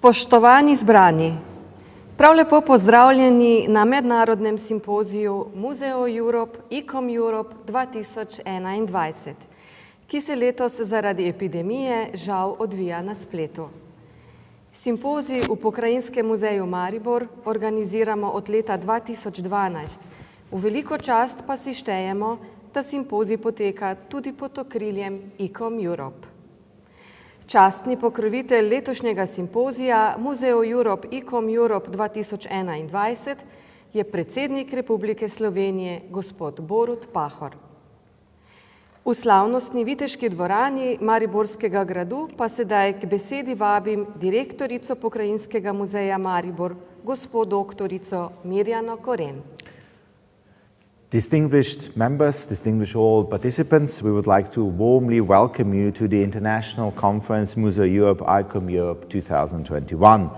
Spoštovani zbrani, prav lepo pozdravljeni na mednarodnem simpoziju Museoeurope Europe 2021, ki se letos zaradi epidemije žal odvija na spletu. Simpozij v Pokrajinskem muzeju Maribor organiziramo od leta 2012. V veliko čast pa si štejemo, da simpozij poteka tudi pod okriljem Europe. Častni pokrovitelj letošnjega simpozija Museoeurope Europe 2021 je predsednik Republike Slovenije gospod Borut Pahor. V slavnostni viteški dvorani Mariborskega gradu pa sedaj k besedi vabim direktorico Pokrajinskega muzeja Maribor, gospod doktorico Mirjano Koren. Distinguished members, distinguished all participants, we would like to warmly welcome you to the International Conference Museoeurope Europe 2021.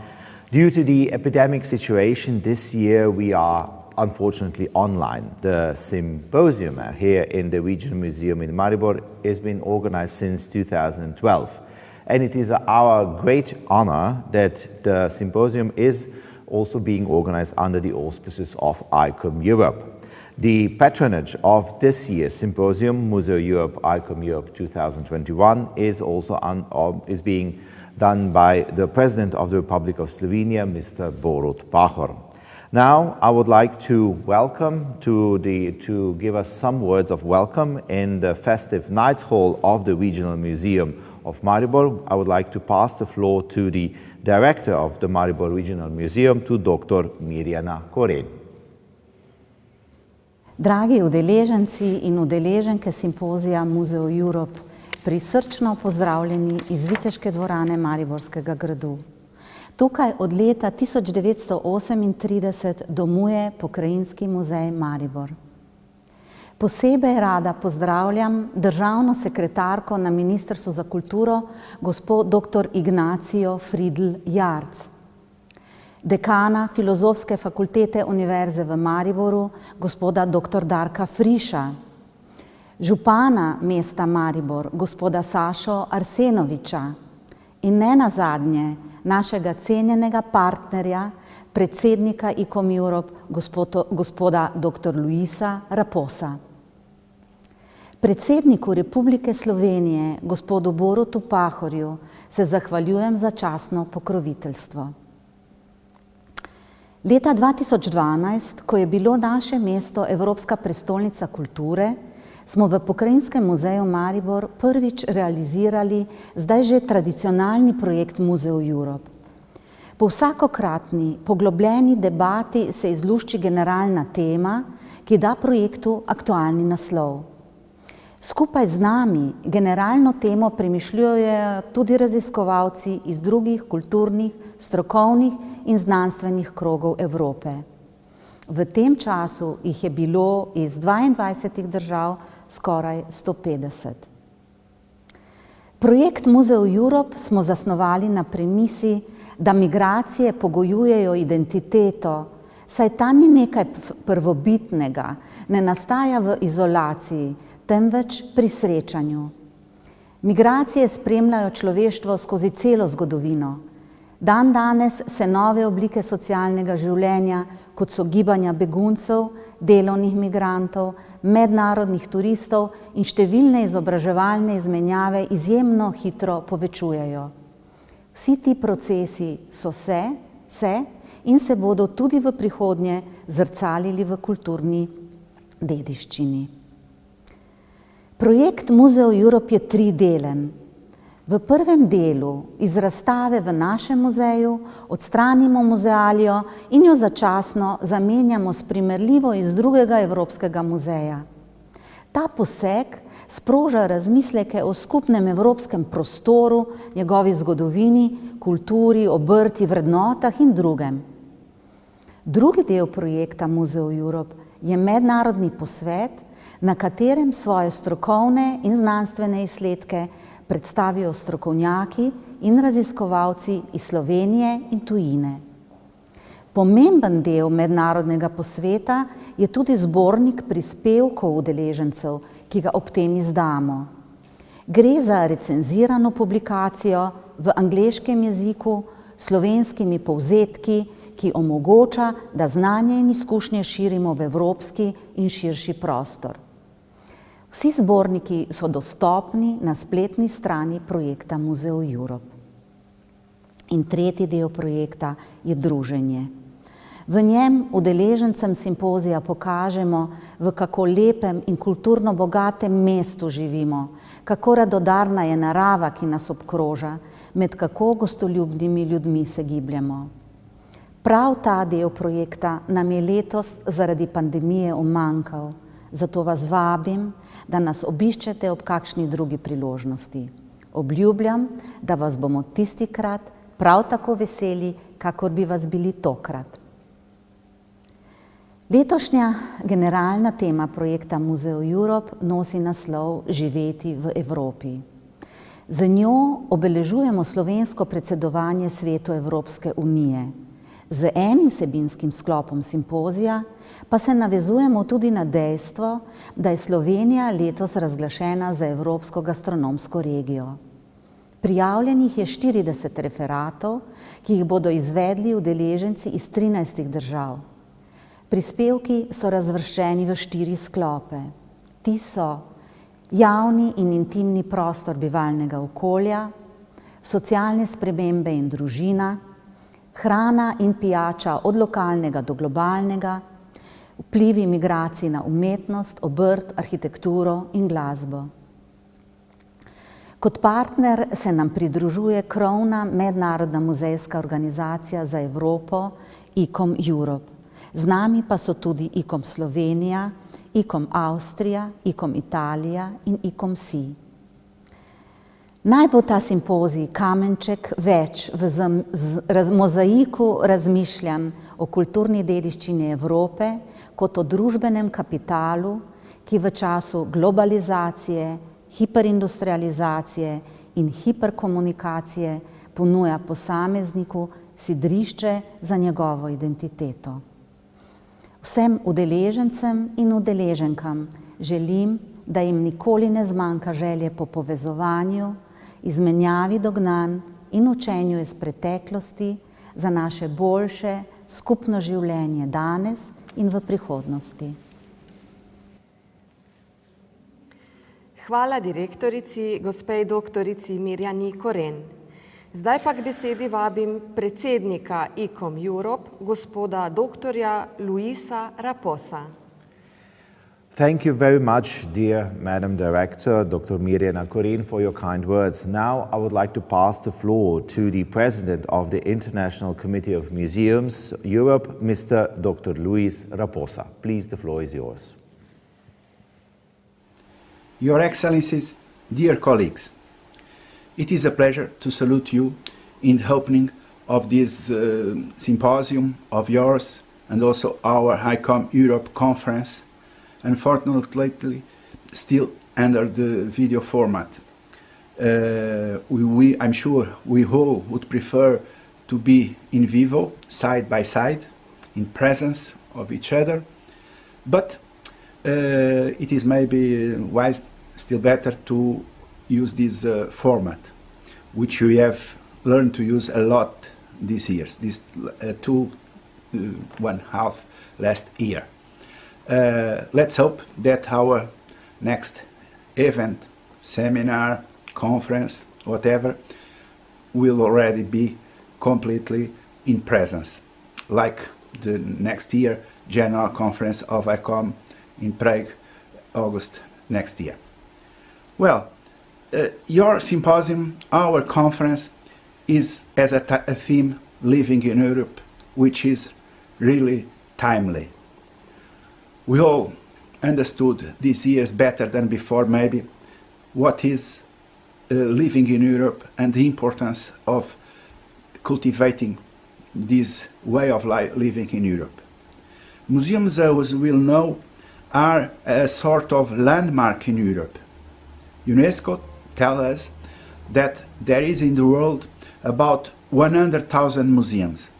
Due to the epidemic situation this year, we are unfortunately online. The symposium here in the Regional Museum in Maribor has been organized since 2012. And it is our great honor that the symposium is also being organized under the auspices of Europe. The patronage of this year's symposium, Museoeurope Europe 2021, is also is being done by the President of the Republic of Slovenia, Mr. Borut Pahor. Now, I would like to welcome, to give us some words of welcome in the festive Nights Hall of the Regional Museum of Maribor. I would like to pass the floor to the Director of the Maribor Regional Museum, to Dr. Mirjana Koren. Dragi udeleženci in udeleženke simpozija Museoeurope, prisrčno pozdravljeni iz viteške dvorane Mariborskega gradu. Tukaj od leta 1938 domuje Pokrajinski muzej Maribor. Posebej rada pozdravljam državno sekretarko na Ministrstvu za kulturo, gospod dr. Ignacijo Friedl-Jarc, dekana Filozofske fakultete Univerze v Mariboru, gospoda dr. Darka Friša, župana mesta Maribor, gospoda Sašo Arsenoviča in ne nazadnje našega cenjenega partnerja, predsednika Europe, gospoda dr. Luisa Raposa. Predsedniku Republike Slovenije, gospodu Borutu Pahorju, se zahvaljujem za častno pokroviteljstvo. Leta 2012, ko je bilo naše mesto Evropska prestolnica kulture, smo v Pokrajinskem muzeju Maribor prvič realizirali zdaj že tradicionalni projekt Museoeurope. Po vsakokratni poglobljeni debati se izlušči generalna tema, ki da projektu aktualni naslov. Skupaj z nami generalno temo premišljujejo tudi raziskovalci iz drugih kulturnih, strokovnih in znanstvenih krogov Evrope. V tem času jih je bilo iz 22 držav skoraj 150. Projekt Museoeurope smo zasnovali na premisi, da migracije pogojujejo identiteto, saj ta ni nekaj prvobitnega, ne nastaja v izolaciji, temveč pri srečanju. Migracije spremljajo človeštvo skozi celo zgodovino. Dandanes se nove oblike socialnega življenja, kot so gibanja beguncev, delovnih migrantov, mednarodnih turistov in številne izobraževalne izmenjave izjemno hitro povečujejo. Vsi ti procesi so se in se bodo tudi v prihodnje zrcalili v kulturni dediščini. Projekt Museoeurope je tridelen. V prvem delu iz razstave v našem muzeju odstranimo muzealijo in jo začasno zamenjamo s primerljivo iz drugega evropskega muzeja. Ta poseg sproža razmisleke o skupnem evropskem prostoru, njegovi zgodovini, kulturi, obrti, vrednotah in drugem. Drugi del projekta Museoeurope je mednarodni posvet, na katerem svoje strokovne in znanstvene izsledke predstavijo strokovnjaki in raziskovalci iz Slovenije in tujine. Pomemben del mednarodnega posveta je tudi zbornik prispevkov udeležencev, ki ga ob tem izdamo. Gre za recenzirano publikacijo v angleškem jeziku, slovenskimi povzetki, ki omogoča, da znanje in izkušnje širimo v evropski in širši prostor. Vsi zborniki so dostopni na spletni strani projekta Museoeurope. In tretji del projekta je druženje. V njem udeležencem simpozija pokažemo, v kako lepem in kulturno bogatem mestu živimo, kako radodarna je narava, ki nas obkroža, med kako gostoljubnimi ljudmi se gibljamo. Prav ta del projekta nam je letos zaradi pandemije umanjkal, zato vas vabim, da nas obiščete ob kakšni drugi priložnosti. Obljubljam, da vas bomo tistikrat prav tako veseli, kakor bi vas bili tokrat. Letošnja generalna tema projekta Museoeurope nosi naslov Živeti v Evropi. Z njo obeležujemo slovensko predsedovanje Svetu Evropske unije. Z enim vsebinskim sklopom simpozija pa se navezujemo tudi na dejstvo, da je Slovenija letos razglašena za Evropsko gastronomsko regijo. Prijavljenih je 40 referatov, ki jih bodo izvedli udeleženci iz 13 držav. Prispevki so razvrščeni v 4 sklope. Ti so javni in intimni prostor bivalnega okolja, socialne spremembe in družina, hrana in pijača od lokalnega do globalnega, vplivi migracij na umetnost, obrt, arhitekturo in glasbo. Kot partner se nam pridružuje krovna mednarodna muzejska organizacija za Evropo ICOM Europe. Z nami pa so tudi ICOM Slovenija, ICOM Avstrija, ICOM Italija in ICOM SI. Naj bo ta simpozij kamenček več v mozaiku razmišljanj o kulturni dediščini Evrope kot o družbenem kapitalu, ki v času globalizacije, hiperindustrializacije in hiperkomunikacije ponuja posamezniku sidrišče za njegovo identiteto. Vsem udeležencem in udeleženkam želim, da jim nikoli ne zmanjka želje po povezovanju, izmenjavi dognanj in učenju iz preteklosti za naše boljše skupno življenje danes in v prihodnosti. Hvala direktorici, gospej doktorici Mirjani Koren. Zdaj pa k besedi vabim predsednika ICOM Europe, gospoda doktorja Luisa Raposa. Thank you very much, dear Madam Director, Dr. Mirjana Koren, for your kind words. Now I would like to pass the floor to the President of the International Committee of Museums Europe, Mr. Dr. Luis Raposa. Please, the floor is yours. Your Excellencies, dear colleagues, it is a pleasure to salute you in the opening of this symposium of yours and also our ICOM Europe conference, unfortunately still under the video format. I'm sure we all would prefer to be in vivo, side by side, in presence of each other, but it is maybe wise, still better to use this format, which we have learned to use a lot these years, this 1.5 last year. Let's hope that our next event, seminar, conference, whatever, will already be completely in presence, like the next year General Conference of ICOM in Prague, August next year. Well, your symposium, our conference, is as a theme living in Europe, which is really timely. We all understood these years better than before, maybe, what is living in Europe and the importance of cultivating this way of living in Europe. Museums, as we will know, are a sort of landmark in Europe. UNESCO tells us that there is in the world about 100,000 museums.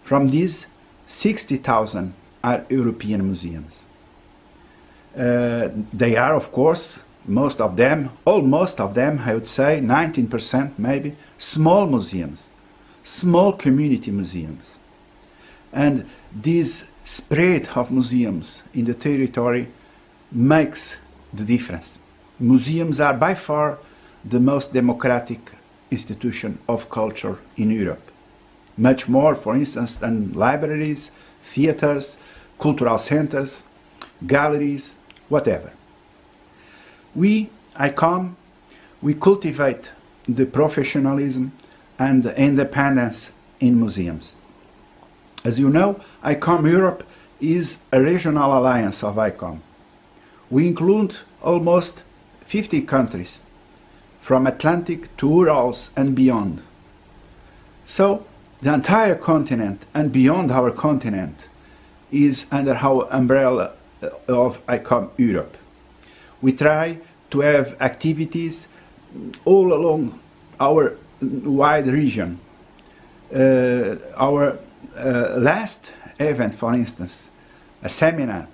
From these, 60,000 are European museums. They are, of course, most of them, almost of them, I would say, 19% maybe, small museums, small community museums. And this spread of museums in the territory makes the difference. Museums are by far the most democratic institution of culture in Europe. Much more, for instance, than libraries, theaters, cultural centers, galleries, whatever. We, ICOM, we cultivate the professionalism and the independence in museums. As you know, ICOM Europe is a regional alliance of ICOM. We include almost 50 countries, from Atlantic to Urals and beyond. So, the entire continent and beyond our continent is under our umbrella of ICOM Europe. We try to have activities all along our wide region. Our last event, for instance, a seminar,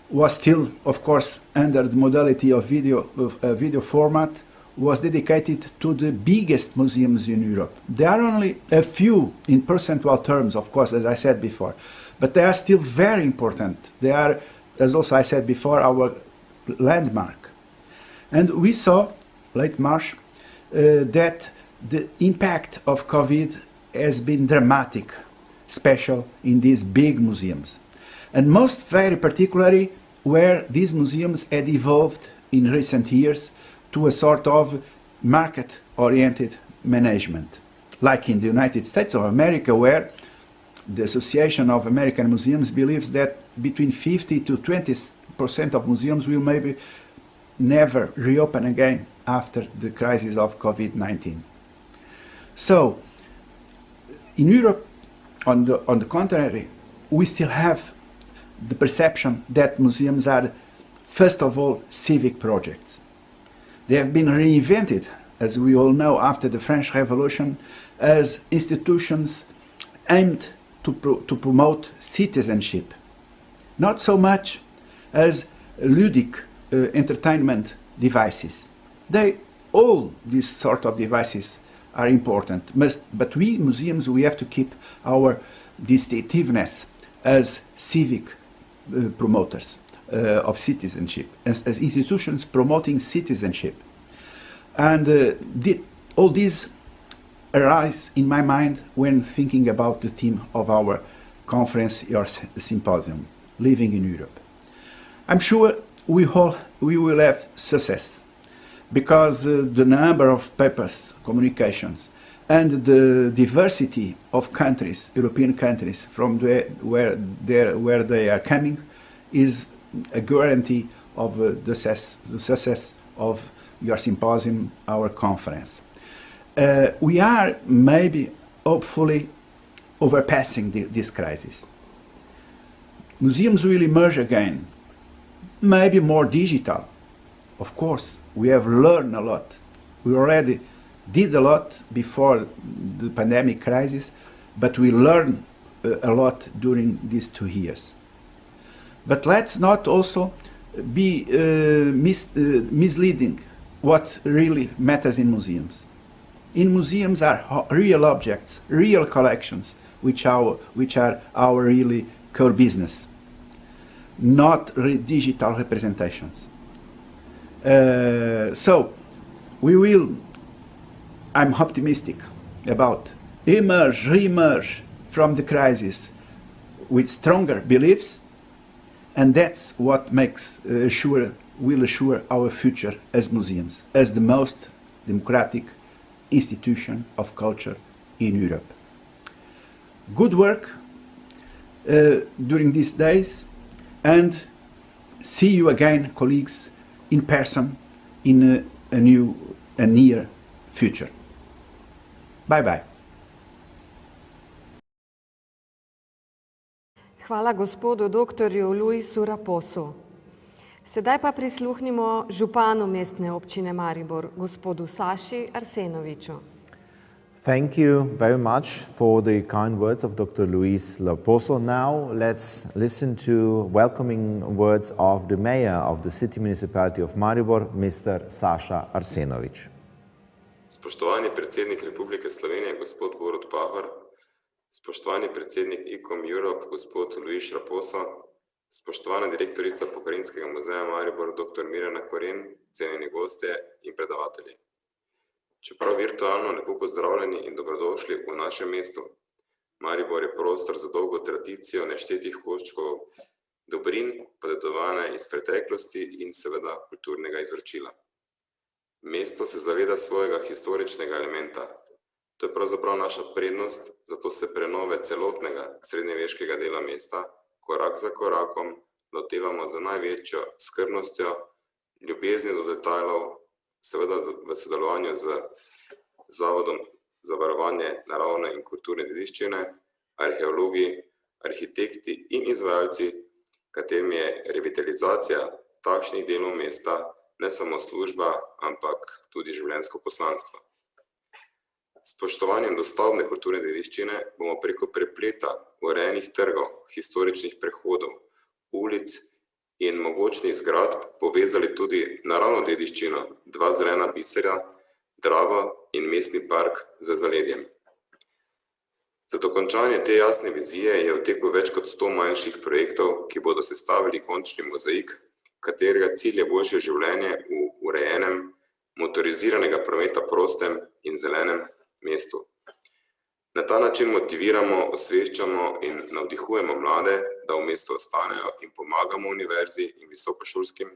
was still, of course, under the modality of video format, was dedicated to the biggest museums in Europe. There are only a few in percentual terms, of course, as I said before, but they are still very important. They are, as also I said before, our landmark. And we saw, late March, that the impact of COVID has been dramatic, special in these big museums. And most very particularly where these museums had evolved in recent years to a sort of market-oriented management, like in the United States of America, where the Association of American Museums believes that between 50 to 20% of museums will maybe never reopen again after the crisis of COVID-19. So, in Europe, on the contrary, we still have the perception that museums are, first of all, civic projects. They have been reinvented, as we all know, after the French Revolution, as institutions aimed to promote citizenship, not so much as ludic entertainment devices. All these sort of devices are important, but we museums, we have to keep our distinctiveness as civic promoters of citizenship, as institutions promoting citizenship. And all these arise in my mind when thinking about the theme of our conference or symposium, Living in Europe. I'm sure we will have success, because the number of papers, communications, and the diversity of countries, European countries, from where they are coming, is a guarantee of the success of your symposium, our conference. We are maybe, hopefully, overpassing this crisis. Museums will emerge again, maybe more digital. Of course, we have learned a lot. We already did a lot before the pandemic crisis, but we learned a lot during these 2 years. But let's not also be misleading what really matters in museums. In museums are real objects, real collections, which are our really core business, not digital representations. So we will, I'm optimistic about re-emerge from the crisis with stronger beliefs, and that's what will assure our future as museums, as the most democratic institution of culture in Europe. Good work during these days, and see you again, colleagues, in person in a near future. Bye-bye. Hvala gospodu doktorju Luisu Raposu. Sedaj pa prisluhnimo županu mestne občine Maribor, gospodu Saši Arsenoviču. Thank you very much for the kind words of Dr. Luis Raposo. Now let's listen to welcoming words of the mayor of the city municipality of Maribor, Mr. Saša Arsenovič. Spoštovani predsednik Republike Slovenije, gospod Borut Pahor, spoštovani predsednik Museoeurope, gospod Luis Raposo, spoštovana direktorica Pokrajinskega muzeja Maribor, dr. Mirjana Koren, cenjeni gostje in predavatelji. Čeprav virtualno lepo pozdravljeni in dobrodošli v našem mestu. Maribor je prostor za dolgo tradicijo neštetih koščkov dobrin, podedovane iz preteklosti in seveda kulturnega izročila. Mesto se zaveda svojega historičnega elementa. To je pravzaprav naša prednost, zato se prenove celotnega srednjeveškega dela mesta korak za korakom lotevamo z največjo skrbnostjo, ljubezni do detajlov, seveda v sodelovanju z Zavodom za varovanje naravne in kulturne dediščine, arheologi, arhitekti in izvajalci, katerim je revitalizacija takšnih delov mesta ne samo služba, ampak tudi življenjsko poslanstvo. S spoštovanjem do stavbne kulturne dediščine bomo preko prepleta urejenih trgov, historičnih prehodov, ulic in mogočnih zgradb povezali tudi naravno dediščino, dva zelena biserja, Dravo in mestni park z zaledjem. Za dokončanje te jasne vizije je v teku več kot 100 manjših projektov, ki bodo sestavili končni mozaik, katerega cilj je boljše življenje v urejenem, motoriziranega prometa prostem in zelenem mestu. Na ta način motiviramo, osveščamo in navdihujemo mlade, da v mestu ostanejo in pomagamo univerzi in visokošolskim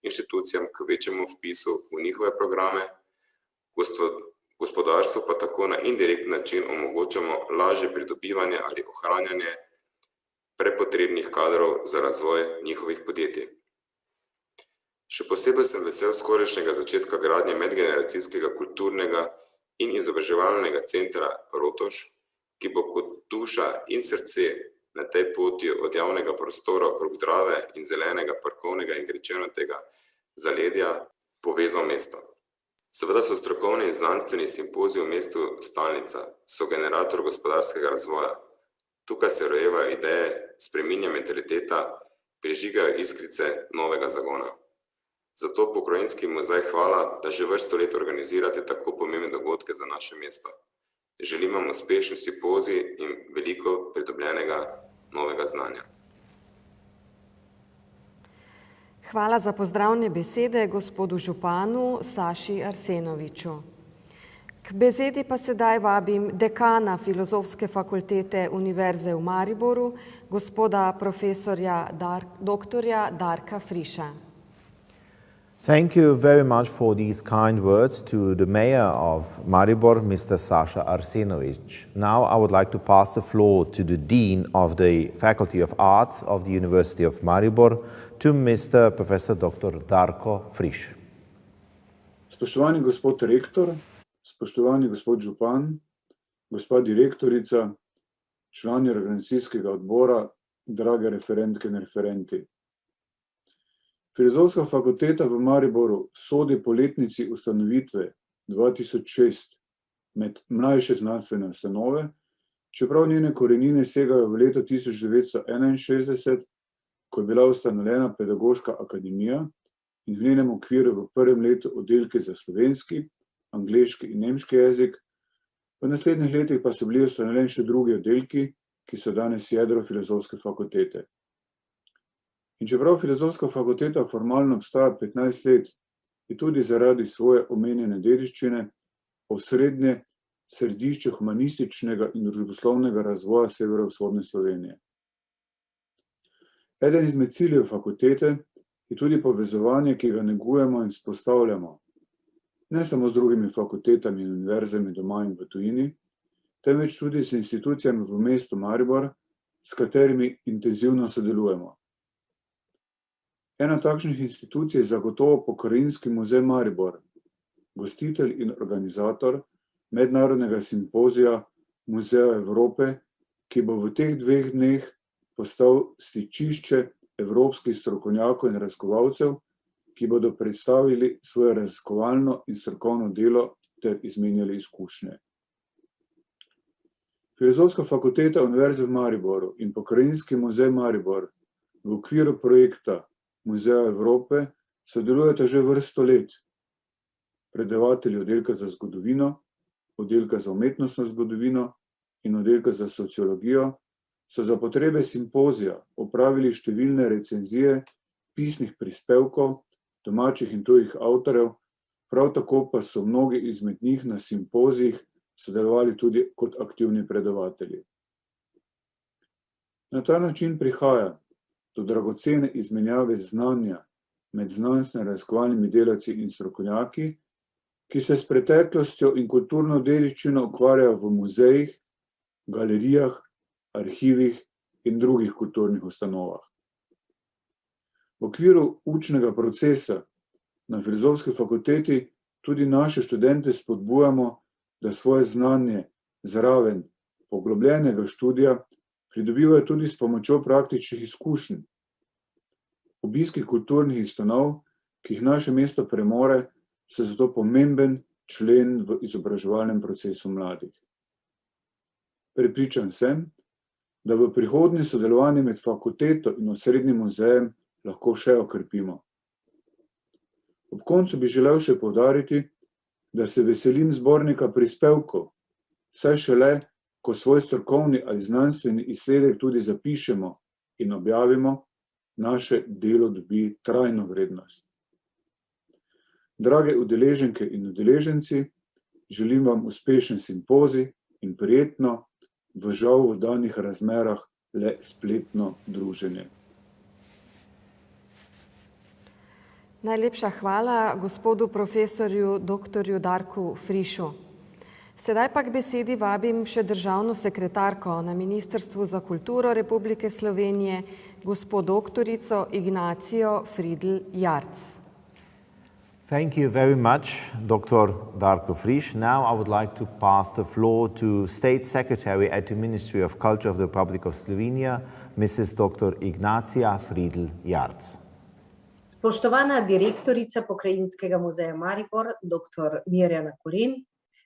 inštitucijam k večjemu vpisu v njihove programe, gospodarstvo pa tako na indirekten način omogočamo lažje pridobivanje ali ohranjanje prepotrebnih kadrov za razvoj njihovih podjetij. Še posebej sem vesel skorajšnjega začetka gradnje medgeneracijskega kulturnega in izobraževalnega centra Rotoš, ki bo kot duša in srce na tej poti od javnega prostora okrog Drave in zelenega parkovnega in gričevnatega zaledja povezal mesto. Seveda so strokovni in znanstveni simpoziji v mestu stalnica, so generator gospodarskega razvoja. Tukaj se rojevajo ideje, spreminja mentaliteta, prižigajo iskrice novega zagona. Zato Pokrajinski muzej hvala, da že vrsto let organizirate tako pomembne dogodke za naše mesto. Želim vam uspešen simpozij in veliko pridobljenega novega znanja. Hvala za pozdravne besede gospodu županu Saši Arsenoviču. K besedi pa sedaj vabim dekana Filozofske fakultete Univerze v Mariboru, gospoda profesorja doktorja Darka Friša. Thank you very much for these kind words to the Mayor of Maribor, Mr. Sasha Arsenovic. Now I would like to pass the floor to the Dean of the Faculty of Arts of the University of Maribor, to Mr. Professor Dr. Darko Friš. Spoštovani gospod rektor, spoštovani gospod župan, gospa direktorica, člani organizacijskega odbora, drage referentke in referenti. Filozofska fakulteta v Mariboru sodi po letnici ustanovitve 2006 med mlajše znanstvene ustanove, čeprav njene korenine segajo v leto 1961, ko je bila ustanovljena Pedagoška akademija in v njenem okviru v prvem letu oddelki za slovenski, angleški in nemški jezik, v naslednjih letih pa so bili ustanovljeni še drugi oddelki, ki so danes jedro Filozofske fakultete. In čeprav Filozofska fakulteta formalno obstaja 15 let, je tudi zaradi svoje omenjene dediščine osrednje središče humanističnega in družboslovnega razvoja severovzhodne Slovenije. Eden izmed ciljev fakultete je tudi povezovanje, ki ga negujemo in vzpostavljamo, ne samo z drugimi fakultetami in univerzami doma in v tujini, temveč tudi z institucijami v mestu Maribor, s katerimi intenzivno sodelujemo. Ena takšnih institucij je zagotovo Pokrajinski muzej Maribor, gostitelj in organizator mednarodnega simpozija Museoeurope, ki bo v teh 2 dneh postal stičišče evropskih strokovnjakov in raziskovalcev, ki bodo predstavili svoje raziskovalno in strokovno delo ter izmenjali izkušnje. Filozofska fakulteta Univerze v Mariboru in Pokrajinski muzej Maribor v okviru projekta Muzeja Evrope sodelujete že vrsto let. predavatelji oddelka za zgodovino, oddelka za umetnostno zgodovino in oddelka za sociologijo so za potrebe simpozija opravili številne recenzije pisnih prispevkov domačih in tujih avtorjev, prav tako pa so mnogi izmed njih na simpozijih sodelovali tudi kot aktivni predavatelji. Na ta način prihaja do dragocene izmenjave znanja med znanstveno-raziskovalnimi delavci in strokovnjaki, ki se s preteklostjo in kulturno dediščino ukvarjajo v muzejih, galerijah, arhivih in drugih kulturnih ustanovah. V okviru učnega procesa na Filozofski fakulteti tudi naše študente spodbujamo, da svoje znanje zraven poglobljenega študija pridobivajo tudi s pomočjo praktičnih izkušenj. Obiski kulturnih ustanov, ki jih naše mesto premore, so zato pomemben člen v izobraževalnem procesu mladih. Prepričan sem, da v prihodnje sodelovanje med fakulteto in osrednjim muzejem lahko še okrepimo. Ob koncu bi želel še poudariti, da se veselim zbornika prispevkov, saj šele, ko svoj strokovni ali znanstveni izsledek tudi zapišemo in objavimo, naše delo dobi trajno vrednost. Drage udeleženke in udeleženci, želim vam uspešen simpozij in prijetno, v žal v danih razmerah le spletno druženje. Najlepša hvala gospodu profesorju dr. Darku Frišu. Sedaj pa k besedi vabim še državno sekretarko na Ministrstvu za kulturo Republike Slovenije, gospod doktorico Ignacijo Friedl-Jarc. Thank you very much, Dr. Darko Friš. Now I would like to pass the floor to State Secretary at the Ministry of Culture of the Republic of Slovenia, Mrs. Dr. Ignacija Friedl-Jarc. Spoštovana direktorica Pokrajinskega muzeja Maribor, dr. Mirjana Koren,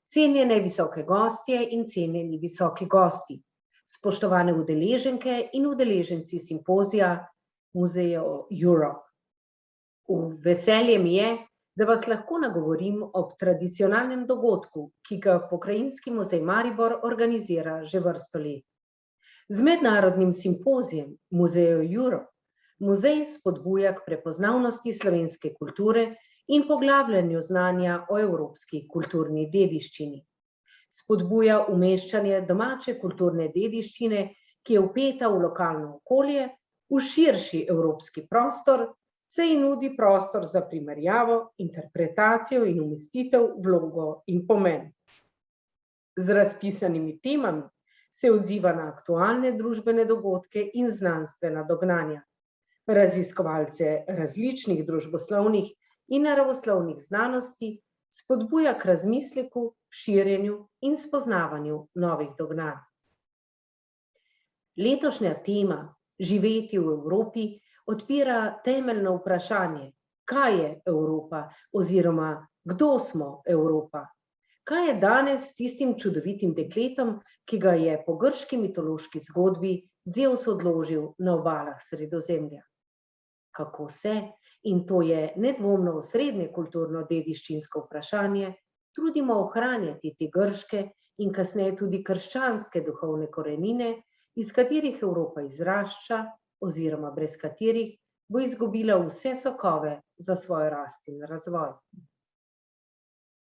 cenjene visoke gostje in cenjeni visoki gosti, spoštovane udeleženke in udeleženci simpozija Museoeurope. Veselje mi je, da vas lahko nagovorim ob tradicionalnem dogodku, ki ga Pokrajinski muzej Maribor organizira že vrsto let. Z mednarodnim simpozijem Museoeurope muzej spodbuja k prepoznavnosti slovenske kulture in poglabljanju znanja o evropski kulturni dediščini. Spodbuja umeščanje domače kulturne dediščine, ki je vpeta v lokalno okolje, v širši evropski prostor, se ji nudi prostor za primerjavo, interpretacijo in umestitev, vlogo in pomen. Z razpisanimi temami se odziva na aktualne družbene dogodke in znanstvena dognanja. Raziskovalce različnih družboslovnih in naravoslovnih znanosti spodbuja k razmisleku, širjenju in spoznavanju novih dognanj. Letošnja tema Živeti v Evropi odpira temeljno vprašanje, kaj je Evropa oziroma kdo smo Evropa? Kaj je danes s tistim čudovitim dekletom, ki ga je po grški mitološki zgodbi Zevs odložil na obalah Sredozemlja? Kako se, in to je nedvomno osrednje kulturno dediščinsko vprašanje, trudimo ohranjati te grške in kasneje tudi krščanske duhovne korenine, iz katerih Evropa izrašča oziroma brez katerih bo izgubila vse sokove za svoj rast in razvoj.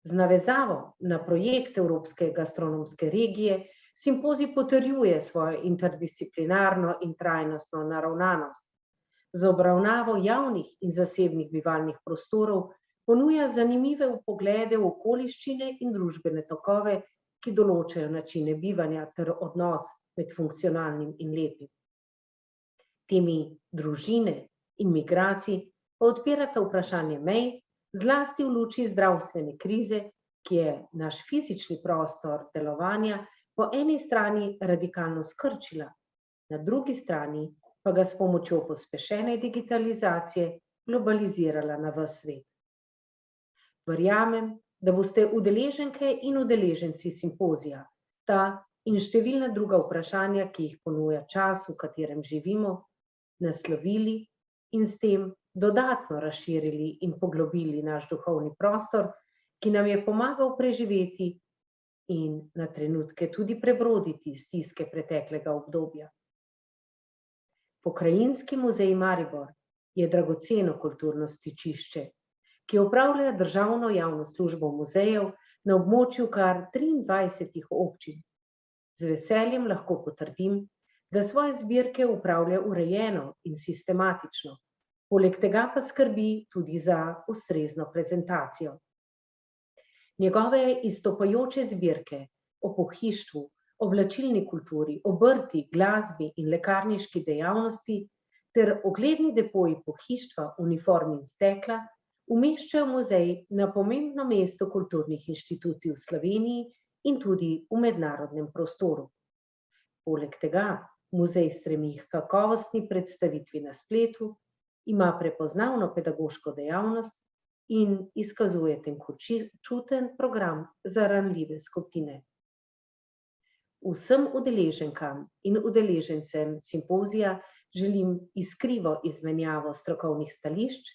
Z navezavo na projekt Evropske gastronomske regije simpozij potrjuje svojo interdisciplinarno in trajnostno naravnanost. Z obravnavo javnih in zasebnih bivalnih prostorov ponuja zanimive vpoglede v okoliščine in družbene tokove, ki določajo načine bivanja ter odnos med funkcionalnim in lepim. Temi družine in migracij pa odpirata vprašanje mej, zlasti v luči zdravstvene krize, ki je naš fizični prostor delovanja po eni strani radikalno skrčila, na drugi strani pa ga s pomočjo pospešene digitalizacije globalizirala na ves svet. Verjamem, da boste udeleženke in udeleženci simpozija ta in številna druga vprašanja, ki jih ponuja čas, v katerem živimo, naslovili in s tem dodatno razširili in poglobili naš duhovni prostor ki nam je pomagal preživeti in na trenutke tudi prebroditi stiske preteklega obdobja. Pokrajinski muzej Maribor je dragoceno kulturno stičišče, ki opravlja državno javno službo muzejev na območju kar 23 občin. Z veseljem lahko potrdim, da svoje zbirke upravlja urejeno in sistematično, poleg tega pa skrbi tudi za ustrezno prezentacijo. Njegove izstopajoče zbirke o pohištvu, oblačilni kulturi, obrti, glasbi in lekarniški dejavnosti ter ogledni depoji pohištva, uniform in stekla umeščajo muzej na pomembno mesto kulturnih inštitucij v Sloveniji in tudi v mednarodnem prostoru. Poleg tega muzej stremi k kakovostni predstavitvi na spletu, ima prepoznavno pedagoško dejavnost in izkazuje tenkočuten program za ranljive skupine. Vsem udeleženkam in udeležencem simpozija želim iskrivo izmenjavo strokovnih stališč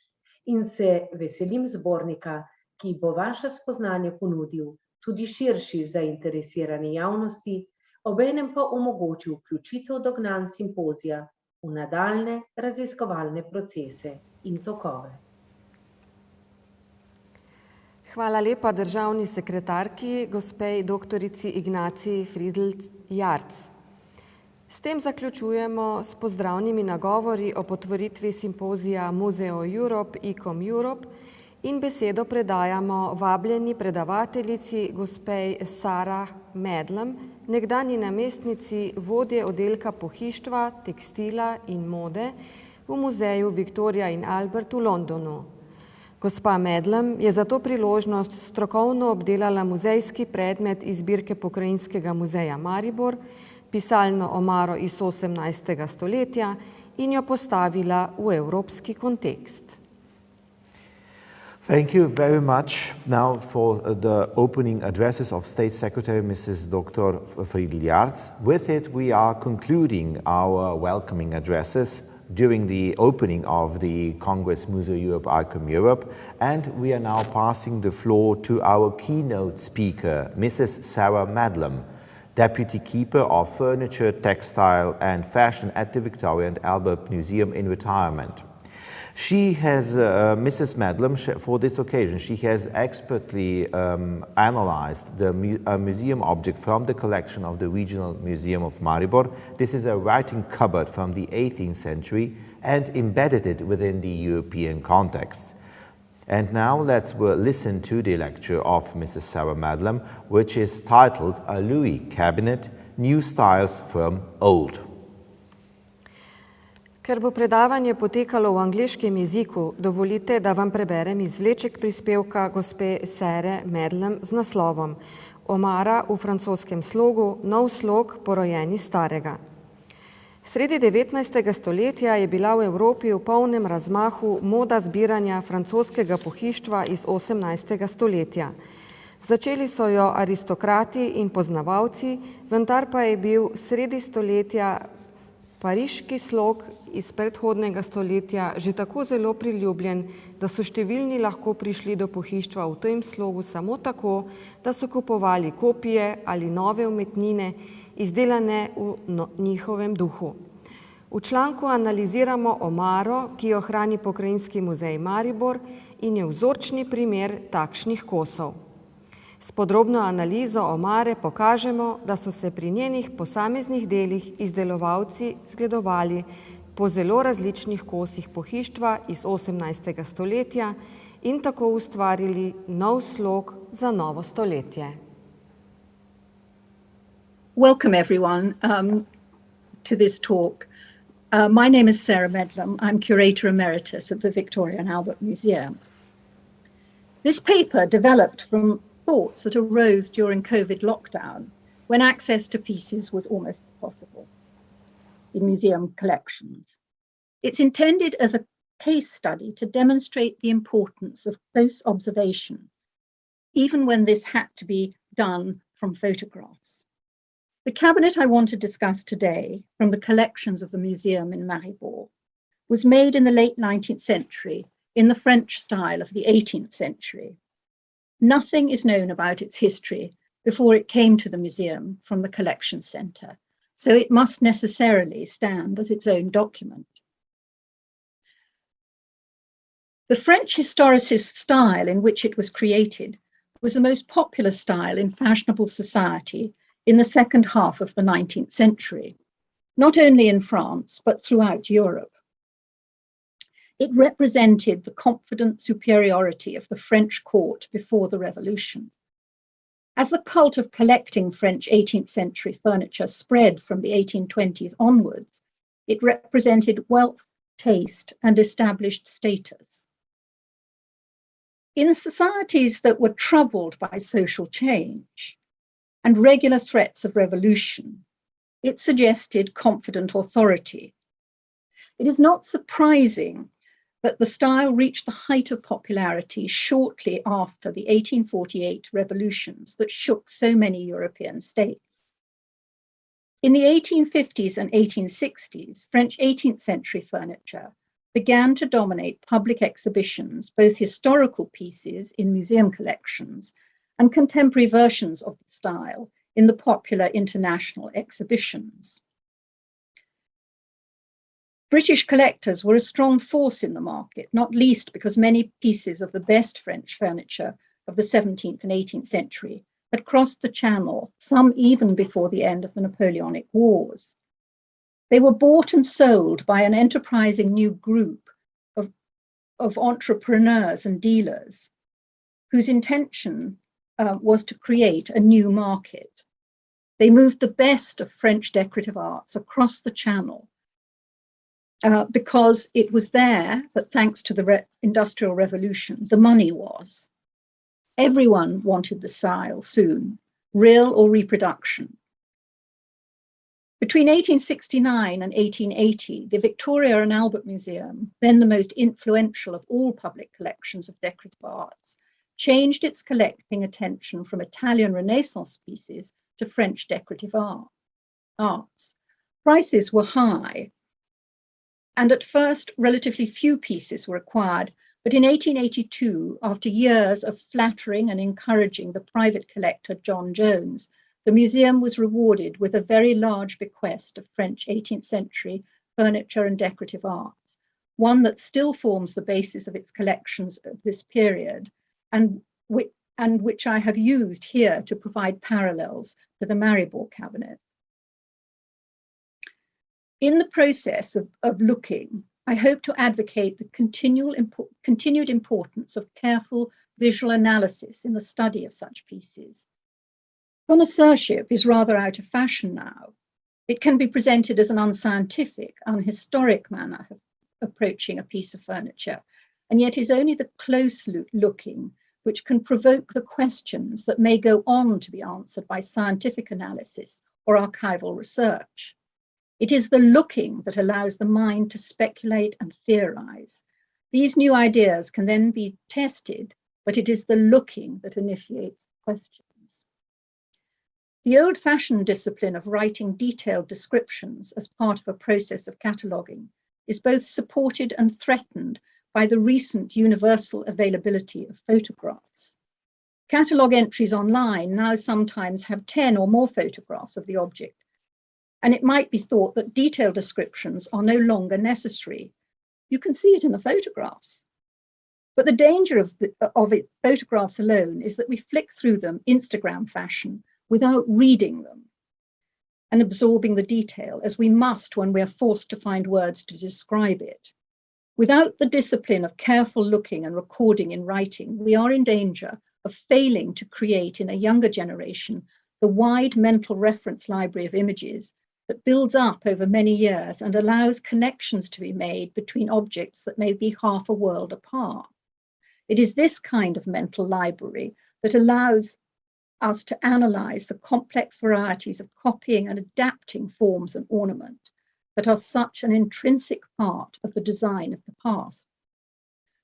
in se veselim zbornika, ki bo vaša spoznanja ponudil tudi širši zainteresirani javnosti, obenem pa omogočil vključitev dognanj simpozija v nadaljnje raziskovalne procese in tokove. Hvala lepa državni sekretarki, gospej doktorici Ignaciji Friedl-Jarc. S tem zaključujemo s pozdravnimi nagovori o potvoritvi simpozija Museoeurope Europe in besedo predajamo vabljeni predavateljici gospej Sarah Medlam, nekdanji namestnici vodje oddelka pohištva, tekstila in mode v muzeju Victoria in Albert v Londonu. Gospa Medlam je za to priložnost strokovno obdelala muzejski predmet iz zbirke Pokrajinskega muzeja Maribor, pisalno omaro iz 18. stoletja in jo postavila v evropski kontekst. Thank you very much now for the opening addresses of State Secretary Mrs. Dr. Friedl-Jarc. With it, we are concluding our welcoming addresses during the opening of the Congress Museoeurope Europe, and we are now passing the floor to our keynote speaker, Mrs. Sarah Medlam, Deputy Keeper of Furniture, Textile and Fashion at the Victoria and Albert Museum in retirement. She has, Mrs. Medlam, for this occasion, she has expertly analyzed the museum object from the collection of the Regional Museum of Maribor. This is a writing cupboard from the 18th century and embedded it within the European context. And now let's listen to the lecture of Mrs. Sarah Medlam, which is titled A Louis Cabinet, New Styles from Old. Ker bo predavanje potekalo v angleškem jeziku, dovolite, da vam preberem izvleček prispevka gospe Sarah Medlam z naslovom Omara v francoskem slogu, nov slog porojeni starega. Sredi 19. stoletja je bila v Evropi v polnem razmahu moda zbiranja francoskega pohištva iz 18. stoletja. Začeli so jo aristokrati in poznavalci, vendar pa je bil sredi stoletja pariški slog iz predhodnega stoletja že tako zelo priljubljen, da so številni lahko prišli do pohištva v tem slogu samo tako, da so kupovali kopije ali nove umetnine, izdelane v njihovem duhu. V članku analiziramo omaro, ki jo hrani Pokrajinski muzej Maribor in je vzorčni primer takšnih kosov. S podrobno analizo omare pokažemo, da so se pri njenih posameznih delih izdelovalci zgledovali po zelo različnih kosih pohištva iz 18. stoletja in tako ustvarili nov slog za novo stoletje. Welcome everyone to this talk. My name is Sarah Medlam. I'm Curator Emeritus of the Victoria and Albert Museum. This paper developed from thoughts that arose during COVID lockdown, when access to pieces was almost impossible in museum collections. It's intended as a case study to demonstrate the importance of close observation, even when this had to be done from photographs. The cabinet I want to discuss today, from the collections of the museum in Maribor, was made in the late 19th century in the French style of the 18th century. Nothing is known about its history before it came to the museum from the collection centre, so it must necessarily stand as its own document. The French historicist style in which it was created was the most popular style in fashionable society in the second half of the 19th century, not only in France, but throughout Europe. It represented the confident superiority of the French court before the Revolution. As the cult of collecting French 18th century furniture spread from the 1820s onwards, it represented wealth, taste, and established status. In societies that were troubled by social change and regular threats of revolution, it suggested confident authority. It is not surprising that the style reached the height of popularity shortly after the 1848 revolutions that shook so many European states. In the 1850s and 1860s, French 18th century furniture began to dominate public exhibitions, both historical pieces in museum collections and contemporary versions of the style in the popular international exhibitions. British collectors were a strong force in the market, not least because many pieces of the best French furniture of the 17th and 18th century had crossed the Channel, some even before the end of the Napoleonic Wars. They were bought and sold by an enterprising new group of entrepreneurs and dealers whose intention was to create a new market. They moved the best of French decorative arts across the Channel because it was there that, thanks to the Industrial Revolution, the money was. Everyone wanted the style soon, real or reproduction. Between 1869 and 1880, the Victoria and Albert Museum, then the most influential of all public collections of decorative arts, changed its collecting attention from Italian Renaissance pieces to French decorative arts. Prices were high, and at first relatively few pieces were acquired, but in 1882, after years of flattering and encouraging the private collector John Jones, the museum was rewarded with a very large bequest of French 18th century furniture and decorative arts, one that still forms the basis of its collections of this period, and which I have used here to provide parallels to the Maribor cabinet. In the process of looking, I hope to advocate the continued importance of careful visual analysis in the study of such pieces. Connoisseurship is rather out of fashion now. It can be presented as an unscientific, unhistoric manner of approaching a piece of furniture, and yet is only the close looking which can provoke the questions that may go on to be answered by scientific analysis or archival research. It is the looking that allows the mind to speculate and theorize. These new ideas can then be tested, but it is the looking that initiates questions. The old-fashioned discipline of writing detailed descriptions as part of a process of cataloguing is both supported and threatened by the recent universal availability of photographs. Catalogue entries online now sometimes have 10 or more photographs of the object, and it might be thought that detailed descriptions are no longer necessary. You can see it in the photographs. But the danger of photographs alone is that we flick through them Instagram fashion without reading them and absorbing the detail, as we must when we are forced to find words to describe it. Without the discipline of careful looking and recording in writing, we are in danger of failing to create in a younger generation the wide mental reference library of images that builds up over many years and allows connections to be made between objects that may be half a world apart. It is this kind of mental library that allows us to analyze the complex varieties of copying and adapting forms and ornament that are such an intrinsic part of the design of the past.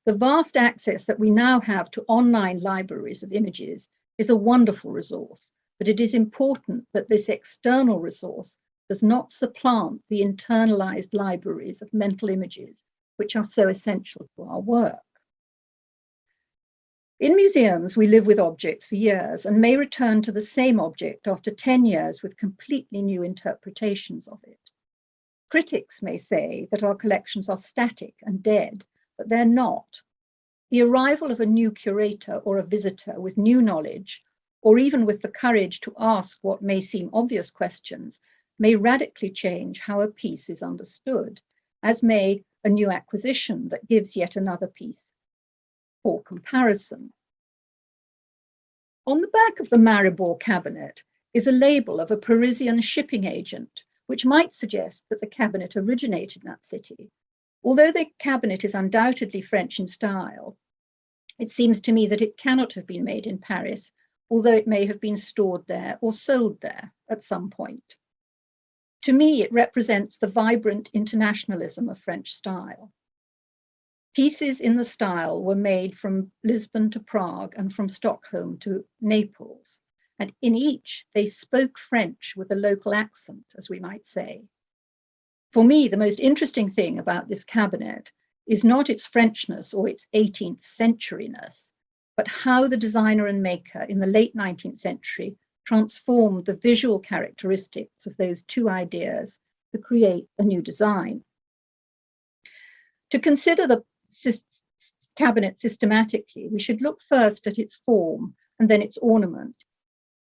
The vast access that we now have to online libraries of images is a wonderful resource, but it is important that this external resource does not supplant the internalized libraries of mental images, which are so essential to our work. In museums, we live with objects for years and may return to the same object after 10 years with completely new interpretations of it. Critics may say that our collections are static and dead, but they're not. The arrival of a new curator or a visitor with new knowledge, or even with the courage to ask what may seem obvious questions, may radically change how a piece is understood, as may a new acquisition that gives yet another piece for comparison. On the back of the Maribor cabinet is a label of a Parisian shipping agent, which might suggest that the cabinet originated in that city. Although the cabinet is undoubtedly French in style, it seems to me that it cannot have been made in Paris, although it may have been stored there or sold there at some point. To me, it represents the vibrant internationalism of French style. Pieces in the style were made from Lisbon to Prague and from Stockholm to Naples, and in each they spoke French with a local accent, as we might say. For me, the most interesting thing about this cabinet is not its Frenchness or its 18th centuryness, but how the designer and maker in the late 19th century transformed the visual characteristics of those two ideas to create a new design. To consider the cabinet systematically, we should look first at its form and then its ornament.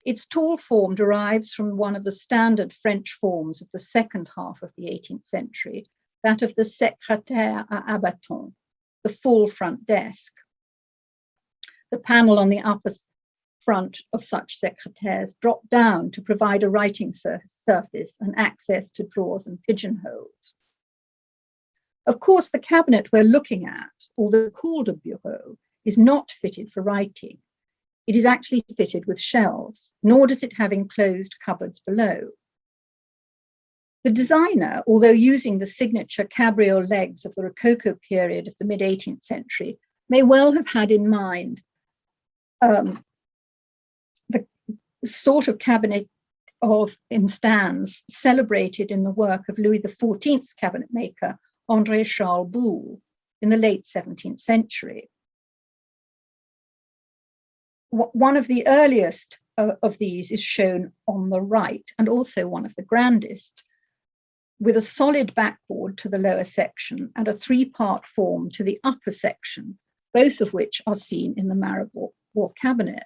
Its tall form derives from one of the standard French forms of the second half of the 18th century, that of the secrétaire à abaton, the full front desk. The panel on the upper front of such secrétaires dropped down to provide a writing surface and access to drawers and pigeonholes. Of course, the cabinet we're looking at, although called a bureau, is not fitted for writing. It is actually fitted with shelves, nor does it have enclosed cupboards below. The designer, although using the signature cabriole legs of the Rococo period of the mid-18th century, may well have had in mind the sort of cabinet in stands celebrated in the work of Louis XIV's cabinet maker, André Charles Boulle, in the late 17th century. One of the earliest of these is shown on the right, and also one of the grandest, with a solid backboard to the lower section and a three-part form to the upper section, both of which are seen in the Maribor cabinet.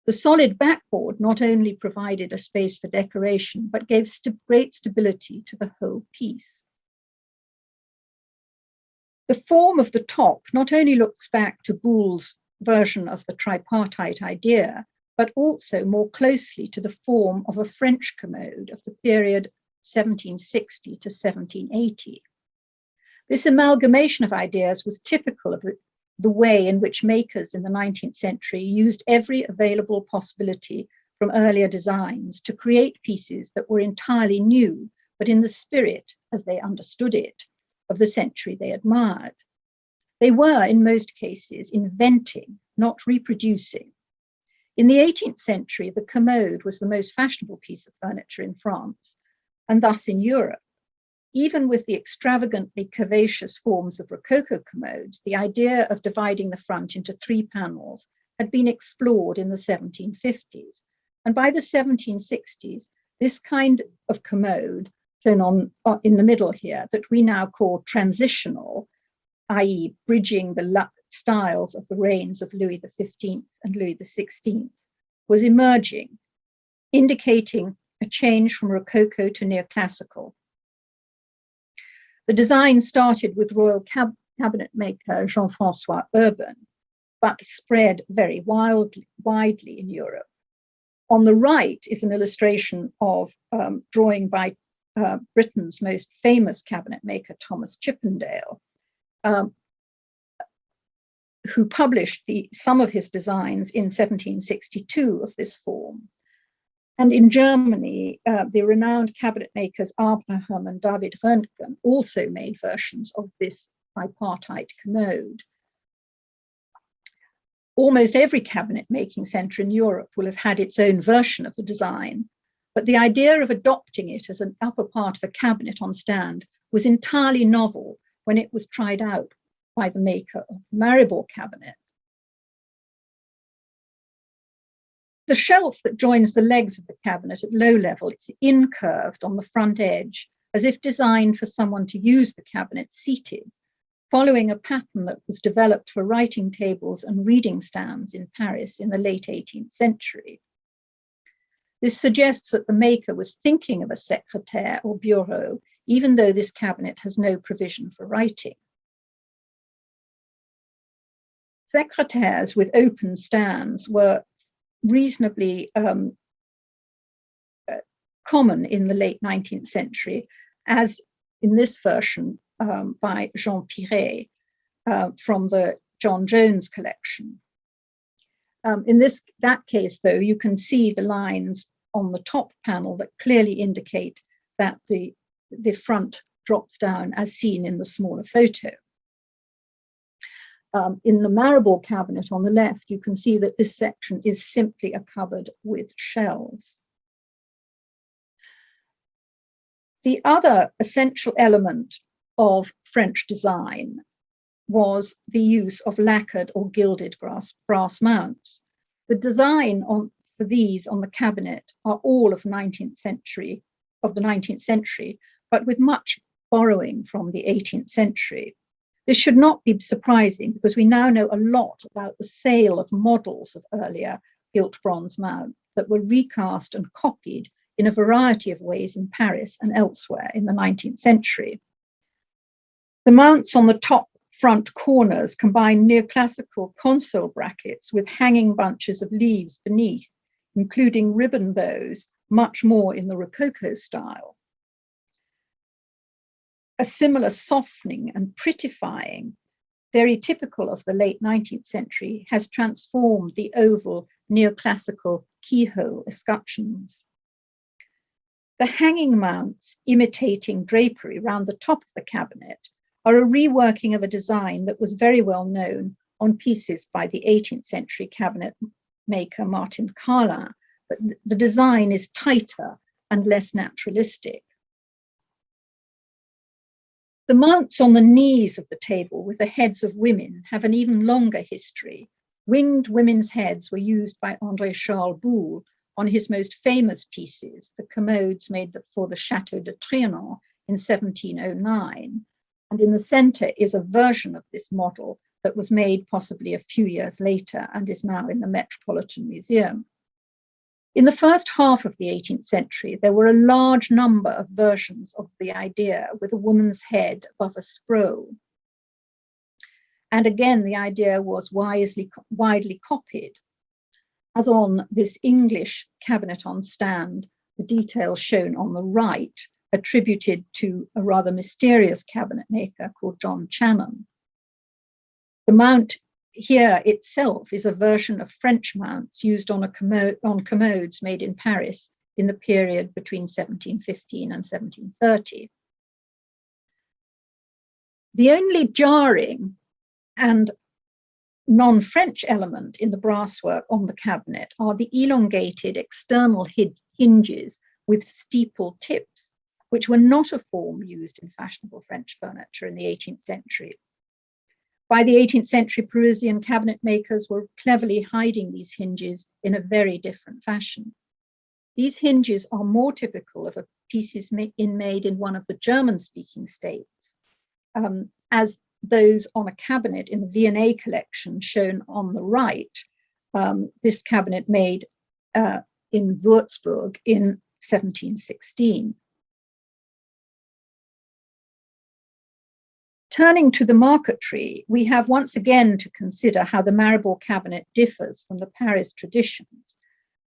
The solid backboard not only provided a space for decoration, but gave great stability to the whole piece. The form of the top not only looks back to Boulle's version of the tripartite idea, but also more closely to the form of a French commode of the period 1760 to 1780. This amalgamation of ideas was typical of the way in which makers in the 19th century used every available possibility from earlier designs to create pieces that were entirely new, but in the spirit, as they understood it, of the century they admired. They were, in most cases, inventing, not reproducing. In the 18th century, the commode was the most fashionable piece of furniture in France, and thus in Europe. Even with the extravagantly curvaceous forms of Rococo commodes, the idea of dividing the front into three panels had been explored in the 1750s. And by the 1760s, this kind of commode, shown in the middle here, that we now call transitional, i.e. bridging the styles of the reigns of Louis XV and Louis XVI, was emerging, indicating a change from Rococo to neoclassical. The design started with royal cabinet maker Jean-François Urban, but spread very widely in Europe. On the right is an illustration of drawing by Britain's most famous cabinet maker, Thomas Chippendale, who published some of his designs in 1762 of this form. And in Germany, the renowned cabinet makers Abraham and David Röntgen also made versions of this tripartite commode. Almost every cabinet making centre in Europe will have had its own version of the design, but the idea of adopting it as an upper part of a cabinet on stand was entirely novel when it was tried out by the maker of the Maribor cabinet. The shelf that joins the legs of the cabinet at low level, it's incurved on the front edge, as if designed for someone to use the cabinet seated, following a pattern that was developed for writing tables and reading stands in Paris in the late 18th century. This suggests that the maker was thinking of a secrétaire or bureau, even though this cabinet has no provision for writing. Secrétaires with open stands were reasonably common in the late 19th century, as in this version by Jean Piret from the John Jones collection. In that case, though, you can see the lines on the top panel that clearly indicate that the front drops down as seen in the smaller photo. In the marble cabinet on the left, you can see that this section is simply a cupboard with shelves. The other essential element of French design was the use of lacquered or gilded brass mounts. The design for these on the cabinet are all of the 19th century, but with much borrowing from the 18th century. This should not be surprising because we now know a lot about the sale of models of earlier gilt bronze mounts that were recast and copied in a variety of ways in Paris and elsewhere in the 19th century. The mounts on the top front corners combine neoclassical console brackets with hanging bunches of leaves beneath, including ribbon bows, much more in the Rococo style. A similar softening and prettifying, very typical of the late 19th century, has transformed the oval neoclassical keyhole escutcheons. The hanging mounts imitating drapery round the top of the cabinet are a reworking of a design that was very well known on pieces by the 18th century cabinet maker Martin Carlin, but the design is tighter and less naturalistic. The mounts on the knees of the table with the heads of women have an even longer history. Winged women's heads were used by André Charles Boulle on his most famous pieces, the commodes made for the Château de Trianon in 1709. And in the center is a version of this model that was made possibly a few years later and is now in the Metropolitan Museum. In the first half of the 18th century, there were a large number of versions of the idea with a woman's head above a scroll. And again, the idea was widely copied. As on this English cabinet on stand, the details shown on the right, attributed to a rather mysterious cabinet maker called John Channon. The mount here itself is a version of French mounts used on commodes made in Paris in the period between 1715 and 1730. The only jarring and non-French element in the brasswork on the cabinet are the elongated external hinges with steeple tips, which were not a form used in fashionable French furniture in the 18th century. By the 18th century, Parisian cabinet makers were cleverly hiding these hinges in a very different fashion. These hinges are more typical of pieces made in one of the German-speaking states, as those on a cabinet in the V&A collection shown on the right, this cabinet made in Würzburg in 1716. Turning to the marquetry, we have once again to consider how the marble cabinet differs from the Paris traditions.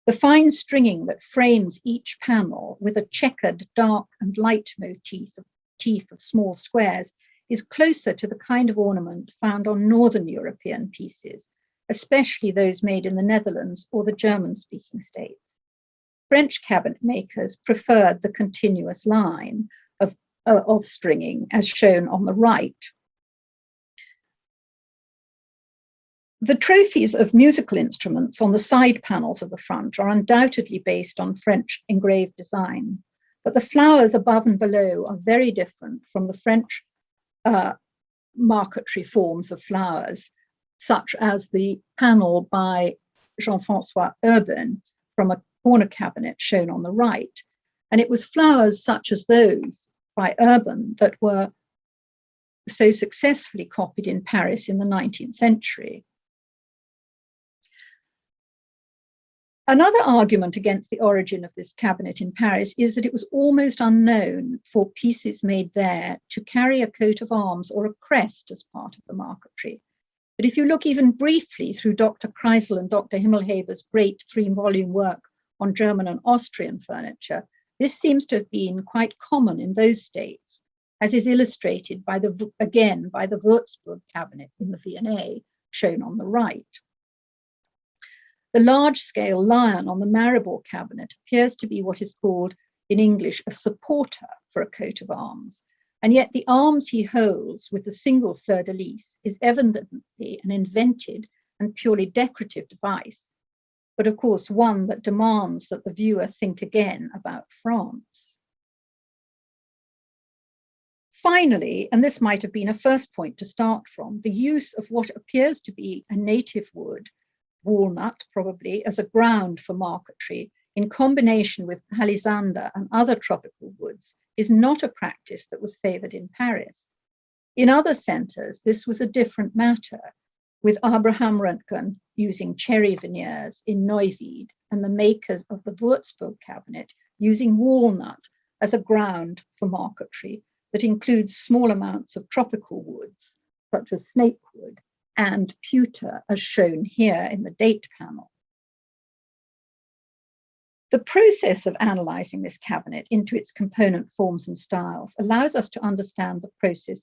The fine stringing that frames each panel with a checkered dark and light motif of small squares is closer to the kind of ornament found on Northern European pieces, especially those made in the Netherlands or the German-speaking states. French cabinet makers preferred the continuous line of stringing, as shown on the right. The trophies of musical instruments on the side panels of the front are undoubtedly based on French engraved design, but the flowers above and below are very different from the French marquetry forms of flowers, such as the panel by Jean-François Urbain from a corner cabinet shown on the right. And it was flowers such as those by Urban that were so successfully copied in Paris in the 19th century. Another argument against the origin of this cabinet in Paris is that it was almost unknown for pieces made there to carry a coat of arms or a crest as part of the marquetry. But if you look even briefly through Dr. Kreisel and Dr. Himmelheber's great 3-volume work on German and Austrian furniture, this seems to have been quite common in those states, as is illustrated by the Würzburg cabinet in the V&A, shown on the right. The large-scale lion on the Maribor cabinet appears to be what is called in English a supporter for a coat of arms, and yet the arms he holds with a single fleur-de-lis is evidently an invented and purely decorative device, but of course one that demands that the viewer think again about France. Finally, and this might have been a first point to start from, the use of what appears to be a native wood, walnut probably, as a ground for marquetry in combination with palisander and other tropical woods is not a practice that was favoured in Paris. In other centres, this was a different matter, with Abraham Röntgen using cherry veneers in Neuwied and the makers of the Würzburg cabinet using walnut as a ground for marquetry that includes small amounts of tropical woods, such as snakewood, and pewter, as shown here in the date panel. The process of analysing this cabinet into its component forms and styles allows us to understand the process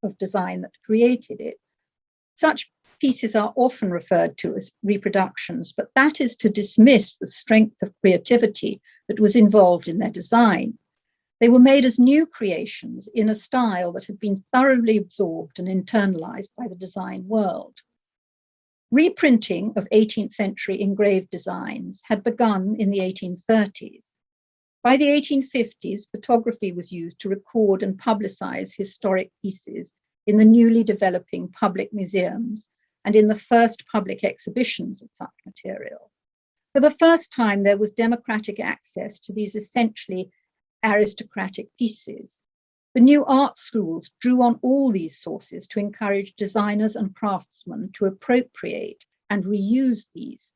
of design that created it. Such pieces are often referred to as reproductions, but that is to dismiss the strength of creativity that was involved in their design. They were made as new creations in a style that had been thoroughly absorbed and internalized by the design world. Reprinting of 18th century engraved designs had begun in the 1830s. By the 1850s, photography was used to record and publicize historic pieces in the newly developing public museums and in the first public exhibitions of such material. For the first time, there was democratic access to these essentially aristocratic pieces. The new art schools drew on all these sources to encourage designers and craftsmen to appropriate and reuse these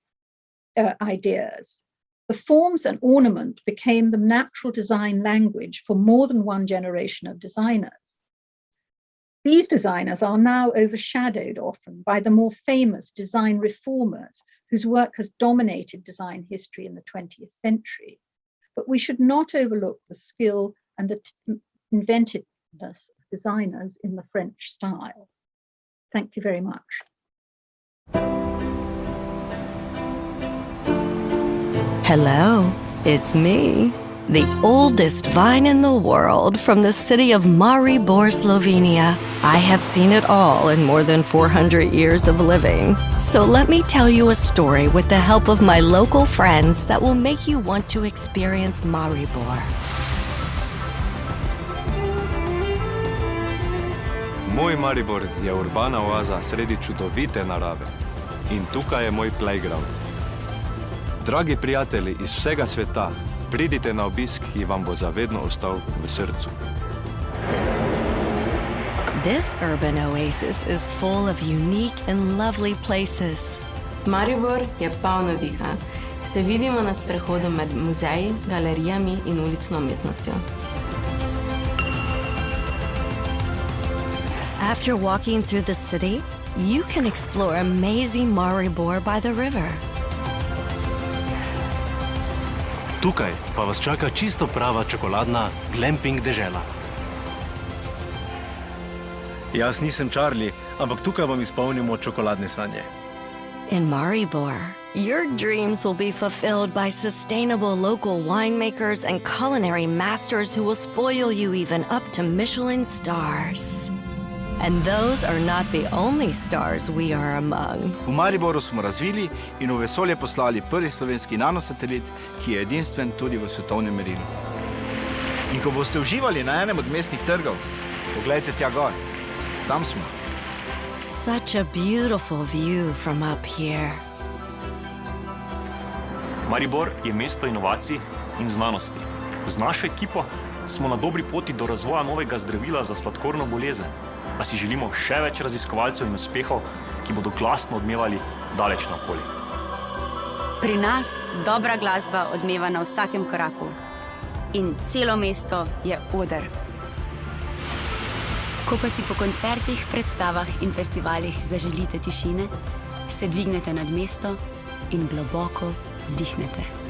ideas. The forms and ornament became the natural design language for more than one generation of designers. These designers are now overshadowed often by the more famous design reformers whose work has dominated design history in the 20th century. But we should not overlook the skill and inventiveness of designers in the French style. Thank you very much. Hello, it's me, the oldest vine in the world from the city of Maribor, Slovenia. I have seen it all in more than 400 years of living. So let me tell you a story with the help of my local friends that will make you want to experience Maribor. Moj Maribor je urbana oaza sredi čudovite narave. In tukaj je moj playground. Dragi prijatelji iz vsega sveta, pridite na obisk in vam bo zavedno ostal v srcu. This urban oasis is full of unique and lovely places. Maribor je poln navdiha. Se vidimo na sprehodu med muzeji, galerijami in ulično umetnostjo. After walking through the city, you can explore amazing Maribor by the river. Tukaj pa vas čaka čisto prava čokoladna glamping dežela. Jaz nisem Charlie, ampak tukaj vam izpolnimo čokoladne sanje. In Maribor, your dreams will be fulfilled by sustainable local winemakers and culinary masters who will spoil you even up to Michelin stars. And those are not the only stars we are among. V Mariboru smo razvili in v vesolje poslali prvi slovenski nanosatelit, ki je edinstven tudi v svetovnem merilu. In ko boste uživali na enem od mestnih trgov, poglejte tja gor. Tam smo. Such a beautiful view from up here. Maribor je mesto inovacij in znanosti. Z našo ekipo smo na dobri poti do razvoja novega zdravila za sladkorno bolezen, a si želimo še več raziskovalcev in uspehov, ki bodo glasno odmevali daleč naokoli. Pri nas dobra glasba odmeva na vsakem koraku in celo mesto je oder. Ko pa si po koncertih, predstavah in festivalih zaželite tišine, se dvignete nad mesto in globoko vdihnete.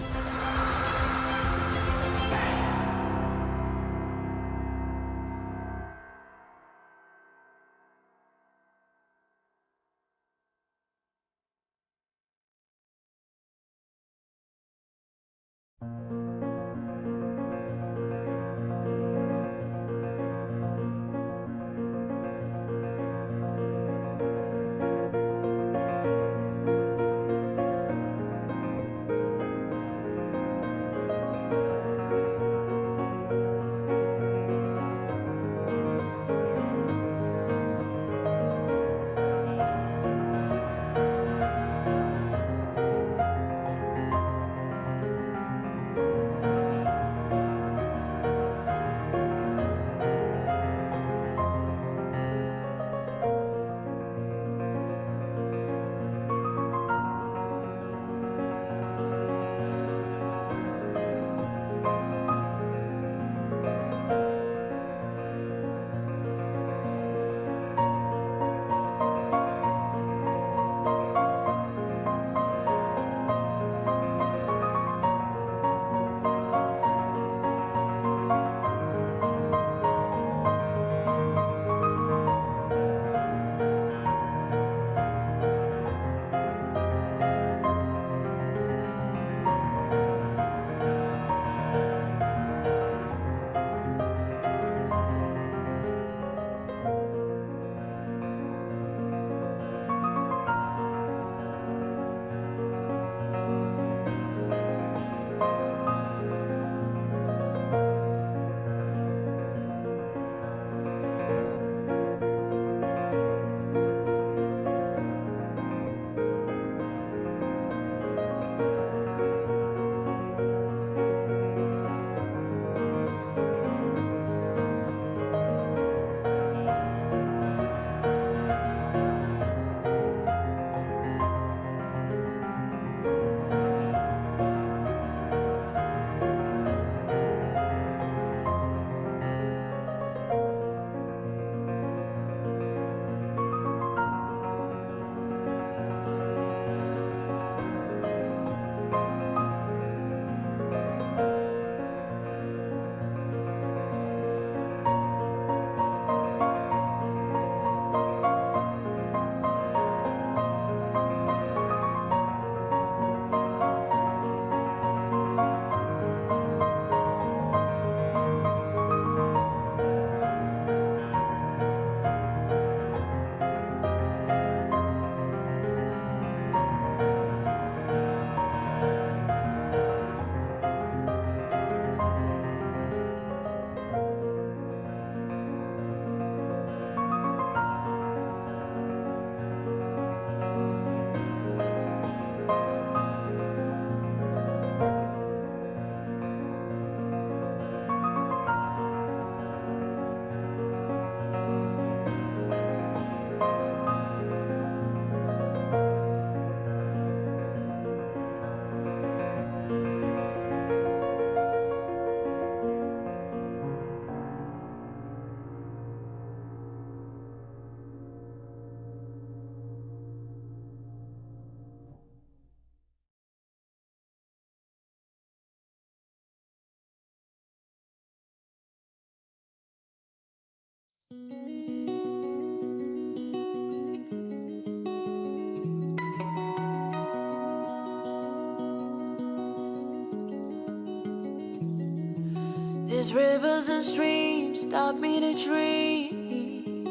These rivers and streams taught me to dream.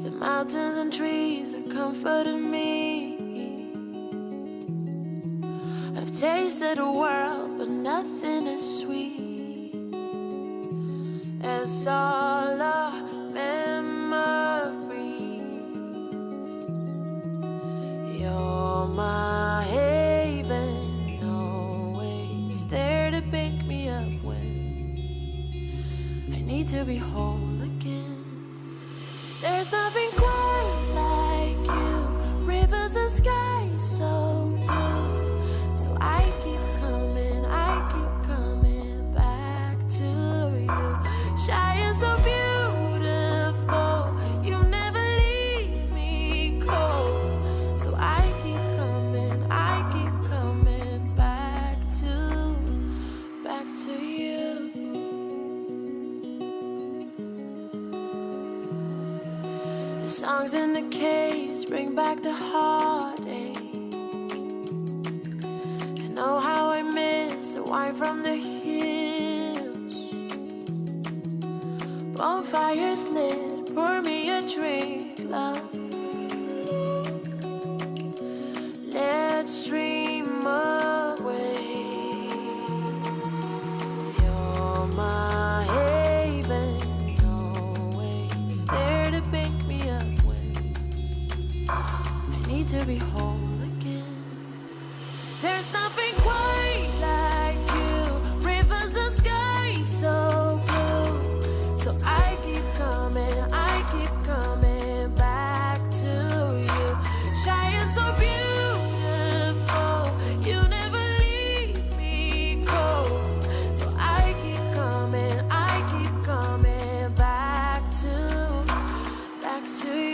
The mountains and trees are comforting me. I've tasted the world, but nothing as sweet as all our memories. You're my haven. to pick me up when I need to be whole again. There's nothing quite like you, rivers and skies so blue. So I keep coming back to you. Shy and so beautiful, you never leave me cold. So I keep coming back to you. The songs in the case bring back the heartache. I know how I miss the wine from the hills. Bonfires lit, pour me a drink, love. Let's dream away. You're my haven, always there to pick me up when I need to be whole again. There's nothing quite like you, rivers and skies so blue. So I keep coming back to you. Shy and so beautiful, you never leave me cold. So I keep coming back to you. Back to you.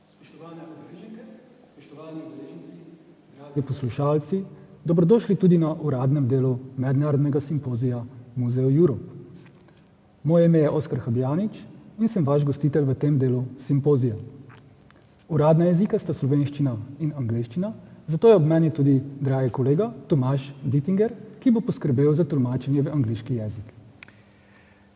Spoštovane udeleženke, spoštovani udeleženci, dragi poslušalci, dobrodošli tudi na uradnem delu mednarodnega simpozija Museoeurope. Moje ime je Oskar Habjanič in sem vaš gostitelj v tem delu simpozija. Uradna jezika sta slovenščina in angleščina, zato je ob meni tudi dragi kolega Tomaž Dittinger, ki bo poskrbel za tolmačenje v angliški jezik.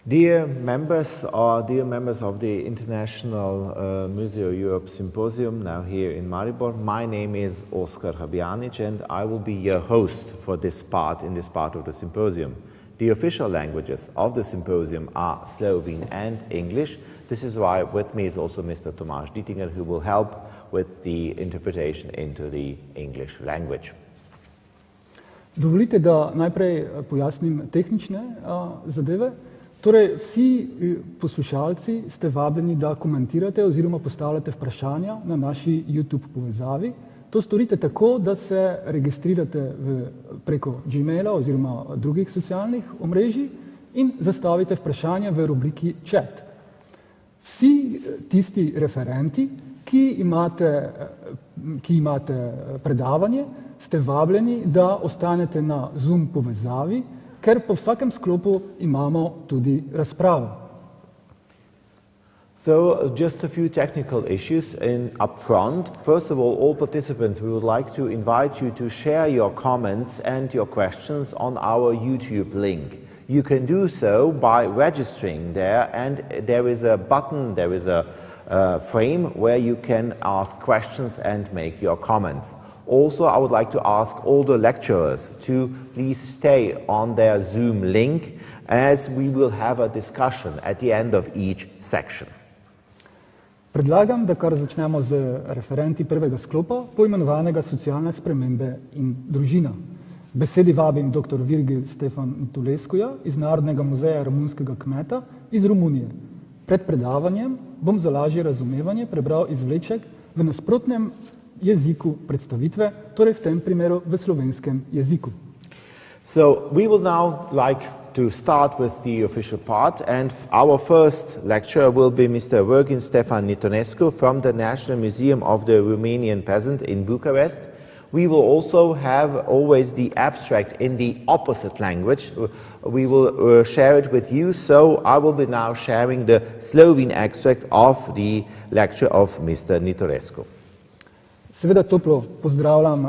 Dear members of the International Museoeurope Symposium, now here in Maribor, my name is Oskar Habjanic and I will be your host for this part of the symposium. The official languages of the symposium are Slovene and English. This is why with me is also Mr. Tomaž Dittinger, who will help with the interpretation into the English language. Dovolite, da najprej pojasnim tehnične zadeve. Torej, vsi poslušalci ste vabljeni, da komentirate oziroma postavljate vprašanja na naši YouTube povezavi. To storite tako, da se registrirate preko Gmaila oziroma drugih socialnih omrežij in zastavite vprašanja v rubriki Chat. Vsi tisti referenti, ki imate predavanje, ste vabljeni, da ostanete na Zoom povezavi, ker po vsakem sklopu imamo tudi razpravo. So just a few technical issues up front. First of all participants, we would like to invite you to share your comments and your questions on our YouTube link. You can do so by registering there, and there is a button, there is a frame where you can ask questions and make your comments. Also, I would like to ask all the lecturers to please stay on their Zoom link, as we will have a discussion at the end of each section. Predlagam, da kar začnemo z referenti prvega sklopa, poimenovanega socialne spremembe in družina. Besedi vabim dr. Virgil Stefan Tulescuja iz Narodnega muzeja romunskega kmeta iz Romunije. Pred predavanjem bom za lažje razumevanje prebral izvleček v nasprotnem jeziku predstavitve, torej v tem primeru v slovenskem jeziku. So we will now like to start with the official part, and our first lecturer will be Mr. Virgil Stefan Nitonescu from the National Museum of the Romanian Peasant in Bucharest. We will also have always the abstract in the opposite language. We will share it with you, so I will be now sharing the Slovene extract of the lecture of Mr. Nitonescu. Seveda toplo pozdravljam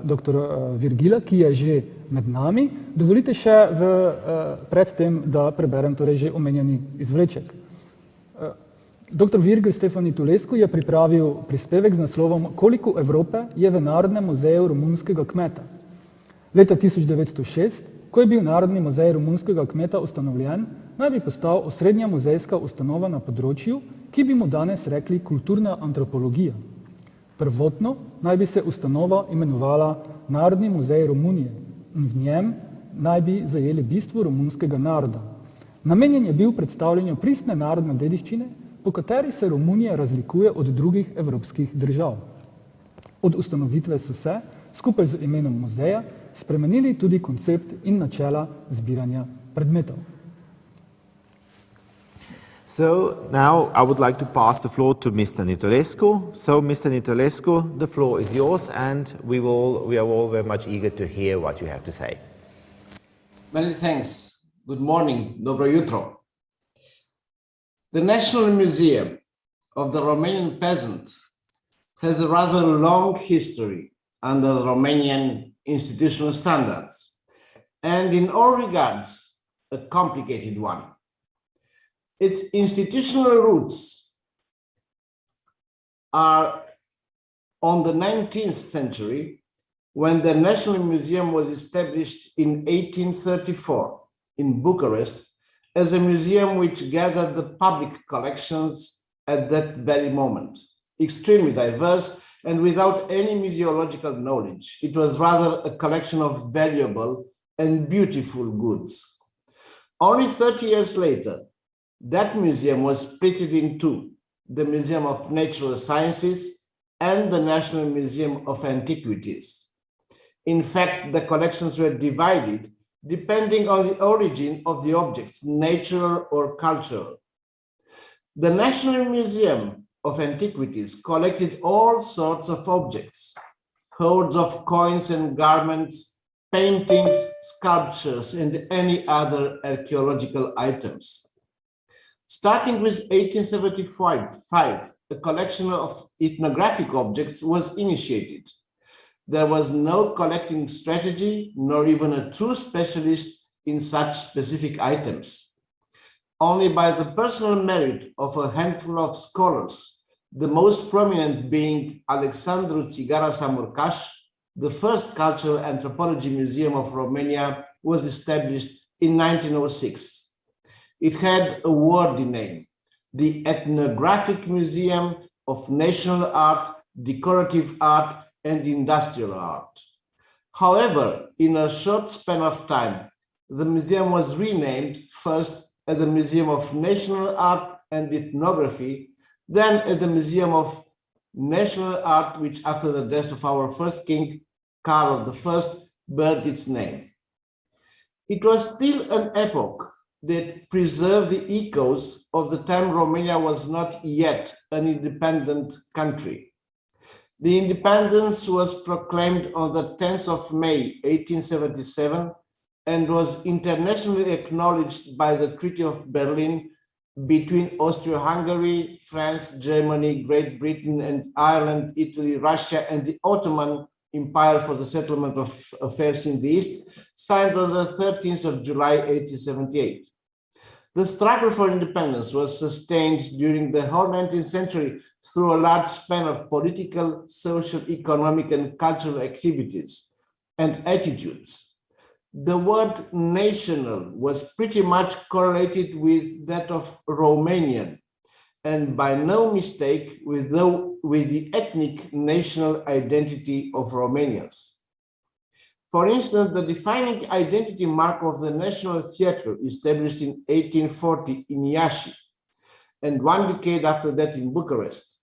dr. Virgila, ki je že med nami. Dovolite še predtem, da preberem torej že omenjeni izvleček. Dr. Virgil Stefan Tulescu je pripravil prispevek z naslovom Koliko Evrope je v Narodnem muzeju romunskega kmeta. Leta 1906, ko je bil Narodni muzej romunskega kmeta ustanovljen, naj bi postal osrednja muzejska ustanova na področju, ki bi mu danes rekli kulturna antropologija. Prvotno naj bi se ustanova imenovala Narodni muzej Romunije in v njem naj bi zajeli bistvo romunskega naroda. Namenjen je bil predstavljanju pristne narodne dediščine, po kateri se Romunija razlikuje od drugih evropskih držav. Od ustanovitve so se, skupaj z imenom muzeja, spremenili tudi koncept in načela zbiranja predmetov. So now I would like to pass the floor to Mr. Nitonescu. So Mr. Nitonescu, the floor is yours, and we are all very much eager to hear what you have to say. Many thanks. Good morning. Dobro jutro. The National Museum of the Romanian Peasant has a rather long history under Romanian institutional standards, and in all regards, a complicated one. Its institutional roots are on the 19th century, when the National Museum was established in 1834 in Bucharest as a museum which gathered the public collections at that very moment. Extremely diverse and without any museological knowledge. It was rather a collection of valuable and beautiful goods. Only 30 years later, that museum was split in two, the Museum of Natural Sciences and the National Museum of Antiquities. In fact, the collections were divided depending on the origin of the objects, natural or cultural. The National Museum of Antiquities collected all sorts of objects, hoards of coins and garments, paintings, sculptures, and any other archaeological items. Starting with 1875, a collection of ethnographic objects was initiated. There was no collecting strategy, nor even a true specialist in such specific items. Only by the personal merit of a handful of scholars, the most prominent being Alexandru Țigara Samurcaș, the first cultural anthropology museum of Romania was established in 1906. It had a wordy name, the Ethnographic Museum of National Art, Decorative Art, and Industrial Art. However, in a short span of time, the museum was renamed first as the Museum of National Art and Ethnography, then as the Museum of National Art, which after the death of our first king, Carol I, bear its name. It was still an epoch that preserved the echoes of the time Romania was not yet an independent country. The independence was proclaimed on the 10th of May, 1877, and was internationally acknowledged by the Treaty of Berlin between Austria-Hungary, France, Germany, Great Britain, and Ireland, Italy, Russia, and the Ottoman Empire for the Settlement of Affairs in the East, signed on the 13th of July, 1878. The struggle for independence was sustained during the whole 19th century through a large span of political, social, economic, and cultural activities and attitudes. The word national was pretty much correlated with that of Romanian, and by no mistake with the ethnic national identity of Romanians. For instance, the defining identity mark of the National Theatre, established in 1840 in Iași, and one decade after that in Bucharest,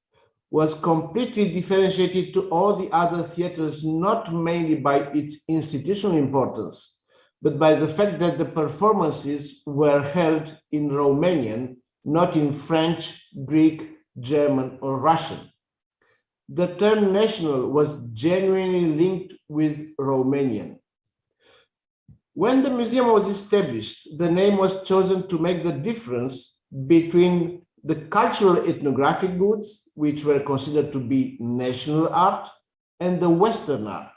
was completely differentiated to all the other theatres, not mainly by its institutional importance, but by the fact that the performances were held in Romanian, not in French, Greek, German, or Russian. The term national was genuinely linked with Romanian. When the museum was established, the name was chosen to make the difference between the cultural ethnographic goods, which were considered to be national art, and the Western art,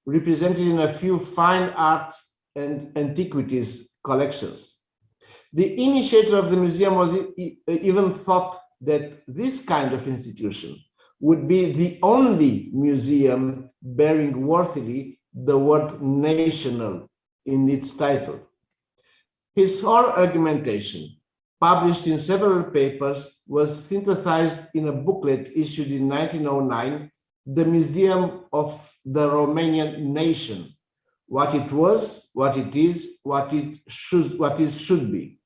represented in a few fine art and antiquities collections. The initiator of the museum was even thought that this kind of institution would be the only museum bearing worthily the word national in its title. His whole argumentation, published in several papers, was synthesized in a booklet issued in 1909, The Museum of the Romanian Nation, what it was, what it is, what it should be.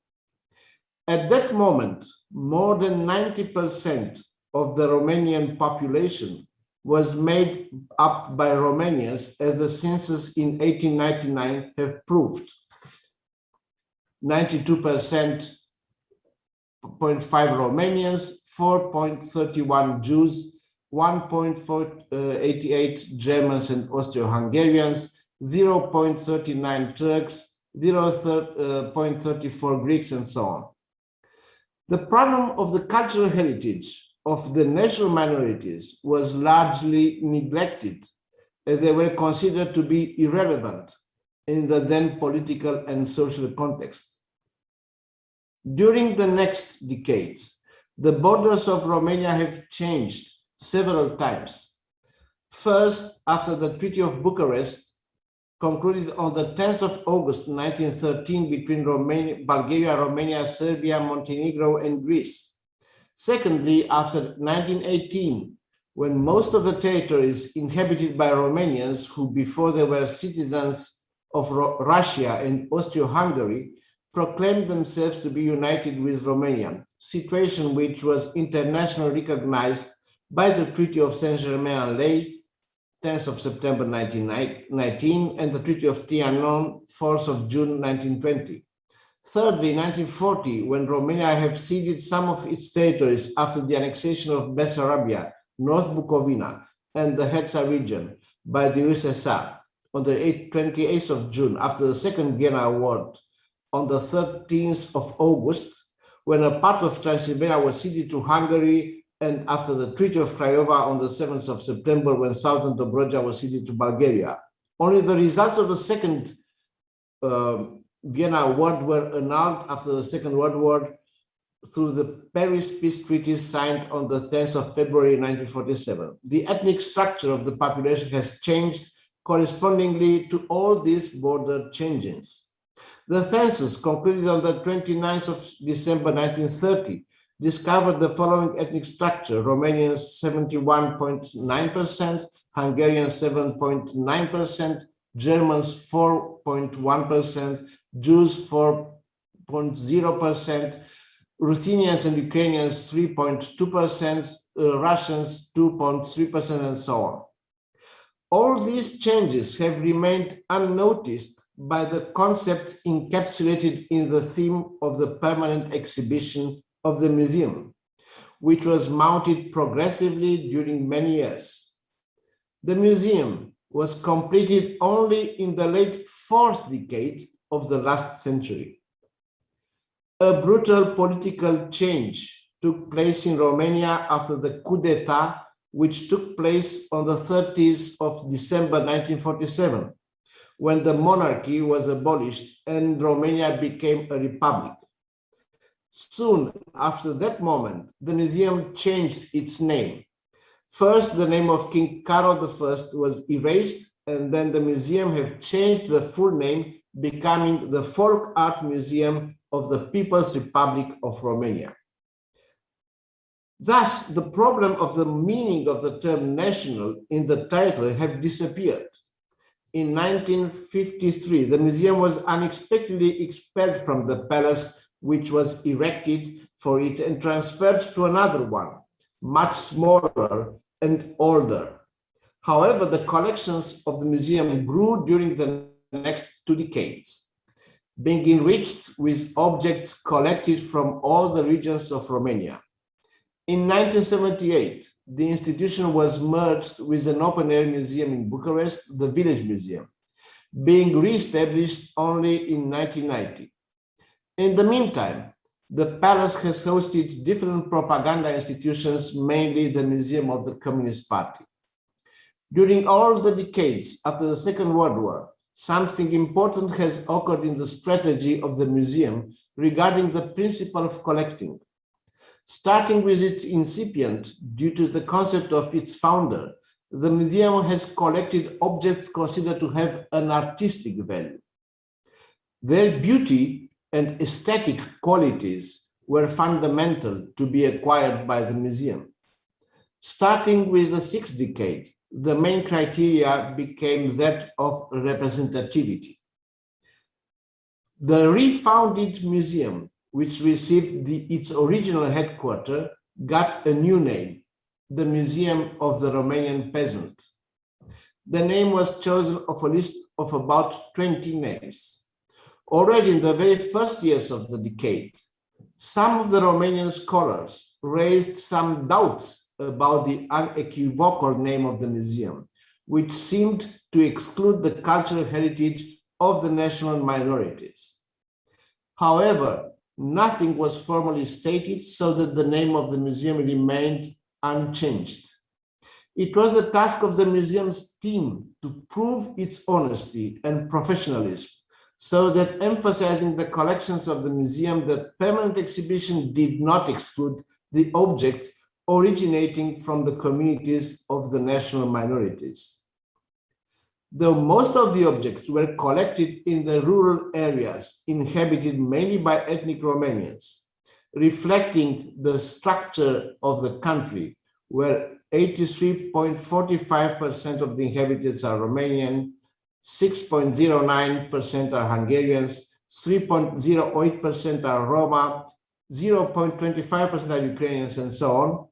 At that moment, more than 90% of the Romanian population was made up by Romanians, as the census in 1899 have proved. 92.5 Romanians, 4.31 Jews, 1.88 Germans and Austro-Hungarians, 0.39 Turks, 0.34 Greeks, and so on. The problem of the cultural heritage of the national minorities was largely neglected, as they were considered to be irrelevant in the then political and social context. During the next decades, the borders of Romania have changed several times. First, after the Treaty of Bucharest, concluded on the 10th of August 1913 between Bulgaria, Romania, Serbia, Montenegro, and Greece. Secondly, after 1918, when most of the territories inhabited by Romanians, who before they were citizens of Russia and Austro-Hungary, proclaimed themselves to be united with Romania, situation which was internationally recognized by the Treaty of Saint-Germain-en-Laye, 10th of September 1919, and the Treaty of Trianon, 4th of June 1920. Thirdly, 1940, when Romania had ceded some of its territories after the annexation of Bessarabia, North Bukovina, and the Herzegovina region by the USSR, on the 28th of June, after the Second Vienna Award on the 13th of August, when a part of Transylvania was ceded to Hungary, and after the Treaty of Craiova on the 7th of September, when southern Dobruja was ceded to Bulgaria. Only the results of the Second Vienna Award were annulled after the Second World War through the Paris Peace Treaty signed on the 10th of February 1947. The ethnic structure of the population has changed correspondingly to all these border changes. The census concluded on the 29th of December 1930 discovered the following ethnic structure: Romanians 71.9%, Hungarians 7.9%, Germans 4.1%, Jews 4.0%, Ruthenians and Ukrainians 3.2%, Russians 2.3%, and so on. All these changes have remained unnoticed by the concepts encapsulated in the theme of the permanent exhibition of the museum, which was mounted progressively during many years. The museum was completed only in the late fourth decade of the last century. A brutal political change took place in Romania after the coup d'etat, which took place on the 30th of December 1947, when the monarchy was abolished and Romania became a republic. Soon after that moment, the museum changed its name. First, the name of King Carol I was erased, and then the museum have changed the full name, becoming the Folk Art Museum of the People's Republic of Romania. Thus, the problem of the meaning of the term national in the title have disappeared. In 1953, the museum was unexpectedly expelled from the palace which was erected for it and transferred to another one, much smaller and older. However, the collections of the museum grew during the next 2 decades, being enriched with objects collected from all the regions of Romania. In 1978, the institution was merged with an open-air museum in Bucharest, the Village Museum, being re-established only in 1990. In the meantime, the palace has hosted different propaganda institutions, mainly the Museum of the Communist Party. During all the decades after the Second World War, something important has occurred in the strategy of the museum regarding the principle of collecting. Starting with its incipient, due to the concept of its founder, the museum has collected objects considered to have an artistic value. Their beauty and aesthetic qualities were fundamental to be acquired by the museum. Starting with the 6th decade, the main criteria became that of representativity. The refounded museum, which received its original headquarters, got a new name, the Museum of the Romanian Peasant. The name was chosen of a list of about 20 names. Already in the very first years of the decade, some of the Romanian scholars raised some doubts about the unequivocal name of the museum, which seemed to exclude the cultural heritage of the national minorities. However, nothing was formally stated, so that the name of the museum remained unchanged. It was the task of the museum's team to prove its honesty and professionalism, so that emphasizing the collections of the museum, the permanent exhibition did not exclude the objects originating from the communities of the national minorities. Though most of the objects were collected in the rural areas inhabited mainly by ethnic Romanians, reflecting the structure of the country, where 83.45% of the inhabitants are Romanian, 6.09% are Hungarians, 3.08% are Roma, 0.25% are Ukrainians, and so on,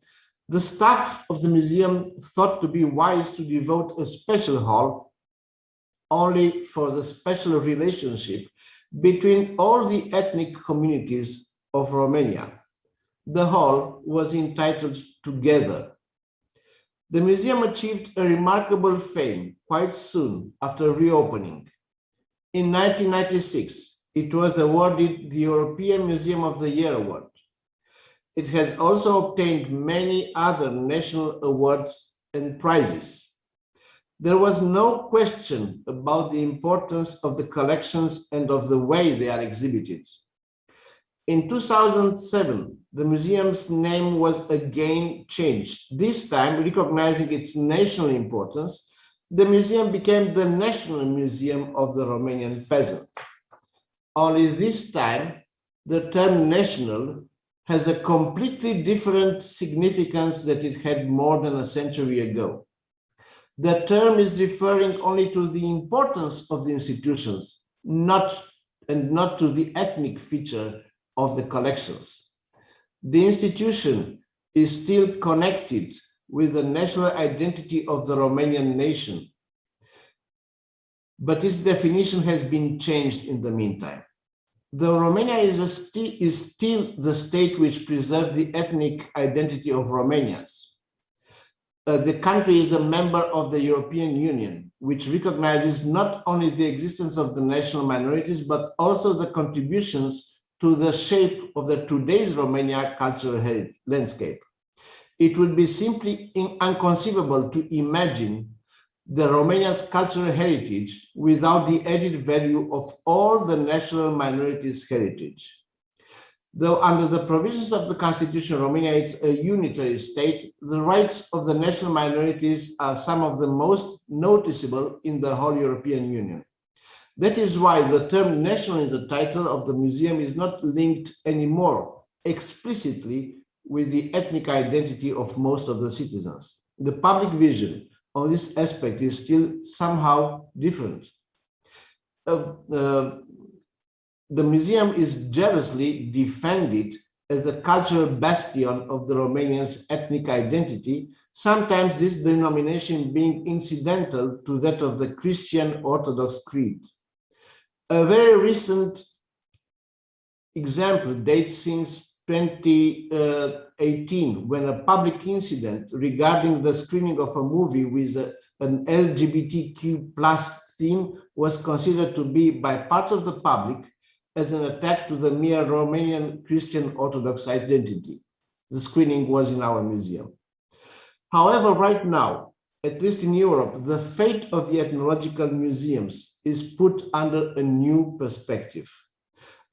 the staff of the museum thought to be wise to devote a special hall only for the special relationship between all the ethnic communities of Romania. The hall was entitled Together. The museum achieved a remarkable fame quite soon after reopening. In 1996, it was awarded the European Museum of the Year award. It has also obtained many other national awards and prizes. There was no question about the importance of the collections and of the way they are exhibited. In 2007, the museum's name was again changed. This time, recognizing its national importance, the museum became the National Museum of the Romanian Peasant. Only this time, the term national has a completely different significance that it had more than a century ago. The term is referring only to the importance of the institutions, not to the ethnic feature of the collections. The institution is still connected with the national identity of the Romanian nation, but its definition has been changed in the meantime. Though Romania is still the state which preserves the ethnic identity of Romanians, the country is a member of the European Union, which recognizes not only the existence of the national minorities, but also the contributions to the shape of the today's Romania cultural landscape. It would be simply inconceivable to imagine the Romania's cultural heritage without the added value of all the national minorities' heritage. Though under the provisions of the Constitution, Romania is a unitary state, the rights of the national minorities are some of the most noticeable in the whole European Union. That is why the term national in the title of the museum is not linked anymore explicitly with the ethnic identity of most of the citizens. The public vision on this aspect is still somehow different. The museum is jealously defended as the cultural bastion of the Romanians' ethnic identity, sometimes this denomination being incidental to that of the Christian Orthodox creed. A very recent example dates since 2018, when a public incident regarding the screening of a movie with an LGBTQ+ theme was considered to be by parts of the public as an attack to the mere Romanian Christian Orthodox identity. The screening was in our museum. However, right now, at least in Europe, the fate of the ethnological museums is put under a new perspective.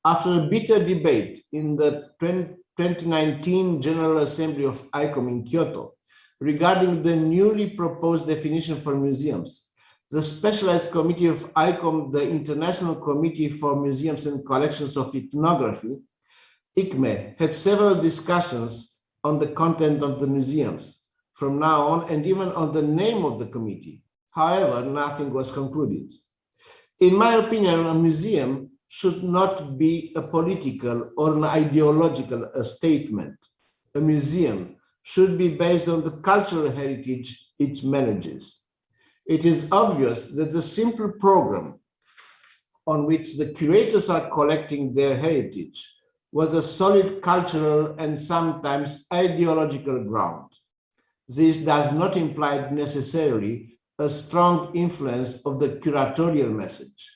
After a bitter debate in the 2019 General Assembly of ICOM in Kyoto regarding the newly proposed definition for museums, the Specialized Committee of ICOM, the International Committee for Museums and Collections of Ethnography, ICME, had several discussions on the content of the museums from now on, and even on the name of the committee. However, nothing was concluded. In my opinion, a museum should not be a political or an ideological statement. A museum should be based on the cultural heritage it manages. It is obvious that the simple program on which the curators are collecting their heritage was a solid cultural and sometimes ideological ground. This does not imply necessarily a strong influence of the curatorial message.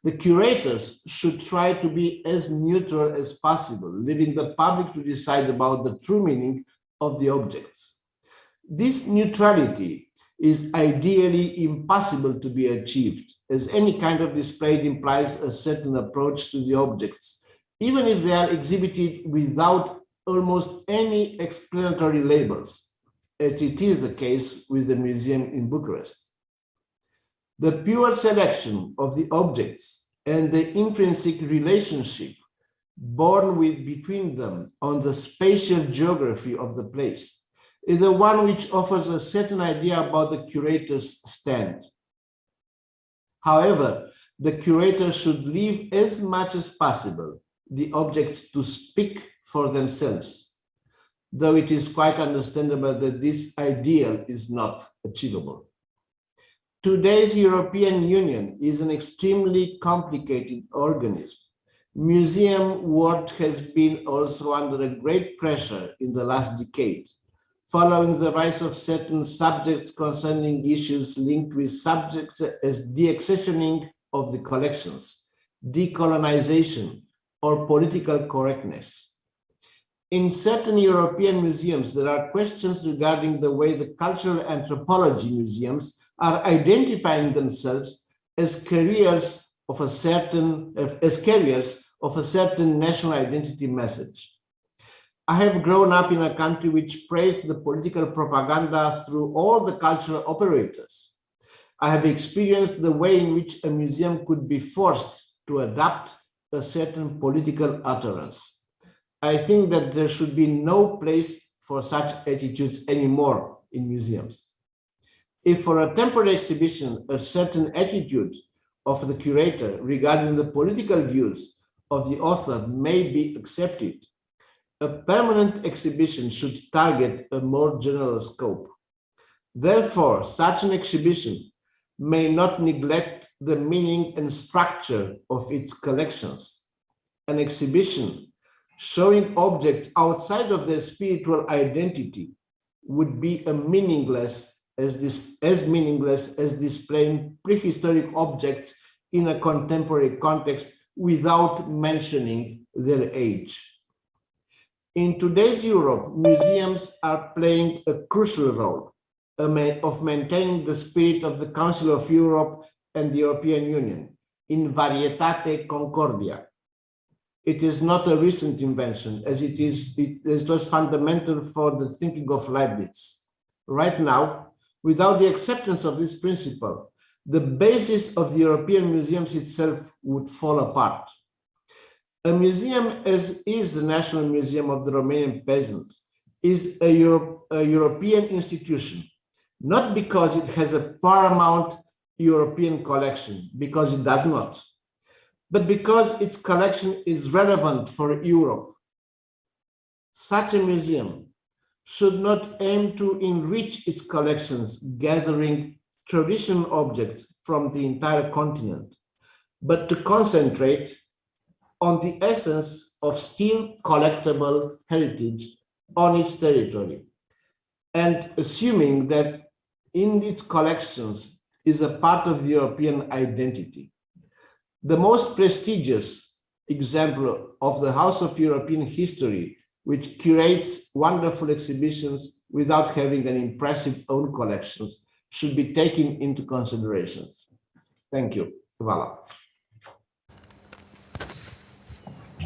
The curators should try to be as neutral as possible, leaving the public to decide about the true meaning of the objects. This neutrality is ideally impossible to be achieved, as any kind of display implies a certain approach to the objects, even if they are exhibited without almost any explanatory labels, as it is the case with the museum in Bucharest. The pure selection of the objects and the intrinsic relationship born between them on the spatial geography of the place is the one which offers a certain idea about the curator's stand. However, the curator should leave as much as possible the objects to speak for themselves, though it is quite understandable that this ideal is not achievable. Today's European Union is an extremely complicated organism. Museum world has been also under a great pressure in the last decade, following the rise of certain subjects concerning issues linked with subjects as deaccessioning of the collections, decolonization, or political correctness. In certain European museums, there are questions regarding the way the cultural anthropology museums are identifying themselves as carriers of a certain national identity message. I have grown up in a country which praised the political propaganda through all the cultural operators. I have experienced the way in which a museum could be forced to adapt a certain political utterance. I think that there should be no place for such attitudes anymore in museums. If for a temporary exhibition, a certain attitude of the curator regarding the political views of the author may be accepted, a permanent exhibition should target a more general scope. Therefore, such an exhibition may not neglect the meaning and structure of its collections. An exhibition showing objects outside of their spiritual identity would be meaningless as displaying prehistoric objects in a contemporary context without mentioning their age. In today's Europe, museums are playing a crucial role of maintaining the spirit of the Council of Europe and the European Union, in varietate concordia. It is not a recent invention, as it was fundamental for the thinking of Leibniz. Right now, without the acceptance of this principle, the basis of the European museums itself would fall apart. A museum, as is the National Museum of the Romanian Peasant, is a European institution, not because it has a paramount European collection, because it does not, but because its collection is relevant for Europe. Such a museum should not aim to enrich its collections, gathering traditional objects from the entire continent, but to concentrate on the essence of still collectible heritage on its territory, and assuming that in its collections is a part of the European identity. The most prestigious example of the House of European History, which curates wonderful exhibitions without having an impressive own collections, should be taken into consideration. Thank you. Hvala.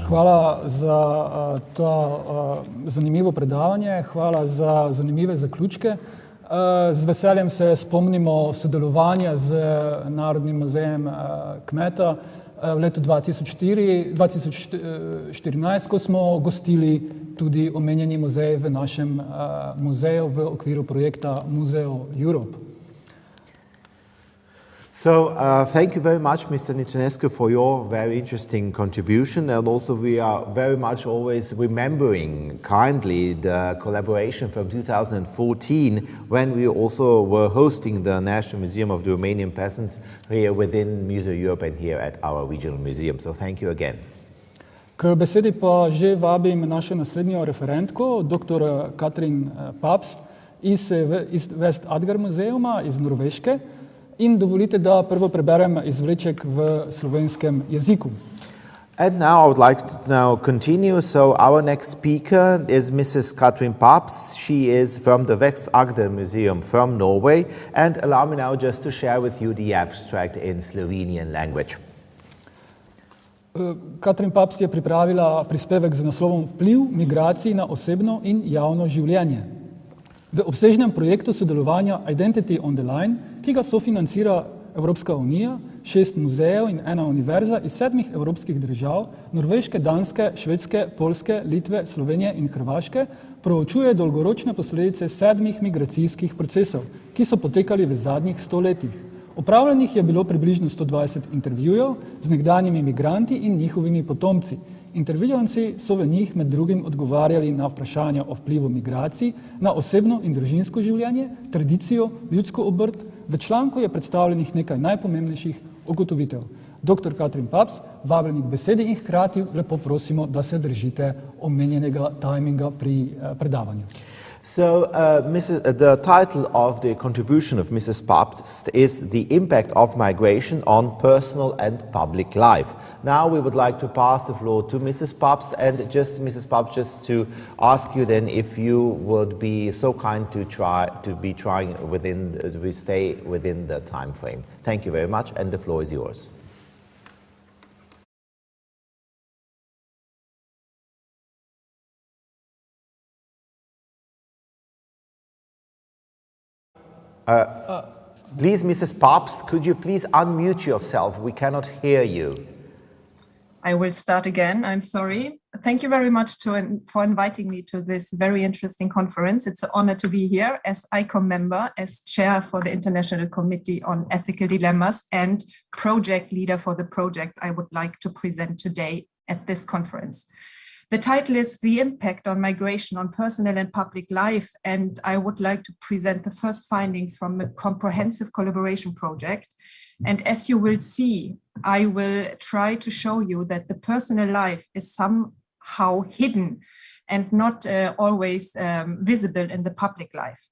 Hvala za to zanimivo predavanje, hvala za zanimive zaključke. Z veseljem se spomnimo sodelovanja z Narodnim muzejem kmeta v letu 2014, ko smo gostili tudi omenjeni muzej v našem muzeju v okviru projekta Museoeurope. So thank you very much, Mr. Nitonescu, for your very interesting contribution. And also we are very much always remembering kindly the collaboration from 2014 when we also were hosting the National Museum of the Romanian Peasants here within Museoeurope and here at our regional museum. So thank you again. K besedi pa že vabim našo naslednjo referentko, dr. Katrin Pabst iz West Adgar muzeuma iz Norveške. In dovolite, da prvo preberem izvleček v slovenskem jeziku. And now I would like to now continue. So our next speaker is Mrs. Katrin Pabst. She is from the West Agder Museum from Norway. And allow me now just to share with you the abstract in Slovenian language. Katrin Pabst je pripravila prispevek z naslovom Vpliv migracij na osebno in javno življenje. V obsežnem projektu sodelovanja Identity on the Line, ki ga sofinancira Evropska unija, 6 muzejev in 1 univerza iz 7 evropskih držav, Norveške, Danske, Švedske, Poljske, Litve, Slovenije in Hrvaške, proučuje dolgoročne posledice 7 migracijskih procesov, ki so potekali v zadnjih 100 letih. Opravljenih je bilo približno 120 intervjujev z nekdanjimi migranti in njihovimi potomci. Intervjuvanci so v njih med drugim odgovarjali na vprašanja o vplivu migracij na osebno in družinsko življenje, tradicijo, ljudsko obrt. V članku je predstavljenih nekaj najpomembnejših ugotovitev. Dr. Katrin Pabst, vabljeni k besedi in hkrati lepo prosimo, da se držite omenjenega tajminga pri predavanju. So the title of the contribution of Mrs. Papst is The Impact of Migration on Personal and Public Life. Now we would like to pass the floor to Mrs. Papst, and just Mrs. Papst, just to ask you then if you would be so kind to stay within the time frame. Thank you very much, and the floor is yours. Please, Mrs. Papst, could you please unmute yourself? We cannot hear you. I will start again. I'm sorry. Thank you very much for inviting me to this very interesting conference. It's an honor to be here as ICOM member, as chair for the International Committee on Ethical Dilemmas and project leader for the project I would like to present today at this conference. The title is The Impact on Migration on Personal and Public Life, and I would like to present the first findings from a comprehensive collaboration project. And as you will see, I will try to show you that the personal life is somehow hidden and not always visible in the public life.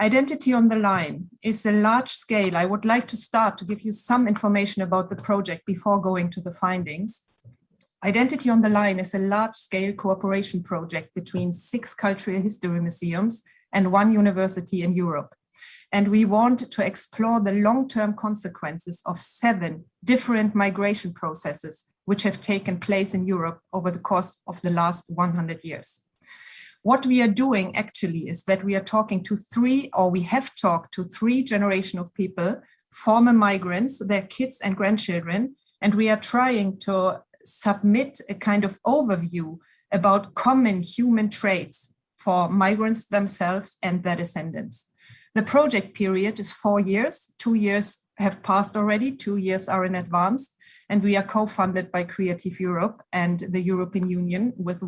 Identity on the Line is a large scale. I would like to start to give you some information about the project before going to the findings. Identity on the Line is a large-scale cooperation project between 6 cultural history museums and 1 university in Europe. And we want to explore the long-term consequences of 7 different migration processes which have taken place in Europe over the course of the last 100 years. What we are doing actually is that we are talking to we have talked to 3 generations of people, former migrants, their kids and grandchildren, and we are trying to submit a kind of overview about common human traits for migrants themselves and their descendants. The project period is 4 years. 2 years have passed already, 2 years are in advance, and we are co-funded by Creative Europe and the European Union with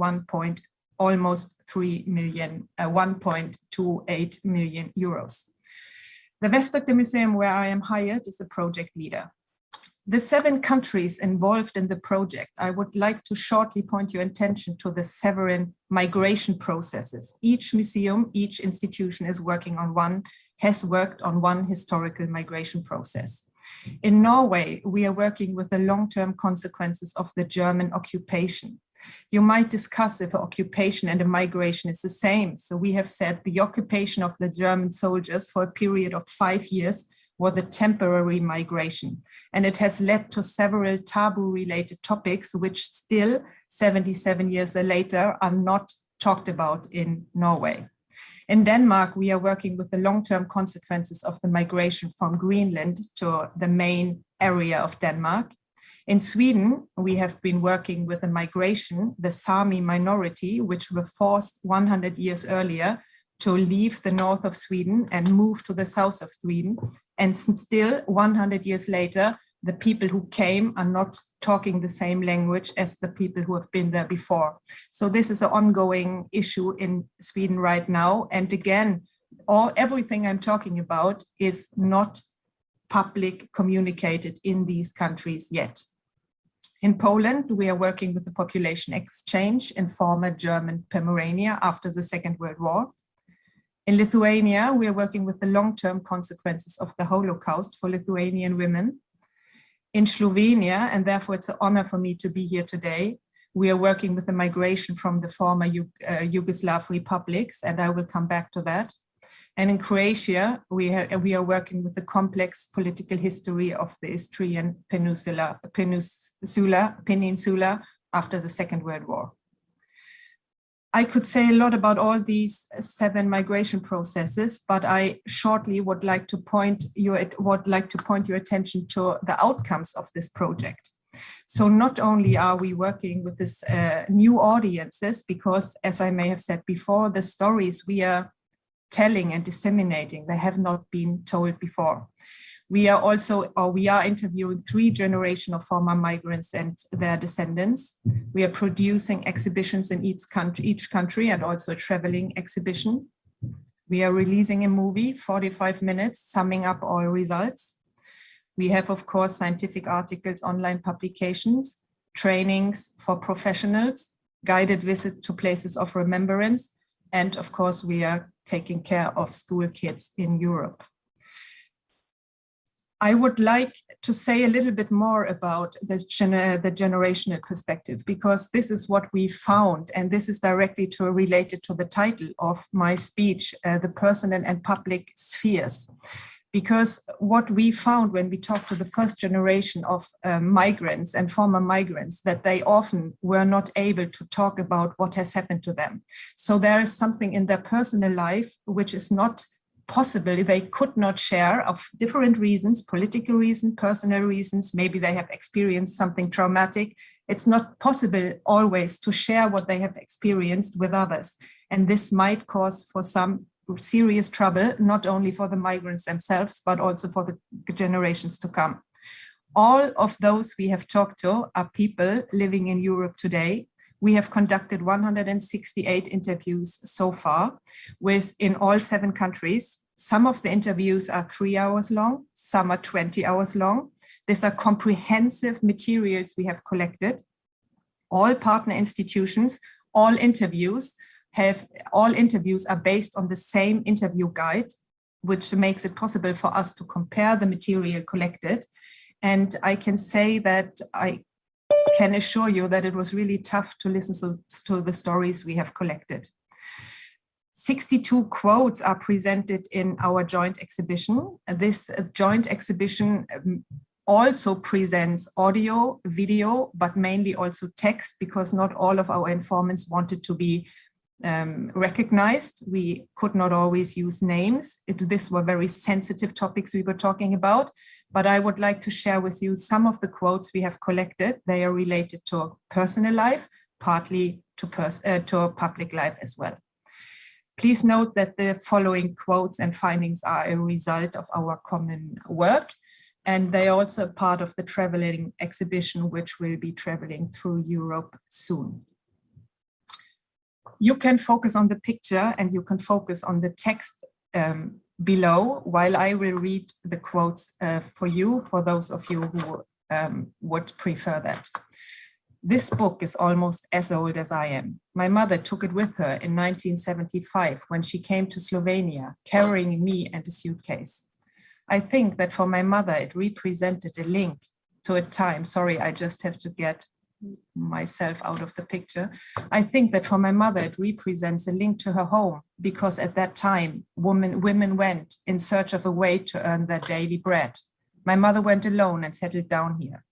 almost 1.28 million euros. The Vestakte Museum, where I am hired, is the project leader. The 7 countries involved in the project, I would like to shortly point your attention to the several migration processes. Each museum, each institution has worked on one historical migration process. In Norway, we are working with the long-term consequences of the German occupation. You might discuss if occupation and a migration is the same. So we have said the occupation of the German soldiers for a period of 5 years was a temporary migration, and it has led to several taboo-related topics which still, 77 years later, are not talked about in Norway. In Denmark, we are working with the long-term consequences of the migration from Greenland to the main area of Denmark. In Sweden, we have been working with the migration, the Sami minority, which were forced 100 years earlier to leave the north of Sweden and move to the south of Sweden. And still 100 years later, the people who came are not talking the same language as the people who have been there before. So this is an ongoing issue in Sweden right now. And again, everything I'm talking about is not public communicated in these countries yet. In Poland, we are working with the population exchange in former German Pomerania after the Second World War. In Lithuania, we are working with the long-term consequences of the Holocaust for Lithuanian women. In Slovenia, and therefore it's an honor for me to be here today, we are working with the migration from the former Yugoslav republics, and I will come back to that. And in Croatia, we are working with the complex political history of the Istrian Peninsula after the Second World War. I could say a lot about all these 7 migration processes, but I shortly would like to point your attention to the outcomes of this project. So not only are we working with this new audiences, because as I may have said before, the stories we are telling and disseminating, they have not been told before. We are interviewing 3 generations of former migrants and their descendants. We are producing exhibitions in each country and also a traveling exhibition. We are releasing a movie, 45 minutes, summing up all results. We have, of course, scientific articles, online publications, trainings for professionals, guided visit to places of remembrance, And of course, we are taking care of school kids in Europe. I would like to say a little bit more about the generational perspective, because this is what we found, and this is directly related to the title of my speech, the personal and public spheres. Because what we found when we talked to the first generation of migrants and former migrants, that they often were not able to talk about what has happened to them. So there is something in their personal life which is not possible, they could not share of different reasons, political reasons, personal reasons, maybe they have experienced something traumatic. It's not possible always to share what they have experienced with others. And this might cause for some serious trouble, not only for the migrants themselves, but also for the generations to come. All of those we have talked to are people living in Europe today. We have conducted 168 interviews so far in all 7 countries. Some of the interviews are 3 hours long, some are 20 hours long. These are comprehensive materials we have collected. All partner institutions, all interviews are based on the same interview guide, which makes it possible for us to compare the material collected. And I can say that I can assure you that it was really tough to listen to the stories we have collected. 62 quotes are presented in our joint exhibition. This joint exhibition also presents audio, video, but mainly also text, because not all of our informants wanted to be recognized. We could not always use names. These were very sensitive topics we were talking about, but I would like to share with you some of the quotes we have collected. They are related to personal life, partly to public life as well. Please note that the following quotes and findings are a result of our common work, and they are also part of the traveling exhibition, which will be traveling through Europe soon. You can focus on the picture and you can focus on the text below, while I will read the quotes for you, for those of you who would prefer that. This book is almost as old as I am. My mother took it with her in 1975 when she came to Slovenia, carrying me and a suitcase. I think that for my mother, it represented a link to a time. Sorry, I just have to get myself out of the picture. I think that for my mother, it represents a link to her home, because at that time, women went in search of a way to earn their daily bread. My mother went alone and settled down here.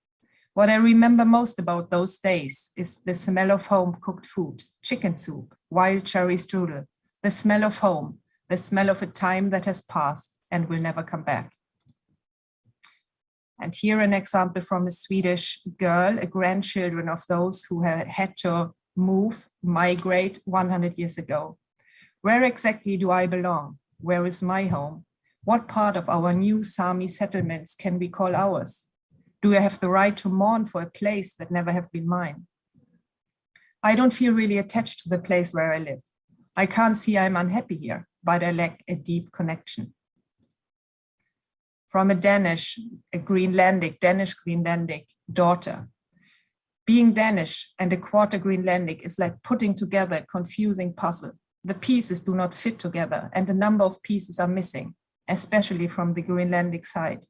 What I remember most about those days is the smell of home-cooked food, chicken soup, wild cherry strudel, the smell of home, the smell of a time that has passed and will never come back. And here an example from a Swedish girl, a grandchildren of those who had to migrate 100 years ago. Where exactly do I belong? Where is my home? What part of our new Sami settlements can we call ours? Do I have the right to mourn for a place that never have been mine? I don't feel really attached to the place where I live. I can't see I'm unhappy here, but I lack a deep connection. From a Danish Greenlandic daughter. Being Danish and a quarter Greenlandic is like putting together a confusing puzzle. The pieces do not fit together and a number of pieces are missing, especially from the Greenlandic side.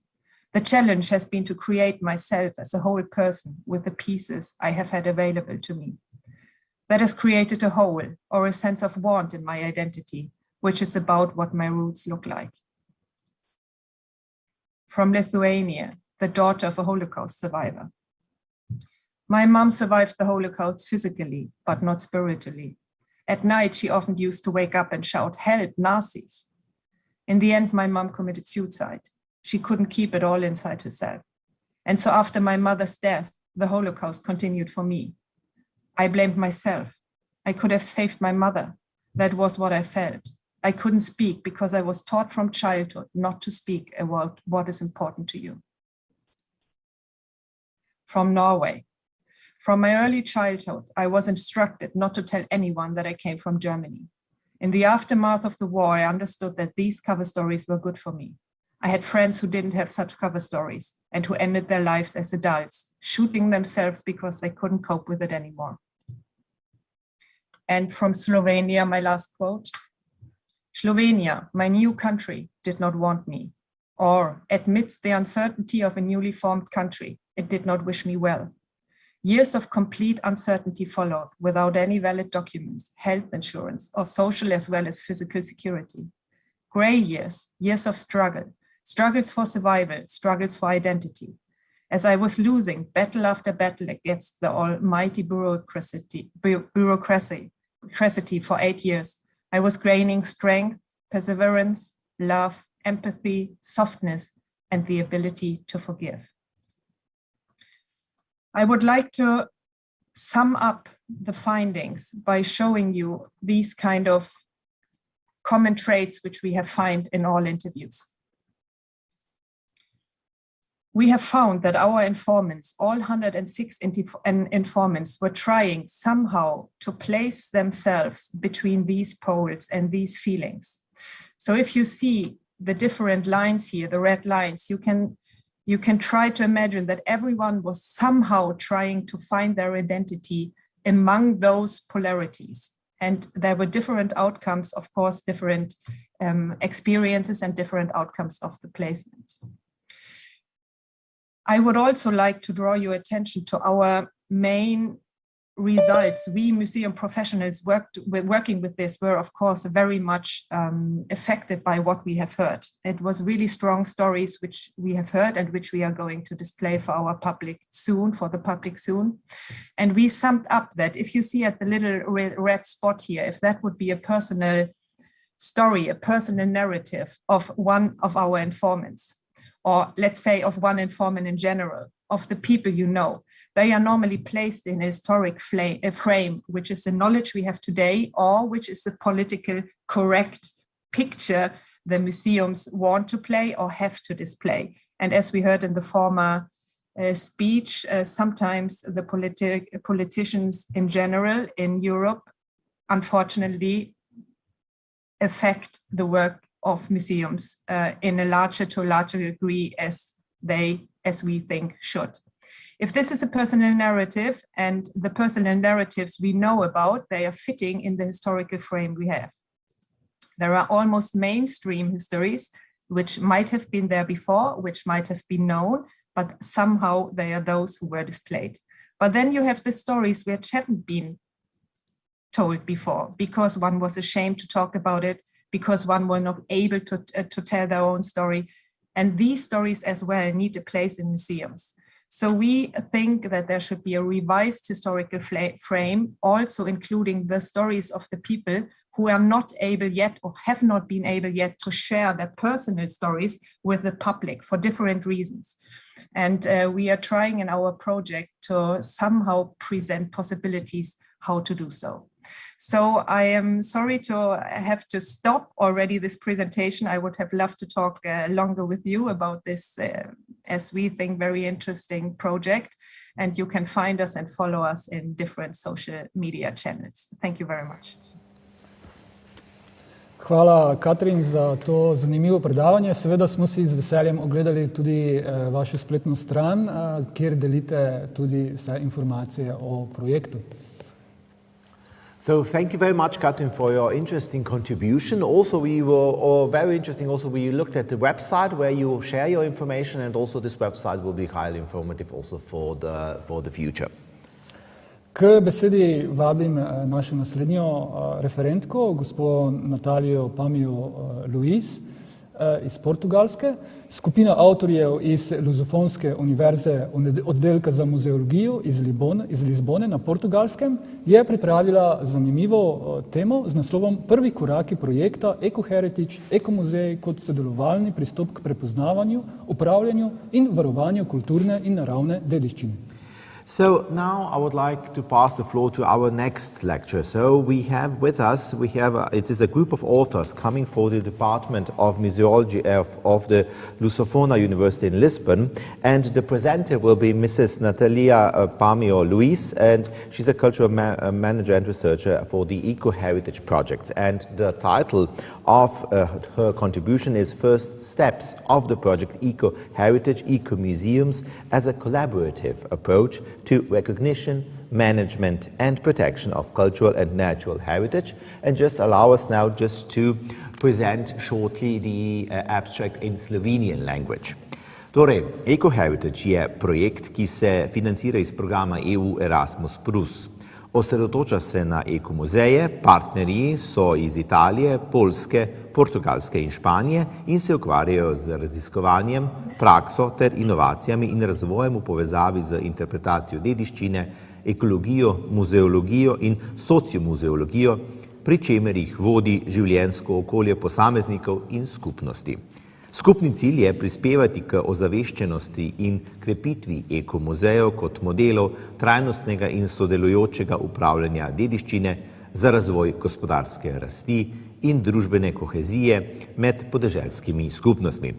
The challenge has been to create myself as a whole person with the pieces I have had available to me. That has created a hole or a sense of want in my identity, which is about what my roots look like. From Lithuania, the daughter of a Holocaust survivor. My mom survived the Holocaust physically, but not spiritually. At night, she often used to wake up and shout, "Help, Nazis." In the end, my mom committed suicide. She couldn't keep it all inside herself. And so after my mother's death, the Holocaust continued for me. I blamed myself. I could have saved my mother. That was what I felt. I couldn't speak because I was taught from childhood not to speak about what is important to you. From Norway. From my early childhood, I was instructed not to tell anyone that I came from Germany. In the aftermath of the war, I understood that these cover stories were good for me. I had friends who didn't have such cover stories and who ended their lives as adults, shooting themselves because they couldn't cope with it anymore. And from Slovenia, my last quote, Slovenia, my new country, did not want me. Or, amidst the uncertainty of a newly formed country, it did not wish me well. Years of complete uncertainty followed without any valid documents, health insurance, or social as well as physical security. Grey years, years of struggle, struggles for survival, struggles for identity. As I was losing battle after battle against the almighty bureaucracy for 8 years, I was gaining strength, perseverance, love, empathy, softness, and the ability to forgive. I would like to sum up the findings by showing you these kind of common traits which we have found in all interviews. We have found that our informants, all 106 informants, were trying somehow to place themselves between these poles and these feelings. So if you see the different lines here, the red lines, you can try to imagine that everyone was somehow trying to find their identity among those polarities. And there were different outcomes, of course, different experiences and different outcomes of the placement. I would also like to draw your attention to our main results. We museum professionals working with this were, of course, very much affected by what we have heard. It was really strong stories which we have heard and which we are going to display for our public soon, And we summed up that if you see at the little red spot here, if that would be a personal story, a personal narrative of one of our informants, or let's say of one informant in general, of the people you know, they are normally placed in a historic frame, which is the knowledge we have today, or which is the political correct picture the museums want to play or have to display. And as we heard in the former speech, sometimes the politicians in general in Europe, unfortunately, affect the work of museums in a larger degree as we think should. If this is a personal narrative, and the personal narratives we know about, they are fitting in the historical frame we have. There are almost mainstream histories which might have been there before, which might have been known, but somehow they are those who were displayed. But then you have the stories which haven't been told before, because one was ashamed to talk about it, because one was not able to tell their own story. And these stories as well need a place in museums. So we think that there should be a revised historical frame, also including the stories of the people who are not able yet or have not been able yet to share their personal stories with the public for different reasons. And we are trying in our project to somehow present possibilities how to do so. So I am sorry to have to stop already this presentation. I would have loved to talk longer with you about this, as we think, very interesting project. And you can find us and follow us in different social media channels. Thank you very much. Hvala, Katrin, za to zanimivo predavanje. Seveda smo si z veseljem ogledali tudi vašo spletno stran, kjer delite tudi vse informacije o projektu. So thank you very much, Katrin, for your interesting contribution. Also, very interesting, also we looked at the website where you share your information, and also this website will be highly informative also for the future. K besedi vabim našo naslednjo referentko, gospod Natalijo Pamijo-Luís iz Portugalske. Skupina avtorjev iz Luzofonske univerze oddelka za muzeologijo iz Lizbone na Portugalskem je pripravila zanimivo temo z naslovom Prvi koraki projekta EcoHeritage, ekomuzej kot sodelovalni pristop k prepoznavanju, upravljanju in varovanju kulturne in naravne dediščine. So now I would like to pass the floor to our next lecturer. So we have with us, it is a group of authors coming from the Department of Museology of the Lusofona University in Lisbon, and the presenter will be Mrs. Natalia Pamijo-Luís, and she's a cultural manager and researcher for the EcoHeritage project. And the title of her contribution is First Steps of the Project EcoHeritage, Eco-Museums as a Collaborative Approach to Recognition, management and protection of cultural and natural heritage. And just allow us now just to present shortly the abstract in Slovenian language. Torej, Eco-Heritage je projekt, ki se financira iz programa EU Erasmus+. Osredotoča se na ekomuzeje, partnerji so iz Italije, Poljske, Portugalske in Španije in se ukvarjajo z raziskovanjem, prakso ter inovacijami in razvojem v povezavi z interpretacijo dediščine, ekologijo, muzeologijo in sociomuzeologijo, pri čemer jih vodi življenjsko okolje posameznikov in skupnosti. Skupni cilj je prispevati k ozaveščenosti in krepitvi ekomuzejev kot modelov trajnostnega in sodelujočega upravljanja dediščine za razvoj gospodarske rasti in družbene kohezije med podeželskimi skupnostmi.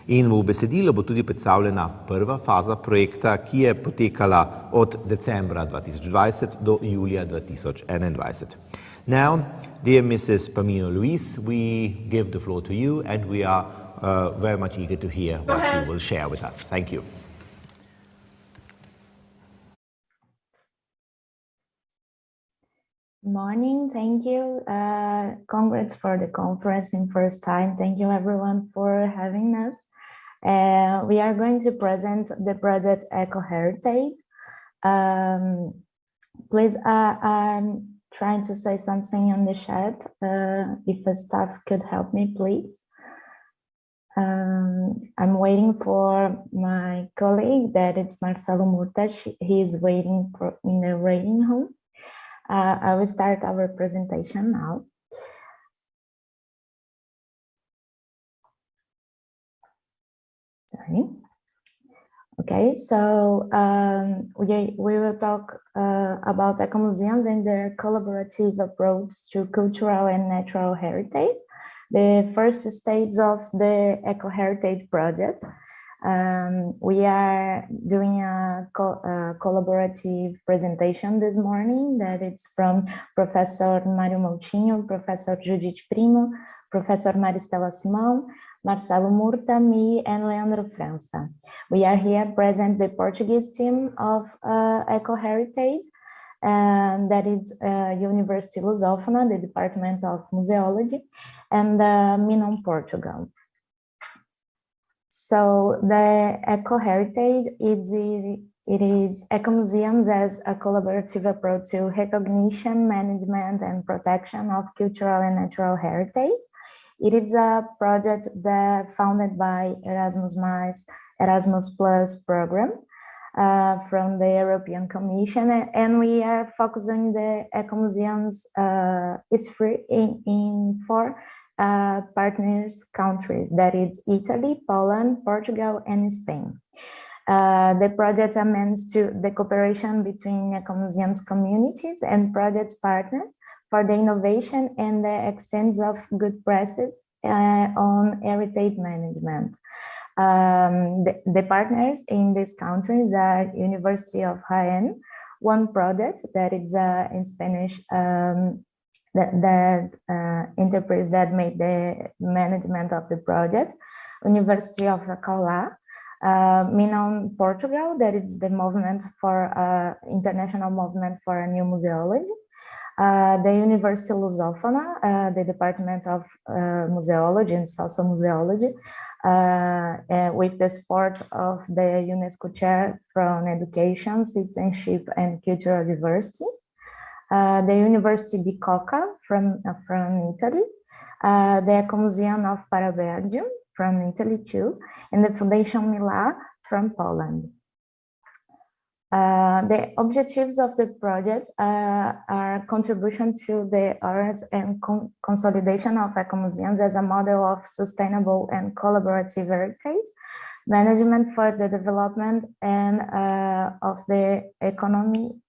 In v besedilu bo tudi predstavljena prva faza projekta, ki je potekala od decembra 2020 do julija 2021. Now, dear Mrs. Pamino Luis, we give the floor to you and we are very much eager to hear what you will share with us. Thank you. Morning, thank you. Congrats for the conference in first time. Thank you everyone for having us. We are going to present the project Eco-Heritage. Please, I'm trying to say something on the chat. If the staff could help me, please. I'm waiting for my colleague, that it's Marcelo Murta. He is waiting in the waiting room. I will start our presentation now. Sorry. Okay, so we will talk about eco-museums and their collaborative approach to cultural and natural heritage. The first stage of the Eco-Heritage project. We are doing a collaborative presentation this morning that it's from Professor Mário Moutinho, Professor Judith Primo, Professor Maristela Simão, Marcelo Murta, me, and Leandro França. We are here present the Portuguese team of Eco-Heritage, and that is University Lusófona, the Department of Museology, and Minon, Portugal. So the Eco-Heritage, it is eco-museums as a collaborative approach to recognition, management, and protection of cultural and natural heritage. It is a project that founded by Erasmus Plus program from the European Commission, and we are focusing the eco-museums is free in four partners countries, that is Italy, Poland, Portugal, and Spain. The project amends to the cooperation between eco-museums communities and project partners for the innovation and the exchange of good practices on heritage management. The partners in these countries are University of Jaén, one project that is in Spanish, that enterprise that made the management of the project, University of Alcalá, Minon, Portugal, that is the movement for international movement for a new museology. The University Lusófona, the Department of Museology and Sociomuseology, with the support of the UNESCO Chair from Education, Citizenship and Cultural Diversity. The University Bicocca from Italy, the Eco-Museum of Parabergio from Italy too, and the Foundation Mila from Poland. The objectives of the project are contribution to the areas and consolidation of eco-museums as a model of sustainable and collaborative heritage, management for the development and of the economy,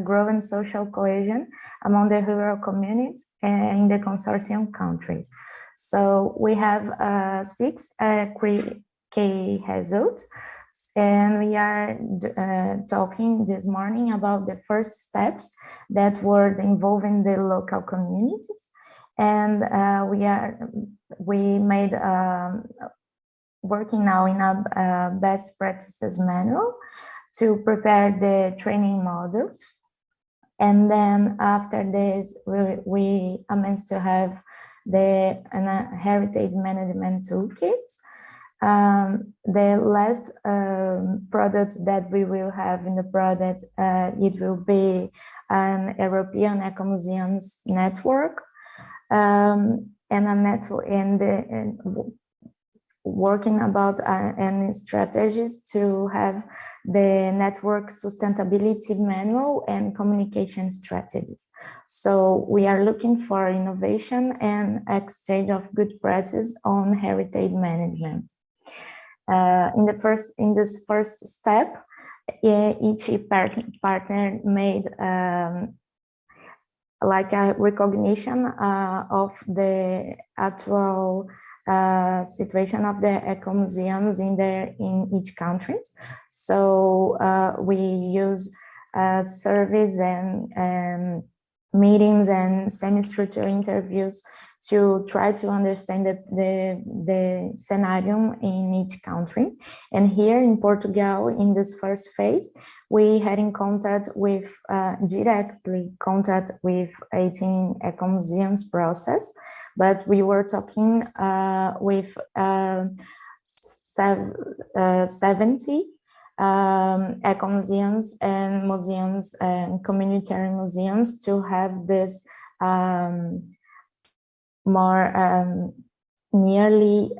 growing social cohesion among the rural communities in the consortium countries. So we have 6 key results. And we are talking this morning about the first steps that were involving the local communities, and we made working now in a best practices manual to prepare the training modules And then after this, we managed to have the heritage management toolkits. The last product that we will have in the product, it will be an European Eco-Museums network, and a network, and working about any strategies to have the network sustainability manual and communication strategies. So we are looking for innovation and exchange of good practices on heritage management. In this first step, each partner made like a recognition of the actual situation of the eco-museums in each country. So we use surveys and meetings and semi-structured interviews to try to understand the scenario in each country. And here in Portugal, in this first phase, we had in contact with, directly contact with 18 eco-museums process, but we were talking with 70 eco-museums and museums and community museums to have this more nearly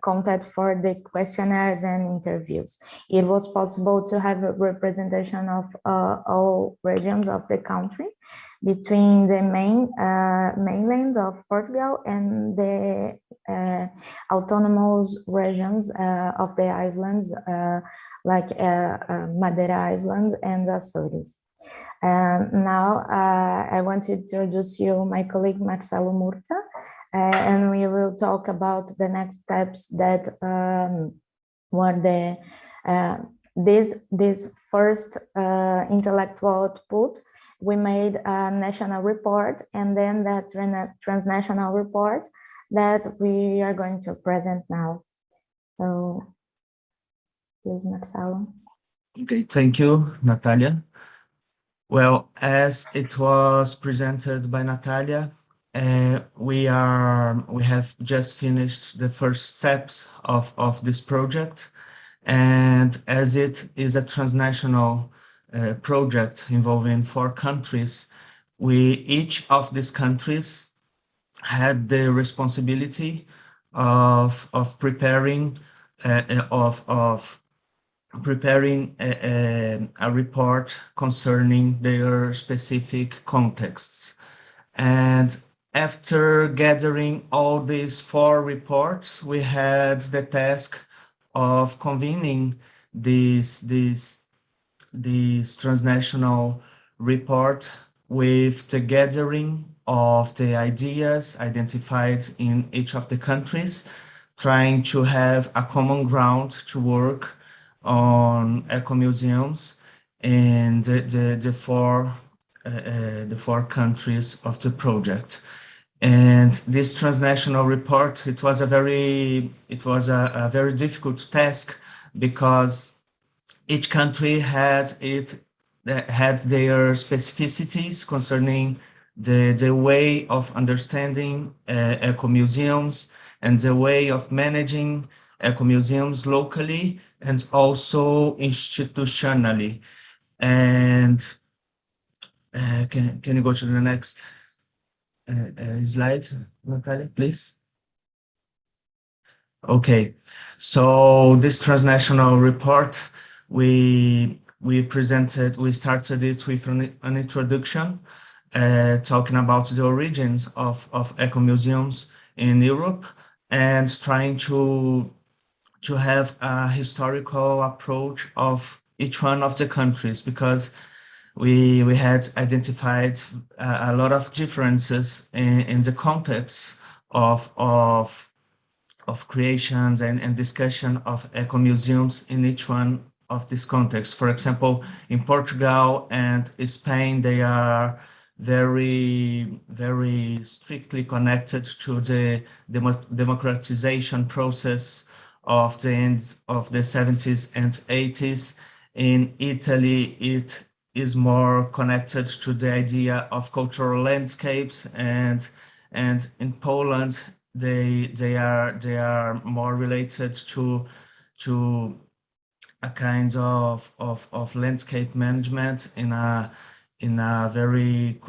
contact for the questionnaires and interviews. It was possible to have a representation of all regions of the country between the mainland of Portugal and the autonomous regions of the islands, like Madeira Island and Açores. Now I want to introduce you my colleague Marcelo Murta, and we will talk about the next steps that were the this first intellectual output. We made a national report and then that transnational report that we are going to present now. So please, Marcelo. Okay, thank you, Natalia. Well, as it was presented by Natalia, we have just finished the first steps of this project, and as it is a transnational project involving 4 countries, each of these countries had the responsibility of preparing a report concerning their specific contexts. And after gathering all these 4 reports, we had the task of convening this transnational report with the gathering of the ideas identified in each of the countries, trying to have a common ground to work on eco-museums in the 4 countries of the project. And this transnational report, it was a very difficult task because each country had their specificities concerning the way of understanding eco-museums and the way of managing eco-museums locally and also institutionally. And can you go to the next slide, Natalia, please? Okay, so this transnational report, we started it with an introduction talking about the origins of eco-museums in Europe and trying to have a historical approach of each one of the countries, because we had identified a lot of differences in the context of creations and discussion of eco-museums in each one of these contexts. For example, in Portugal and Spain, they are very, very strictly connected to the democratization process of the end of the 70s and 80s. In Italy, it is more connected to the idea of cultural landscapes, and in Poland they are more related to a kind of landscape management in a very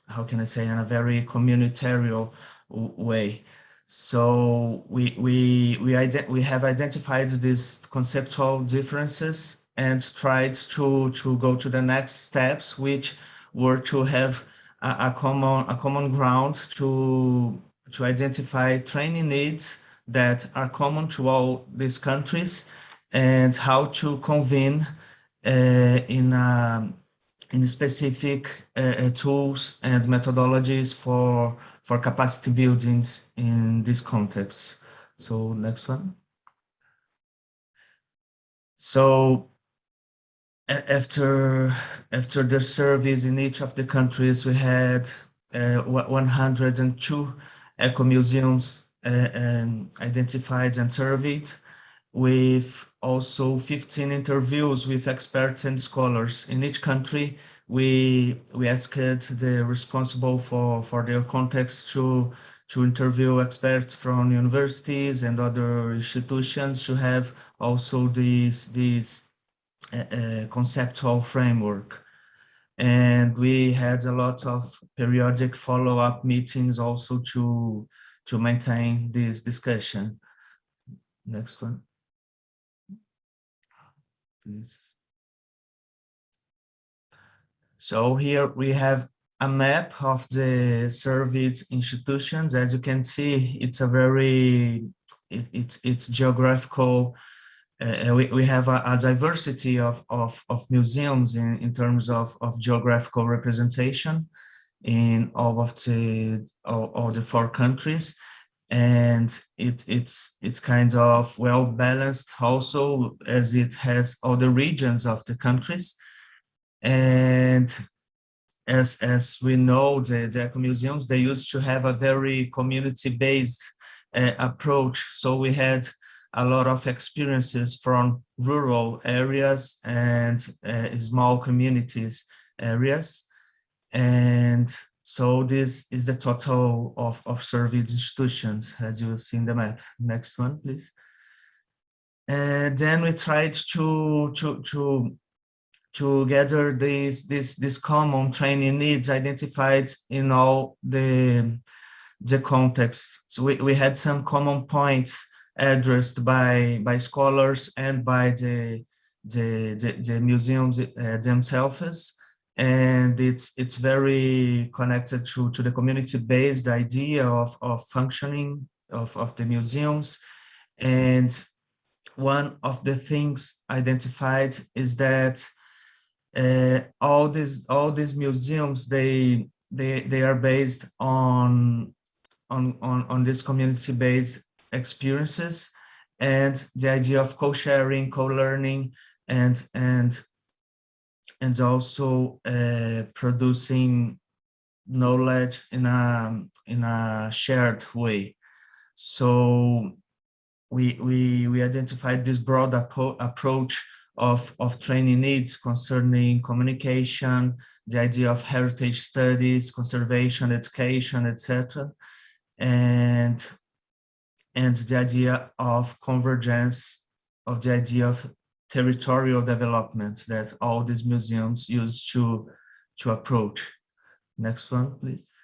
how can I say, in a very communitarian way. So we have identified these conceptual differences and tried to go to the next steps, which were to have a common ground to identify training needs that are common to all these countries, and how to convene in specific tools and methodologies for capacity buildings in this context. So next one. So after the surveys in each of the countries, we had 102 eco-museums identified and surveyed, with also 15 interviews with experts and scholars. In each country, we asked the responsible for their context to interview experts from universities and other institutions to have also this conceptual framework. And we had a lot of periodic follow-up meetings also to maintain this discussion. Next one. Please. So here we have a map of the surveyed institutions. As you can see, it's a very, it's geographical. We have a diversity of museums in terms of geographical representation in all the 4 countries. And it's kind of well balanced also, as it has all the regions of the countries. And as we know, the eco-museums, they used to have a very community-based approach. So we had a lot of experiences from rural areas and small communities areas. And so this is the total of surveyed institutions, as you see in the map. Next one, please. And then we tried to gather these common training needs identified in all the contexts. So we had some common points addressed by scholars and by the museums themselves. And it's very connected to the community-based idea of functioning of the museums. And one of the things identified is that all these museums, they are based on this community-based experiences, and the idea of co-sharing, co-learning, and also producing knowledge in a shared way. So we identified this broad approach of training needs concerning communication, the idea of heritage studies, conservation, education, etc., and the idea of convergence of the idea of territorial development that all these museums use to approach. Next one, please.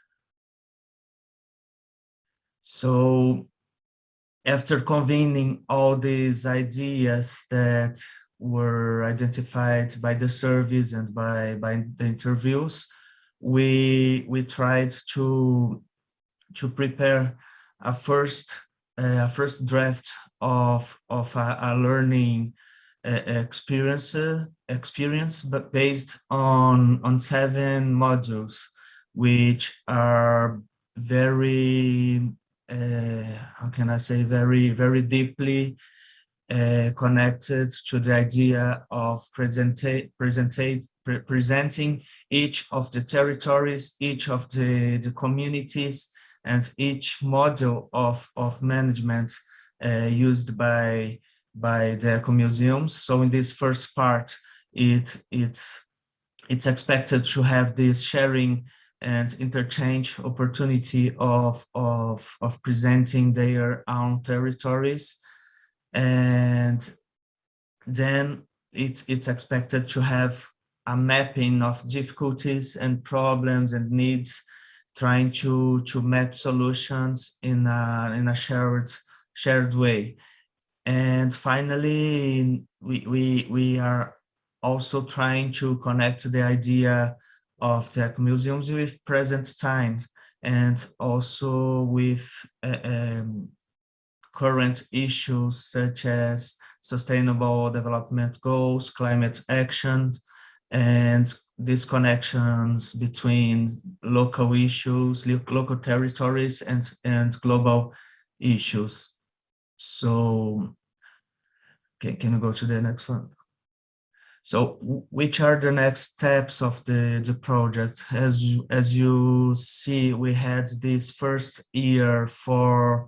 So after convening all these ideas that were identified by the surveys and by the interviews, we tried to prepare a first draft of a learning experience, but based on 7 modules, which are very how can I say, very deeply connected to the idea of presenting each of the territories, each of the communities, and each model of management used by the eco-museums. So in this first part, it's it's expected to have this sharing and interchange opportunity of presenting their own territories. And then it's expected to have a mapping of difficulties and problems and needs, trying to map solutions in a shared way. And finally, we are also trying to connect the idea of tech museums with present times and also with current issues such as sustainable development goals, climate action, and these connections between local issues, local territories, and global issues. So, can you go to the next one? So, which are the next steps of the project? As you see, we had this first year for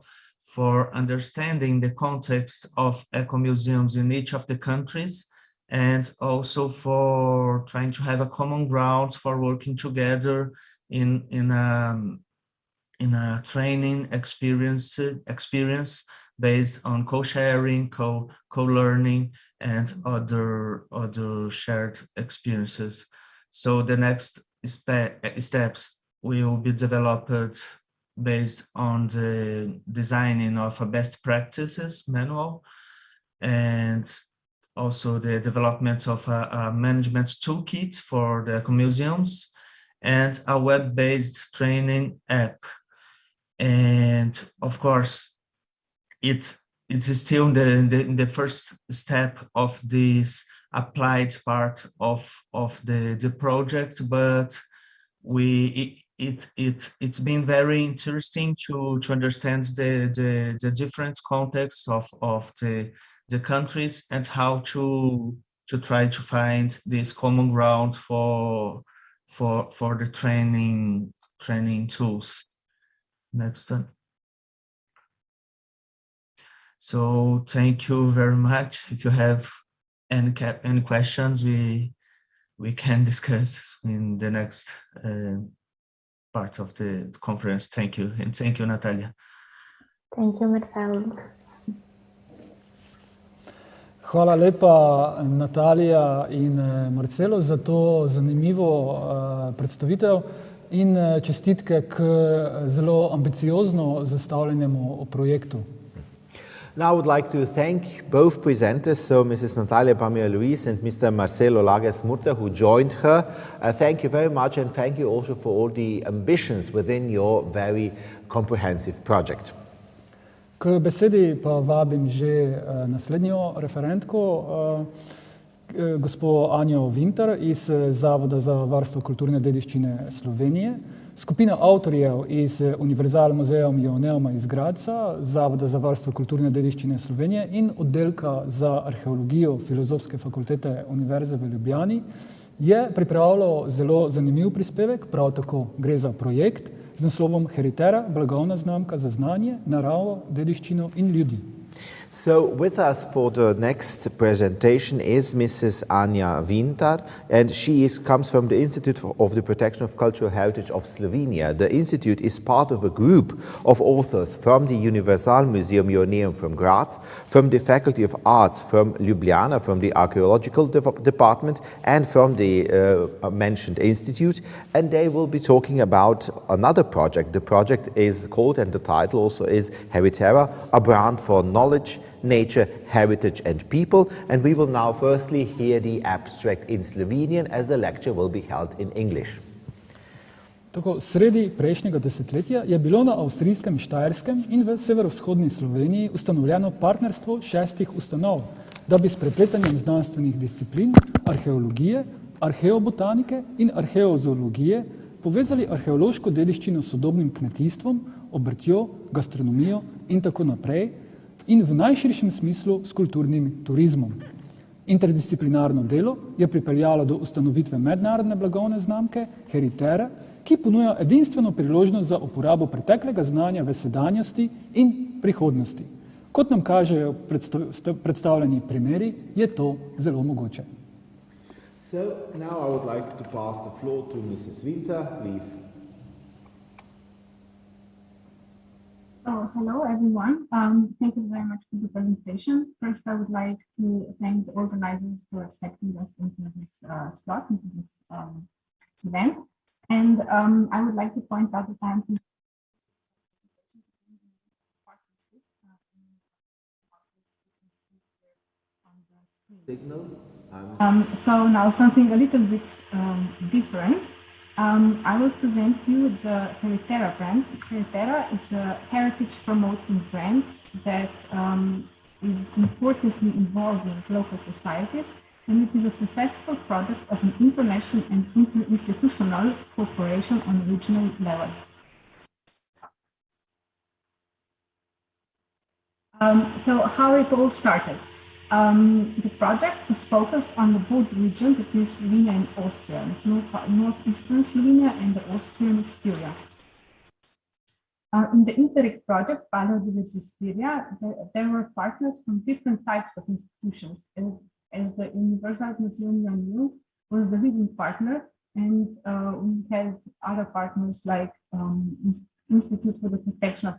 understanding the context of eco-museums in each of the countries, and also for trying to have a common ground for working together in a training experience based on co-sharing, co-learning, and other shared experiences. So the next steps will be developed based on the designing of a best practices manual, and also the development of a management toolkit for the museums, and a web-based training app. And of course, it is still in the first step of this applied part of the project, but it's been very interesting to understand the different contexts of the countries and how to try to find this common ground for the training tools. Next one. So thank you very much. If you have any questions, we can discuss in the next part of the conference. Thank you, and thank you, Natalia. Thank you, Marcelo. Hvala lepa, Natalija in Marcelo, za to zanimivo predstavitev in čestitke k zelo ambiciozno zastavljenemu projektu. Now I would like to thank both presenters, so Mrs. Natalia Pamir-Luis and Mr. Marcelo Lages-Murta, who joined her. Thank you very much, and thank you also for all the ambitions within your very comprehensive project. K besedi pa vabim že naslednjo referentko, gospo Anjo Vintar iz Zavoda za varstvo kulturne dediščine Slovenije, skupina avtorjev iz Univerzal Museum Neoma iz Gradca, Zavoda za varstvo kulturne dediščine Slovenije in oddelka za arheologijo Filozofske fakultete Univerze v Ljubljani, je pripravilo zelo zanimiv prispevek, prav tako gre za projekt z naslovom Heritera, blagovna znamka za znanje, naravo, dediščino in ljudi. So with us for the next presentation is Mrs. Anja Vintar, and she comes from the Institute of the Protection of Cultural Heritage of Slovenia. The institute is part of a group of authors from the Universal Museum Ioneum from Graz, from the Faculty of Arts from Ljubljana, from the Archaeological Department, and from the mentioned institute, and they will be talking about another project. The project is called, and the title also is Heritera, a brand for knowledge, nature, heritage and people, and we will now firstly hear the abstract in Slovenian as the lecture will be held in English. Tako, sredi prejšnjega desetletja je bilo na avstrijskem Štajerskem in v severovzhodni Sloveniji ustanovljeno partnerstvo 6 ustanov, da bi s prepletanjem znanstvenih disciplin, arheologije, arheobotanike in arheozoologije povezali arheološko dediščino s sodobnim kmetijstvom, obrtjo, gastronomijo in tako naprej, in v najširšem smislu s kulturnim turizmom. Interdisciplinarno delo je pripeljalo do ustanovitve mednarodne blagovne znamke Heritera, ki ponuja edinstveno priložnost za uporabo preteklega znanja v sedanjosti in prihodnosti. Kot nam kažejo predstavljeni primeri, je to zelo mogoče. So now I would like to pass the floor to Mrs. Winter, please. Oh, hello everyone. Thank you very much for the presentation. First, I would like to thank the organizers for accepting us into this slot, into this event. And I would like to point out that I'm Signal. So now something a little bit different. I will present you the Heritera brand. Heritera is a heritage promoting brand that is importantly involved in local societies, and it is a successful product of an international and interinstitutional cooperation on a regional level. So how it all started. The project was focused on the both region between Slovenia and Austria, northeastern Slovenia and the Austrian Styria. In the Interreg project, Styria, there were partners from different types of institutions, as the Universal Museum was the leading partner, and we had other partners like Institute for the Protection of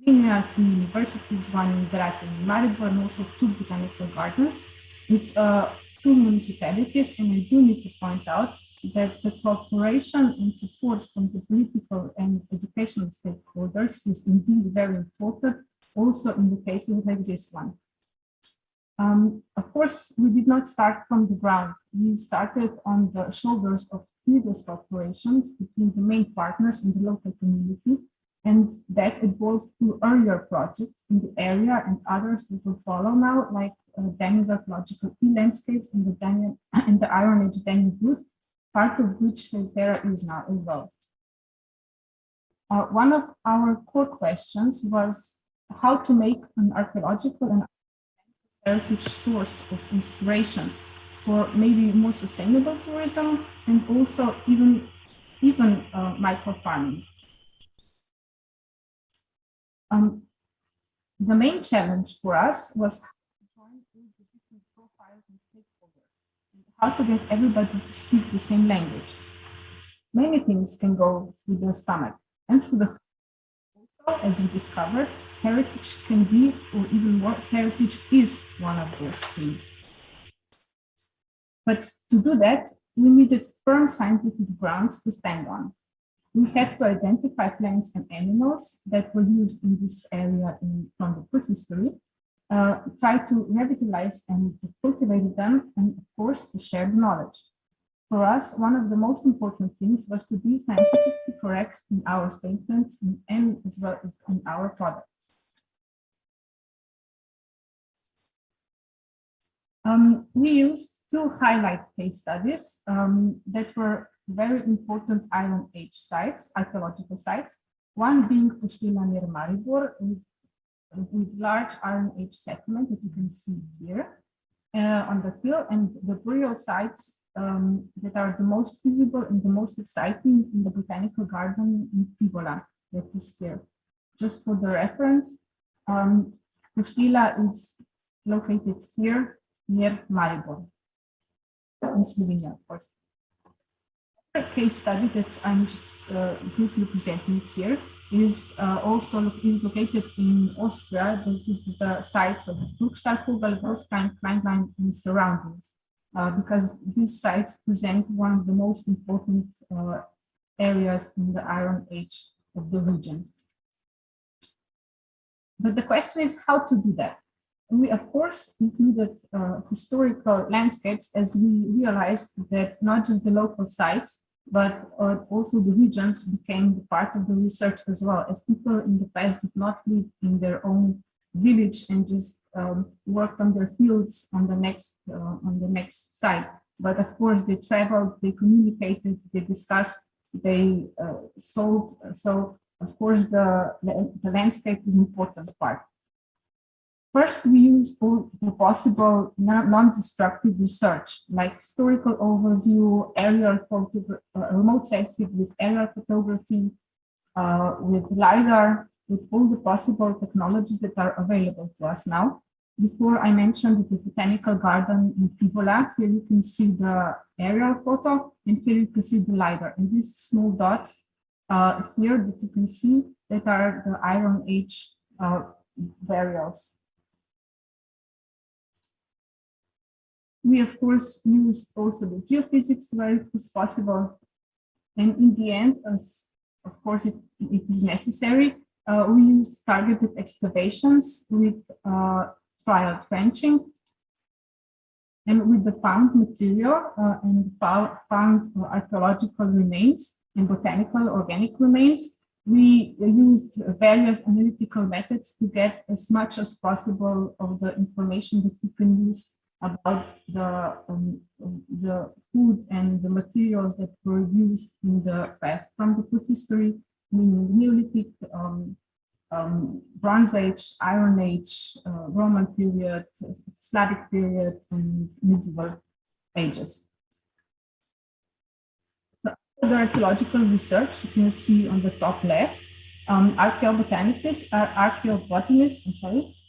Slovenia, 2 universities, one in Graz and in Maribor, and also 2 botanical gardens with 2 municipalities. And I do need to point out that the cooperation and support from the political and educational stakeholders is indeed very important, also in the cases like this one. Of course, we did not start from the ground. We started on the shoulders of previous cooperations between the main partners in the local community, and that evolved to earlier projects in the area and others that will follow now, like Danube archaeological landscapes and the Iron Age Danube route, part of which Heritera is now as well. One of our core questions was how to make an archaeological and heritage source of inspiration for maybe more sustainable tourism and also even micro-farming. The main challenge for us was how to join all the different profiles and stakeholders, and how to get everybody to speak the same language. Many things can go through the stomach and through the also, as we discovered, heritage can be, or even more, heritage is one of those things. But to do that, we needed firm scientific grounds to stand on. We had to identify plants and animals that were used in this area from the prehistory, try to revitalize and cultivate them, and of course, to share the knowledge. For us, one of the most important things was to be scientifically correct in our statements and as well as in our products. We used 2 highlight case studies that were very important Iron Age sites, archaeological sites, one being Puštila near Maribor with large Iron Age settlement that you can see here on the field, and the burial sites that are the most visible and the most exciting in the botanical garden in Pivola that is here. Just for the reference, Puštila is located here near Maribor, in Slovenia, of course. A case study that I'm just briefly presenting here is also located in Austria. This is the sites of Bruchstallkugel, Großklein, Kleinlein, and surroundings, because these sites present one of the most important areas in the Iron Age of the region. But the question is how to do that. We, of course, included historical landscapes, as we realized that not just the local sites, but also the regions became part of the research as well, as people in the past did not live in their own village and just worked on their fields on the next site. But of course, they traveled, they communicated, they discussed, they sold. So, of course, the landscape is an important part. First, we used all the possible non-destructive research, like historical overview, aerial remote sensing with aerial photography, with LiDAR, with all the possible technologies that are available to us now. Before I mentioned the botanical garden in Pivola. Here you can see the aerial photo, and here you can see the LiDAR. And these small dots here that you can see, that are the Iron Age burials. We, of course, used also the geophysics where it was possible. And in the end, as of course it is necessary, we used targeted excavations with trial trenching. And with the found material and found archaeological remains and botanical organic remains, we used various analytical methods to get as much as possible of the information that we can use about the food and the materials that were used in the past, from the prehistory, meaning Neolithic, Bronze Age, Iron Age, Roman period, Slavic period, and medieval ages. So the archaeological research you can see on the top left. Archaeobotanists are archaeobotanists,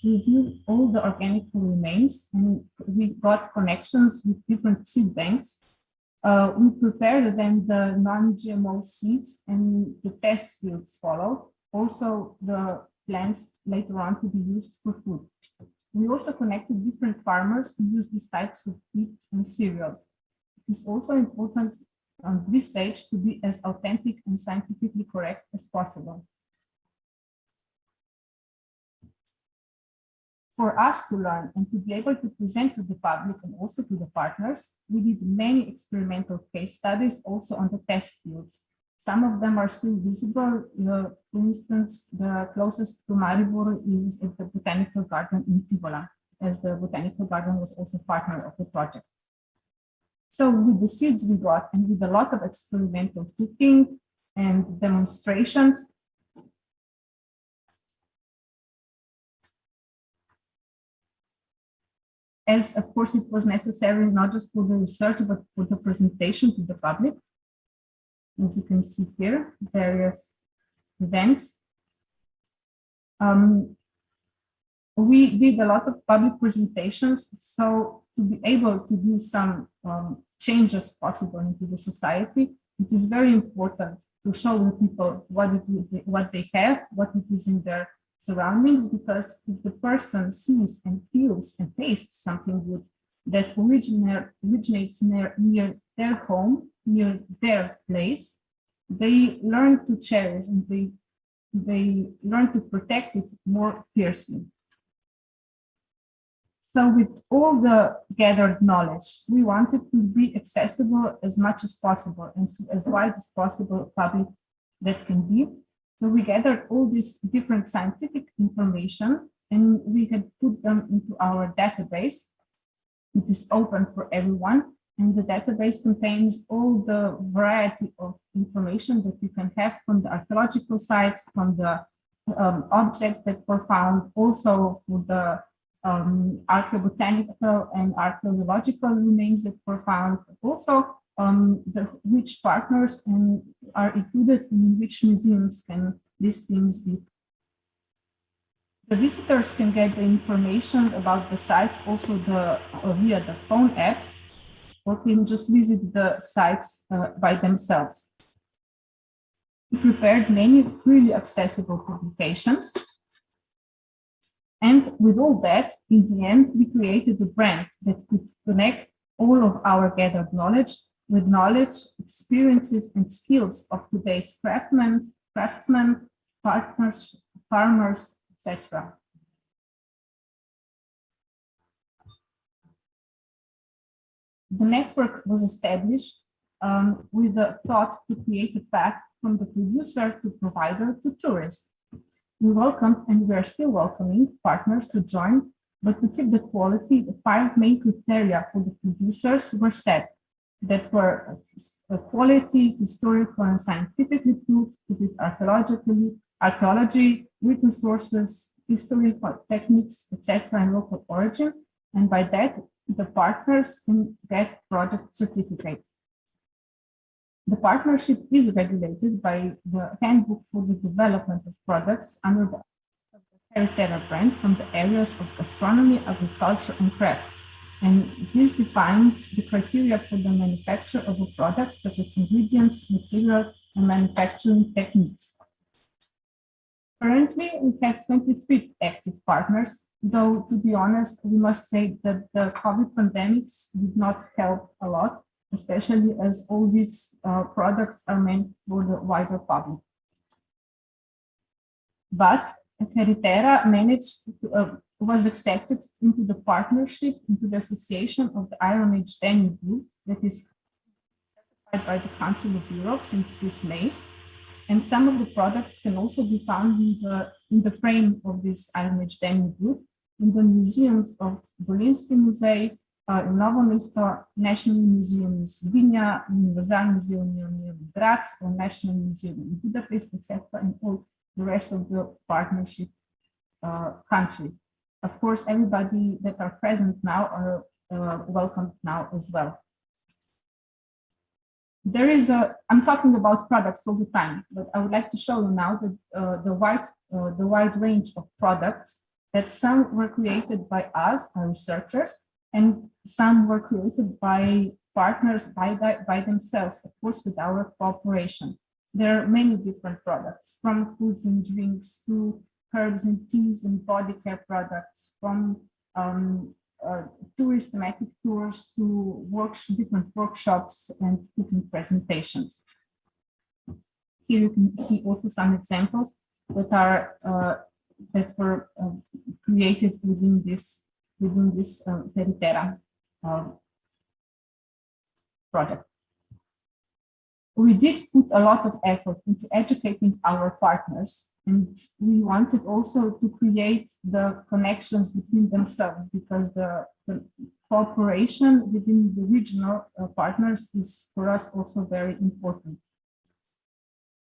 review all the organic remains, and we got connections with different seed banks. We prepared then the non-GMO seeds, and the test fields followed. Also, the plants later on to be used for food. We also connected different farmers to use these types of wheat and cereals. It is also important on this stage to be as authentic and scientifically correct as possible. For us to learn and to be able to present to the public and also to the partners, we did many experimental case studies also on the test fields. Some of them are still visible. For instance, the closest to Maribor is at the Botanical Garden in Pivola, as the Botanical Garden was also partner of the project. So with the seeds we got, and with a lot of experimental cooking and demonstrations, as of course it was necessary not just for the research, but for the presentation to the public. As you can see here, various events. We did a lot of public presentations, so to be able to do some changes possible into the society, it is very important to show the people what they have, what it is in their surroundings, because if the person sees and feels and tastes something good that originates near their home, near their place, they learn to cherish and they learn to protect it more fiercely. So with all the gathered knowledge, we wanted to be accessible as much as possible and to as wide as possible public that can be. So we gathered all this different scientific information and we had put them into our database. It is open for everyone, and the database contains all the variety of information that you can have from the archaeological sites, from the objects that were found, also for the archaeobotanical and archaeological remains that were found, also which partners are included in which museums can these things be. The visitors can get the information about the sites also via the phone app, or can just visit the sites by themselves. We prepared many freely accessible publications. And with all that, in the end, we created a brand that could connect all of our gathered knowledge with knowledge, experiences, and skills of today's craftsmen, partners, farmers, etc. The network was established with the thought to create a path from the producer to provider to tourist. We welcomed, and we are still welcoming, partners to join, but to keep the quality, the 5 main criteria for the producers were set that were quality, historical and scientifically proved, with archaeology, written sources, historical techniques, etc., and local origin. And by that, the partners can get project certificate. The partnership is regulated by the Handbook for the Development of Products under the Heritera brand from the areas of gastronomy, agriculture, and crafts. And this defines the criteria for the manufacture of a product, such as ingredients, material, and manufacturing techniques. Currently, we have 23 active partners, though, to be honest, we must say that the COVID pandemics did not help a lot, especially as all these products are meant for the wider public. But Heritera was accepted into the partnership, into the association of the Iron Age Danube Group that is certified by the Council of Europe since this May. And some of the products can also be found in the frame of this Iron Age Danube Group in the museums of Bolinski Muzej, in Novo Mesto, National Museum in Slovenia, Universal Museum in Graz, or National Museum in Budapest, etc., and all the rest of the partnership countries. Of course, everybody that are present now are welcomed now as well. There is I'm talking about products all the time, but I would like to show you now that the wide range of products that some were created by us, our researchers, and some were created by partners by themselves, of course, with our cooperation. There are many different products, from foods and drinks to herbs and teas and body care products, from tourist thematic tours to different workshops and cooking presentations. Here you can see also some examples that were created within this Heritera project. We did put a lot of effort into educating our partners, and we wanted also to create the connections between themselves, because the cooperation within the regional partners is for us also very important.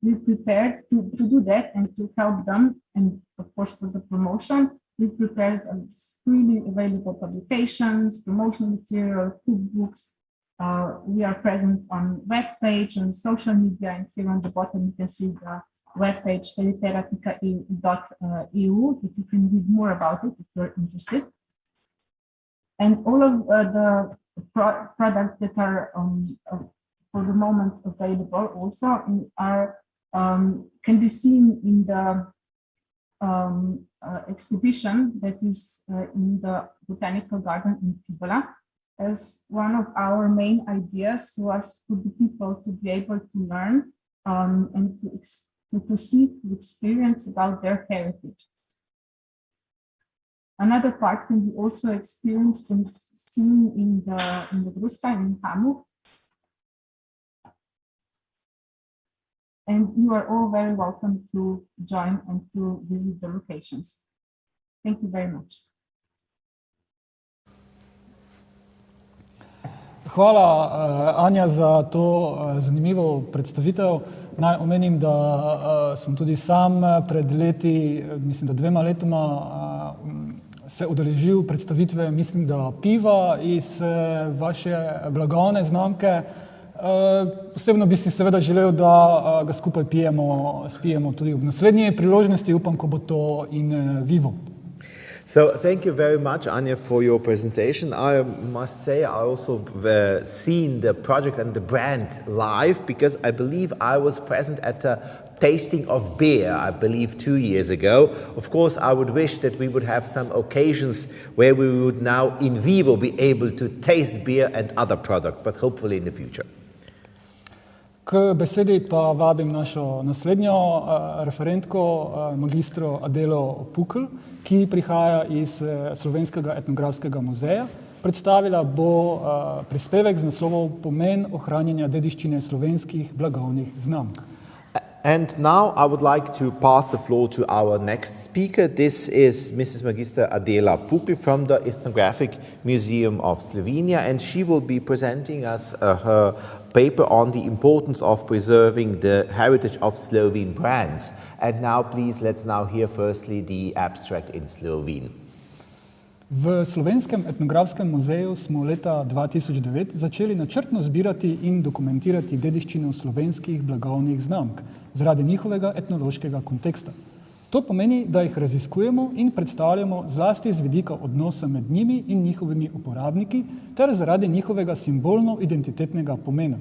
We prepared to do that and to help them, and of course for the promotion, we prepared freely available publications, promotional material, cookbooks. We are present on web page and social media, and here on the bottom you can see the web page heritera.eu that you can read more about it if you're interested. And all of the products that are for the moment available also are can be seen in the exhibition that is in the Botanical Garden in Pivola. As one of our main ideas was for the people to be able to learn and to see, to experience about their heritage. Another part can be also experienced and seen in the Gruska in Hamburg. And you are all very welcome to join and to visit the locations. Thank you very much. Hvala, Anja, za to zanimivo predstavitev. Naj omenim, da sem tudi sam pred leti, mislim, da 2 letoma, se udeležil predstavitve, mislim, da piva iz vaše blagovne znamke. Osebno bi si seveda želel, da ga skupaj spijemo tudi ob naslednji priložnosti, upam, ko bo to in vivo. So thank you very much, Anja, for your presentation. I must say I also seen the project and the brand live, because I believe I was present at the tasting of beer, I believe 2 years ago. Of course, I would wish that we would have some occasions where we would now in vivo be able to taste beer and other products, but hopefully in the future. K besedi pa vabim našo naslednjo referentko, magistro Adelo Pukl, ki prihaja iz Slovenskega etnografskega muzeja. Predstavila bo prispevek z naslovom Pomen ohranjanja dediščine slovenskih blagovnih znamk. And now I would like to pass the floor to our next speaker. This is Mrs. Magister Adela Pukl from the Ethnographic Museum of Slovenia, and she will be presenting us her paper on the importance of preserving the heritage of Slovene brands. And now please, let's now hear firstly the abstract in Slovene. V Slovenskem etnografskem muzeju smo leta 2009 začeli načrtno zbirati in dokumentirati dediščino slovenskih blagovnih znamk zaradi njihovega etnološkega konteksta. To pomeni, da jih raziskujemo in predstavljamo zlasti z vidika odnosa med njimi in njihovimi uporabniki ter zaradi njihovega simbolno-identitetnega pomena.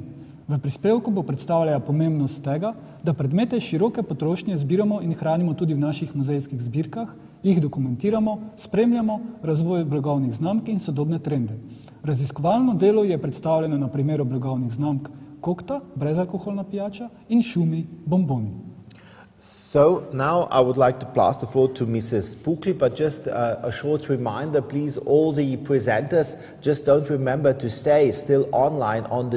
V prispevku bo predstavljala pomembnost tega, da predmete široke potrošnje zbiramo in hranimo tudi v naših muzejskih zbirkah, jih dokumentiramo, spremljamo razvoj blagovnih znamk in sodobne trende. Raziskovalno delo je predstavljeno na primeru blagovnih znamk Kokta, brezalkoholna pijača, in Šumi, bomboni. So now I would like to pass the floor to Mrs. Pukli, but just a short reminder, please, all the presenters, just don't remember to stay still online on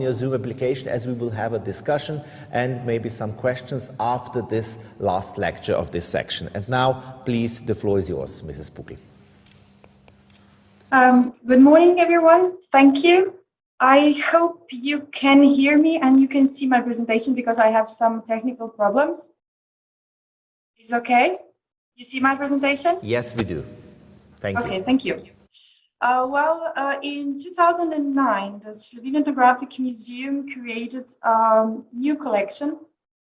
your Zoom application, as we will have a discussion and maybe some questions after this last lecture of this section. And now, please, the floor is yours, Mrs. Pukli. Good morning, everyone. Thank you. I hope you can hear me and you can see my presentation because I have some technical problems. Is okay? You see my presentation? Yes, we do. Thank you. Okay, thank you. In 2009, the Slovene Ethnographic Museum created a new collection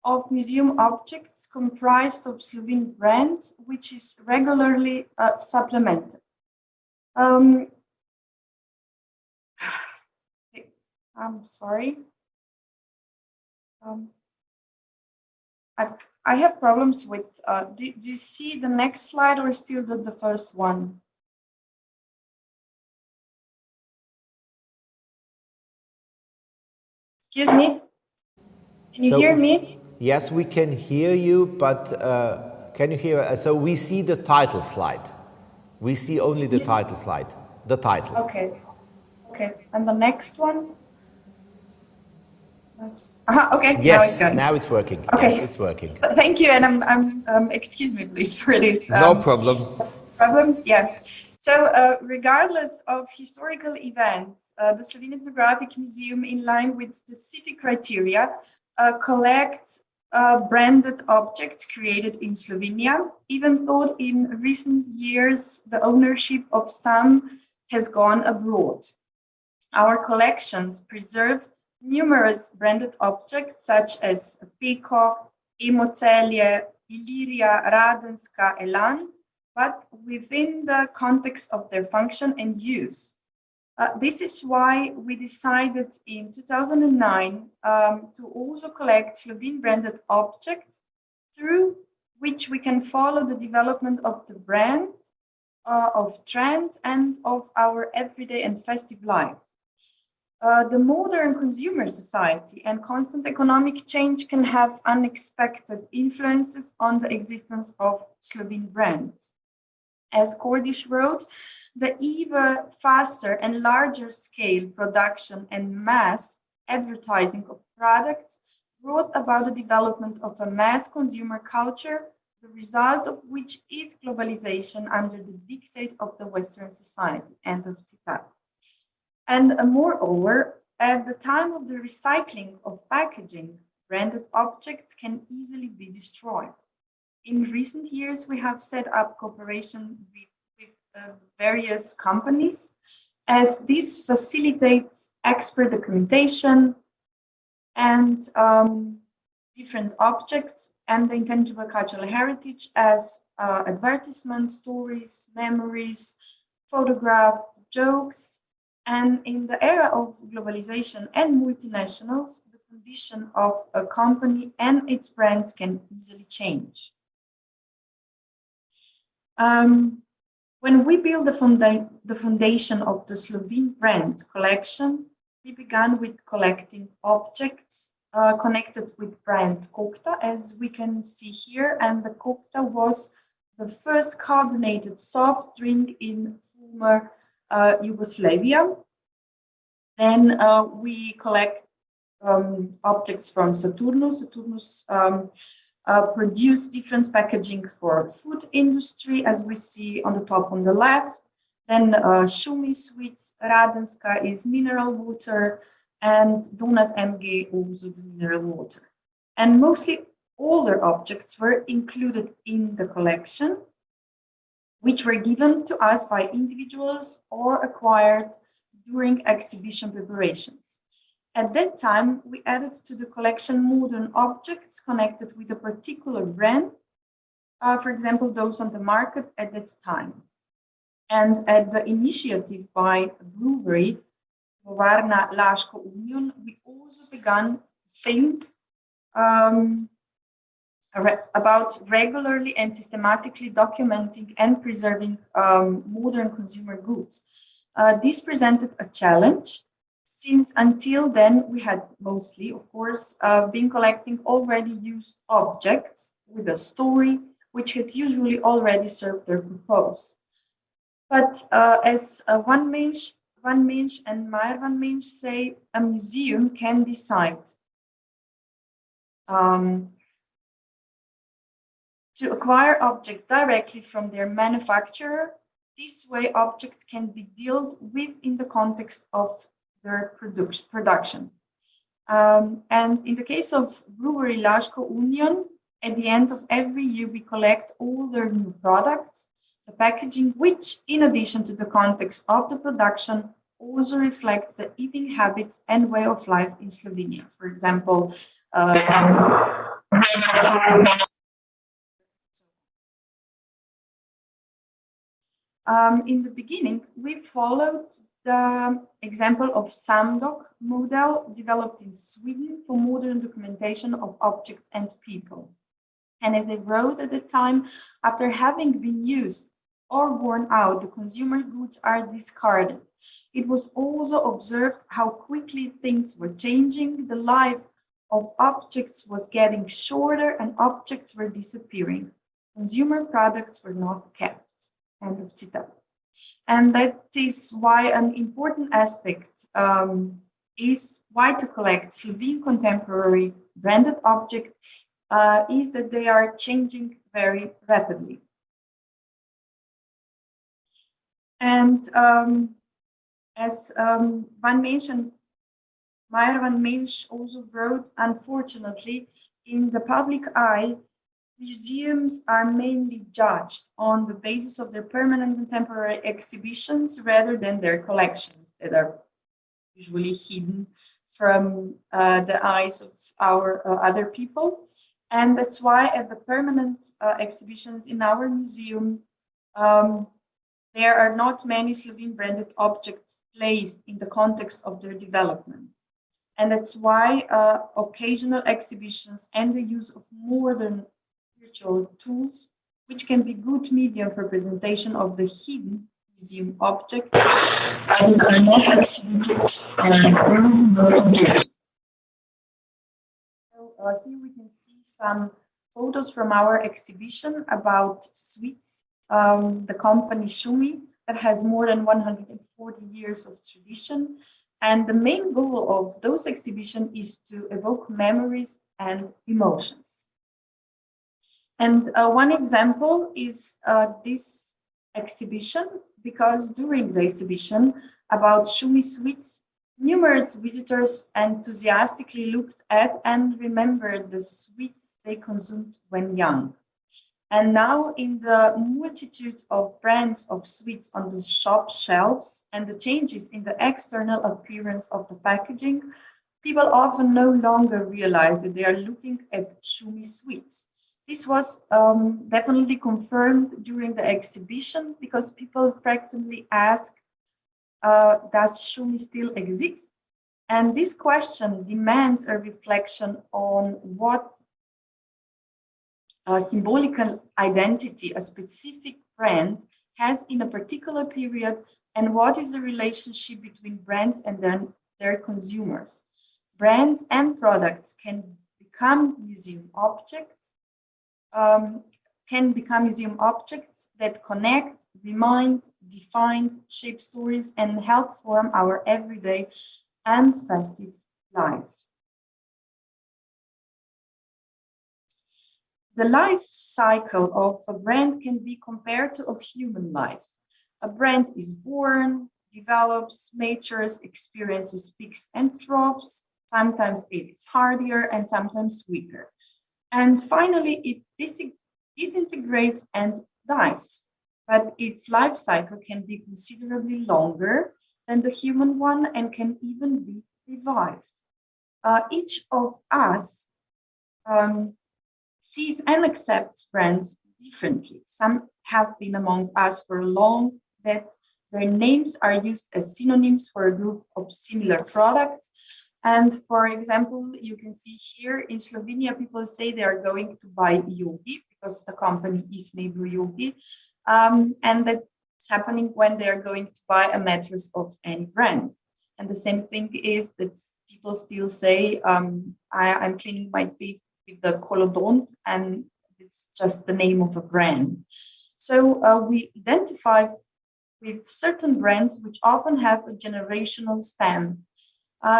of museum objects comprised of Slovene brands, which is regularly supplemented. I'm sorry. I have problems with, do you see the next slide or still the first one? Excuse me? Can you hear me? Yes, we can hear you, but can you hear? So we see the title slide. We see only the title slide, the title. Okay. Okay. And the next one? Okay. Yes, now it's working. Okay. Yes, it's working. Thank you, and I'm excuse me, please, for this. No problem. Problems, yeah. So, regardless of historical events, the Slovene Ethnographic Museum, in line with specific criteria, collects branded objects created in Slovenia, even though in recent years the ownership of some has gone abroad. Our collections preserve numerous branded objects such as Peko, Emocelje, Ilirija, Radenska, Elan, but within the context of their function and use. This is why we decided in 2009 to also collect Slovene branded objects through which we can follow the development of the brand, of trends, and of our everyday and festive life. The modern consumer society and constant economic change can have unexpected influences on the existence of Slovene brands. As Cordish wrote, the ever faster and larger scale production and mass advertising of products brought about the development of a mass consumer culture, the result of which is globalization under the dictate of the Western society. End of citat. And moreover, at the time of the recycling of packaging, branded objects can easily be destroyed. In recent years, we have set up cooperation with various companies, as this facilitates expert documentation and different objects and the intangible cultural heritage as advertisements, stories, memories, photograph, jokes. And in the era of globalization and multinationals, the condition of a company and its brands can easily change. When we built the foundation of the Slovene brand collection, we began with collecting objects connected with brands Kokta, as we can see here, and the Kokta was the first carbonated soft drink in former Yugoslavia. Then we collect objects from Saturnus. Saturnus produced different packaging for food industry, as we see on the top on the left. Then Šumi sweets, Radenska is mineral water, and Donat MG also the mineral water. And mostly older objects were included in the collection, which were given to us by individuals or acquired during exhibition preparations. At that time, we added to the collection modern objects connected with a particular brand for example, those on the market at that time. And at the initiative by a brewery, Tovarna Laško Union, we also began to think about regularly and systematically documenting and preserving modern consumer goods. This presented a challenge, since until then we had mostly, of course, been collecting already used objects with a story, which had usually already served their purpose. But as Van Mensch and Meyer Van Mensch say, a museum can decide to acquire objects directly from their manufacturer. This way, objects can be dealt with in the context of their production. And in the case of Brewery Laško Union, at the end of every year, we collect all their new products, the packaging, which, in addition to the context of the production, also reflects the eating habits and way of life in Slovenia. For example, in the beginning, we followed the example of Samdok model developed in Sweden for modern documentation of objects and people. And as I wrote at the time, after having been used or worn out, the consumer goods are discarded. It was also observed how quickly things were changing. The life of objects was getting shorter and objects were disappearing. Consumer products were not kept. End of citat. And that is why an important aspect is why to collect Slovene contemporary branded objects is that they are changing very rapidly. And as Van Mensch and Meyer Van Mensch also wrote, unfortunately, in the public eye, museums are mainly judged on the basis of their permanent and temporary exhibitions rather than their collections that are usually hidden from the eyes of our other people. And that's why at the permanent exhibitions in our museum, there are not many Slovene branded objects placed in the context of their development. And that's why occasional exhibitions and the use of modern virtual tools, which can be good medium for presentation of the hidden museum objects, are not exhibited. So here we can see some photos from our exhibition about sweets. The company Šumi that has more than 140 years of tradition. And the main goal of those exhibitions is to evoke memories and emotions. And one example is this exhibition, because during the exhibition about Šumi sweets, numerous visitors enthusiastically looked at and remembered the sweets they consumed when young. And now in the multitude of brands of sweets on the shop shelves and the changes in the external appearance of the packaging, people often no longer realize that they are looking at Šumi sweets. This was definitely confirmed during the exhibition because people frequently ask, does Šumi still exist? And this question demands a reflection on what symbolical identity a specific brand has in a particular period and what is the relationship between brands and their consumers. Brands and products can become museum objects, that connect, remind, define, shape stories, and help form our everyday and festive life. The life cycle of a brand can be compared to a human life. A brand is born, develops, matures, experiences peaks and troughs. Sometimes it is hardier and sometimes weaker. And finally, it disintegrates and dies. But its life cycle can be considerably longer than the human one and can even be revived. Each of us sees and accepts brands differently. Some have been among us for long, that their names are used as synonyms for a group of similar products. And for example, you can see here in Slovenia, people say they are going to buy Yogi because the company is named Yogi. And that's happening when they are going to buy a mattress of any brand. And the same thing is that people still say, I'm cleaning my teeth with the Colodont, and it's just the name of a brand. So we identify with certain brands which often have a generational stamp.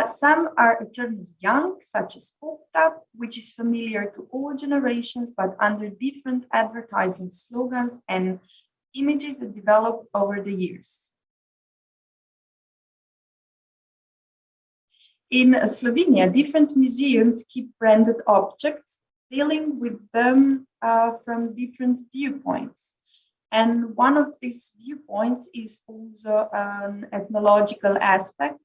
Some are eternally young, such as Kokta, which is familiar to all generations, but under different advertising slogans and images that develop over the years. In Slovenia, different museums keep branded objects, dealing with them from different viewpoints. And one of these viewpoints is also an ethnological aspect.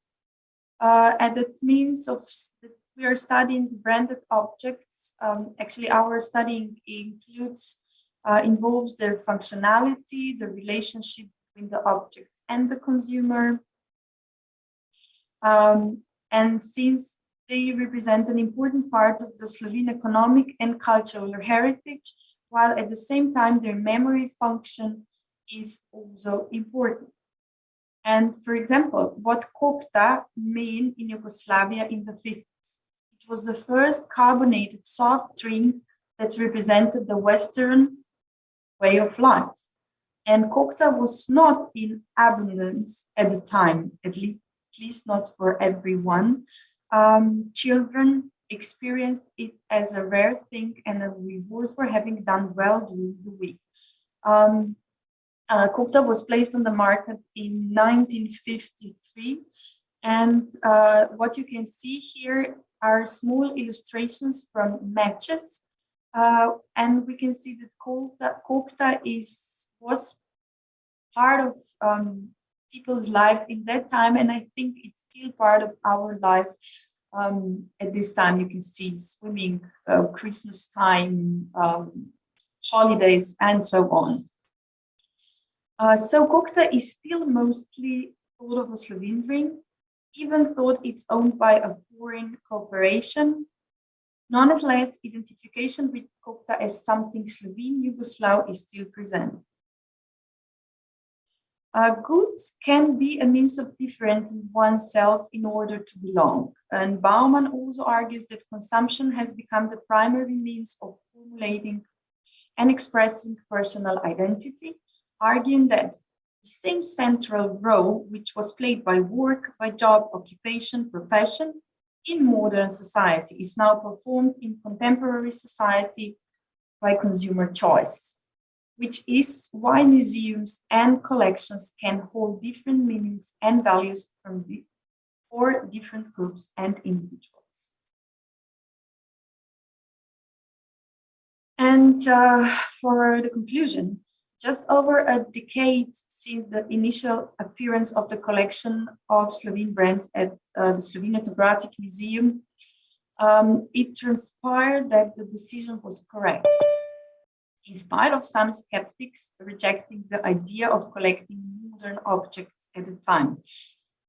And that means that we are studying branded objects. Actually, our studying involves their functionality, the relationship between the objects and the consumer. And since they represent an important part of the Slovene economic and cultural heritage, while at the same time their memory function is also important. And for example, what Kokta meant in Yugoslavia in the 50s, it was the first carbonated soft drink that represented the Western way of life. And Kokta was not in abundance at the time, at least not for everyone. Children experienced it as a rare thing and a reward for having done well during the week. Kokta was placed on the market in 1953, and what you can see here are small illustrations from matches, and we can see that Kokta was part of people's life in that time, and I think it's still part of our life at this time. You can see swimming, Christmas time, holidays, and so on. So Kokta is still mostly thought of a Slovene drink, even though it's owned by a foreign corporation. Nonetheless, identification with Kokta as something Slovene Yugoslav is still present. Goods can be a means of differentiating oneself in order to belong. And Bauman also argues that consumption has become the primary means of formulating and expressing personal identity, arguing that the same central role which was played by work, by job, occupation, profession in modern society is now performed in contemporary society by consumer choice, which is why museums and collections can hold different meanings and values for different groups and individuals. And for the conclusion, just over a decade since the initial appearance of the collection of Slovene brands at the Slovene Ethnographic Museum, it transpired that the decision was correct. In spite of some skeptics rejecting the idea of collecting modern objects at the time,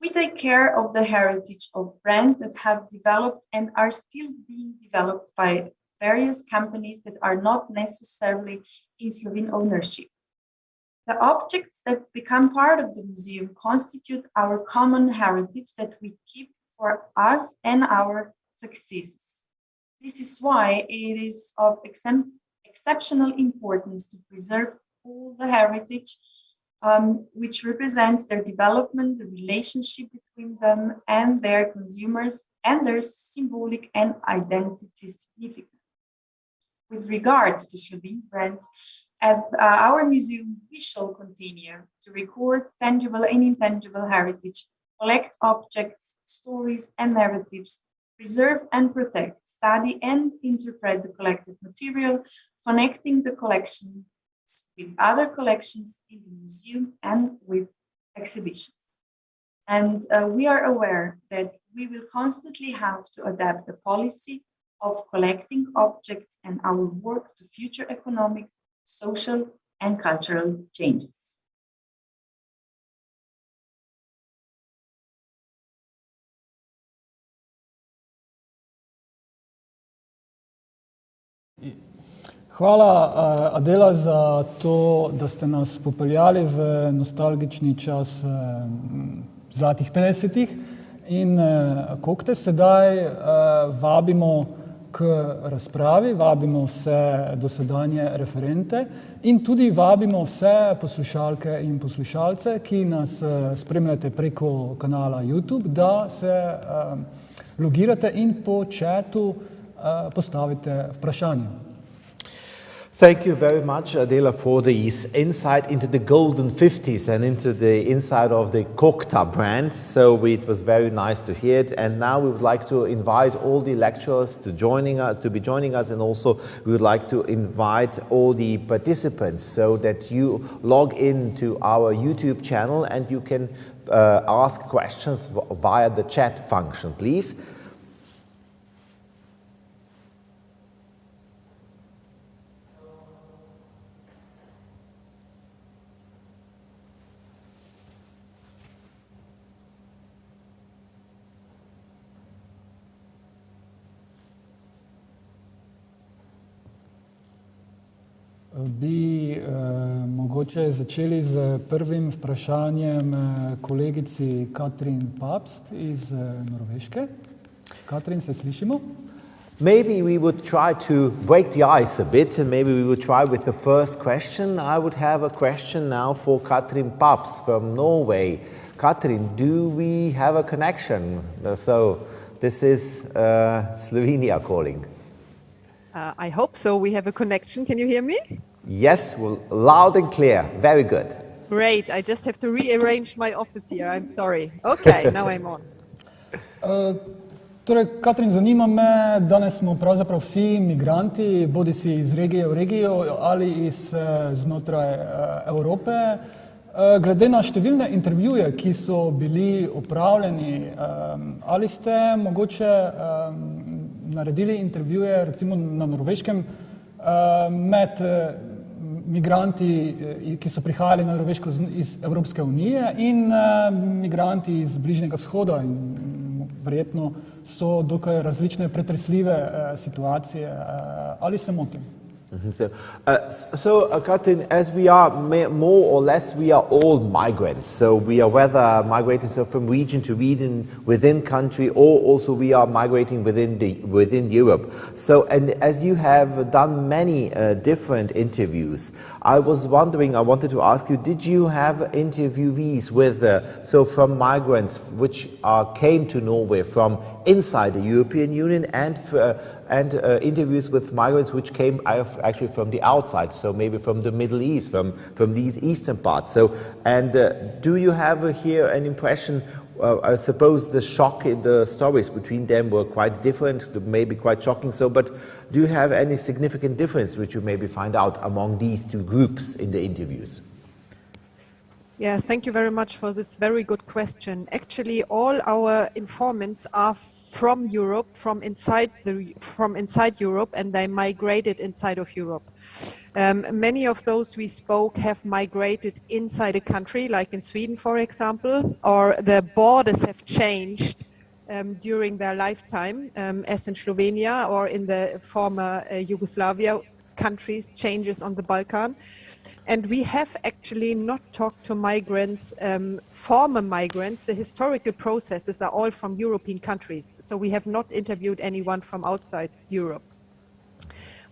we take care of the heritage of brands that have developed and are still being developed by various companies that are not necessarily in Slovene ownership. The objects that become part of the museum constitute our common heritage that we keep for us and our successes. This is why it is of exceptional importance to preserve all the heritage which represents their development, the relationship between them and their consumers, and their symbolic and identity significance. With regard to Slovene brands, at our museum, we shall continue to record tangible and intangible heritage, collect objects, stories, and narratives, preserve and protect, study and interpret the collected material, connecting the collections with other collections in the museum and with exhibitions. And we are aware that we will constantly have to adapt the policy of collecting objects and our work to future economic, social and cultural changes. Hvala, Adela, za to, da ste nas popeljali v nostalgični čas zlatih 50-ih. In kako te sedaj vabimo k razpravi, vabimo vse dosedanje referente in tudi vabimo vse poslušalke in poslušalce, ki nas spremljate preko kanala YouTube, da se logirate in po chatu postavite vprašanje. Thank you very much, Adela, for this insight into the golden 50s and into the inside of the Kokta brand. So it was very nice to hear it. And now we would like to invite all the lecturers to be joining us, and also we would like to invite all the participants so that you log into our YouTube channel and you can ask questions via the chat function, please. Bi mogoče začeli z prvim vprašanjem kolegici Katrin Pabst iz Norveške. Katrin, se slišimo? Maybe we would try to break the ice a bit, and maybe we would try with the first question. I would have a question now for Katrin Pabst from Norway. Katrin, do we have a connection? So this is Slovenia calling. I hope so. We have a connection. Can you hear me? Yes, well, loud and clear. Very good. Great. I just have to rearrange my office here. I'm sorry. Okay, now I'm on. Torej, Katrin, zanima me, danes smo pravzaprav vsi migranti, bodi si iz regije v regijo ali iz znotraj Evrope. Glede na številne intervjuje, ki so bili opravljeni, ali ste mogoče naredili intervjuje recimo na Norveškem med migranti, ki so prihajali na Norveško iz Evropske unije in migranti iz Bližnjega vzhoda, in verjetno so dokaj različne pretresljive situacije, ali se motim? So Katrin, as we are more or less, we are all migrants. So we are whether migrating from region to region within country, or also we are migrating within Europe. So, and as you have done many different interviews, I was wondering, I wanted to ask you, did you have interviewees with so from migrants which came to Norway from inside the European Union, and interviews with migrants which came actually from the outside, so maybe from the Middle East, from these eastern parts. So, and do you have here an impression? I suppose the stories between them were quite different, maybe quite shocking. So, but do you have any significant difference which you maybe find out among these two groups in the interviews? Yeah, thank you very much for this very good question. Actually, all our informants are from Europe, from inside Europe, and they migrated inside of Europe. Many of those we spoke have migrated inside a country, like in Sweden, for example, or the borders have changed during their lifetime, as in Slovenia or in the former Yugoslavia countries, changes on the Balkan. And we have actually not talked to migrants, former migrants. The historical processes are all from European countries. So we have not interviewed anyone from outside Europe.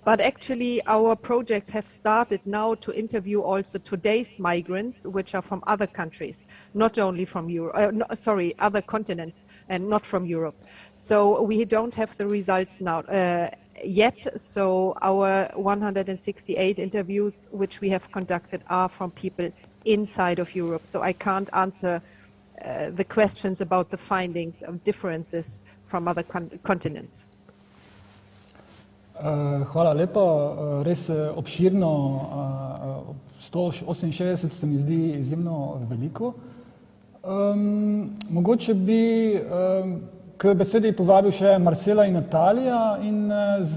But actually our project has started now to interview also today's migrants, which are from other countries, not only from Europe, other continents, and not from Europe. So we don't have the results now yet. So our 168 interviews which we have conducted are from people inside of Europe. So I can't answer the questions about the findings of differences from other continents. Hvala lepa, res obširno, 168 se mi zdi izjemno veliko. Mogoče bi k besedi povabil še Marcela in Natalija,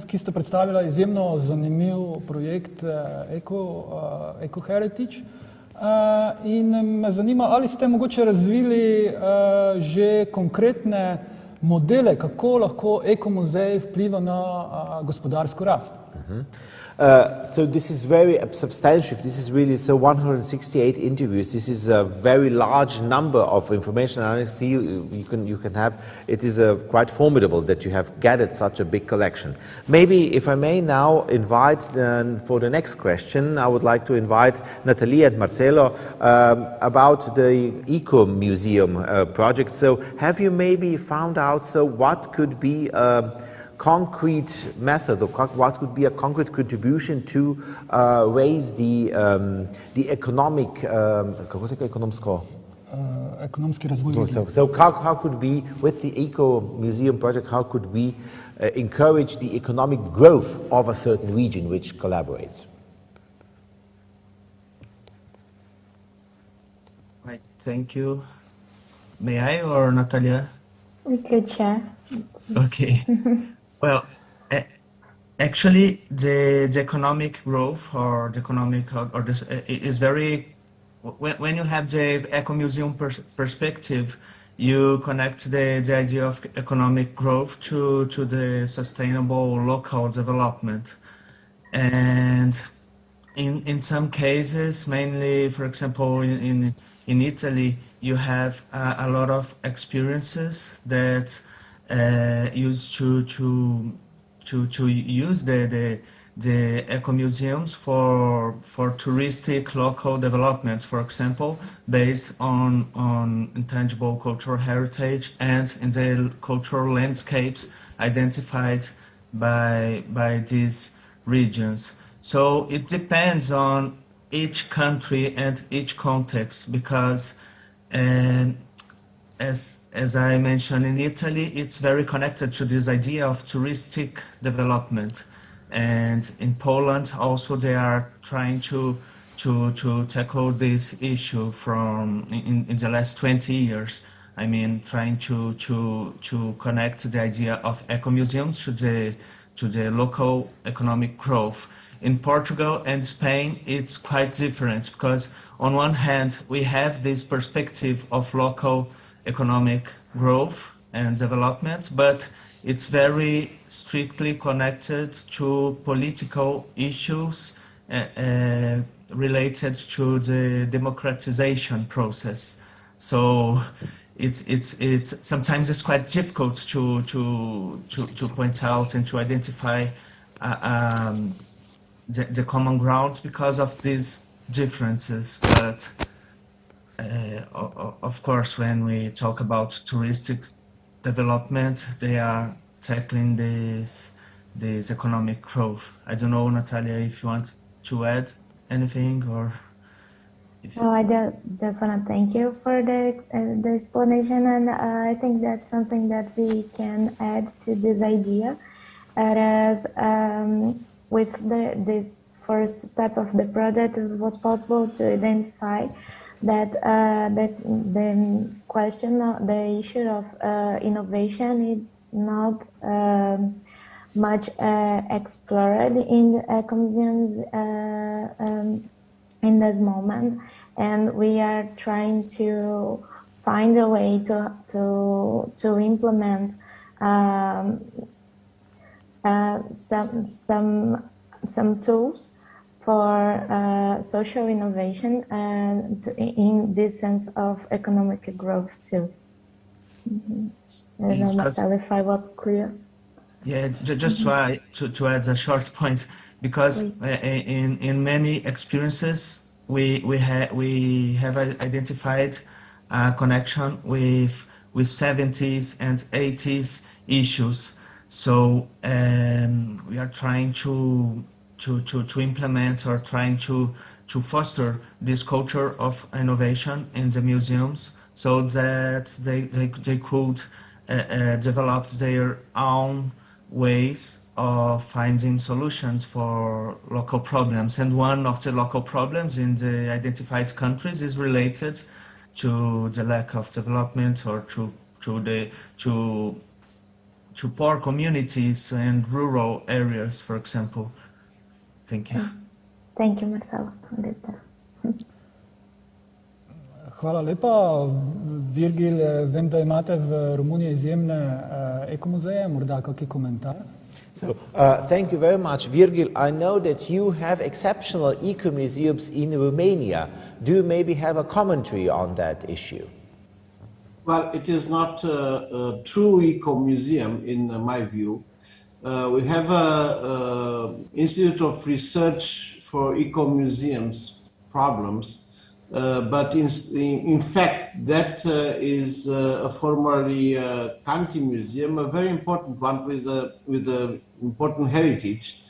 ki sta predstavila izjemno zanimiv projekt Eco Heritage. In me zanima, ali ste mogoče razvili že konkretne modele, kako lahko ekomuzej vpliva na gospodarsko rast. So this is very substantial. This is really 168 interviews. This is a very large number of information. And I see you can have. It is quite formidable that you have gathered such a big collection. Maybe, if I may now invite for the next question, I would like to invite Natalie and Marcelo about the Eco Museum project. So, have you maybe found out what could be concrete method, or what could be a concrete contribution to raise the economic ekonomski razvoj. So how could we, with the Eco Museum project, how could we encourage the economic growth of a certain region which collaborates? Right, thank you. May I, or Natalia? We could share. Okay. Well, actually, the economic growth or the economic or this is very. When you have the Eco Museum perspective, you connect the idea of economic growth to the sustainable local development, and in some cases, mainly, for example, in Italy, you have a lot of experiences that used to use the eco museums for touristic local development, for example, based on intangible cultural heritage and in the cultural landscapes identified by these regions. So it depends on each country and each context, because as I mentioned, in Italy, it's very connected to this idea of touristic development. And in Poland also, they are trying to tackle this issue in the last 20 years. I mean, trying to connect the idea of eco museums to the local economic growth. In Portugal and Spain, it's quite different, because on one hand, we have this perspective of local economic growth and development, but it's very strictly connected to political issues related to the democratization process. So it's sometimes it's quite difficult to point out and to identify the common ground because of these differences. But of course, when we talk about touristic development, they are tackling this economic growth. I don't know, Natalia, if you want to add anything, or Well, I just want to thank you for the explanation, and I think that's something that we can add to this idea. Whereas with this first step of the project, it was possible to identify that the question, the issue of innovation is not much explored in the eco museums in this moment, and we are trying to find a way to implement some tools for social innovation and in this sense of economic growth too. I don't know, Marcel, if I was clear. Yeah, just try to add a short point, because in many experiences we have identified a connection with 70s and 80s issues. So we are trying to implement or trying to foster this culture of innovation in the museums, so that they could develop their own ways of finding solutions for local problems. And one of the local problems in the identified countries is related to the lack of development, or to to poor communities and rural areas, for example. Thank you. Thank you, Marcelo. Hvala lepa. Virgil, vem, da imate v Romuniji izjemne ekomuzeje, morda kakšen komentar? So, thank you very much, Virgil. I know that you have exceptional eco-museums in Romania. Do you maybe have a commentary on that issue? Well, it is not a true eco-museum in my view. We have an Institute of Research for Eco-Museums problems, but in fact that is a formerly country museum, a very important one with a important heritage.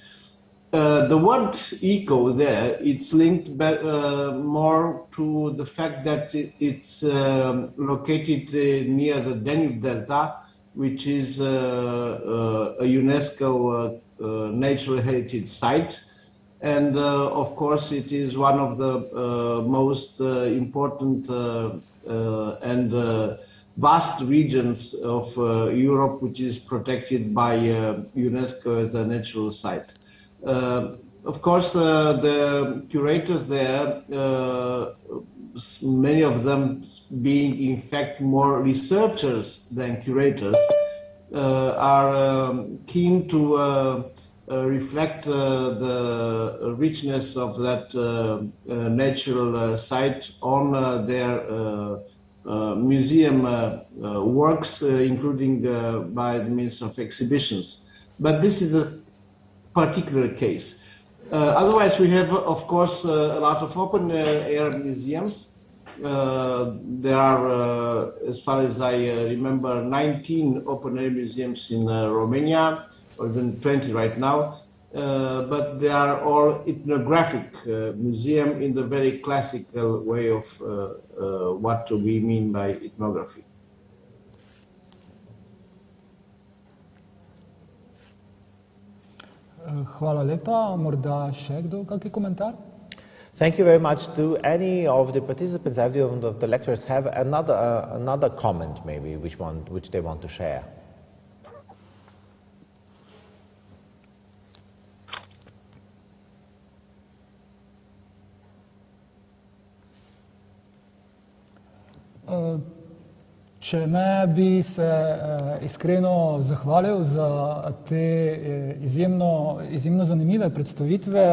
The word eco there, it's linked more to the fact that it's located near the Danube Delta, which is a UNESCO natural heritage site. And of course, it is one of the most important and vast regions of Europe, which is protected by UNESCO as a natural site. Of course, the curators there, many of them being in fact more researchers than curators, are keen to reflect the richness of that natural site on their museum works, including by the means of exhibitions. But this is a particular case. Otherwise, we have, of course, a lot of open air museums. There are, as far as I remember, 19 open air museums in Romania, or even 20 right now. But they are all ethnographic museum in the very classical way of what we mean by ethnography. Hvala lepa. Morda še kdo kakšen komentar? Thank you very much. Do any of the participants, any of the lecturers have another comment maybe which they want to share? Če ne, bi se iskreno zahvalil za te izjemno zanimive predstavitve.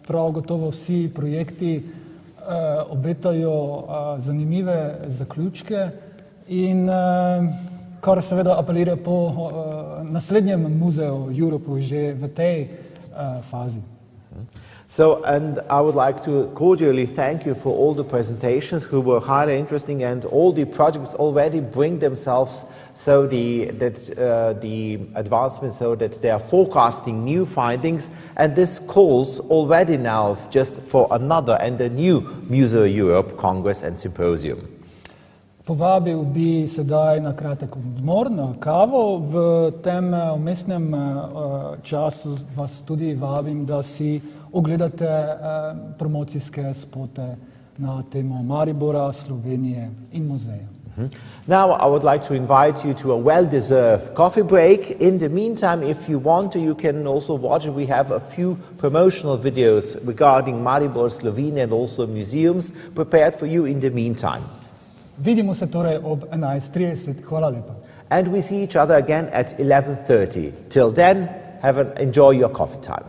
Prav gotovo vsi projekti obetajo zanimive zaključke in kar seveda apelira po naslednjem Museoeurope že v tej fazi. So, and I would like to cordially thank you for all the presentations who were highly interesting, and all the projects already bring themselves so the advancements so that they are forecasting new findings, and this calls already now just for another and a new Museoeurope Congress and Symposium. Povabil bi sedaj na kratek odmor, na kavo. V tem vmesnem času vas tudi vabim, da si ogledate promocijske spote na temo Maribora, Slovenije in muzeja. Now I would like to invite you to a well-deserved coffee break. In the meantime, if you want to, you can also watch. We have a few promotional videos regarding Maribor, Slovenia and also museums prepared for you in the meantime. Vidimo se torej ob 11:30. Hvala lepa. And we see each other again at 11:30. Till then, enjoy your coffee time.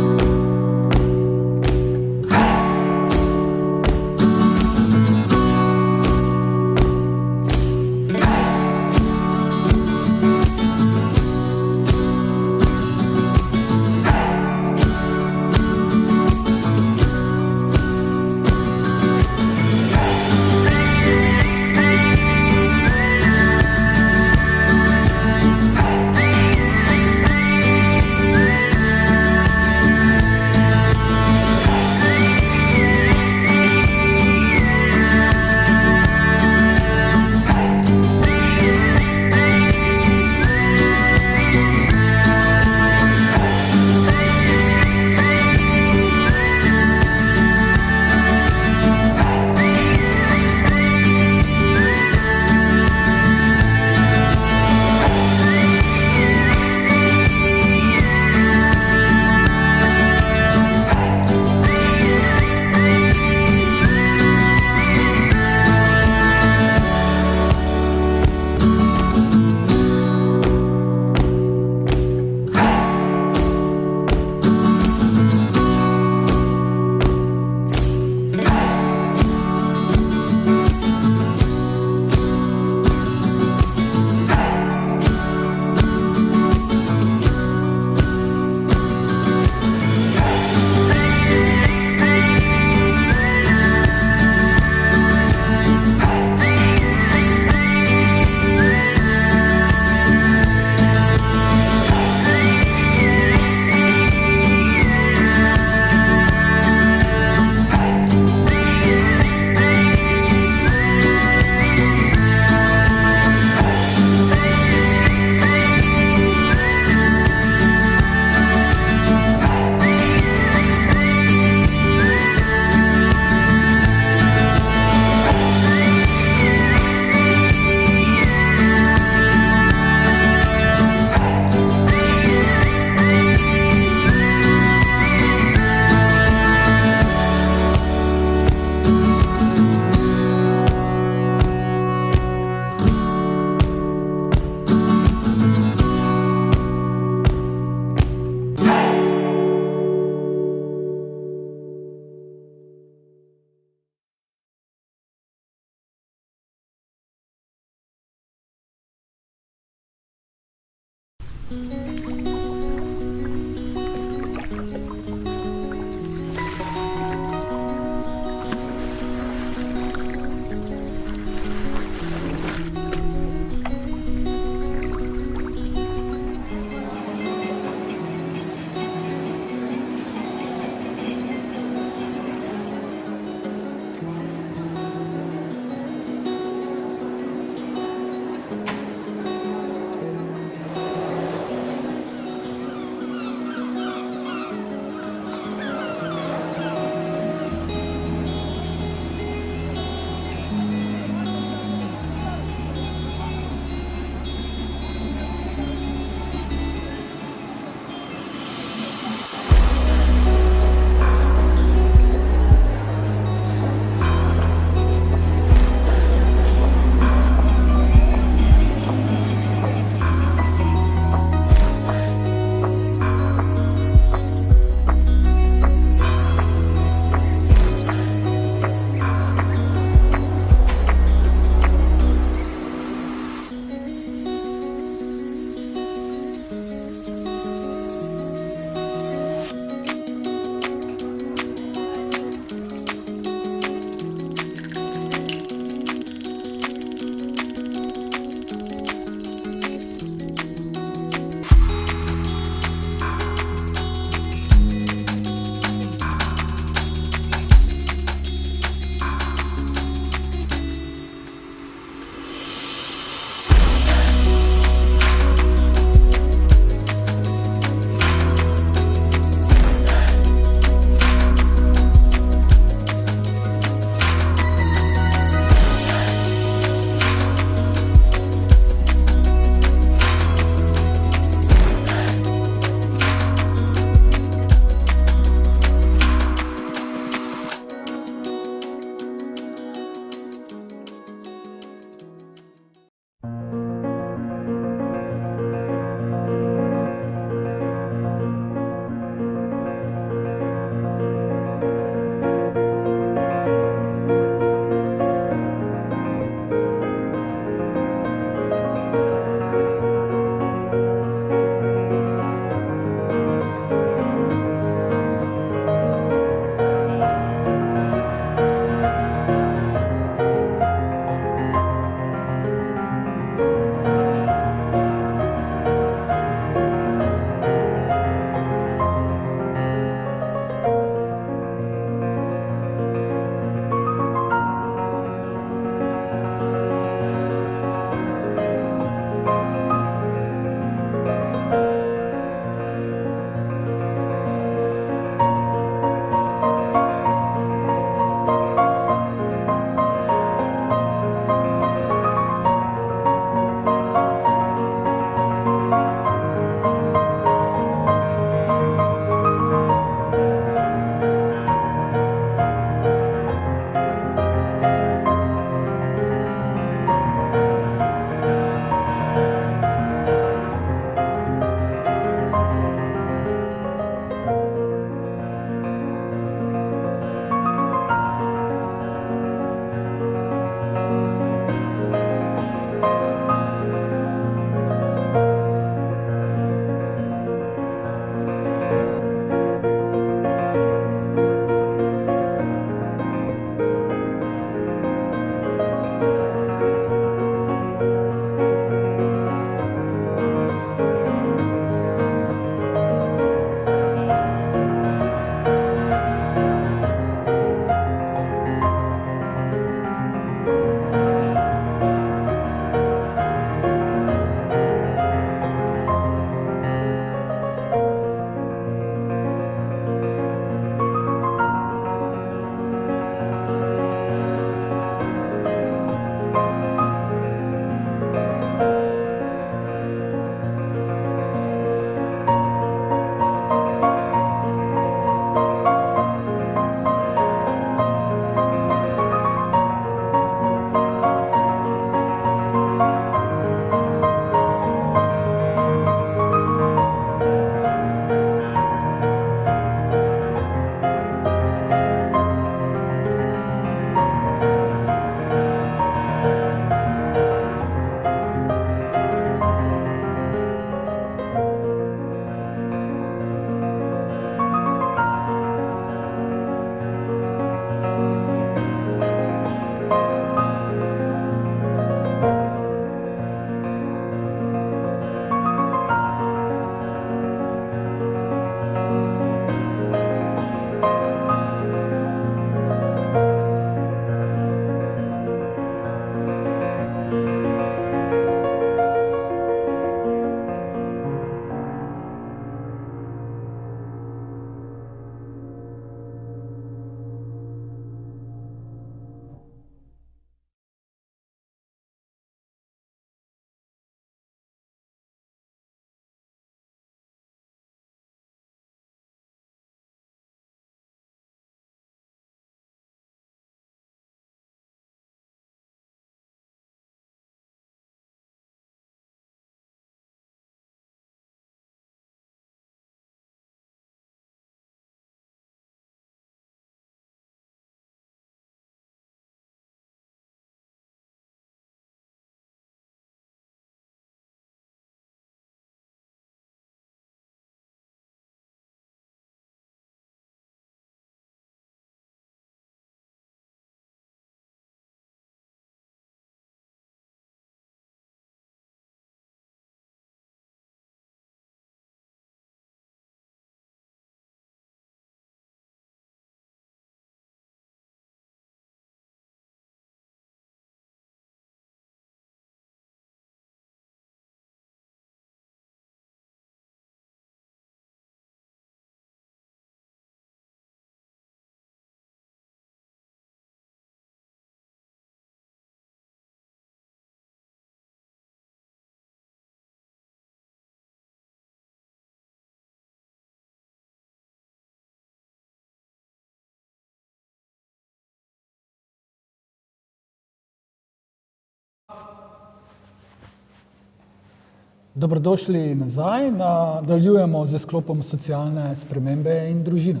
Dobrodošli nazaj, nadaljujemo z sklopom socialne spremembe in družina.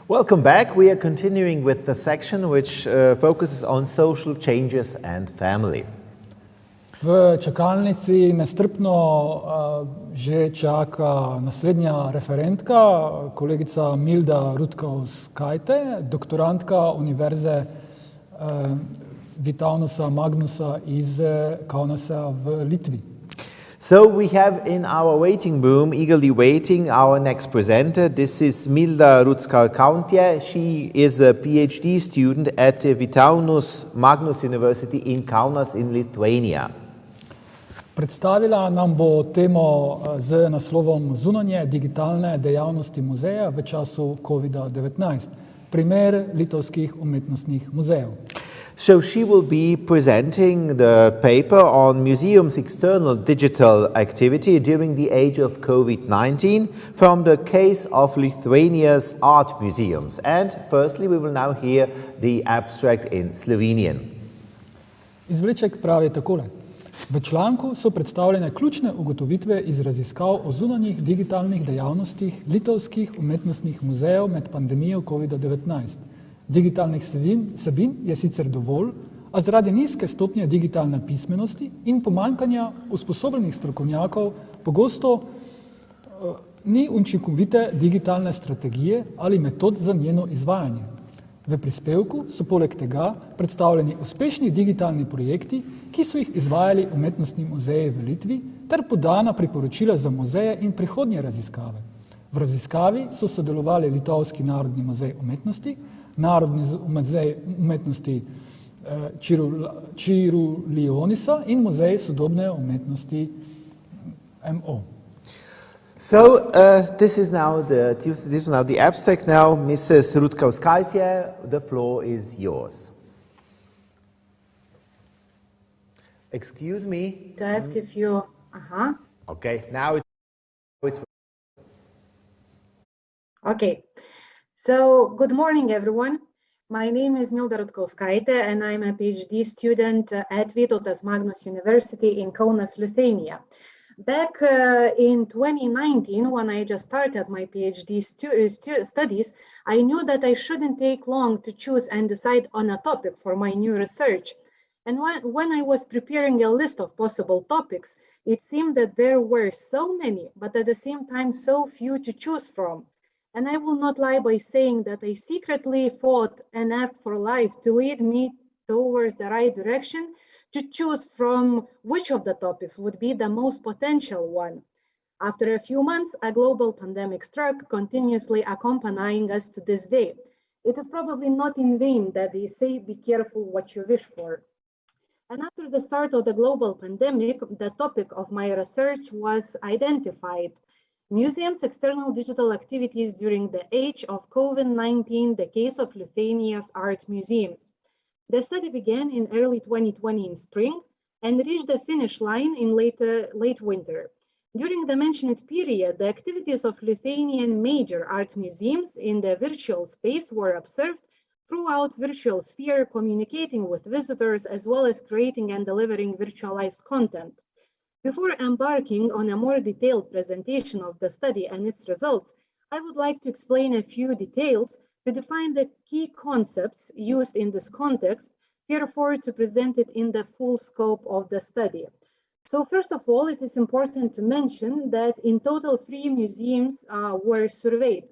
Welcome back. We are continuing with the section which focuses on social changes and family. V čakalnici nestrpno že čaka naslednja referentka, kolegica Milda Rutkovskajte, doktorantka Univerze Vitaunusa Magnusa iz Kaunasa v Litvi. So we have in our waiting room, eagerly waiting, our next presenter. This is Milda Rutkovskajte. She is a PhD student at Vitaunus Magnus University in Kaunas in Lithuania. Predstavila nam bo temo z naslovom Zunanje digitalne dejavnosti muzeja v času COVID-19, primer litovskih umetnostnih muzejev. So she will be presenting the paper on museums' external digital activity during the age of COVID-19 from the case of Lithuania's art museums. And firstly, we will now hear the abstract in Slovenian. Izvleček pravi takole. V članku so predstavljene ključne ugotovitve iz raziskav o zunanjih digitalnih dejavnostih litovskih umetnostnih muzejev med pandemijo COVID-19. Digitalnih vsebin je sicer dovolj, a zaradi nizke stopnje digitalne pismenosti in pomanjkanja usposobljenih strokovnjakov pogosto ni učinkovite digitalne strategije ali metod za njeno izvajanje. V prispevku so poleg tega predstavljeni uspešni digitalni projekti, ki so jih izvajali umetnostni muzeji v Litvi, ter podana priporočila za muzeje in prihodnje raziskave. V raziskavi so sodelovali Litovski narodni muzej umetnosti, Narodni muzej umetnosti Čiurlionisa in Muzej sodobne umetnosti MO. So this is now the abstract. Now, Mrs. Rutkovskajte, the floor is yours. Excuse me. To ask if you... Okay, now it's... Okay. So, good morning, everyone. My name is Milda Rutkovskajte, and I'm a PhD student at Vytautas Magnus University in Kaunas, Lithuania. Back in 2019, when I just started my PhD studies, I knew that I shouldn't take long to choose and decide on a topic for my new research. And when I was preparing a list of possible topics, it seemed that there were so many, but at the same time, so few to choose from. And I will not lie by saying that I secretly fought and asked for life to lead me towards the right direction to choose from which of the topics would be the most potential one. After a few months, a global pandemic struck, continuously accompanying us to this day. It is probably not in vain that they say, be careful what you wish for. And after the start of the global pandemic, the topic of my research was identified. Museums' external digital activities during the age of COVID-19, the case of Lithuania's art museums. The study began in early 2020 in spring and reached the finish line in late winter. During the mentioned period, the activities of Lithuanian major art museums in the virtual space were observed throughout virtual sphere, communicating with visitors as well as creating and delivering virtualized content. Before embarking on a more detailed presentation of the study and its results, I would like to explain a few details to define the key concepts used in this context, therefore to present it in the full scope of the study. So first of all, it is important to mention that in total 3 museums were surveyed.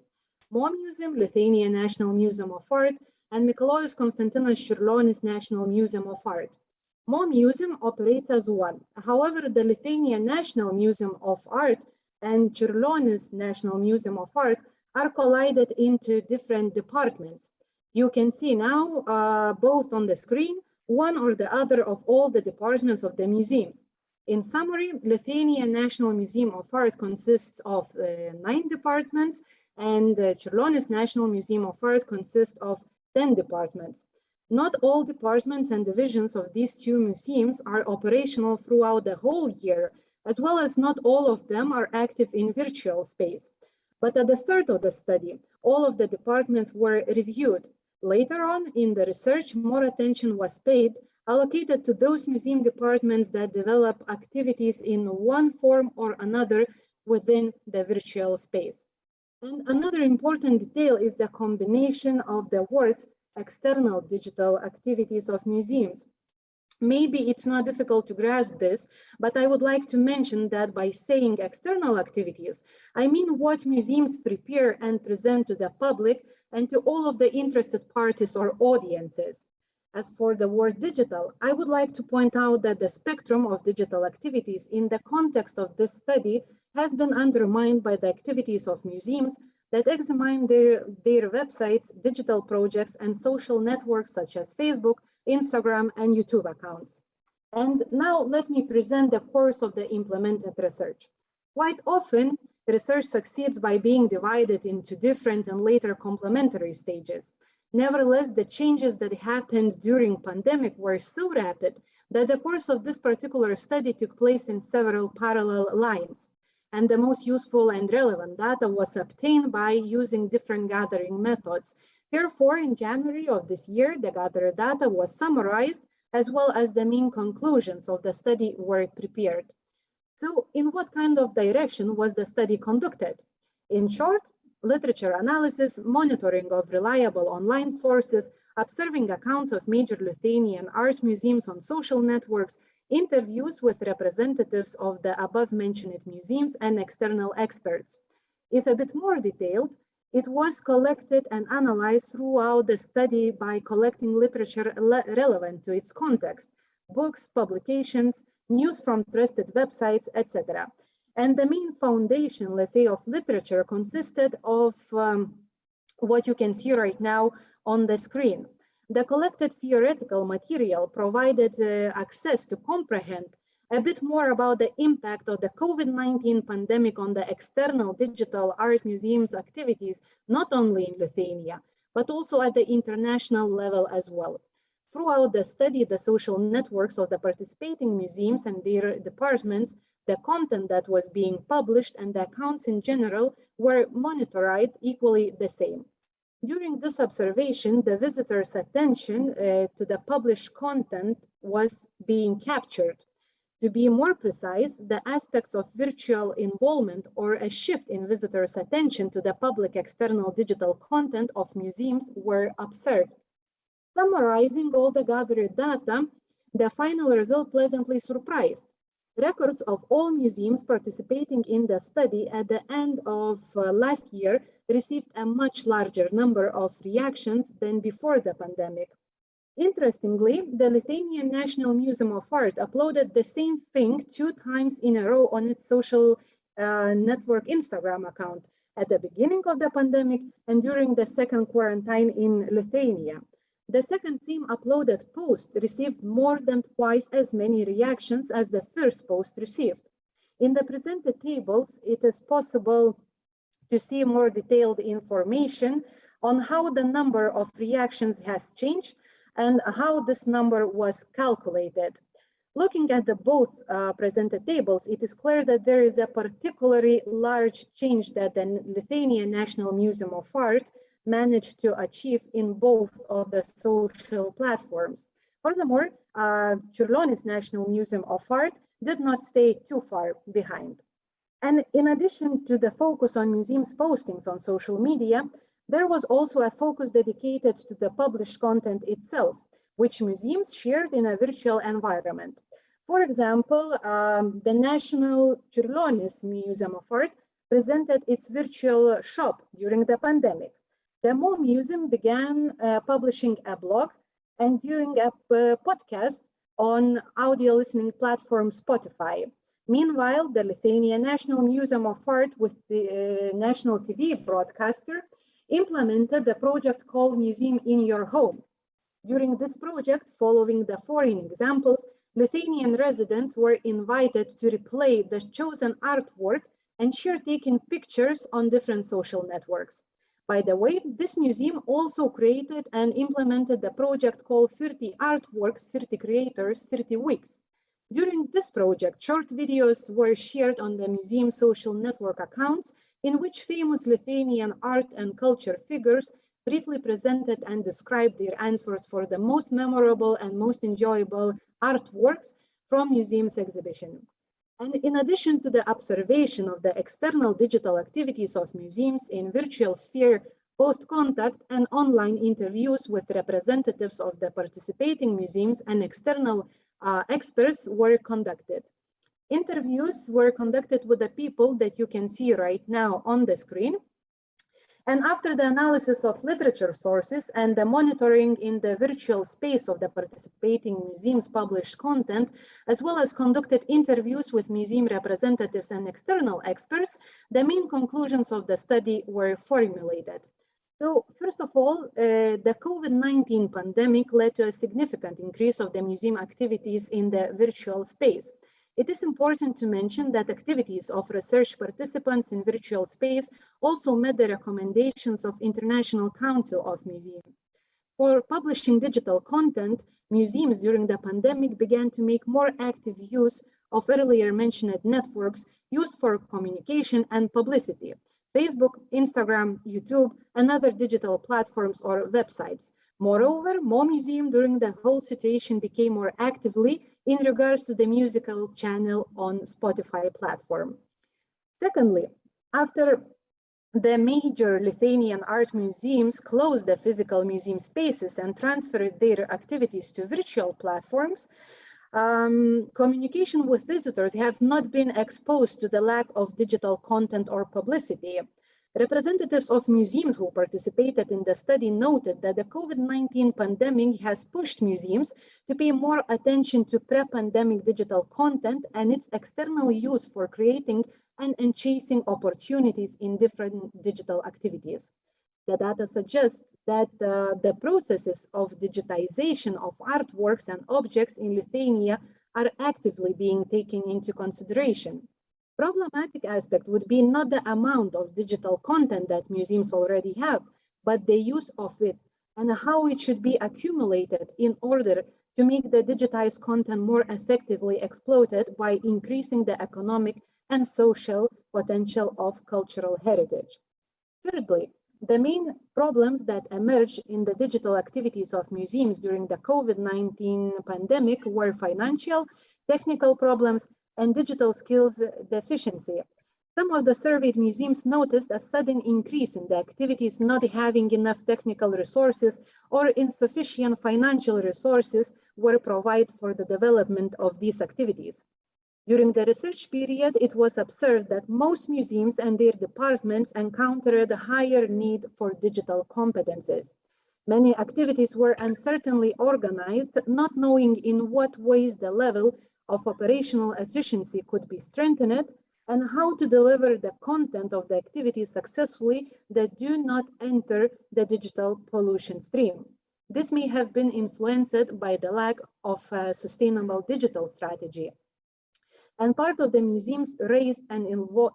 Mo Museum, Lithuania National Museum of Art, and Mikalojus Konstantinas Čiurlionis National Museum of Art. Mo Museum operates as one. However, the Lithuania National Museum of Art and Čiurlionis National Museum of Art are collided into different departments. You can see now, both on the screen, one or the other of all the departments of the museums. In summary, Lithuania National Museum of Art consists of 9 departments, and Čiurlionis National Museum of Art consists of 10 departments. Not all departments and divisions of these 2 museums are operational throughout the whole year, as well as not all of them are active in virtual space. But at the start of the study, all of the departments were reviewed. Later on in the research, more attention was paid allocated to those museum departments that develop activities in one form or another within the virtual space. And another important detail is the combination of the words external digital activities of museums. Maybe it's not difficult to grasp this, but I would like to mention that by saying external activities, I mean what museums prepare and present to the public and to all of the interested parties or audiences. As for the word digital, I would like to point out that the spectrum of digital activities in the context of this study has been undermined by the activities of museums that examine their websites, digital projects, and social networks such as Facebook, Instagram, and YouTube accounts. And now let me present the course of the implemented research. Quite often, research succeeds by being divided into different and later complementary stages. Nevertheless, the changes that happened during pandemic were so rapid that the course of this particular study took place in several parallel lines. And the most useful and relevant data was obtained by using different gathering methods. Therefore, in January of this year, the gathered data was summarized as well as the main conclusions of the study were prepared. So in what kind of direction was the study conducted? In short, literature analysis, monitoring of reliable online sources, observing accounts of major Lithuanian art museums on social networks, interviews with representatives of the above-mentioned museums and external experts. If a bit more detailed, it was collected and analyzed throughout the study by collecting literature relevant to its context, books, publications, news from trusted websites, etc. And the main foundation, let's say, of literature consisted of what you can see right now on the screen. The collected theoretical material provided access to comprehend a bit more about the impact of the COVID-19 pandemic on the external digital art museums activities, not only in Lithuania, but also at the international level as well. Throughout the study, the social networks of the participating museums and their departments, the content that was being published and the accounts in general were monitored equally the same. During this observation, the visitor's attention to the published content was being captured. To be more precise, the aspects of virtual involvement or a shift in visitors' attention to the public external digital content of museums were observed. Summarizing all the gathered data, the final result pleasantly surprised. Records of all museums participating in the study at the end of last year received a much larger number of reactions than before the pandemic. Interestingly, the Lithuanian National Museum of Art uploaded the same thing 2 times in a row on its social network Instagram account at the beginning of the pandemic and during the second quarantine in Lithuania. The second theme uploaded post received more than twice as many reactions as the first post received. In the presented tables, it is possible to see more detailed information on how the number of reactions has changed and how this number was calculated. Looking at the both presented tables, it is clear that there is a particularly large change that the Lithuanian National Museum of Art managed to achieve in both of the social platforms. Furthermore, Čiurlionis National Museum of Art did not stay too far behind. And in addition to the focus on museums' postings on social media, there was also a focus dedicated to the published content itself, which museums shared in a virtual environment. For example, the National Čiurlionis Museum of Art presented its virtual shop during the pandemic. The Mo Museum began publishing a blog and doing a podcast on audio listening platform Spotify. Meanwhile, the Lithuanian National Museum of Art with the national TV broadcaster implemented a project called Museum in Your Home. During this project, following the foreign examples, Lithuanian residents were invited to replay the chosen artwork and share taking pictures on different social networks. By the way, this museum also created and implemented the project called 30 Artworks, 30 Creators, 30 Weeks. During this project, short videos were shared on the museum social network accounts in which famous Lithuanian art and culture figures briefly presented and described their answers for the most memorable and most enjoyable artworks from museums exhibition. And in addition to the observation of the external digital activities of museums in virtual sphere, both contact and online interviews with representatives of the participating museums and external experts were conducted. Interviews were conducted with the people that you can see right now on the screen. And after the analysis of literature sources and the monitoring in the virtual space of the participating museums' published content, as well as conducted interviews with museum representatives and external experts, the main conclusions of the study were formulated. So, first of all, the COVID-19 pandemic led to a significant increase of the museum activities in the virtual space. It is important to mention that activities of research participants in virtual space also met the recommendations of International Council of Museums. For publishing digital content, museums during the pandemic began to make more active use of earlier mentioned networks used for communication and publicity: Facebook, Instagram, YouTube, and other digital platforms or websites. Moreover, more museums during the whole situation became more actively in regards to the musical channel on Spotify platform. Secondly, after the major Lithuanian art museums closed the physical museum spaces and transferred their activities to virtual platforms, communication with visitors have not been exposed to the lack of digital content or publicity. Representatives of museums who participated in the study noted that the COVID-19 pandemic has pushed museums to pay more attention to pre-pandemic digital content and its external use for creating and chasing opportunities in different digital activities. The data suggests that the processes of digitization of artworks and objects in Lithuania are actively being taken into consideration. Problematic aspect would be not the amount of digital content that museums already have, but the use of it and how it should be accumulated in order to make the digitized content more effectively exploited by increasing the economic and social potential of cultural heritage. Thirdly, the main problems that emerged in the digital activities of museums during the COVID-19 pandemic were financial, technical problems, and digital skills deficiency. Some of the surveyed museums noticed a sudden increase in the activities not having enough technical resources or insufficient financial resources were provided for the development of these activities. During the research period, it was observed that most museums and their departments encountered a higher need for digital competences. Many activities were uncertainly organized, not knowing in what ways the level of operational efficiency could be strengthened and how to deliver the content of the activities successfully that do not enter the digital pollution stream. This may have been influenced by the lack of a sustainable digital strategy. And part of the museums raised and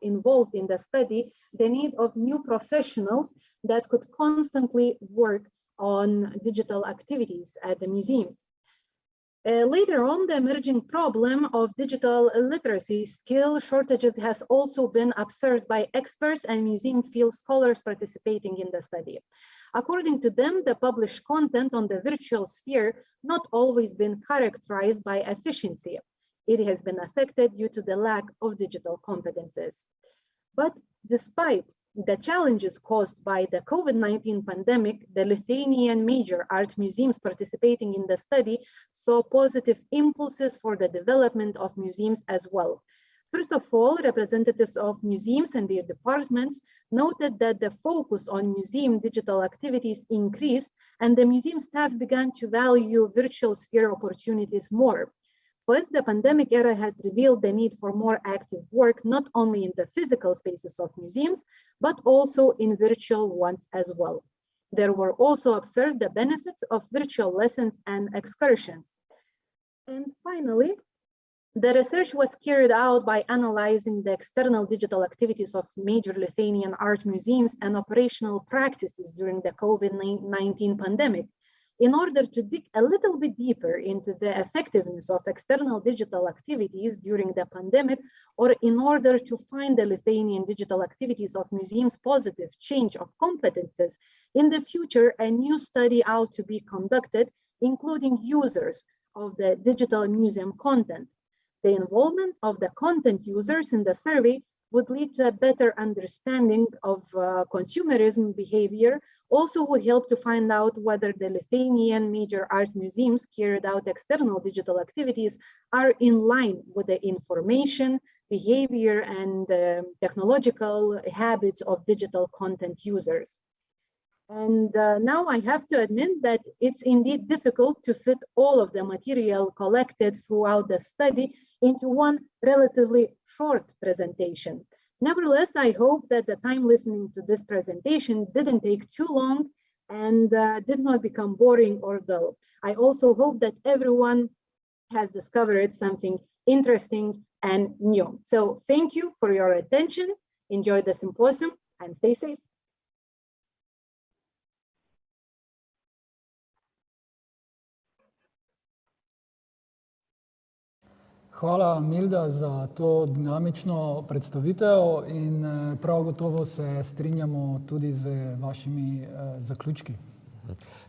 involved in the study the need of new professionals that could constantly work on digital activities at the museums. Later on, the emerging problem of digital literacy skill shortages has also been observed by experts and museum field scholars participating in the study. According to them, the published content on the virtual sphere not always been characterized by efficiency. It has been affected due to the lack of digital competences. But despite the challenges caused by the COVID-19 pandemic, the Lithuanian major art museums participating in the study saw positive impulses for the development of museums as well. First of all, representatives of museums and their departments noted that the focus on museum digital activities increased and the museum staff began to value virtual sphere opportunities more. First, the pandemic era has revealed the need for more active work, not only in the physical spaces of museums, but also in virtual ones as well. There were also observed the benefits of virtual lessons and excursions. And finally, the research was carried out by analyzing the external digital activities of major Lithuanian art museums and operational practices during the COVID-19 pandemic. in order to dig a little bit deeper into the effectiveness of external digital activities during the pandemic, or in order to find the Lithuanian digital activities of museums' positive change of competences, in the future, a new study ought to be conducted, including users of the digital museum content. The involvement of the content users in the survey would lead to a better understanding of consumerism behavior, also would help to find out whether the Lithuanian major art museums carried out external digital activities are in line with the information, behavior, and technological habits of digital content users. And now I have to admit that it's indeed difficult to fit all of the material collected throughout the study into one relatively short presentation. Nevertheless, I hope that the time listening to this presentation didn't take too long and did not become boring or dull. I also hope that everyone has discovered something interesting and new. So thank you for your attention. Enjoy the symposium and stay safe. Hvala, Milda, za to dinamično predstavitev in prav gotovo se strinjamo tudi z vašimi zaključki.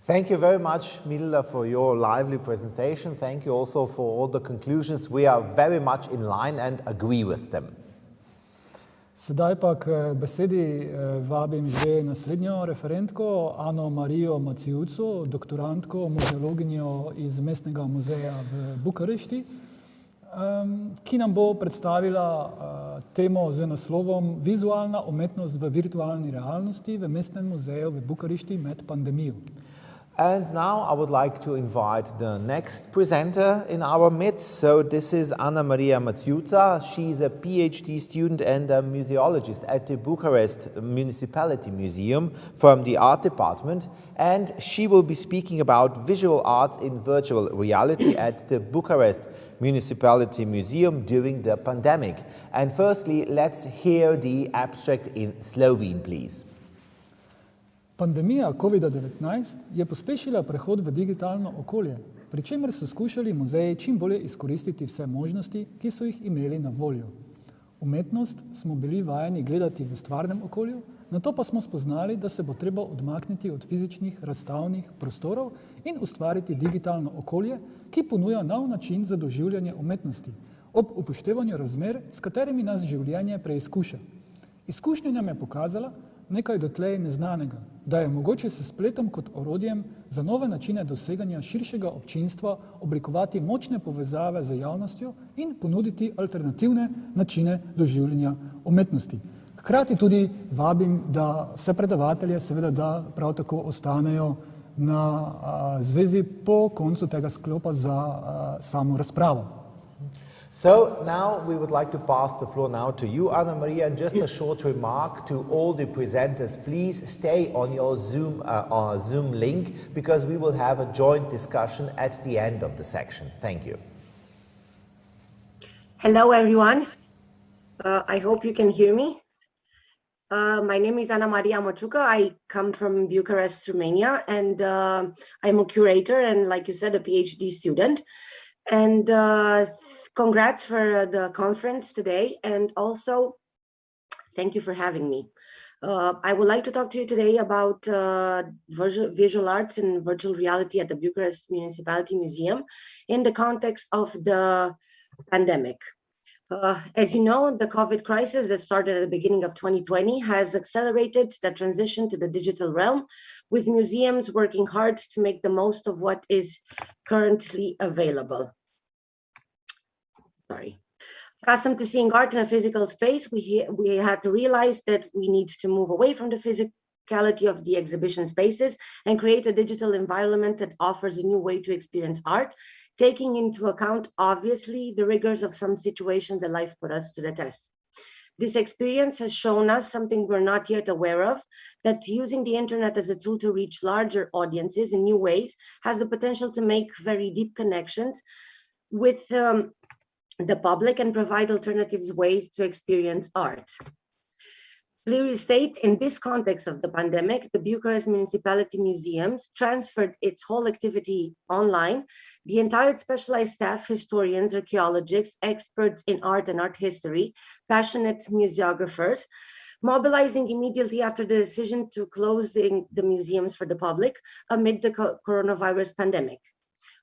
Thank you very much, Milda, for your lively presentation. Thank you also for all the conclusions. We are very much in line and agree with them. Sedaj pa k besedi vabim že naslednjo referentko, Ano Marijo Macijucu, doktorantko, muzeologinjo iz Mestnega muzeja v Bukarešti, ki nam bo predstavila temo z naslovom Vizualna umetnost v virtualni realnosti v Mestnem muzeju v Bukarešti med pandemijo. And now I would like to invite the next presenter in our midst. So this is Ana Maria Maciuca. She's a PhD student and a museologist at the Bucharest Municipality Museum from the art department. And she will be speaking about visual arts in virtual reality at the Bucharest Municipality Museum during the pandemic. And firstly, let's hear the abstract in Slovene, please. Pandemija COVID-19 je pospešila prehod v digitalno okolje, pri čemer so skušali muzeji čim bolje izkoristiti vse možnosti, ki so jih imeli na voljo. Umetnost smo bili vajeni gledati v stvarnem okolju, nato pa smo spoznali, da se bo treba odmakniti od fizičnih razstavnih prostorov in ustvariti digitalno okolje, ki ponuja nov način za doživljanje umetnosti, ob upoštevanju razmer, s katerimi nas življenje preizkuša. Izkušnja nam je pokazala nekaj dotlej neznanega, da je mogoče s spletom kot orodjem za nove načine doseganja širšega občinstva oblikovati močne povezave z javnostjo in ponuditi alternativne načine doživljanja umetnosti. Hkrati tudi vabim, da vse predavatelje seveda da prav tako ostanejo na zvezi po koncu tega sklopa za samo razpravo. So now we would like to pass the floor now to you, Ana Maria, and just a short remark to all the presenters. Please stay on your Zoom link because we will have a joint discussion at the end of the section. Thank you. Hello, everyone. I hope you can hear me. My name is Ana Maria Maciuca. I come from Bucharest, Romania, and I'm a curator and, like you said, a PhD student. And congrats for the conference today, and also thank you for having me. I would like to talk to you today about visual arts and virtual reality at the Bucharest Municipality Museum in the context of the pandemic. As you know, the COVID crisis that started at the beginning of 2020 has accelerated the transition to the digital realm, with museums working hard to make the most of what is currently available. Sorry. Accustomed to seeing art in a physical space, we had to realize that we need to move away from the physicality of the exhibition spaces and create a digital environment that offers a new way to experience art, taking into account, obviously, the rigors of some situations that life put us to the test. This experience has shown us something we're not yet aware of, that using the internet as a tool to reach larger audiences in new ways has the potential to make very deep connections with the public and provide alternatives ways to experience art. Clearly state, in this context of the pandemic, the Bucharest Municipality Museums transferred its whole activity online. The entire specialized staff, historians, archaeologists, experts in art and art history, passionate museographers, mobilizing immediately after the decision to close the museums for the public amid the coronavirus pandemic.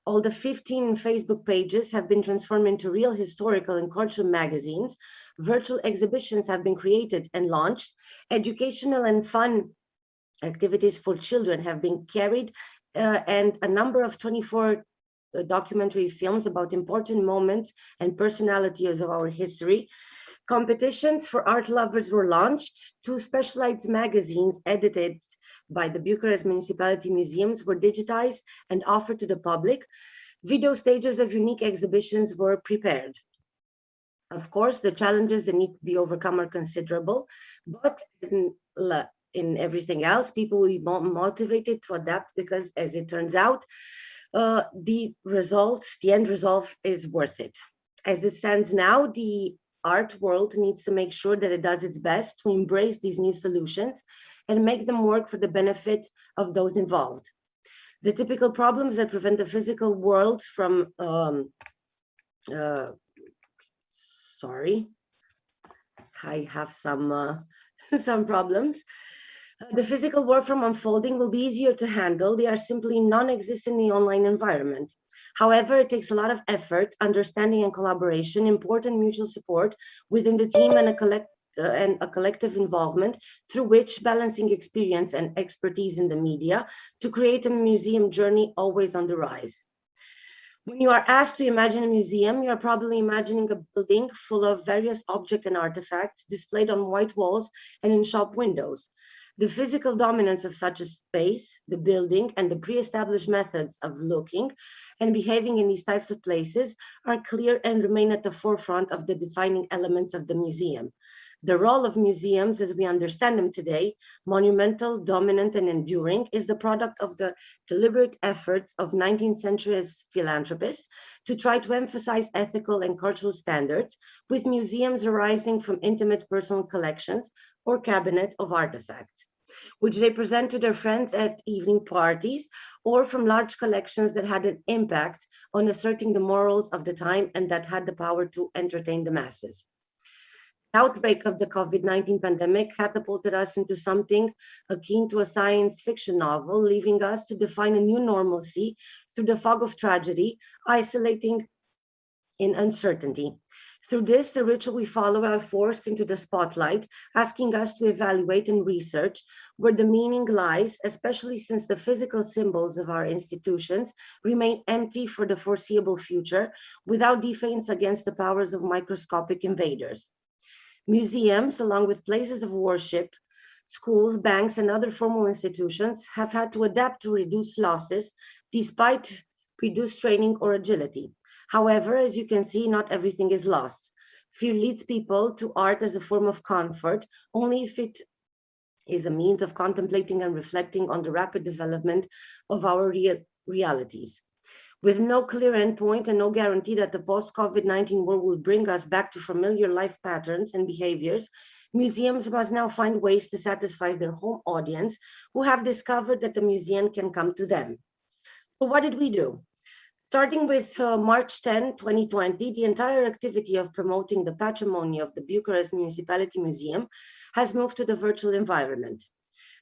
All the 15 Facebook pages have been transformed into real historical and cultural magazines. Virtual exhibitions have been created and launched. Educational and fun activities for children have been carried, and a number of 24 documentary films about important moments and personalities of our history. Competitions for art lovers were launched. 2 specialized magazines edited by the Bucharest Municipality Museums were digitized and offered to the public. Video stages of unique exhibitions were prepared. Of course, the challenges that need to be overcome are considerable, but in everything else, people will be motivated to adapt because, as it turns out, the end result is worth it. As it stands now, the art world needs to make sure that it does its best to embrace these new solutions and make them work for the benefit of those involved. The typical problems that prevent the physical world from, sorry, I have some problems. The physical world from unfolding will be easier to handle. They are simply non-existent in the online environment. However, it takes a lot of effort, understanding and collaboration, important mutual support within the team and a collective involvement through which balancing experience and expertise in the media to create a museum journey always on the rise. When you are asked to imagine a museum, you are probably imagining a building full of various objects and artifacts displayed on white walls and in shop windows. The physical dominance of such a space, the building, and the pre-established methods of looking and behaving in these types of places are clear and remain at the forefront of the defining elements of the museum. The role of museums as we understand them today, monumental, dominant, and enduring, is the product of the deliberate efforts of 19th century philanthropists to try to emphasize ethical and cultural standards, with museums arising from intimate personal collections or cabinet of artifacts, which they present to their friends at evening parties, or from large collections that had an impact on asserting the morals of the time and that had the power to entertain the masses. The outbreak of the COVID-19 pandemic catapulted us into something akin to a science fiction novel, leaving us to define a new normalcy through the fog of tragedy, isolating in uncertainty. Through this, the ritual we follow are forced into the spotlight, asking us to evaluate and research where the meaning lies, especially since the physical symbols of our institutions remain empty for the foreseeable future, without defense against the powers of microscopic invaders. Museums, along with places of worship, schools, banks, and other formal institutions, have had to adapt to reduce losses despite reduced training or agility. However, as you can see, not everything is lost. Fear leads people to art as a form of comfort, only if it is a means of contemplating and reflecting on the rapid development of our realities. With no clear endpoint and no guarantee that the post-COVID-19 world will bring us back to familiar life patterns and behaviors, museums must now find ways to satisfy their home audience who have discovered that the museum can come to them. So what did we do? Starting with March 10, 2020, the entire activity of promoting the patrimony of the Bucharest Municipality Museum has moved to the virtual environment.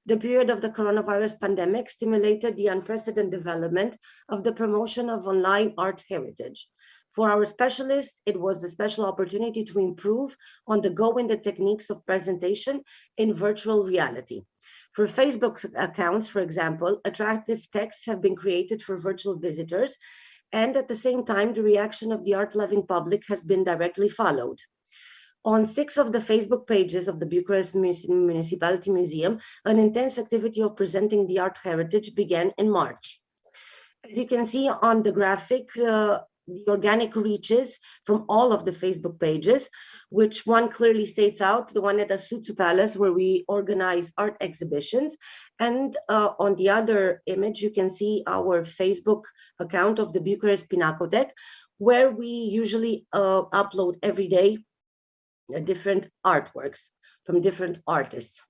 The period of the coronavirus pandemic stimulated the unprecedented development of the promotion of online art heritage. For our specialists, it was a special opportunity to improve on the go in the techniques of presentation in virtual reality. For Facebook accounts, for example, attractive texts have been created for virtual visitors, and at the same time, the reaction of the art-loving public has been directly followed. On 6 of the Facebook pages of the Bucharest Municipality Museum, an intense activity of presenting the art heritage began in March. As you can see on the graphic, the organic reaches from all of the Facebook pages, which one clearly states out, the one at the Sutu Palace, where we organize art exhibitions. And on the other image, you can see our Facebook account of the Bucharest Pinacothek, where we usually upload every day different artworks. from different artists.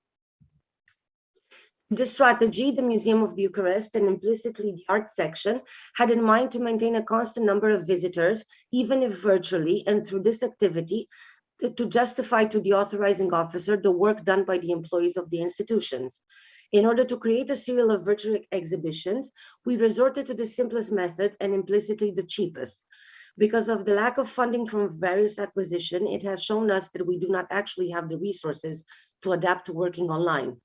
This strategy, the Museum of Bucharest and implicitly the art section had in mind to maintain a constant number of visitors, even if virtually, and through this activity, to justify to the authorizing officer the work done by the employees of the institutions. In order to create a serial of virtual exhibitions, we resorted to the simplest method and implicitly the cheapest. Because of the lack of funding from various acquisition, it has shown us that we do not actually have the resources to adapt to working online.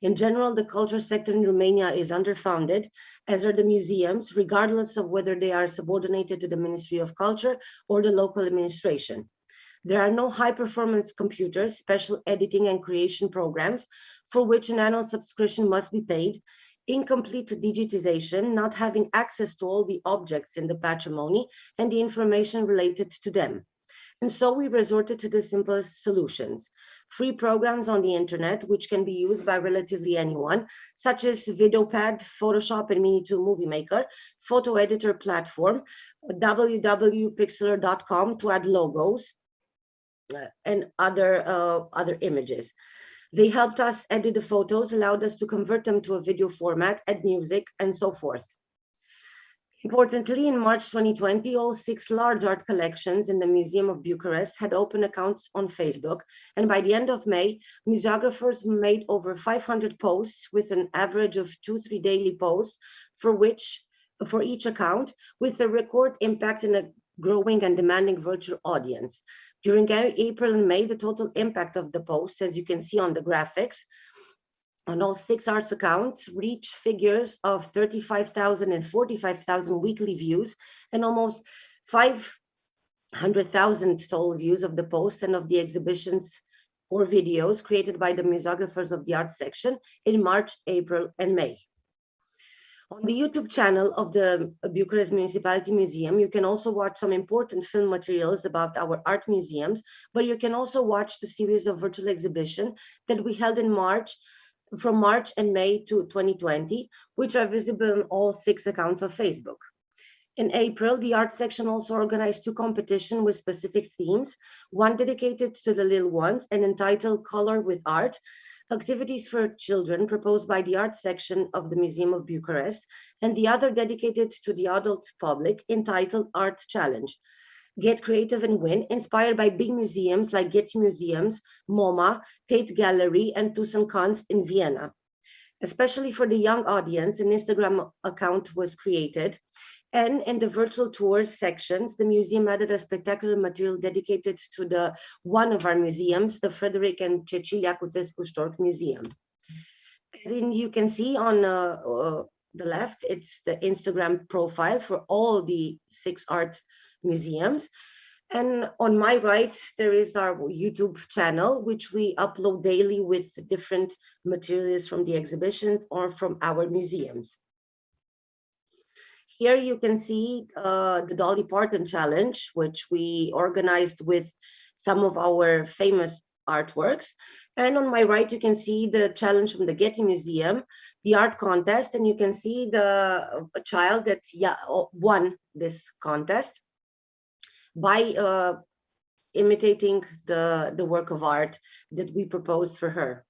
In general, the culture sector in Romania is underfunded, as are the museums, regardless of whether they are subordinated to the Ministry of Culture or the local administration. There are no high-performance computers, special editing and creation programs for which an annual subscription must be paid, incomplete digitization, not having access to all the objects in the patrimony and the information related to them. And so we resorted to the simplest solutions. Free programs on the internet, which can be used by relatively anyone, such as VideoPad, Photoshop, and Mini2 Movie Maker, photo editor platform, www.pixlr.com to add logos, and other images. They helped us edit the photos, allowed us to convert them to a video format, add music, and so forth. Importantly, in March 2020, all 6 large art collections in the Museum of Bucharest had open accounts on Facebook, and by the end of May, museographers made over 500 posts with an average of 2-3 daily posts for each account, with a record impact in a growing and demanding virtual audience. During April and May, the total impact of the posts, as you can see on the graphics, on all 6 arts accounts, reached figures of 35,000 and 45,000 weekly views, and almost 500,000 total views of the posts and of the exhibitions or videos created by the museographers of the art section in March, April, and May. On the YouTube channel of the Bucharest Municipality Museum, you can also watch some important film materials about our art museums, but you can also watch the series of virtual exhibition that we held in from March and May to 2020, which are visible on all 6 accounts of Facebook. In April, the art section also organized 2 competitions with specific themes, one dedicated to the little ones and entitled Color with Art, activities for children proposed by the art section of the Museum of Bucharest, and the other dedicated to the adult public entitled Art Challenge. Get Creative and Win, inspired by big museums like Getty Museums, MoMA, Tate Gallery, and Thyssen-Kunst in Vienna. Especially for the young audience, an Instagram account was created, and in the virtual tours sections, the museum added a spectacular material dedicated to one of our museums, the Frederic and Cecilia Cuțescu-Storch Museum. As you can see on the left, it's the Instagram profile for all the 6 art museums. And on my right, there is our YouTube channel, which we upload daily with different materials from the exhibitions or from our museums. Here you can see the Dolly Parton Challenge, which we organized with some of our famous artworks. And on my right, you can see the challenge from the Getty Museum, the art contest, and you can see the child that won this contest by imitating the work of art that we proposed for her.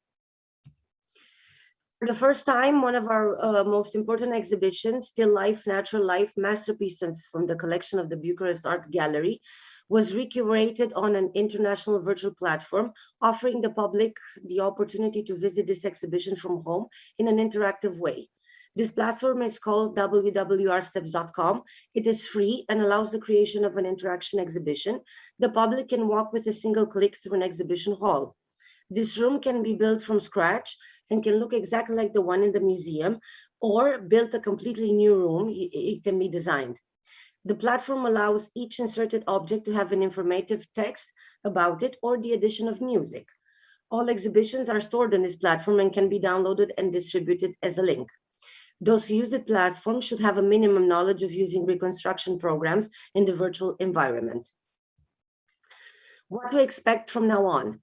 For the first time, one of our most important exhibitions, Still Life, Natural Life, masterpieces from the collection of the Bucharest Art Gallery, was recurated on an international virtual platform, offering the public the opportunity to visit this exhibition from home in an interactive way. This platform is called www.artsteps.com. It is free and allows the creation of an interaction exhibition. The public can walk with a single click through an exhibition hall. This room can be built from scratch and can look exactly like the one in the museum, or built a completely new room. It can be designed. The platform allows each inserted object to have an informative text about it or the addition of music. All exhibitions are stored on this platform and can be downloaded and distributed as a link. Those who use the platform should have a minimum knowledge of using reconstruction programs in the virtual environment. What to expect from now on?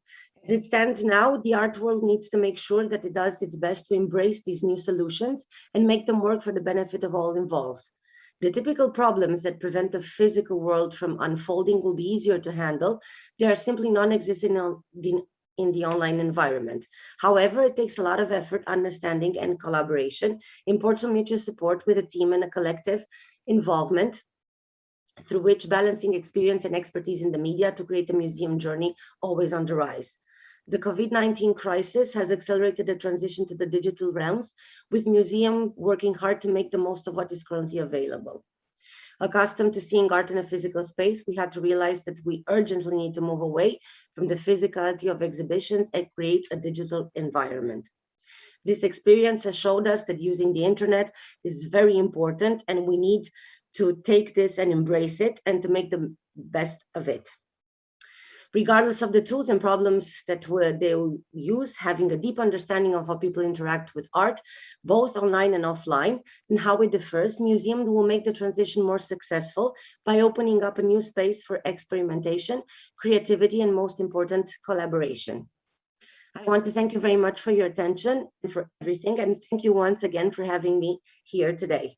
As it stands now, the art world needs to make sure that it does its best to embrace these new solutions and make them work for the benefit of all involved. The typical problems that prevent the physical world from unfolding will be easier to handle. They are simply non-existent in the online environment. However, it takes a lot of effort, understanding, and collaboration, important mutual support with a team and a collective involvement, through which balancing experience and expertise in the media to create a museum journey always on the rise. The COVID-19 crisis has accelerated the transition to the digital realms, with museums working hard to make the most of what is currently available. Accustomed to seeing art in a physical space, we had to realize that we urgently need to move away from the physicality of exhibitions and create a digital environment. This experience has showed us that using the internet is very important, and we need to take this and embrace it and to make the best of it. Regardless of the tools and problems that they will use, having a deep understanding of how people interact with art, both online and offline, and how it differs, museums will make the transition more successful by opening up a new space for experimentation, creativity, and most important, collaboration. I want to thank you very much for your attention and for everything, and thank you once again for having me here today.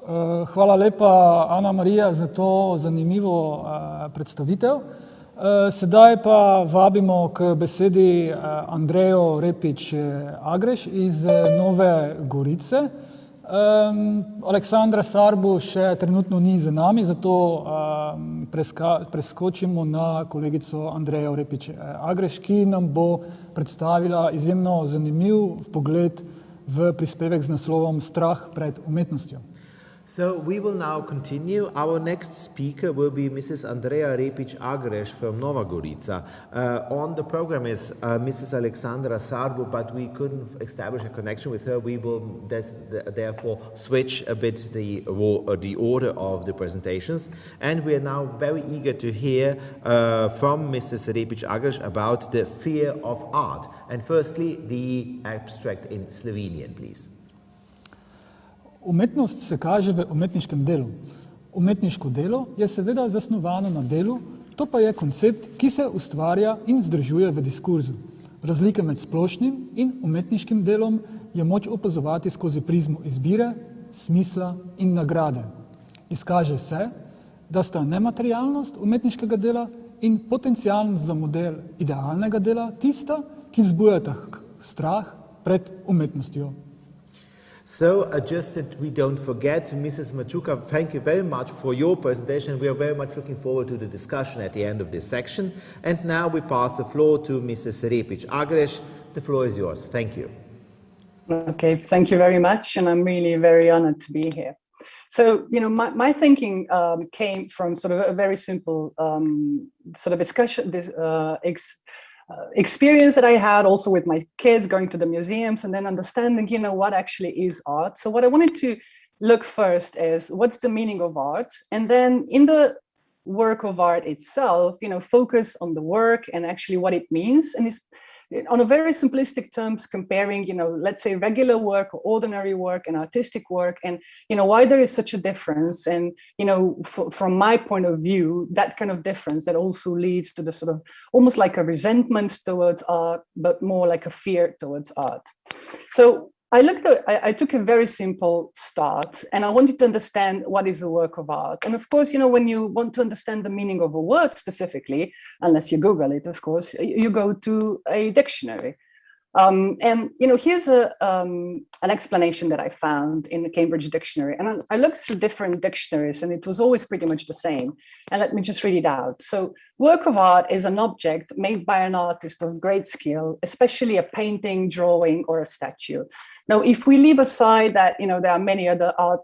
Hvala lepa, Ana Marija, za to zanimivo predstavitev. Sedaj pa vabimo k besedi Andrejo Repič Agreš iz Nove Gorice. Aleksandra Sarbu še trenutno ni z nami, zato preskočimo na kolegico Andrejo Repič Agreš, ki nam bo predstavila izjemno zanimiv pogled v prispevek z naslovom Strah pred umetnostjo. So we will now continue. Our next speaker will be Mrs. Andrea Repic Agres from Nova Gorica. On the program is Mrs. Alexandra Sarbu, but we couldn't establish a connection with her. We will therefore switch a bit the order of the presentations. And we are now very eager to hear from Mrs. Repic Agres about the fear of art. And firstly, the abstract in Slovenian, please. Umetnost se kaže v umetniškem delu. Umetniško delo je seveda zasnovano na delu, to pa je koncept, ki se ustvarja in vzdržuje v diskurzu. Razlike med splošnim in umetniškim delom je moč opazovati skozi prizmo izbire, smisla in nagrade. Izkaže se, da sta nematerialnost umetniškega dela in potencialnost za model idealnega dela tista, ki vzbujata strah pred umetnostjo. So, just that we don't forget, Mrs. Machuka, thank you very much for your presentation. We are very much looking forward to the discussion at the end of this section. And now we pass the floor to Mrs. Repic Agres. The floor is yours. Thank you. Okay, thank you very much. And I'm really very honored to be here. So, you know, my thinking came from sort of a very simple sort of discussion, experience that I had also with my kids going to the museums and then understanding, you know, what actually is art. So what I wanted to look first is what's the meaning of art? And then in the work of art itself, you know, focus on the work and actually what it means. And it's on a very simplistic terms, comparing, you know, let's say regular work or ordinary work and artistic work, and, you know, why there is such a difference. And, you know, from my point of view, that kind of difference that also leads to the sort of almost like a resentment towards art, but more like a fear towards art. So I took a very simple start and I wanted to understand what is a work of art. And of course, you know, when you want to understand the meaning of a word specifically, unless you Google it, of course, you go to a dictionary. And, you know, here's an explanation that I found in the Cambridge Dictionary. And I looked through different dictionaries and it was always pretty much the same. And let me just read it out. So work of art is an object made by an artist of great skill, especially a painting, drawing, or a statue. Now, if we leave aside that, you know, there are many other art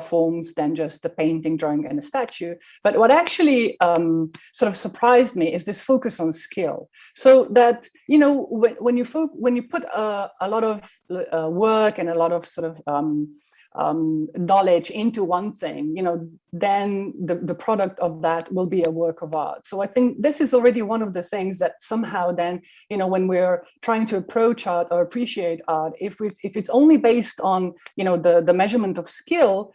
forms than just the painting, drawing, and a statue. But what actually sort of surprised me is this focus on skill. So that, you know, when you put a lot of work and a lot of sort of knowledge into one thing, you know, then the product of that will be a work of art. So I think this is already one of the things that somehow then, you know, when we're trying to approach art or appreciate art, if it's only based on, you know, the measurement of skill,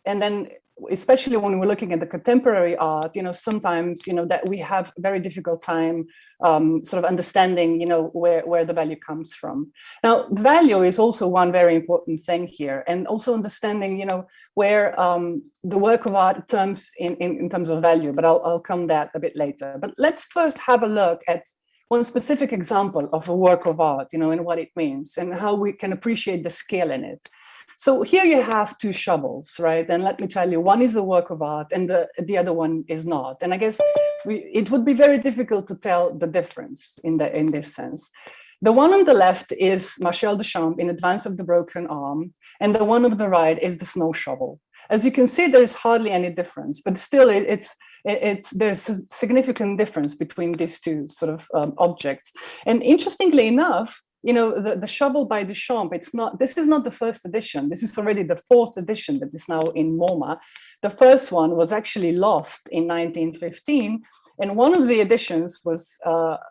and then especially when we're looking at the contemporary art, sometimes, that we have a very difficult time sort of understanding, where the value comes from. Now, value is also one very important thing here, and also understanding, where the work of art terms in terms of value, but I'll come that a bit later. But let's first have a look at one specific example of a work of art, and what it means and how we can appreciate the scale in it. So here you have two shovels, right? And let me tell you, one is a work of art and the other one is not. And I guess it would be very difficult to tell the difference in this sense. The one on the left is Marcel Duchamp in Advance of the Broken Arm, and the one on the right is the snow shovel. As you can see, there's hardly any difference, but still there's a significant difference between these two sort of objects. And interestingly enough, the shovel by Duchamp, this is not the first edition. This is already the fourth edition that is now in MoMA. The first one was actually lost in 1915. And one of the editions was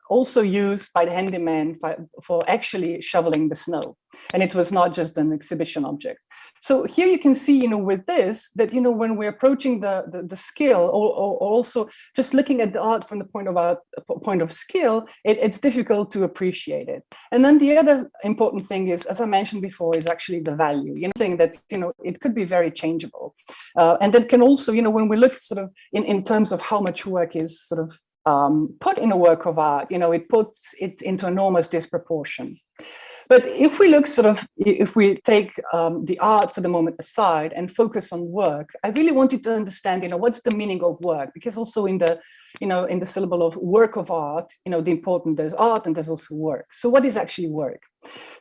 also used by the handyman for actually shoveling the snow. And it was not just an exhibition object. So here you can see, with this, that, when we're approaching the skill, or also just looking at the art from the point of skill, it's difficult to appreciate it. And then the other important thing is, as I mentioned before, is actually the value, thing that, it could be very changeable. And that can also, when we look sort of in terms of how much work is sort of put in a work of art, it puts it into enormous disproportion. But if we look if we take the art for the moment aside and focus on work, I really wanted to understand, what's the meaning of work? Because also in the syllable of work of art, there's art and there's also work. So what is actually work?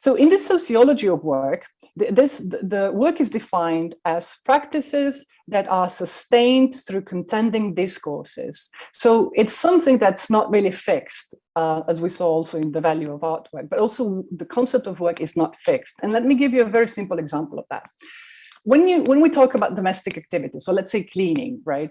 So in the sociology of work, the work is defined as practices that are sustained through contending discourses. So it's something that's not really fixed, as we saw also in the value of artwork, but also the concept of work is not fixed. And let me give you a very simple example of that. When we talk about domestic activity, so let's say cleaning, right?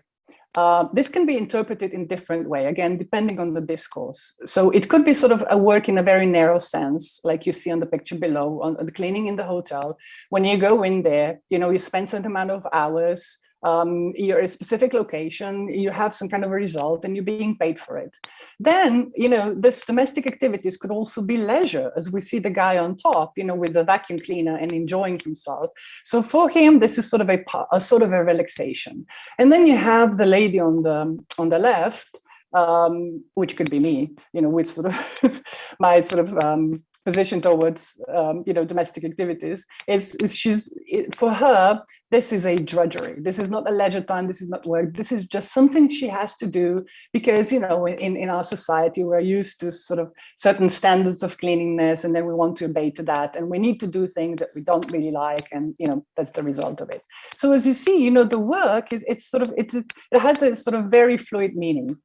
This can be interpreted in different way, again, depending on the discourse. So it could be sort of a work in a very narrow sense, like you see on the picture below, on the cleaning in the hotel. When you go in there, you spend some amount of hours, you're at a specific location, you have some kind of a result and you're being paid for it. Then, this domestic activities could also be leisure, as we see the guy on top, with the vacuum cleaner and enjoying himself. So for him, this is sort of a relaxation. And then you have the lady on the left, which could be me, with sort of my sort of position towards domestic activities, for her, this is a drudgery. This is not a leisure time. This is not work. This is just something she has to do because in our society we're used to sort of certain standards of cleanliness, and then we want to obey to that, and we need to do things that we don't really like, and that's the result of it. So as you see, the work it has a sort of very fluid meaning.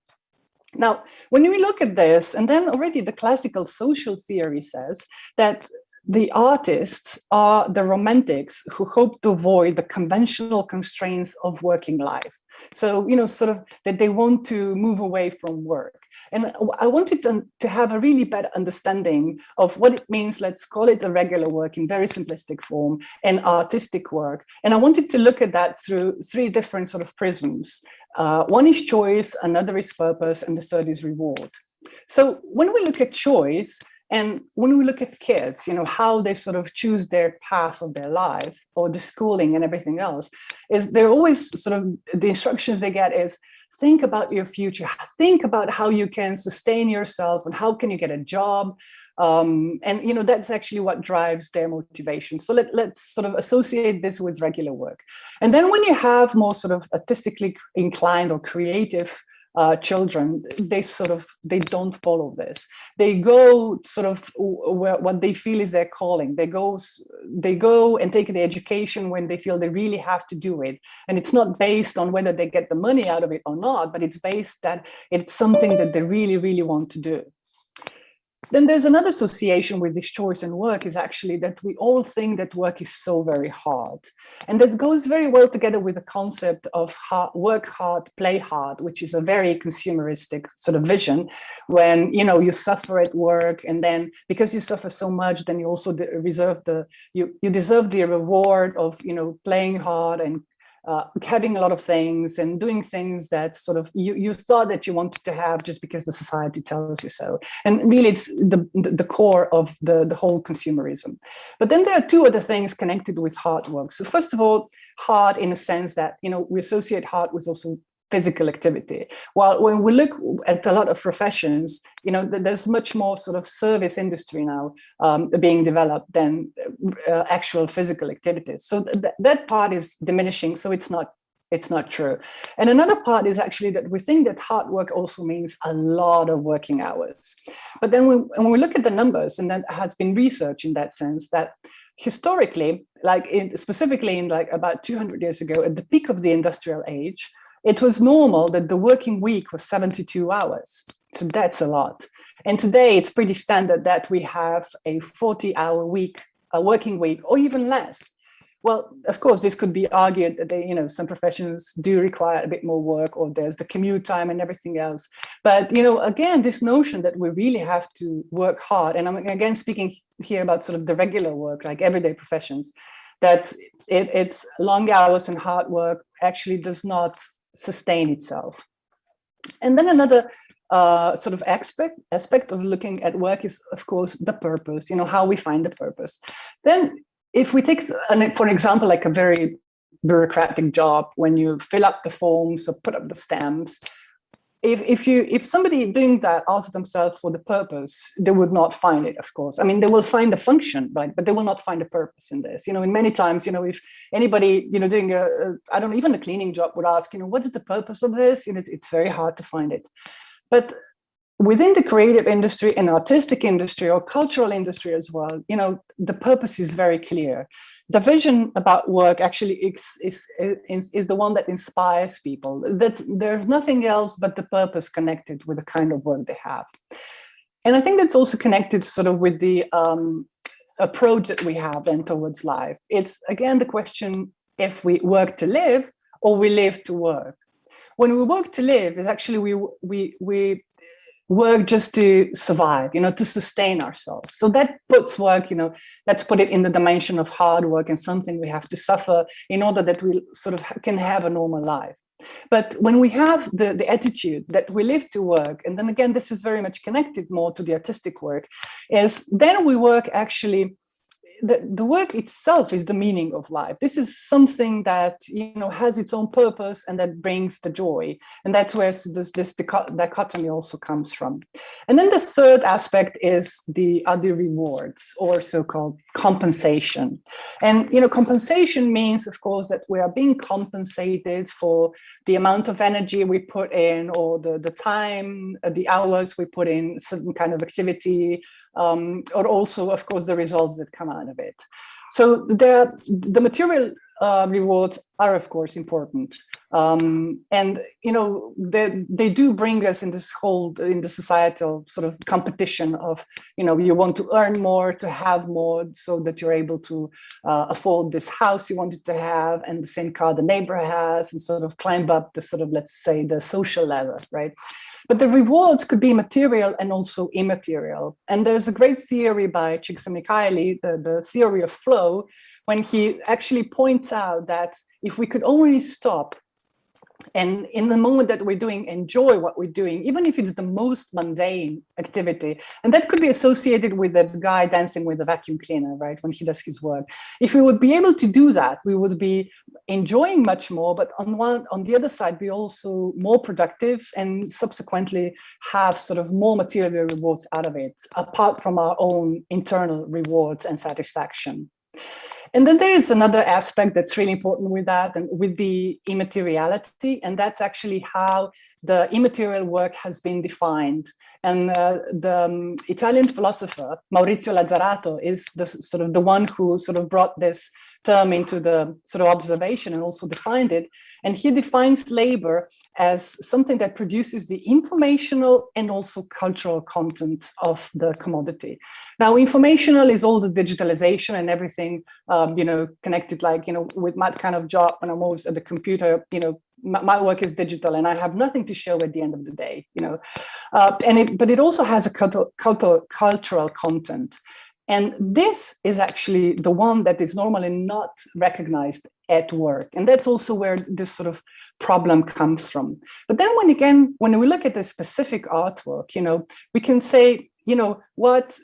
Now, when we look at this, and then already the classical social theory says that the artists are the romantics who hope to avoid the conventional constraints of working life. So, sort of that they want to move away from work. And I wanted to have a really better understanding of what it means, let's call it a regular work in very simplistic form, and artistic work. And I wanted to look at that through three different sort of prisms. One is choice, another is purpose, and the third is reward. So when we look at choice, and when we look at kids, how they sort of choose their path of their life, or the schooling and everything else, is they're always sort of, the instructions they get is, think about your future, think about how you can sustain yourself and how can you get a job. And that's actually what drives their motivation. So let's sort of associate this with regular work. And then when you have more sort of artistically inclined or creative children, they don't follow this. They go sort of what they feel is their calling. They go and take the education when they feel they really have to do it. And it's not based on whether they get the money out of it or not, but it's based that it's something that they really, really want to do. Then there's another association with this choice and work is actually that we all think that work is so very hard. And that goes very well together with the concept of work hard, play hard, which is a very consumeristic sort of vision when, you suffer at work, and then because you suffer so much, then you also you deserve the reward of, playing hard having a lot of things and doing things that sort of you thought that you wanted to have just because the society tells you so. And really it's the core of the whole consumerism. But then there are two other things connected with hard work. So first of all, hard in a sense that, we associate hard with also physical activity. While when we look at a lot of professions, there's much more sort of service industry now being developed than actual physical activities. So that part is diminishing. So it's not true. And another part is actually that we think that hard work also means a lot of working hours. But then when we look at the numbers, and that has been research in that sense, that historically, specifically in about 200 years ago, at the peak of the industrial age, it was normal that the working week was 72 hours. So that's a lot. And today it's pretty standard that we have a 40-hour week, a working week, or even less. Well, of course, this could be argued that some professions do require a bit more work, or there's the commute time and everything else. But, again, this notion that we really have to work hard, and I'm again speaking here about sort of the regular work, like everyday professions, that it's long hours and hard work actually does not sustain itself. And then another sort of aspect of looking at work is, of course, the purpose, how we find the purpose. Then if we take, for example, like a very bureaucratic job, when you fill up the forms or put up the stamps, if somebody doing that asks themselves for the purpose, they would not find it, of course. I mean, they will find the function, right? But they will not find a purpose in this. In many times, if anybody, doing even a cleaning job would ask, what is the purpose of this? It's very hard to find it. But within the creative industry and artistic industry or cultural industry as well, the purpose is very clear. The vision about work actually is the one that inspires people. There's nothing else but the purpose connected with the kind of work they have. And I think that's also connected sort of with the approach that we have then towards life. It's, again, the question if we work to live or we live to work. When we work to live, is actually we work just to survive, to sustain ourselves. So that puts work, let's put it in the dimension of hard work and something we have to suffer in order that we sort of can have a normal life. But when we have the attitude that we live to work, and then again, this is very much connected more to the artistic work, is then we work actually, the work itself is the meaning of life. This is something that has its own purpose and that brings the joy, and that's where this dichotomy also comes from. And then the third aspect is the rewards, or so-called compensation. And compensation means, of course, that we are being compensated for the amount of energy we put in, or the time, the hours we put in certain kind of activity, or also, of course, the results that come out of it. So the material rewards are, of course, important. And, they do bring us in the societal sort of competition of, you want to earn more, to have more, so that you're able to afford this house you wanted to have and the same car the neighbor has, and sort of climb up the sort of, let's say, the social ladder, right? But the rewards could be material and also immaterial. And there's a great theory by Csikszentmihalyi, the theory of flow, when he actually points out that if we could only stop and in the moment that we're doing, enjoy what we're doing, even if it's the most mundane activity. And that could be associated with that guy dancing with the vacuum cleaner, right, when he does his work. If we would be able to do that, we would be enjoying much more, but on the other side, be also more productive and subsequently have sort of more material rewards out of it, apart from our own internal rewards and satisfaction. And then there is another aspect that's really important with that, and with the immateriality, and that's actually how the immaterial work has been defined. And the Italian philosopher Maurizio Lazzarato is the one who sort of brought this term into the sort of observation and also defined it. And he defines labor as something that produces the informational and also cultural content of the commodity. Now, informational is all the digitalization and everything, connected, with my kind of job when I'm always at the computer, my work is digital and I have nothing to show at the end of the day, but it also has a cultural content. And this is actually the one that is normally not recognized at work. And that's also where this sort of problem comes from. But then when we look at the specific artwork, we can say, what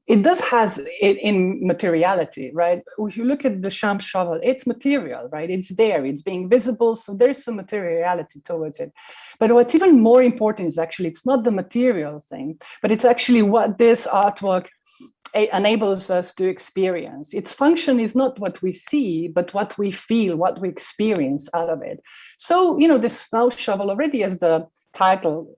it does has it in materiality, right? If you look at the Deschamps shovel, it's material, right? It's there, it's being visible, so there's some materiality towards it. But what's even more important is actually, it's not the material thing, but it's actually what this artwork enables us to experience. Its function is not what we see, but what we feel, what we experience out of it. So, this snow shovel already, as the title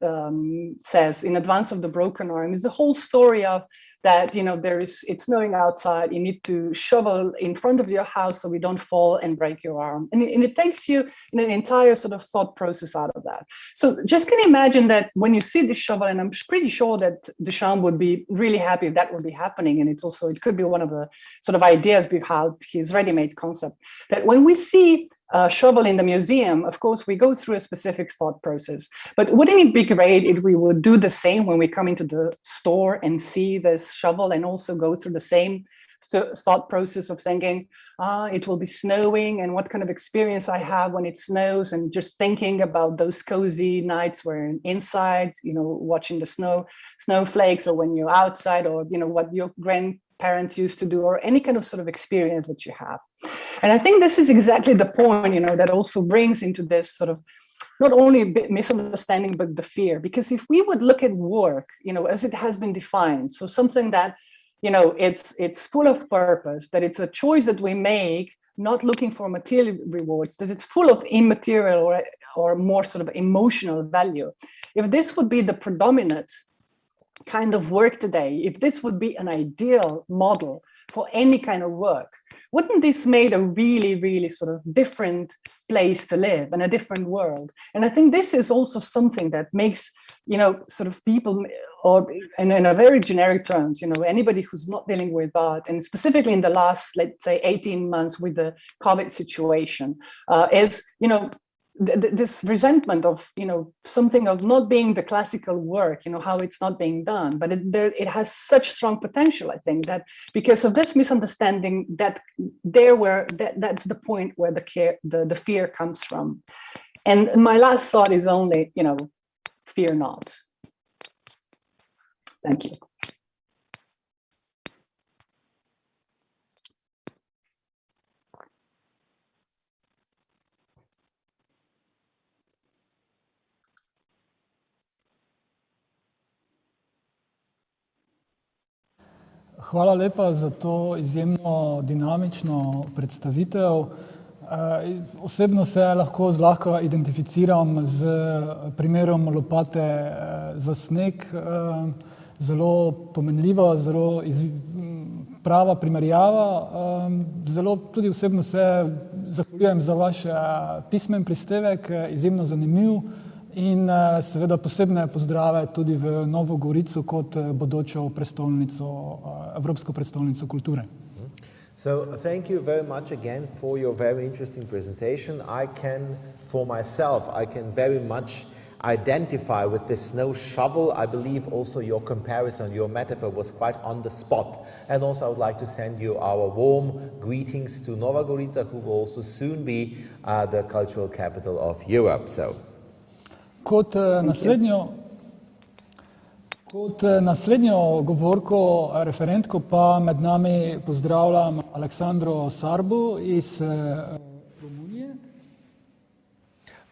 says, In Advance of the Broken Arm, is the whole story of that, it's snowing outside, you need to shovel in front of your house so we don't fall and break your arm. And it takes you in an entire sort of thought process out of that. So just can you imagine that when you see this shovel, and I'm pretty sure that Deschamps would be really happy if that would be happening. And it could be one of the sort of ideas behind his ready-made concept, that when we see a shovel in the museum, of course, we go through a specific thought process. But wouldn't it be great if we would do the same when we come into the store and see this shovel, and also go through the same thought process of thinking, it will be snowing, and what kind of experience I have when it snows, and just thinking about those cozy nights where inside, watching the snowflakes, or when you're outside, or what your grandparents used to do, or any kind of sort of experience that you have. And I think this is exactly the point, that also brings into this sort of not only a bit misunderstanding, but the fear. Because if we would look at work, as it has been defined, so something that, it's full of purpose, that it's a choice that we make, not looking for material rewards, that it's full of immaterial or more sort of emotional value. If this would be the predominant kind of work today, if this would be an ideal model for any kind of work, wouldn't this make a really, really sort of different place to live and a different world? And I think this is also something that makes, sort of people, or in a very generic terms, anybody who's not dealing with art, and specifically in the last, let's say, 18 months with the COVID situation, is, this resentment of, something of not being the classical work, how it's not being done, but it has such strong potential, I think, that because of this misunderstanding, that's the point where the fear comes from. And my last thought is only, fear not. Thank you. Hvala lepa za to izjemno dinamično predstavitev. Osebno se lahko zlahka identificiram z primerom lopate za sneg. Zelo pomenljiva, zelo prava primerjava. Zelo tudi osebno se zahvaljujem za vaš pismen prispevek, izjemno zanimiv. In seveda posebne pozdrave tudi v Novo Gorico kot bodočo prestolnico, Evropsko prestolnico kulture. So thank you very much again for your very interesting presentation. For myself, I can very much identify with this snow shovel. I believe also your comparison, your metaphor was quite on the spot. And also I would like to send you our warm greetings to Nova Gorica, who will also soon be the cultural capital of Europe. Kot naslednjo govorko, referentko pa med nami pozdravljam Aleksandro Sarbu iz Romunije.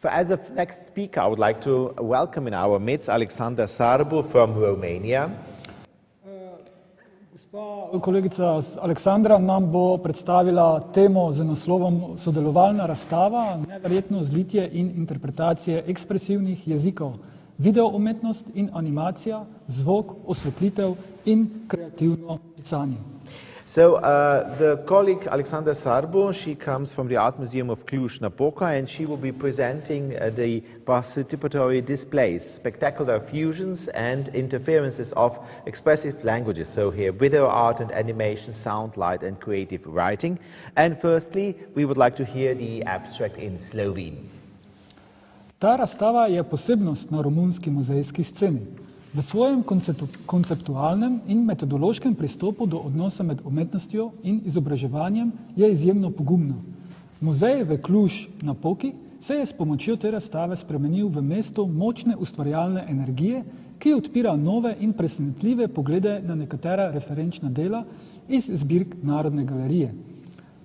As a next speaker, I would like to welcome in our midst Alexander Sarbu from Romania. Kolegica Aleksandra nam bo predstavila temo z naslovom Sodelovalna razstava, neverjetno zlitje in interpretacije ekspresivnih jezikov, videoumetnost in animacija, zvok, osvetlitev in kreativno pisanje. So the colleague Alexander Sarbu, she comes from the Art Museum of Cluj-Napoca, and she will be presenting the participatory displays, spectacular fusions and interferences of expressive languages. So here, video art and animation, sound, light and creative writing. And firstly, we would like to hear the abstract in Slovene. Ta razstava je posebnost na romunski muzejski sceni. V svojem konceptualnem in metodološkem pristopu do odnosa med umetnostjo in izobraževanjem je izjemno pogumna. Muzej v Cluj-Napoki se je s pomočjo te razstave spremenil v mesto močne ustvarjalne energije, ki odpira nove in presenetljive poglede na nekatera referenčna dela iz zbirk Narodne galerije.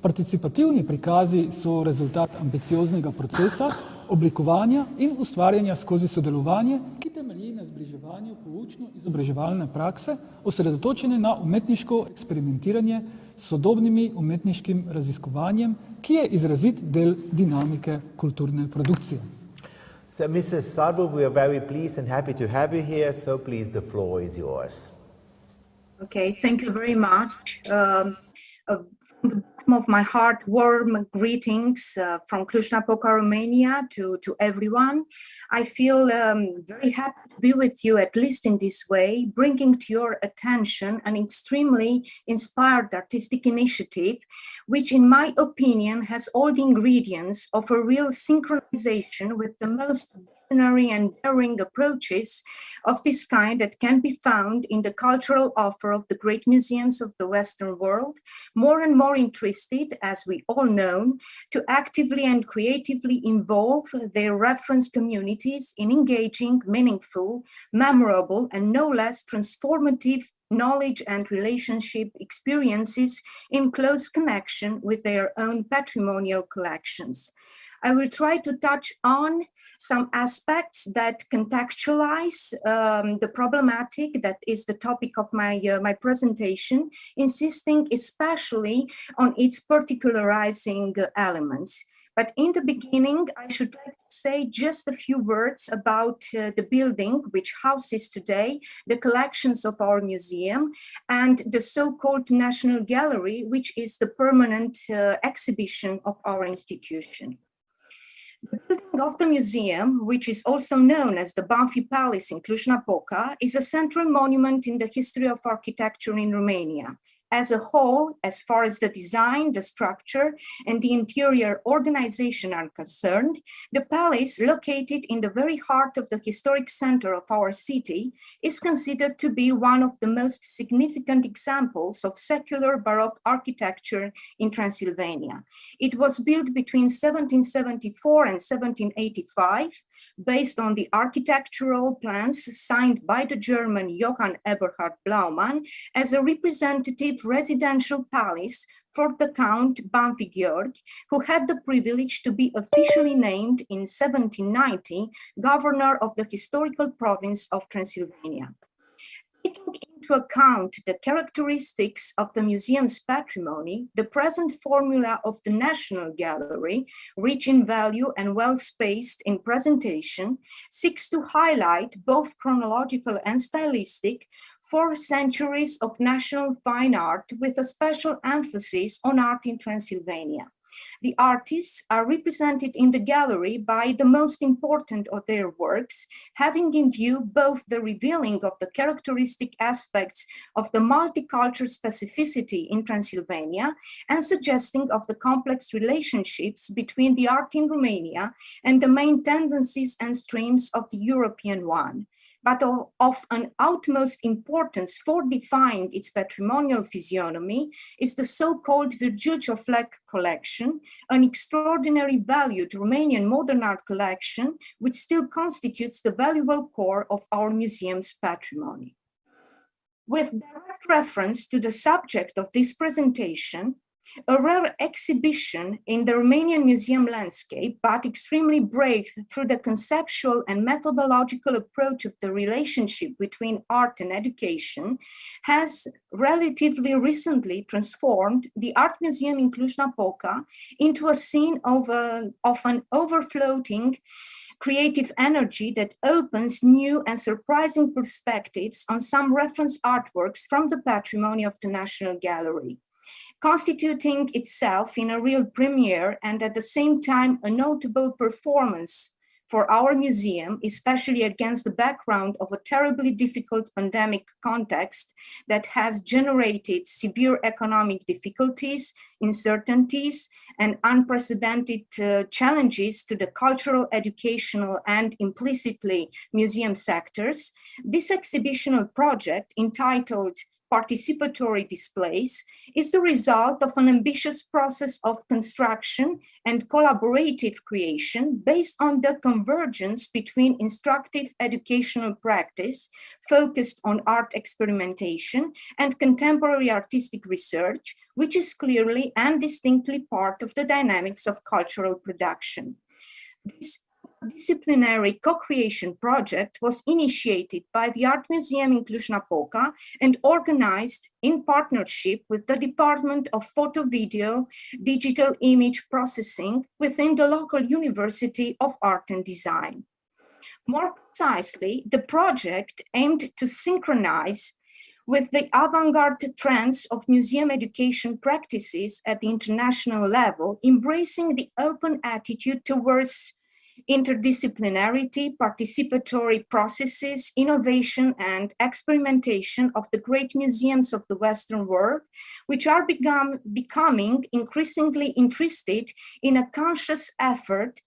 Participativni prikazi so rezultat ambicioznega procesa, oblikovanja in ustvarjanja skozi sodelovanje, ki temelji na zbliževanju poučno-izobraževalne prakse, osredotočene na umetniško eksperimentiranje s sodobnim umetniškim raziskovanjem, ki je izrazit del dinamike kulturne produkcije. So, Mrs. Sarbu, we are very pleased and happy to have you here, so please, the floor is yours. Okay, thank you very much. From the bottom of my heart, warm greetings from Cluj-Napoca, Romania to everyone. I feel very happy to be with you, at least in this way, bringing to your attention an extremely inspired artistic initiative, which in my opinion has all the ingredients of a real synchronization with the most visionary and daring approaches of this kind that can be found in the cultural offer of the great museums of the Western world, more and more interested, as we all know, to actively and creatively involve their reference communities in engaging meaningful, memorable, and no less transformative knowledge and relationship experiences in close connection with their own patrimonial collections. I will try to touch on some aspects that contextualize the problematic that is the topic of my presentation, insisting especially on its particularizing elements. But in the beginning, I should like to say just a few words about the building which houses today the collections of our museum and the so-called National Gallery, which is the permanent exhibition of our institution. The building of the museum, which is also known as the Banfi Palace in Cluj-Napoca, is a central monument in the history of architecture in Romania. As a whole, as far as the design, the structure, and the interior organization are concerned, the palace, located in the very heart of the historic center of our city, is considered to be one of the most significant examples of secular Baroque architecture in Transylvania. It was built between 1774 and 1785, based on the architectural plans signed by the German Johann Eberhard Blaumann as a representative residential palace for the Count Banfi-Gheorghe, who had the privilege to be officially named in 1790 governor of the historical province of Transylvania. Taking into account the characteristics of the museum's patrimony, the present formula of the National Gallery, rich in value and well-spaced in presentation, seeks to highlight both chronological and stylistic 4 centuries of national fine art with a special emphasis on art in Transylvania. The artists are represented in the gallery by the most important of their works, having in view both the revealing of the characteristic aspects of the multicultural specificity in Transylvania and suggesting of the complex relationships between the art in Romania and the main tendencies and streams of the European one. But of an utmost importance for defining its patrimonial physiognomy is the so-called Virgil Fleck collection, an extraordinary valued Romanian modern art collection, which still constitutes the valuable core of our museum's patrimony. With direct reference to the subject of this presentation, a rare exhibition in the Romanian museum landscape, but extremely brave through the conceptual and methodological approach of the relationship between art and education, has relatively recently transformed the Art Museum in Cluj-Napoca into a scene of an overflowing creative energy that opens new and surprising perspectives on some reference artworks from the patrimony of the National Gallery. Constituting itself in a real premiere and at the same time a notable performance for our museum, especially against the background of a terribly difficult pandemic context that has generated severe economic difficulties, uncertainties, and unprecedented challenges to the cultural, educational, and implicitly museum sectors. This exhibitional project, entitled participatory displays is the result of an ambitious process of construction and collaborative creation based on the convergence between instructive educational practice focused on art experimentation and contemporary artistic research, which is clearly and distinctly part of the dynamics of cultural production. This disciplinary co-creation project was initiated by the Art Museum in Cluj-Napoca and organized in partnership with the Department of Photo Video Digital Image Processing within the local University of Art and Design. More precisely, the project aimed to synchronize with the avant-garde trends of museum education practices at the international level, embracing the open attitude towards interdisciplinarity, participatory processes, innovation, and experimentation of the great museums of the Western world, which are becoming increasingly interested in a conscious effort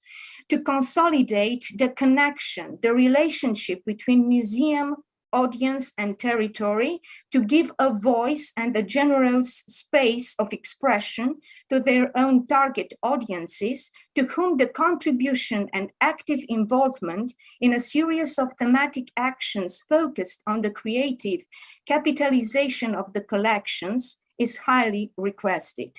to consolidate the connection, the relationship between museum, audience, and territory, to give a voice and a generous space of expression to their own target audiences, to whom the contribution and active involvement in a series of thematic actions focused on the creative capitalization of the collections is highly requested.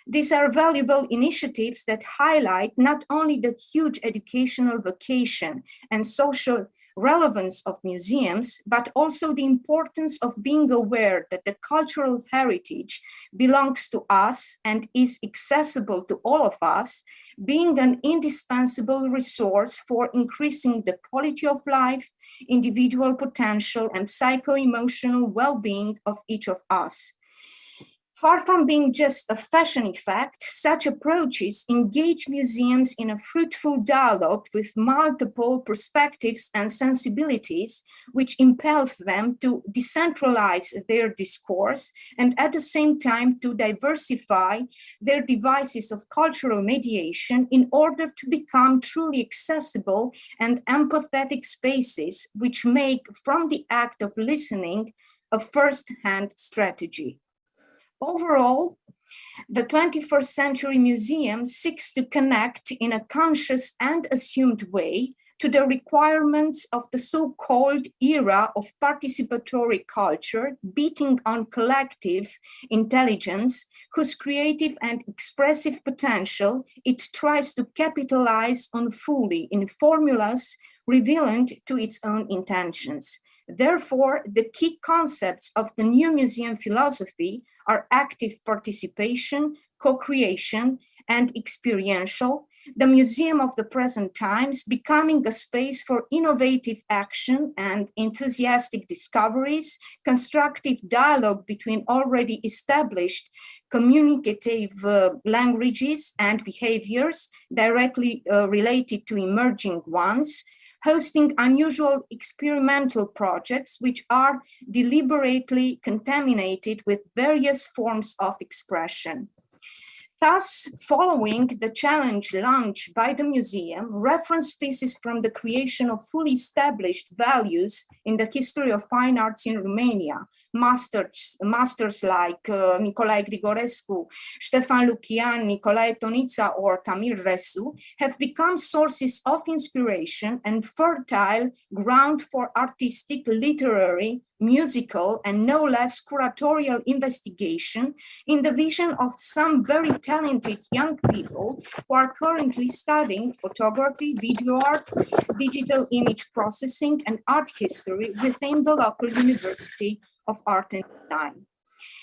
These are valuable initiatives that highlight not only the huge educational vocation and social relevance of museums, but also the importance of being aware that the cultural heritage belongs to us and is accessible to all of us, being an indispensable resource for increasing the quality of life, individual potential, and psycho-emotional well-being of each of us. Far from being just a fashion effect, such approaches engage museums in a fruitful dialogue with multiple perspectives and sensibilities, which impels them to decentralize their discourse and at the same time to diversify their devices of cultural mediation in order to become truly accessible and empathetic spaces, which make from the act of listening a first-hand strategy. Overall, the 21st Century Museum seeks to connect in a conscious and assumed way to the requirements of the so-called era of participatory culture, beating on collective intelligence, whose creative and expressive potential it tries to capitalize on fully in formulas relevant to its own intentions. Therefore, the key concepts of the new museum philosophy are active participation, co-creation, and experiential, the museum of the present times becoming a space for innovative action and enthusiastic discoveries, constructive dialogue between already established communicative languages and behaviors directly related to emerging ones, hosting unusual experimental projects which are deliberately contaminated with various forms of expression. Thus, following the challenge launched by the museum, reference pieces from the creation of fully established values in the history of fine arts in Romania, masters like Nicolae Grigorescu, Ștefan Lucian, Nicolae Tonița, or Camil Resu, have become sources of inspiration and fertile ground for artistic, literary, musical, and no less curatorial investigation in the vision of some very talented young people who are currently studying photography, video art, digital image processing, and art history within the local University of Art and Design.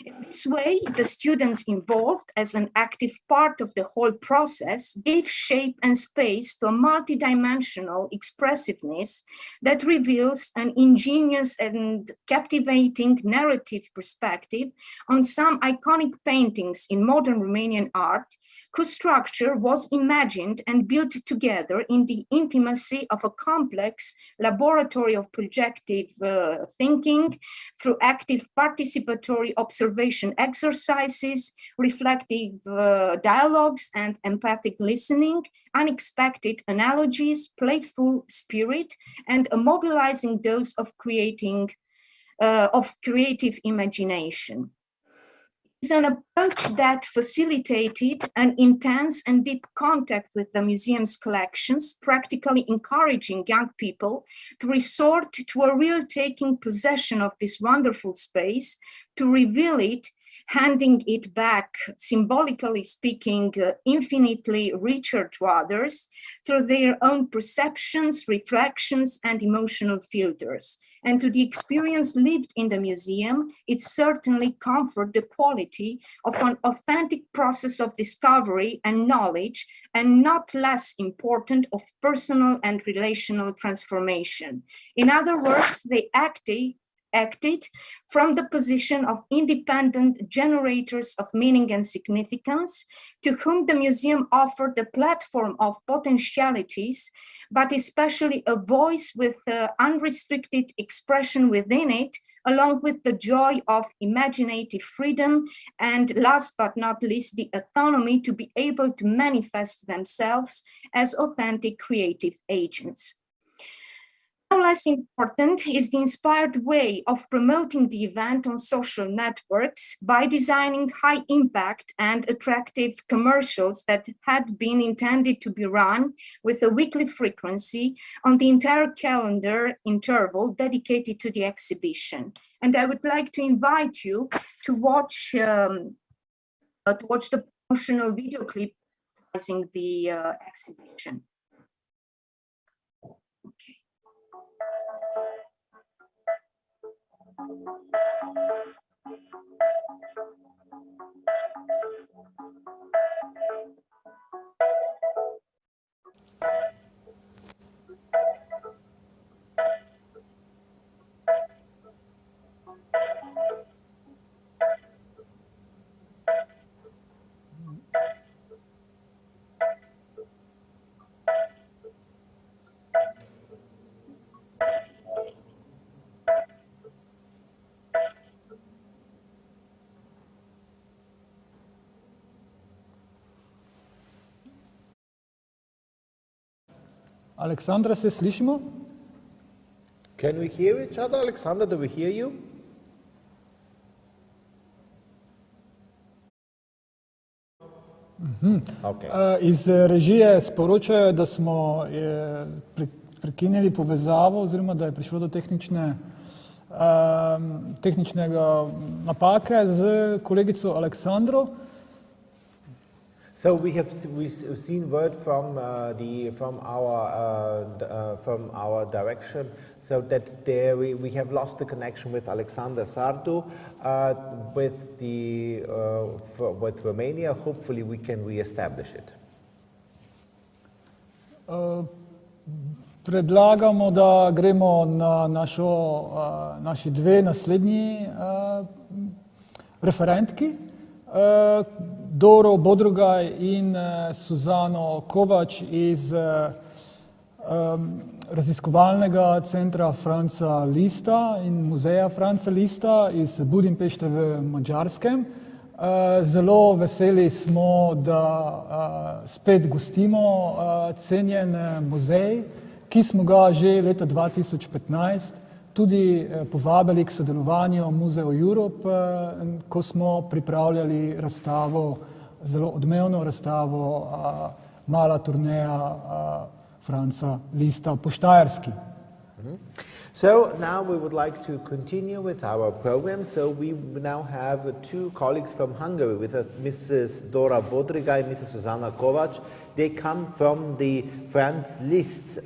In this way, the students involved as an active part of the whole process gave shape and space to a multidimensional expressiveness that reveals an ingenious and captivating narrative perspective on some iconic paintings in modern Romanian art, whose structure was imagined and built together in the intimacy of a complex laboratory of projective thinking through active participatory observation exercises, reflective dialogues and empathic listening, unexpected analogies, playful spirit, and a mobilizing dose of creating of creative imagination. It's an approach that facilitated an intense and deep contact with the museum's collections, practically encouraging young people to resort to a real taking possession of this wonderful space, to reveal it, handing it back, symbolically speaking, infinitely richer to others through their own perceptions, reflections, and emotional filters. And to the experience lived in the museum, it certainly comforts the quality of an authentic process of discovery and knowledge, and not less important, of personal and relational transformation. In other words, they acted from the position of independent generators of meaning and significance, to whom the museum offered a platform of potentialities, but especially a voice with unrestricted expression within it, along with the joy of imaginative freedom, and last but not least, the autonomy to be able to manifest themselves as authentic creative agents. No less important is the inspired way of promoting the event on social networks by designing high impact and attractive commercials that had been intended to be run with a weekly frequency on the entire calendar interval dedicated to the exhibition. And I would like to invite you to watch the promotional video clip using the exhibition. Okay. Aleksandra, se slišimo? Can we hear each other? Alexander, do we hear you? Okay. Iz režije sporočajo, da smo prekinili povezavo, oziroma da je prišlo do tehničnega napake z kolegico Aleksandro. So we've seen word from our direction, so that we have lost the connection with Alexander Sardu with Romania. Hopefully we can re-establish it. Predlagamo, da gremo na naši dve naslednji referentki. Doro Bodrugaj in Suzano Kovač iz raziskovalnega centra Franza Lista in muzeja Franza Lista iz Budimpešte v Madžarskem. Zelo veseli smo, da spet gostimo cenjen muzej, ki smo ga že leta 2015 tudi povabili k sodelovanju Museoeurope, ko smo pripravljali razstavo, zelo odmevno razstavo, mala turneja Franza Lista po Štajerski. So now we would like to continue with our program. So we now have two colleagues from Hungary with Mrs. Dora Bodrugaj and Mrs. Zuzana Kovač. They come from the Franz Liszt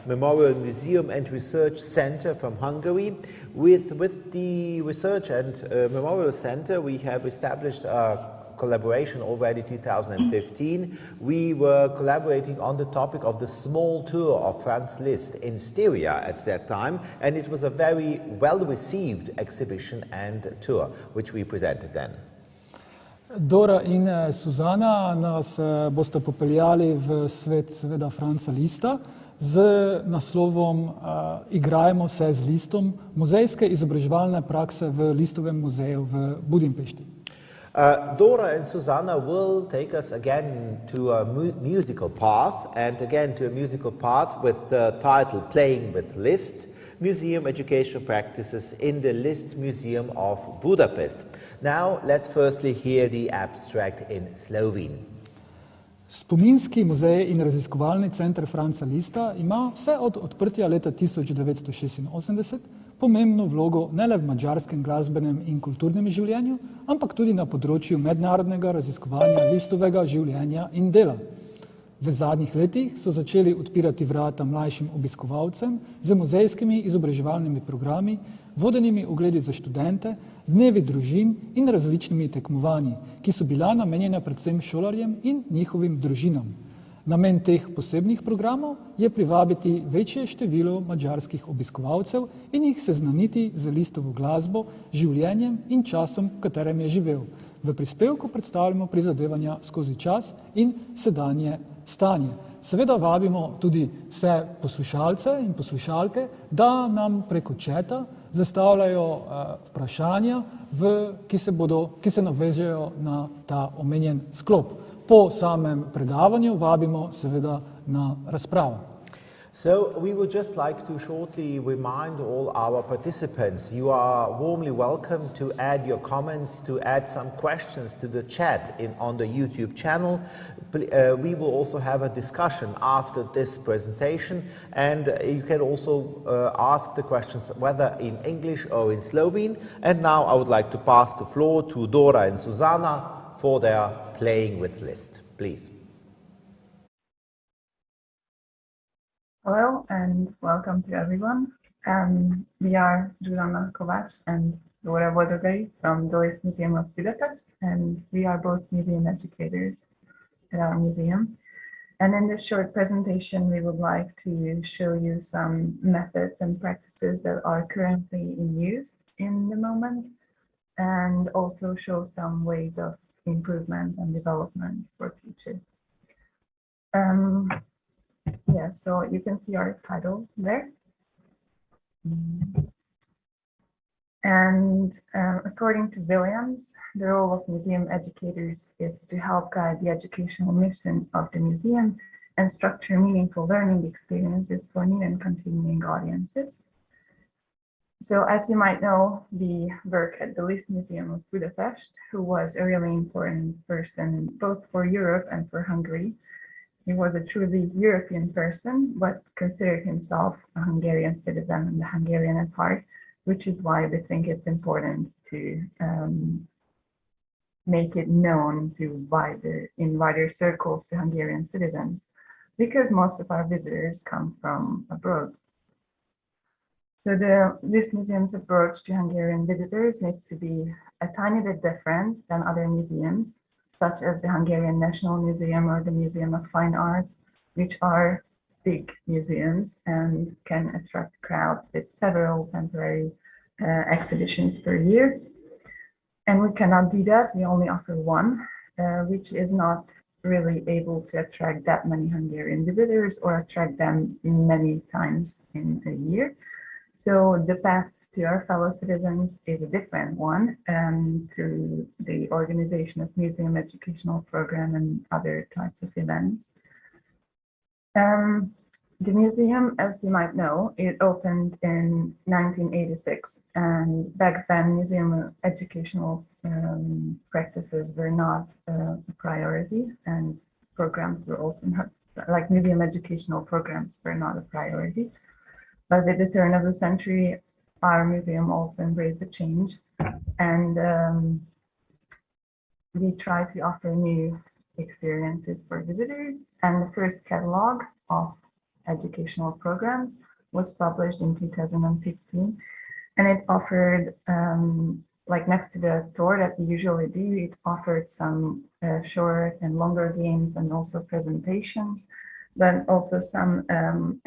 Memorial Museum and Research Center from Hungary. With the Research and Memorial Center, we have established a collaboration already 2015. We were collaborating on the topic of the small tour of Franz Liszt in Styria at that time, and it was a very well-received exhibition and tour, which we presented then. Dora in Suzana nas boste popeljali v svet seveda Franza Lista z naslovom Igrajmo se z Listom, muzejske izobraževalne prakse v Listovem muzeju v Budimpešti. Dora and Suzana will take us again to a musical path, and again to a musical path with the title Playing with Liszt. museum educational practices in the Liszt Museum of Budapest. Now let's firstly hear the abstract in Slovene. Spominski muzej in raziskovalni center Franca Lista ima vse od odprtja leta 1986 pomembno vlogo ne le v madžarskem glasbenem in kulturnem življenju, ampak tudi na področju mednarodnega raziskovanja Listovega življenja in dela. V zadnjih letih so začeli odpirati vrata mlajšim obiskovalcem z muzejskimi izobraževalnimi programi, vodenimi ogledi za študente, dnevi družin in različnimi tekmovanji, ki so bila namenjena predvsem šolarjem in njihovim družinam. Namen teh posebnih programov je privabiti večje število madžarskih obiskovalcev in jih seznaniti z Listovo glasbo, življenjem in časom, v katerem je živel. V prispevku predstavljamo prizadevanja skozi čas in sedanje stanje. Seveda vabimo tudi vse poslušalce in poslušalke, da nam preko četa zastavljajo vprašanja, ki se navežejo na ta omenjen sklop. Po samem predavanju vabimo seveda na razpravo. So we would just like to shortly remind all our participants, you are warmly welcome to add your comments, to add some questions to the chat on the YouTube channel. We will also have a discussion after this presentation, and you can also ask the questions whether in English or in Slovene. And now I would like to pass the floor to Dora and Susanna for their playing with Liszt. Please. Hello and welcome to everyone. We are Zuzana Kovac and Dora Vodogay from the Liszt Museum of Budapest, and we are both museum educators at our museum. And in this short presentation, we would like to show you some methods and practices that are currently in use in the moment, and also show some ways of improvement and development for future. Yeah, so you can see our title there. And according to Williams, the role of museum educators is to help guide the educational mission of the museum and structure meaningful learning experiences for new and continuing audiences. So as you might know, we work at the Liszt Museum of Budapest, who was a really important person both for Europe and for Hungary. He was a truly European person, but considered himself a Hungarian citizen and a Hungarian at heart, which is why we think it's important to make it known to in wider circles to Hungarian citizens, because most of our visitors come from abroad. So this museum's approach to Hungarian visitors needs to be a tiny bit different than other museums, such as the Hungarian National Museum or the Museum of Fine Arts, which are big museums and can attract crowds with several temporary exhibitions per year. And we cannot do that. We only offer one, which is not really able to attract that many Hungarian visitors or attract them many times in a year. So the path to our fellow citizens is a different one, through the organization of museum educational program and other types of events. The museum, as you might know, it opened in 1986, and back then museum educational practices were not a priority, and programs were also not, like museum educational programs were not a priority. But at the turn of the century, our museum also embraced the change, and we try to offer new experiences for visitors. And the first catalog of educational programs was published in 2015, and it offered, like next to the tour that we usually do, it offered some short and longer games and also presentations, but also some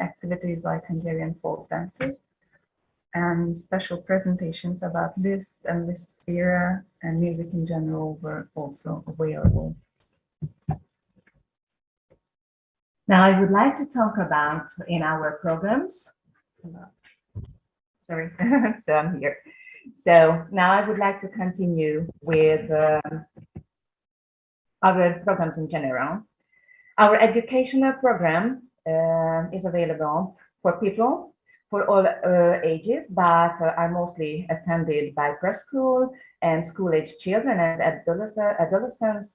activities like Hungarian folk dances, and special presentations about Liszt and Liszt's era and music in general were also available. Now I would like to talk about in our programs. Sorry, so I'm here. So now I would like to continue with our programs in general. Our educational program is available for people for all ages, but are mostly attended by preschool and school-age children and adolescents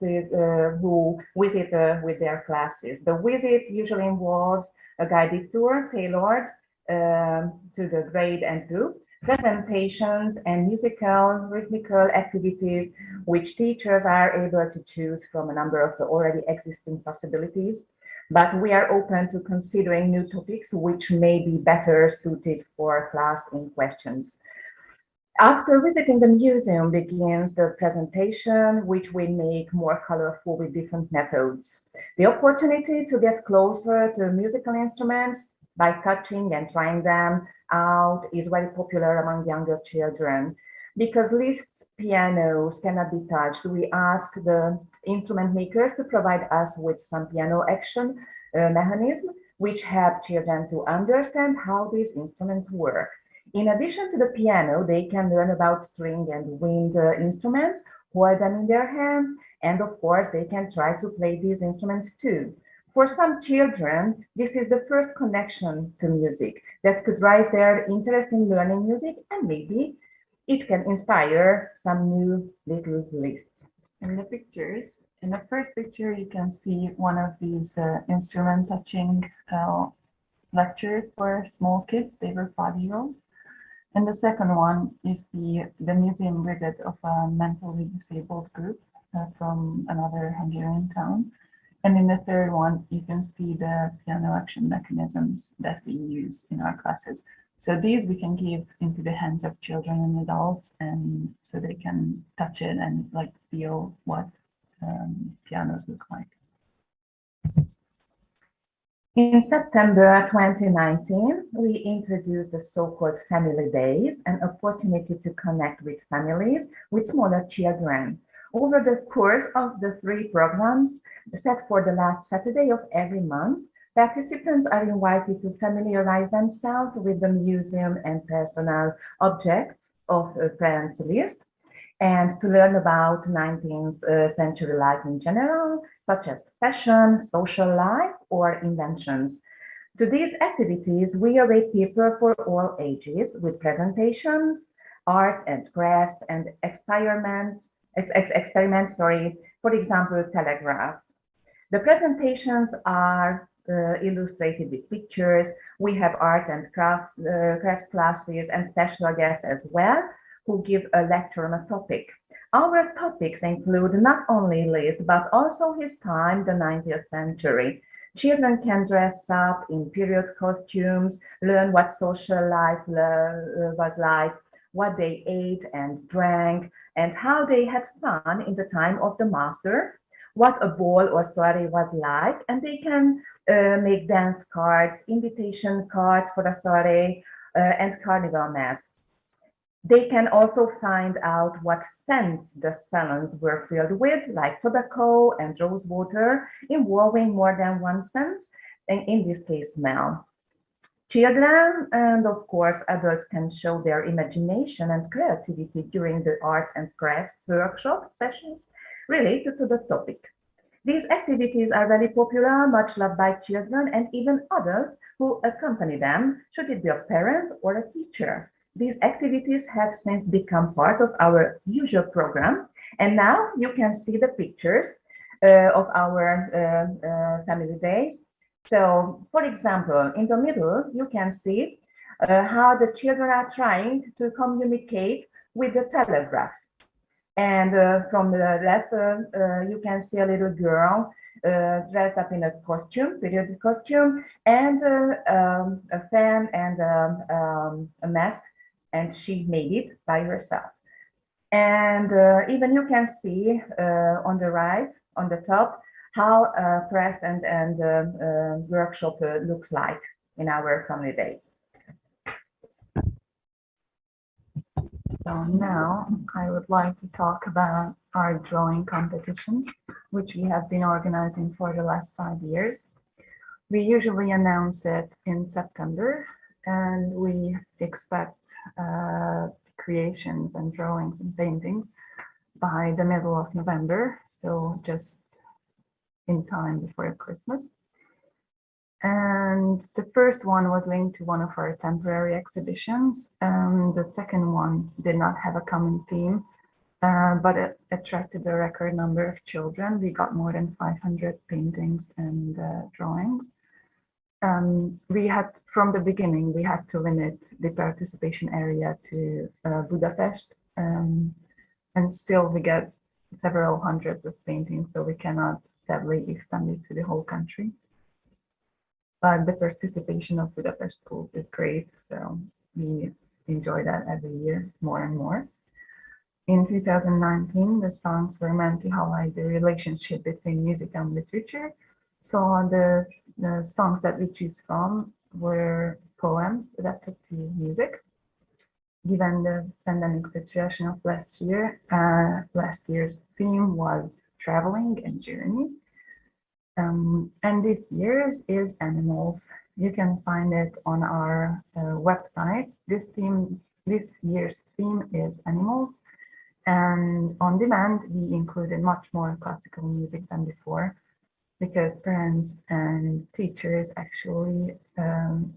who visit with their classes. The visit usually involves a guided tour tailored to the grade and group, presentations and musical, rhythmical activities which teachers are able to choose from a number of the already existing possibilities. But we are open to considering new topics which may be better suited for class in questions. After visiting the museum begins the presentation, which we make more colorful with different methods. The opportunity to get closer to musical instruments by touching and trying them out is very popular among younger children. Because Liszt's pianos cannot be touched, we ask the instrument makers to provide us with some piano action mechanism, which help children to understand how these instruments work. In addition to the piano, they can learn about string and wind instruments, hold them in their hands, and of course, they can try to play these instruments too. For some children, this is the first connection to music that could raise their interest in learning music, and maybe it can inspire some new little lists. In the pictures, in the first picture, you can see one of these instrument touching lectures for small kids. They were 5-year-olds. And the second one is the museum visit of a mentally disabled group from another Hungarian town. And in the third one, you can see the piano action mechanisms that we use in our classes. So these we can give into the hands of children and adults, and so they can touch it and like feel what pianos look like. In September 2019, we introduced the so-called Family Days, an opportunity to connect with families with smaller children. Over the course of the 3 programs set for the last Saturday of every month, participants are invited to familiarize themselves with the museum and personal objects of a parent's list, and to learn about 19th century life in general, such as fashion, social life, or inventions. To these activities, we await people for all ages with presentations, arts and crafts, and experiments, for example, telegraph. The presentations are illustrated with pictures. We have arts and crafts classes and special guests as well, who give a lecture on a topic. Our topics include not only Liszt, but also his time, the 19th century. Children can dress up in period costumes, learn what social life was like, what they ate and drank, and how they had fun in the time of the master, what a ball or soiree was like, and they can make dance cards, invitation cards for the soiree, and carnival masks. They can also find out what scents the salons were filled with, like tobacco and rose water, involving more than one sense, and in this case, smell. Children and, of course, adults can show their imagination and creativity during the arts and crafts workshop sessions related to the topic. These activities are very popular, much loved by children and even adults who accompany them, should it be a parent or a teacher. These activities have since become part of our usual program, and now you can see the pictures of our family days. So, for example, in the middle, you can see how the children are trying to communicate with the telegraph. And from the left, you can see a little girl dressed up in a costume, period costume, and a fan and a mask, and she made it by herself. And even you can see on the right, on the top, how a craft and workshop looks like in our family days. So now I would like to talk about our drawing competition, which we have been organizing for the last 5 years. We usually announce it in September, and we expect creations and drawings and paintings by the middle of November, so just in time before Christmas. And the first one was linked to one of our temporary exhibitions. The second one did not have a common theme, but it attracted a record number of children. We got more than 500 paintings and drawings. We had, from the beginning, we had to limit the participation area to Budapest, and still we get several hundreds of paintings, so we cannot sadly extend it to the whole country. But the participation of Budapest schools is great, so we enjoy that every year more and more. In 2019, the songs were meant to highlight the relationship between music and literature. So the songs that we choose from were poems adapted to music. Given the pandemic situation of last year, last year's theme was traveling and journey. And this year's is animals. You can find it on our website. This year's theme is animals. And on demand, we included much more classical music than before, because parents and teachers actually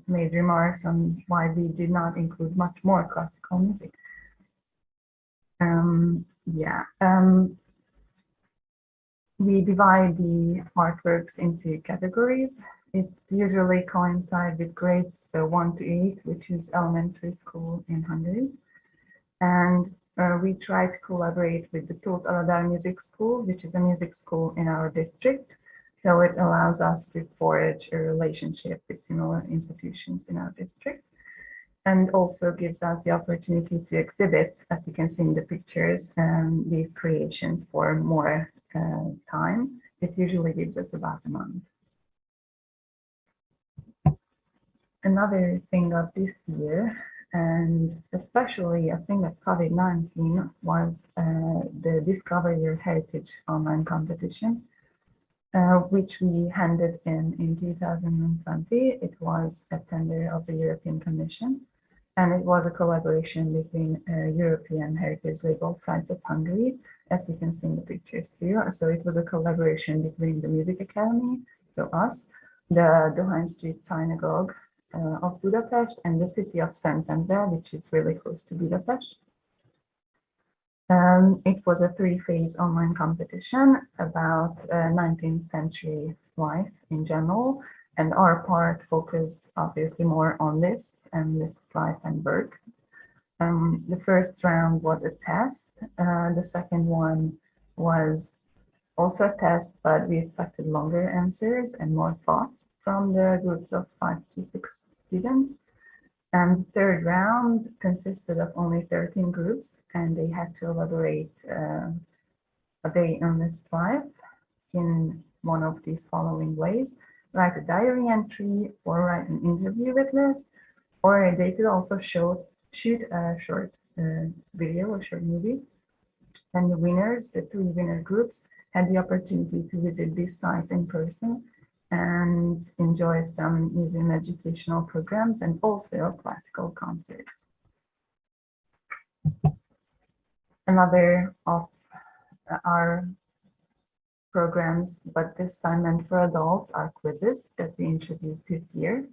made remarks on why we did not include much more classical music. We divide the artworks into categories. It usually coincides with grades 1 to 8, which is elementary school in Hungary. And we try to collaborate with the Tóth Aladár Music School, which is a music school in our district. So it allows us to forge a relationship with similar institutions in our district, and also gives us the opportunity to exhibit, as you can see in the pictures, these creations for more time. It usually gives us about a month. Another thing of this year, and especially a thing of COVID-19, was the Discover Your Heritage online competition, which we handed in 2020. It was a tender of the European Commission, and it was a collaboration between European heritage label Sites of Hungary, as you can see in the pictures too. So it was a collaboration between the Music Academy, so us, the Dohány Street Synagogue of Budapest, and the city of Szentendre, which is really close to Budapest. It was a 3-phase online competition about 19th century life in general, and our part focused obviously more on lists and Liszt's life and work. The first round was a test. The second one was also a test, but we expected longer answers and more thoughts from the groups of 5 to 6 students. And the third round consisted of only 13 groups, and they had to elaborate a day on Liszt's life in one of these following ways: write a diary entry, or write an interview with Liszt, or they could also shoot a short video, a short movie. And the winners, the 3 winner groups, had the opportunity to visit these sites in person and enjoy some museum educational programs and also classical concerts. Another of our programs, but this time meant for adults, are quizzes that we introduced this year.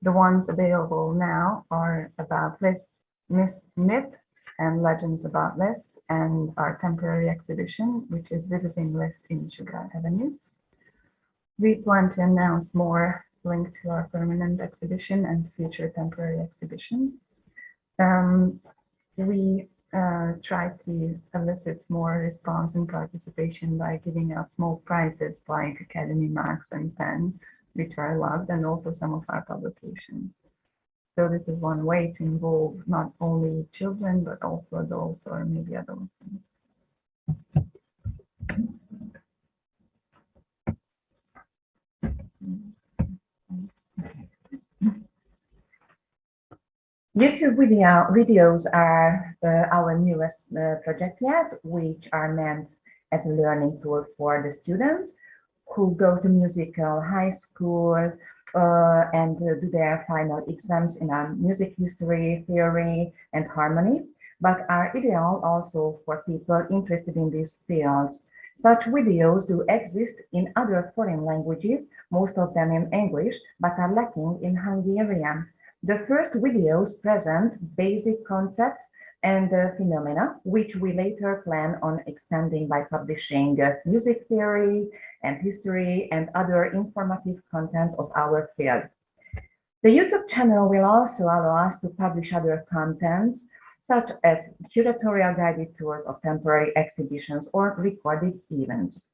The ones available now are about Liszt, myths and legends about Liszt, and our temporary exhibition, which is visiting Liszt in Sugar Avenue. We plan to announce more linked to our permanent exhibition and future temporary exhibitions. We try to elicit more response and participation by giving out small prizes like Academy marks and pens, which are loved, and also some of our publications. So this is one way to involve not only children, but also adults or maybe adolescents. YouTube videos are our newest project yet, which are meant as a learning tool for the students who go to musical high school and do their final exams in music history, theory, and harmony, but are ideal also for people interested in these fields. Such videos do exist in other foreign languages, most of them in English, but are lacking in Hungarian. The first videos present basic concepts and phenomena, which we later plan on extending by publishing music theory and history and other informative content of our field. The YouTube channel will also allow us to publish other contents, such as curatorial guided tours of temporary exhibitions or recorded events.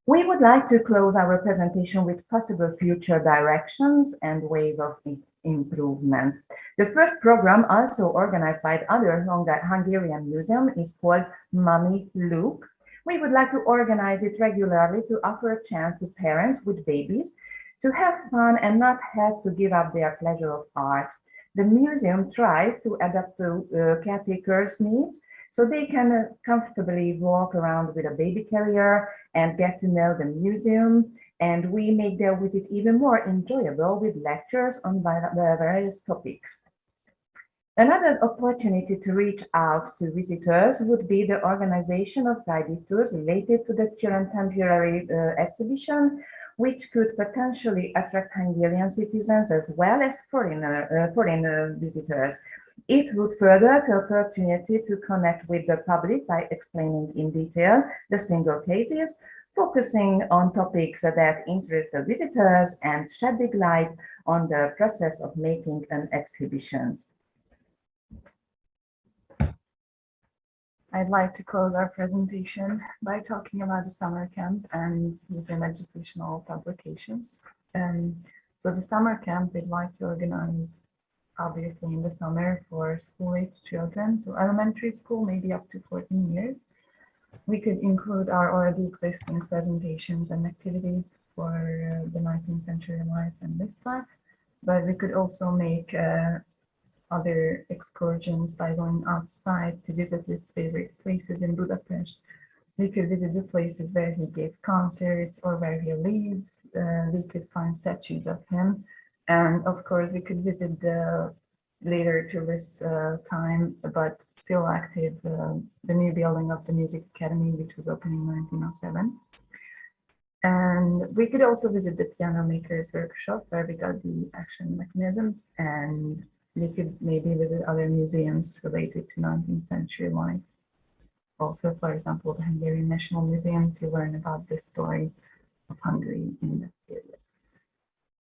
We would like to close our presentation with possible future directions and ways of improvement. The first program, also organized by other Hungarian museum, is called Mommy Look. We would like to organize it regularly to offer a chance to parents with babies to have fun and not have to give up their pleasure of art. The museum tries to adapt to caretakers' needs so they can comfortably walk around with a baby carrier and get to know the museum, and we make their visit even more enjoyable with lectures on the various topics. Another opportunity to reach out to visitors would be the organization of guided tours related to the current temporary exhibition, which could potentially attract Hungarian citizens as well as foreign visitors. It would further the opportunity to connect with the public by explaining in detail the single cases, focusing on topics that interest the visitors and shedding light on the process of making an exhibition. I'd like to close our presentation by talking about the summer camp and museum educational publications. So the summer camp we'd like to organize obviously in the summer for school-age children, so elementary school, maybe up to 14 years. We could include our already existing presentations and activities for the 19th century life and this life, but we could also make other excursions by going outside to visit his favorite places in Budapest. We could visit the places where he gave concerts or where he lived. We could find statues of him. And of course, we could visit the later to this time, but still active, the new building of the Music Academy, which was opened in 1907. And we could also visit the piano makers workshop where we got the action mechanisms, and we could maybe visit other museums related to 19th century life. Also, for example, the Hungarian National Museum to learn about the story of Hungary in that period.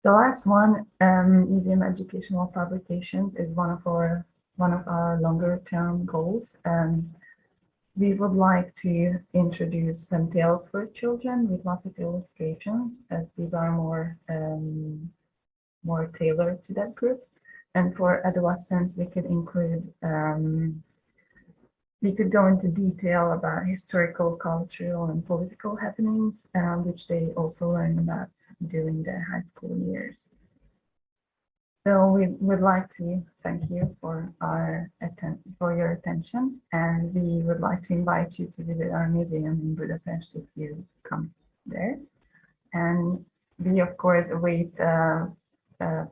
The last one, museum educational publications, is one of our longer term goals. We would like to introduce some tales for children with lots of illustrations, as these are more tailored to that group. And for adolescents, we could include, we could go into detail about historical, cultural, and political happenings, which they also learn about during their high school years. So we would like to thank you for your attention, and we would like to invite you to visit our museum in Budapest if you come there. And we, of course, await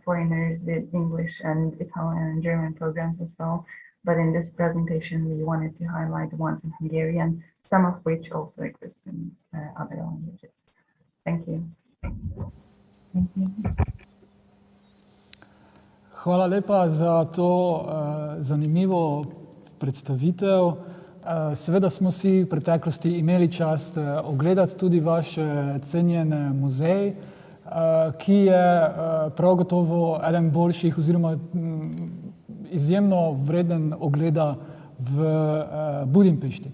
foreigners with English and Italian and German programs as well. But in this presentation, we wanted to highlight the ones in Hungarian, some of which also exist in other languages. Thank you. Thank you. Hvala lepa za to zanimivo predstavitev. Seveda smo si v preteklosti imeli čast ogledati tudi vaš cenjen muzej, ki je prav gotovo eden boljših oziroma izjemno vreden ogleda v Budimpešti.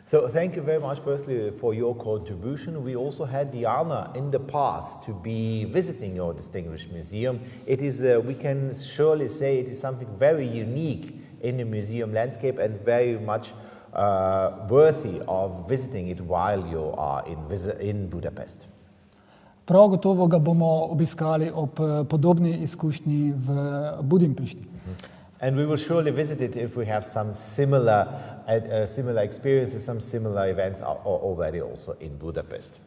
So thank you very much firstly for your contribution. We also had the honor in the past to be visiting your distinguished museum. It is, we can surely say it is something very unique in the museum landscape and very much worthy of visiting it while you are in Budapest. Prav gotovo ga bomo obiskali ob podobni izkušnji v Budimpešti. And we will surely visit it if we have some similar experiences, some similar events already also in Budapest.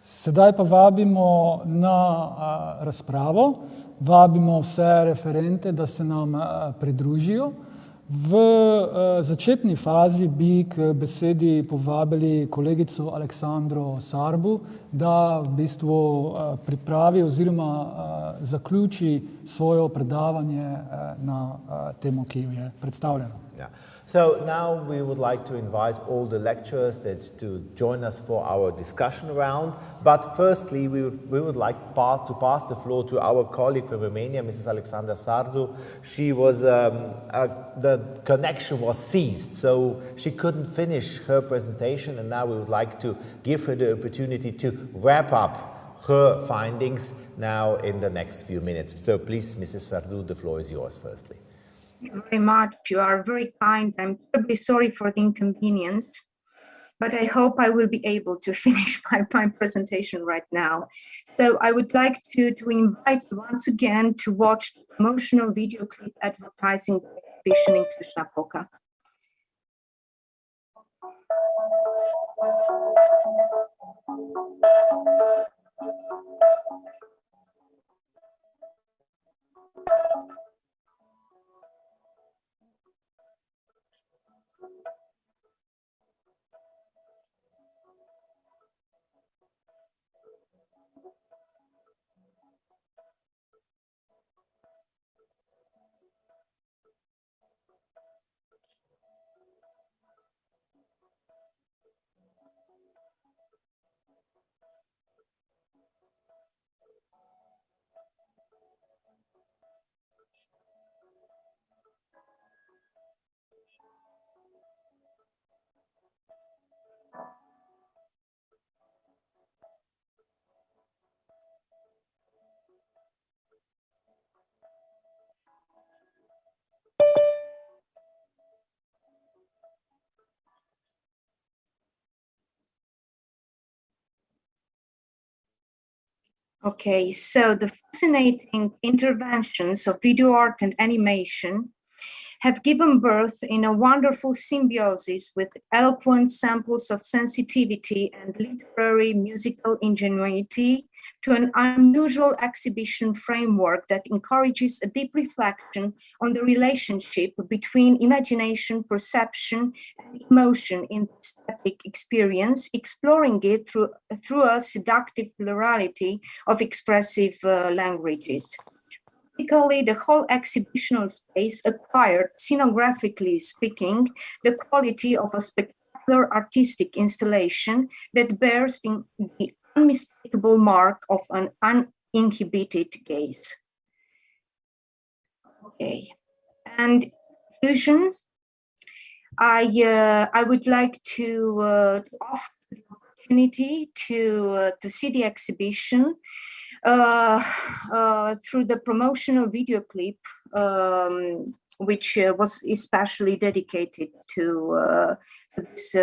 Sedaj pa vabimo na razpravo, vabimo vse referente, da se nam pridružijo. V začetni fazi bi k besedi povabili kolegico Aleksandro Sarbu, da v bistvu pripravi oziroma zaključi svoje predavanje na temo, ki jo je predstavljeno. Yeah. So now we would like to invite all the lecturers to join us for our discussion round. But firstly, we would like to pass the floor to our colleague from Romania, Mrs. Alexandra Sardu. She was, the connection was seized, so she couldn't finish her presentation, and now we would like to give her the opportunity to wrap up her findings now in the next few minutes. So please, Mrs. Sardu, the floor is yours firstly. Thank you very much. You are very kind. I'm terribly sorry for the inconvenience, but I hope I will be able to finish my presentation right now. So I would like to invite you once again to watch the promotional video clip advertising the exhibition in Cluj-Napoca. Okay, so the fascinating interventions of video art and animation have given birth in a wonderful symbiosis with eloquent samples of sensitivity and literary musical ingenuity to an unusual exhibition framework that encourages a deep reflection on the relationship between imagination, perception, and emotion in aesthetic experience, exploring it through a seductive plurality of expressive languages. The whole exhibitional space acquired, scenographically speaking, the quality of a spectacular artistic installation that bears the unmistakable mark of an uninhibited gaze. Okay, and in conclusion, I would like to offer the opportunity to see the exhibition through the promotional video clip, which was especially dedicated to this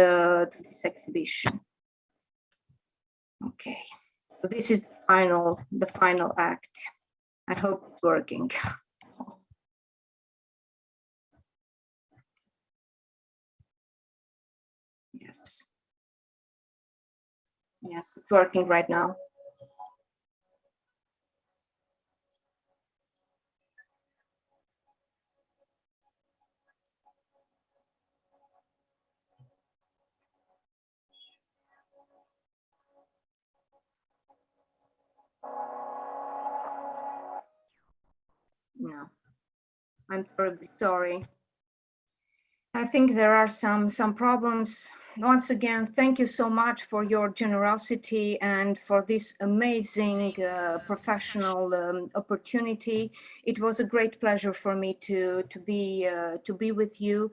exhibition. Okay, so this is the final act. I hope it's working. Yes. Yes, it's working right now. No, I'm terribly sorry. I think there are some problems. Once again, thank you so much for your generosity and for this amazing professional opportunity. It was a great pleasure for me to be with you,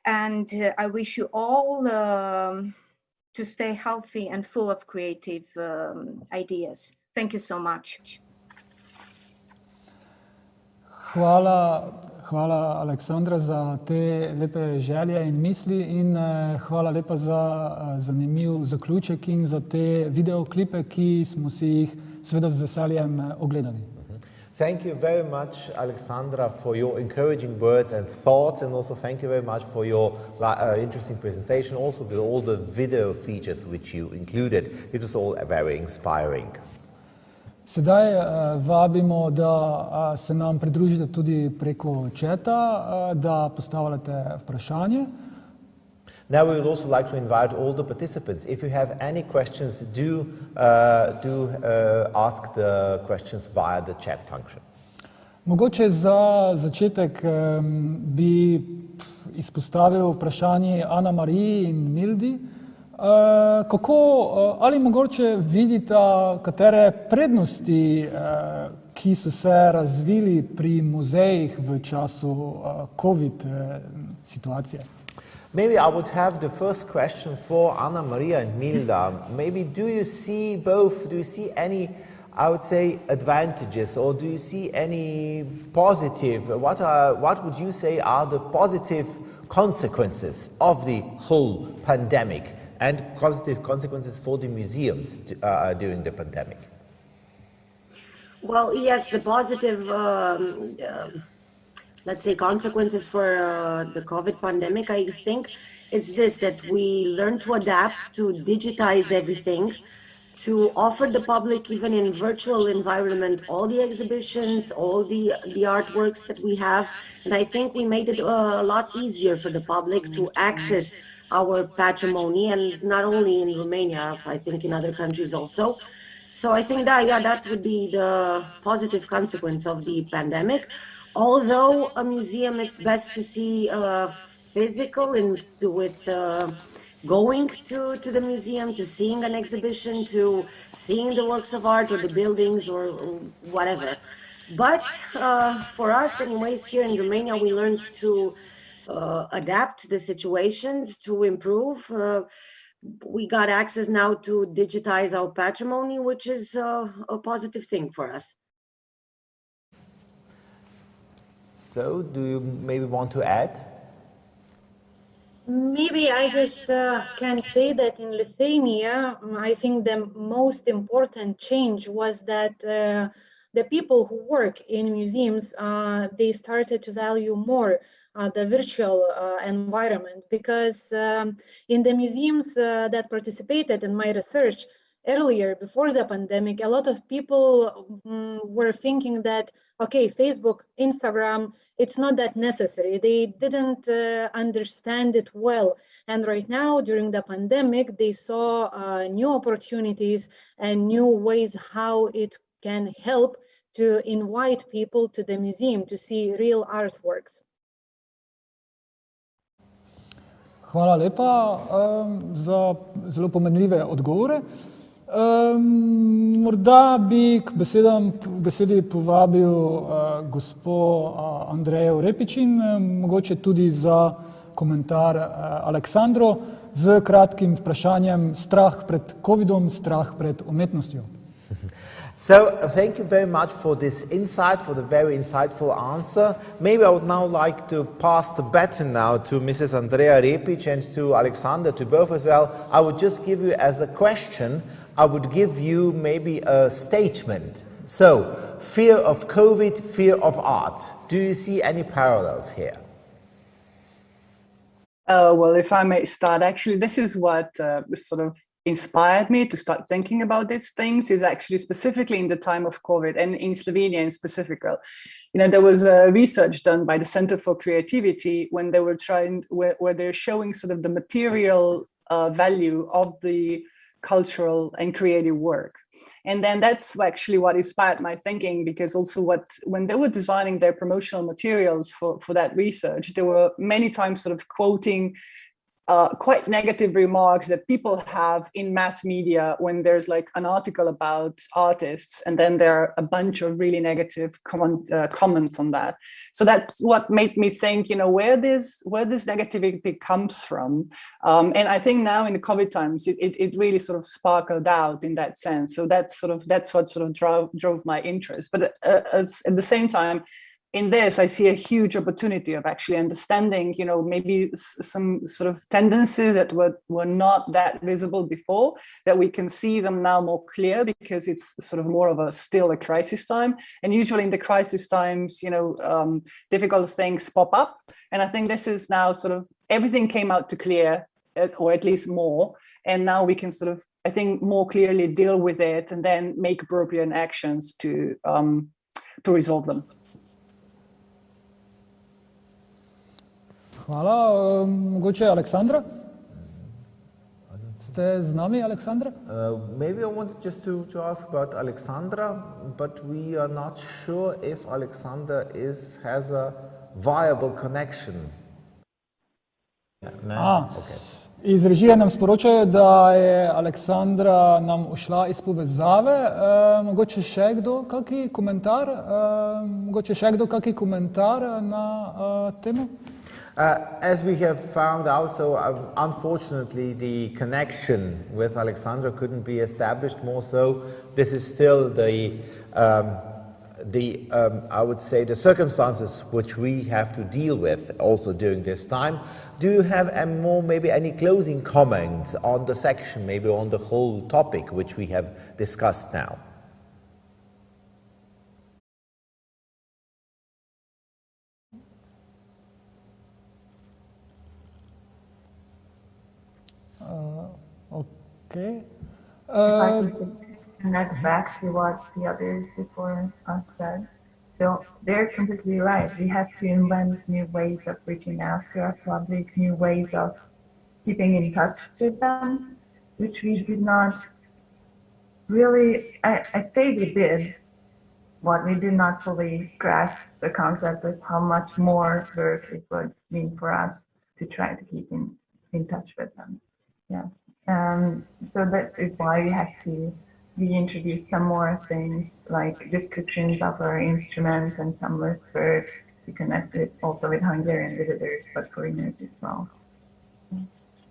and I wish you all to stay healthy and full of creative ideas. Thank you so much. Hvala Aleksandra za te lepe želje in misli in hvala lepa za zanimiv zaključek in za te videoklipe, ki smo si jih seveda z veseljem ogledali. Thank you very much, Alexandra, for your encouraging words and thoughts, and also thank you very much for your interesting presentation, also with all the video features which you included. It was all very inspiring. Sedaj vabimo, da se nam pridružite tudi preko četa, da postavljate vprašanje. Now we would also like to invite all the participants. If you have any questions, do ask the questions via the chat function. Mogoče za začetek bi izpostavil vprašanje Ana Mariji in Mildi. Ali mogoče vidite katere prednosti, ki so se razvili pri muzejih v času COVID situacije? Maybe I would have the first question for Anna Maria and Milda. Maybe do you see any, I would say, advantages, or do you see any positive, what would you say are the positive consequences of the whole pandemic and positive consequences for the museums during the pandemic? Well, yes, the positive let's say, consequences for the COVID pandemic, I think it's this, that we learn to adapt, to digitize everything, to offer the public, even in virtual environment, all the exhibitions, all the artworks that we have. And I think we made it a lot easier for the public to access our patrimony, and not only in Romania, I think in other countries also. So I think that, yeah, that would be the positive consequence of the pandemic. Although a museum, it's best to see physical and with going to the museum, to seeing an exhibition, to seeing the works of art or the buildings or whatever. But for us, anyways, here in Romania, we learned to adapt to the situations, to improve. We got access now to digitize our patrimony, which is a positive thing for us. So, do you maybe want to add? Maybe I just can say that in Lithuania, I think the most important change was that the people who work in museums, they started to value more the virtual environment, because in the museums that participated in my research earlier, before the pandemic, a lot of people were thinking that, okay, Facebook, Instagram, it's not that necessary. They didn't understand it well. And right now, during the pandemic, they saw new opportunities and new ways how it can help to invite people to the museum to see real artworks. Hvala lepa za zelo pomenljive odgovore. Morda bi k besedi povabil gospo Andrejo Repičin, mogoče tudi za komentar Aleksandro z kratkim vprašanjem: strah pred COVID-om, strah pred umetnostjo. So, thank you very much for this insight, for the very insightful answer. Maybe I would now like to pass the baton now to Mrs. Andrea Repic and to Alexander, to both as well. I would just give you as a question, I would give you maybe a statement. So, fear of COVID, fear of art. Do you see any parallels here? Well, if I may start, actually, this is what sort of inspired me to start thinking about these things, is actually specifically in the time of COVID and in Slovenia in specific. You know, there was research done by the Center for Creativity when they were where they're showing sort of the material value of the cultural and creative work. And then that's actually what inspired my thinking, because also when they were designing their promotional materials for that research, they were many times sort of quoting quite negative remarks that people have in mass media when there's like an article about artists, and then there are a bunch of really negative comments on that. So that's what made me think, you know, where this negativity comes from. And I think now in the COVID times, it really sort of sparkled out in that sense. So that's what sort of drove my interest. But at the same time, in this, I see a huge opportunity of actually understanding, you know, maybe some sort of tendencies that were not that visible before, that we can see them now more clear, because it's sort of more of still a crisis time. And usually in the crisis times, you know, difficult things pop up. And I think this is now sort of everything came out to clear, or at least more. And now we can sort of I think, more clearly deal with it and then make appropriate actions to resolve them. Hvala. Mogoče Aleksandra? Ste z nami, Aleksandra? Maybe I wanted just to ask about Alexandra, but we are not sure if Alexandra has a viable connection. No? Okay. Iz režije nam sporočajo, da je Aleksandra nam ušla iz povezave. Mogoče še kdo kakšen komentar? Na temo? As we have found out, so unfortunately the connection with Alexandra couldn't be established more so. This is still I would say the circumstances which we have to deal with also during this time. Do you have maybe any closing comments on the section, maybe on the whole topic which we have discussed now? If Okay. I could connect back to what the others before us said. So they're completely right. We have to invent new ways of reaching out to our public, new ways of keeping in touch with them, which we did not really, I say we did, but we did not fully grasp the concept of how much more work it would mean for us to try to keep in touch with them. Yes. So that is why we have to reintroduce some more things like descriptions of our instruments and some lists to connect it also with Hungarian visitors, but foreigners as well.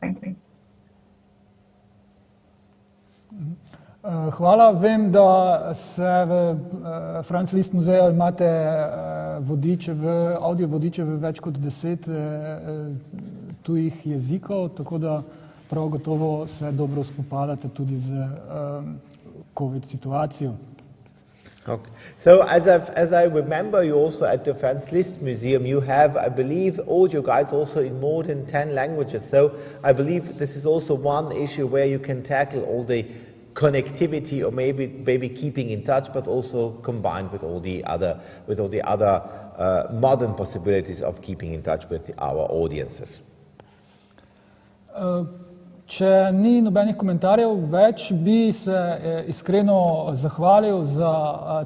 Thank you. Hvala. Vem, da se v Franz Liszt muzeju imate audio vodiče v več kot 10 tujih jezikov, tako da prav gotovo se dobro spopadate tudi z COVID situacijo. Okay. So as I remember, you also at the Franz Liszt Museum, you have, I believe, audio guides also in more than 10 languages. So I believe this is also one issue where you can tackle all the connectivity or maybe keeping in touch, but also combined with all the other modern possibilities of keeping in touch with our audiences. Če ni nobenih komentarjev več, bi se iskreno zahvalil za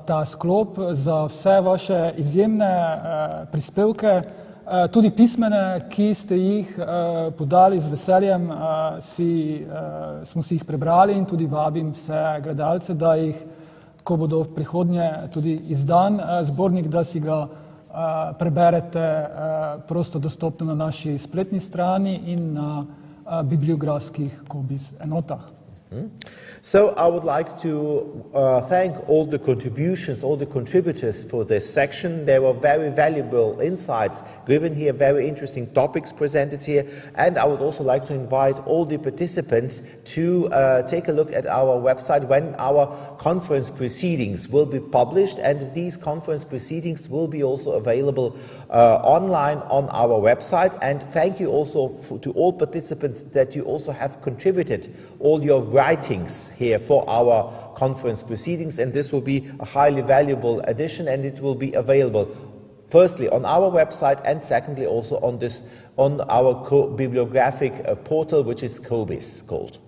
ta sklop, za vse vaše izjemne prispevke, tudi pismene, ki ste jih podali z veseljem, smo si jih prebrali in tudi vabim vse gledalce, da jih, ko bodo v prihodnje tudi izdan zbornik, da si ga preberete prosto dostopno na naši spletni strani in na bibliografskih COBISS enotah. So I would like to thank all the contributions, all the contributors for this section. There were very valuable insights given here, very interesting topics presented here. And I would also like to invite all the participants to take a look at our website when our conference proceedings will be published. And these conference proceedings will be also available online on our website. And thank you also to all participants that you also have contributed all your writings here for our conference proceedings, and this will be a highly valuable addition, and it will be available firstly on our website and secondly also on our bibliographic portal, which is COBISS called.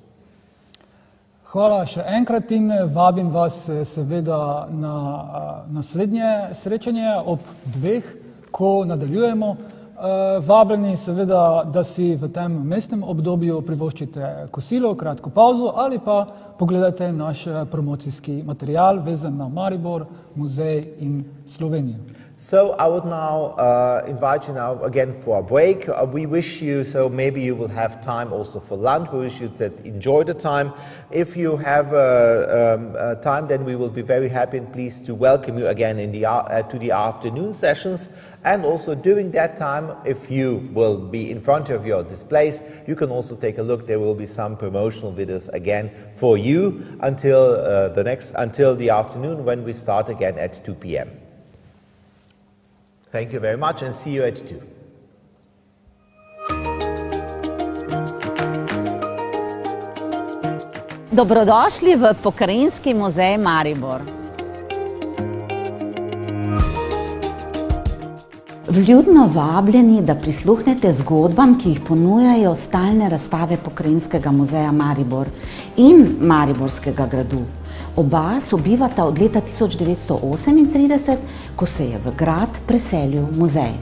Hvala še enkrat in vabim vas seveda na naslednje srečanje ob 2, ko nadaljujemo. Vabljeni seveda, da si v tem mestnem obdobju privoščite kosilo, kratko pauzo ali pa pogledate naš promocijski material vezan na Maribor, muzej in Slovenijo. So I would now invite you now again for a break. We wish you, so maybe you will have time also for lunch. We wish you to enjoy the time. If you have time, then we will be very happy and pleased to welcome you again to the afternoon sessions. And also during that time, if you will be in front of your displays, you can also take a look. There will be some promotional videos again for you until the afternoon when we start again at 2 p.m. Thank you very much and see you at 2. Dobrodošli v Pokrajinski muzej Maribor. Vljudno vabljeni, da prisluhnete zgodbam, ki jih ponujajo stalne razstave Pokrajinskega muzeja Maribor in Mariborskega gradu. Oba sobivata od leta 1938, ko se je v grad preselil muzej.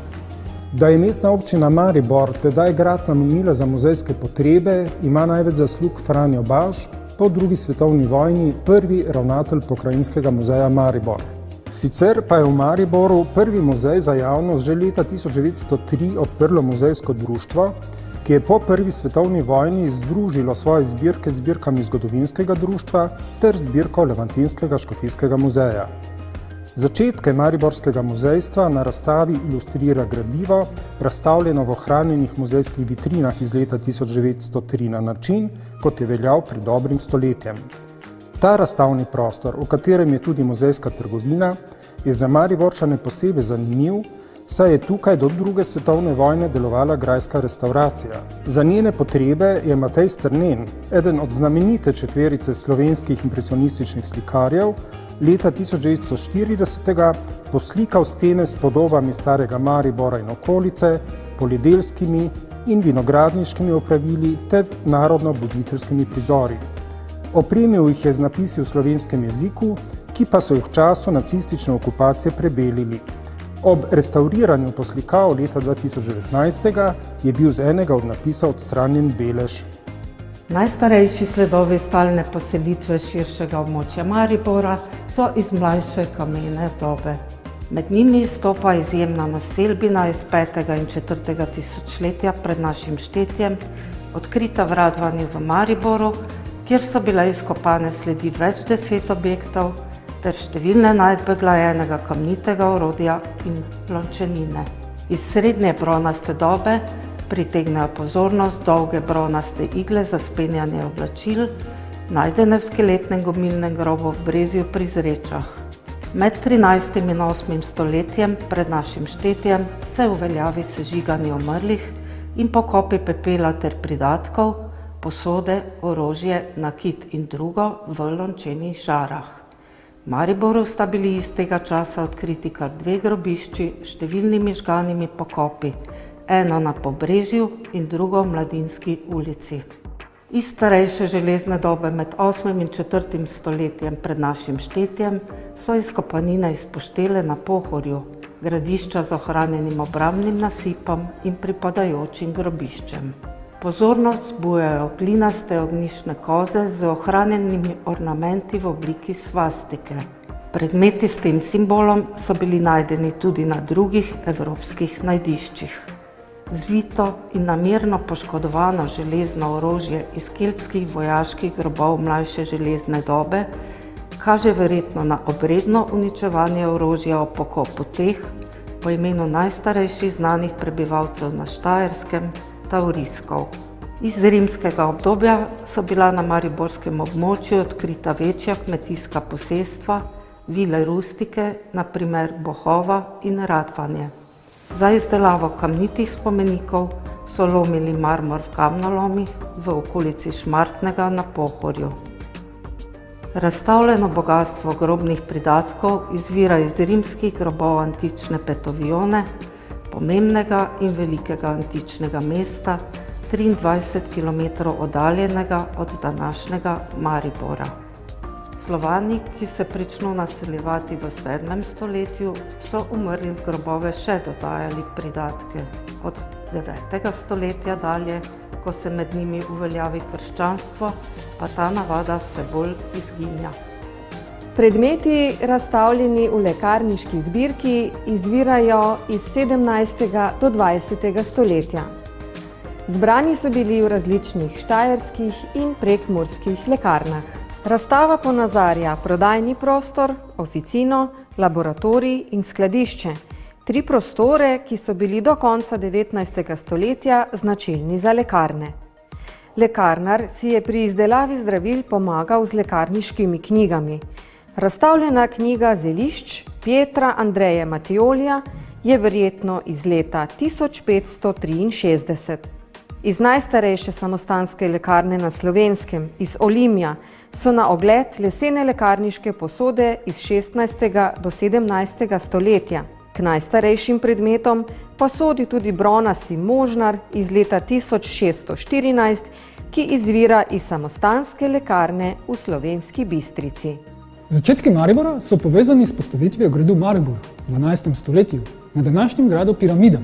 Da je mestna občina Maribor tedaj grad namenila za muzejske potrebe, ima največ zaslug Franjo Baš, po drugi svetovni vojni prvi ravnatelj Pokrajinskega muzeja Maribor. Sicer pa je v Mariboru prvi muzej za javnost že leta 1903 odprlo muzejsko društvo, ki je po prvi svetovni vojni združilo svoje zbirke z zbirkami zgodovinskega društva ter zbirko Levantinskega škofijskega muzeja. Začetke mariborskega muzejstva na razstavi ilustrira gradivo, razstavljeno v ohranjenih muzejskih vitrinah iz leta 1903 na način, kot je veljal pred dobrim stoletjem. Ta razstavni prostor, v katerem je tudi muzejska trgovina, je za Mariborčane posebej zanimiv, saj je tukaj do druge svetovne vojne delovala grajska restauracija. Za njene potrebe je Matej Strnen, eden od znamenite četverice slovenskih impresionističnih slikarjev, leta 1940 poslikal stene s podobami starega Maribora in okolice, poljedelskimi in vinogradniškimi opravili ter narodno-buditeljskimi prizori. Opremil jih je z napisi v slovenskem jeziku, ki pa so jih v času nacistične okupacije prebelili. Ob restauriranju poslikav leta 2019 je bil z enega od napisov odstranjen belež. Najstarejši sledovi stalne poselitve širšega območja Maribora so iz mlajše kamene dobe. Med njimi izstopa izjemna naselbina iz 5. in 4. tisočletja pred našim štetjem, odkrita v Radvanju v Mariboru, kjer so bile izkopane sledi več 10 objektov ter številne najdbe glajenega kamnitega orodja in lončenine. Iz srednje bronaste dobe pritegnejo pozornost dolge bronaste igle za spenjanje oblačil, najdene v skeletnem gomilnem grobu v Brezju pri Zrečah. Med 13. in 8. stoletjem pred našim štetjem se uveljavi sežiganje umrlih in pokopi pepela ter pridatkov, posode, orožje, nakit in drugo v lončenih žarah. V Mariboru sta bili iz tega časa odkriti kar 2 grobišči s številnimi žganimi pokopi, eno na Pobrežju in drugo v Mladinski ulici. Iz starejše železne dobe med 8. in 4. stoletjem pred našim štetjem so izkopanine iz Poštele na Pohorju, gradišča z ohranjenim obrambnim nasipom in pripadajočim grobiščem. Pozornost vzbujajo glinaste ognjišne koze z ohranjenimi ornamenti v obliki svastike. Predmeti s tem simbolom so bili najdeni tudi na drugih evropskih najdiščih. Zvito in namerno poškodovano železno orožje iz keltskih vojaških grobov mlajše železne dobe kaže verjetno na obredno uničevanje orožja ob pokopu teh po imenu najstarejših znanih prebivalcev na Štajerskem, Tauriskov. Iz rimskega obdobja so bila na mariborskem območju odkrita večja kmetijska posestva, vile rustike, na primer Bohova in Radvanje. Za izdelavo kamnitih spomenikov so lomili marmor v kamnolomih v okolici Šmartnega na Pohorju. Razstavljeno bogastvo grobnih pridatkov izvira iz rimskih grobov antične Petovione, pomembnega in velikega antičnega mesta, 23 km oddaljenega od današnjega Maribora. Slovani, ki se pričnu naseljevati v 7. stoletju, so umrlim v grobove še dodajali pridatke. Od 9. stoletja dalje, ko se med njimi uveljavi krščanstvo, pa ta navada vse bolj izginja. Predmeti, razstavljeni v lekarniški zbirki, izvirajo iz 17. do 20. stoletja. Zbrani so bili v različnih štajerskih in prekmurskih lekarnah. Razstava ponazarja prodajni prostor, oficino, laboratorij in skladišče. 3 prostore, ki so bili do konca 19. stoletja značilni za lekarne. Lekarnar si je pri izdelavi zdravil pomagal z lekarniškimi knjigami. Razstavljena knjiga Zelišč Pietra Andreje Matiolija je verjetno iz leta 1563. Iz najstarejše samostanske lekarne na Slovenskem, iz Olimja, so na ogled lesene lekarniške posode iz 16. do 17. stoletja. K najstarejšim predmetom pa sodi tudi bronasti možnar iz leta 1614, ki izvira iz samostanske lekarne v Slovenski Bistrici. Začetki Maribora so povezani s postavitvijo gradu Maribor v 12. stoletju na današnjem gradu Piramida.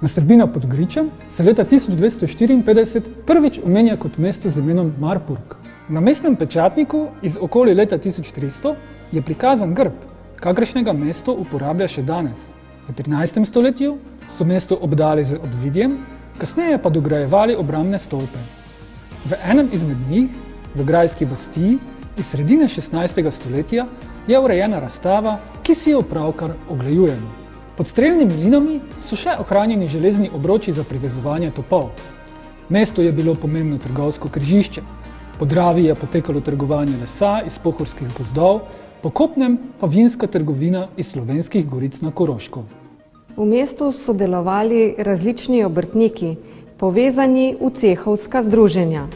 Na Srbina pod Gričem se leta 1254 prvič omenja kot mesto z imenom Marburg. Na mestnem pečatniku iz okoli leta 1300 je prikazan grb, kakršnega mesto uporablja še danes. V 13. stoletju so mesto obdali z obzidjem, kasneje pa dograjevali obrambne stolpe. V enem izmed njih, v grajski Bastiji, iz sredine 16. stoletja je urejena razstava, ki si jo pravkar oglejujemo. Pod strelnimi linami so še ohranjeni železni obroči za privezovanje topov. Mesto je bilo pomembno trgovsko križišče. Po Dravi je potekalo trgovanje lesa iz pohorskih gozdov, po kopnem pa vinska trgovina iz Slovenskih goric na Koroško. V mestu so delovali različni obrtniki, povezani v cehovska združenja.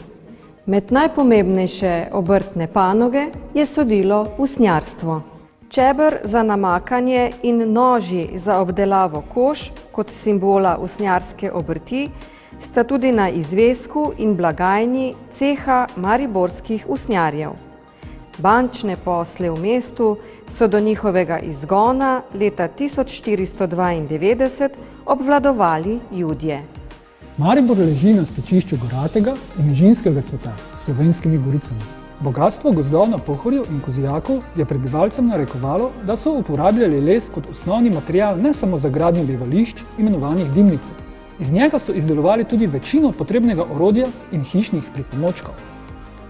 Med najpomembnejše obrtne panoge je sodilo usnjarstvo. Čeber za namakanje in noži za obdelavo kož kot simbola usnjarske obrti sta tudi na izvezku in blagajni ceha mariborskih usnjarjev. Bančne posle v mestu so do njihovega izgona leta 1492 obvladovali Judje. Maribor leži na stičišču goratega in nižinskega sveta s Slovenskimi goricami. Bogatstvo gozdov na Pohorju in Kozjaku je prebivalcem narekovalo, da so uporabljali les kot osnovni material ne samo za gradnjo bivališč, imenovanih dimnice. Iz njega so izdelovali tudi večino potrebnega orodja in hišnih pripomočkov.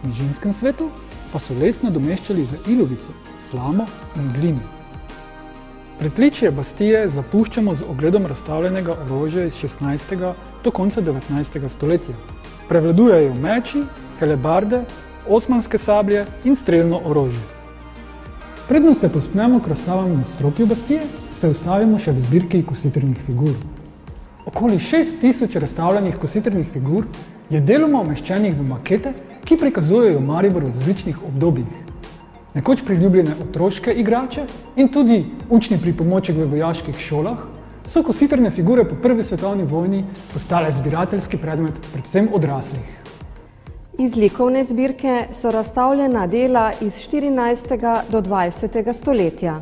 V nižinskem svetu pa so les nadomeščali z ilovico, slamo in glino. Pritličje Bastije zapuščamo z ogledom razstavljenega orožja iz 16. do konca 19. stoletja. Prevladujejo meči, helebarde, osmanske sablje in strelno orožje. Predno se povzpnemo k razstavam v nadstropju Bastije, se ustavimo še v zbirki kositrnih figur. Okoli 6000 razstavljenih kositrnih figur je deloma umeščenih v makete, ki prikazujejo Maribor v različnih obdobjih. Nekoč priljubljene otroške igrače in tudi učni pripomoček v vojaških šolah so kositrne figure po Prvi svetovni vojni postale zbirateljski predmet predvsem odraslih. Iz likovne zbirke so razstavljena dela iz 14. do 20. stoletja.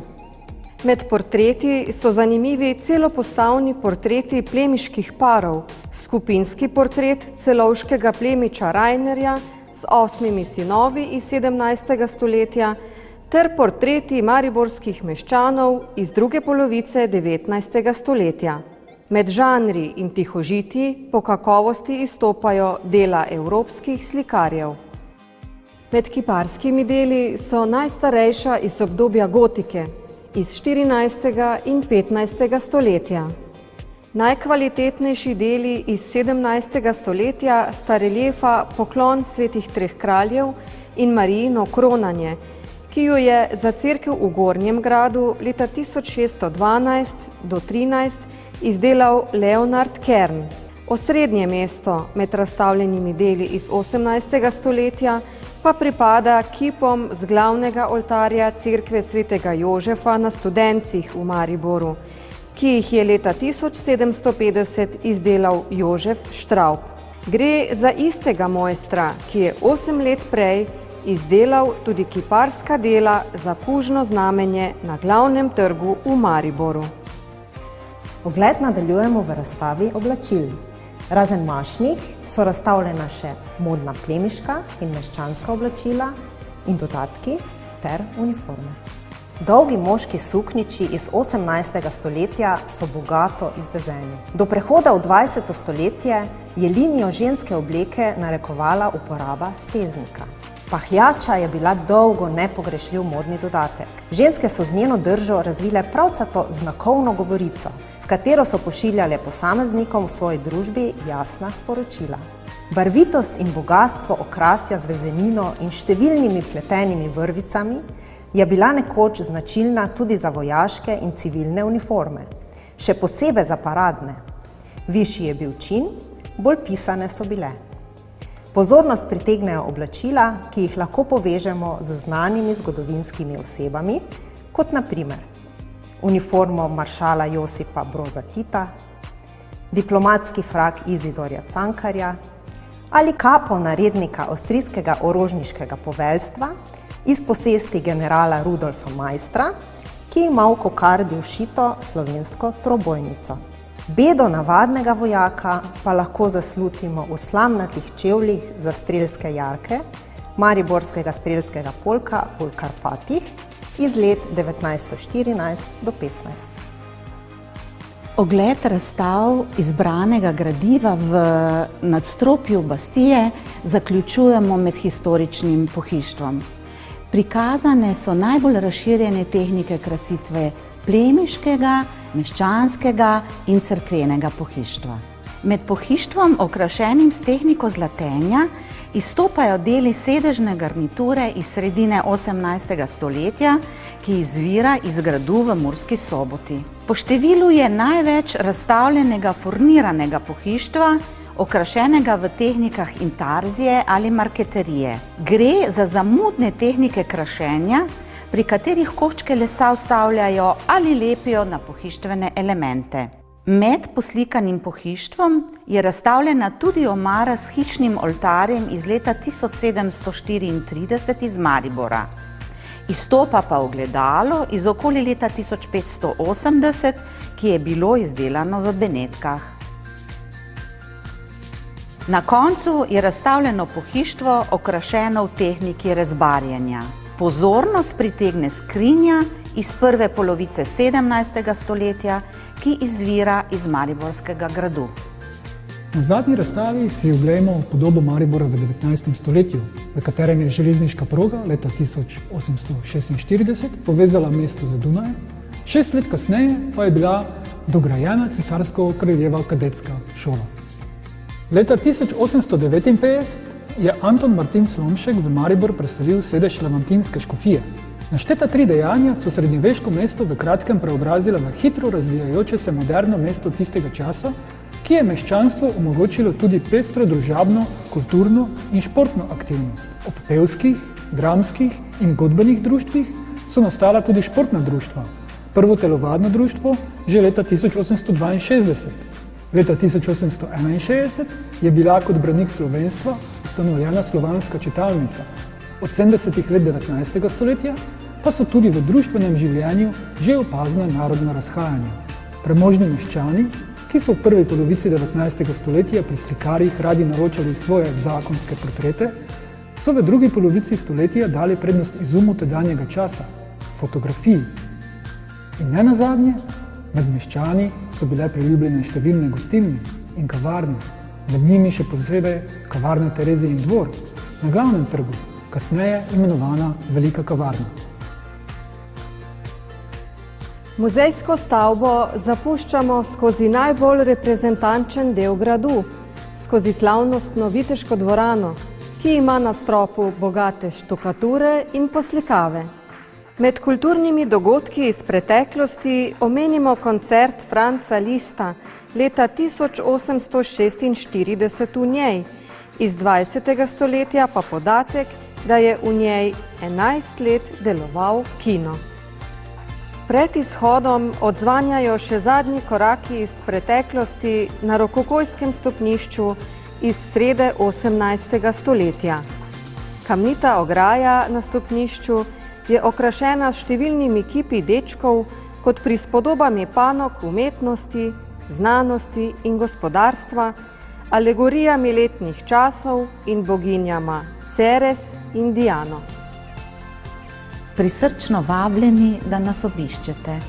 Med portreti so zanimivi celopostavni portreti plemiških parov, skupinski portret celovškega plemiča Rajnerja z 8 sinovi iz 17. stoletja ter portreti mariborskih meščanov iz druge polovice 19. stoletja. Med žanri in tihožitji po kakovosti izstopajo dela evropskih slikarjev. Med kiparskimi deli so najstarejša iz obdobja gotike, iz 14. in 15. stoletja. Najkvalitetnejši deli iz 17. stoletja sta reliefa Poklon svetih treh kraljev in Marijino kronanje, ki jo je za cerkev v Gornjem gradu leta 1612 do 13 izdelal Leonard Kern. Osrednje mesto med razstavljenimi deli iz 18. stoletja pa pripada kipom z glavnega oltarja cerkve svetega Jožefa na Studencih v Mariboru, ki jih je leta 1750 izdelal Jožef Štraub. Gre za istega mojstra, ki je 8 let prej izdelal tudi kiparska dela za pužno znamenje na glavnem trgu v Mariboru. Ogled nadaljujemo v razstavi oblačil. Razen mašnih so razstavljena še modna plemiška in meščanska oblačila in dodatki ter uniforme. Dolgi moški suknjiči iz 18. stoletja so bogato izvezeni. Do prehoda v 20. stoletje je linijo ženske obleke narekovala uporaba steznika. Pahljača je bila dolgo nepogrešljiv modni dodatek. Ženske so z njeno držo razvile pravcato znakovno govorico, s katero so pošiljale posameznikom v svoji družbi jasna sporočila. Barvitost in bogatstvo okrasja z vezenino in številnimi pletenimi vrvicami je bila nekoč značilna tudi za vojaške in civilne uniforme, še posebej za paradne. Višji je bil čin, bolj pisane so bile. Pozornost pritegnejo oblačila, ki jih lahko povežemo z znanimi zgodovinskimi osebami, kot na primer uniformo maršala Josipa Broza Tita, diplomatski frak Izidorja Cankarja ali kapo narednika avstrijskega orožniškega poveljstva iz posesti generala Rudolfa Maistra, ki ima v kokardi všito slovensko trobojnico. Bedo navadnega vojaka pa lahko zaslutimo v slamnatih čevljih za strelske jarke mariborskega strelskega polka v Karpatih iz let 1914 do 15. Ogled razstav izbranega gradiva v nadstropju Bastije zaključujemo med historičnim pohištvom. Prikazane so najbolj razširjene tehnike krasitve plemiškega, meščanskega in cerkvenega pohištva. Med pohištvom, okrašenim s tehniko zlatenja, izstopajo deli sedežne garniture iz sredine 18. stoletja, ki izvira iz gradu v Murski Soboti. Po številu je največ razstavljenega furniranega pohištva, okrašenega v tehnikah intarzije ali marketerije. Gre za zamudne tehnike krašenja, pri katerih koščke lesa vstavljajo ali lepijo na pohištvene elemente. Med poslikanim pohištvom je razstavljena tudi omara s hišnim oltarjem iz leta 1734 iz Maribora. Izstopa pa ogledalo iz okoli leta 1580, ki je bilo izdelano v Benetkah. Na koncu je razstavljeno pohištvo okrašeno v tehniki rezbarjenja. Pozornost pritegne skrinja iz prve polovice 17. stoletja, ki izvira iz Mariborskega gradu. Na zadnji razstavi si oglejmo podobo Maribora v 19. stoletju, v katerem je železniška proga leta 1846 povezala mesto z Dunajem, 6 let kasneje pa je bila dograjena cesarsko-kraljeva kadetska šola. Leta 1859 je Anton Martin Slomšek v Maribor preselil sedež levantinske škofije. Našteta 3 dejanja so srednjeveško mesto v kratkem preobrazila v hitro razvijajoče se moderno mesto tistega časa, ki je meščanstvu omogočilo tudi pestro družabno, kulturno in športno aktivnost. Ob pevskih, dramskih in godbenih društvih so nastala tudi športna društva. Prvo telovadno društvo že leta 1862. Leta 1861 je bila kot branik slovenstva ustanovljena slovanska čitalnica. Od 70. let 19. stoletja pa so tudi v društvenem življenju že opazna narodna razhajanja. Premožni meščani, ki so v prvi polovici 19. stoletja pri slikarjih radi naročali svoje zakonske portrete, so v drugi polovici stoletja dali prednost izumu tedanjega časa, fotografiji. In ne nazadnje, med meščani so bile priljubljene številne gostilne in kavarne, med njimi še posebej kavarna Terezijin dvor na glavnem trgu, kasneje imenovana Velika kavarna. Muzejsko stavbo zapuščamo skozi najbolj reprezentančen del gradu, skozi slavnostno viteško dvorano, ki ima na stropu bogate štukature in poslikave. Med kulturnimi dogodki iz preteklosti omenimo koncert Franca Lista leta 1846 v njej, iz 20. stoletja pa podatek, da je v njej 11 let deloval kino. Pred izhodom odzvanjajo še zadnji koraki iz preteklosti na rokokojskem stopnišču iz srede 18. stoletja. Kamnita ograja na stopnišču je okrašena s številnimi kipi dečkov kot prispodobami panog umetnosti, znanosti in gospodarstva, alegorijami letnih časov in boginjama Ceres in Diano. Prisrčno vabljeni, da nas obiščete.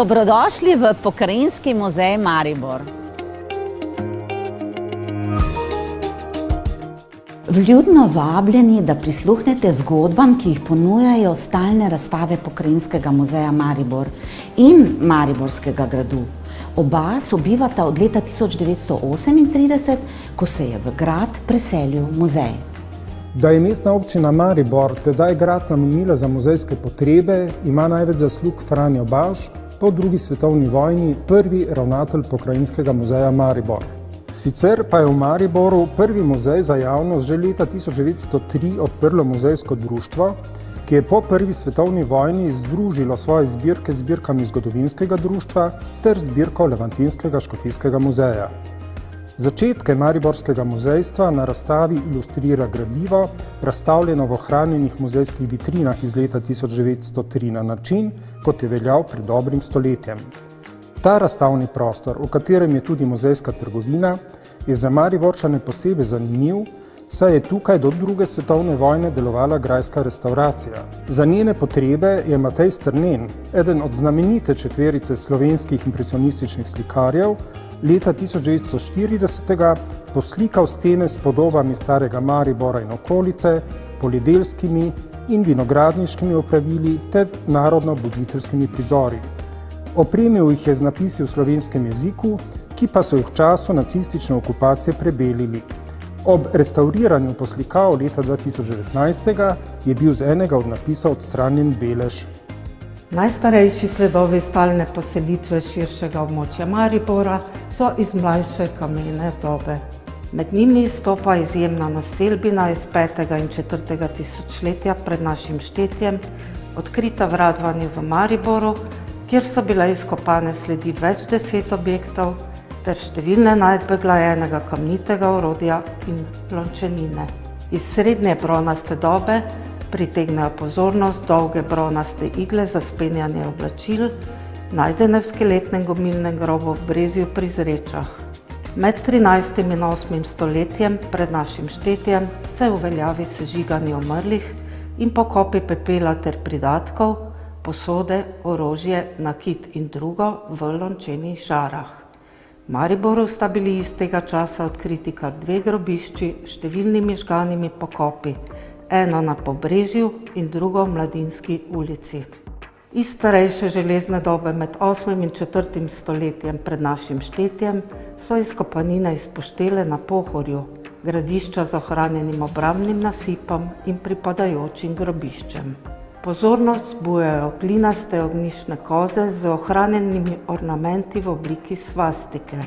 Dobrodošli v Pokrajinski muzej Maribor. Vljudno vabljeni, da prisluhnete zgodbam, ki jih ponujajo stalne razstave Pokrajinskega muzeja Maribor in Mariborskega gradu. Oba sobivata od leta 1938, ko se je v grad preselil muzej. Da je mestna občina Maribor tedaj grad namenila za muzejske potrebe, ima največ zaslug Franjo Baš, po drugi svetovni vojni prvi ravnatelj Pokrajinskega muzeja Maribor. Sicer pa je v Mariboru prvi muzej za javnost že leta 1903 odprlo muzejsko društvo, ki je po prvi svetovni vojni združilo svoje zbirke z zbirkami zgodovinskega društva ter zbirko Levantinskega škofijskega muzeja. Začetke mariborskega muzejstva na razstavi ilustrira gradivo, razstavljeno v ohranjenih muzejskih vitrinah iz leta 1903 na način, kot je veljal pred dobrim stoletjem. Ta razstavni prostor, v katerem je tudi muzejska trgovina, je za Mariborčane posebej zanimiv, saj je tukaj do druge svetovne vojne delovala grajska restavracija. Za njene potrebe je Matej Strnen, eden od znamenite četverice slovenskih impresionističnih slikarjev, leta 1940 poslikal stene s podobami starega Maribora in okolice, poljedelskimi in vinogradniškimi opravili ter narodno-buditeljskimi prizori. Opremil jih je z napisi v slovenskem jeziku, ki pa so jih v času nacistične okupacije prebelili. Ob restauriranju poslikav leta 2019 je bil z enega od napisov odstranjen belež. Najstarejši sledovi stalne poselitve širšega območja Maribora so iz mlajše kamene dobe. Med njimi izstopa izjemna naselbina iz 5. in 4. tisočletja pred našim štetjem, odkrita v Radvanju v Mariboru, kjer so bile izkopane sledi več 10 objektov ter številne najdbe glajenega kamnitega orodja in lončenine. Iz srednje bronaste dobe pritegnejo pozornost dolge bronaste igle za spenjanje oblačil, najdene v skeletnem gomilnem grobu v Brezju pri Zrečah. Med 13. in 8. stoletjem pred našim štetjem se uveljavi sežiganje umrlih in pokopi pepela ter pridatkov, posode, orožje, nakit in drugo v lončenih žarah. V Mariboru sta bili iz tega časa odkriti kar 2 grobišči s številnimi žganimi pokopi, eno na Pobrežju in drugo v Mladinski ulici. Iz starejše železne dobe med 8. in 4. stoletjem pred našim štetjem so izkopanine iz Poštele na Pohorju, gradišča z ohranjenim obrambnim nasipom in pripadajočim grobiščem. Pozornost vzbujajo klinaste ognjišne koze z ohranjenimi ornamenti v obliki svastike.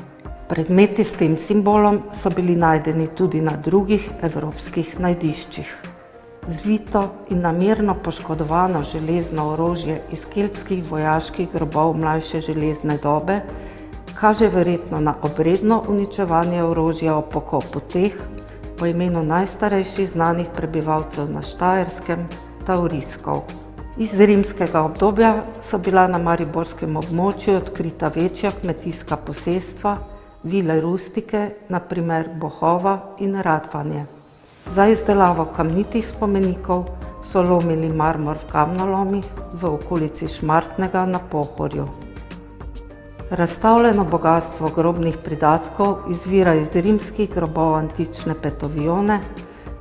Predmeti s tem simbolom so bili najdeni tudi na drugih evropskih najdiščih. Zvito in namerno poškodovano železno orožje iz keltskih vojaških grobov mlajše železne dobe kaže verjetno na obredno uničevanje orožja ob pokopu teh, po imenu najstarejših znanih prebivalcev na Štajerskem, Tauriskov. Iz rimskega obdobja so bila na mariborskem območju odkrita večja kmetijska posestva, vile rustike, na primer Bohova in Radvanje. Za izdelavo kamnitih spomenikov so lomili marmor v kamnolomih v okolici Šmartnega na Pohorju. Razstavljeno bogastvo grobnih pridatkov izvira iz rimskih grobov antične Petovione,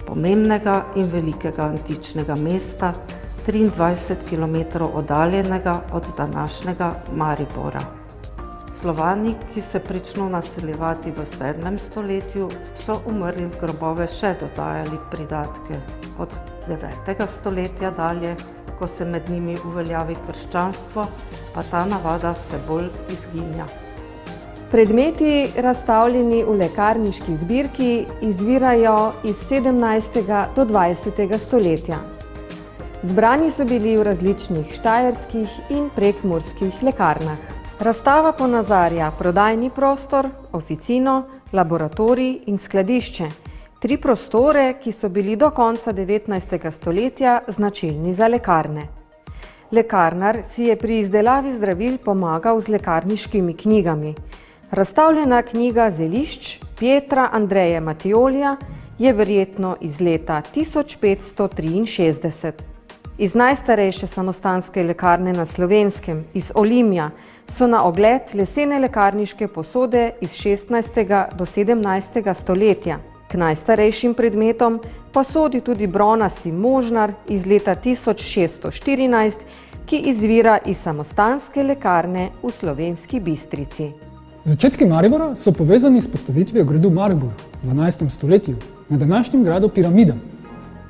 pomembnega in velikega antičnega mesta, 23 km oddaljenega od današnjega Maribora. Slovani, ki se pričnu naseljevati v 7. stoletju, so umrlim v grobove še dodajali pridatke. Od 9. stoletja dalje, ko se med njimi uveljavi krščanstvo, pa ta navada vse bolj izginja. Predmeti, razstavljeni v lekarniški zbirki, izvirajo iz 17. do 20. stoletja. Zbrani so bili v različnih štajerskih in prekmurskih lekarnah. Razstava ponazarja prodajni prostor, oficino, laboratorij in skladišče. 3 prostore, ki so bili do konca 19. stoletja značilni za lekarne. Lekarnar si je pri izdelavi zdravil pomagal z lekarniškimi knjigami. Razstavljena knjiga Zelišč Pietra Andreje Matiolija je verjetno iz leta 1563. Iz najstarejše samostanske lekarne na Slovenskem, iz Olimja, so na ogled lesene lekarniške posode iz 16. do 17. stoletja. K najstarejšim predmetom pa sodi tudi bronasti možnar iz leta 1614, ki izvira iz samostanske lekarne v Slovenski Bistrici. Začetki Maribora so povezani s postavitvijo gradu Maribor v 12. stoletju na današnjem gradu Piramida.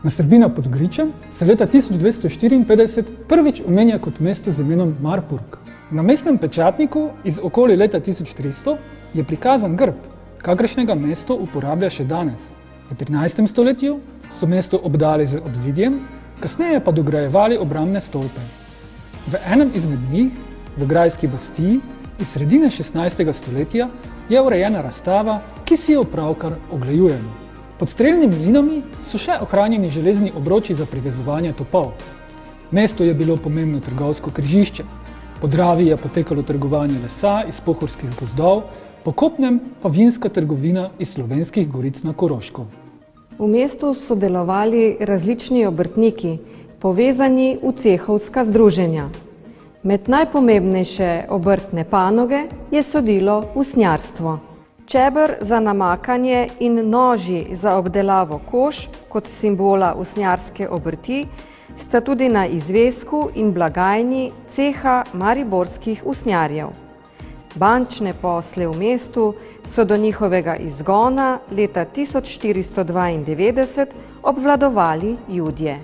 Naselbina pod Gričem se leta 1254 prvič omenja kot mesto z imenom Marburg. Na mestnem pečatniku iz okoli leta 1300 je prikazan grb, kakršnega mesto uporablja še danes. V 13. stoletju so mesto obdali z obzidjem, kasneje pa dograjevali obrambne stolpe. V enem izmed njih, v grajski Bastiji, iz sredine 16. stoletja je urejena razstava, ki si jo pravkar oglejujemo. Pod strelnimi linami so še ohranjeni železni obroči za privezovanje topov. Mesto je bilo pomembno trgovsko križišče. Po Dravi je potekalo trgovanje lesa iz pohorskih gozdov, po kopnem pa vinska trgovina iz Slovenskih goric na Koroško. V mestu so delovali različni obrtniki, povezani v cehovska združenja. Med najpomembnejše obrtne panoge je sodilo usnjarstvo. Čeber za namakanje in noži za obdelavo kož kot simbola usnjarske obrti sta tudi na izvesku in blagajni ceha mariborskih usnjarjev. Bančne posle v mestu so do njihovega izgona leta 1492 obvladovali Judje.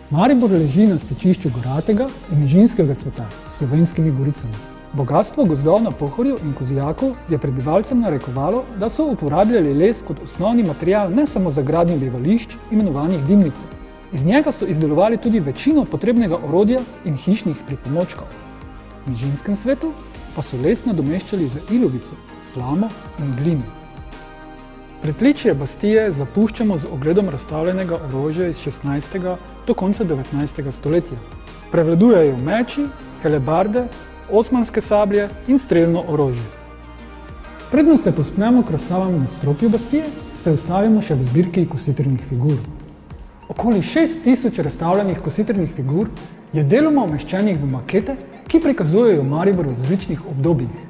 Maribor leži na stičišču goratega in nižinskega sveta s Slovenskimi goricami. Bogatstvo gozdov na Pohorju in Kozjaku je prebivalcem narekovalo, da so uporabljali les kot osnovni material ne samo za gradnjo bivališč, imenovanih dimnice. Iz njega so izdelovali tudi večino potrebnega orodja in hišnih pripomočkov. V nižinskem svetu pa so les nadomeščali z ilovico, slamo in glino. Pritličje Bastije zapuščamo z ogledom razstavljenega orožja iz 16. do konca 19. stoletja. Prevladujejo meči, helebarde, osmanske sablje in strelno orožje. Predno se povzpnemo k razstavam na nadstropju Bastije, se ustavimo še v zbirki kositrnih figur. Okoli 6000 razstavljenih kositrnih figur je deloma umeščenih v makete, ki prikazujejo Maribor v različnih obdobjih.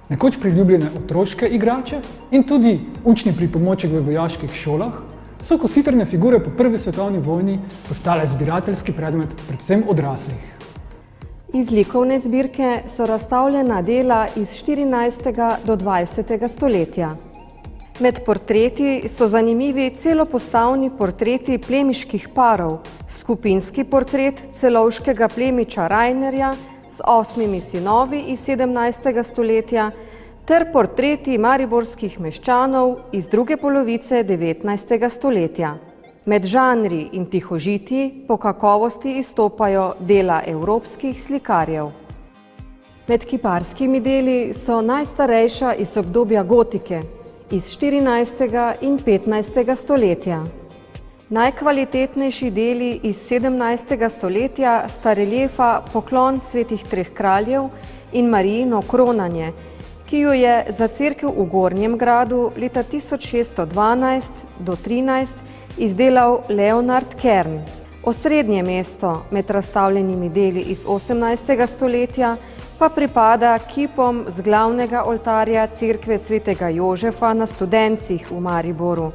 Nekoč priljubljene otroške igrače in tudi učni pripomoček v vojaških šolah, so kositrne figure po prvi svetovni vojni postale zbirateljski predmet predvsem odraslih. Iz likovne zbirke so razstavljena dela iz 14. do 20. stoletja. Med portreti so zanimivi celopostavni portreti plemiških parov, skupinski portret celovškega plemiča Rajnerja z 8 sinovi iz 17. stoletja ter portreti mariborskih meščanov iz druge polovice 19. stoletja. Med žanri in tihožitji po kakovosti izstopajo dela evropskih slikarjev. Med kiparskimi deli so najstarejša iz obdobja gotike, iz 14. in 15. stoletja. Najkvalitetnejši deli iz 17. stoletja sta reliefa Poklon svetih treh kraljev in Marijino kronanje, ki jo je za cerkev v Gornjem gradu leta 1612 do 13 izdelal Leonard Kern. Osrednje mesto med razstavljenimi deli iz 18. stoletja pa pripada kipom z glavnega oltarja cerkve svetega Jožefa na Studencih v Mariboru,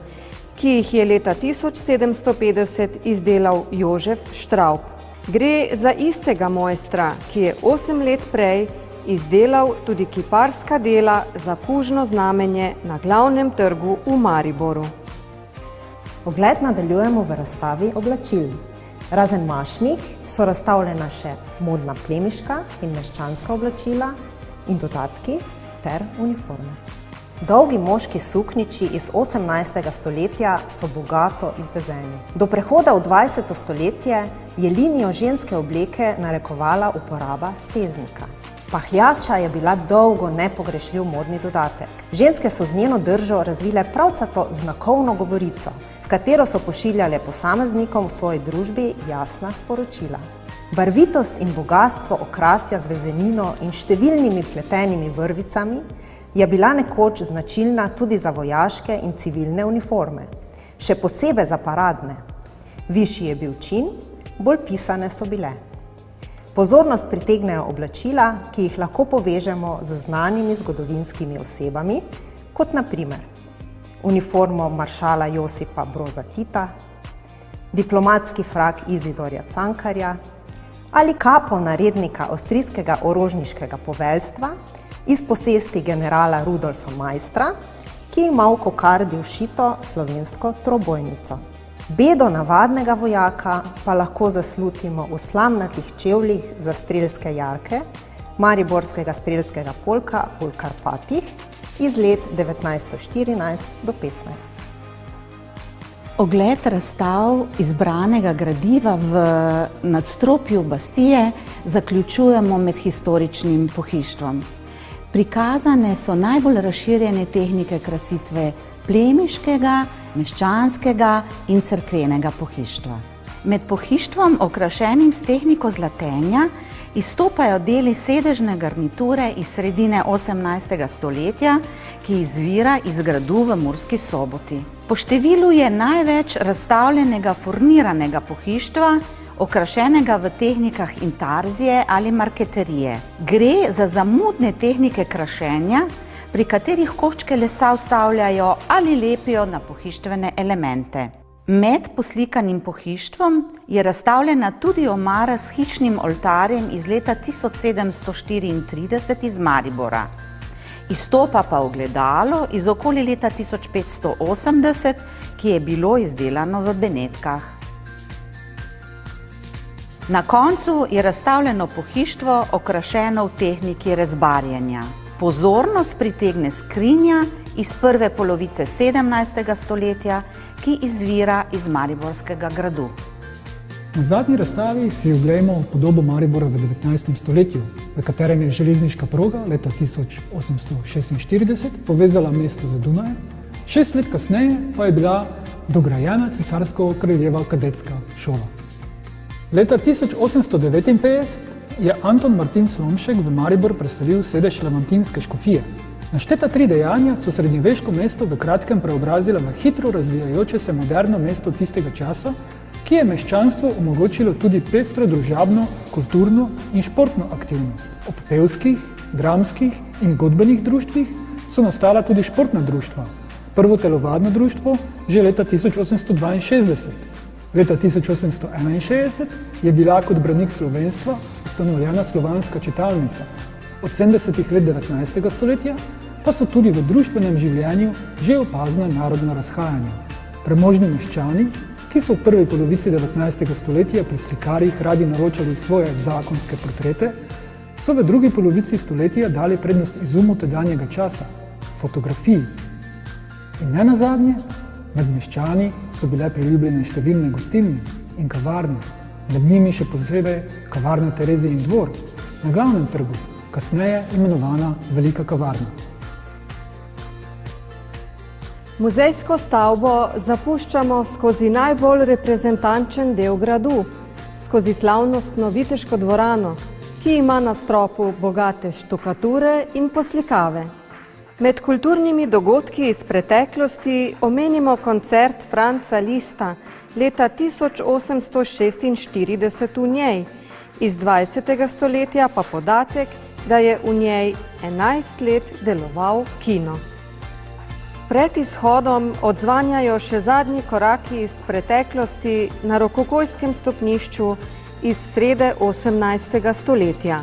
ki jih je leta 1750 izdelal Jožef Štraub. Gre za istega mojstra, ki je 8 let prej izdelal tudi kiparska dela za pužno znamenje na glavnem trgu v Mariboru. Ogled nadaljujemo v razstavi oblačil. Razen mašnih so razstavljena še modna plemiška in meščanska oblačila in dodatki ter uniforme. Dolgi moški suknjiči iz 18. stoletja so bogato izvezeni. Do prehoda v 20. stoletje je linijo ženske obleke narekovala uporaba steznika. Pahljača je bila dolgo nepogrešljiv modni dodatek. Ženske so z njeno držo razvile pravcato znakovno govorico, s katero so pošiljale posameznikom v svoji družbi jasna sporočila. Barvitost in bogatstvo okrasja z vezenino in številnimi pletenimi vrvicami je bila nekoč značilna tudi za vojaške in civilne uniforme, še posebej za paradne. Višji je bil čin, bolj pisane so bile. Pozornost pritegnejo oblačila, ki jih lahko povežemo z znanimi zgodovinskimi osebami, kot na primer uniformo maršala Josipa Broza Tita, diplomatski frak Izidorja Cankarja ali kapo narednika avstrijskega orožniškega poveljstva iz posesti generala Rudolfa Maistra, ki ima v kokardi všito slovensko trobojnico. Bedo navadnega vojaka pa lahko zaslutimo v slamnatih čevljih za strelske jarke mariborskega strelskega polka v Karpatih iz let 1914 do 15. Ogled razstav izbranega gradiva v nadstropju Bastije zaključujemo med historičnim pohištvom. Prikazane so najbolj razširjene tehnike krasitve plemiškega, meščanskega in cerkvenega pohištva. Med pohištvom, okrašenim s tehniko zlatenja, izstopajo deli sedežne garniture iz sredine 18. stoletja, ki izvira iz gradu v Murski Soboti. Po številu je največ razstavljenega furniranega pohištva, okrašenega v tehnikah intarzije ali marketerije. Gre za zamudne tehnike krašenja, pri katerih koščke lesa vstavljajo ali lepijo na pohištvene elemente. Med poslikanim pohištvom je razstavljena tudi omara s hišnim oltarjem iz leta 1734 iz Maribora. Izstopa pa ogledalo iz okoli leta 1580, ki je bilo izdelano v Benetkah. Na koncu je razstavljeno pohištvo okrašeno v tehniki rezbarjenja. Pozornost pritegne skrinja iz prve polovice 17. stoletja, ki izvira iz Mariborskega gradu. Na zadnji razstavi si oglejmo podobo Maribora v 19. stoletju, v katerem je železniška proga leta 1846 povezala mesto z Dunajem, 6 let kasneje pa je bila dograjena cesarsko-kraljeva kadetska šola. Leta 1859 je Anton Martin Slomšek v Maribor preselil sedež levantinske škofije. Našteta 3 dejanja so srednjeveško mesto v kratkem preobrazila v hitro razvijajoče se moderno mesto tistega časa, ki je meščanstvu omogočilo tudi pestro družabno, kulturno in športno aktivnost. Ob pevskih, dramskih in godbenih društvih so nastala tudi športna društva. Prvo telovadno društvo že leta 1862. Leta 1861 je bila kot branik slovenstva ustanovljena slovanska čitalnica. Od 70. let 19. stoletja pa so tudi v društvenem življenju že opazna narodna razhajanja. Premožni meščani, ki so v prvi polovici 19. stoletja pri slikarjih radi naročali svoje zakonske portrete, so v drugi polovici stoletja dali prednost izumu tedanjega časa, fotografiji. In ne nazadnje, med meščani so bile priljubljene številne gostilne in kavarne, med njimi še posebej kavarna Terezijin dvor na glavnem trgu, kasneje imenovana Velika kavarna. Muzejsko stavbo zapuščamo skozi najbolj reprezentančen del gradu, skozi slavnostno viteško dvorano, ki ima na stropu bogate štukature in poslikave. Med kulturnimi dogodki iz preteklosti omenimo koncert Franca Lista leta 1846 v njej, iz 20. stoletja pa podatek, da je v njej 11 let deloval kino. Pred izhodom odzvanjajo še zadnji koraki iz preteklosti na rokokojskem stopnišču iz srede 18. stoletja.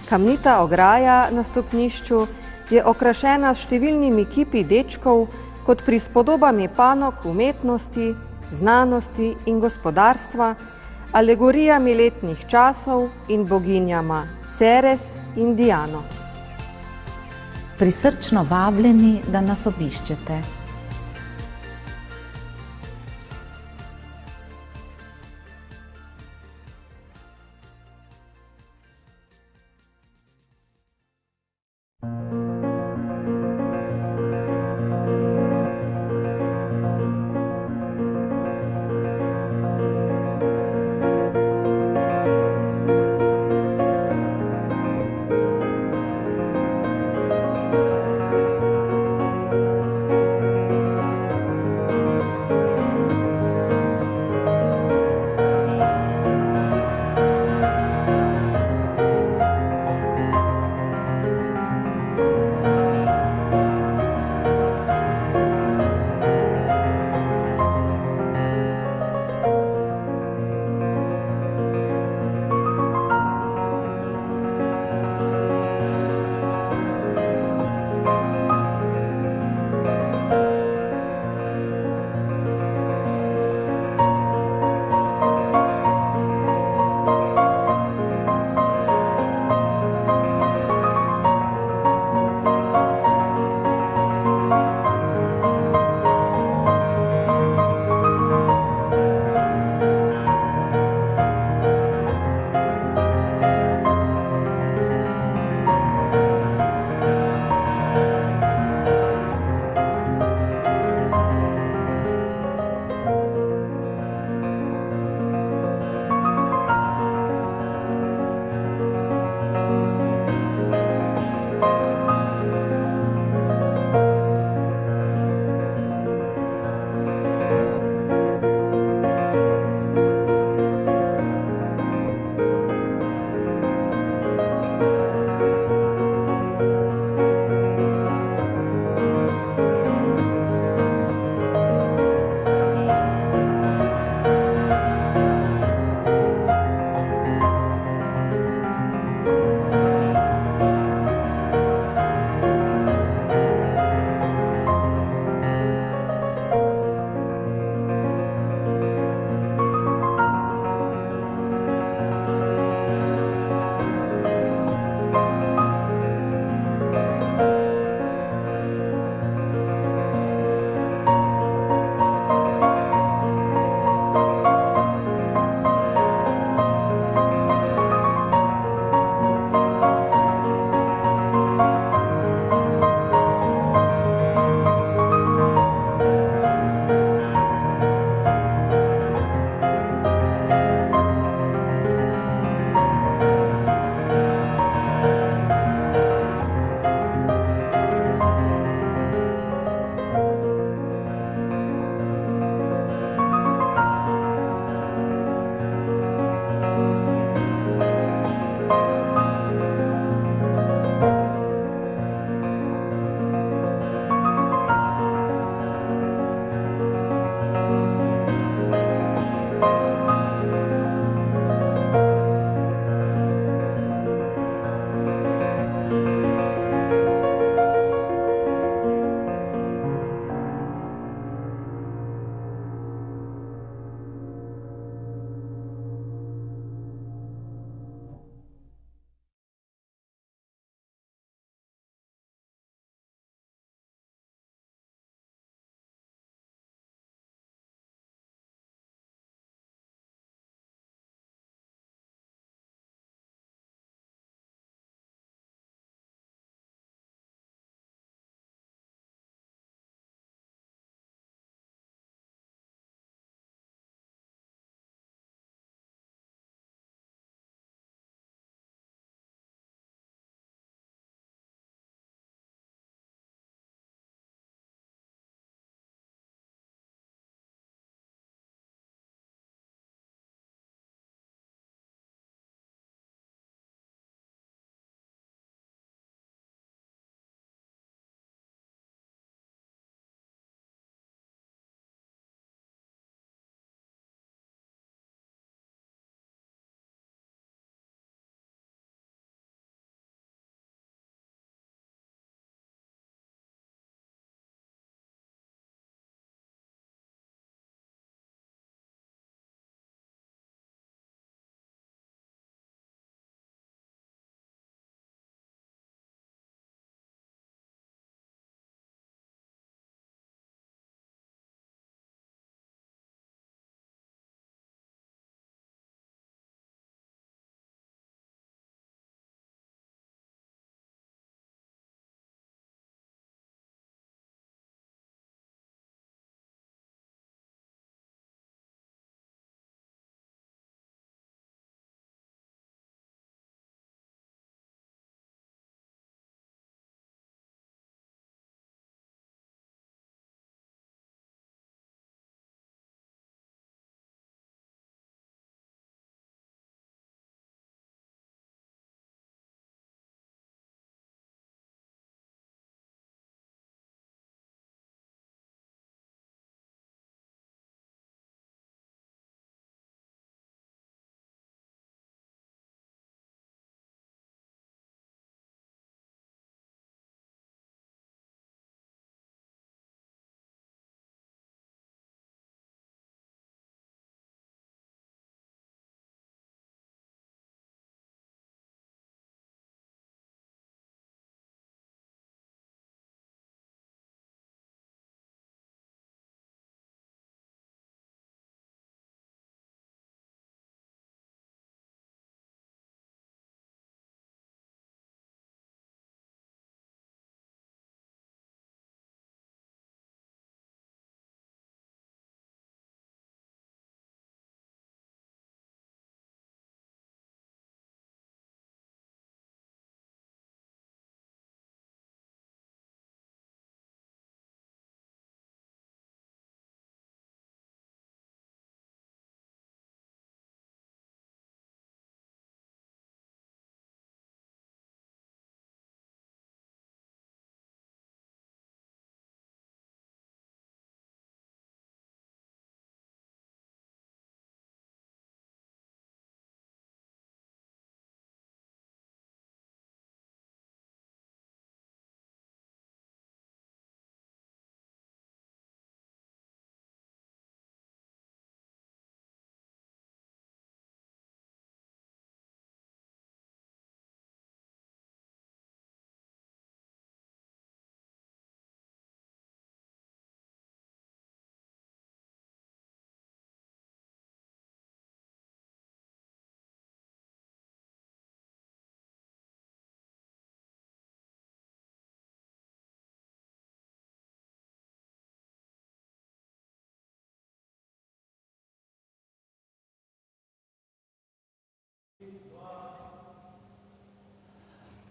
Kamnita ograja na stopnišču je okrašena s številnimi kipi dečkov kot prispodobami panog umetnosti, znanosti in gospodarstva, alegorijami letnih časov in boginjama Ceres in Diano. Prisrčno vabljeni, da nas obiščete.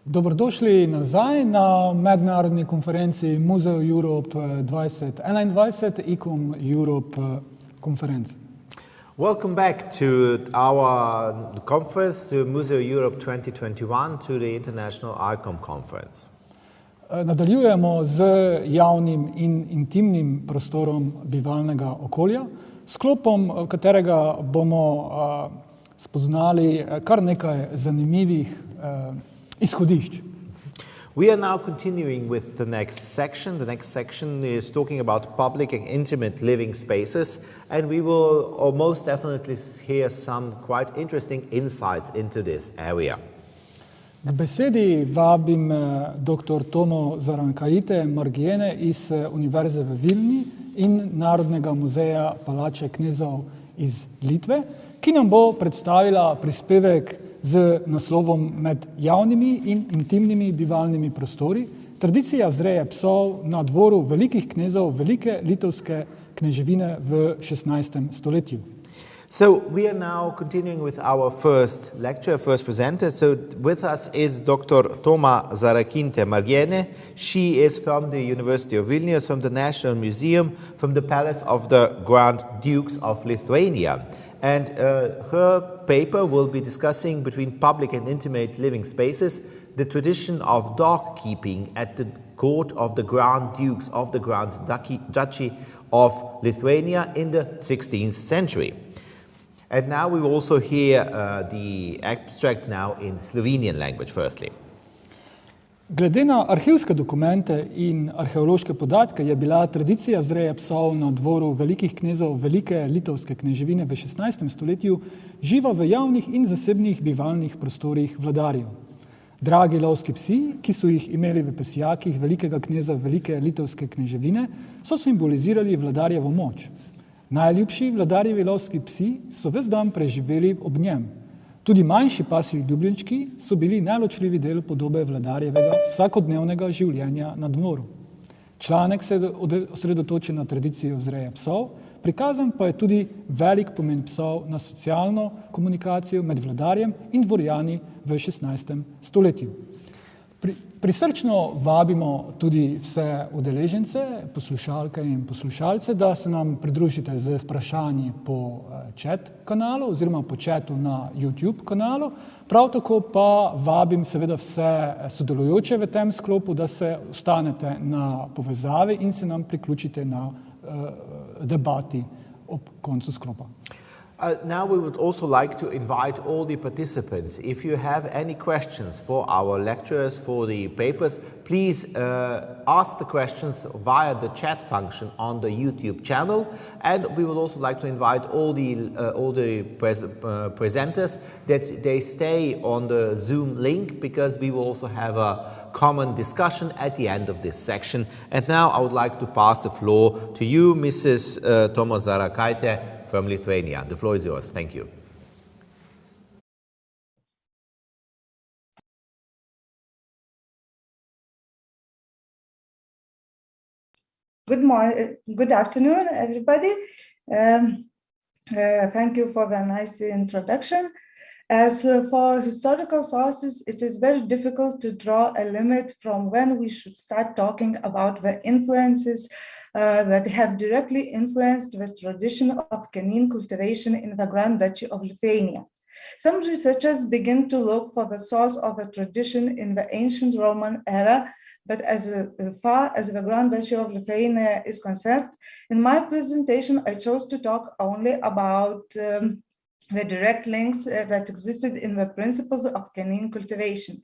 Dobrodošli nazaj na mednarodni konferenci Museoeurope 2021 ICOM Europe konference. Welcome back to our conference, to Museoeurope 2021, to the International ICOM conference. Nadaljujemo z javnim in intimnim prostorom bivalnega okolja, sklopom katerega bomo spoznali kar nekaj zanimivih izhodišč. We are now continuing with the next section. The next section is talking about public and intimate living spaces, and we will most definitely hear some quite interesting insights into this area. K besedi vabim dr. Tomo Zarankaite Margiene iz Univerze v Vilni in Narodnega muzeja Palače knezov iz Litve, ki nam bo predstavila prispevek z naslovom Med javnimi in intimnimi bivalnimi prostori, tradicija vzreje psov na dvoru velikih knezov Velike litovske kneževine v 16. stoletju. So we are now continuing with our first lecture, first presenter. So with us is Dr. Toma Zarakinte Margiene. She is from the University of Vilnius, from the National Museum, from the Palace of the Grand Dukes of Lithuania. And her paper will be discussing between public and intimate living spaces the tradition of dog keeping at the court of the Grand Dukes of the Grand Duchy of Lithuania in the 16th century. And now we will also hear the abstract now in Slovenian language firstly. Glede na arhivske dokumente in arheološke podatke je bila tradicija vzreje psov na dvoru velikih knezov Velike litovske kneževine v 16. stoletju živa v javnih in zasebnih bivalnih prostorih vladarjev. Dragi lovski psi, ki so jih imeli v pesjakih velikega kneza Velike litovske kneževine, so simbolizirali vladarjevo moč. Najljubši vladarjevi lovski psi so ves dan preživeli ob njem. Tudi manjši pasji ljubljenčki so bili neločljivi del podobe vladarjevega vsakodnevnega življenja na dvoru. Članek se osredotoči na tradicijo vzreje psov, prikazan pa je tudi velik pomen psov na socialno komunikacijo med vladarjem in dvorjani v 16. stoletju. Prisrčno vabimo tudi vse udeležence, poslušalke in poslušalce, da se nam pridružite z vprašanji po chat kanalu oziroma po chatu na YouTube kanalu. Prav tako pa vabim seveda vse sodelujoče v tem sklopu, da se ostanete na povezavi in se nam priključite na debati ob koncu sklopa. Now we would also like to invite all the participants. If you have any questions for our lecturers, for the papers, please ask the questions via the chat function on the YouTube channel. And we would also like to invite all the presenters that they stay on the Zoom link, because we will also have a common discussion at the end of this section. And now I would like to pass the floor to you, Mrs. Toma Zarankaite from Lithuania. The floor is yours. Thank you. Good afternoon, everybody. Thank you for the nice introduction. As for historical sources, it is very difficult to draw a limit from when we should start talking about the influences that have directly influenced the tradition of canine cultivation in the Grand Duchy of Lithuania. Some researchers begin to look for the source of the tradition in the ancient Roman era, but as far as the Grand Duchy of Lithuania is concerned, in my presentation, I chose to talk only about the direct links that existed in the principles of canine cultivation.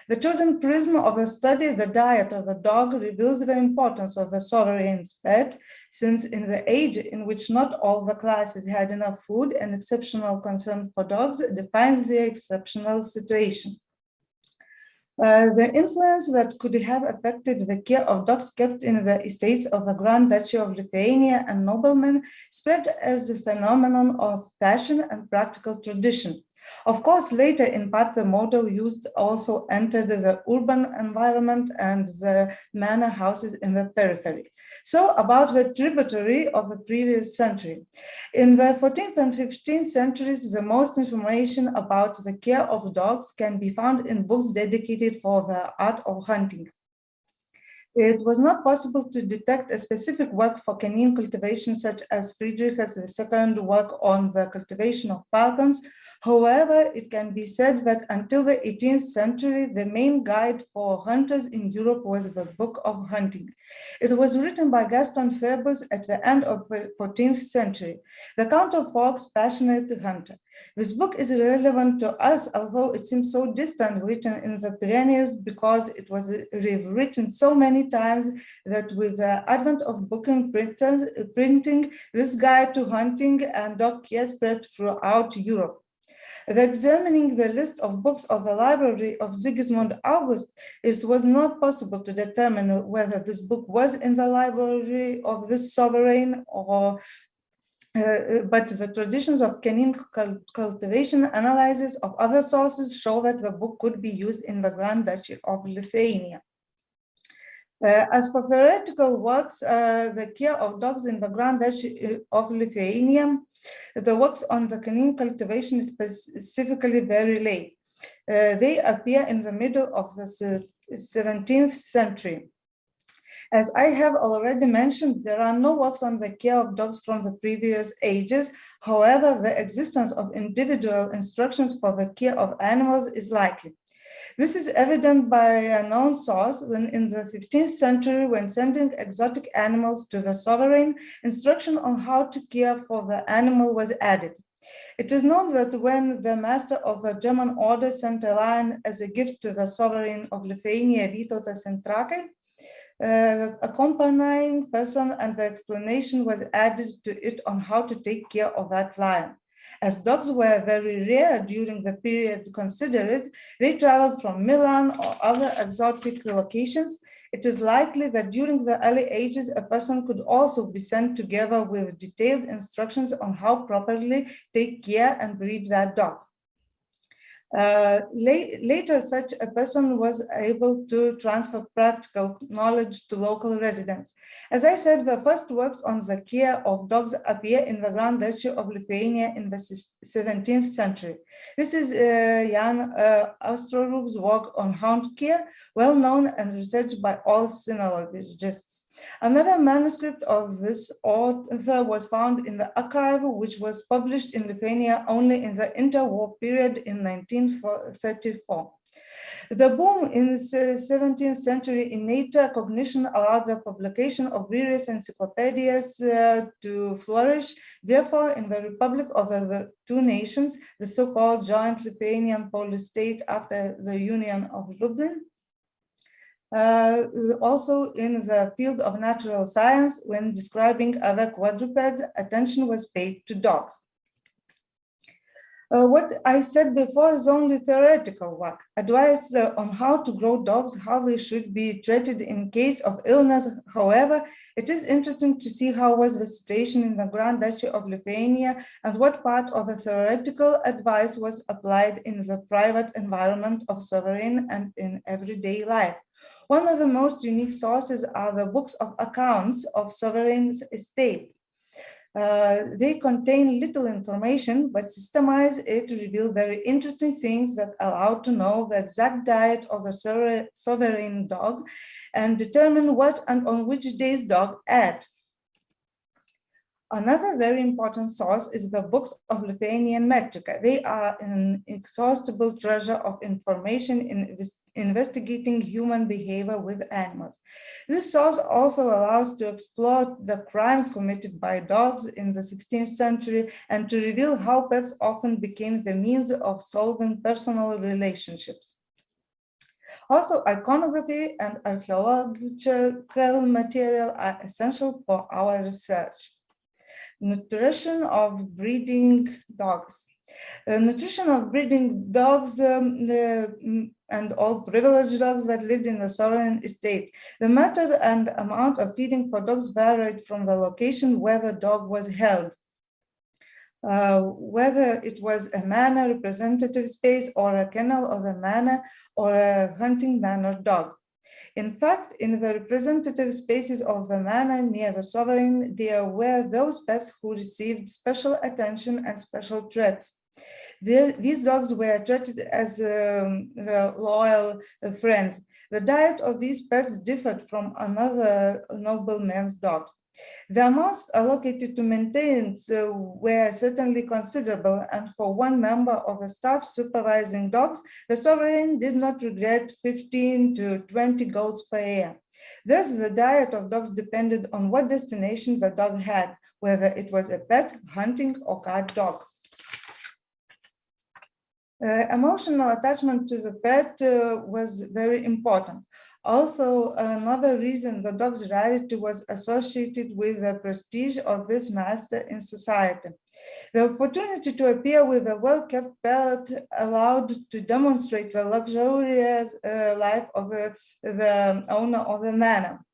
The chosen prism of a study of the diet of a dog reveals the importance of the sovereign pet, since in the age in which not all the classes had enough food, an exceptional concern for dogs defines the exceptional situation. The influence that could have affected the care of dogs kept in the estates of the Grand Duchy of Lithuania and noblemen spread as a phenomenon of fashion and practical tradition. Of course, later in part, the model used also entered the urban environment and the manor houses in the periphery. So about the tributary of the previous century. In the 14th and 15th centuries, the most information about the care of dogs can be found in books dedicated for the art of hunting. It was not possible to detect a specific work for canine cultivation, such as Friedrich's II work on the cultivation of falcons. However, it can be said that until the 18th century, the main guide for hunters in Europe was the Book of Hunting. It was written by Gaston Phoebus at the end of the 14th century, the Count of Fox's passionate hunter. This book is relevant to us, although it seems so distant, written in the Pyrenees, because it was rewritten so many times that with the advent of book and printing, this guide to hunting and dog care spread throughout Europe. Examining the list of books of the library of Sigismund August, it was not possible to determine whether this book was in the library of this sovereign or but the traditions of canine cultivation analysis of other sources show that the book could be used in the Grand Duchy of Lithuania. As for theoretical works, the care of dogs in the Grand Duchy of Lithuania, the works on the canine cultivation is specifically very late. They appear in the middle of the 17th century. As I have already mentioned, there are no works on the care of dogs from the previous ages. However, the existence of individual instructions for the care of animals is likely. This is evident by a known source when in the 15th century, when sending exotic animals to the sovereign, instruction on how to care for the animal was added. It is known that when the master of the German order sent a lion as a gift to the sovereign of Lithuania, Vytautas Antrakai, the accompanying person and the explanation was added to it on how to take care of that lion. As dogs were very rare during the period considered, they traveled from Milan or other exotic locations. It is likely that during the early ages, a person could also be sent together with detailed instructions on how properly take care and breed that dog. Later, such a person was able to transfer practical knowledge to local residents. As I said, the first works on the care of dogs appear in the Grand Duchy of Lithuania in the 17th century. This is Jan Austroruk's work on hound care, well known and researched by all sinologists. Another manuscript of this author was found in the archive, which was published in Lithuania only in the interwar period in 1934. The boom in the 17th century in nature cognition allowed the publication of various encyclopedias to flourish. Therefore, in the Republic of the Two Nations, the so-called joint Lithuanian Polish state after the Union of Lublin, also in the field of natural science, when describing other quadrupeds, attention was paid to dogs. What I said before is only theoretical work. Advice on how to grow dogs, how they should be treated in case of illness. However, it is interesting to see how was the situation in the Grand Duchy of Lithuania and what part of the theoretical advice was applied in the private environment of sovereign and in everyday life. One of the most unique sources are the books of accounts of sovereign's estate. They contain little information, but systemized it to reveal very interesting things that allow to know the exact diet of the sovereign dog and determine what and on which days dog ate. Another very important source is the books of Lithuanian Metrica. They are an inexhaustible treasure of information in investigating human behavior with animals. This source also allows to explore the crimes committed by dogs in the 16th century and to reveal how pets often became the means of solving personal relationships. Also, iconography and archaeological material are essential for our research. Nutrition of breeding dogs. Nutrition of breeding dogs and all privileged dogs that lived in the sovereign estate. The method and amount of feeding for dogs varied from the location where the dog was held. whether it was a manor representative space or a kennel of a manor or a hunting manor dog. In fact, in the representative spaces of the manor near the sovereign, there were those pets who received special attention and special treats. These dogs were treated as the loyal friends. The diet of these pets differed from another nobleman's dogs. The amounts allocated to maintenance were certainly considerable, and for one member of the staff supervising dogs, the sovereign did not regret 15 to 20 goats per year. Thus, the diet of dogs depended on what destination the dog had, whether it was a pet, hunting, or guard dog. Emotional attachment to the pet was very important. Also, another reason the dog's rarity was associated with the prestige of this master in society. The opportunity to appear with a well-kept pet allowed to demonstrate the luxurious life of the owner of the manor.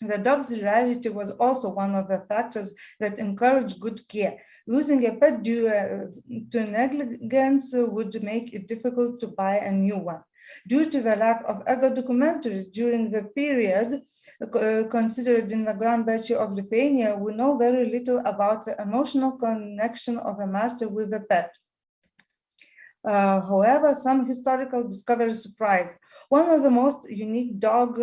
The dog's rarity was also one of the factors that encouraged good care. Losing a pet due to negligence would make it difficult to buy a new one. Due to the lack of EGO documentaries during the period considered in the Grand Duchy of Lithuania, we know very little about the emotional connection of a master with the pet. However, some historical discoveries surprise. One of the most unique dog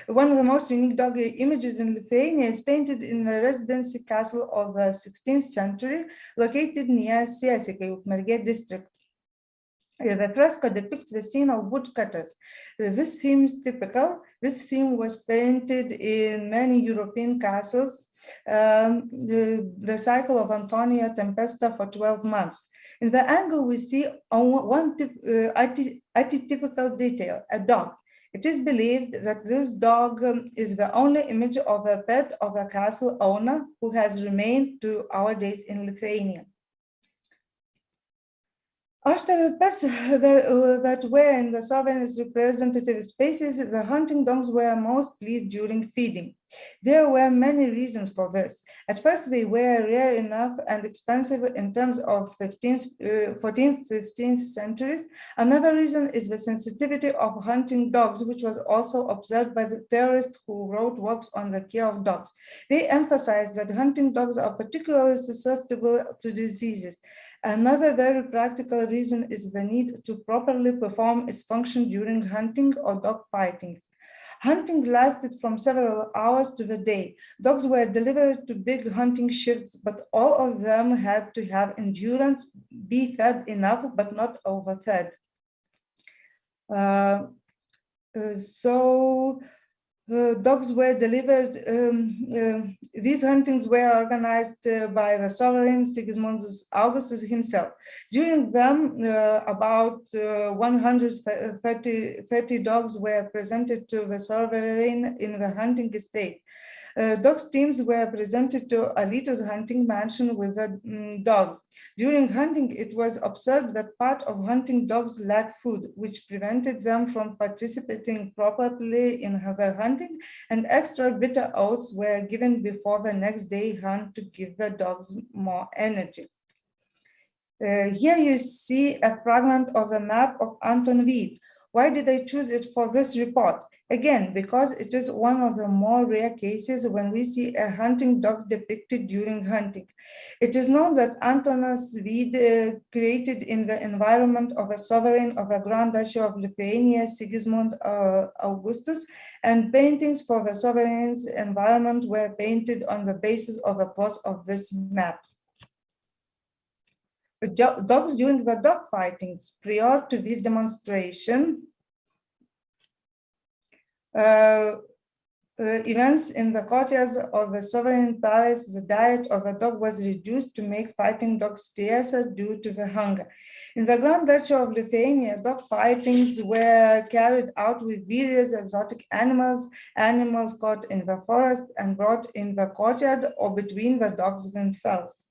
one of the most unique dog images in Lithuania is painted in the residency castle of the 16th century, located near Siesikai, Ukmergė district. The fresco depicts the scene of woodcutters. This theme is typical. This theme was painted in many European castles. The cycle of Antonio Tempesta for 12 months. In the angle, we see one atypical detail, a dog. It is believed that this dog is the only image of a pet of a castle owner who has remained to our days in Lithuania. After the pets that were in the sovereign's representative spaces, the hunting dogs were most pleased during feeding. There were many reasons for this. At first, they were rare enough and expensive in terms of 14th, 15th centuries. Another reason is the sensitivity of hunting dogs, which was also observed by the theorists who wrote works on the care of dogs. They emphasized that hunting dogs are particularly susceptible to diseases. Another very practical reason is the need to properly perform its function during hunting or dog fightings. Hunting lasted from several hours to the day. Dogs were delivered to big hunting shifts, but all of them had to have endurance, be fed enough, but not overfed. Dogs were delivered, these huntings were organized by the sovereign Sigismundus Augustus himself. During them, about 130 dogs were presented to the sovereign in the hunting estate. Dogs teams were presented to Alytus hunting mansion with the dogs. During hunting, it was observed that part of hunting dogs lacked food, which prevented them from participating properly in the hunting, and extra bitter oats were given before the next day hunt to give the dogs more energy. Here you see a fragment of the map of Anton Wied. Why did I choose it for this report? Again, because it is one of the more rare cases when we see a hunting dog depicted during hunting. It is known that Antonas Wied created in the environment of a sovereign of the Grand Duchy of Lithuania, Sigismund Augustus, and paintings for the sovereign's environment were painted on the basis of the plots of this map. Dogs during the dog fightings. Prior to this demonstration, events in the courtyards of the sovereign palace, the diet of a dog was reduced to make fighting dogs fiercer due to the hunger. In the Grand Duchy of Lithuania, dog fightings were carried out with various exotic animals, animals caught in the forest and brought in the courtyard or between the dogs themselves.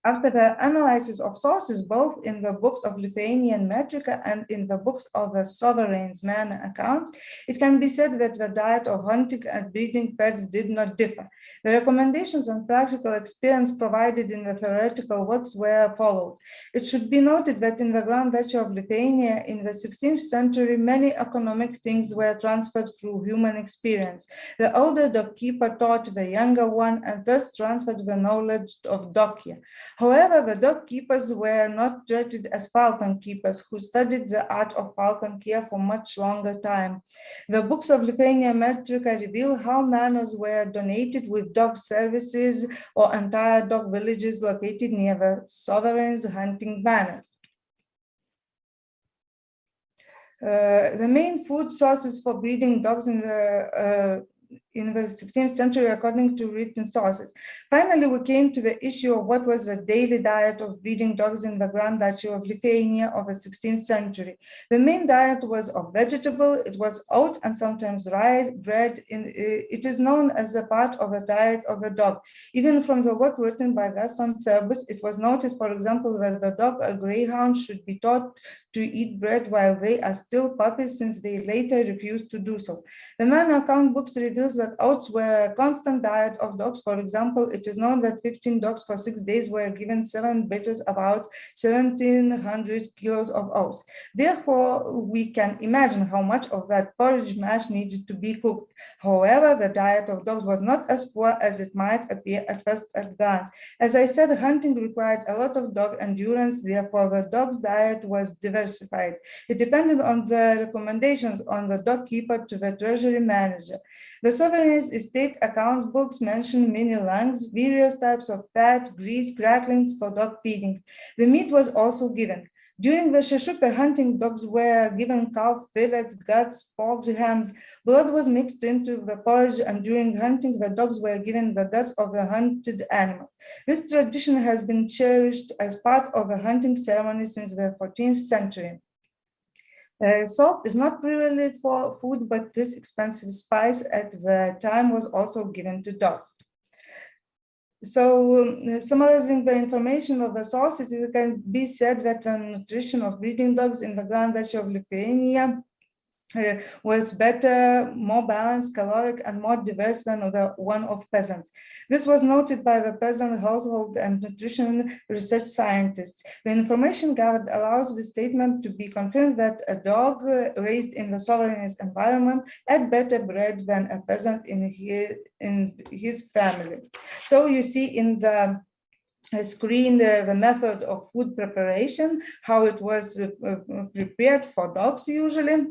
After the analysis of sources, both in the books of Lithuanian metrica and in the books of the sovereign's manor accounts, it can be said that the diet of hunting and breeding pets did not differ. The recommendations and practical experience provided in the theoretical works were followed. It should be noted that in the Grand Duchy of Lithuania in the 16th century, many economic things were transferred through human experience. The older dog keeper taught the younger one and thus transferred the knowledge of dog care. However, the dog keepers were not treated as falcon keepers who studied the art of falcon care for much longer time. The books of Lithuanian metrica reveal how manors were donated with dog services or entire dog villages located near the sovereign's hunting manors. The main food sources for breeding dogs in the 16th century according to written sources. Finally, we came to the issue of what was the daily diet of breeding dogs in the Grand Duchy of Lithuania of the 16th century. The main diet was of vegetable, it was oat and sometimes rye bread. It is known as a part of the diet of a dog. Even from the work written by Gaston Thurbus, it was noted, for example, that the dog, a greyhound, should be taught to eat bread while they are still puppies, since they later refused to do so. The manor account books reveals that oats were a constant diet of dogs. For example, it is known that 15 dogs for 6 days were given 7 bitches, about 1,700 kilos of oats. Therefore, we can imagine how much of that porridge mash needed to be cooked. However, the diet of dogs was not as poor as it might appear at first glance. As I said, hunting required a lot of dog endurance. Therefore, the dog's diet was diversified. It depended on the recommendations on the dog keeper to the treasury manager. The sovereign's estate accounts books mention many lungs, various types of fat, grease, cracklings for dog feeding. The meat was also given. During the Sheshupe hunting, dogs were given calf fillets, guts, pork, hams. Blood was mixed into the porridge, and during hunting, the dogs were given the guts of the hunted animals. This tradition has been cherished as part of the hunting ceremony since the 14th century. Salt is not primarily for food, but this expensive spice at the time was also given to dogs. So, summarizing the information of the sources, it can be said that the nutrition of breeding dogs in the Grand Duchy of Lithuania was better, more balanced, caloric, and more diverse than the one of peasants. This was noted by the peasant household and nutrition research scientists. The information gathered allows the statement to be confirmed that a dog raised in the sovereign's environment ate better bread than a peasant in his family. So you see in the screen the method of food preparation, how it was prepared for dogs usually.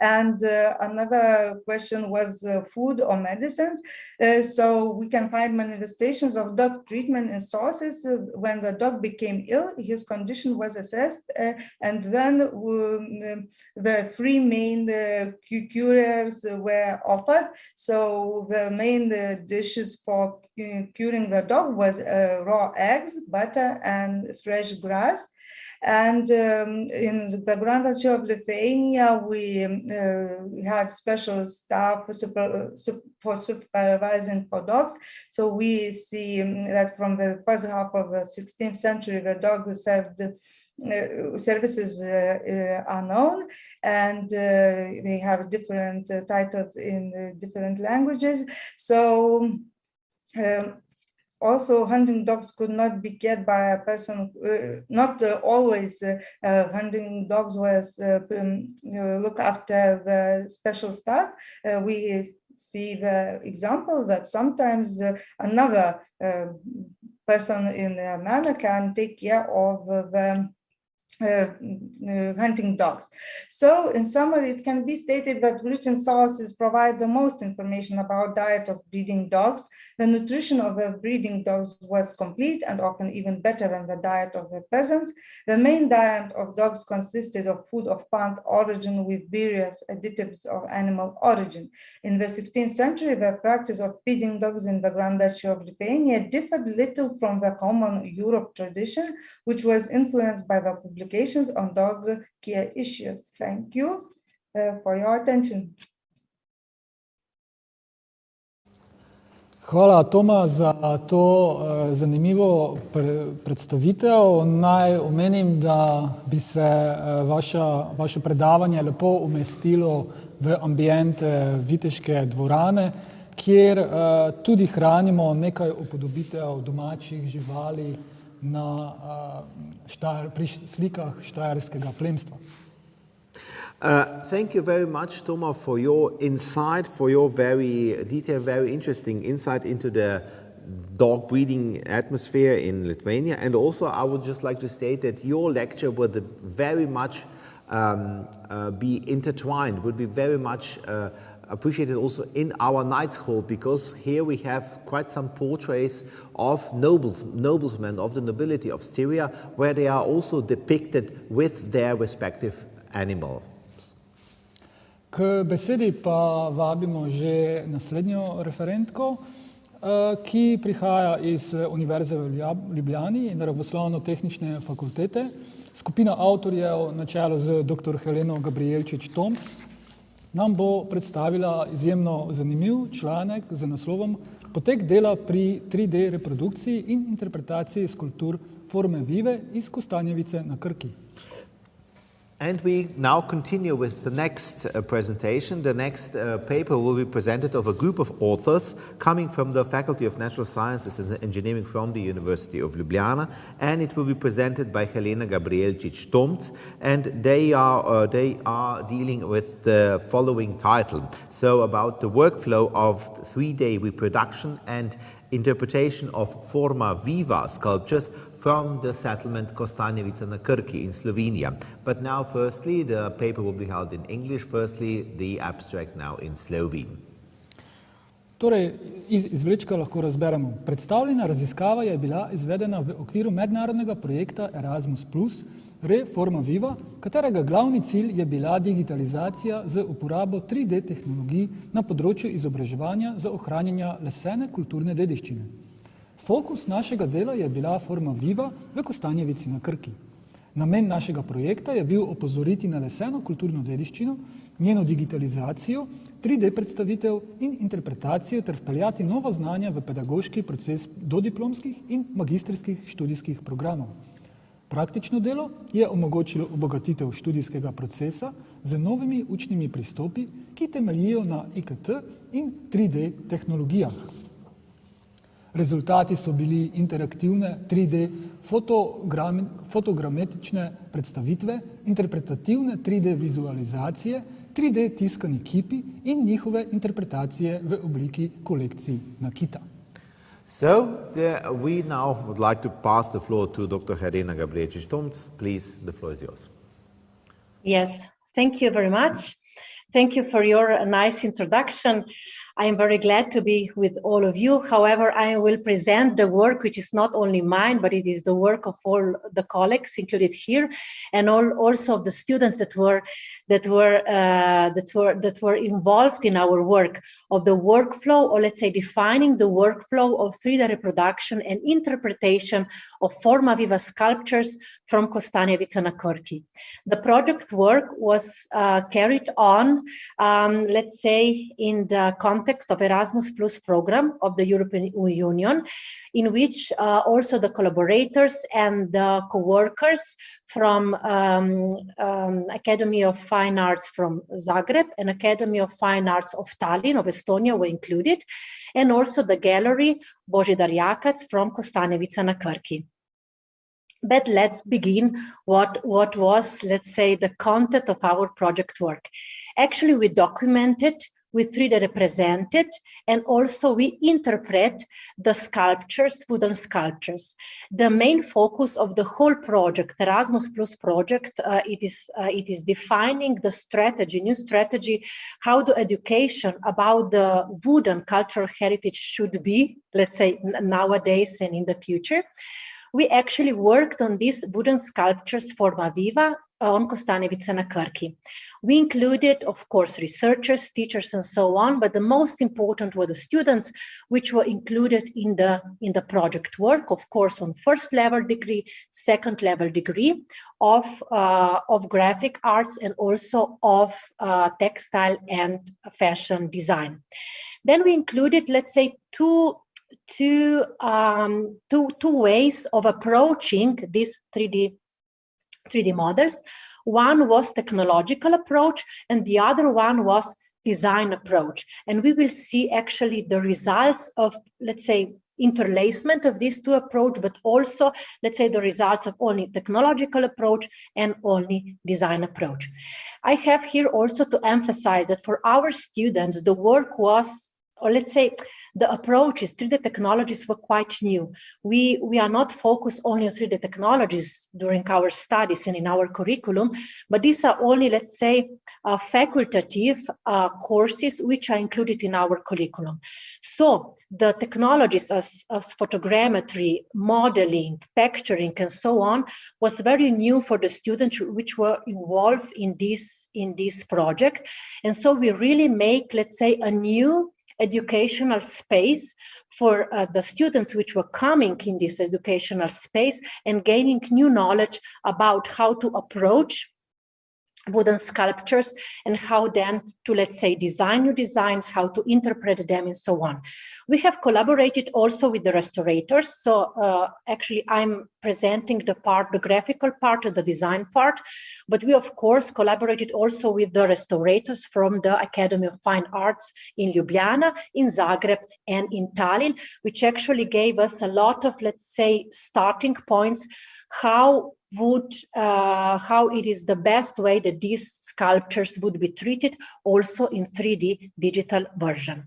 And another question was food or medicines. So we can find manifestations of dog treatment in sources. When the dog became ill, his condition was assessed, and then the 3 main cures were offered. So the main dishes for curing the dog was raw eggs, butter, and fresh grass. And in the Grand Duchy of Lithuania, we had special staff for supervising for dogs. So we see that from the first half of the 16th century, the dog served services are known, and they have different titles in different languages. So also, hunting dogs could not be kept by a person, not always hunting dogs was look after the special staff. We see the example that sometimes another person in a manor can take care of the hunting dogs. So in summary, it can be stated that written sources provide the most information about diet of breeding dogs. The nutrition of the breeding dogs was complete and often even better than the diet of the peasants. The main diet of dogs consisted of food of plant origin with various additives of animal origin. In the 16th century, the practice of feeding dogs in the Grand Duchy of Lithuania differed little from the common Europe tradition, which was influenced by the publications on dog care issues. Thank you for your attention. Hvala, Toma, za to zanimivo predstavitev. Naj omenim, da bi se vaše predavanje lepo umestilo v ambijente Viteške dvorane, kjer tudi hranimo nekaj upodobitev domačih živali pri slikah štajerskega plemstva. Thank you very much, Toma, for your insight, for your very detailed, very interesting insight into the dog breeding atmosphere in Lithuania. And also, I would just like to state that your lecture would very much be intertwined, would be very much appreciated also in our Knights Hall, because here we have quite some portraits of noblemen, of the nobility of Styria, where they are also depicted with their respective animals. K besedi pa vabimo že naslednjo referentko, ki prihaja iz Univerze v Ljubljani in Naravoslovno-tehnične fakultete. Skupina avtorjev na čelu z dr. Heleno Gabrijelčič-Tomc nam bo predstavila izjemno zanimiv članek z naslovom Potek dela pri 3D reprodukciji in interpretaciji skulptur forme vive iz Kostanjevice na Krki. And we now continue with the next presentation. The next paper will be presented of a group of authors coming from the Faculty of Natural Sciences and Engineering from the University of Ljubljana, and it will be presented by Helena Gabrijelčič-Tomc, and they are dealing with the following title. So about the workflow of 3D reproduction and interpretation of forma viva sculptures from the settlement Kostanjevica na Krki in Slovenia. But now, firstly, the paper will be held in English. Firstly, the abstract now in Slovene. Torej, iz izvlečka lahko razberemo. Predstavljena raziskava je bila izvedena v okviru mednarodnega projekta Erasmus+, Re Forma Viva, katerega glavni cilj je bila digitalizacija z uporabo 3D tehnologij na področju izobraževanja za ohranjanje lesene kulturne dediščine. Fokus našega dela je bila forma viva v Kostanjevici na Krki. Namen našega projekta je bil opozoriti na leseno kulturno dediščino, njeno digitalizacijo, 3D predstavitev in interpretacijo ter vpeljati nova znanja v pedagoški proces dodiplomskih in magistrskih študijskih programov. Praktično delo je omogočilo obogatitev študijskega procesa z novimi učnimi pristopi, ki temeljijo na IKT in 3D tehnologijah. Rezultati so bili interaktivne 3D fotogrametične predstavitve, interpretativne 3D vizualizacije, 3D tiskani kipi in njihove interpretacije v obliki kolekcij nakita. So, we now would like to pass the floor to Dr. Helena Gabrijelčič-Tomc. Please, the floor is yours. Yes, thank you very much. Thank you for your nice introduction. I am very glad to be with all of you. However, I will present the work which is not only mine, but it is the work of all the colleagues included here, and also of the students that were involved in our work, of the workflow, or let's say defining the workflow of 3D reproduction and interpretation of forma viva sculptures from Kostanjevica na Krki. The project work was carried on, let's say, in the context of Erasmus Plus program of the European Union, in which also the collaborators and the co-workers from Academy of Fine Arts from Zagreb and Academy of Fine Arts of Tallinn of Estonia were included, and also the gallery Božidar Jakac from Kostanjevica na Krki. But let's begin what was, let's say, the content of our project work. Actually, we documented, we 3D represented, and also we interpret the sculptures, wooden sculptures. The main focus of the whole project, Erasmus Plus project, it is defining the strategy, new strategy, how the education about the wooden cultural heritage should be, let's say, nowadays and in the future. We actually worked on these wooden sculptures forma viva on Kostanjevica na Krki. We included, of course, researchers, teachers, and so on, but the most important were the students, which were included in the project work, of course, on first level degree, second level degree of graphic arts and also of textile and fashion design. Then we included, let's say, two ways of approaching these 3D models. One was technological approach, and the other one was design approach. And we will see actually the results of, let's say, interlacement of these two approaches, but also, let's say, the results of only technological approach and only design approach. I have here also to emphasize that for our students, the work was, or let's say, the approaches, 3D technologies were quite new. We are not focused only on 3D technologies during our studies and in our curriculum, but these are only, let's say, facultative courses which are included in our curriculum. So the technologies as photogrammetry, modeling, texturing, and so on was very new for the students which were involved in this project. And so we really make, let's say, a new educational space for the students which were coming in this educational space and gaining new knowledge about how to approach wooden sculptures and how then to, let's say, design new designs, how to interpret them, and so on. We have collaborated also with the restaurators. So actually I'm presenting the graphical part and the design part, but we of course collaborated also with the restaurators from the Academy of Fine Arts in Ljubljana, in Zagreb, and in Tallinn, which actually gave us a lot of, let's say, starting points, how it is the best way that these sculptures would be treated also in 3D digital version.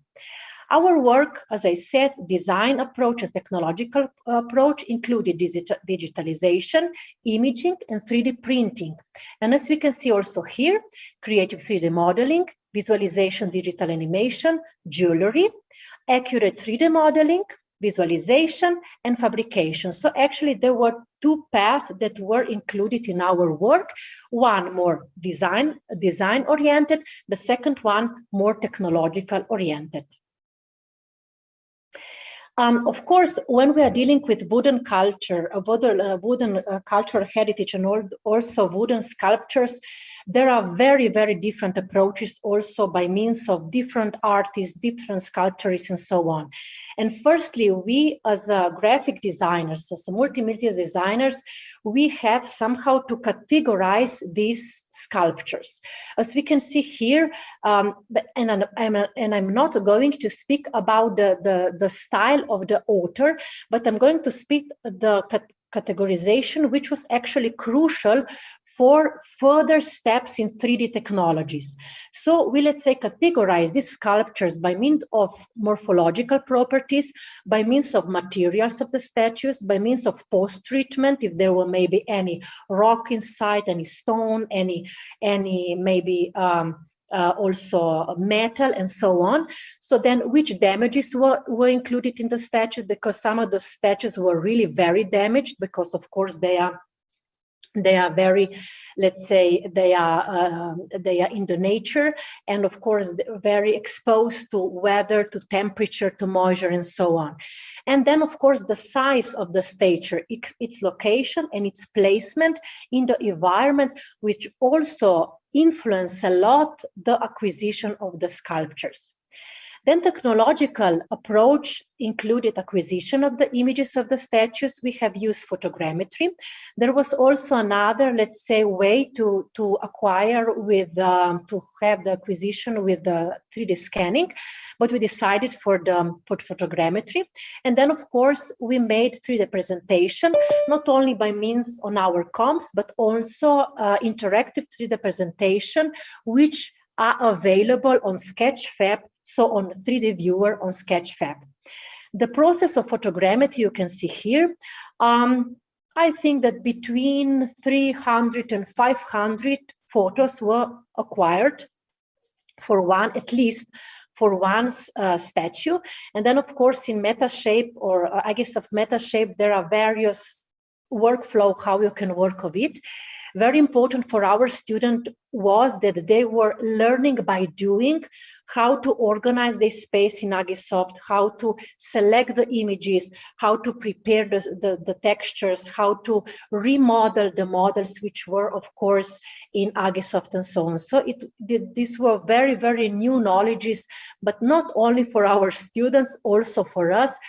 Our work, as I said, design approach and technological approach included digitalization, imaging, and 3D printing. And as we can see also here, creative 3D modeling, visualization, digital animation, jewelry, accurate 3D modeling, visualization, and fabrication. So actually there were two paths that were included in our work. One more design oriented, the second one more technological oriented. Of course, when we are dealing with wooden culture, wooden cultural heritage, and also wooden sculptures, there are very, very different approaches also by means of different artists, different sculptors, and so on. And firstly, we as graphic designers, as multimedia designers, we have somehow to categorize these sculptures. As we can see here, and I'm not going to speak about the style of the author, but I'm going to speak the categorization, which was actually crucial for further steps in 3D technologies. So we, let's say, categorize these sculptures by means of morphological properties, by means of materials of the statues, by means of post-treatment, if there were maybe any rock inside, any stone, any maybe also metal, and so on. So then which damages were included in the statue, because some of the statues were really very damaged, because of course they are very, let's say, they are in the nature, and of course very exposed to weather, to temperature, to moisture, and so on. And then of course the size of the statue, its location and its placement in the environment, which also influence a lot the acquisition of the sculptures. Then technological approach included acquisition of the images of the statues. We have used photogrammetry. There was also another, let's say, way to acquire with, to have the acquisition with the 3D scanning, but we decided for photogrammetry. And then of course we made 3D presentation, not only by means on our comps, but also interactive 3D presentation, which are available on Sketchfab, so on 3D viewer on Sketchfab. The process of photogrammetry you can see here. I think that between 300 and 500 photos were acquired for one, at least for one statue. And then of course in Metashape, or I guess of Metashape, there are various workflow how you can work of it. Very important for our student was that they were learning by doing how to organize their space in Agisoft, how to select the images, how to prepare the textures, how to remodel the models, which were, of course, in Agisoft and so on. So these were very, very new knowledges, but not only for our students, also for us,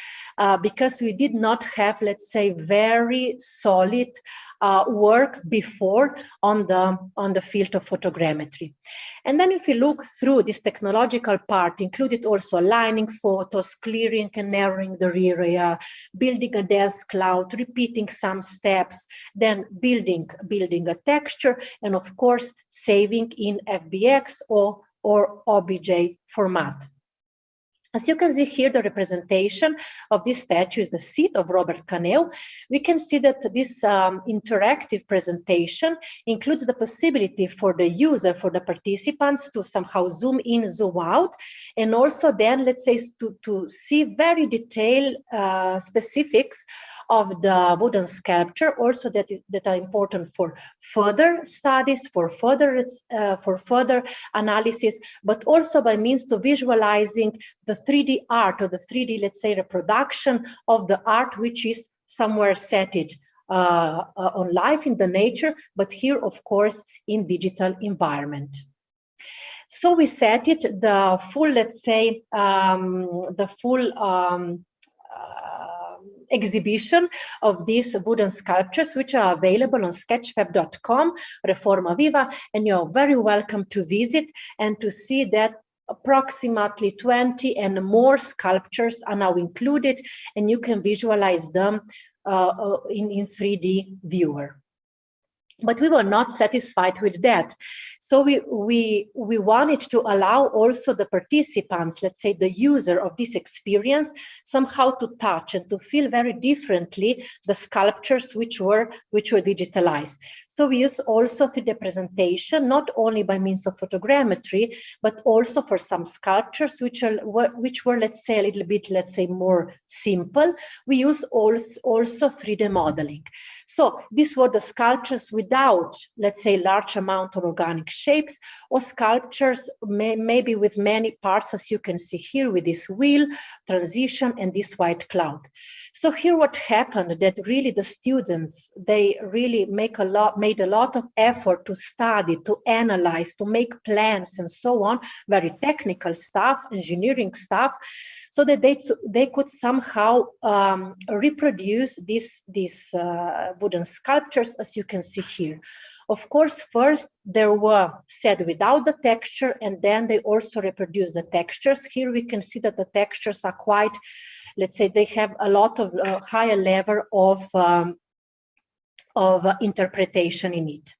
because we did not have, let's say, very solid work before on the field of photogrammetry. And then if you look through this technological part, included also aligning photos, clearing and narrowing the area, building a dense cloud, repeating some steps, then building a texture, and of course, saving in FBX or OBJ format. As you can see here, the representation of this statue is the seat of Robert Caneu. We can see that this interactive presentation includes the possibility for the user, for the participants, to somehow zoom in, zoom out, and also then, let's say, to see very detailed specifics of the wooden sculpture, also that are important for further studies, for further analysis, but also by means to visualizing the 3D art, or the 3D, let's say, reproduction of the art, which is somewhere set it on life in the nature, but here, of course, in digital environment. So we set it, the full, let's say, the full exhibition of these wooden sculptures, which are available on sketchfab.com, Reforma Viva, and you're very welcome to visit and to see that approximately 20 and more sculptures are now included, and you can visualize them in 3D viewer. But we were not satisfied with that. So we wanted to allow also the participants, let's say the user of this experience, somehow to touch and to feel very differently the sculptures which were digitalized. So we use also 3D presentation, not only by means of photogrammetry, but also for some sculptures which were, let's say, a little bit, let's say, more simple. We use also 3D modeling. So these were the sculptures without, let's say, large amount of organic shapes, or sculptures maybe with many parts, as you can see here, with this wheel, transition, and this white cloud. So here what happened, that really the students, they really made a lot of effort to study, to analyze, to make plans and so on, very technical stuff, engineering stuff, so that they could somehow reproduce these wooden sculptures, as you can see here. Of course, first they were set without the texture, and then they also reproduced the textures. Here we can see that the textures are quite, let's say, they have a lot of higher level of interpretation in it.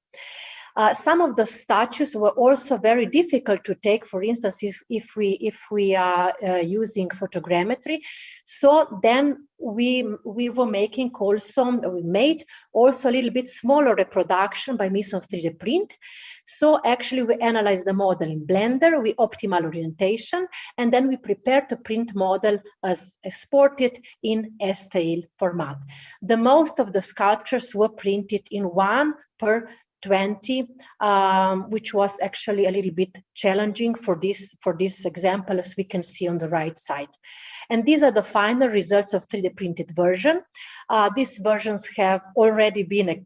Some of the statues were also very difficult to take, for instance, if we are using photogrammetry. So then we made also a little bit smaller reproduction by means of 3D print. So actually we analyze the model in Blender, we optimal orientation, and then we prepare the print model as exported in STL format. The most of the sculptures were printed in 1/20, which was actually a little bit challenging for this example, as we can see on the right side. And these are the final results of 3D printed version. These versions have already been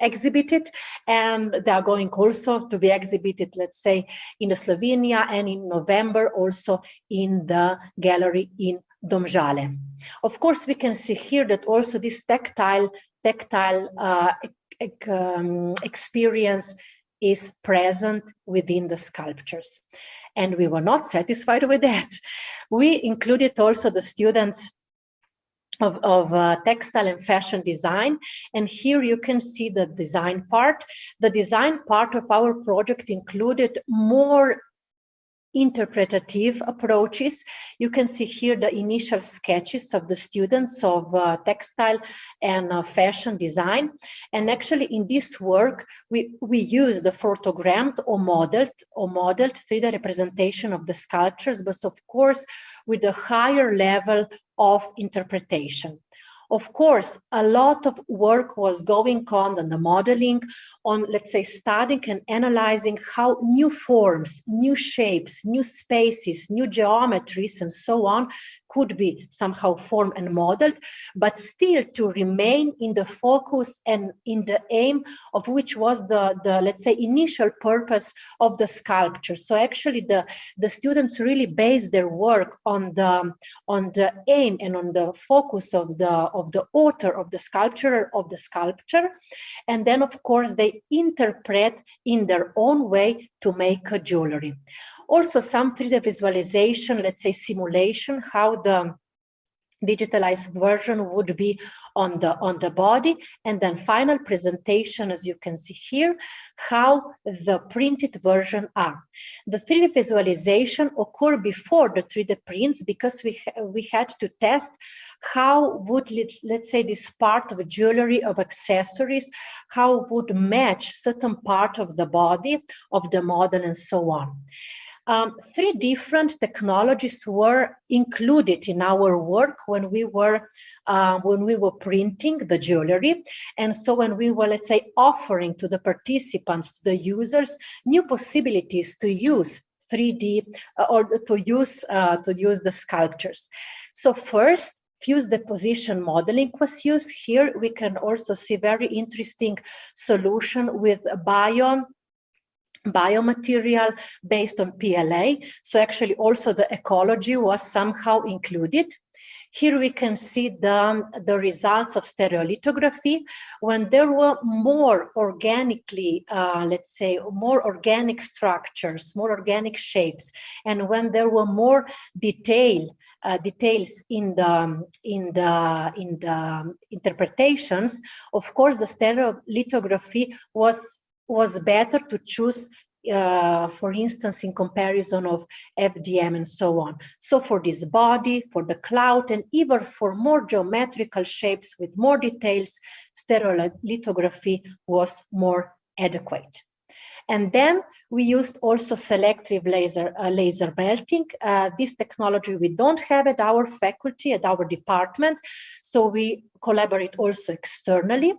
exhibited, and they are going also to be exhibited, let's say, in Slovenia, and in November also in the gallery in Domžale. Of course, we can see here that also this tactile experience is present within the sculptures. And we were not satisfied with that. We included also the students of textile and fashion design. And here you can see the design part. The design part of our project included more interpretative approaches. You can see here the initial sketches of the students of textile and fashion design. And actually in this work, we used the photogrammed or modeled 3D representation of the sculptures, but of course with a higher level of interpretation. Of course, a lot of work was going on the modeling, on, let's say, studying and analyzing how new forms, new shapes, new spaces, new geometries, and so on could be somehow formed and modeled, but still to remain in the focus and in the aim of which was the let's say, initial purpose of the sculpture. So actually the students really based their work on the aim and on the focus of the author of the sculpture, and then of course they interpret in their own way to make a jewelry. Also some 3D visualization, let's say simulation, how the digitalized version would be on the body, and then final presentation, as you can see here, how the printed version are. The 3D visualization occur before the 3D prints because we had to test how would, let's say, this part of jewelry, of accessories, how would match certain part of the body of the model and so on. 3 different technologies were included in our work when we were printing the jewelry, and so when we were, let's say, offering to the participants, to the users, new possibilities to use 3D or to use the sculptures. So first, fuse deposition modeling was used. Here we can also see very interesting solution with biomaterial based on PLA. So actually also the ecology was somehow included. Here we can see the results of stereolithography when there were more organically, let's say, more organic structures, more organic shapes, and when there were more details in the interpretations. Of course, the stereolithography was better to choose, for instance, in comparison of FDM and so on. So for this body, for the cloud, and even for more geometrical shapes with more details, stereolithography was more adequate. And then we used also selective laser melting. This technology we don't have at our faculty, at our department, so we collaborate also externally.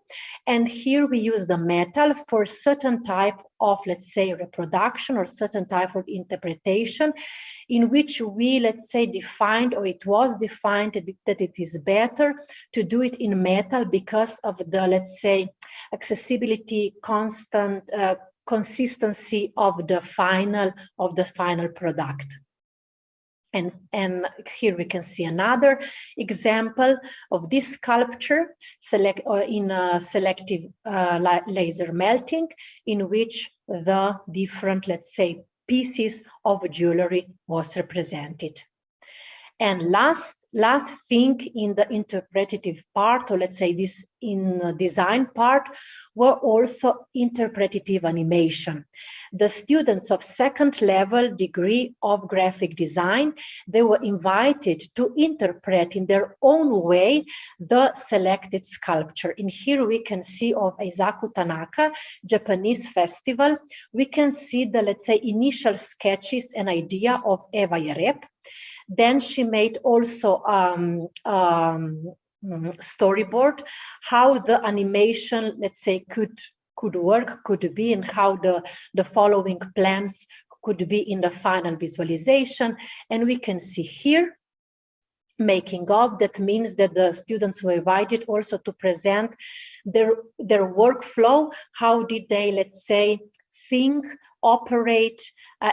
And here we use the metal for certain type of, let's say, reproduction or certain type of interpretation, in which we, let's say, defined, or it was defined, that it is better to do it in metal because of the, let's say, accessibility, consistency of the final product. And here we can see another example of this sculpture in selective laser melting, in which the different, let's say, pieces of jewelry was represented. And last thing in the interpretative part, or let's say this in the design part, were also interpretative animation. The students of second level degree of graphic design, they were invited to interpret in their own way the selected sculpture. And here we can see of Eisaku Tanaka, Japanese festival. We can see the, let's say, initial sketches and idea of Eva Jareb. Then she made also storyboard, how the animation, let's say, could work, could be, and how the following plans could be in the final visualization. And we can see here making of. That means that the students were invited also to present their workflow. How did they, let's say, think, operate,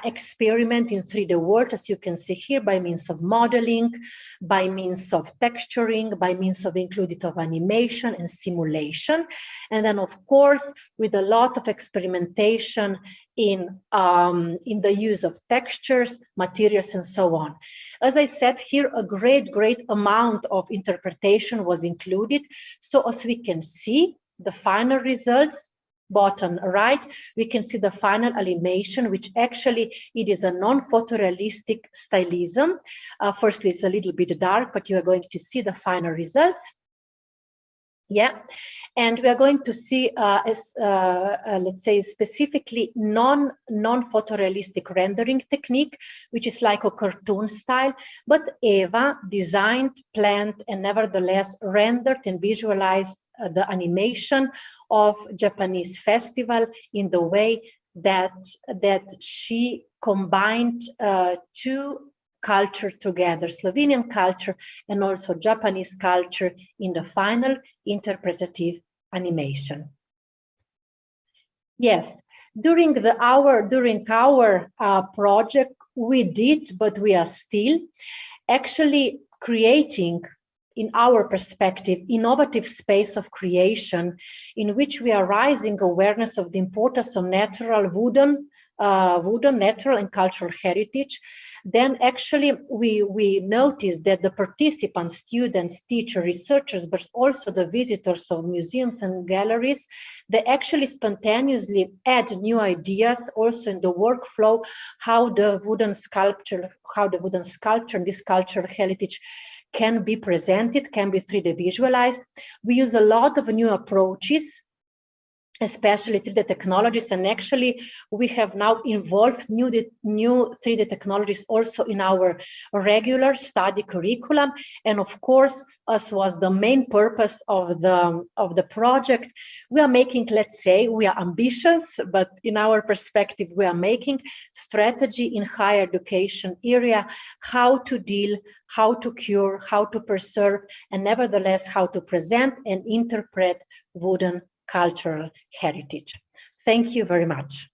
experiment in 3D world, as you can see here, by means of modeling, by means of texturing, by means of included of animation and simulation. And then, of course, with a lot of experimentation in the use of textures, materials, and so on. As I said here, a great amount of interpretation was included. So as we can see, the final results, bottom right, we can see the final animation, which actually it is a non-photorealistic stylism. Firstly, it's a little bit dark, but you are going to see the final results. Yeah, and we are going to see, let's say, specifically non-photorealistic rendering technique, which is like a cartoon style, but Eva designed, planned, and nevertheless rendered and visualized the animation of Japanese festival in the way that she combined two culture together, Slovenian culture and also Japanese culture in the final interpretative animation. Yes, during our project, we did, but we are still actually creating, in our perspective, innovative space of creation in which we are raising awareness of the importance of natural wooden, natural and cultural heritage. Then actually we noticed that the participants, students, teachers, researchers, but also the visitors of museums and galleries, they actually spontaneously add new ideas also in the workflow, how the wooden sculpture, and this cultural heritage can be presented, can be 3D visualized. We use a lot of new approaches, especially 3D technologies, and actually we have now involved new 3D technologies also in our regular study curriculum. And of course, as was the main purpose of the project, we are making, let's say, we are ambitious, but in our perspective, we are making strategy in higher education area, how to deal, how to cure, how to preserve, and nevertheless, how to present and interpret wooden cultural heritage. Thank you very much.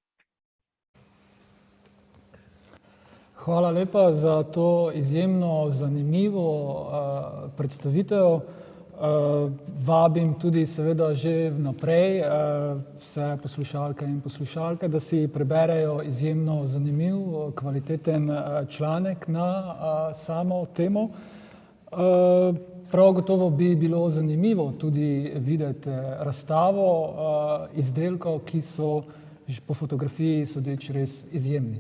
Hvala lepa za to izjemno zanimivo predstavitev. Vabim tudi seveda že vnaprej vse poslušalke in poslušalke, da si preberejo izjemno zanimiv, kvaliteten članek na samo temo. Prav gotovo bi bilo zanimivo tudi videti razstavo izdelkov, ki so po fotografiji sodeč res izjemni.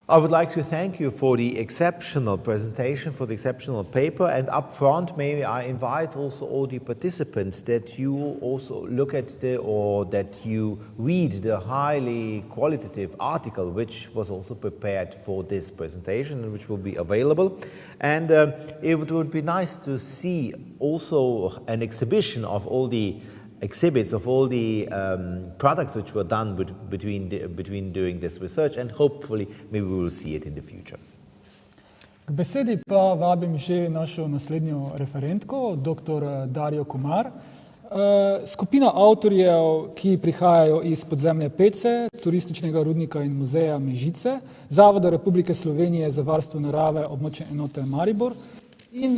I would like to thank you for the exceptional presentation, for the exceptional paper, and up front maybe I invite also all the participants that you also look at that you read the highly qualitative article which was also prepared for this presentation and which will be available. And it would be nice to see also an exhibition of all the exhibits of all the products which were done between doing this research, and hopefully maybe we will see it in the future. K besedi pa vabim že našo naslednjo referentko, dr. Darjo Komar. Skupina avtorjev, ki prihajajo iz podzemne Pece, turističnega rudnika in muzeja Mežice, Zavoda Republike Slovenije za varstvo narave območne enote Maribor, in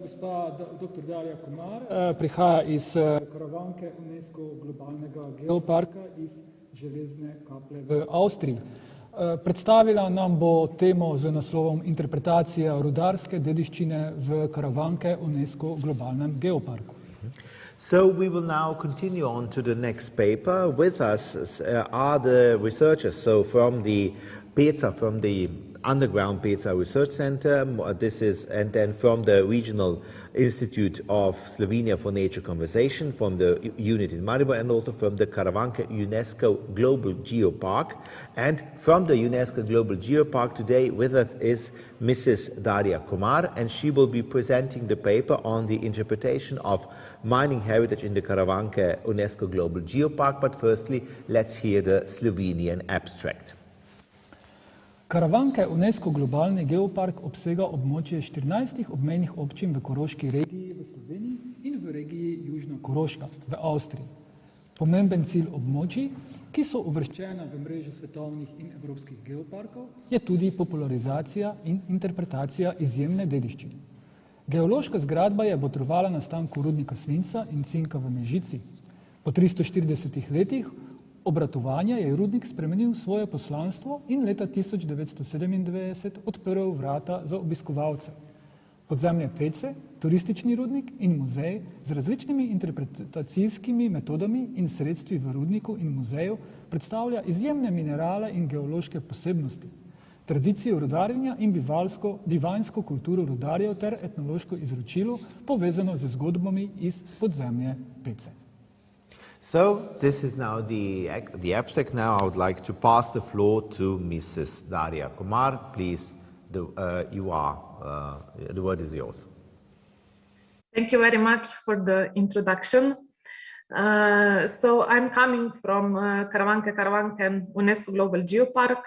gospa dr. Darja Komar prihaja iz Karavanke UNESCO globalnega geoparka iz Železne Kaple v Avstriji. Predstavila nam bo temo z naslovom Interpretacija rudarske dediščine v Karavanke UNESCO globalnem geoparku. So we will now continue on to the next paper. With us are the researchers, so from the Peza, from the Underground Peza Research Center, and then from the Regional Institute of Slovenia for Nature Conservation, from the unit in Maribor, and also from the Karavanke UNESCO Global Geopark. And from the UNESCO Global Geopark today with us is Mrs. Darja Komar, and she will be presenting the paper on the interpretation of mining heritage in the Karavanke UNESCO Global Geopark. But firstly, let's hear the Slovenian abstract. Karavanke UNESCO globalni geopark obsega območje 14 obmejnih občin v Koroški regiji v Sloveniji in v regiji Južna Koroška v Avstriji. Pomemben cilj območij, ki so uvrščena v mrežo svetovnih in evropskih geoparkov, je tudi popularizacija in interpretacija izjemne dediščine. Geološka zgradba je botrovala nastanku rudnika svinca in cinka v Mežici. Po 340 letih obratovanja je rudnik spremenil svoje poslanstvo in leta 1997 odprl vrata za obiskovalce. Podzemne Pece, turistični rudnik in muzej z različnimi interpretacijskimi metodami in sredstvi v rudniku in muzeju predstavlja izjemne minerale in geološke posebnosti. tradicijo rudarjenja in bivanjsko kulturo rudarjev ter etnološko izročilo, povezano z zgodbami iz podzemlje Pece. So, this is now the abstract. Now I would like to pass the floor to Mrs. Daria Kumar. Please, the word is yours. Thank you very much for the introduction. So I'm coming from Karavanke UNESCO Global Geopark.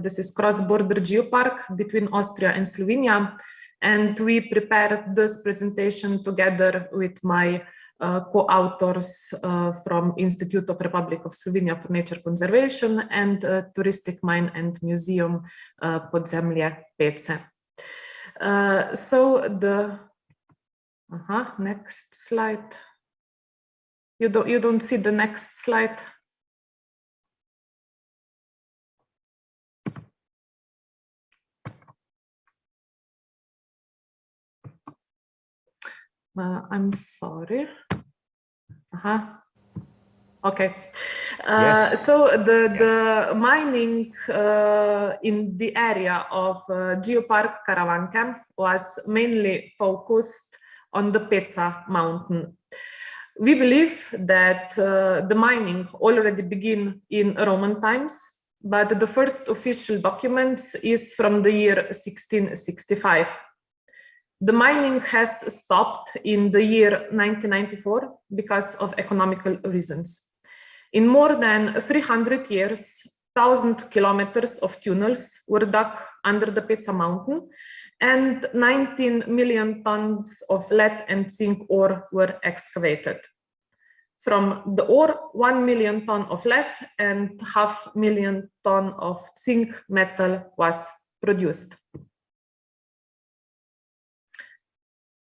This is cross-border geopark between Austria and Slovenia. And we prepared this presentation together with my co-authors from Institute of Republic of Slovenia for Nature Conservation and Touristic Mine and Museum Podzemlje Pece. So the next slide. You don't see the next slide. I'm sorry. Okay. Yes. So the mining in the area of Geopark Karavanke was mainly focused on the Peca mountain. We believe that the mining already began in Roman times, but the first official documents is from the year 1665. The mining has stopped in the year 1994 because of economical reasons. In more than 300 years, 1,000 kilometers of tunnels were dug under the Peca mountain, and 19 million tons of lead and zinc ore were excavated. From the ore, 1 million ton of lead and 500,000 ton of zinc metal was produced.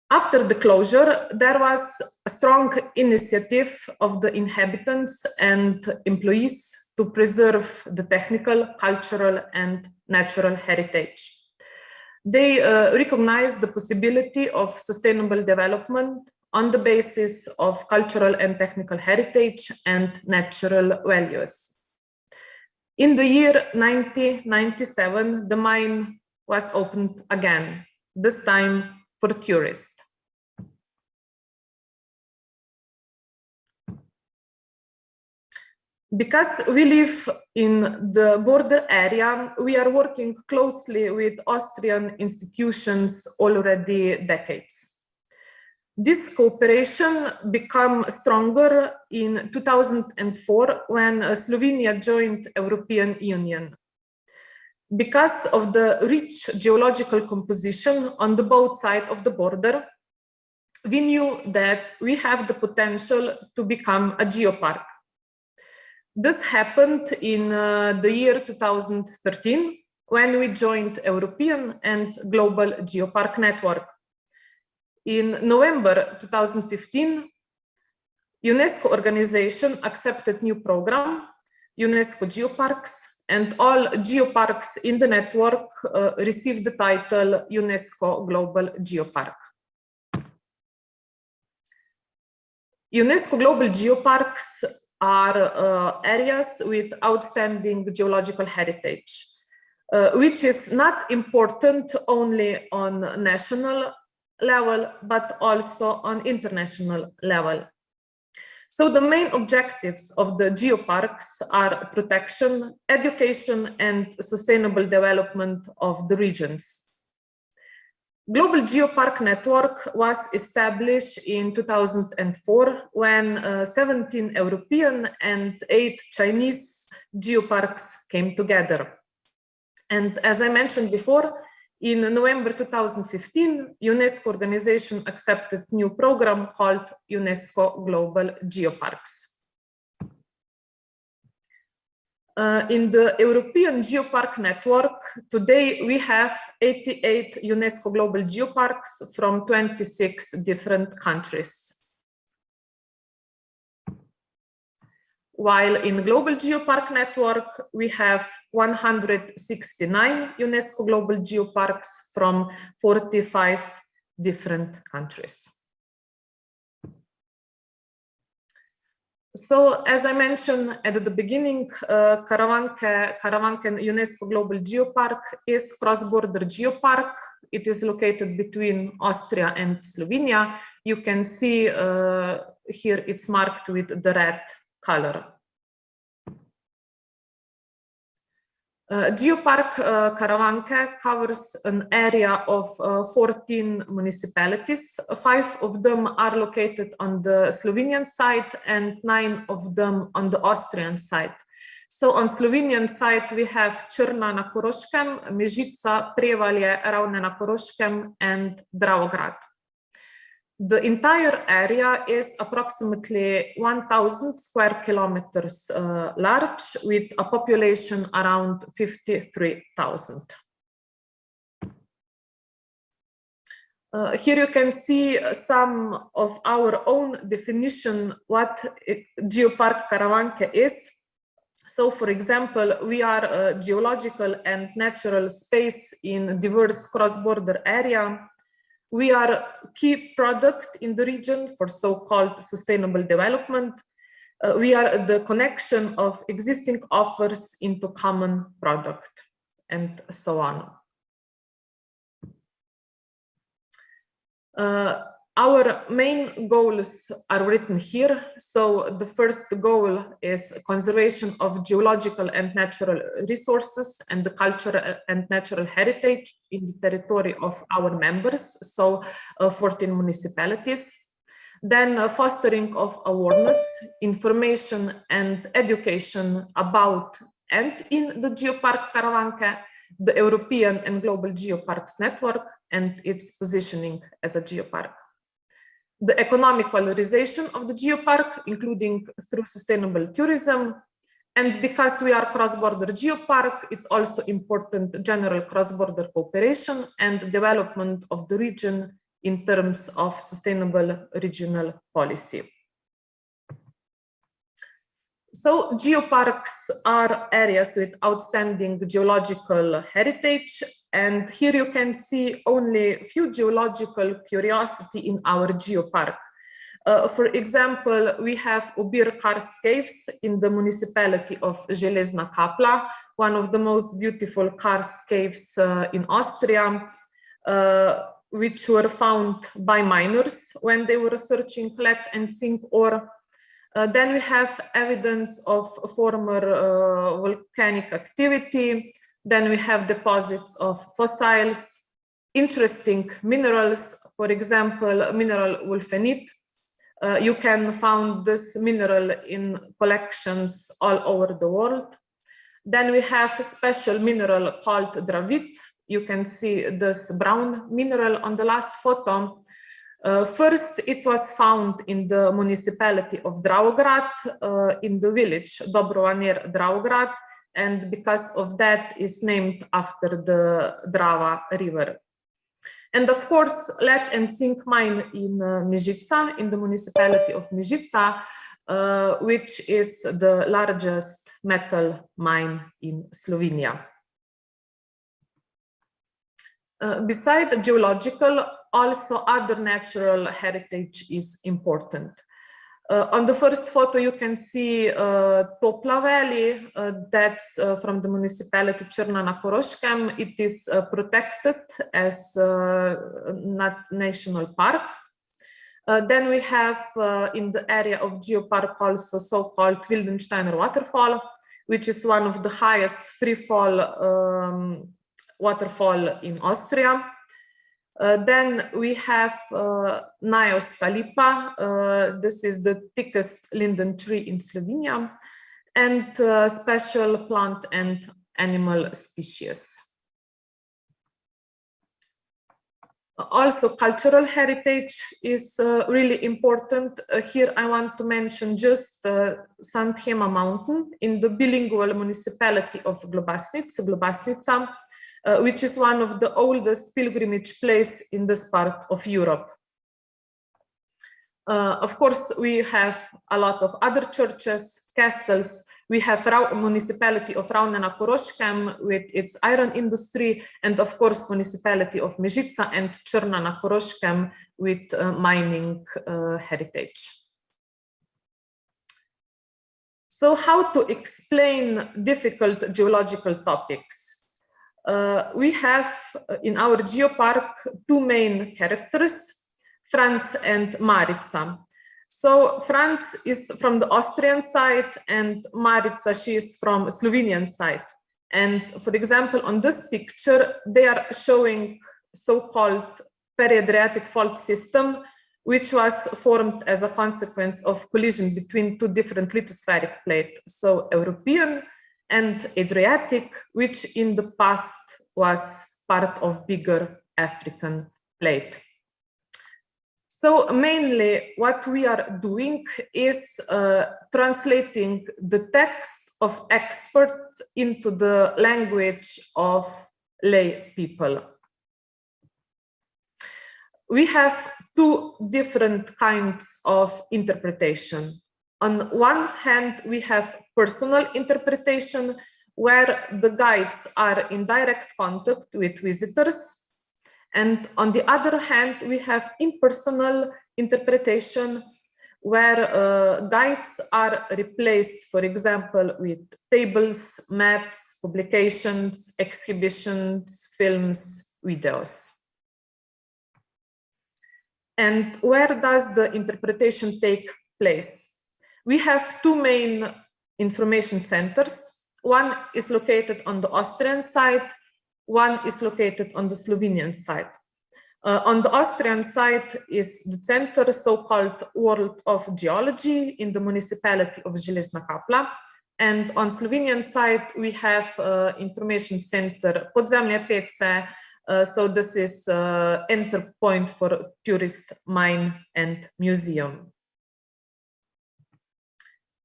After the closure, there was a strong initiative of the inhabitants and employees to preserve the technical, cultural, and natural heritage. They recognized the possibility of sustainable development on the basis of cultural and technical heritage and natural values. In the year 1997, the mine was opened again, this time for tourists. Because we live in the border area, we are working closely with Austrian institutions already decades. This cooperation became stronger in 2004 when Slovenia joined the European Union. Because of the rich geological composition on the both sides of the border, we knew that we have the potential to become a geopark. This happened in the year 2013 when we joined European and Global Geopark Network. In November 2015, UNESCO organization accepted new program, UNESCO Geoparks, and all geoparks in the network received the title UNESCO Global Geopark. UNESCO Global Geoparks are areas with outstanding geological heritage, which is not important only on national level, but also on international level. So the main objectives of the geoparks are protection, education, and sustainable development of the regions. Global Geopark Network was established in 2004 when 17 European and 8 Chinese geoparks came together. And as I mentioned before, in November 2015, UNESCO organization accepted new program called UNESCO Global Geoparks. In the European Geopark Network, today we have 88 UNESCO Global Geoparks from 26 different countries. While in Global Geopark Network, we have 169 UNESCO Global Geoparks from 45 different countries. So, as I mentioned at the beginning, Karavanke UNESCO Global Geopark is cross-border geopark. It is located between Austria and Slovenia. You can see here it's marked with the red color. Geopark Karavanke covers an area of 14 municipalities. 5 of them are located on the Slovenian side and 9 of them on the Austrian side. So on Slovenian side, we have Črna na Koroškem, Mežica, Prevalje, Ravne na Koroškem, and Dravograd. The entire area is approximately 1,000 square kilometers large, with a population around 53,000. Here you can see some of our own definition what Geopark Karavanke is. So, for example, we are a geological and natural space in diverse cross-border area. We are a key product in the region for so-called sustainable development. We are the connection of existing offers into common product, and so on. Our main goals are written here. So the first goal is conservation of geological and natural resources and the cultural and natural heritage in the territory of our members, so 14 municipalities. Then fostering of awareness, information and education about and in the Geopark Karavanke, the European and Global Geoparks Network and its positioning as a geopark. The economic valorization of the geopark, including through sustainable tourism. And because we are cross-border geopark, it's also important general cross-border cooperation and development of the region in terms of sustainable regional policy. So geoparks are areas with outstanding geological heritage, and here you can see only a few geological curiosity in our geopark. For example, we have Obir Karst caves in the municipality of Železna Kapla, one of the most beautiful karst caves in Austria, which were found by miners when they were searching lead and zinc ore. Then we have evidence of former volcanic activity. Then we have deposits of fossils, interesting minerals, for example, mineral wolfenite. You can find this mineral in collections all over the world. Then we have a special mineral called dravit. You can see this brown mineral on the last photo. First, it was found in the municipality of Dravograd, in the village Dobrova near Dravograd, and because of that is named after the Drava river. And of course, lead and zinc mine in Mežica, in the municipality of Mežica, which is the largest metal mine in Slovenia. Besides geological, also other natural heritage is important. On the first photo, you can see Topla Valley, that's from the municipality Črna na Koroškem. It is protected as a national park. Then we have in the area of geopark also so-called Wildensteiner waterfall, which is one of the highest freefall waterfall in Austria. Then we have Najevska lipa. This is the thickest linden tree in Slovenia, and special plant and animal species. Also, cultural heritage is really important. Here I want to mention just Santhema mountain in the bilingual municipality of Globasnica, which is one of the oldest pilgrimage places in this part of Europe. Of course, we have a lot of other churches, castles. We have municipality of Ravne na Koroškem with its iron industry, and of course, municipality of Mežica and Črna na Koroškem with mining heritage. So how to explain difficult geological topics? We have in our geopark two main characters, Franz and Marica. So Franz is from the Austrian side and Marica, she is from Slovenian side. And for example, on this picture, they are showing so-called peri-Adriatic fault system, which was formed as a consequence of collision between two different lithospheric plates, so European and Adriatic, which in the past was part of bigger African plate. So mainly what we are doing is translating the text of experts into the language of lay people. We have two different kinds of interpretation. On one hand, we have personal interpretation, where the guides are in direct contact with visitors. And on the other hand, we have impersonal interpretation, where guides are replaced, for example, with tables, maps, publications, exhibitions, films, videos. And where does the interpretation take place? We have two main information centers. One is located on the Austrian side, one is located on the Slovenian side. On the Austrian side is the center, so-called World of Geology in the municipality of Železna Kapla. And on Slovenian side, we have information center Podzemlje Pece. So this is enter point for tourist mine and museum.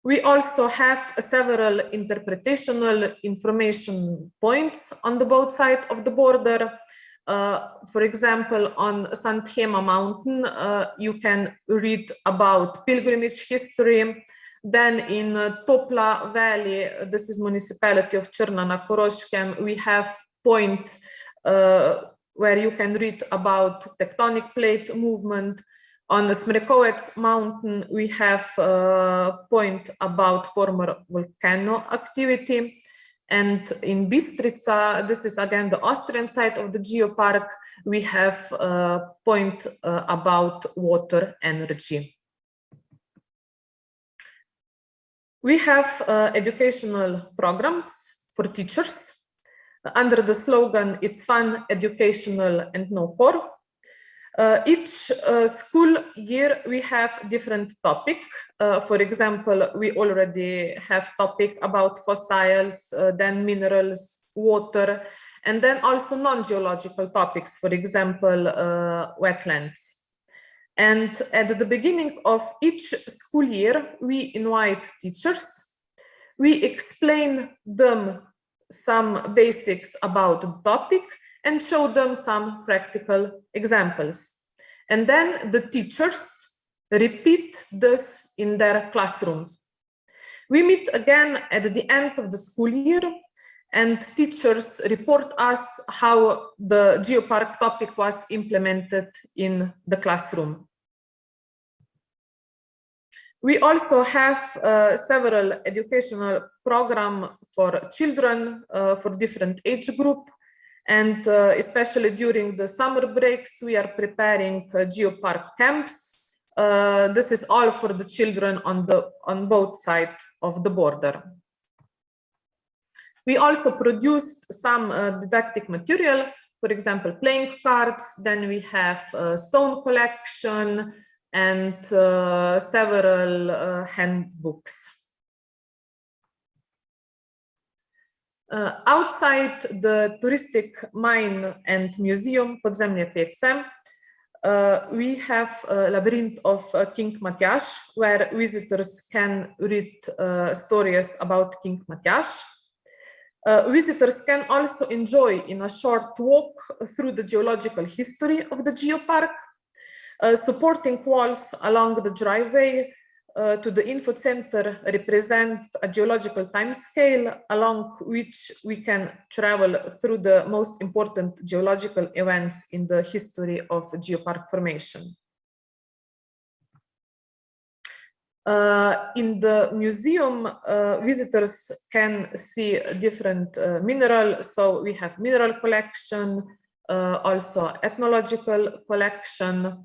We also have several interpretational information points on the both sides of the border. For example, on Sant Hema mountain, you can read about pilgrimage history. Then in Topla Valley, this is municipality of Črna na Koroškem, we have point where you can read about tectonic plate movement. On the Smrekovec mountain, we have a point about former volcano activity. And in Bistrica, this is again the Austrian side of the geopark, we have a point about water energy. We have educational programs for teachers. Under the slogan, it's fun, educational, and no core. Each school year, we have different topic. For example, we already have topic about fossils, then minerals, water, and then also non-geological topics, for example, wetlands. And at the beginning of each school year, we invite teachers. We explain them some basics about the topic and show them some practical examples. And then the teachers repeat this in their classrooms. We meet again at the end of the school year, and teachers report us how the geopark topic was implemented in the classroom. We also have several educational programs for children for different age group. And especially during the summer breaks, we are preparing geopark camps. This is all for the children on both sides of the border. We also produce some didactic material, for example, playing cards. Then we have stone collection and several handbooks. Outside the touristic mine and museum Podzemlje Pece, we have a labyrinth of King Matjaž, where visitors can read stories about King Matjaž. Visitors can also enjoy in a short walk through the geological history of the geopark. Supporting walls along the driveway to the info center represent a geological timescale along which we can travel through the most important geological events in the history of geopark formation. In the museum, visitors can see different mineral. So we have mineral collection, also ethnological collection.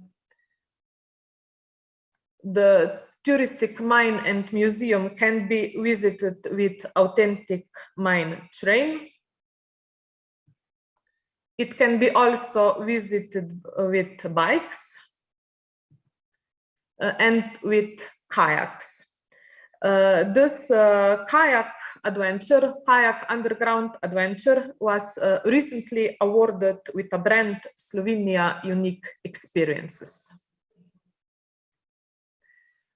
The touristic mine and museum can be visited with authentic mine train. It can be also visited with bikes and with kayaks. This kayak underground adventure was recently awarded with a brand Slovenia Unique Experiences.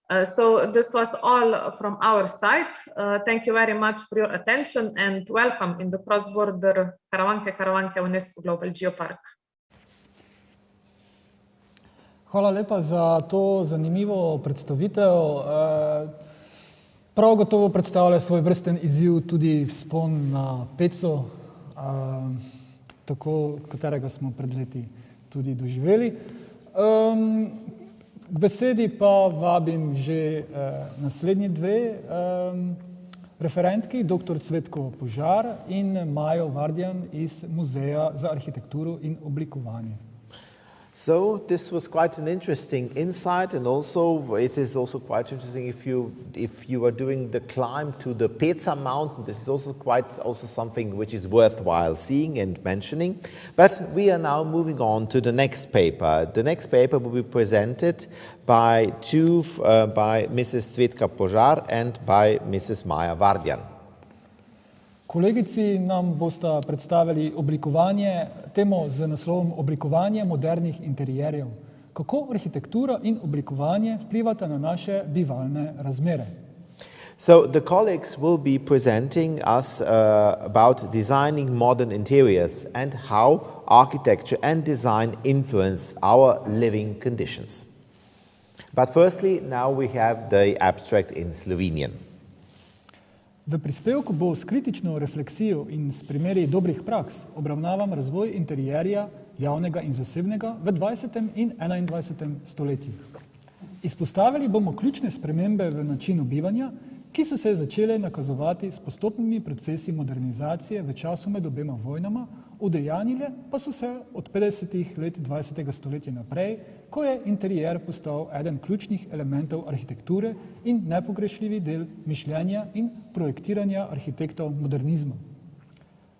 So this was all from our side. Thank you very much for your attention and welcome in the cross-border Karavanke UNESCO Global Geopark. Hvala lepa za to zanimivo predstavitev. Prav gotovo predstavlja svoj vrsten izziv tudi vzpon na Peco, tako katerega smo pred leti tudi doživeli. K besedi pa vabim že naslednji dve referentki, dr. Cvetko Požar in Majo Vardjan iz Muzeja za arhitekturo in oblikovanje. So this was quite an interesting insight, and also it is also quite interesting if you are doing the climb to the Peza mountain. This is also something which is worthwhile seeing and mentioning. But we are now moving on to the next paper. The next paper will be presented by Mrs. Cvetka Požar and by Mrs. Maja Vardjan. Kolegici nam bosta predstavili temo z naslovom Oblikovanje modernih interierjev. Kako arhitektura in oblikovanje vplivata na naše bivalne razmere? So the colleagues will be presenting us about designing modern interiors and how architecture and design influence our living conditions. But firstly, now we have the abstract in Slovenian. V prispevku bo s kritično refleksijo in s primeri dobrih praks obravnavam razvoj interierja javnega in zasebnega v 20. in 21. stoletju. Izpostavili bomo ključne spremembe v načinu bivanja, ki so se začele nakazovati s postopnimi procesi modernizacije v času med obema vojnama, udejanjile pa so se od 50. let 20. stoletja naprej, ko je interier postal eden ključnih elementov arhitekture in nepogrešljivi del mišljenja in projektiranja arhitektov modernizma.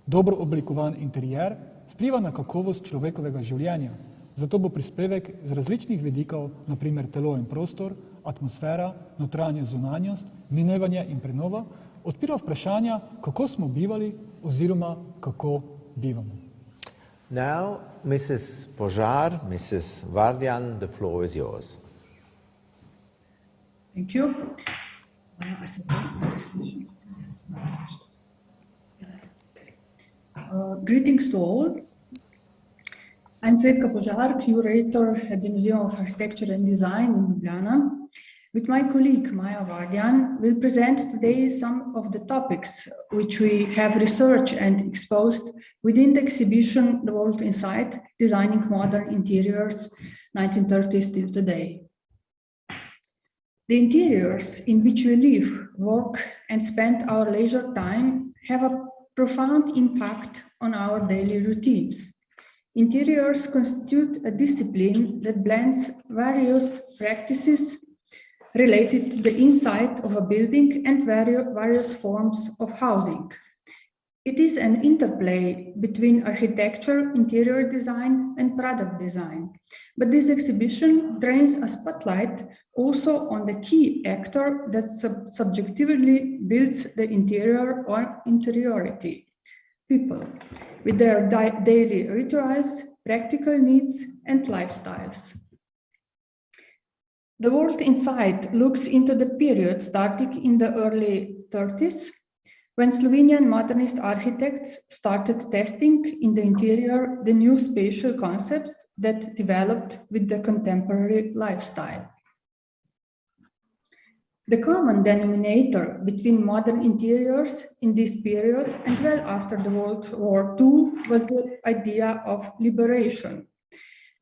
Dobro oblikovan interier vpliva na kakovost človekovega življenja, zato bo prispevek z različnih vidikov, naprimer telo in prostor, atmosfera, notranja zunanjost, minevanje in prenova, odpira vprašanja, kako smo bivali oziroma kako bivamo. Now, Mrs. Požar, Mrs. Vardjan, the floor is yours. Thank you. Greetings to all. I'm Cvetka Požar, curator at the Museum of Architecture and Design in Ljubljana. With my colleague Maja Vardjan, we'll present today some of the topics which we have researched and exposed within the exhibition The World Inside, Designing Modern Interiors, 1930s till today. The interiors in which we live, work, and spend our leisure time have a profound impact on our daily routines. Interiors constitute a discipline that blends various practices related to the inside of a building and various forms of housing. It is an interplay between architecture, interior design, and product design. But this exhibition drains a spotlight also on the key actor that subjectively builds the interior or interiority: people, with their daily rituals, practical needs, and lifestyles. The World Inside looks into the period starting in the early 30s, when Slovenian modernist architects started testing in the interior the new spatial concepts that developed with the contemporary lifestyle. The common denominator between modern interiors in this period and well after the World War II was the idea of liberation,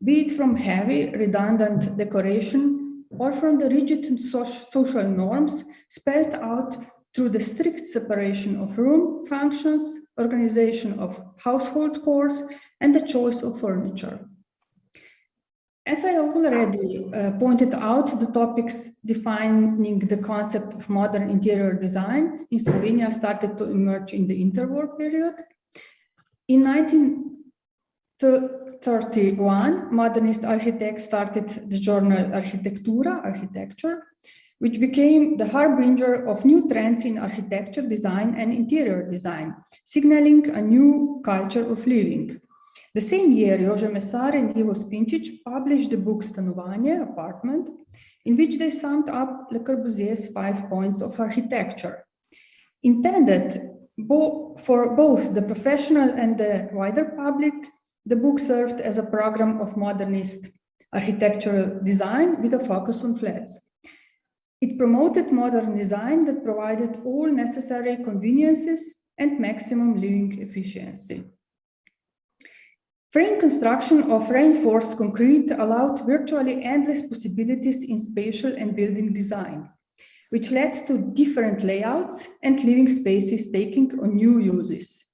be it from heavy, redundant decoration, or from the rigid social norms spelled out through the strict separation of room functions, organization of household chores, and the choice of furniture. As I already pointed out, the topics defining the concept of modern interior design in Slovenia started to emerge in the interwar period. In 1931, modernist architects started the journal Arhitectura, Architecture, which became the harbinger of new trends in architecture design and interior design, signaling a new culture of living. The same year, Jože Mesar and Ivo Spinčić published the book Stanovanje, Apartment, in which they summed up Le Corbusier's 5 points of architecture. Intended for both the professional and the wider public, the book served as a program of modernist architectural design with a focus on flats. It promoted modern design that provided all necessary conveniences and maximum living efficiency. Frame construction of reinforced concrete allowed virtually endless possibilities in spatial and building design, which led to different layouts and living spaces taking on new uses.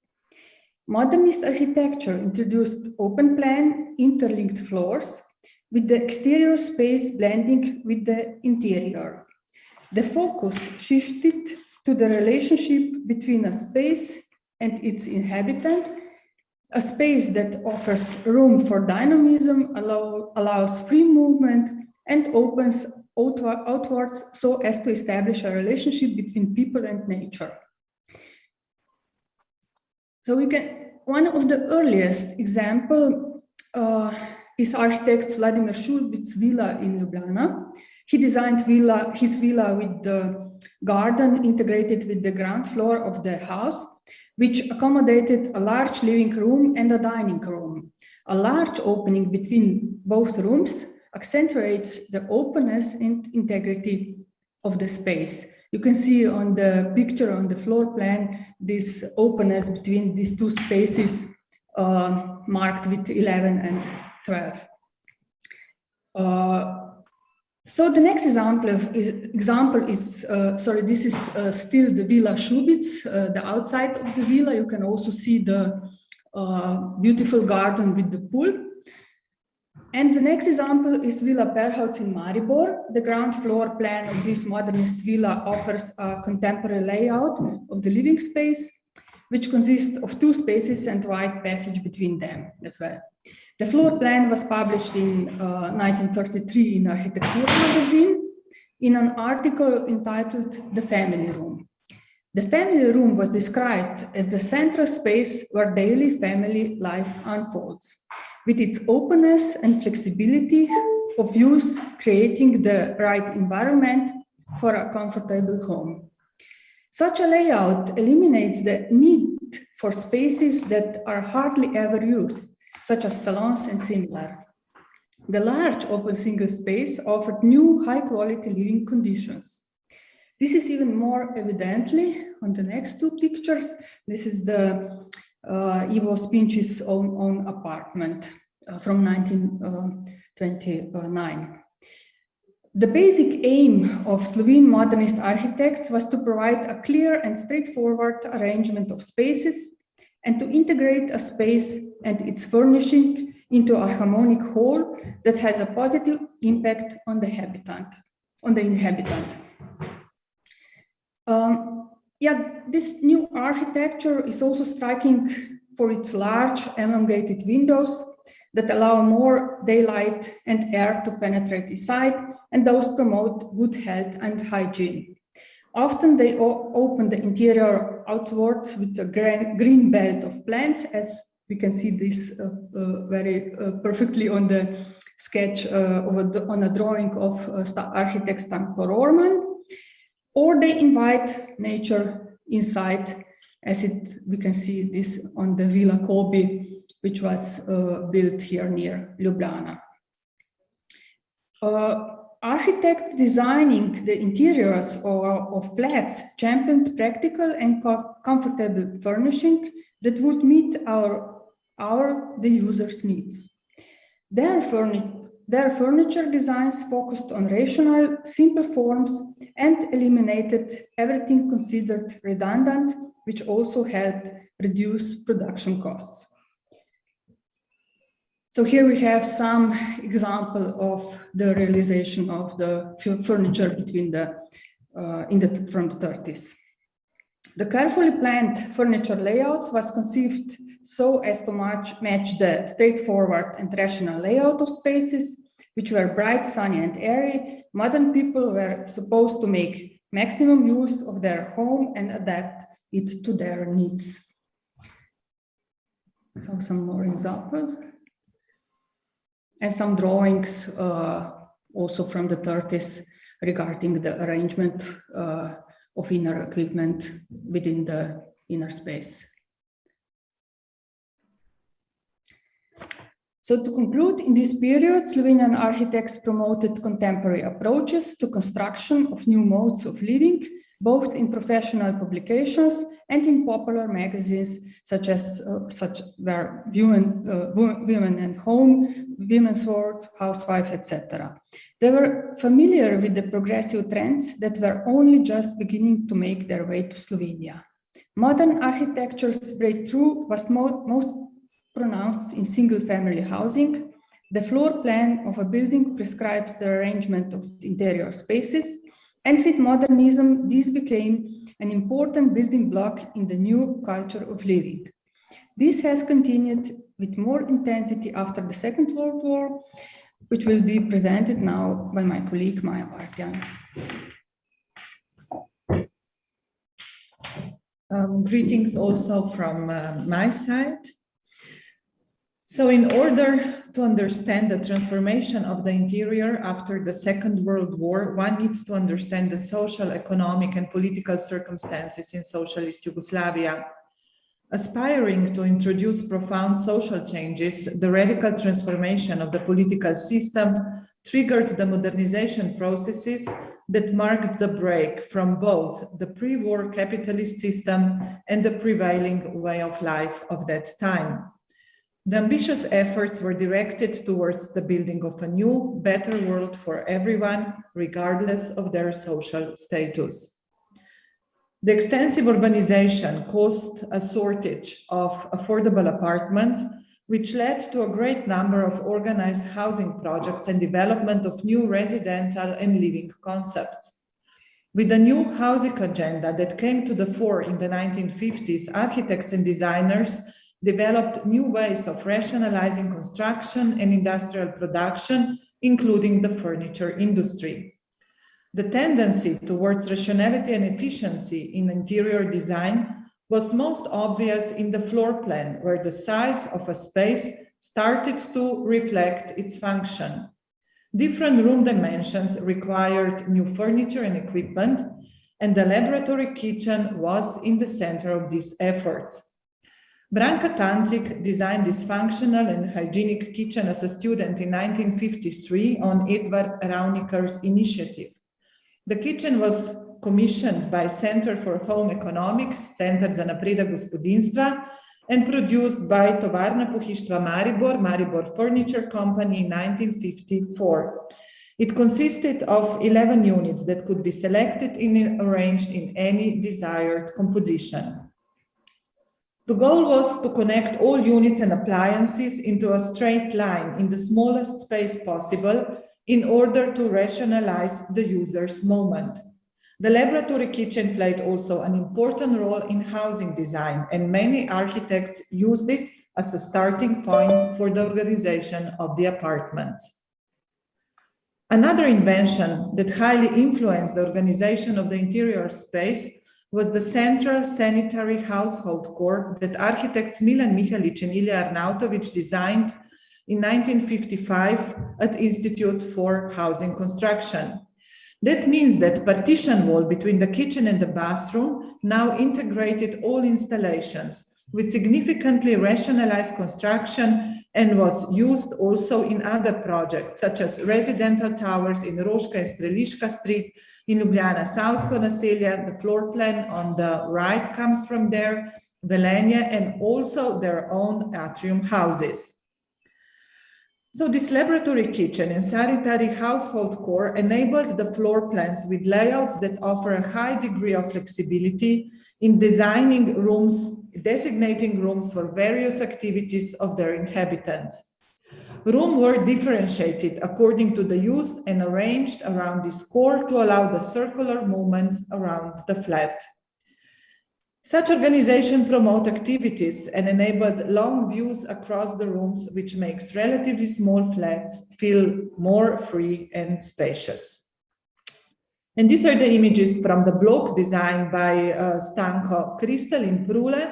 Modernist architecture introduced open plan, interlinked floors, with the exterior space blending with the interior. The focus shifted to the relationship between a space and its inhabitant, a space that offers room for dynamism, allows free movement, and opens outwards so as to establish a relationship between people and nature. So one of the earliest example is architect Vladimir Šulbic's villa in Ljubljana. He designed his villa with the garden integrated with the ground floor of the house, which accommodated a large living room and a dining room. A large opening between both rooms accentuates the openness and integrity of the space. You can see on the picture on the floor plan this openness between these two spaces marked with 11 and 12. So the next example is this is still the Villa Šubic, the outside of the villa. You can also see the beautiful garden with the pool. And the next example is Villa Perhovc in Maribor. The ground floor plan of this modernist villa offers a contemporary layout of the living space, which consists of two spaces and wide passage between them as well. The floor plan was published in 1933 in Architectura magazine in an article entitled The Family Room. The family room was described as the central space where daily family life unfolds, with its openness and flexibility of use, creating the right environment for a comfortable home. Such a layout eliminates the need for spaces that are hardly ever used, such as salons and similar. The large open single space offered new high-quality living conditions. This is even more evidently on the next two pictures. This is the Ivo Spinčić's own apartment from 1929. The basic aim of Slovene modernist architects was to provide a clear and straightforward arrangement of spaces and to integrate a space and its furnishing into a harmonic whole that has a positive impact on the inhabitant. This new architecture is also striking for its large elongated windows that allow more daylight and air to penetrate inside, and those promote good health and hygiene. Often they open the interior outwards with a green belt of plants, as we can see this very perfectly on the sketch on a drawing of architect Stanko Rorman, or they invite nature inside, as we can see this on the Villa Kobi, which was built here near Ljubljana. Architects designing the interiors of flats championed practical and comfortable furnishing that would meet the user's needs. Their their furniture designs focused on rational, simple forms and eliminated everything considered redundant, which also helped reduce production costs. So here we have some example of the realization of the furniture between from the 30s. The carefully planned furniture layout was conceived so as to match the straightforward and rational layout of spaces, which were bright, sunny, and airy. Modern people were supposed to make maximum use of their home and adapt it to their needs. So some more examples. And some drawings also from the 30s regarding the arrangement of inner equipment within the inner space. So to conclude, in this period, Slovenian architects promoted contemporary approaches to construction of new modes of living, both in professional publications and in popular magazines such were Women and Home, Women's World, Housewife, etc. They were familiar with the progressive trends that were only just beginning to make their way to Slovenia. Modern architecture's breakthrough was most pronounced in single-family housing. The floor plan of a building prescribes the arrangement of interior spaces, and with modernism, this became an important building block in the new culture of living. This has continued with more intensity after the Second World War, which will be presented now by my colleague Maja Bartjan. Greetings also from my side. So in order to understand the transformation of the interior after the Second World War, one needs to understand the social, economic, and political circumstances in socialist Yugoslavia. Aspiring to introduce profound social changes, the radical transformation of the political system triggered the modernization processes that marked the break from both the pre-war capitalist system and the prevailing way of life of that time. The ambitious efforts were directed towards the building of a new, better world for everyone, regardless of their social status. The extensive urbanization caused a shortage of affordable apartments, which led to a great number of organized housing projects and development of new residential and living concepts. With the new housing agenda that came to the fore in the 1950s, architects and designers developed new ways of rationalizing construction and industrial production, including the furniture industry. The tendency towards rationality and efficiency in interior design was most obvious in the floor plan, where the size of a space started to reflect its function. Different room dimensions required new furniture and equipment, and the laboratory kitchen was in the center of these efforts. Branka Tanzik designed this functional and hygienic kitchen as a student in 1953 on Edvard Ravnikar's initiative. The kitchen was commissioned by Center for Home Economics, Centar za napredek gospodinstva, and produced by Tovarna pohištva Maribor, Maribor Furniture Company in 1954. It consisted of 11 units that could be selected and arranged in any desired composition. The goal was to connect all units and appliances into a straight line in the smallest space possible in order to rationalize the user's moment. The laboratory kitchen played also an important role in housing design, and many architects used it as a starting point for the organization of the apartments. Another invention that highly influenced the organization of the interior space was the central sanitary household core that architects Milan Mihalic and Ilya Arnautovic designed in 1955 at Institute for Housing Construction. That means that partition wall between the kitchen and the bathroom now integrated all installations with significantly rationalized construction and was used also in other projects such as residential towers in Roška and Streliška Street, in Ljubljana Savsko naselje. The floor plan on the right comes from there, Velenje, and also their own atrium houses. So this laboratory kitchen and sanitary household core enabled the floor plans with layouts that offer a high degree of flexibility in designing rooms, designating rooms for various activities of their inhabitants. Rooms were differentiated according to the use and arranged around this core to allow the circular movements around the flat. Such organization promote activities and enabled long views across the rooms, which makes relatively small flats feel more free and spacious. And these are the images from the block designed by Stanko Kristel in Prule.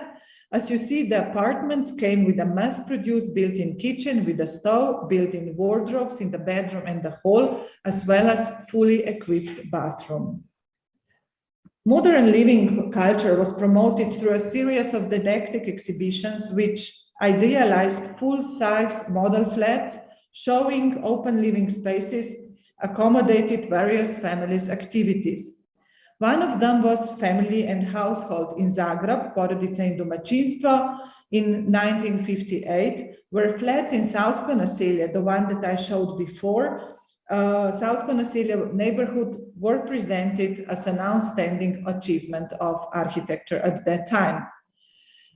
As you see, the apartments came with a mass-produced built-in kitchen with a stove, built-in wardrobes in the bedroom and the hall, as well as fully equipped bathroom. Modern living culture was promoted through a series of didactic exhibitions which idealized full-size model flats showing open living spaces, accommodated various families' activities. One of them was Family and Household in Zagreb, Porodice in Domaćinstvo, in 1958, where flats in Savsko naselje, the one that I showed before, Savsko naselje neighborhood were presented as an outstanding achievement of architecture at that time.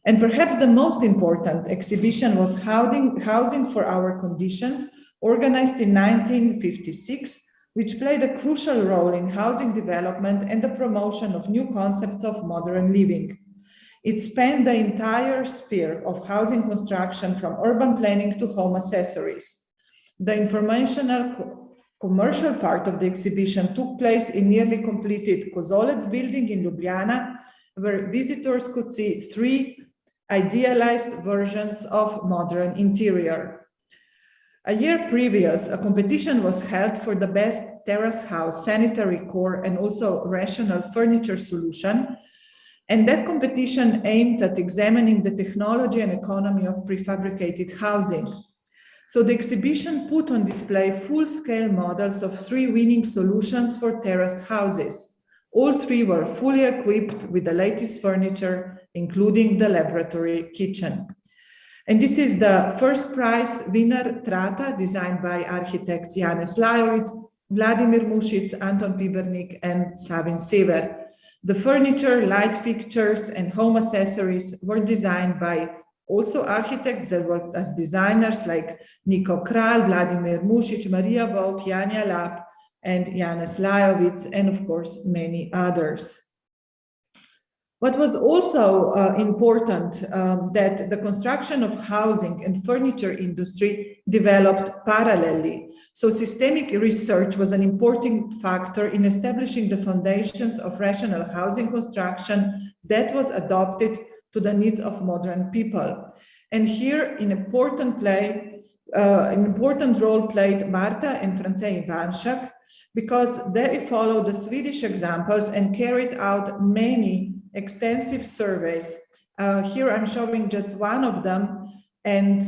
And perhaps the most important exhibition was Housing for Our Conditions, organized in 1956, which played a crucial role in housing development and the promotion of new concepts of modern living. It spanned the entire sphere of housing construction from urban planning to home accessories. The informational commercial part of the exhibition took place in nearly completed Kozolec building in Ljubljana, where visitors could see 3 idealized versions of modern interior. A year previous, a competition was held for the best terrace house, sanitary core, and also rational furniture solution. And that competition aimed at examining the technology and economy of prefabricated housing. So the exhibition put on display full-scale models of 3 winning solutions for terraced houses. All 3 were fully equipped with the latest furniture, including the laboratory kitchen. And this is the first prize winner, Trata, designed by architects Janez Lajovic, Vladimir Mušic, Anton Pibernik, and Savin Sever. The furniture, light fixtures, and home accessories were designed by also architects that worked as designers like Niko Kralj, Vladimir Mušic, Maria Vovk, Janja Lap, and Janez Lajovic, and of course, many others. What was also important that the construction of housing and furniture industry developed parallelly. So systemic research was an important factor in establishing the foundations of rational housing construction that was adopted to the needs of modern people. And here an important role played Marta and Francej Ivanšak, because they followed the Swedish examples and carried out many extensive surveys. Here I'm showing just one of them. And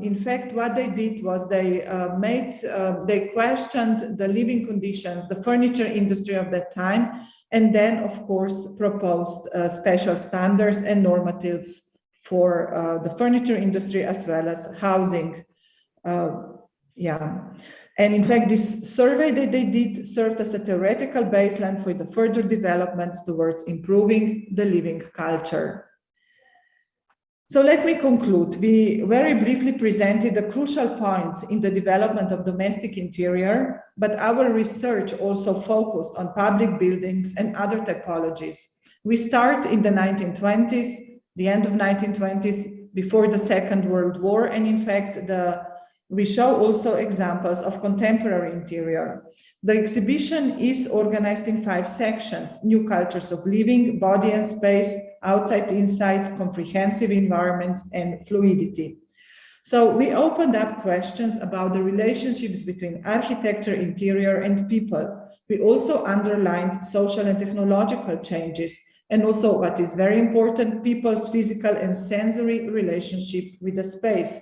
in fact, what they did was they questioned the living conditions, the furniture industry of that time, and then, of course, proposed special standards and normatives for the furniture industry as well as housing. And in fact, this survey that they did served as a theoretical baseline for the further developments towards improving the living culture. So let me conclude. We very briefly presented the crucial points in the development of domestic interior, but our research also focused on public buildings and other typologies. We start in the 1920s, the end of 1920s, before the Second World War, and in fact, we show also examples of contemporary interior. The exhibition is organized in 5 sections: new cultures of living, body and space, outside, inside, comprehensive environments, and fluidity. So we opened up questions about the relationships between architecture, interior, and people. We also underlined social and technological changes, and also what is very important, people's physical and sensory relationship with the space.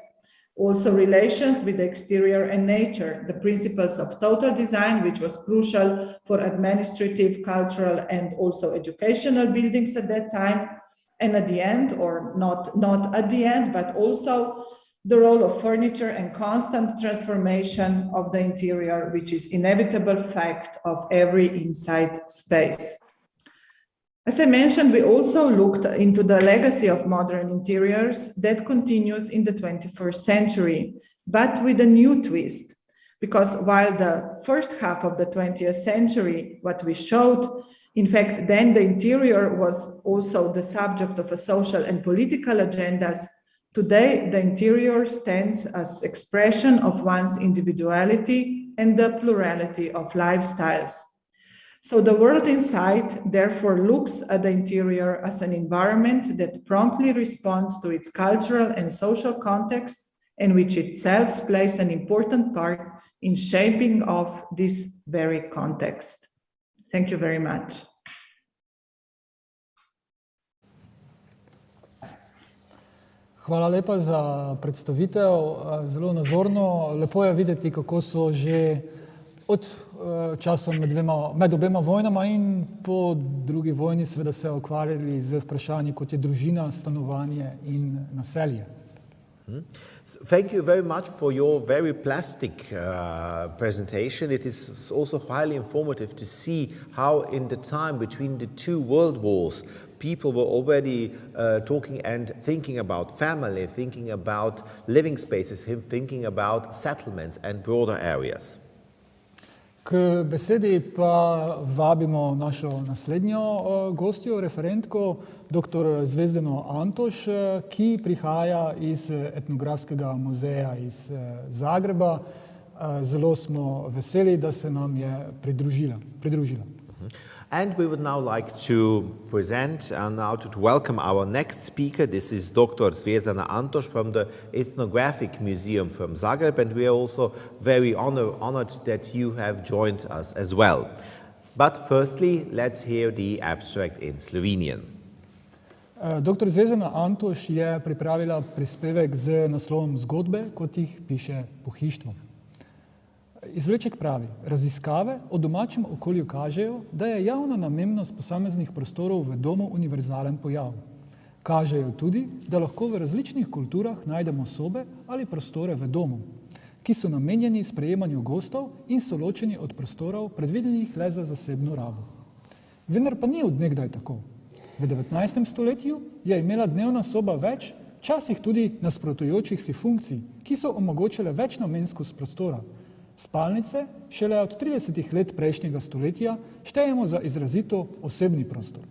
Also relations with the exterior and nature, the principles of total design, which was crucial for administrative, cultural, and also educational buildings at that time. And at the end, or not at the end, but also the role of furniture and constant transformation of the interior, which is inevitable fact of every inside space. As I mentioned, we also looked into the legacy of modern interiors that continues in the 21st century, but with a new twist. Because while the first half of the 20th century, what we showed, in fact, then the interior was also the subject of a social and political agendas, today the interior stands as expression of one's individuality and the plurality of lifestyles. So the world inside therefore looks at the interior as an environment that promptly responds to its cultural and social context, and which itself plays an important part in shaping of this very context. Thank you very much. Hvala lepa za predstavitev, zelo nazorno. Lepo je videti, kako so že od časa med obema vojnama in po drugi vojni seveda se ukvarjali z vprašanji, kot je družina, stanovanje in naselje. Thank you very much for your very plastic presentation. It is also highly informative to see how in the time between the two world wars people were already talking and thinking about family, thinking about living spaces, thinking about settlements and broader areas. K besedi pa vabimo našo naslednjo gostjo, referentko, dr. Zvezdano Antoš, ki prihaja iz etnografskega muzeja iz Zagreba. Zelo smo veseli, da se nam je pridružila. And we would now like to present and now to welcome our next speaker. This is Dr. Zvezdana Antoš from the Ethnographic Museum from Zagreb, and we are also very honored that you have joined us as well. But firstly, let's hear the abstract in Slovenian. Dr. Zvezdana Antoš je pripravila prispevek z naslovom Zgodbe, kot jih piše pohištvo. Izvleček pravi, raziskave o domačem okolju kažejo, da je javna namembnost posameznih prostorov v domu univerzalen pojav. Kažejo tudi, da lahko v različnih kulturah najdemo sobe ali prostore v domu, ki so namenjeni sprejemanju gostov in so ločeni od prostorov, predvidenih le za zasebno rabo. Vendar pa ni od nekdaj tako. V 19. stoletju je imela dnevna soba več, včasih tudi nasprotujočih si funkcij, ki so omogočile večnamenskost prostora. Spalnice šele od 30 let prejšnjega stoletja štejemo za izrazito osebni prostor.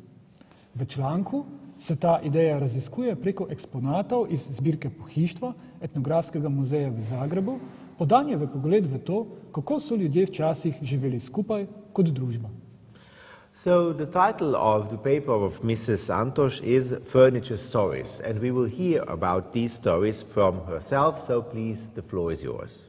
V članku se ta ideja raziskuje preko eksponatov iz zbirke pohištva Etnografskega muzeja v Zagrebu, podan je v pogled v to, kako so ljudje včasih živeli skupaj kot družba. So the title of the paper of Mrs. Antoš is Furniture Stories, and we will hear about these stories from herself, so please, the floor is yours.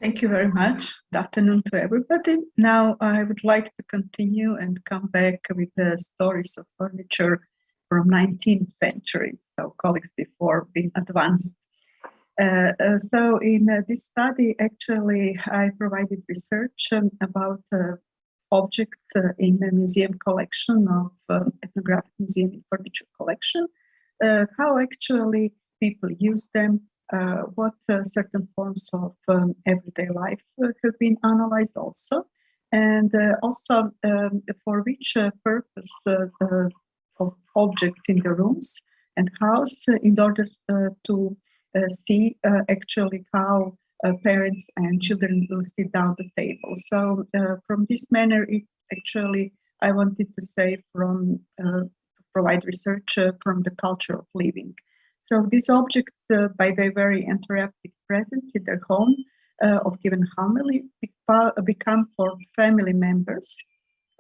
Thank you very much. Good afternoon to everybody. Now I would like to continue and come back with the stories of furniture from 19th century, so colleagues before being advanced. So in this study, actually, I provided research about objects in the museum collection of Ethnographic Museum and Furniture Collection, how actually people use them, what certain forms of everyday life have been analyzed also, and also for which purpose of objects in the rooms and house in order to see actually how parents and children will sit down at the table. So from this manner, actually, I wanted to say provide research from the culture of living. So these objects, by their very interactive presence in their home of given family, become for family members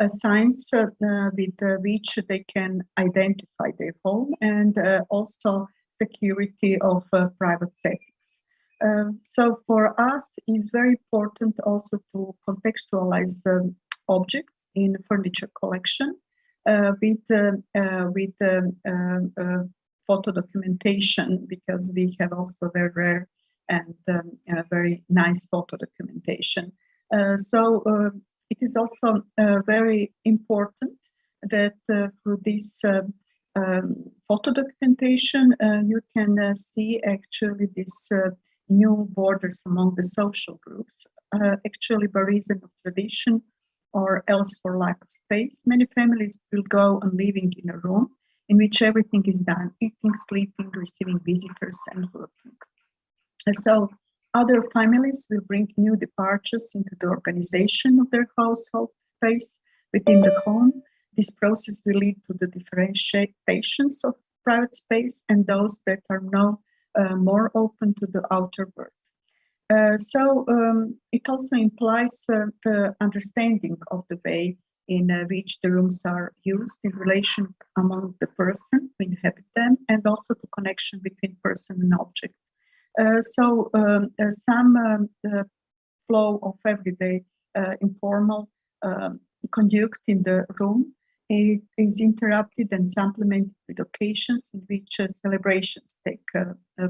signs with which they can identify their home and also security of private settings. So for us, it's very important also to contextualize objects in furniture collection with photo documentation, because we have also very rare and very nice photo documentation. So it is also very important that through this photo documentation, you can see actually this new borders among the social groups, actually by reason of tradition or else for lack of space. Many families will go on living in a room in which everything is done, eating, sleeping, receiving visitors, and working. And so other families will bring new departures into the organization of their household space within the home. This process will lead to the differentiations of private space and those that are now more open to the outer world. It also implies the understanding of the way in which the rooms are used in relation among the person who inhabit them, and also the connection between person and object. Some flow of everyday informal conduct in the room is interrupted and supplemented with occasions in which celebrations take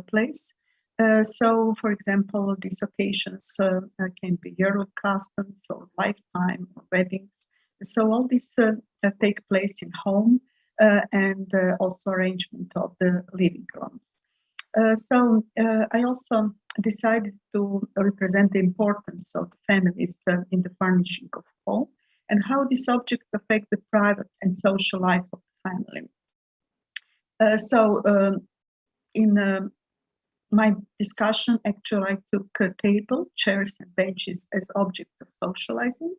place. For example, these occasions can be yearly customs or lifetime or weddings. So all this take place in home and also arrangement of the living rooms. I also decided to represent the importance of the families in the furnishing of home and how these objects affect the private and social life of the family. In my discussion, actually, I took a table, chairs, and benches as objects of socializing,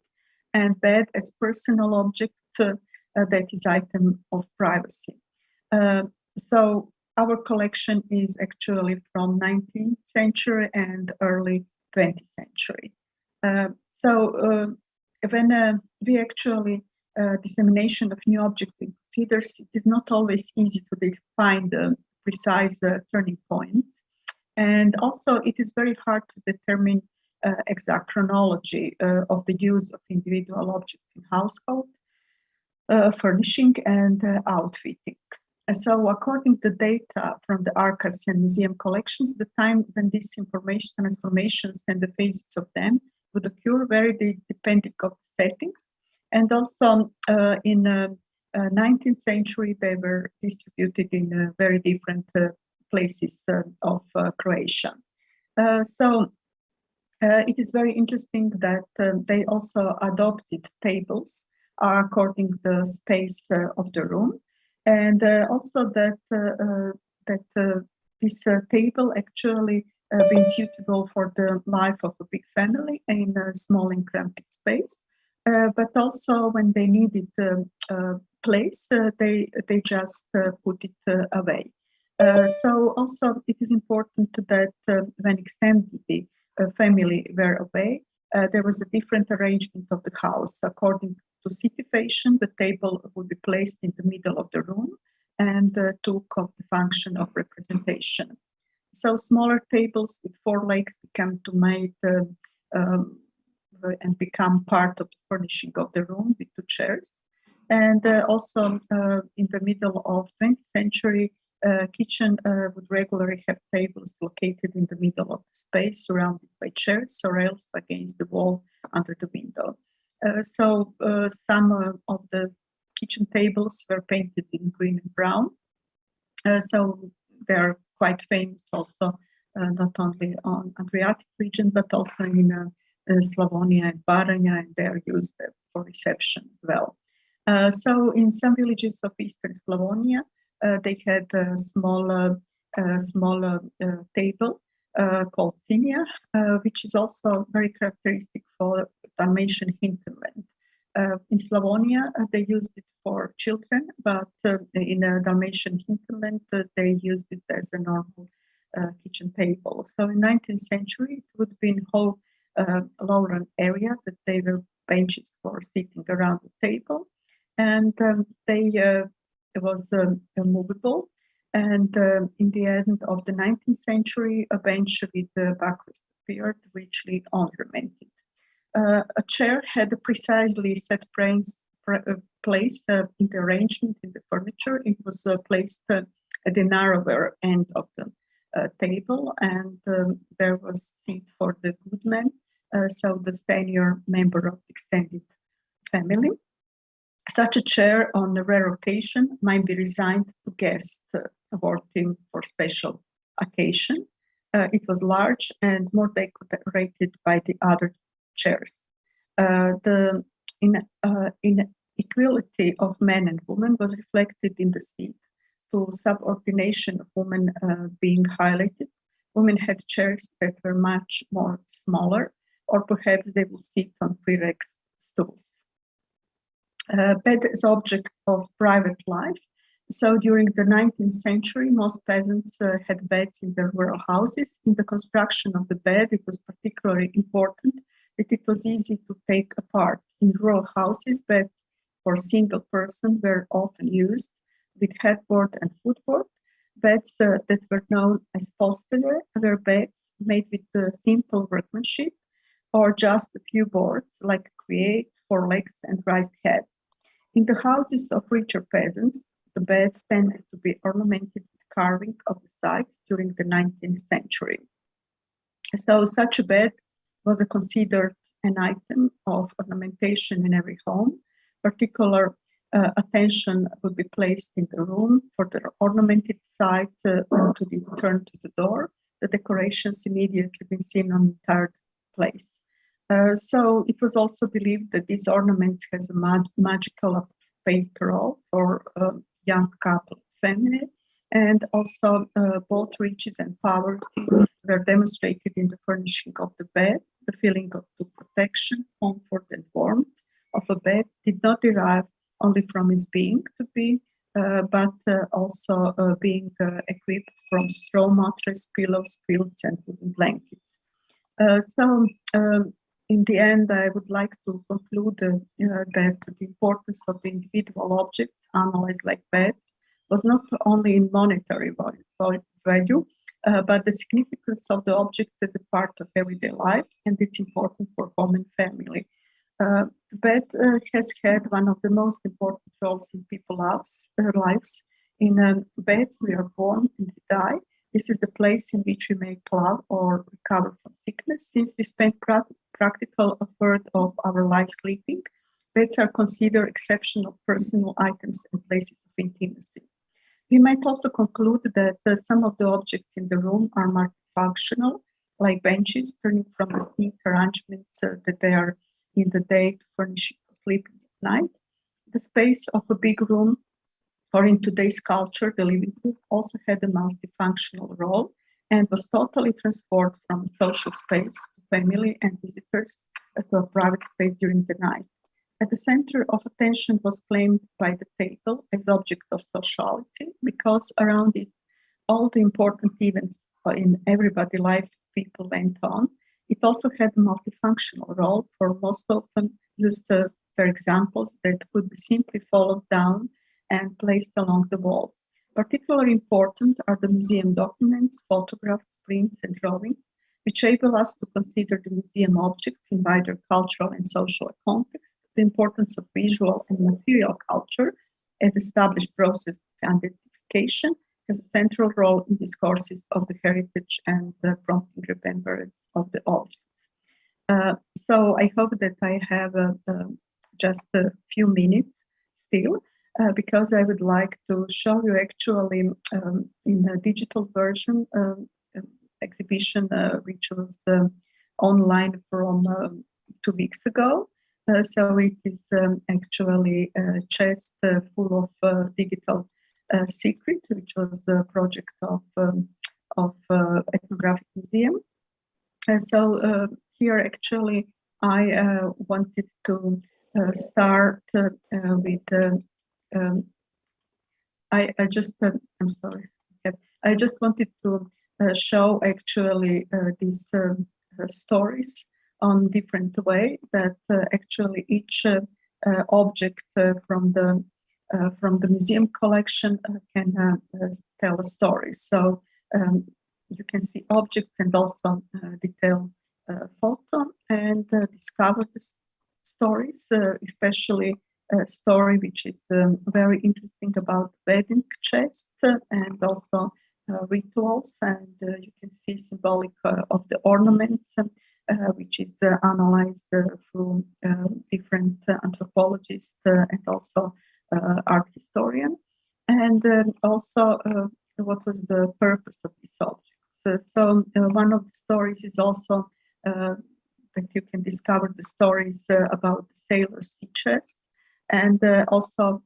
and bed as personal object that is item of privacy. Our collection is actually from 19th century and early 20th century. When we actually dissemination of new objects in considers, it is not always easy to define the precise turning points. And also it is very hard to determine exact chronology of the use of individual objects in household, furnishing and outfitting. So according to data from the archives and museum collections, the time when this information transformations and the phases of them would occur very depending on the settings. And also in 19th century, they were distributed in very different places of Croatia. It is very interesting that they also adopted tables according to the space of the room. And also that this table actually been suitable for the life of a big family in a small and cramped space. But also when they needed place, they just put it away. So also it is important that when extended family were away, there was a different arrangement of the house. According to situation, the table would be placed in the middle of the room and took of the function of representation. So smaller tables with 4 legs become to made and become part of the furnishing of the room with 2 chairs. And also in the middle of 20th century, kitchen would regularly have tables located in the middle of the space surrounded by chairs or else against the wall under the window. Some of the kitchen tables were painted in green and brown. So they are quite famous also, not only on Adriatic region, but also in Slavonia and Baranja, and they are used for reception as well. So in some villages of Eastern Slavonia, they had a small table called Sinja, which is also very characteristic for Dalmatian hinterland. In Slavonia, they used it for children, but in Dalmatian hinterland, they used it as a normal kitchen table. So in 19th century, it would be in whole lowland area that they were benches for sitting around the table, and it was movable. And in the end of the 19th century, a bench with the backrest appeared, richly ornamented. A chair had a precisely set place in the arrangement in the furniture. It was placed at the narrower end of the table, and there was seat for the goodman, so the senior member of the extended family. Such a chair on a rare occasion might be resigned to guests awarding for special occasion. It was large and more decorated by the other chairs. The inequality of men and women was reflected in the seat, to subordination of women being highlighted. Women had chairs that were much more smaller, or perhaps they would sit on pre-rex stools. Bed as object of private life. So during the 19th century, most peasants had beds in their rural houses. In the construction of the bed, it was particularly important that it was easy to take apart. In rural houses, beds for a single person were often used with headboard and footboard. Beds that were known as postelier were beds made with simple workmanship or just a few boards like create, four legs and raised head. In the houses of richer peasants, the bed tended to be ornamented with carving of the sides during the 19th century. So such a bed was considered an item of ornamentation in every home. Particular attention would be placed in the room for the ornamented side to the turn to the door. The decorations immediately been seen on the third place. So it was also believed that these ornaments has a magical fate role for a young couple family, and also both riches and poverty were demonstrated in the furnishing of the bed. The feeling of the protection, comfort, and warmth of a bed did not derive only from its being to be, but also being equipped from straw mattress, pillows, quilts, and wooden blankets. In the end, I would like to conclude that the importance of the individual objects analyzed like beds was not only in monetary value, but the significance of the objects as a part of everyday life, and it's important for home and family. The bed has had one of the most important roles in people's lives. In beds, we are born and we die. This is the place in which we make love or recover from sickness. Since we spend practical a third of our life sleeping, beds are considered exceptional personal items and places of intimacy. We might also conclude that some of the objects in the room are multifunctional, like benches, turning from the seat arrangements that they are in the day to furnish sleeping at night. The space of a big room, or in today's culture, the living room, also had a multifunctional role and was totally transformed from a social space to family and visitors to a private space during the night. At the center of attention was claimed by the table as object of sociality, because around it all the important events in everybody's life people went on. It also had a multifunctional role, for most often used for examples that could be simply followed down and placed along the wall. Particularly important are the museum documents, photographs, prints, and drawings, which enable us to consider the museum objects in wider cultural and social context. The importance of visual and material culture as established process of identification has a central role in discourses of the heritage and prompting remembrance of the objects. So I hope that I have just a few minutes still, because I would like to show you actually in a digital version exhibition which was online from 2 weeks ago. So it is actually a chest full of digital secrets, which was a project of Ethnographic Museum. So here actually I wanted to start with I'm sorry. I just wanted to show actually these stories on different way that actually each object from the museum collection can tell a story. So you can see objects and also detailed photo and discover the stories, especially a story which is very interesting about wedding chest and also rituals, and you can see symbolic of the ornaments. which is analyzed through different anthropologists and also art historian. And also what was the purpose of these objects. So one of the stories is also that you can discover the stories about the sailor's sea chest, and also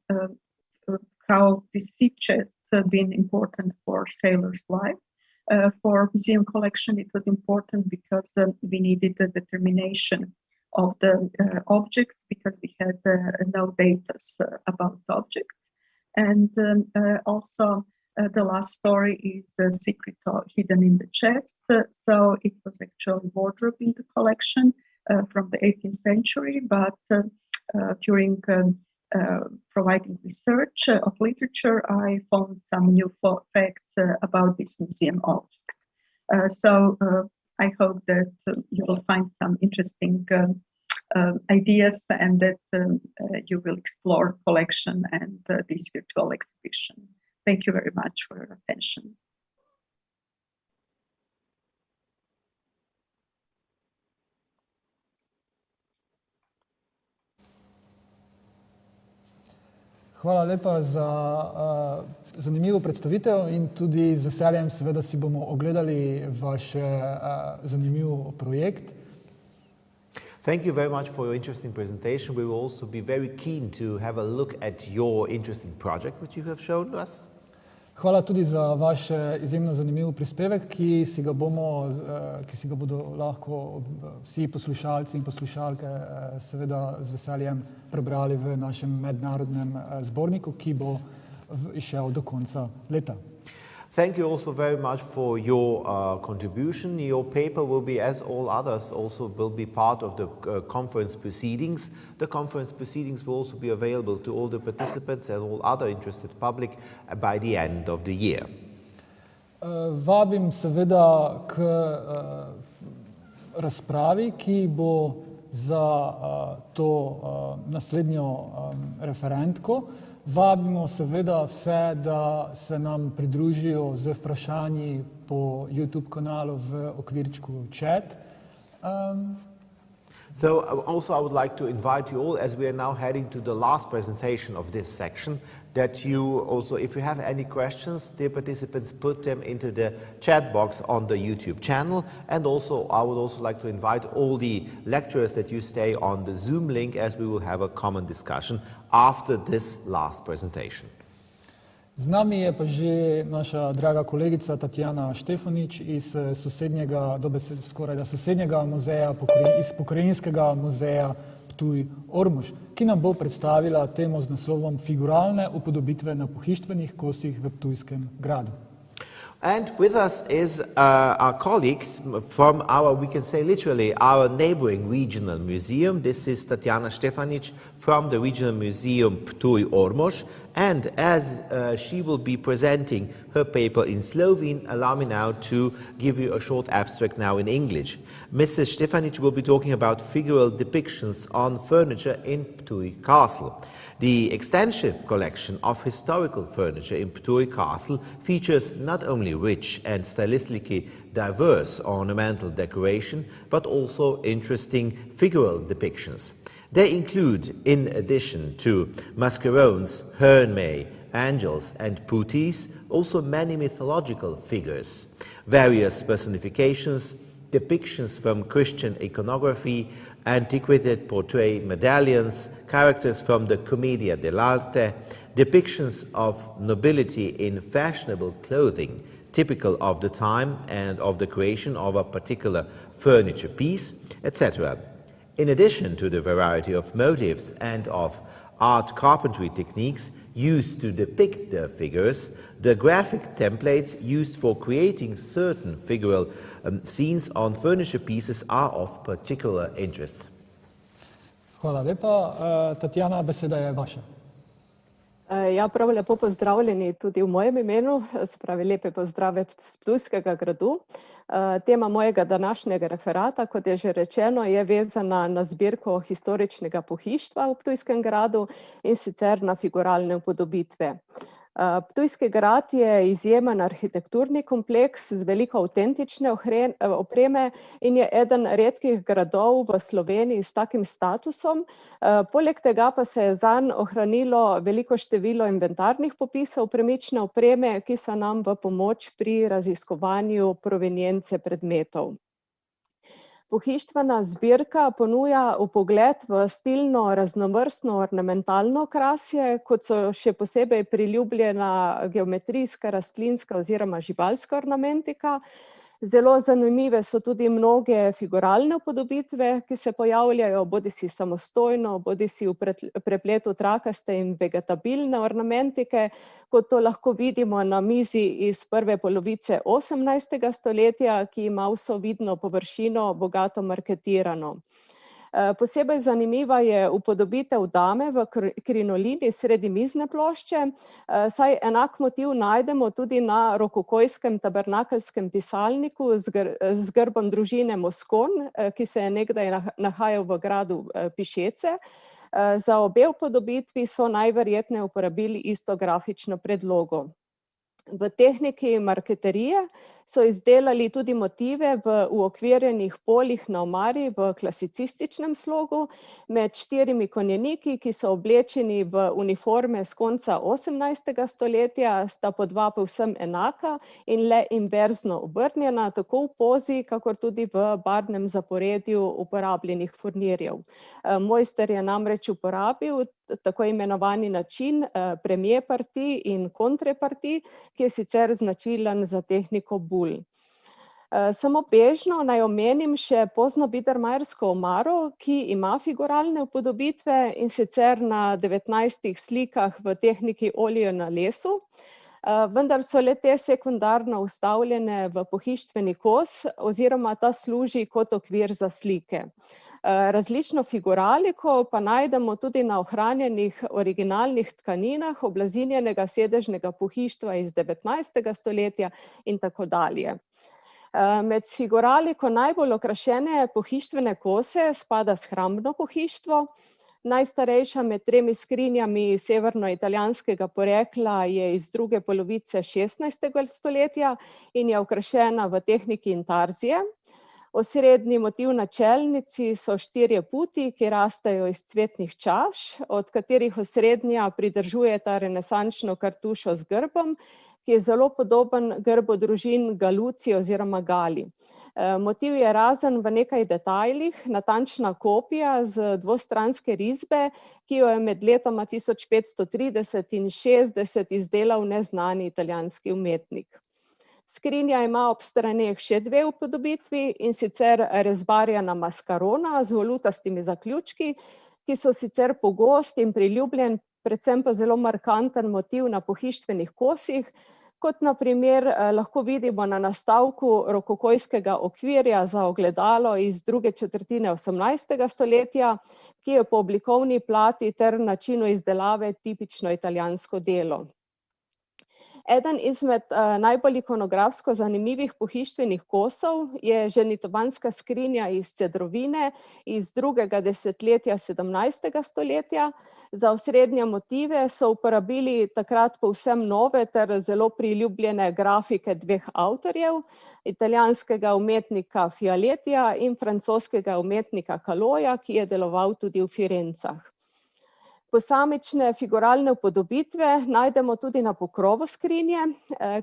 how this sea chest have been important for sailors' life. For museum collection, it was important because we needed the determination of the objects because we had no data about objects. And also the last story is a secret hidden in the chest. So it was actually wardrobe in the collection from the 18th century, but during providing research of literature, I found some new facts about this museum object. So I hope that you will find some interesting ideas and that you will explore collection and this virtual exhibition. Thank you very much for your attention. Hvala lepa za zanimivo predstavitev in tudi z veseljem seveda si bomo ogledali vaš zanimiv projekt. Thank you very much for your interesting presentation. We will also be very keen to have a look at your interesting project which you have shown to us. Hvala tudi za vaš izjemno zanimiv prispevek, ki si ga bodo lahko vsi poslušalci in poslušalke seveda z veseljem prebrali v našem mednarodnem zborniku, ki bo išel do konca leta. Thank you also very much for your contribution. Your paper will be, as all others, also will be part of the conference proceedings. The conference proceedings will also be available to all the participants and all other interested public by the end of the year. Vabim seveda k razpravi, ki bo za to naslednjo referentko. Vabimo seveda vse, da se nam pridružijo z vprašanji po YouTube kanalu v okvirčku chat. So also I would like to invite you all, as we are now heading to the last presentation of this section, that you also, if you have any questions, dear participants, put them into the chat box on the YouTube channel. And also I would also like to invite all the lecturers that you stay on the Zoom link, as we will have a common discussion after this last presentation. Z nami je pa že naša draga kolegica Tatjana Štefanič iz sosednjega muzeja, iz Pokrajinskega muzeja Ptuj-Ormož, ki nam bo predstavila temo z naslovom Figuralne upodobitve na pohištvenih kosih v Ptujskem gradu. And with us is our colleague from our, we can say literally, our neighboring regional museum. This is Tatjana Štefanič from the Regional Museum Ptuj-Ormož. And as she will be presenting her paper in Slovene, allow me now to give you a short abstract now in English. Mrs. Štefanič will be talking about figural depictions on furniture in Ptuj Castle. The extensive collection of historical furniture in Ptuj Castle features not only rich and stylistically diverse ornamental decoration, but also interesting figural depictions. They include, in addition to mascarons, hermei, angels and putis, also many mythological figures, various personifications, depictions from Christian iconography, antiquated portrait medallions, characters from the Commedia dell'arte, depictions of nobility in fashionable clothing, typical of the time and of the creation of a particular furniture piece, etc. In addition to the variety of motifs and of art carpentry techniques used to depict the figures, the graphic templates used for creating certain figural scenes on furniture pieces are of particular interest. Hvala lepa. Tatjana, beseda je vaša. Ja, prav lepo pozdravljeni tudi v mojem imenu, se pravi lepe pozdrave z Ptujskega gradu. Tema mojega današnjega referata, kot je že rečeno, je vezana na zbirko historičnega pohištva v Ptujskem gradu in sicer na figuralne upodobitve. Ptujski grad je izjemen arhitekturni kompleks z veliko avtentične opreme in je eden redkih gradov v Sloveniji s takim statusom. Poleg tega pa se je zanj ohranilo veliko število inventarnih popisov premične opreme, ki so nam v pomoč pri raziskovanju provenience predmetov. Pohištvena zbirka ponuja vpogled v stilno raznovrstno ornamentalno okrasje, kot so še posebej priljubljena geometrijska, rastlinska oziroma živalska ornamentika. Zelo zanimive so tudi mnoge figuralne upodobitve, ki se pojavljajo bodisi samostojno, bodisi v prepletu trakaste in vegetabilne ornamentike, kot to lahko vidimo na mizi iz prve polovice 18. stoletja, ki ima vso vidno površino bogato marketirano. Posebej zanimiva je upodobitev dame v krinolini sredi mizne plošče, saj enak motiv najdemo tudi na rokokojskem tabernakelskem pisalniku z grbom družine Moskon, ki se je nekdaj nahajal v gradu Pišece. Za obe upodobitvi so najverjetneje uporabili isto grafično predlogo. V tehniki marketerije so izdelali tudi motive v uokvirjenih poljih na omari v klasicističnem slogu, med 4 konjeniki, ki so oblečeni v uniforme s konca 18. stoletja, sta po 2 povsem enaka in le inverzno obrnjena, tako v pozi, kakor tudi v barvnem zaporedju uporabljenih furnirjev. Mojster je namreč uporabil tako imenovani način premier parti in contre parti, ki je sicer značilen za tehniko bul. Samo bežno naj omenim še pozno-biedermajersko omaro, ki ima figuralne upodobitve, in sicer na 19 slikah v tehniki olje na lesu, vendar so le te sekundarno vstavljene v pohištveni kos oziroma ta služi kot okvir za slike. Različno figuraliko pa najdemo tudi na ohranjenih originalnih tkaninah oblazinjenega sedežnega pohištva iz 19. stoletja in tako dalje. Med figuraliko najbolj okrašene pohištvene kose spada shrambno pohištvo. Najstarejša med 3 skrinjami severnoitalijanskega porekla je iz druge polovice 16. stoletja in je okrašena v tehniki intarzije. Osrednji motiv na čelnici so 4 puti, ki rastejo iz cvetnih čaš, od katerih osrednja pridržuje ta renesančno kartušo z grbom, ki je zelo podoben grbu družin Galuci oziroma Gali. Motiv je razen v nekaj detajlih, natančna kopija z dvostranske risbe, ki jo je med letoma 1530 in 60 izdelal neznani italijanski umetnik. Skrinja ima ob straneh še 2 upodobitvi, in sicer rezbarjana maskarona z volutastimi zaključki, ki so sicer pogost in priljubljen, predvsem pa zelo markanten motiv na pohištvenih kosih, kot na primer lahko vidimo na nastavku rokokojskega okvirja za ogledalo iz druge četrtine 18. stoletja, ki je po oblikovni plati ter načinu izdelave tipično italijansko delo. Eden izmed najbolj ikonografsko zanimivih pohištvenih kosov je ženitovanska skrinja iz cedrovine iz 2. desetletja 17. stoletja. Za osrednje motive so uporabili takrat povsem nove ter zelo priljubljene grafike 2 avtorjev, italijanskega umetnika Fialetija in francoskega umetnika Caloja, ki je deloval tudi v Firencah. Posamične figuralne upodobitve najdemo tudi na pokrovu skrinje,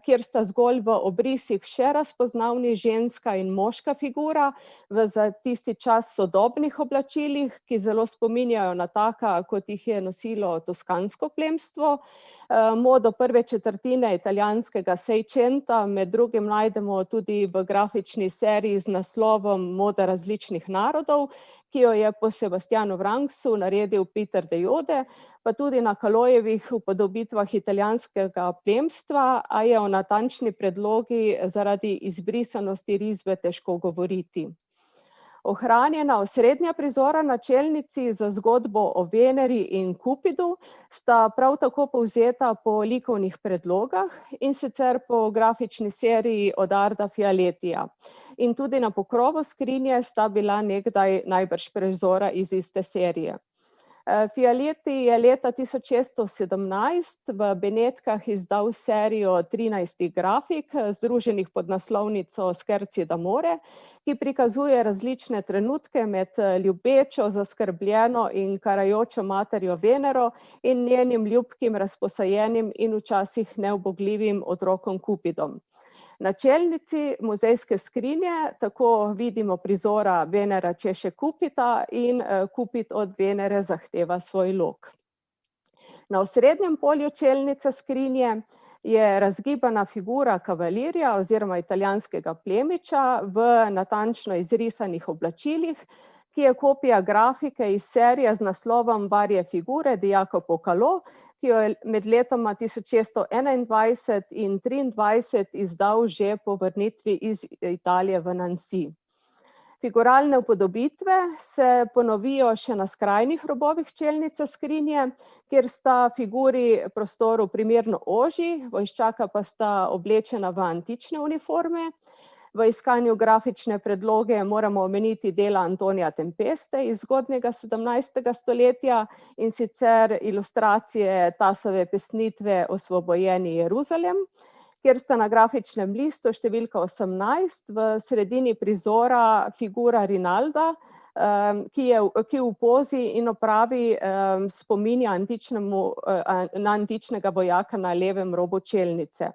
kjer sta zgolj v obrisih še razpoznavni ženska in moška figura v za tisti čas sodobnih oblačilih, ki zelo spominjajo na taka, kot jih je nosilo toskansko plemstvo. Modo prve četrtine italijanskega Seicenta med drugim najdemo tudi v grafični seriji z naslovom Moda različnih narodov, ki jo je po Sebastianu Wrangsu naredil Peter de Jode, pa tudi na Calojevih upodobitvah italijanskega plemstva, a je o natančni predlogi zaradi izbrisanosti risbe težko govoriti. Ohranjena osrednja prizora na čelnici za zgodbo o Veneri in Kupidu sta prav tako povzeta po likovnih predlogah, in sicer po grafični seriji od Arda Fialetija. In tudi na pokrovu skrinje sta bila nekdaj najbrž prizora iz iste serije. Fialetti je leta 1617 v Benetkah izdal serijo 13 grafik, združenih pod naslovnico Scherzi d'amore, ki prikazuje različne trenutke med ljubečo, zaskrbljeno in karajočo materjo Venero in njenim ljubkim, razposajenim in včasih neubogljivim otrokom Kupidom. Na čelnici muzejske skrinje tako vidimo prizora Venera češe Kupita in Kupit od Venere zahteva svoj lok. Na osrednjem polju čelnice skrinje je razgibana figura kavalirja oziroma italijanskega plemiča v natančno izrisanih oblačilih, ki je kopija grafike iz serije z naslovom Varie figure di Jacopo Calò, ki jo je med letoma 1621 in 23 izdal že po vrnitvi iz Italije v Nancy. Figuralne upodobitve se ponovijo še na skrajnih robovih čelnice skrinje, kjer sta figuri prostoru primerno ožji, vojščaka pa sta oblečena v antične uniforme. V iskanju grafične predloge moramo omeniti dela Antonija Tempeste iz zgodnjega 17. stoletja in sicer ilustracije Tasove pesnitve Osvobojeni Jeruzalem, kjer sta na grafičnem listu številka 18 v sredini prizora figura Rinalda, ki v pozi in opravi spominja na antičnega vojaka na levem robu čelnice.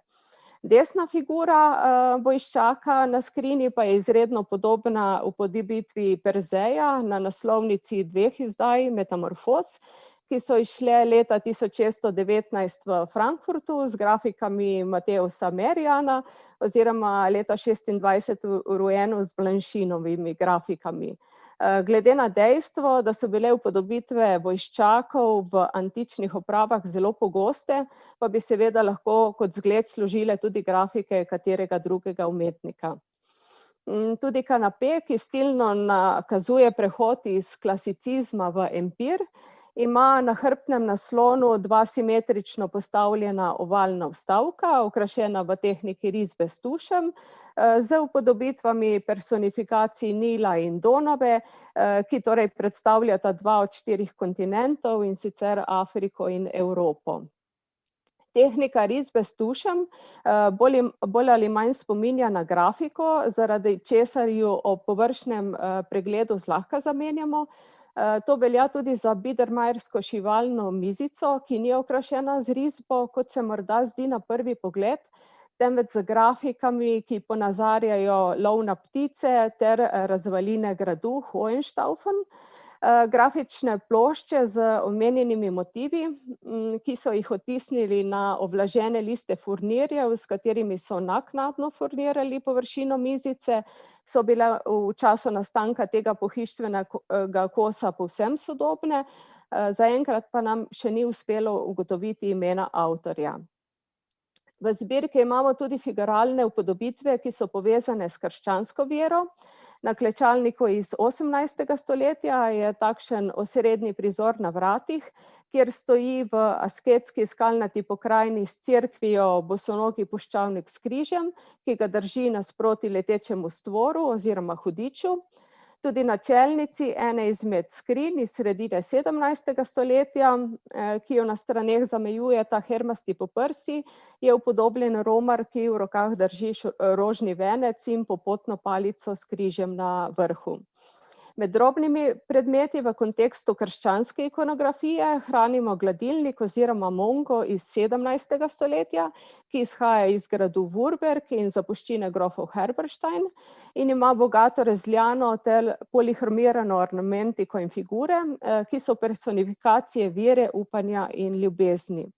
Desna figura vojščaka na skrini pa je izredno podobna upodobitvi Perzeja na naslovnici dveh izdaj Metamorfoz, ki so izšle leta 1619 v Frankfurtu z grafikami Mateusa Merijana oziroma leta 26 v Royenu z Blanchinovimi grafikami. Glede na dejstvo, da so bile upodobitve vojščakov v antičnih opravah zelo pogoste, pa bi seveda lahko kot zgled služile tudi grafike katerega drugega umetnika. Tudi kanapé, ki stilno nakazuje prehod iz klasicizma v empir, ima na hrbtnem naslonu dva simetrično postavljena ovalna vstavka, okrašena v tehniki risbe s tušem, z upodobitvami personifikacij Nila in Donave, ki torej predstavljata dva od 4 kontinentov, in sicer Afriko in Evropo. Tehnika risbe s tušem bolj ali manj spominja na grafiko, zaradi česar jo ob površnem pregledu zlahka zamenjamo. To velja tudi za bidermajersko šivalno mizico, ki ni okrašena z risbo, kot se morda zdi na prvi pogled, temveč z grafikami, ki ponazarjajo lov na ptice ter razvaline gradu Hohenstaufen. Grafične plošče z omenjenimi motivi, ki so jih odtisnili na ovlažene liste furnirjev, s katerimi so naknadno furnirali površino mizice, so bile v času nastanka tega pohištvenega kosa povsem sodobne, zaenkrat pa nam še ni uspelo ugotoviti imena avtorja. V zbirki imamo tudi figuralne upodobitve, ki so povezane s krščansko vero. Na klečalniku iz 18. stoletja je takšen osrednji prizor na vratih, kjer stoji v asketski skalnati pokrajini s cerkvijo bosonogi puščavnik s križem, ki ga drži nasproti letečemu stvoru oziroma hudiču. Tudi na čelnici ene izmed skrinj iz sredine 17. stoletja, ki jo na straneh zamejuje ta hermasti poprsi, je upodobljen romar, ki v rokah drži rožni venec in popotno palico s križem na vrhu. Med drobnimi predmeti v kontekstu krščanske ikonografije hranimo gladilnik oziroma mongo iz 17. stoletja, ki izhaja iz gradu Würberg in zapuščine grofov Herberstein in ima bogato rezljano ter polihromirano ornamentiko in figure, ki so personifikacije vere, upanja in ljubezni.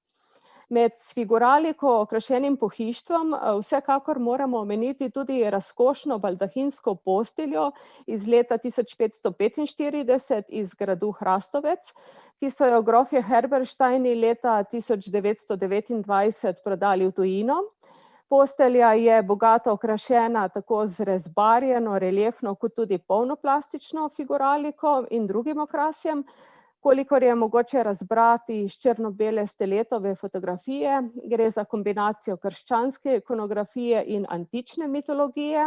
Med s figuraliko okrašenim pohištvom vsekakor moramo omeniti tudi razkošno baldahinsko posteljo iz leta 1545 iz gradu Hrastovec, ki so jo grofje Herbersteini leta 1929 prodali v tujino. Postelja je bogato okrašena tako z rezbarjeno, reliefno kot tudi polnoplastično figuraliko in drugim okrasjem. Kolikor je mogoče razbrati iz črno-bele Steletove fotografije, gre za kombinacijo krščanske ikonografije in antične mitologije.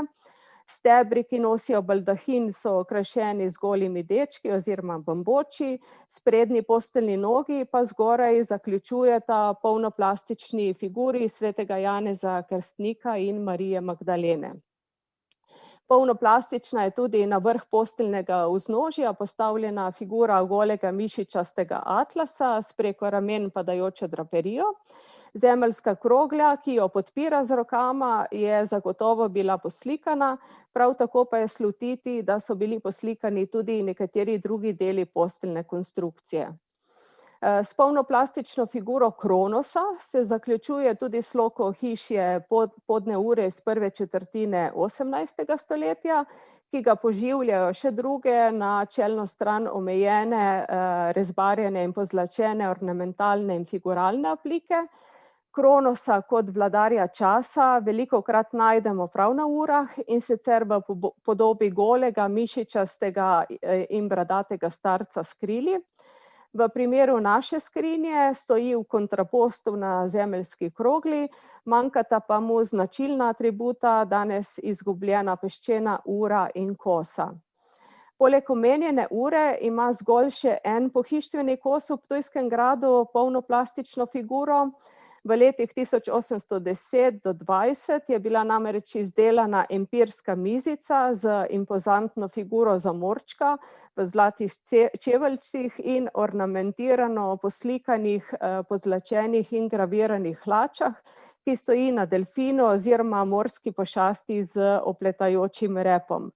Stebri, ki nosijo baldahin, so okrašeni z golimi dečki oziroma bamboči, sprednji posteljni nogi pa zgoraj zaključujeta polnoplastični figuri svetega Janeza Krstnika in Marije Magdalene. Polnoplastična je tudi na vrh posteljnega vznožja postavljena figura golega mišičastega atlasa s preko ramen padajočo draperijo. Zemeljska krogla, ki jo podpira z rokama, je zagotovo bila poslikana, prav tako pa je slutiti, da so bili poslikani tudi nekateri drugi deli posteljne konstrukcije. S polnoplastično figuro Kronosa se zaključuje tudi slog ohišje podne ure iz prve četrtine 18. stoletja, ki ga poživljajo še druge na čelno stran omejene, rezbarjene in pozlačene ornamentalne in figuralne aplike. Kronosa kot vladarja časa velikokrat najdemo prav na urah, in sicer v podobi golega, mišičastega in bradatega starca s krili. V primeru naše skrinje stoji v kontrapostu na zemeljski krogli, manjkata pa mu značilna atributa, danes izgubljena peščena ura in kosa. Poleg omenjene ure ima zgolj še en pohištveni kos v Ptujskem gradu polnoplastično figuro. V letih 1810 do 20 je bila namreč izdelana empirska mizica z impozantno figuro zamorčka v zlatih čeveljcih in ornamentirano poslikanih, pozlačenih in graviranih hlačah, ki stoji na delfinu oziroma morski pošasti z opletajočim repom.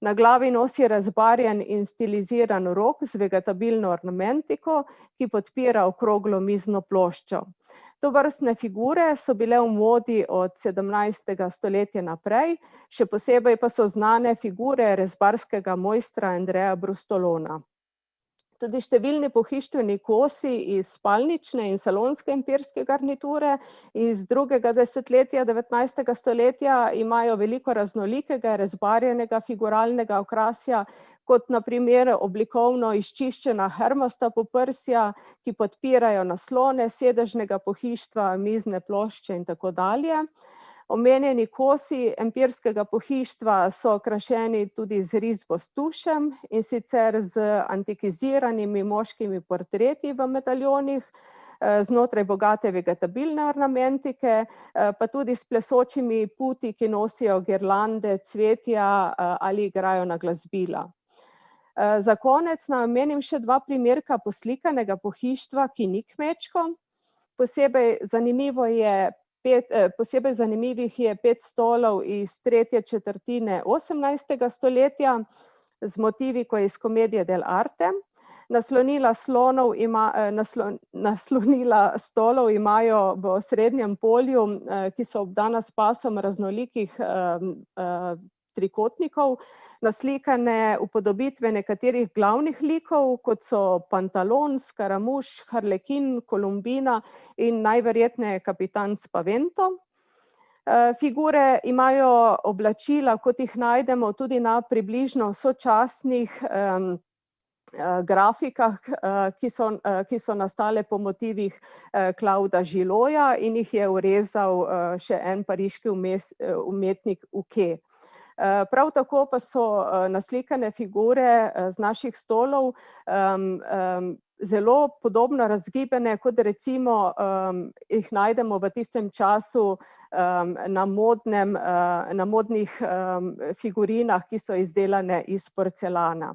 Na glavi nosi razbarjen in stiliziran rog z vegetabilno ornamentiko, ki podpira okroglo mizno ploščo. Tovrstne figure so bile v modi od 17. stoletja naprej, še posebej pa so znane figure rezbarskega mojstra Andreja Brustolona. Tudi številni pohištveni kosi iz spalnične in salonske empirske garniture iz drugega desetletja 19. stoletja imajo veliko raznolikega rezbarjenega figuralnega okrasja, kot na primer oblikovno izčiščena hermasta poprsja, ki podpirajo naslone sedežnega pohištva, mizne plošče in tako dalje. Omenjeni kosi empirskega pohištva so okrašeni tudi z risbo s tušem, in sicer z antikiziranimi moškimi portreti v medaljonih, znotraj bogate vegetabilne ornamentike, pa tudi s plesočimi puti, ki nosijo girlande, cvetja ali igrajo na glasbila. Za konec naj omenim še dva primerka poslikanega pohištva, ki ni kmečko. Posebej zanimivih je 5 stolov iz tretje četrtine 18. stoletja z motivi iz komedije dell'arte. Naslonila stolov imajo v osrednjem polju, ki so obdana s pasom raznolikih trikotnikov, naslikane upodobitve nekaterih glavnih likov, kot so Pantalon, Skaramuš, Harlekin, Kolumbina in najverjetneje kapitan Spavento. Figure imajo oblačila, kot jih najdemo tudi na približno sočasnih grafikah, ki so nastale po motivih Clauda Giloja in jih je vrezal še en pariški umetnik Uke. Prav tako pa so naslikane figure z naših stolov zelo podobno razgibane, kot recimo jih najdemo v tistem času na modnih figurinah, ki so izdelane iz porcelana.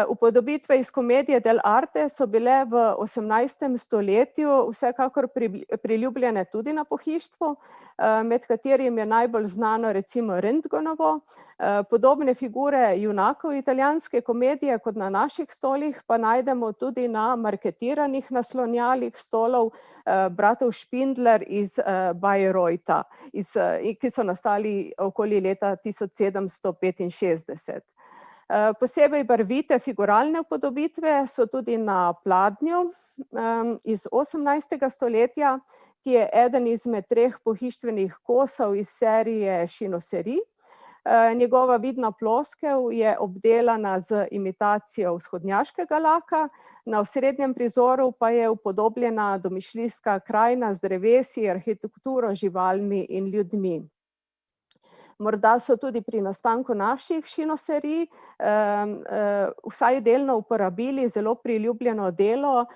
Upodobitve iz komedije dell'arte so bile v 18. stoletju vsekakor priljubljene tudi na pohištvu, med katerim je najbolj znano recimo Rentgenovo. Podobne figure junakov italijanske komedije kot na naših stolih pa najdemo tudi na marketiranih naslonjalih stolov bratov Špindler iz Bayreutha, ki so nastali okoli leta 1765. Posebej barvite figuralne upodobitve so tudi na pladnju iz 18. stoletja, ki je eden izmed 3 pohištvenih kosov iz serije Šinoserij. Njegova vidna ploskev je obdelana z imitacijo vzhodnjaškega laka, na osrednjem prizoru pa je upodobljena domišljijska krajina z drevesi, arhitekturo, živalmi in ljudmi. morda so tudi pri nastanku naših šinoserij vsaj delno uporabili zelo priljubljeno delo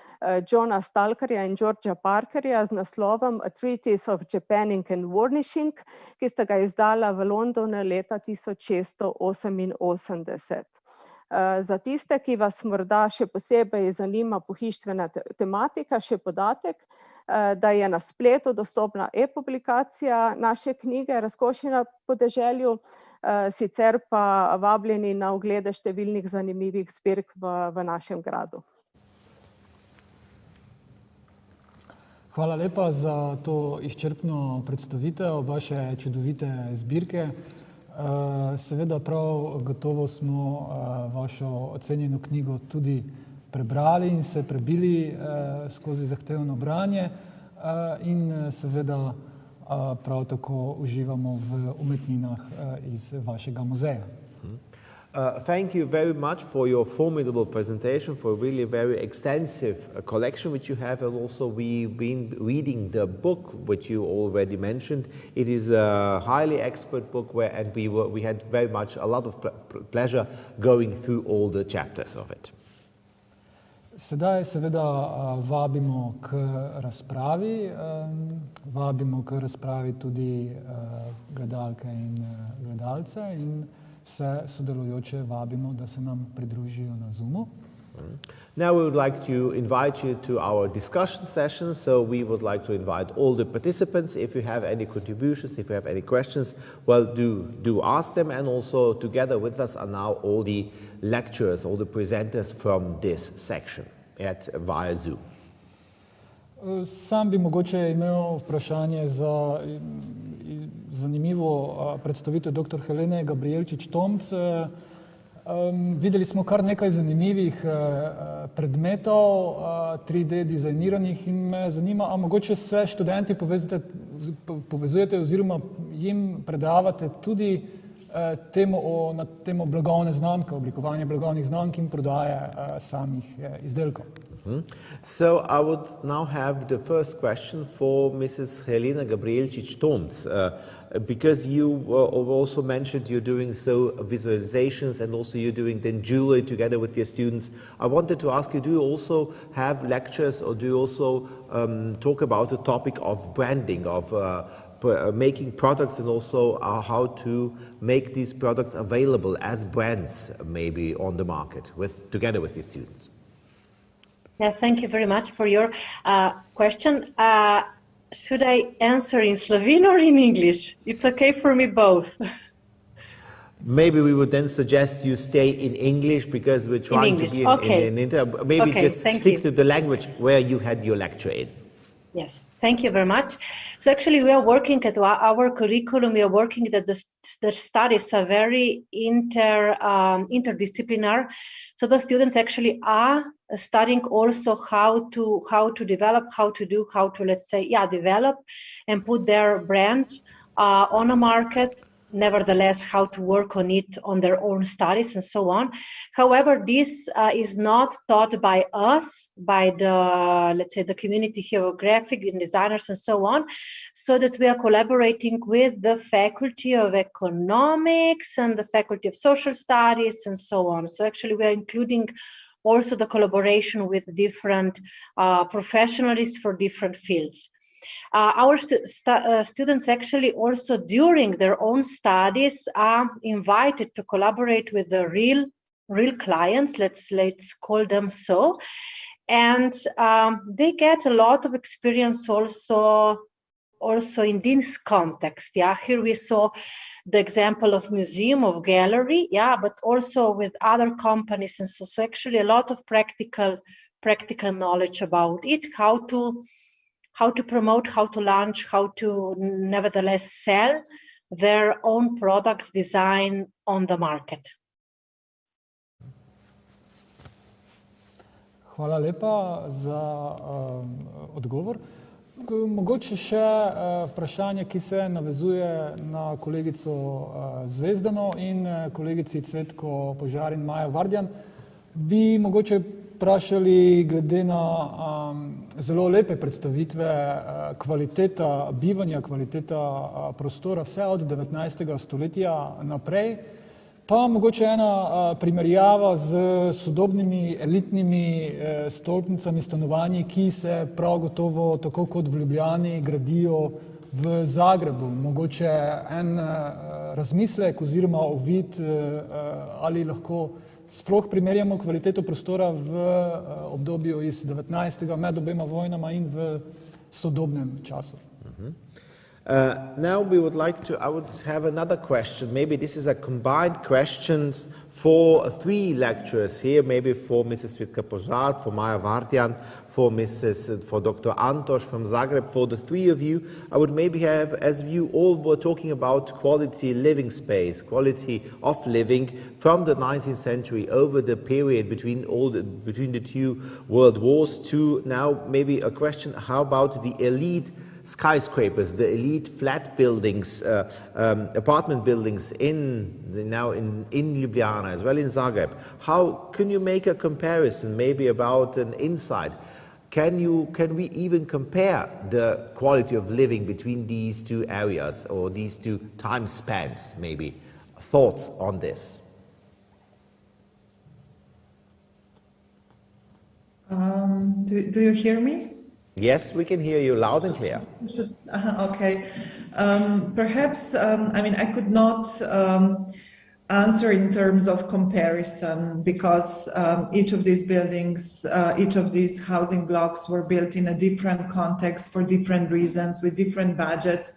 Johna Stalkerja in Georgea Parkerja z naslovom A Treatise of Japanning and Varnishing, ki sta ga izdala v Londonu leta 1688. Za tiste, ki vas morda še posebej zanima pohištvena tematika, še podatek, da je na spletu dostopna e-publikacija naše knjige Razkošje na podeželju, sicer pa vabljeni na oglede številnih zanimivih zbirk v našem gradu. Hvala lepa za to izčrpno predstavitev vaše čudovite zbirke. Seveda prav gotovo smo vašo ocenjeno knjigo tudi prebrali in se prebili skozi zahtevno branje in seveda prav tako uživamo v umetninah iz vašega muzeja. Thank you very much for your formidable presentation, for a really very extensive collection which you have, and also we've been reading the book which you already mentioned. It is a highly expert book and we had very much a lot of pleasure going through all the chapters of it. Sedaj seveda vabimo k razpravi tudi gledalke in gledalce in vse sodelujoče vabimo, da se nam pridružijo na Zoomu. Now we would like to invite you to our discussion session, so we would like to invite all the participants. If you have any contributions, if you have any questions, well, do ask them, and also together with us are now all the lecturers, all the presenters from this section via Zoom. Sam bi mogoče imel vprašanje za zanimivo predstavitev dr. Helene Gabrielčič-Tomc. Videli smo kar nekaj zanimivih predmetov, 3D dizajniranih, in me zanima, a mogoče se študenti povezujete oziroma jim predavate tudi na temo blagovne znamke, oblikovanje blagovnih znamk in prodaje samih izdelkov. So I would now have the first question for Mrs. Helena Gabrielčič-Tomc, because you also mentioned you're doing visualizations and also you're doing then jewelry together with your students. I wanted to ask you, do you also have lectures, or do you also talk about the topic of branding, of making products, and also how to make these products available as brands maybe on the market together with your students? Yeah, thank you very much for your question. Should I answer in Slovene or in English? It's okay for me both. Maybe we would then suggest you stay in English, because we're trying to be in maybe okay, just stick to the language where you had your lecture in. Yes, thank you very much. So actually we are working at our curriculum, we are working that the studies are very interdisciplinary. So the students actually are studying also how to develop, let's say, develop and put their brand on a market. Nevertheless, how to work on it on their own studies and so on. However, this is not taught by us, by the, let's say, the community here of graphic and designers and so on, so that we are collaborating with the Faculty of Economics and the Faculty of Social Studies and so on. So actually we are including also the collaboration with different professionals for different fields. Our students actually also during their own studies are invited to collaborate with the real clients, let's call them so, and they get a lot of experience also in this context. Yeah, here we saw the example of museum, of gallery, yeah, but also with other companies, and so actually a lot of practical knowledge about it, how to promote, how to launch, how to nevertheless sell their own products design on the market. Hvala lepa za odgovor. Mogoče še vprašanje, ki se navezuje na kolegico Zvezdano in kolegici Cvetko Požar in Majo Vardjan. Bi mogoče vprašali glede na zelo lepe predstavitve kvaliteta bivanja, kvaliteta prostora vse od 19. stoletja naprej, pa mogoče ena primerjava z sodobnimi elitnimi stolpnicami, stanovanji, ki se prav gotovo, tako kot v Ljubljani, gradijo v Zagrebu. Mogoče en razmislek oziroma uvid, ali lahko sploh primerjamo kvaliteto prostora v obdobju iz 19. med obema vojnama in v sodobnem času. Now I would have another question. Maybe this is a combined questions for three lecturers here, maybe for Mrs. Svitka Požar, for Maja Vardian, for Dr. Antoš from Zagreb, for the three of you. I would maybe have, as you all were talking about quality living space, quality of living from the 19th century over the period between the two world wars to now, maybe a question, how about the elite skyscrapers, the elite flat buildings, apartment buildings in Ljubljana as well in Zagreb? How can you make a comparison, maybe about an insight? Can we even compare the quality of living between these two areas or these two time spans? Maybe thoughts on this? Do you hear me? Yes, we can hear you loud and clear. Okay. Perhaps, I could not answer in terms of comparison because each of these buildings, each of these housing blocks were built in a different context for different reasons with different budgets.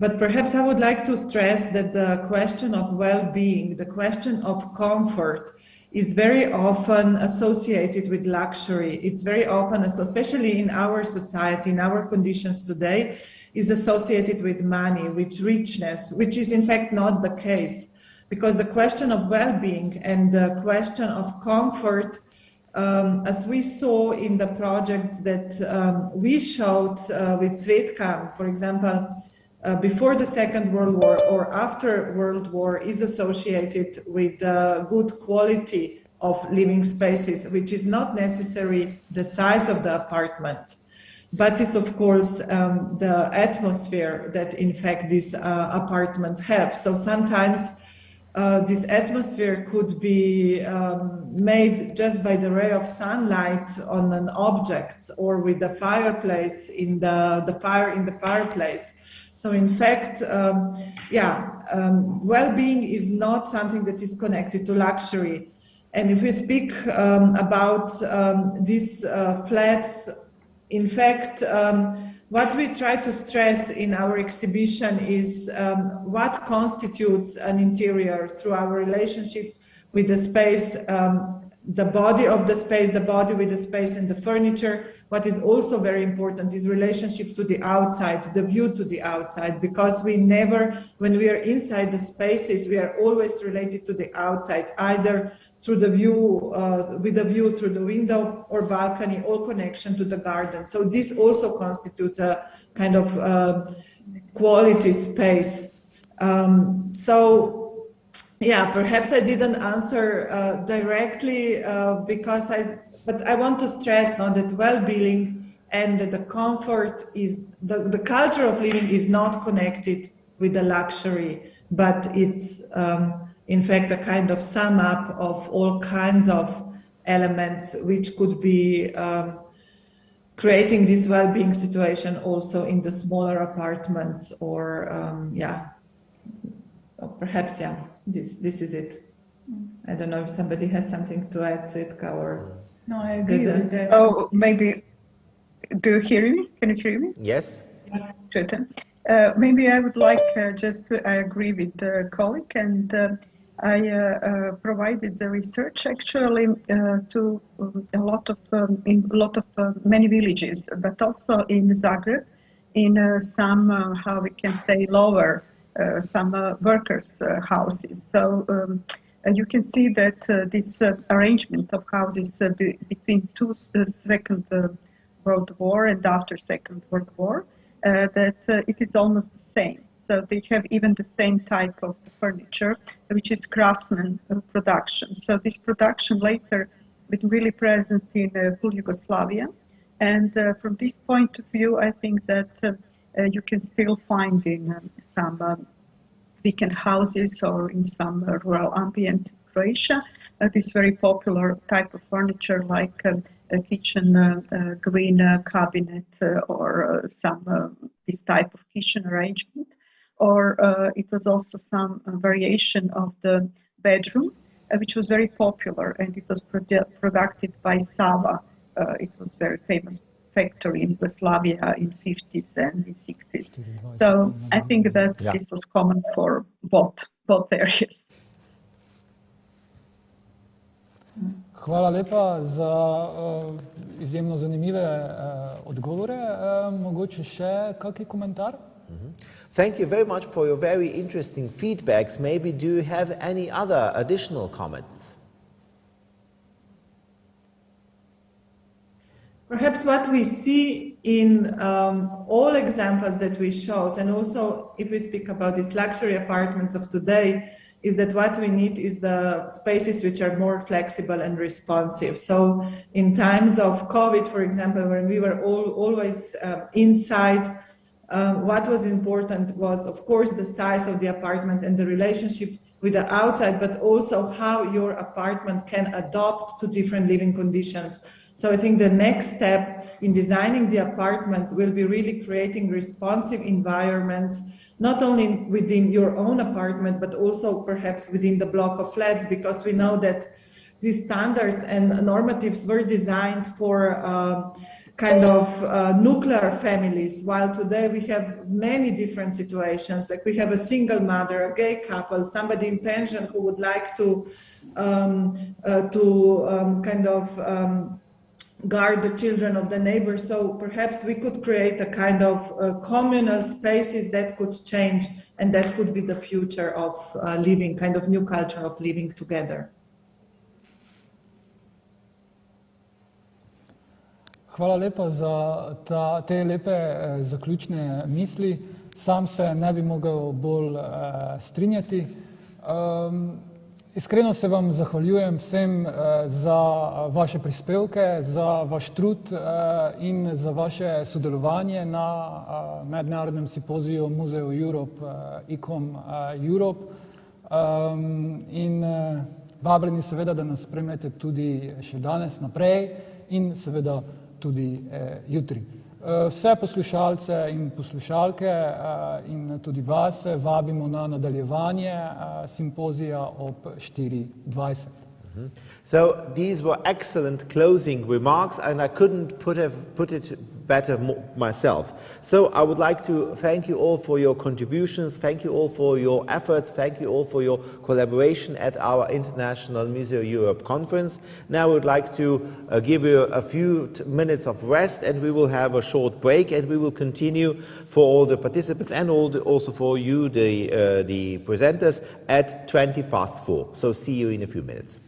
But perhaps I would like to stress that the question of well-being, the question of comfort, is very often associated with luxury. It's very often, especially in our society, in our conditions today, is associated with money, with richness, which is in fact not the case. Because the question of well-being and the question of comfort, as we saw in the projects that we showed with Cvetka, for example, before the Second World War or after World War, is associated with good quality of living spaces, which is not necessarily the size of the apartments, but is of course the atmosphere that in fact these apartments have. So sometimes this atmosphere could be made just by the ray of sunlight on an object or with the fireplace in the fire in the fireplace. So in fact, well-being is not something that is connected to luxury. And if we speak about these flats, in fact, what we try to stress in our exhibition is what constitutes an interior through our relationship with the space, the body of the space, the body with the space and the furniture. What is also very important is relationship to the outside, the view to the outside, because we never, when we are inside the spaces, we are always related to the outside, either through the view, with a view through the window or balcony or connection to the garden. So this also constitutes a kind of quality space. Perhaps I didn't answer directly but I want to stress now that well-being and that the comfort is, the culture of living is not connected with the luxury, but it's in fact a kind of sum up of all kinds of elements which could be creating this well-being situation also in the smaller apartments or So perhaps, this is it. I don't know if somebody has something to add to it, or... No, I agree with that. Oh, maybe, do you hear me? Can you hear me? Yes. Maybe I would like I agree with the colleague, and I provided the research actually to many villages, but also in Zagreb, in some, how we can say, lower, some workers' houses. So you can see that this arrangement of houses between Second World War and after Second World War, that it is almost the same. So they have even the same type of furniture, which is craftsman production. So this production later been really present in full Yugoslavia. And from this point of view, I think that you can still find in some weekend houses or in some rural ambient Croatia this very popular type of furniture like a kitchen green cabinet or some this type of kitchen arrangement. Or it was also some variation of the bedroom, which was very popular, and it was produced by Sava. It was very famous factory in Yugoslavia in 50s and 60s. So I think that this was common for both areas. Hvala lepa za izjemno zanimive odgovore. Mogoče še kakšen komentar? Thank you very much for your very interesting feedbacks. Maybe do you have any other additional comments? Perhaps what we see in all examples that we showed, and also if we speak about these luxury apartments of today, is that what we need is the spaces which are more flexible and responsive. So in times of COVID, for example, when we were always inside, what was important was, of course, the size of the apartment and the relationship with the outside, but also how your apartment can adapt to different living conditions. So I think the next step in designing the apartments will be really creating responsive environments, not only within your own apartment, but also perhaps within the block of flats, because we know that these standards and normatives were designed for kind of nuclear families, while today we have many different situations. Like we have a single mother, a gay couple, somebody in pension who would like to guard the children of the neighbors. So perhaps we could create a kind of communal spaces that could change, and that could be the future of living, kind of new culture of living together. Hvala lepa za te lepe zaključne misli. Sam se ne bi mogel bolj strinjati. Iskreno se vam zahvaljujem vsem za vaše prispevke, za vaš trud in za vaše sodelovanje na mednarodnem simpoziju Museoeurope ICOM Europe. In vabljeni seveda, da nas spremljate tudi še danes naprej in seveda tudi jutri. Vse poslušalce in poslušalke in tudi vas vabimo na nadaljevanje simpozija ob 4:20. So these were excellent closing remarks, and I couldn't put it better myself. So I would like to thank you all for your contributions, thank you all for your efforts, thank you all for your collaboration at our International Museoeurope conference. Now I would like to give you a few minutes of rest, and we will have a short break, and we will continue for all the participants and also for you, the presenters, at 4:20. So see you in a few minutes.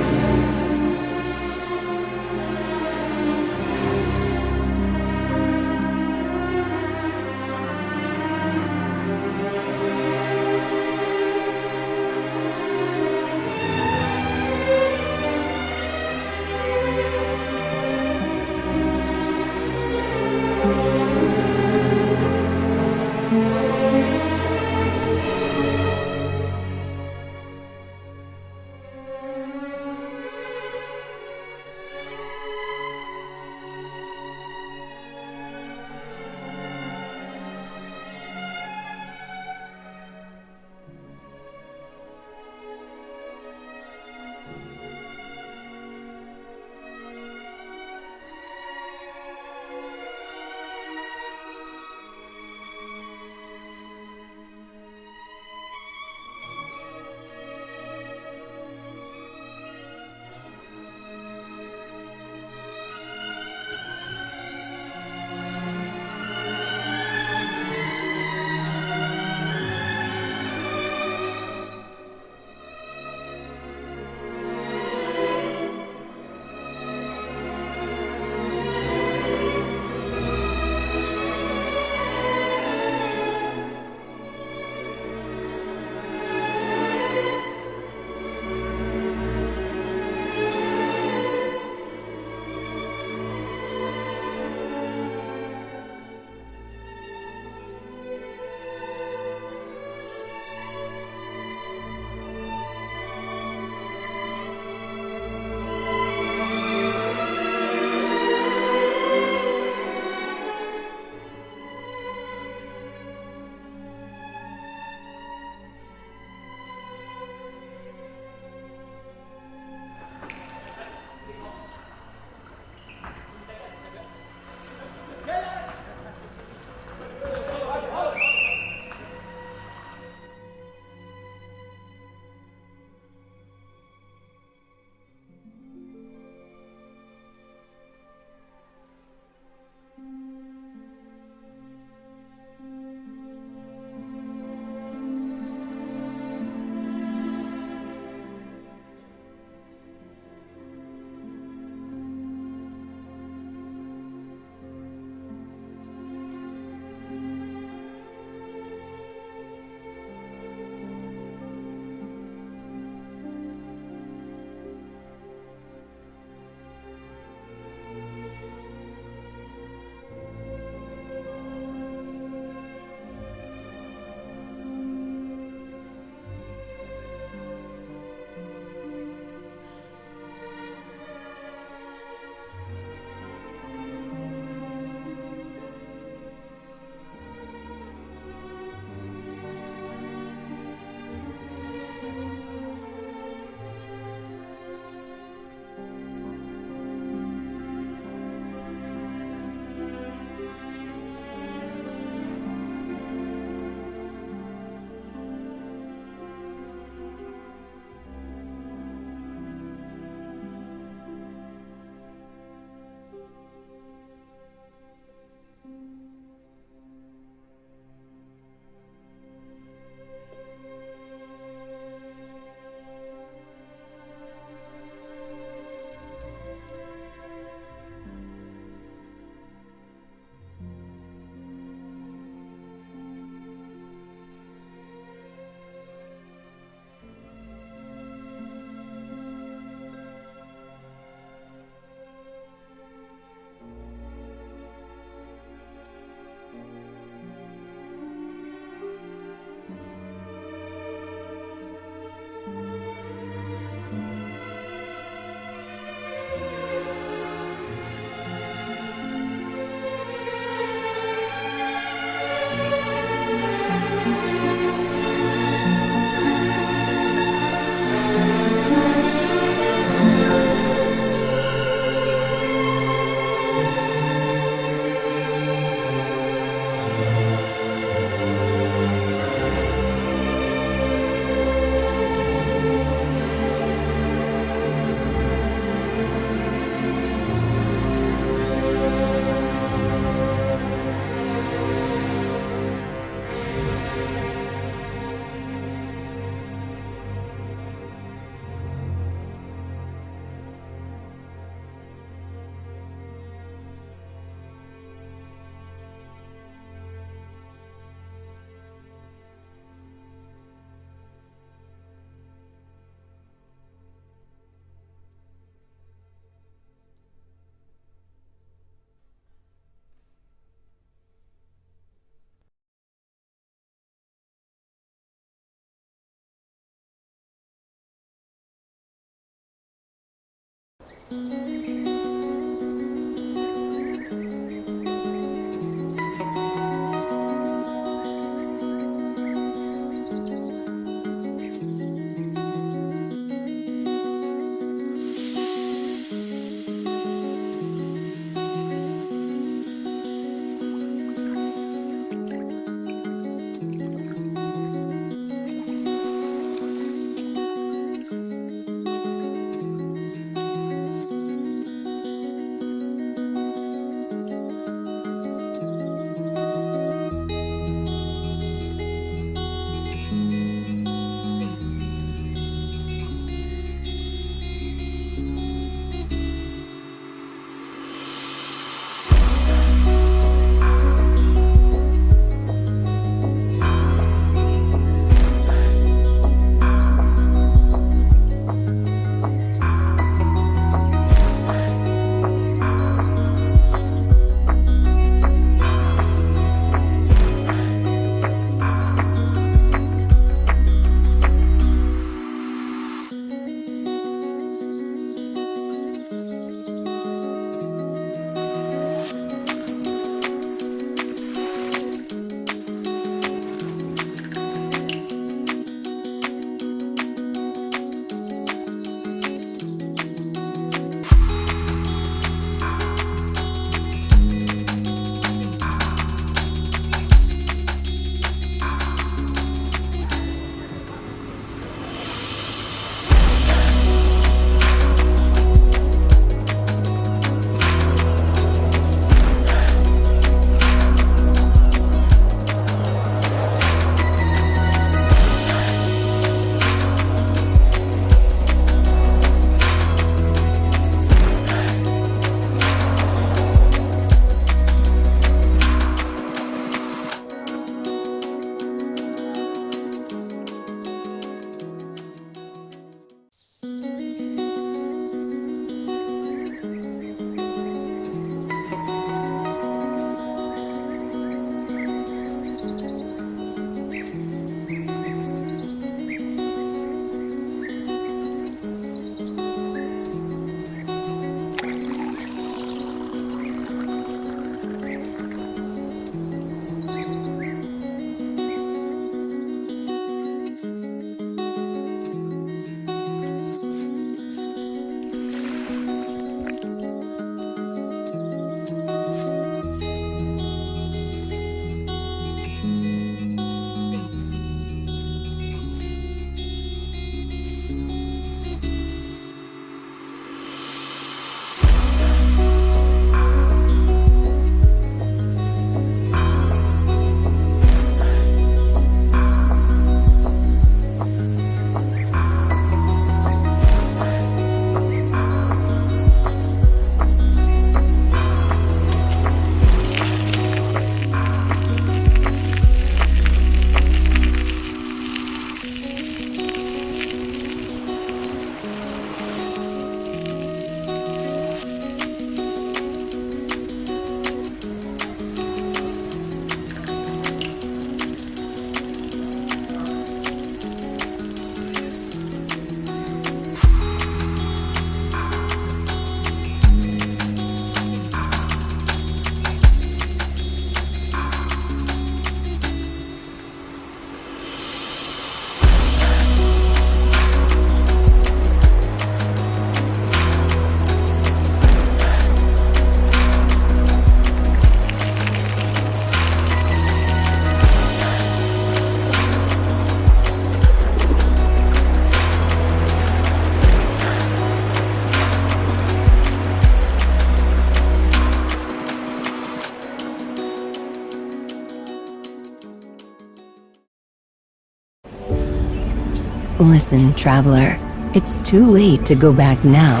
Listen, traveler, it's too late to go back now.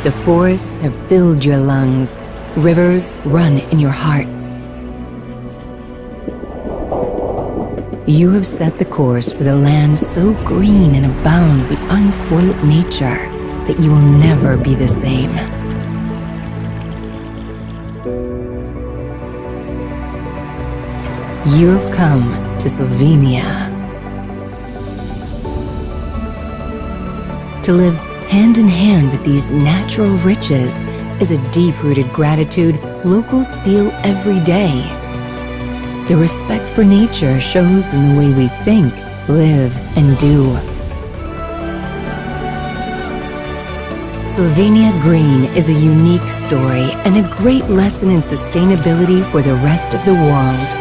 The forests have filled your lungs. Rivers run in your heart. You have set the course for the land so green and abound with unspoilt nature that you will never be the same. You have come to Slovenia to live Hand in hand with these natural riches is a deep-rooted gratitude locals feel every day. The respect for nature shows in the way we think, live, and do. Slovenia Green is a unique story and a great lesson in sustainability for the rest of the world.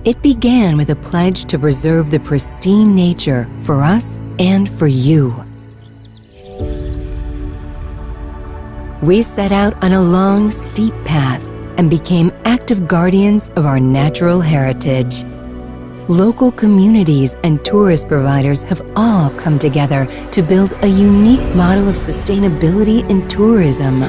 It began with a pledge to preserve the pristine nature for us and for you. We set out on a long, steep path and became active guardians of our natural heritage. Local communities and tourist providers have all come together to build a unique model of sustainability in tourism.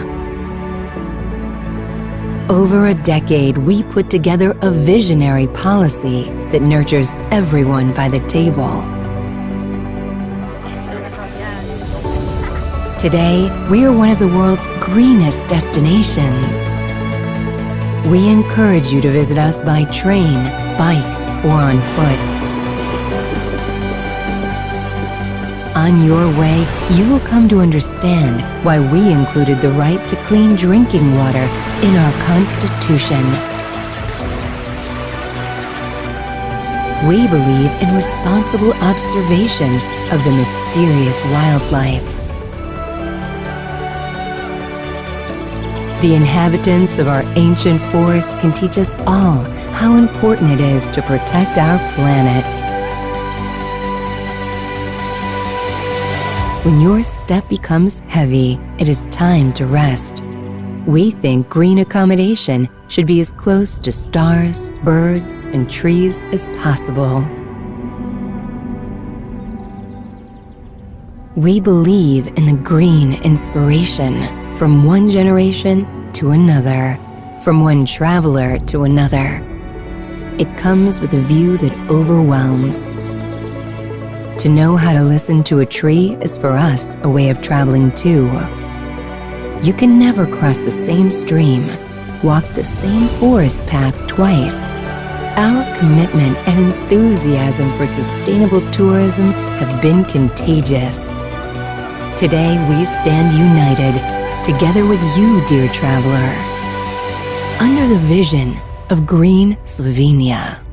Over a decade, we put together a visionary policy that nurtures everyone by the table. Today, we are one of the world's greenest destinations. We encourage you to visit us by train, bike, or on foot. On your way, you will come to understand why we included the right to clean drinking water in our Constitution. We believe in responsible observation of the mysterious wildlife. The inhabitants of our ancient forests can teach us all how important it is to protect our planet. When your step becomes heavy, it is time to rest. We think green accommodation should be as close to stars, birds, and trees as possible. We believe in the green inspiration from one generation to another, from one traveler to another. It comes with a view that overwhelms. To know how to listen to a tree is for us a way of traveling too. You can never cross the same stream, walk the same forest path twice. Our commitment and enthusiasm for sustainable tourism have been contagious. Today we stand united, together with you, dear traveler, under the vision of Green Slovenia.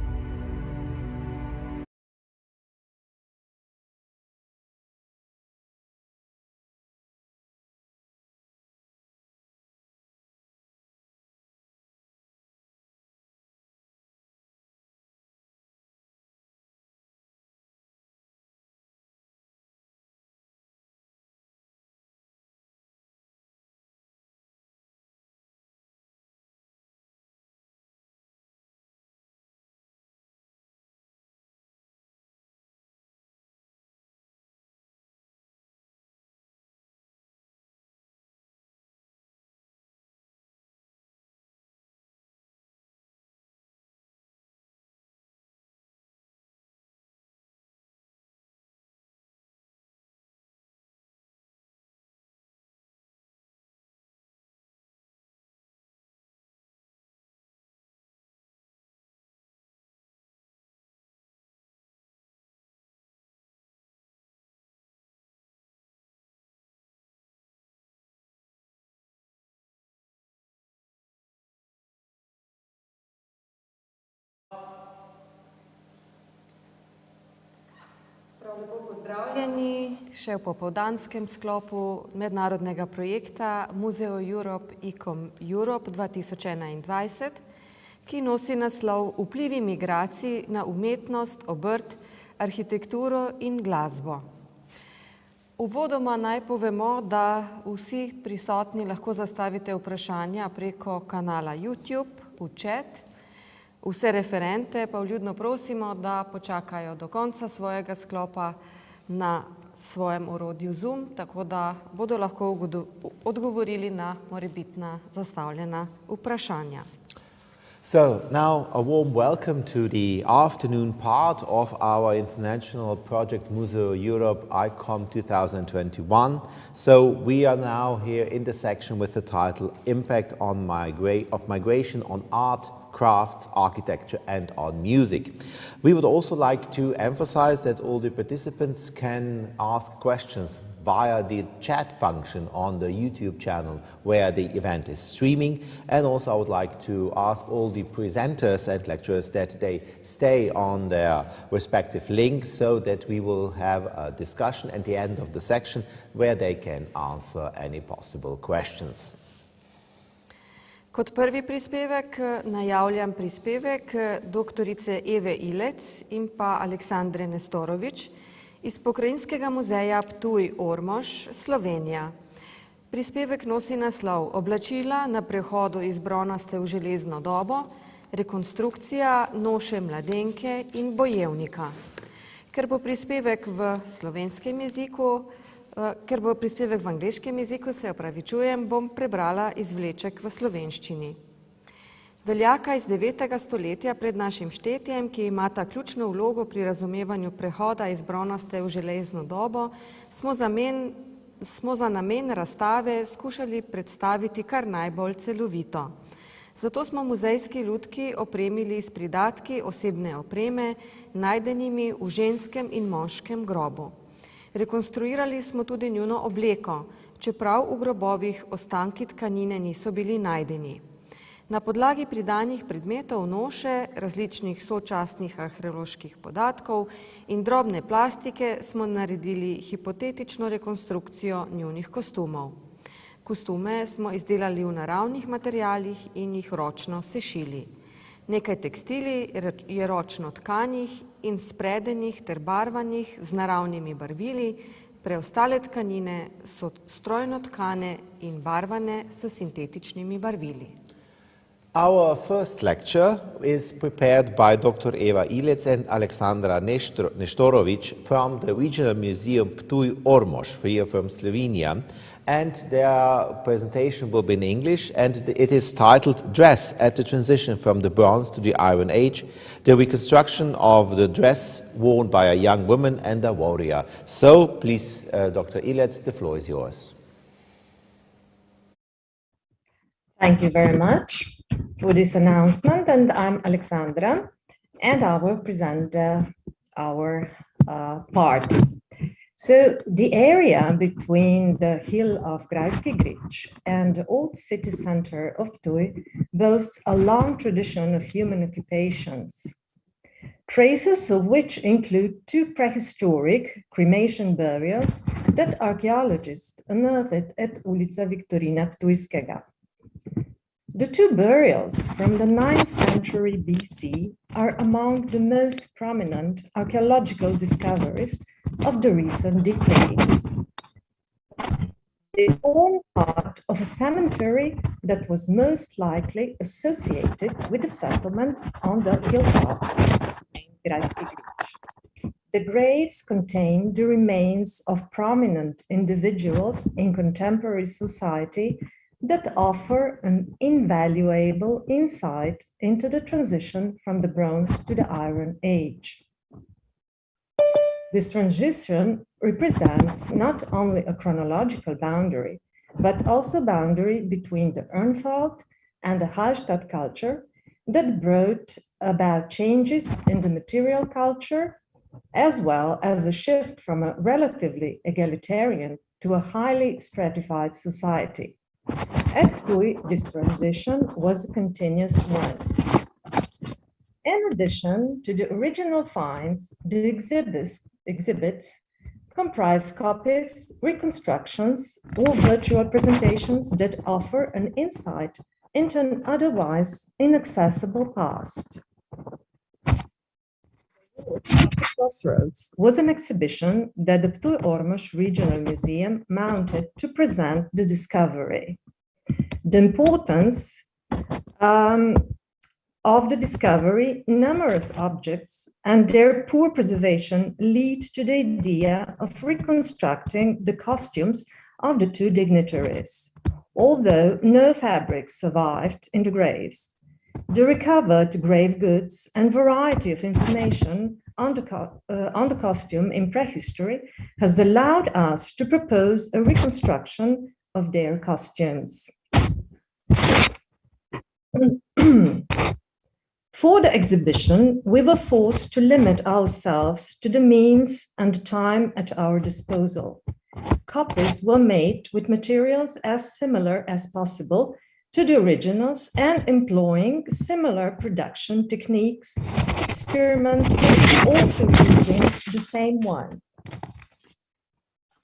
Prav lepo pozdravljeni še v popoldanskem sklopu mednarodnega projekta Museoeurope Europe 2021, ki nosi naslov Vplivi migracij na umetnost, obrt, arhitekturo in glasbo. Uvodoma naj povemo, da vsi prisotni lahko zastavite vprašanja preko kanala YouTube v chat. Vse referente pa vljudno prosimo, da počakajo do konca svojega sklopa na svojem orodju Zoom, tako da bodo lahko odgovorili na morebitna zastavljena vprašanja. So now a warm welcome to the afternoon part of our international project Museoeurope ICOM 2021. So we are now here in the section with the title Impact on Migration on Art, crafts, architecture, and on music. We would also like to emphasize that all the participants can ask questions via the chat function on the YouTube channel where the event is streaming. And also I would like to ask all the presenters and lecturers that they stay on their respective links so that we will have a discussion at the end of the section where they can answer any possible questions. Kot prvi prispevek najavljam prispevek doktorice Eve Ilec in pa Aleksandre Nestorović iz Pokrajinskega muzeja Ptuj-Ormož, Slovenija. Prispevek nosi naslov Oblačila na prehodu iz bronaste v železno dobo, rekonstrukcija noše mladenke in bojevnika. Ker bo prispevek v slovenskem jeziku, ker bo prispevek v angleškem jeziku, se opravičujem, bom prebrala izvleček v slovenščini. Veljaka iz 9. stoletja pred našim štetjem, ki imata ključno vlogo pri razumevanju prehoda iz bronaste v železno dobo, smo za namen razstave skušali predstaviti kar najbolj celovito. Zato smo muzejski lutki opremili s pridatki osebne opreme, najdenimi v ženskem in moškem grobu. Rekonstruirali smo tudi njuno obleko, čeprav v grobovih ostanki tkanine niso bili najdeni. Na podlagi pridanih predmetov noše, različnih sočasnih arheoloških podatkov in drobne plastike smo naredili hipotetično rekonstrukcijo njunih kostumov. Kostume smo izdelali v naravnih materialih in jih ročno sešili. Nekaj tekstili je ročno tkanih in spredenih ter barvanih z naravnimi barvili, preostale tkanine so strojno tkane in barvane s sintetičnimi barvili. Our first lecture is prepared by Dr. Eva Ilec and Aleksandra Nestorović from the Regional Museum Ptuj-Ormož, here from Slovenia. And their presentation will be in English, and it is titled Dress at the Transition from the Bronze to the Iron Age, the reconstruction of the dress worn by a young woman and a warrior. So, please, Dr. Ilec, the floor is yours. Thank you very much for this announcement, and I'm Aleksandra, and I will present our part. So the area between the hill of Grajski Grič and the old city center of Ptuj boasts a long tradition of human occupations, traces of which include two prehistoric cremation burials that archaeologists unearthed at Ulica Viktorina Ptujskega. The two burials from the 9th century BC are among the most prominent archaeological discoveries of the recent decades. They form part of a cemetery that was most likely associated with the settlement on the hilltop named Grajski Grič. The graves contain the remains of prominent individuals in contemporary society that offer an invaluable insight into the transition from the Bronze to the Iron Age. This transition represents not only a chronological boundary, but also boundary between the Urnfalt and the Hallstatt culture that brought about changes in the material culture, as well as a shift from a relatively egalitarian to a highly stratified society. At Ptuj, this transition was a continuous one. In addition to the original finds, the exhibits comprise copies, reconstructions, or virtual presentations that offer an insight into an otherwise inaccessible past. The Crossroads was an exhibition that the Ptuj-Ormož Regional Museum mounted to present the discovery. The importance of the discovery, numerous objects and their poor preservation lead to the idea of reconstructing the costumes of the two dignitaries. Although no fabrics survived in the graves, the recovered grave goods and variety of information on the costume in prehistory has allowed us to propose a reconstruction of their costumes. For the exhibition, we were forced to limit ourselves to the means and time at our disposal. Copies were made with materials as similar as possible to the originals and employing similar production techniques, experimenting also using the same one.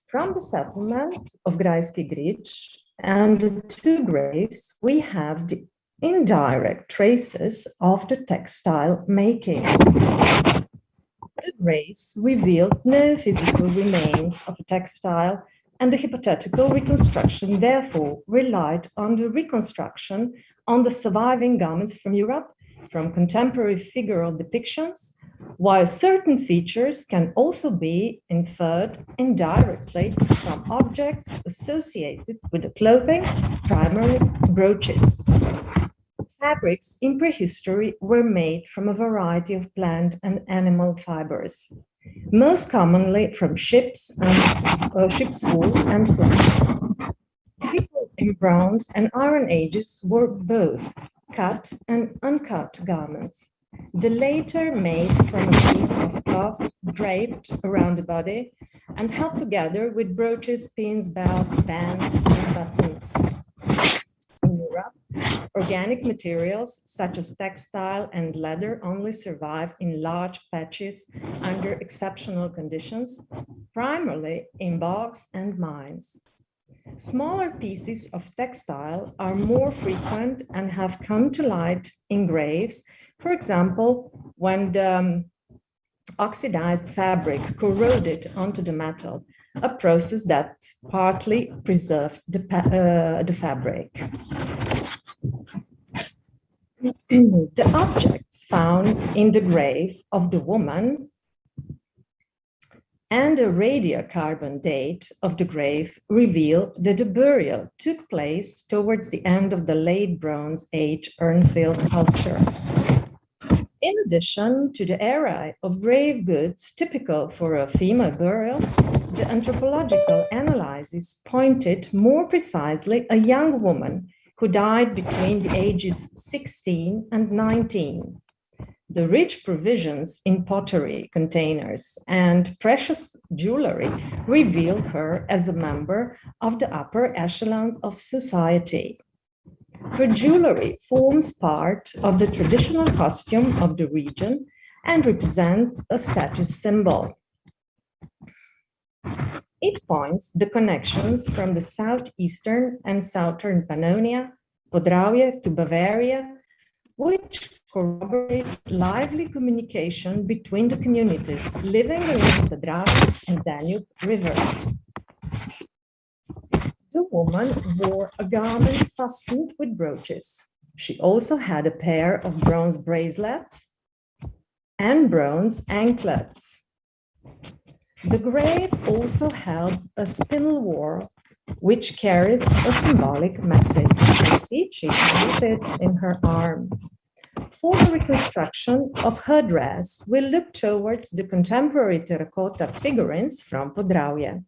From the settlement of Grajski Grič and the two graves, we have the indirect traces of the textile making. The graves revealed no physical remains of a textile, and the hypothetical reconstruction therefore relied on the reconstruction on the surviving garments from Europe, from contemporary figural depictions, while certain features can also be inferred indirectly from objects associated with the clothing, primarily brooches. Fabrics in prehistory were made from a variety of plant and animal fibers, most commonly from ship's wool and flax. People in Bronze and Iron Ages wore both cut and uncut garments, the later made from a piece of cloth draped around the body and held together with brooches, pins, belts, bands, and buttons. In Europe, organic materials such as textile and leather only survive in large patches under exceptional conditions, primarily in bogs and mines. Smaller pieces of textile are more frequent and have come to light in graves, for example, when the oxidized fabric corroded onto the metal, a process that partly preserved the fabric. The objects found in the grave of the woman and the radiocarbon date of the grave reveal that the burial took place towards the end of the late Bronze Age Urnfield culture. In addition to the array of grave goods typical for a female burial, the anthropological analysis pointed more precisely a young woman who died between the ages 16 and 19. The rich provisions in pottery containers and precious jewelry reveal her as a member of the upper echelons of society. Her jewelry forms part of the traditional costume of the region and represents a status symbol. It points the connections from the southeastern and southern Pannonia, Podravia to Bavaria, which corroborates lively communication between the communities living along the Drava and Danube rivers. The woman wore a garment fastened with brooches. She also had a pair of bronze bracelets and bronze anklets. The grave also held a spindle whorl, which carries a symbolic message. You see, she carries it in her arm. For the reconstruction of her dress, we look towards the contemporary terracotta figurines from Podravia.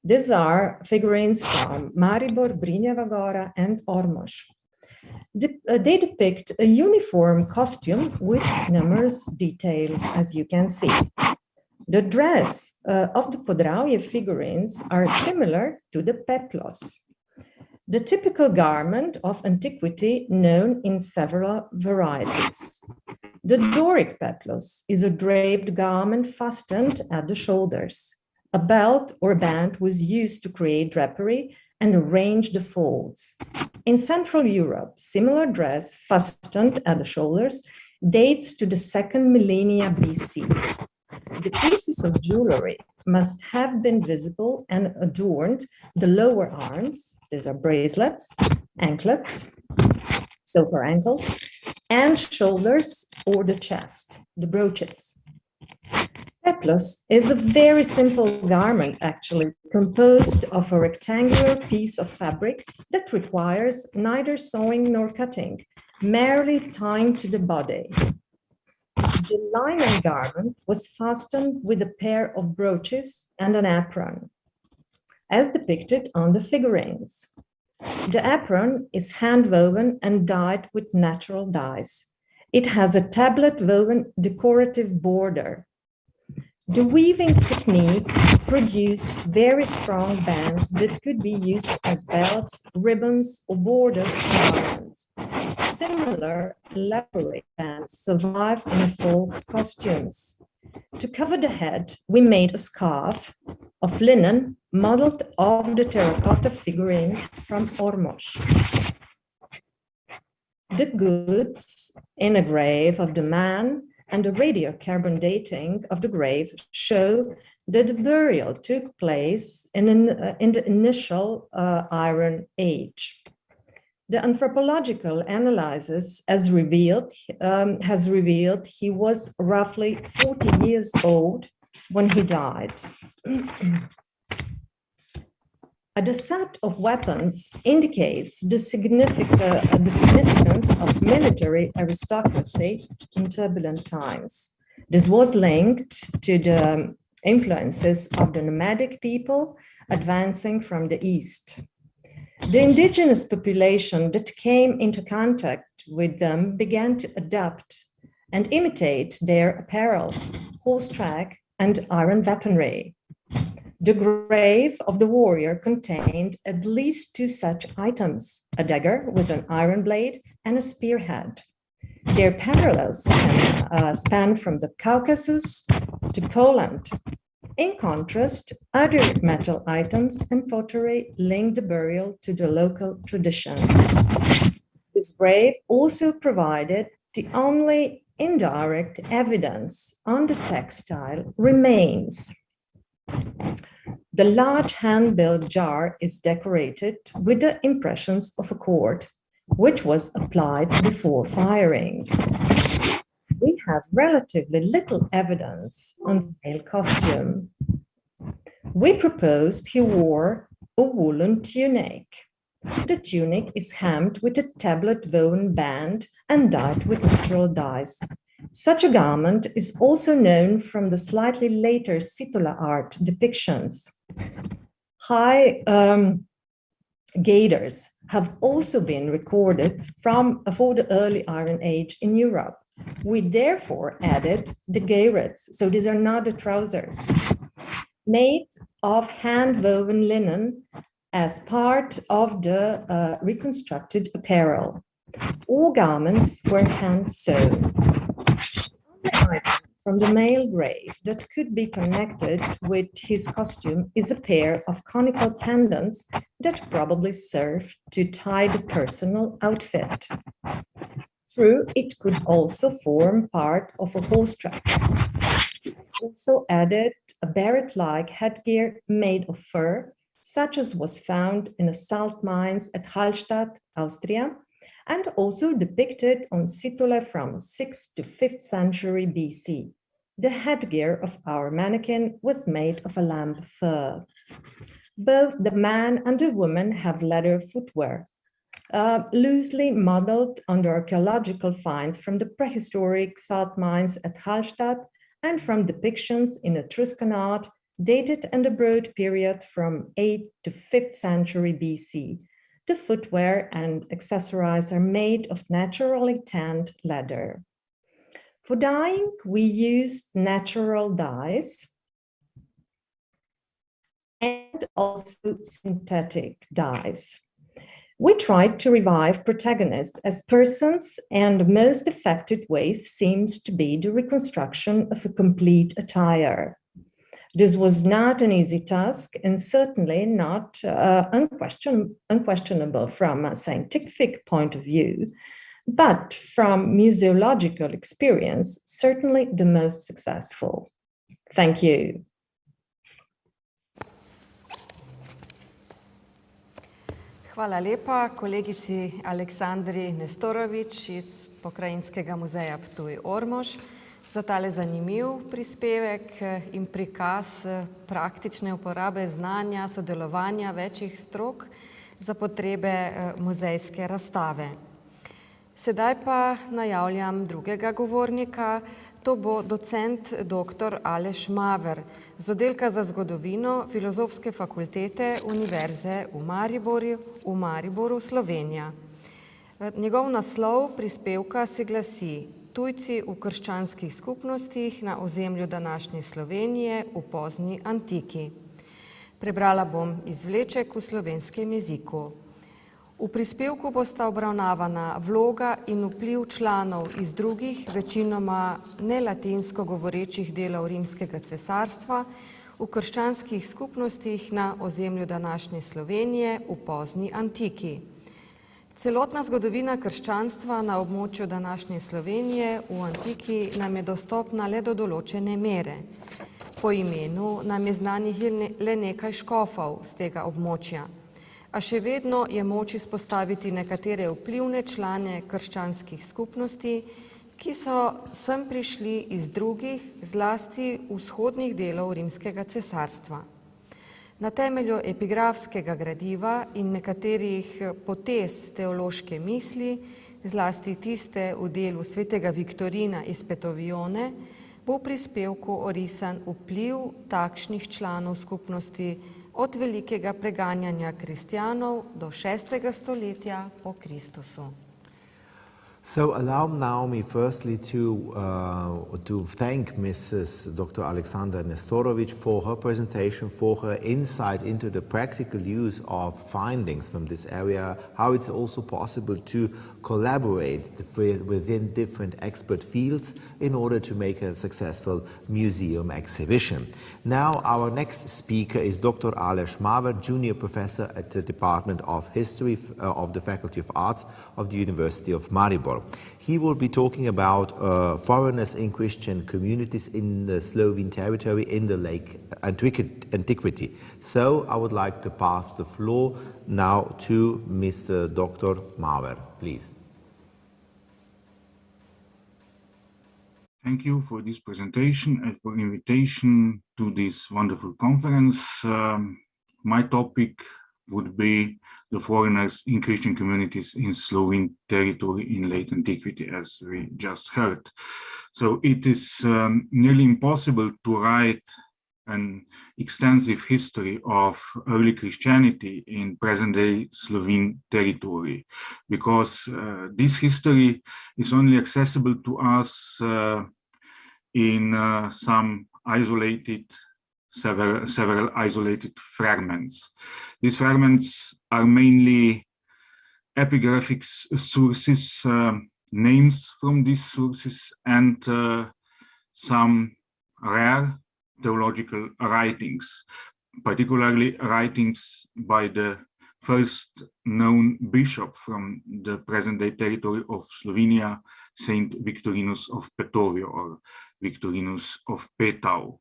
These are figurines from Maribor, Brinjeva Gora, and Ormož. They depict a uniform costume with numerous details, as you can see. The dress of the Podravia figurines are similar to the peplos, the typical garment of antiquity known in several varieties. The Doric peplos is a draped garment fastened at the shoulders. A belt or band was used to create drapery and arrange the folds. In Central Europe, similar dress fastened at the shoulders dates to the 2nd millennia BC. The pieces of jewelry must have been visible and adorned the lower arms, these are bracelets, anklets, silver ankles, and shoulders or the chest, the brooches. Peplos is a very simple garment, actually, composed of a rectangular piece of fabric that requires neither sewing nor cutting, merely tying to the body. The linen garment was fastened with a pair of brooches and an apron, as depicted on the figurines. The apron is hand-woven and dyed with natural dyes. It has a tablet-woven decorative border. The weaving technique produced very strong bands that could be used as belts, ribbons, or borders on garments. Similar elaborate bands survive in folk costumes. To cover the head, we made a scarf of linen modeled off the terracotta figurine from Ormos. The goods in a grave of the man and the radiocarbon dating of the grave show that the burial took place in the initial Iron Age. The anthropological analysis has revealed he was roughly 40 years old when he died. The set of weapons indicates the significance of military aristocracy in turbulent times. This was linked to the influences of the nomadic people advancing from the east. The indigenous population that came into contact with them began to adapt and imitate their apparel, horse track, and iron weaponry. The grave of the warrior contained at least 2 such items, a dagger with an iron blade and a spearhead. Their parallels span from the Caucasus to Poland. In contrast, other metal items and pottery link the burial to the local traditions. This grave also provided the only indirect evidence on the textile remains. The large hand-built jar is decorated with the impressions of a cord, which was applied before firing. We have relatively little evidence on the male costume. We proposed he wore a woolen tunic. The tunic is hemmed with a tablet-woven band and dyed with natural dyes. Such a garment is also known from the slightly later Situla art depictions. High gaiters have also been recorded for the early Iron Age in Europe. We therefore added the gairets, so these are not the trousers, made of hand-woven linen as part of the reconstructed apparel. All garments were hand-sewn. From the male grave that could be connected with his costume is a pair of conical pendants that probably served to tie the personal outfit. True, it could also form part of a horse track. Also added a beret-like headgear made of fur, such as was found in the salt mines at Hallstatt, Austria, and also depicted on Situla from 6th to 5th century BC. The headgear of our mannequin was made of a lamb fur. Both the man and the woman have leather footwear, loosely modeled on the archaeological finds from the prehistoric salt mines at Hallstatt and from depictions in Etruscan art dated in the Broad period from 8th to 5th century BC. The footwear and accessories are made of naturally tanned leather. For dyeing, we used natural dyes and also synthetic dyes. We tried to revive protagonists as persons, and the most effective way seems to be the reconstruction of a complete attire. This was not an easy task and certainly not unquestionable from a scientific point of view, but from museological experience, certainly the most successful. Thank you. Hvala lepa kolegici Aleksandri Nestorovič iz Pokrajinskega muzeja Ptuj-Ormož za tale zanimiv prispevek in prikaz praktične uporabe znanja, sodelovanja večjih strok za potrebe muzejske razstave. Sedaj pa najavljam drugega govornika, to bo docent dr. Aleš Maver z oddelka za zgodovino Filozofske fakultete Univerze v Mariboru, Slovenija. Njegov naslov prispevka se glasi tujci v krščanskih skupnostih na ozemlju današnje Slovenije v pozni antiki. Prebrala bom izvleček v slovenskem jeziku. V prispevku bosta obravnavana vloga in vpliv članov iz drugih, večinoma nelatinsko govorečih delov Rimskega cesarstva v krščanskih skupnostih na ozemlju današnje Slovenije v pozni antiki. Celotna zgodovina krščanstva na območju današnje Slovenije v antiki nam je dostopna le do določene mere. Po imenu nam je znanih le nekaj škofov z tega območja, a še vedno je moč izpostaviti nekatere vplivne člane krščanskih skupnosti, ki so sem prišli iz drugih, zlasti vzhodnih delov Rimskega cesarstva. Na temelju epigrafskega gradiva in nekaterih potez teološke misli, zlasti tiste v delu svetega Viktorina iz Petovione, bo v prispevku orisan vpliv takšnih članov skupnosti od velikega preganjanja kristjanov do 6. stoletja po Kristusu. So allow me firstly to thank Mrs. Dr. Alexandra Nestorovic for her presentation, for her insight into the practical use of findings from this area, how it's also possible to collaborate within different expert fields in order to make a successful museum exhibition. Now our next speaker is Dr. Aleš Maver, Junior Professor at the Department of History of the Faculty of Arts of the University of Maribor. He will be talking about foreigners in Christian communities in the Slovene territory in the late antiquity. So I would like to pass the floor now to Mr. Dr. Maver, please. Thank you for this presentation and for invitation to this wonderful conference. My topic would be the foreigners in Christian communities in Slovene territory in late antiquity, as we just heard. So it is nearly impossible to write an extensive history of early Christianity in present-day Slovene territory, because this history is only accessible to us in several isolated fragments. These fragments are mainly epigraphic sources, names from these sources, and some rare theological writings, particularly writings by the first known bishop from the present-day territory of Slovenia, Saint Victorinus of Petovio, or Victorinus of Petau,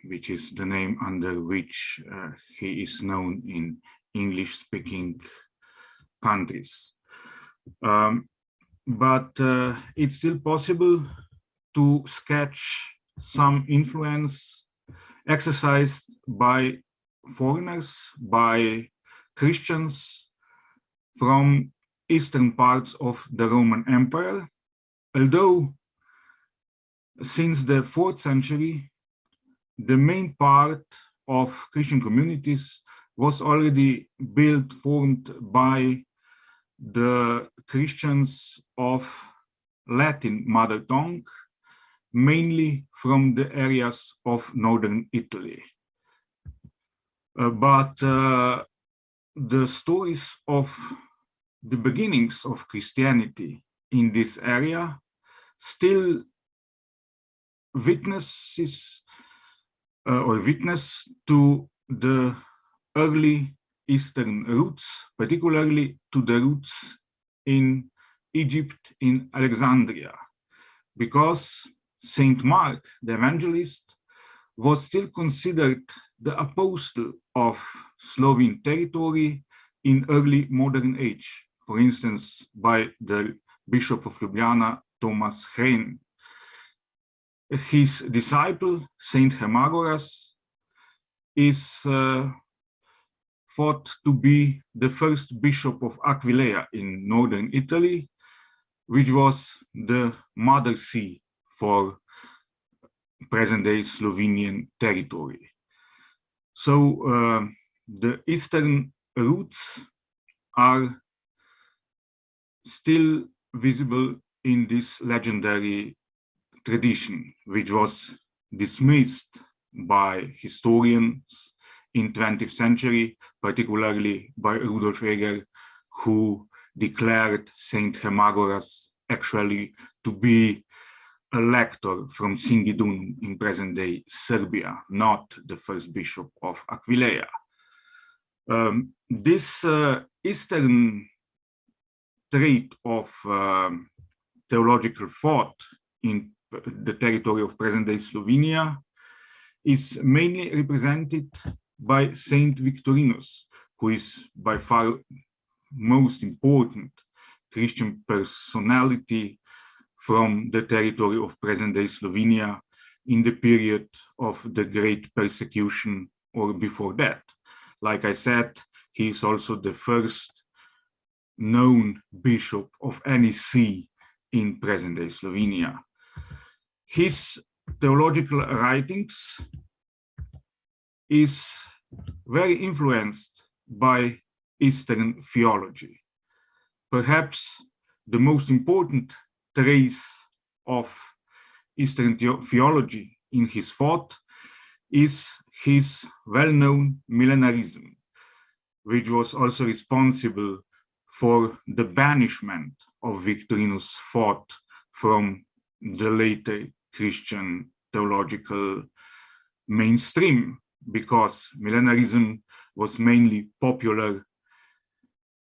which is the name under which he is known in English-speaking countries. But it's still possible to sketch some influence exercised by foreigners, by Christians from eastern parts of the Roman Empire, although since the 4th century, the main part of Christian communities was already formed by the Christians of Latin mother tongue, mainly from the areas of northern Italy. But the stories of the beginnings of Christianity in this area still witness to the early Eastern roots, particularly to the roots in Egypt, in Alexandria, because Saint Mark, the evangelist, was still considered the apostle of Slovene territory in early modern age, for instance, by the Bishop of Ljubljana, Thomas Hren. His disciple, Saint Hermagoras, is thought to be the first bishop of Aquileia in northern Italy, which was the mother see for present-day Slovenian territory. So the eastern roots are still visible in this legendary tradition, which was dismissed by historians in 20th century, particularly by Rudolf Eger, who declared Saint Hermagoras actually to be a lector from Singidunum in present-day Serbia, not the first bishop of Aquileia. This Eastern trait of theological thought in the territory of present-day Slovenia is mainly represented by Saint Victorinus, who is by far most important Christian personality from the territory of present-day Slovenia in the period of the Great Persecution or before that. Like I said, he is also the first known bishop of any see in present-day Slovenia. His theological writings is very influenced by Eastern theology. Perhaps the most important trace of Eastern theology in his thought is his well-known millenarism, which was also responsible for the banishment of Victorinus' thought from the later Christian theological mainstream, because millenarism was mainly popular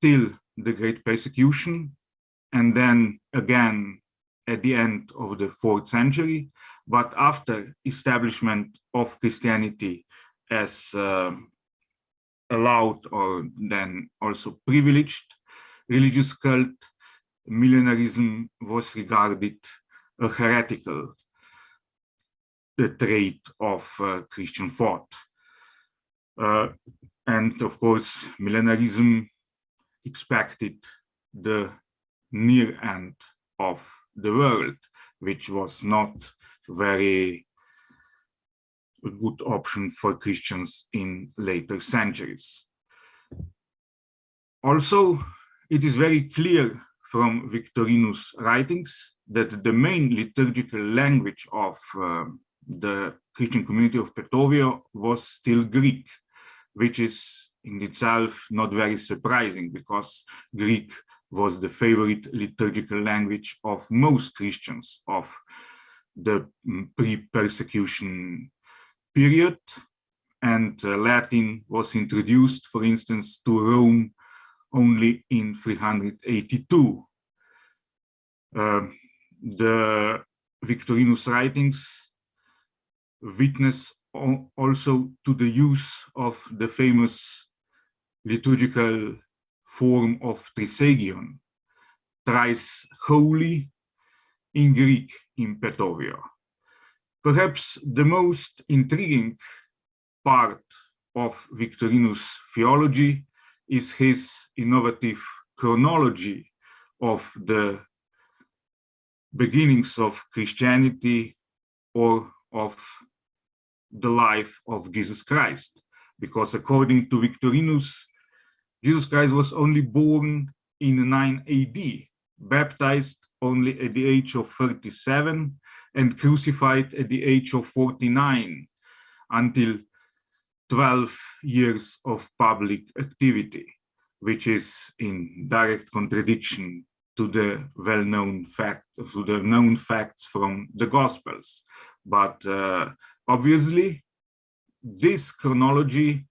till the Great Persecution, and then again at the end of the 4th century, but after establishment of Christianity as allowed or then also privileged religious cult, millenarism was regarded a heretical trait of Christian thought. And of course, millenarism expected the near end of the world, which was not very a good option for Christians in later centuries. Also, it is very clear from Victorinus' writings that the main liturgical language of the Christian community of Petovia was still Greek, which is in itself not very surprising, because Greek was the favorite liturgical language of most Christians of the pre-persecution period, and Latin was introduced, for instance, to Rome only in 382. The Victorinus writings witness also to the use of the famous liturgical form of Trisagion, thrice holy, in Greek in Petovia. Perhaps the most intriguing part of Victorinus' theology is his innovative chronology of the beginnings of Christianity or of the life of Jesus Christ. Because according to Victorinus, Jesus Christ was only born in 9 AD, baptized only at the age of 37, and crucified at the age of 49, until 12 years of public activity, which is in direct contradiction to the well-known fact, to the known facts from the Gospels. But obviously, this chronology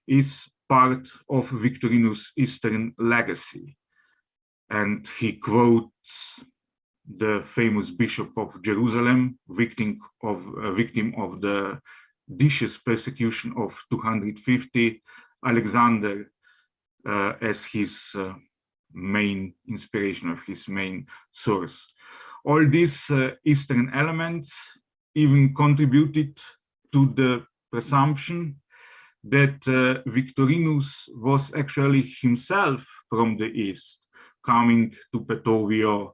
is part of Victorinus' Eastern legacy, and he quotes the famous Bishop of Jerusalem, victim of the Decius persecution of 250, Alexander, as his main inspiration, of his main source. All these Eastern elements even contributed to the presumption that Victorinus was actually himself from the East, coming to Petovia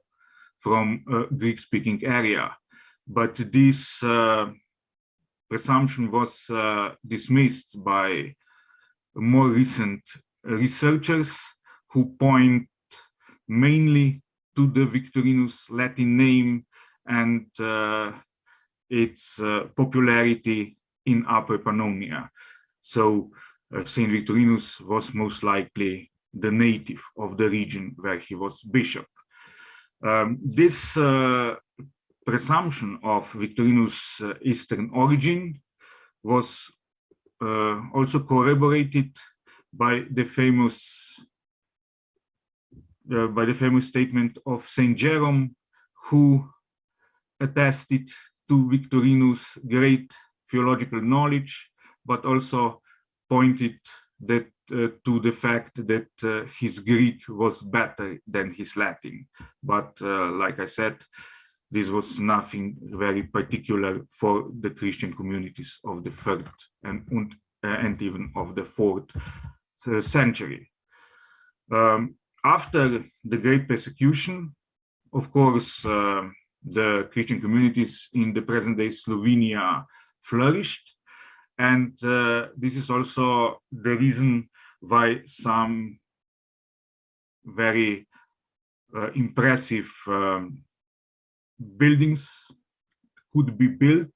from a Greek-speaking area. But this presumption was dismissed by more recent researchers who point mainly to the Victorinus Latin name and its popularity in Upper Pannonia. So Saint Victorinus was most likely the native of the region where he was bishop. This presumption of Victorinus' Eastern origin was also corroborated by the famous statement of Saint Jerome, who attested to Victorinus' great theological knowledge, but also pointed that to the fact that his Greek was better than his Latin. But like I said, this was nothing very particular for the Christian communities of the 3rd and even of the 4th century. After the Great Persecution, of course, the Christian communities in the present-day Slovenia flourished. And this is also the reason why some very impressive buildings could be built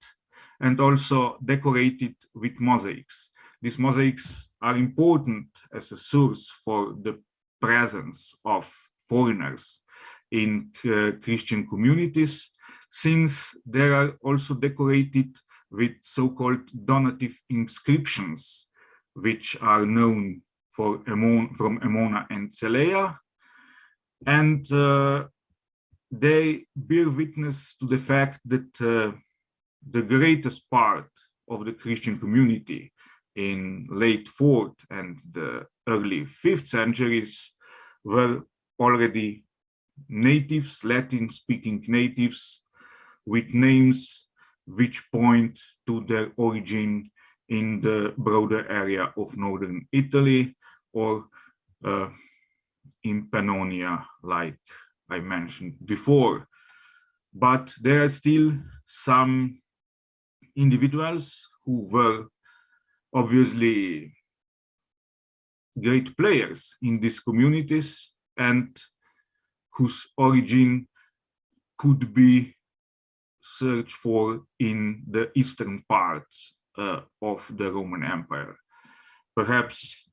and also decorated with mosaics. These mosaics are important as a source for the presence of foreigners in Christian communities, since they are also decorated with so-called donative inscriptions, which are known from Emona and Celea, and they bear witness to the fact that the greatest part of the Christian community in late 4th and the early 5th centuries were already natives, Latin-speaking natives, with names which point to their origin in the broader area of northern Italy or in Pannonia, like I mentioned before. But there are still some individuals who were obviously great players in these communities and whose origin could be searched for in the eastern parts of the Roman Empire. Perhaps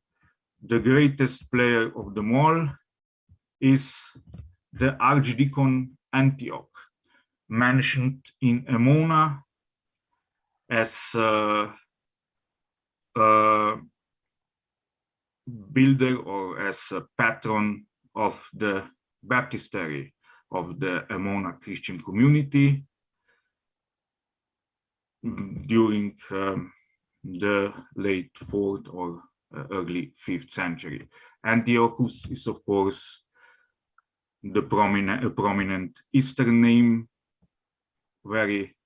the greatest player of them all is the Archdeacon Antioch, mentioned in Emona as a builder or as a patron of the baptistry of the Emona Christian community during the late 4th or early 5th century. Antiochus is, of course, the prominent Eastern name, very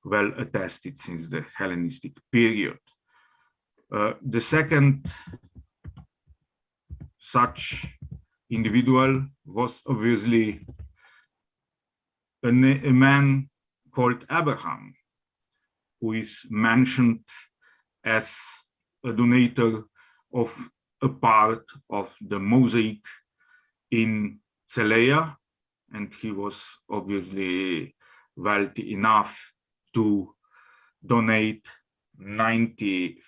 well attested since the Hellenistic period. The second such individual was obviously a man called Abraham, who is mentioned as a donator of a part of the mosaic in Celea, and he was obviously wealthy enough to donate 90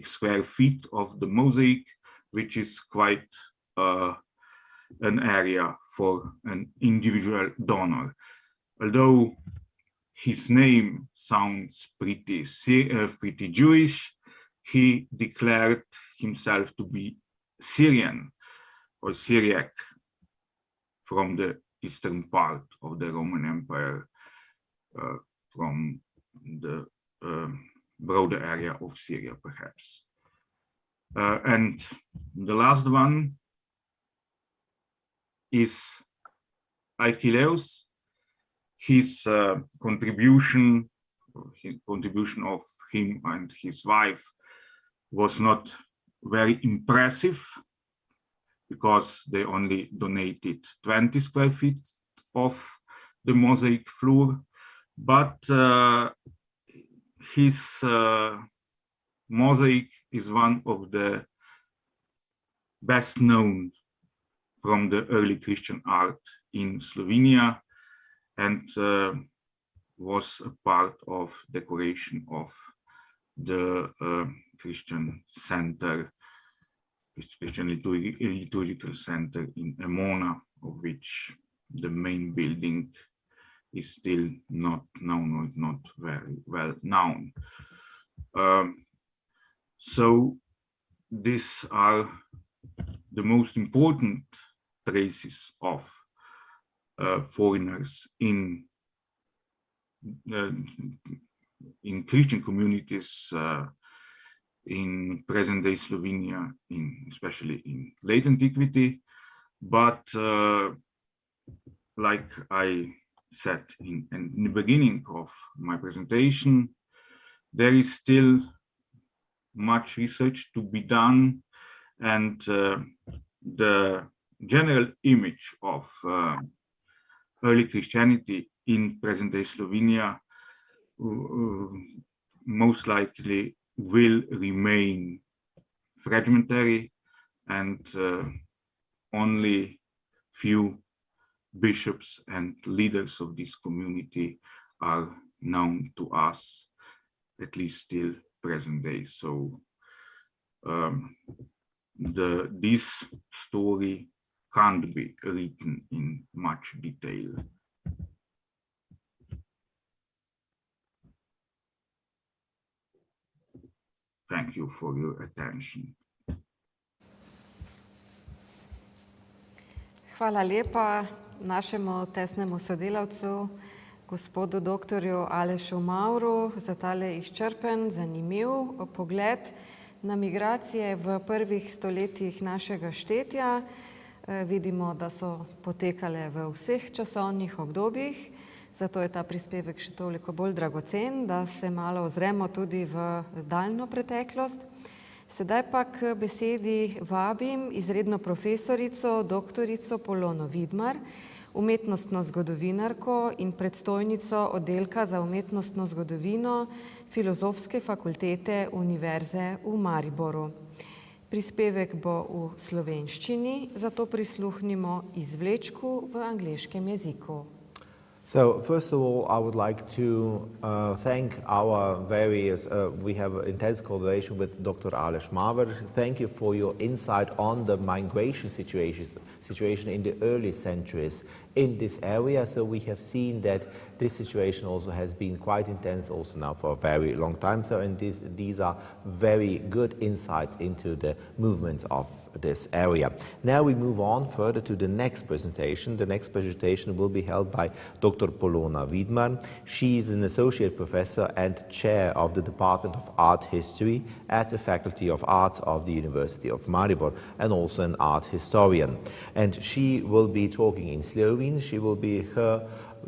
square feet of the mosaic, which is quite an area for an individual donor. Although his name sounds pretty Jewish, he declared himself to be Syrian or Syriac from the eastern part of the Roman Empire, from the broader area of Syria, perhaps. And the last one is Achilleus. His contribution of him and his wife was not very impressive, because they only donated 20 square feet of the mosaic floor, but his mosaic is one of the best known from the early Christian art in Slovenia and was a part of decoration of the Christian center, Christian liturgical center in Emona, of which the main building is still not known or not very well known. So these are the most important traces of foreigners in Christian communities in present-day Slovenia, especially in late antiquity. But like I said in the beginning of my presentation, there is still much research to be done, and the general image of early Christianity in present-day Slovenia most likely will remain fragmentary, and only few bishops and leaders of this community are known to us, at least still present day. So this story can't be written in much detail. Thank you for your attention. Hvala lepa našemu tesnemu sodelavcu, gospodu doktorju Alešu Mavru, za tale izčrpen, zanimiv pogled na migracije v prvih stoletjih našega štetja. Vidimo, da so potekale v vseh časovnih obdobjih, zato je ta prispevek še toliko bolj dragocen, da se malo ozremo tudi v daljno preteklost. Sedaj pa k besedi vabim izredno profesorico, doktorico Polono Vidmar, umetnostno zgodovinarko in predstojnico oddelka za umetnostno zgodovino Filozofske fakultete Univerze v Mariboru. Prispevek bo v slovenščini, zato prisluhnimo izvlečku v angleškem jeziku. So first of all, I would like to thank our various, we have intense collaboration with Dr. Aleš Mavr. Thank you for your insight on the migration situation in the early centuries in this area. So we have seen that this situation also has been quite intense also now for a very long time. So and these are very good insights into the movements of this area. Now we move on further to the next presentation. The next presentation will be held by Dr. Polona Vidmar. She is an associate professor and chair of the Department of Art History at the Faculty of Arts of the University of Maribor, and also an art historian. And she will be talking in Slovene. Her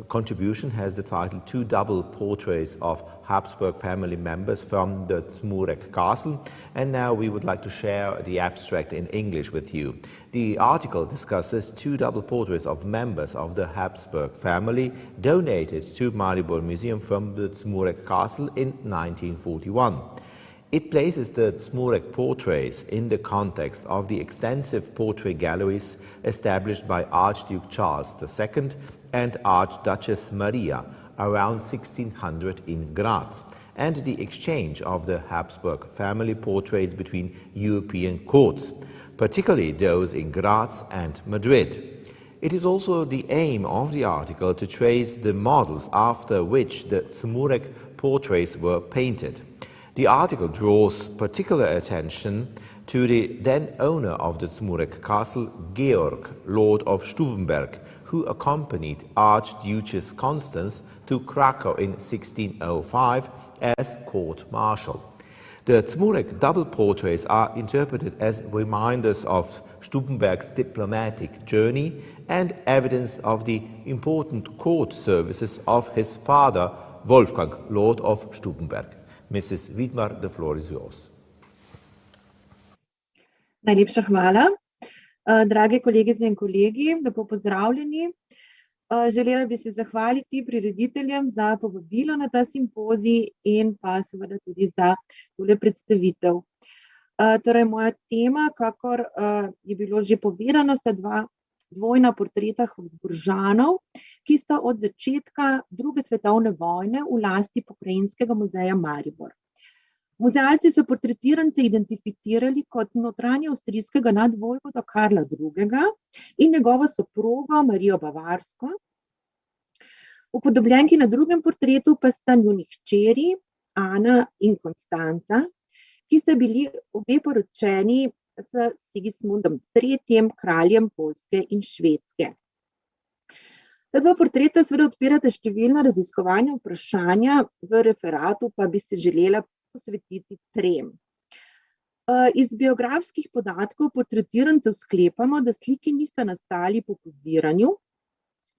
contribution has the title Two Double Portraits of Habsburg Family Members from the Zmurek Castle. And now we would like to share the abstract in English with you. The article discusses two double portraits of members of the Habsburg family donated to Maribor Museum from the Zmurek Castle in 1941. It places the Zmurek portraits in the context of the extensive portrait galleries established by Archduke Charles II and Archduchess Maria around 1600 in Graz, and the exchange of the Habsburg family portraits between European courts, particularly those in Graz and Madrid. It is also the aim of the article to trace the models after which the Zmurek portraits were painted. The article draws particular attention to the then owner of the Zmurek castle, Georg, Lord of Stubenberg, who accompanied Archduchess Constance to Krakow in 1605 as court marshal. The Zmurek double portraits are interpreted as reminders of Stubenberg's diplomatic journey and evidence of the important court services of his father, Wolfgang, Lord of Stubenberg. Mrs. Vidmar, the floor is yours. Najlepša hvala. Drage kolegice in kolegi, lepo pozdravljeni. Želela bi se zahvaliti prirediteljem za povabilo na ta simpozij in pa seveda tudi za tole predstavitev. Torej, moja tema, kakor je bilo že povedano, sta dvojna portreta Habsburžanov, ki sta od začetka druge svetovne vojne v lasti Pokrajinskega muzeja Maribor. Muzealci so portretirance identificirali kot notranje avstrijskega nadvojvoda Karla II. In njegovo soprogo Marijo Bavarsko. Upodobljenki na drugem portretu pa sta njuni hčeri Ana in Konstanca, ki sta bili obe poročeni s Sigismundom III., kraljem Poljske in Švedske. Ta dva portreta seveda odpirata številna raziskovanja vprašanja, v referatu pa bi se želela posvetiti trem. Iz biografskih podatkov portretirancev sklepamo, da sliki nista nastali po poziranju.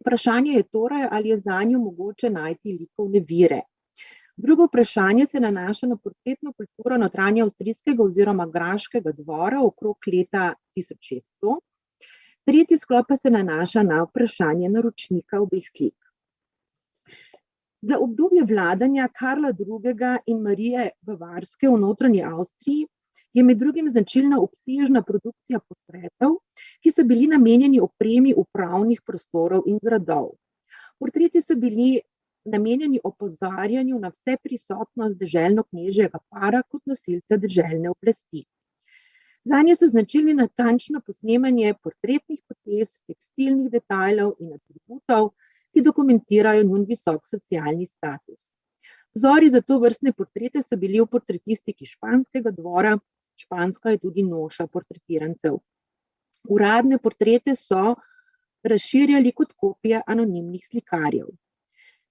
Vprašanje je torej, ali je zanjo mogoče najti likovne vire. Drugo vprašanje se nanaša na portretno kulturo notranje avstrijskega oziroma graškega dvora okrog leta 1600. Tretji sklop pa se nanaša na vprašanje naročnika obeh slik. Za obdobje vladanja Karla II. In Marije Bavarske v notranji Avstriji je med drugim značilna obsežna produkcija portretov, ki so bili namenjeni opremi upravnih prostorov in gradov. Portreti so bili namenjeni opozarjanju na vse prisotnost deželno-knežjega para kot nosilca deželne oblasti. Zanje so značilni natančno posnemanje portretnih potez, tekstilnih detajlov in atributov, ki dokumentirajo njun visok socialni status. Vzori za to vrstne portrete so bili v portretistiki španskega dvora, španska je tudi noša portretirancev. Uradne portrete so razširjali kot kopije anonimnih slikarjev.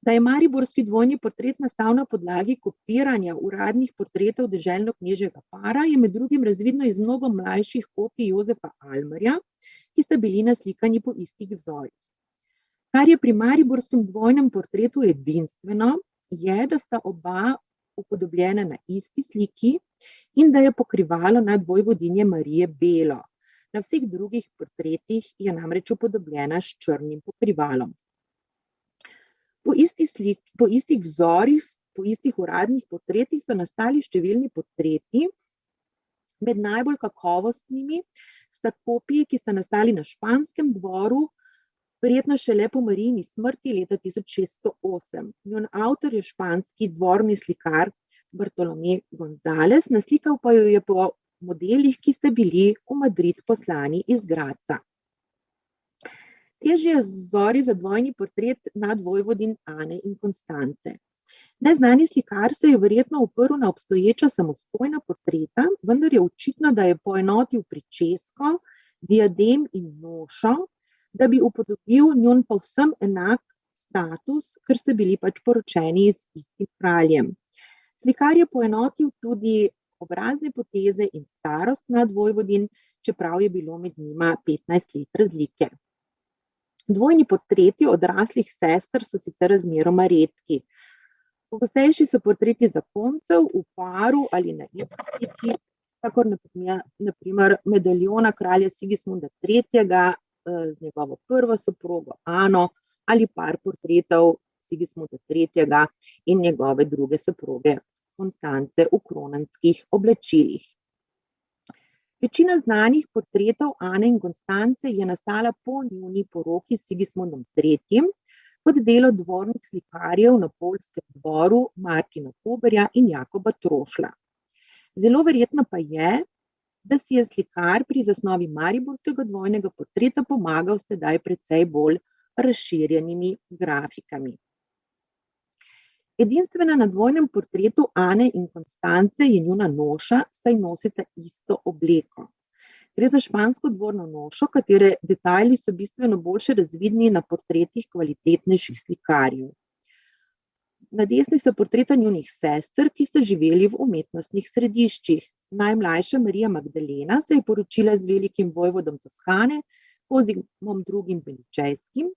Da je mariborski dvojni portret nastal na podlagi kopiranja uradnih portretov deželno-knežjega para, je med drugim razvidno iz mnogo mlajših kopij Jozefa Almarja, ki sta bili naslikani po istih vzorih. Kar je pri mariborskem dvojnem portretu edinstveno, je, da sta oba upodobljena na isti sliki in da je pokrivalo nadvojvodinje Marije belo. Na vseh drugih portretih je namreč upodobljena s črnim pokrivalom. Po istih vzorih, po istih uradnih portretih so nastali številni portreti. Med najbolj kakovostnimi sta kopiji, ki sta nastali na španskem dvoru, verjetno šele po Marijini smrti leta 1608. Njun avtor je španski dvorni slikar Bartolomé González, naslikal pa jo je po modelih, ki sta bili v Madrid poslani iz Graca. Težji je vzori za dvojni portret nadvojvodin Ane in Konstance. Neznani slikar se je verjetno oprl na obstoječa samostojna portreta, vendar je očitno, da je poenotil pričesko, diadem in nošo, da bi upodobil njun povsem enak status, ker sta bili pač poročeni z istim kraljem. Slikar je poenotil tudi obrazne poteze in starost nadvojvodin, čeprav je bilo med njima 15 let razlike. Dvojni portreti odraslih sester so sicer razmeroma redki. Pogostejši so portreti zakoncev v paru ali na isti sliki, kakor na primer medaljona kralja Sigismunda III. Z njegovo prvo soprogo Ano ali par portretov Sigismunda III. In njegove druge soproge Konstance v kronanskih oblačilih. Večina znanih portretov Ane in Konstance je nastala po njuni poroki s Sigismundom III. Kot delo dvornih slikarjev na poljskem dvoru Martina Koberja in Jakoba Trošla. Zelo verjetno pa je, da si je slikar pri zasnovi mariborskega dvojnega portreta pomagal s sedaj precej bolj razširjenimi grafikami. Edinstvena na dvojnem portretu Ane in Konstance je njuna noša, saj nosita isto obleko. Gre za špansko dvorno nošo, katere detajli so bistveno boljše razvidni na portretih kvalitetnejših slikarjev. Na desni sta portreta njunih sester, ki sta živeli v umetnostnih središčih. Najmlajša Marija Magdalena se je poročila z velikim vojvodom Toskane, Kozimom II. Beničejskim,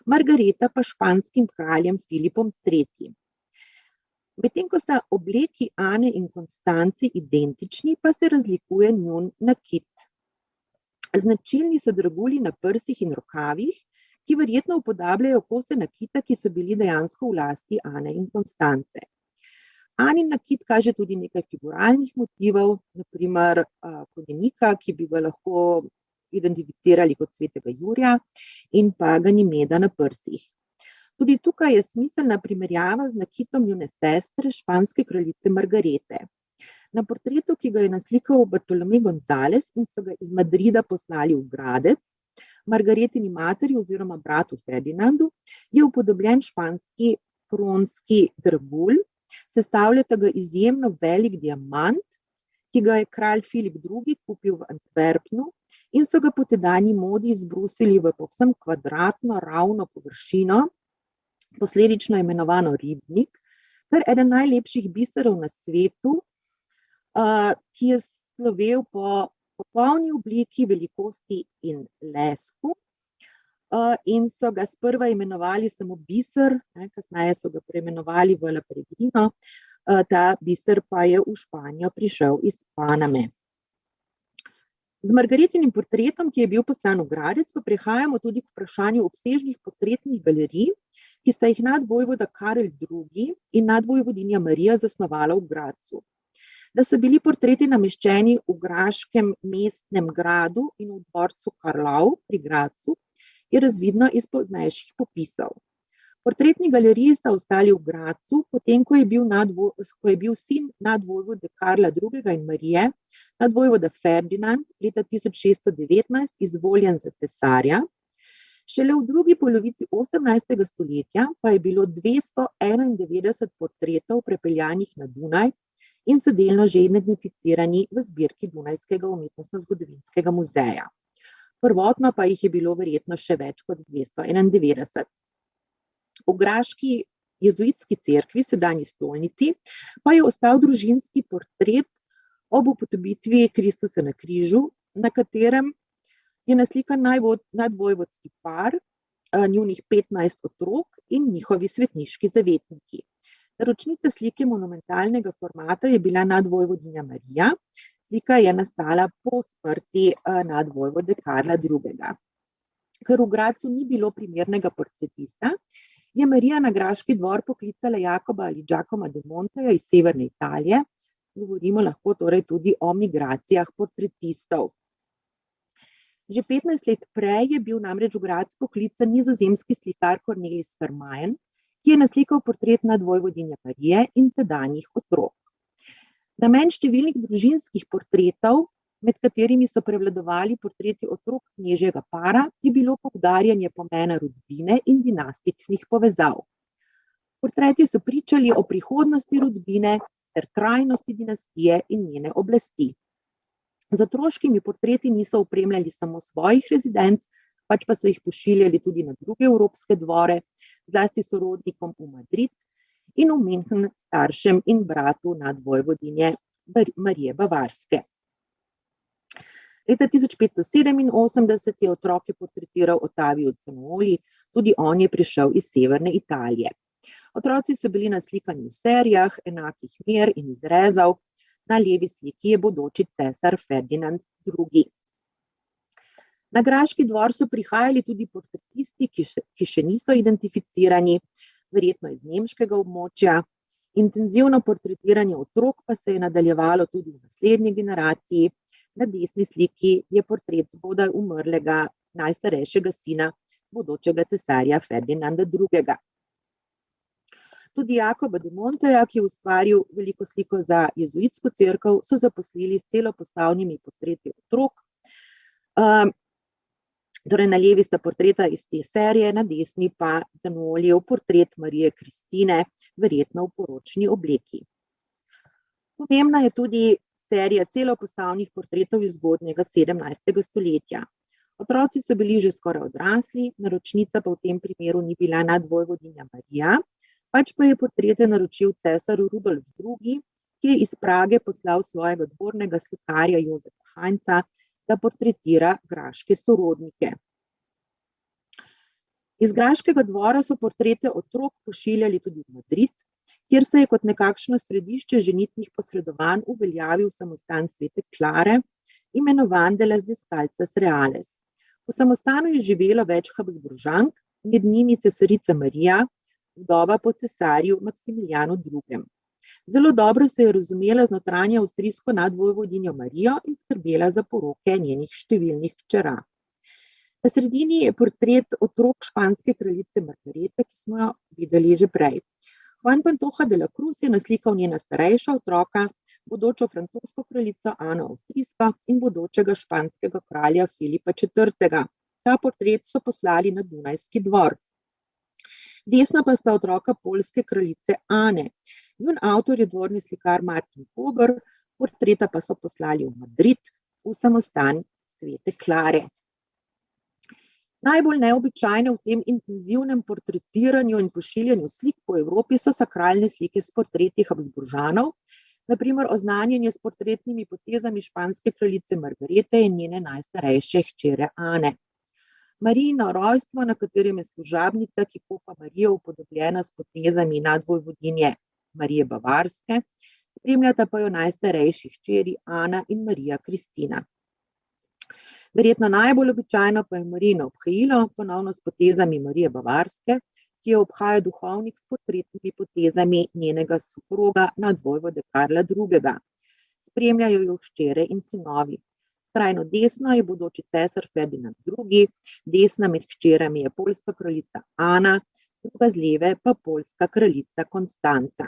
Margareta pa španskim kraljem Filipom III. Medtem ko sta obleki Ane in Konstance identični, pa se razlikuje njun nakit. Značilni so dragulji na prsih in rokavih, ki verjetno upodabljajo kose nakita, ki so bili dejansko v lasti Ane in Konstance. Anin nakit kaže tudi nekaj figuralnih motivov, na primer kodenika, ki bi ga lahko identificirali kot svetega Jurija in pa Ganimeda na prsih. Tudi tukaj je smiselna primerjava z nakitom njune sestre, španske kraljice Margarete. Na portretu, ki ga je naslikal Bartolomé González in so ga iz Madrida poslali v Gradec, Margaretini materi oziroma bratu Ferdinandu, je upodobljen španski kronski dragulj, sestavljata ga izjemno velik diamant, ki ga je kralj Filip II. Kupil v Antwerpnu in so ga po tedanji modi izbrusili v povsem kvadratno, ravno površino, posledično imenovano ribnik, ter eden najlepših biserov na svetu, ki je slovel po popolni obliki, velikosti in lesku, in so ga sprva imenovali samo biser, kasneje so ga preimenovali v La Peregrino, ta biser pa je v Španijo prišel iz Paname. Z Margaretinim portretom, ki je bil poslan v Gradec, pa prihajamo tudi k vprašanju obsežnih portretnih galerij, ki sta jih nadvojvoda Karel II. In nadvojvodinja Marija zasnovala v Gradcu. Da so bili portreti nameščeni v graškem mestnem gradu in v dvorcu Karlau pri Gradcu, je razvidno iz poznejših popisov. Portretni galeriji sta ostali v Gradcu, potem ko je bil sin nadvojvode Karla II. In Marije, nadvojvoda Ferdinand, leta 1619 izvoljen za cesarja. Šele v drugi polovici 18. stoletja pa je bilo 291 portretov prepeljanih na Dunaj in so delno že identificirani v zbirki Dunajskega umetnostno-zgodovinskega muzeja. Prvotno pa jih je bilo verjetno še več kot 291. V graški jezuitski cerkvi, sedanji stolnici, pa je ostal družinski portret ob upodobitvi Kristusa na križu, na katerem je naslikan nadvojvodski par, njunih 15 otrok in njihovi svetniški zavetniki. Naročnica slike monumentalnega formata je bila nadvojvodinja Marija. Slika je nastala po smrti nadvojvode Karla II. Ker v Gradcu ni bilo primernega portretista, je Marija na graški dvor poklicala Jakoba ali Giacomo de Monteja iz severne Italije. Govorimo lahko torej tudi o migracijah portretistov. Že 15 let prej je bil namreč v Gradcu poklican nizozemski slikar Cornelis Vermeyen, ki je naslikal portret nadvojvodinje Marije in tedanjih otrok. Namen številnih družinskih portretov, med katerimi so prevladovali portreti otrok knežjega para, je bilo poudarjanje pomena rodbine in dinastičnih povezav. Portreti so pričali o prihodnosti rodbine ter trajnosti dinastije in njene oblasti. Z otroškimi portreti niso opremljali samo svojih rezidenc, pač pa so jih pošiljali tudi na druge evropske dvore, zlasti sorodnikom v Madrid in v München staršem in bratu nadvojvodinje Marije Bavarske. Leta 1587 je otroke portretiral Ottavio Zanooli, tudi on je prišel iz severne Italije. Otroci so bili naslikani v serijah enakih mer in izrezov, na levi sliki je bodoči cesar Ferdinand II. Na graški dvor so prihajali tudi portretisti, ki še niso identificirani, verjetno iz nemškega območja. Intenzivno portretiranje otrok pa se je nadaljevalo tudi v naslednji generaciji. Na desni sliki je portret zgodaj umrlega najstarejšega sina, bodočega cesarja Ferdinanda II. Tudi Jakoba de Monteja, ki je ustvaril veliko sliko za jezuitsko cerkev, so zaposlili s celopostavnimi portreti otrok. Torej na levi sta portreta iz te serije, na desni pa Zanoolijev portret Marije Kristine, verjetno v poročni obleki. Pomembna je tudi serija celopostavnih portretov iz zgodnjega 17. stoletja. Otroci so bili že skoraj odrasli, naročnica pa v tem primeru ni bila nadvojvodinja Marija, pač pa je portrete naročil cesar Rudolf II., ki je iz Prage poslal svojega dvornega slikarja Jozefa Heinza, da portretira graške sorodnike. Iz graškega dvora so portrete otrok pošiljali tudi v Madrid, kjer se je kot nekakšno središče ženitnih posredovanj uveljavil samostan Svete Klare, imenovan de las Descalzas Reales. V samostanu je živelo več Habsburžank, med njimi cesarica Marija, vdova po cesarju Maksimilijanu II. Zelo dobro se je razumela z notranjo avstrijsko nadvojvodinjo Marijo in skrbela za poroke njenih številnih hčera. Na sredini je portret otrok španske kraljice Margarete, ki smo jo videli že prej. Juan Pantoja de la Cruz je naslikal njena starejša otroka, bodočo francosko kraljico Ano Avstrijsko in bodočega španskega kralja Filipa IV. Ta portret so poslali na Dunajski dvor. Desno pa sta otroka poljske kraljice Ane. Njun avtor je dvorni slikar Martin Kober, portreta pa so poslali v Madrid, v samostan Svete Klare. Najbolj neobičajne v tem intenzivnem portretiranju in pošiljanju slik po Evropi so sakralne slike s portreti Habsburžanov, na primer oznanjenje s portretnimi potezami španske kraljice Margarete in njene najstarejše hčere Ane. Marijino rojstvo, na katerem je služabnica, ki kopa Marijo, upodobljena s potezami nadvojvodinje Marije Bavarske, spremljata pa jo najstarejši hčeri Ana in Marija Kristina. Verjetno najbolj običajno pa je Marijino obhajilo, ponovno s potezami Marije Bavarske, ki jo obhaja duhovnik s portretnimi potezami njenega soproga nadvojvode Karla II. Spremljajo jo hčere in sinovi. Skrajno desno je bodoči cesar Ferdinand II., desna med hčerami je poljska kraljica Ana, druga z leve pa poljska kraljica Konstanca.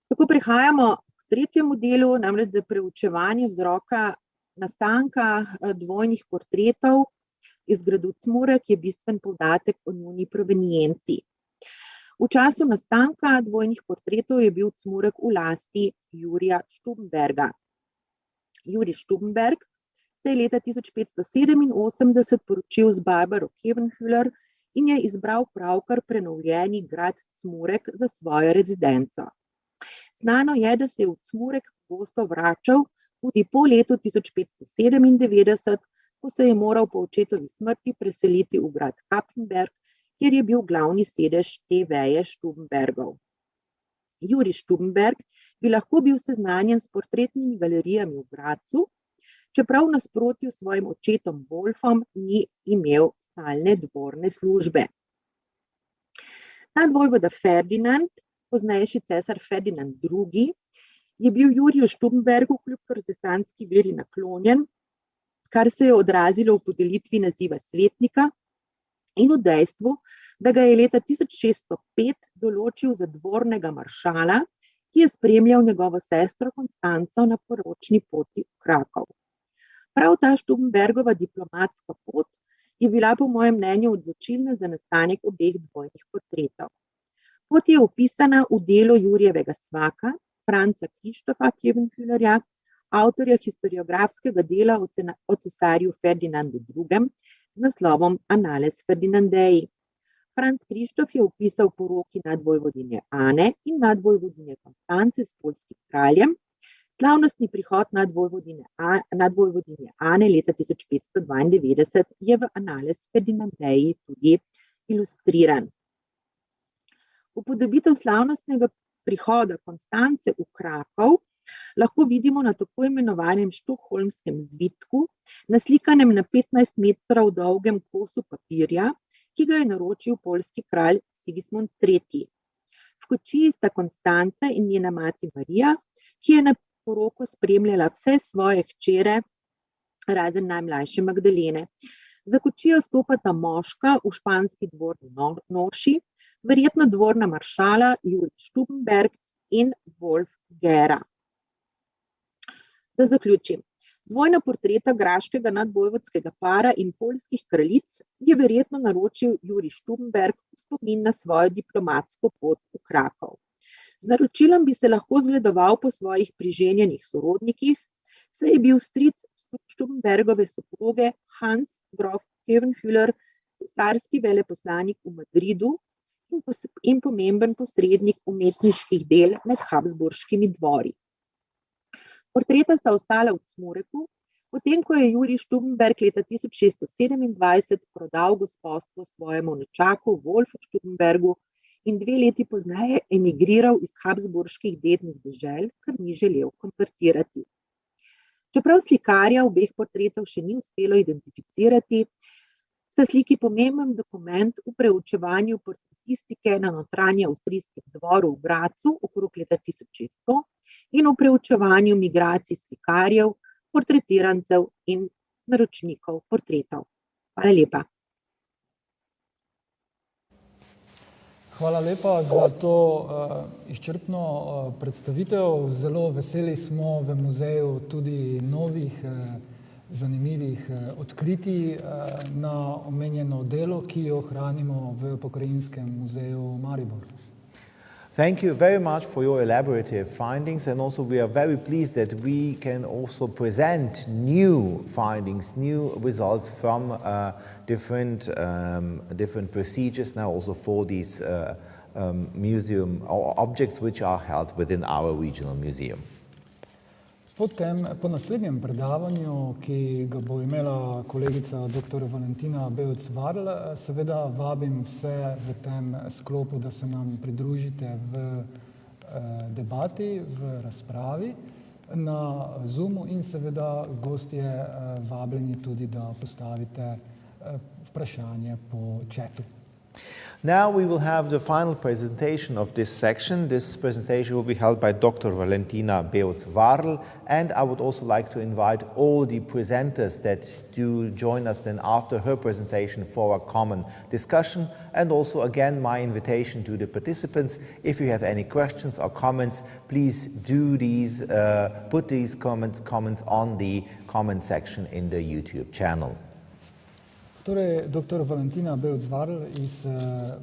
Tako prihajamo k tretjemu delu, namreč za preučevanje vzroka nastanka dvojnih portretov iz gradu Cmurek je bistven poudarek o njuni provenienci. V času nastanka dvojnih portretov je bil Cmurek v lasti Jurija Stubenberga. Jurij Stubenberg se je leta 1587 poročil z Barbaro Kevenhüller in je izbral pravkar prenovljeni grad Cmurek za svojo rezidenco. Znano je, da se je v Cmurek pogosto vračal tudi po letu 1597, ko se je moral po očetovi smrti preseliti v grad Kapfenberg, kjer je bil glavni sedež te veje Stubenbergov. Jurij Stubenberg bi lahko bil seznanjen s portretnimi galerijami v Gradcu, čeprav v nasprotju s svojim očetom Wolfom ni imel stalne dvorne službe. Nadvojvoda Ferdinand, poznejši cesar Ferdinand II., je bil Juriju Stubenbergu kljub protestantski veri naklonjen, kar se je odrazilo v podelitvi naziva svetnika in v dejstvu, da ga je leta 1605 določil za dvornega maršala, ki je spremljal njegovo sestro Konstanco na poročni poti v Krakov. Prav ta Stubenbergova diplomatska pot je bila po mojem mnenju odločilna za nastanek obeh dvojnih portretov. Pot je opisana v delu Jurijevega svaka, Franca Krištofa Kevenhüllerja, avtorja historiografskega dela o cesarju Ferdinandu II. Z naslovom Annales Ferdinandei. Franc Krištof je opisal poroki nadvojvodinje Ane in nadvojvodinje Konstance s poljskim kraljem. Slavnostni prihod nadvojvodinje Ane leta 1592 je v Annales Ferdinandei tudi ilustriran. Upodobitev slavnostnega prihoda Konstance v Krakov lahko vidimo na tako imenovanem štokholmskem zvitku, naslikanem na 15 metrov dolgem kosu papirja, ki ga je naročil poljski kralj Sigismund III. V kočiji sta Konstanca in njena mati Marija, ki je na poroko spremljala vse svoje hčere, razen najmlajše Magdalene. Za kočijo stopata moška v španski dvorni noši, verjetno dvorna maršala Jurij Stubenberg in Wolf Gera. Da zaključim. Dvojna portreta graškega nadvojvodskega para in poljskih kraljic je verjetno naročil Jurij Stubenberg v spomin na svojo diplomatsko pot v Krakov. Z naročilom bi se lahko zgledoval po svojih priženjenih sorodnikih, saj je bil stric Stubenbergove soproge Hans grof Kevenhüller cesarski veleposlanik v Madridu in pomemben posrednik umetniških del med habsburškimi dvori. Portreta sta ostala v Cmureku, potem ko je Jurij Stubenberg leta 1627 prodal gospodstvo svojemu nečaku Wolfu Stubenbergu in 2 leti pozneje emigriral iz habsburških dednih dežel, ker ni želel konvertirati. Čeprav slikarja obeh portretov še ni uspelo identificirati, sta sliki pomemben dokument v preučevanju portretistike na notranje avstrijskem dvoru v Gracu okrog leta 1600 in v preučevanju migracij slikarjev, portretirancev in naročnikov portretov. Hvala lepa. Hvala lepa za to izčrpno predstavitev. Zelo veseli smo v muzeju tudi novih zanimivih odkritij na omenjeno delo, ki jo hranimo v Pokrajinskem muzeju Maribor. Thank you very much for your elaborative findings, and also we are very pleased that we can also present new findings, new results from different procedures now also for these museum or objects which are held within our regional museum. Po naslednjem predavanju, ki ga bo imela kolegica dr. Valentina Bevc-Varl, seveda vabim vse v tem sklopu, da se nam pridružite v debati, v razpravi na Zoomu in seveda gostje vabljeni tudi, da postavite vprašanje po chatu. Now we will have the final presentation of this section. This presentation will be held by Dr. Valentina Bevc-Varl, and I would also like to invite all the presenters that do join us then after her presentation for a common discussion, and also again my invitation to the participants. If you have any questions or comments, please do these, put these comments on the comment section in the YouTube channel. Torej, dr. Valentina Bevc-Varl iz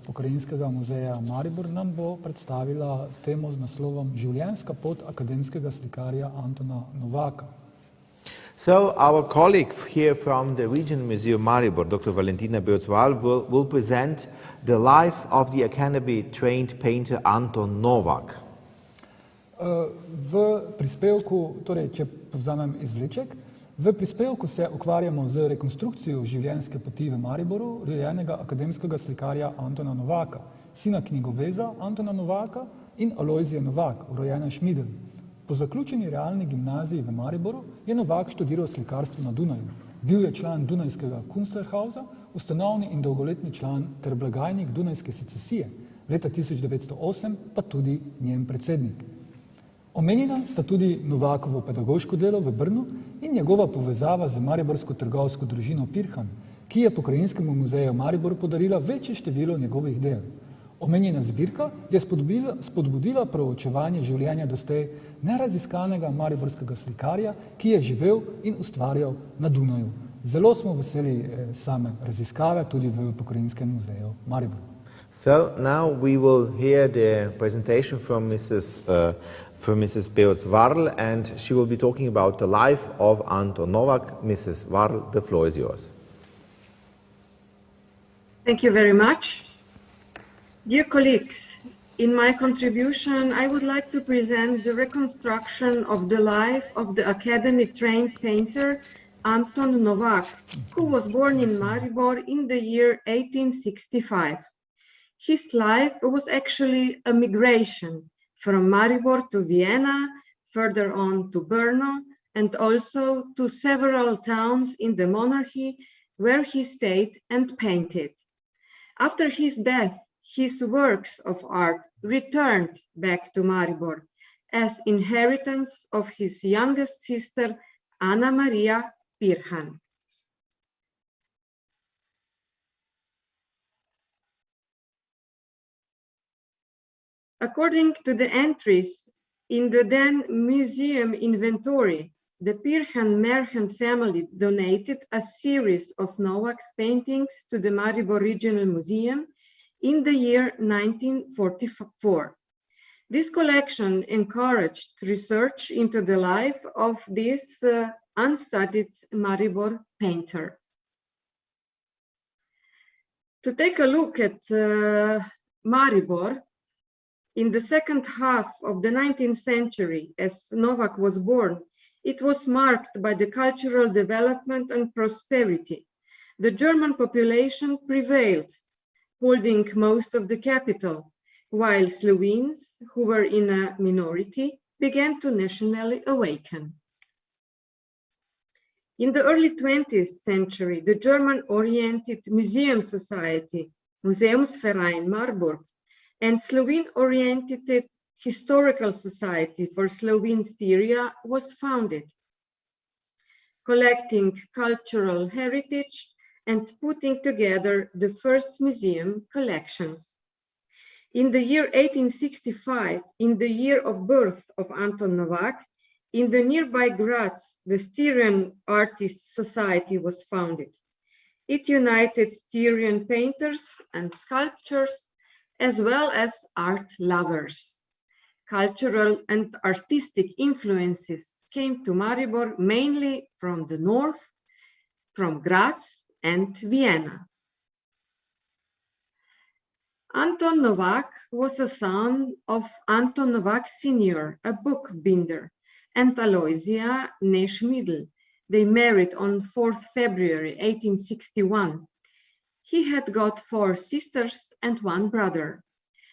Pokrajinskega muzeja Maribor nam bo predstavila temo z naslovom Življenjska pot akademskega slikarja Antona Novaka. So our colleague here from the Regional Museum Maribor, Dr. Valentina Bevc-Varl, will present the life of the academy-trained painter Anton Novak. V prispevku, torej, če povzamem izvleček, v prispevku se ukvarjamo z rekonstrukcijo življenjske poti v Mariboru rojenega akademskega slikarja Antona Novaka, sina knjigoveza Antona Novaka in Alojzije Novak, rojena Šmidl. Po zaključeni realni gimnaziji v Mariboru je Novak študiral slikarstvo na Dunaju. Bil je član Dunajskega Kunstlerhausa, ustanovni in dolgoletni član ter blagajnik Dunajske secesije, leta 1908 pa tudi njen predsednik. Omenjena sta tudi Novakovo pedagoško delo v Brnu in njegova povezava z mariborsko trgovsko družino Pirhan, ki je Pokrajinskemu muzeju Maribor podarila večje število njegovih del. Omenjena zbirka je spodbudila proučevanje življenja doslej neraziskanega mariborskega slikarja, ki je živel in ustvarjal na Dunaju. Zelo smo veseli same raziskave tudi v Pokrajinskem muzeju Maribor. So now we will hear the presentation from Mrs. Bevc-Varl, and she will be talking about the life of Anton Novak. Mrs. Varl, the floor is yours. Thank you very much. Dear colleagues, in my contribution, I would like to present the reconstruction of the life of the academy-trained painter Anton Novak, who was born in Maribor in the year 1865. His life was actually a migration from Maribor to Vienna, further on to Brno, and also to several towns in the monarchy where he stayed and painted. After his death, his works of art returned back to Maribor as inheritance of his youngest sister, Anna Maria Pirhan. According to the entries in the then museum inventory, the Pirhan-Merhan family donated a series of Novak's paintings to the Maribor Regional Museum in the year 1944. This collection encouraged research into the life of this unstudied Maribor painter. To take a look at Maribor, in the second half of the 19th century, as Novak was born, it was marked by the cultural development and prosperity. The German population prevailed, holding most of the capital, while Slovenes, who were in a minority, began to nationally awaken. In the early 20th century, the German-oriented Museum Society, Museumsverein Marburg, and Slovene-oriented Historical Society for Slovene Styria was founded, collecting cultural heritage and putting together the first museum collections. In the year 1865, in the year of birth of Anton Novak, in the nearby Graz, the Styrian Artists Society was founded. It united Styrian painters and sculptors, as well as art lovers. Cultural and artistic influences came to Maribor mainly from the north, from Graz and Vienna. Anton Novak was a son of Anton Novak Sr., a bookbinder, and Aloysia Neschmiedl. They married on 4th February 1861. He had got 4 sisters and 1 brother.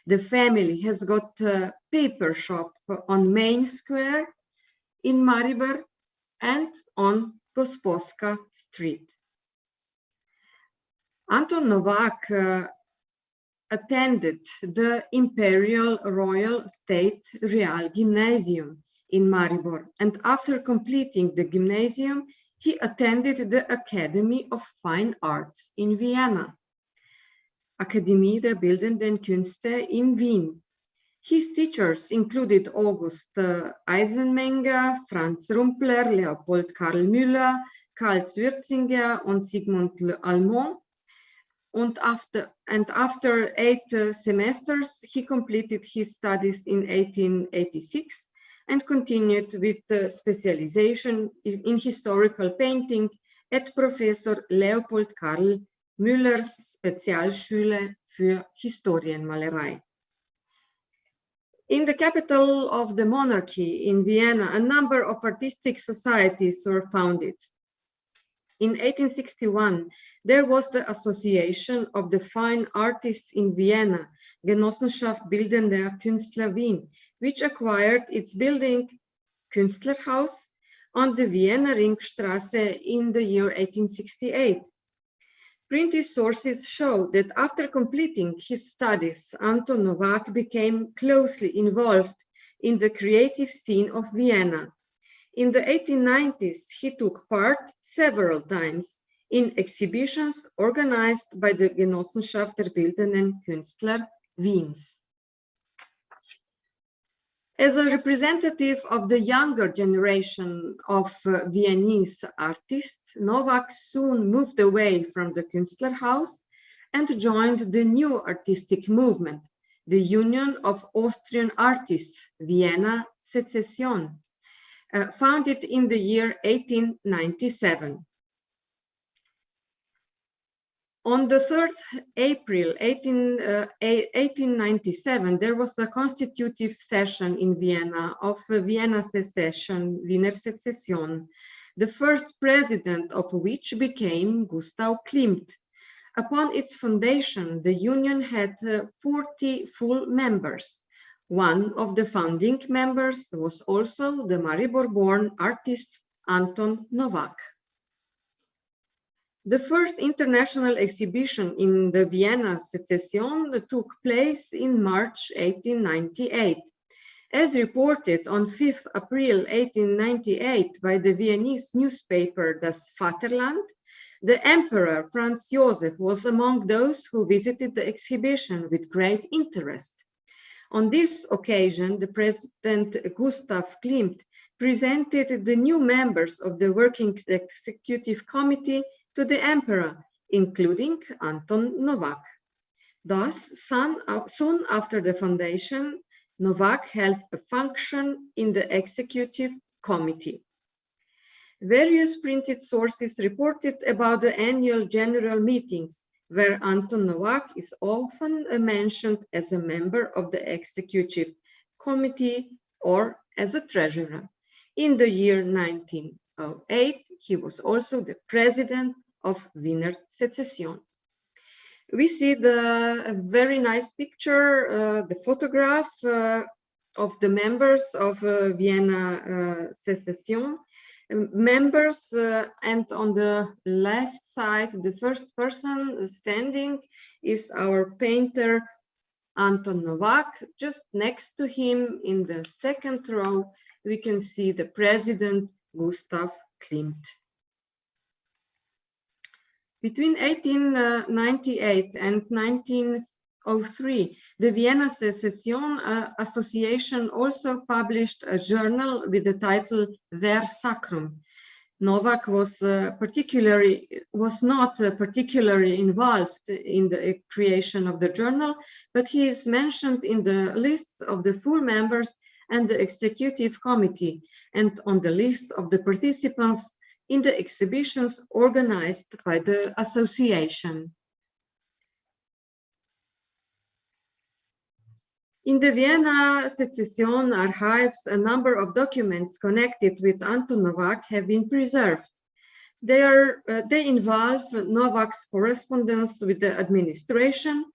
The family has got a paper shop on Main Square in Maribor and on Gosposka Street. Anton Novak attended the Imperial Royal State Real Gymnasium in Maribor, and after completing the gymnasium, he attended the Academy of Fine Arts in Vienna, Akademie der Bildenden Künste in Wien. His teachers included August Eisenmenger, Franz Rumpler, Leopold Karl Müller, Karl Zwirzinger and Sigmund Allemand. And after 8 semesters, he completed his studies in 1886 and continued with specialization in historical painting at Professor Leopold Karl Müller's Spezialschule für Historienmalerei. In the capital of the monarchy in Vienna, a number of artistic societies were founded. In 1861, there was the Association of the Fine Artists in Vienna, Genossenschaft Bildender Künstler Wien, which acquired its building, Künstlerhaus, on the Vienna Ringstrasse in the year 1868. Printed sources show that after completing his studies, Anton Novak became closely involved in the creative scene of Vienna. In the 1890s, he took part several times in exhibitions organized by the Genossenschaft der Bildenden Künstler Wiens. As a representative of the younger generation of Viennese artists, Novak soon moved away from the Künstlerhaus and joined the new artistic movement, the Union of Austrian Artists, Vienna Secession, founded in the year 1897. On the 3rd April 1897, there was a constitutive session in Vienna of Vienna Secession, Wiener Secession, the first president of which became Gustav Klimt. Upon its foundation, the union had 40 full members. One of the founding members was also the Maribor-born artist Anton Novak. The first international exhibition in the Vienna Secession took place in March 1898. As reported on 5th April 1898 by the Viennese newspaper Das Vaterland, the Emperor Franz Joseph was among those who visited the exhibition with great interest. On this occasion, the President Gustav Klimt presented the new members of the Working Executive Committee to the Emperor, including Anton Novak. Thus, soon after the foundation, Novak held a function in the Executive Committee. Various printed sources reported about the annual general meetings, where Anton Novak is often mentioned as a member of the Executive Committee or as a treasurer. In the year 1908, he was also the president of Wiener Secession. We see the very nice picture, the photograph of the members of Vienna Secession. members, and on the left side, the first person standing is our painter Anton Novak. Just next to him in the second row, we can see the president Gustav Klimt. Between 1898 and 1903, the Vienna Secession Association also published a journal with the title Ver Sacrum. Novak was not particularly involved in the creation of the journal, but he is mentioned in the lists of the full members and the executive committee, and on the list of the participants in the exhibitions organized by the association. In the Vienna Secession archives, a number of documents connected with Anton Novak have been preserved. They involve Novak's correspondence with the administration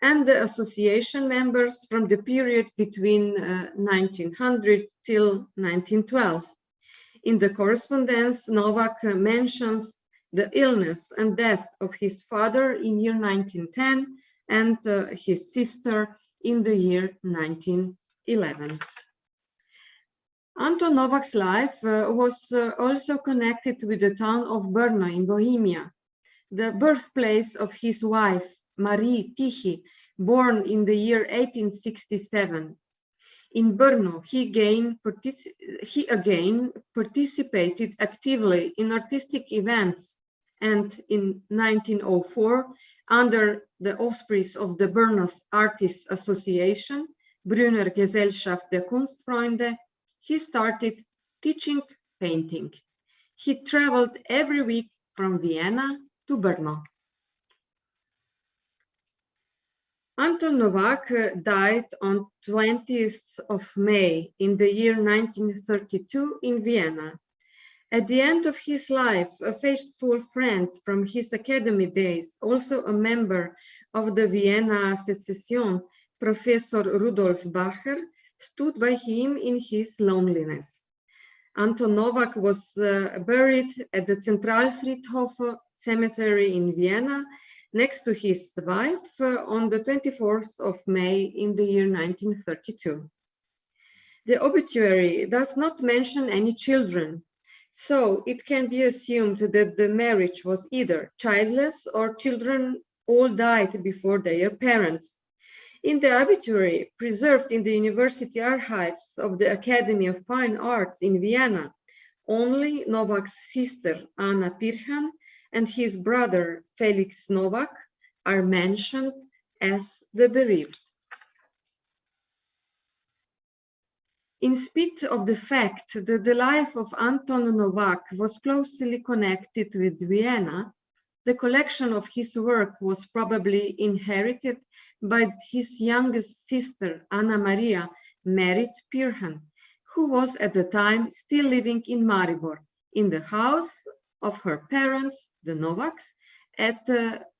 and the association members from the period between 1900 till 1912. In the correspondence, Novak mentions the illness and death of his father in year 1910 and his sister in the year 1911. Anton Novak's life was also connected with the town of Brno in Bohemia, the birthplace of his wife, Marie Tichy, born in the year 1867. In Brno, he again participated actively in artistic events, and in 1904, under the auspices of the Brno Artists Association, Brunner Gesellschaft der Kunstfreunde, he started teaching painting. He traveled every week from Vienna to Brno. Anton Novak died on 20th of May in the year 1932 in Vienna. At the end of his life, a faithful friend from his academy days, also a member of the Vienna Secession, Professor Rudolf Bacher, stood by him in his loneliness. Anton Novak was buried at the Zentralfriedhof cemetery in Vienna, next to his wife, on the 24th of May in the year 1932. The obituary does not mention any children, so it can be assumed that the marriage was either childless or children all died before their parents. In the obituary, preserved in the university archives of the Academy of Fine Arts in Vienna, only Novak's sister, Anna Pirhan, and his brother, Felix Novak, are mentioned as the bereaved. In spite of the fact that the life of Anton Novak was closely connected with Vienna, the collection of his work was probably inherited by his youngest sister, Anna Maria, married Pirhan, who was at the time still living in Maribor, in the house of her parents, the Novaks, at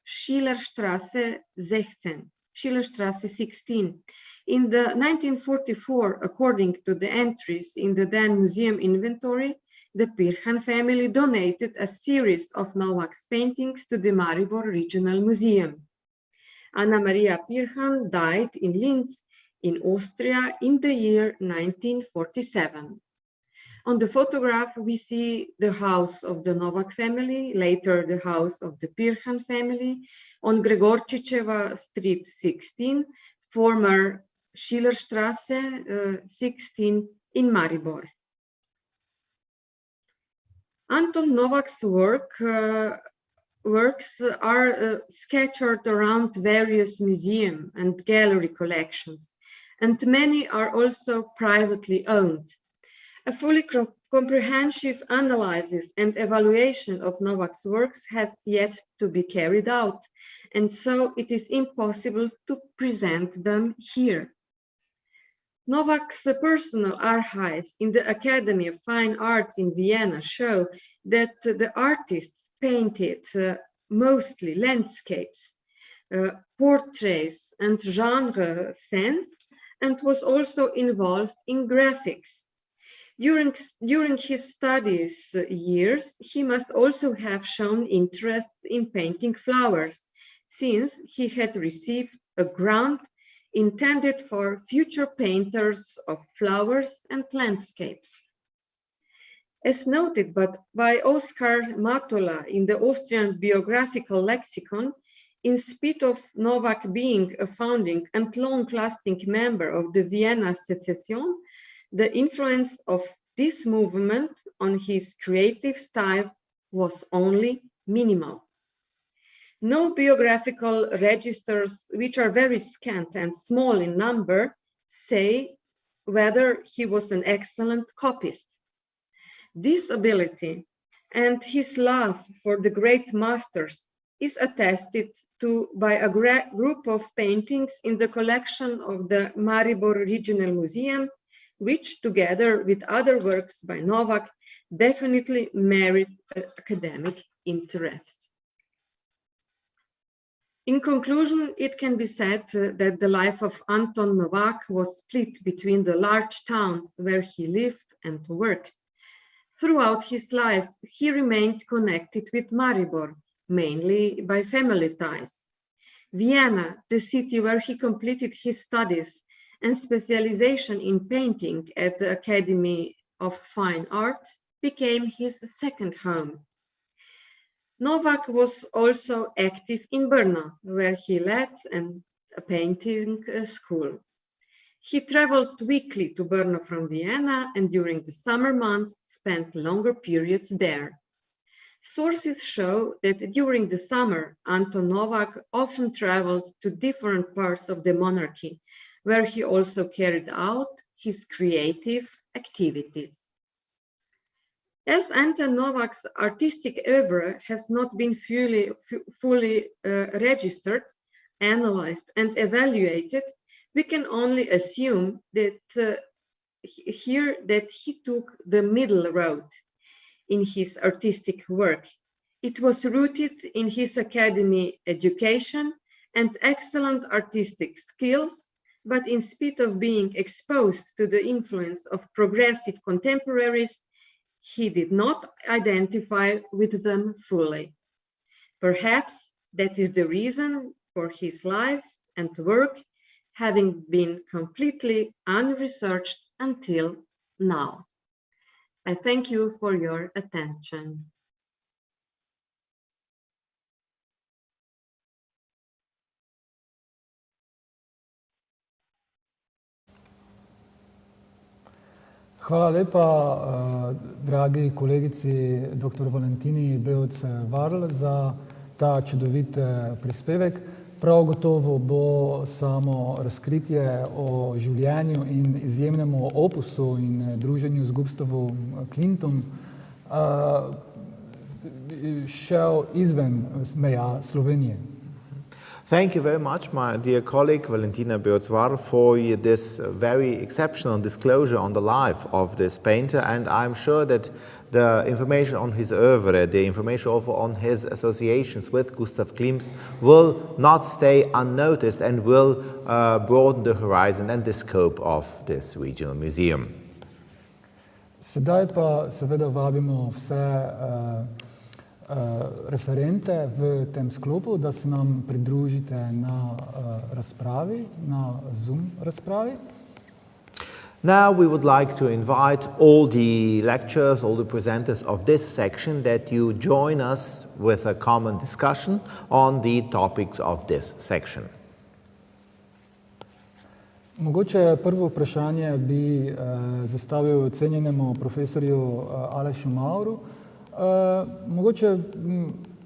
Schillerstrasse 16, Schillerstrasse 16. In the 1944, according to the entries in the then museum inventory, the Pirhan family donated a series of Novak's paintings to the Maribor Regional Museum. Anna Maria Pirhan died in Linz, in Austria, in the year 1947. On the photograph, we see the house of the Novak family, later the house of the Pirhan family, on Gregorčičeva Street 16, former Schillerstrasse 16 in Maribor. Anton Novak's works are scattered around various museum and gallery collections, and many are also privately owned. A fully comprehensive analysis and evaluation of Novak's works has yet to be carried out, and so it is impossible to present them here. Novak's personal archives in the Academy of Fine Arts in Vienna show that the artists painted mostly landscapes, portraits, and genre scenes, and was also involved in graphics. During his studies years, he must also have shown interest in painting flowers, since he had received a grant intended for future painters of flowers and landscapes. As noted by Oskar Matula in the Austrian Biographical Lexicon, in spite of Novak being a founding and long-lasting member of the Vienna Secession, the influence of this movement on his creative style was only minimal. No biographical registers, which are very scant and small in number, say whether he was an excellent copyist. This ability and his love for the great masters is attested to by a group of paintings in the collection of the Maribor Regional Museum, which, together with other works by Novak, definitely merit academic interest. In conclusion, it can be said that the life of Anton Novak was split between the large towns where he lived and worked. Throughout his life, he remained connected with Maribor, mainly by family ties. Vienna, the city where he completed his studies and specialization in painting at the Academy of Fine Arts, became his second home. Novak was also active in Brno, where he led a painting school. He traveled weekly to Brno from Vienna and during the summer months spent longer periods there. Sources show that during the summer, Anton Novak often traveled to different parts of the monarchy, where he also carried out his creative activities. As Anton Novak's artistic oeuvre has not been fully registered, analyzed, and evaluated, we can only assume that he took the middle road in his artistic work. It was rooted in his academy education and excellent artistic skills, but in spite of being exposed to the influence of progressive contemporaries, he did not identify with them fully. Perhaps that is the reason for his life and work having been completely unresearched until now. I thank you for your attention. Hvala lepa, dragi kolegici dr. Valentini Bevc-Varl za ta čudovit prispevek. Prav gotovo bo samo razkritje o življenju in izjemnemu opusu in druženju z Gustavom Klimtom šel izven meja Slovenije. Thank you very much, my dear colleague Valentina Bevc-Varl, for this very exceptional disclosure on the life of this painter, and I'm sure that the information on his oeuvre, the information also on his associations with Gustav Klimt will not stay unnoticed and will broaden the horizon and the scope of this regional museum. Sedaj pa seveda vabimo vse referente v tem sklopu, da se nam pridružite na razpravi, na Zoom razpravi. Now we would like to invite all the lecturers, all the presenters of this section that you join us with a common discussion on the topics of this section. Mogoče prvo vprašanje bi zastavil cenjenemu profesorju Alešu Mavru. Mogoče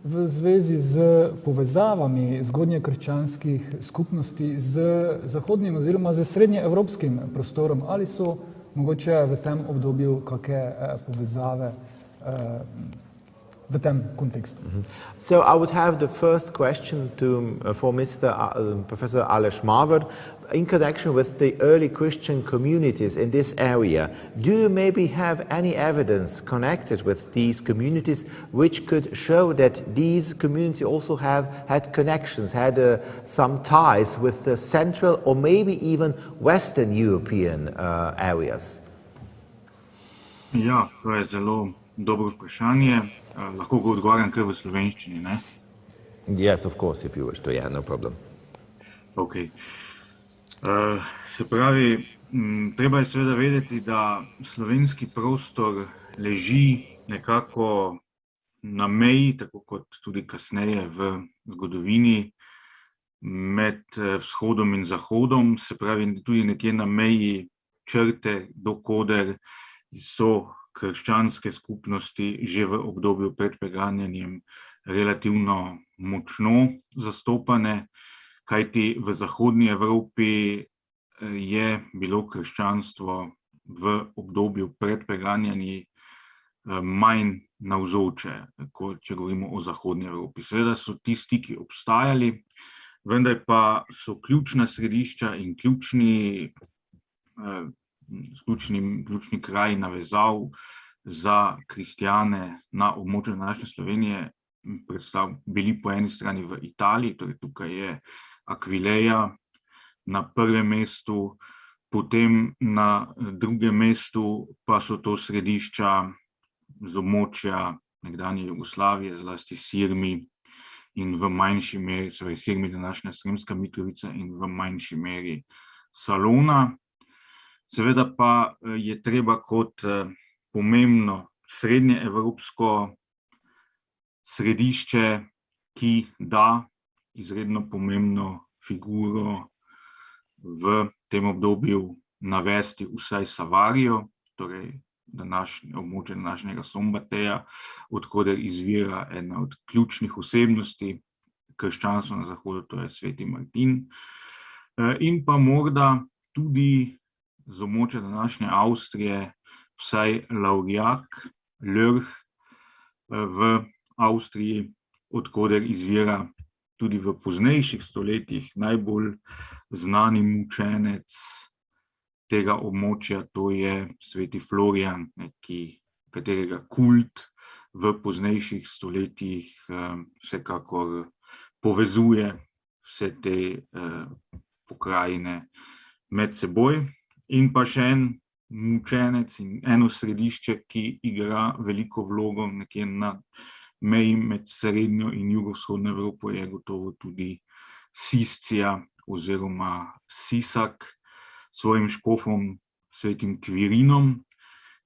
v zvezi z povezavami zgodnjekrščanskih skupnosti z zahodnim oziroma z srednjeevropskim prostorom, ali so mogoče v tem obdobju kakšne povezave v tem kontekstu? So I would have the first question for Professor Aleš Mavr. In connection with the early Christian communities in this area, do you maybe have any evidence connected with these communities which could show that these communities also had connections, had some ties with the Central or maybe even Western European areas? Ja, to je zelo dobro vprašanje. Lahko ga odgovarjam kar v slovenščini, ne? Yes, of course, if you wish to, yeah, no problem. Ok. Se pravi, treba je seveda vedeti, da slovenski prostor leži nekako na meji, tako kot tudi kasneje v zgodovini, med vzhodom in zahodom, se pravi tudi nekje na meji črte, dokoder so krščanske skupnosti že v obdobju pred preganjanjem relativno močno zastopane, kajti v zahodnji Evropi je bilo krščanstvo v obdobju pred preganjanji manj navzoče, če govorimo o zahodnji Evropi. Seveda so ti stiki obstajali, vendar pa so ključna središča in ključni kraj navezav za kristjane na območju današnje Slovenije bili po eni strani v Italiji, torej tukaj je Akvileja na prvem mestu, potem na drugem mestu pa so to središča z območja nekdanje Jugoslavije, zlasti Sirmi in v manjši meri, torej Sirmi današnja Sremska Mitrovica in v manjši meri Salona. Seveda pa je treba kot pomembno srednjeevropsko središče, ki da izredno pomembno figuro v tem obdobju navesti vsaj Savarijo, torej območje današnjega Sombateja, odkoder izvira ena od ključnih osebnosti krščanstva na zahodu, to je sveti Martin, in pa morda tudi z območja današnje Avstrije vsaj Laurjak, Lörch v Avstriji, odkoder izvira tudi v poznejših stoletjih najbolj znani mučenec tega območja, to je sveti Florijan, katerega kult v poznejših stoletjih vsekakor povezuje vse te pokrajine med seboj. In pa še en mučenec in eno središče, ki igra veliko vlogo nekje na meji med srednjo in jugovzhodno Evropo, je gotovo tudi Siscija oziroma Sisak s svojim škofom svetim Kvirinom,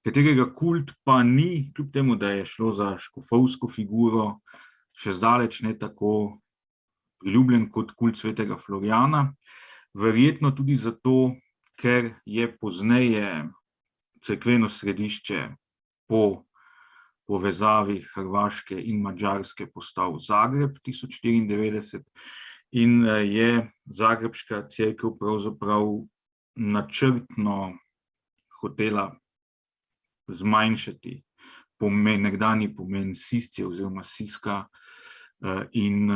katerega kult pa ni, kljub temu, da je šlo za škofovsko figuro, še zdaleč ne tako priljubljen kot kult svetega Florijana, verjetno tudi zato, ker je pozneje cerkveno središče po povezavi Hrvaške in Madžarske postal Zagreb 1094 in je zagrebška cerkev pravzaprav načrtno hotela zmanjšati nekdanji pomen Siscije oziroma Siska in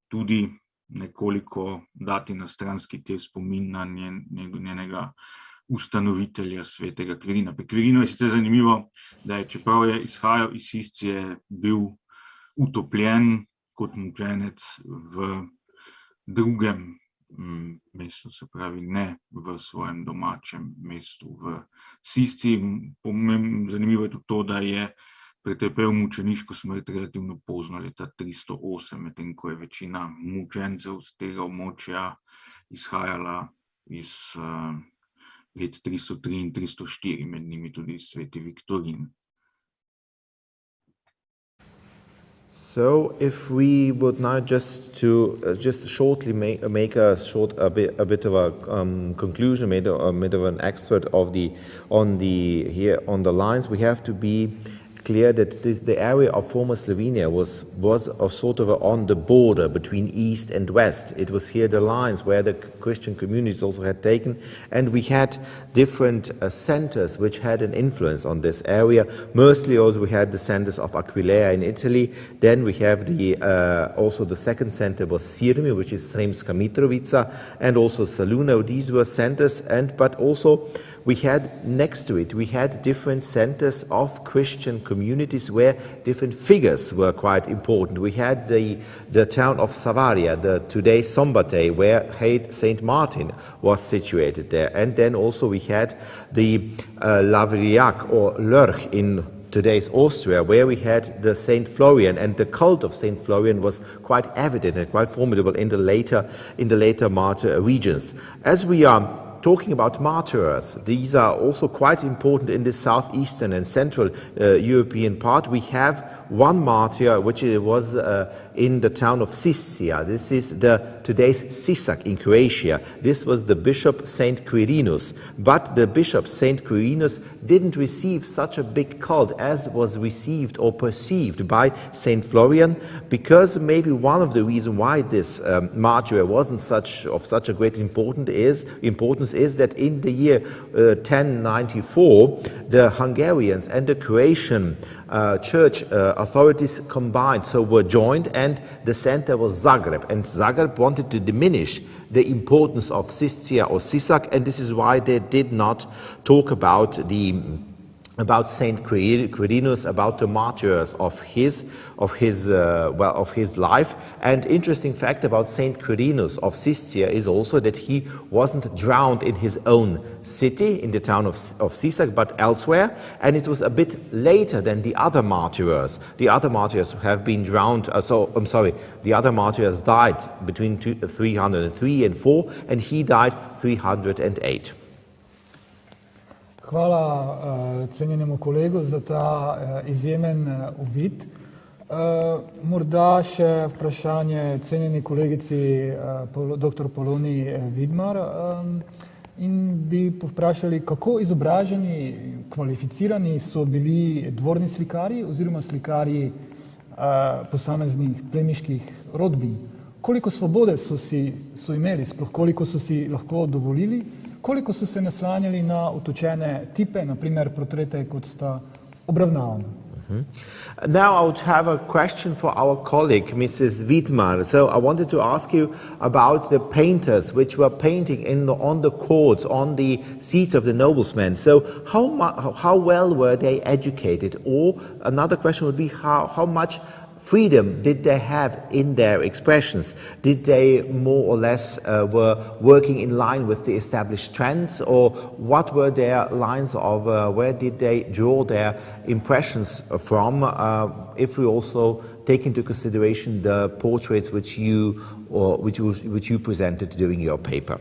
tudi nekoliko dati na stranski tir spomin na njenega ustanovitelja svetega Kvirina. Pri Kvirinu je sicer zanimivo, da je, čeprav je izhajal iz Siscije, bil utopljen kot mučenec v drugem mestu, se pravi ne v svojem domačem mestu v Sisciji. Zanimivo je tudi to, da je pretrpel mučeniško smrt relativno pozno, leta 308, medtem ko je večina mučencev z tega območja izhajala iz let 303 in 304, med njimi tudi sveti Viktorin. So, if we would now just shortly make a bit of a conclusion, a bit of an excerpt of on the lines, we have to be clear that the area of former Slovenia was sort of on the border between east and west. It was here the lines where the Christian communities also had taken, and we had different centers which had an influence on this area. Mostly also we had the centers of Aquileia in Italy. Then we have also the second center was Sirmi, which is Sremska Mitrovica, and also Saluna. These were centers, but also we had next to it, we had different centers of Christian communities where different figures were quite important. We had the town of Savaria, the today Sombate, where Saint Martin was situated there. And then also we had the Lavrillac or Lörch in today's Austria, where we had the Saint Florian, and the cult of Saint Florian was quite evident and quite formidable in the later martyr regions. As we are talking about martyrs, these are also quite important in the southeastern and central European part. We have one martyr which was in the town of Siscia. This is today's Sisak in Croatia. This was the bishop Saint Quirinus, but the bishop Saint Quirinus didn't receive such a big cult as was received or perceived by Saint Florian, because maybe one of the reasons why this martyr wasn't of such a great importance is that in the year 1094 the Hungarians and the Croatian church authorities combined, so were joined, and the center was Zagreb, and Zagreb wanted to diminish the importance of Siscia or Sisak, and this is why they did not talk about Saint Quirinus, about the martyrs of his life. And interesting fact about Saint Quirinus of Siscia is also that he wasn't drowned in his own city, in the town of Sisak, but elsewhere. And it was a bit later than the other martyrs. The other martyrs have been drowned. The other martyrs died between 303 and 4, and he died 308. Hvala cenjenemu kolegu za ta izjemen uvid. Morda še vprašanje cenjeni kolegici dr. Poloni Vidmar in bi povprašali, kako izobraženi, kvalificirani so bili dvorni slikarji oziroma slikarji posameznih plemiških rodbin. Koliko svobode so imeli, sploh koliko so si lahko dovolili, koliko so se naslanjali na utočene tipe, na primer portrete, kot sta obravnavani. Now I would have a question for our colleague, Mrs. Vidmar. So I wanted to ask you about the painters which were painting on the courts, on the seats of the noblemen. So how well were they educated? Or another question would be how much freedom did they have in their expressions? Did they more or less were working in line with the established trends, or what were their lines of where did they draw their impressions from? If we also take into consideration the portraits which you presented during your paper.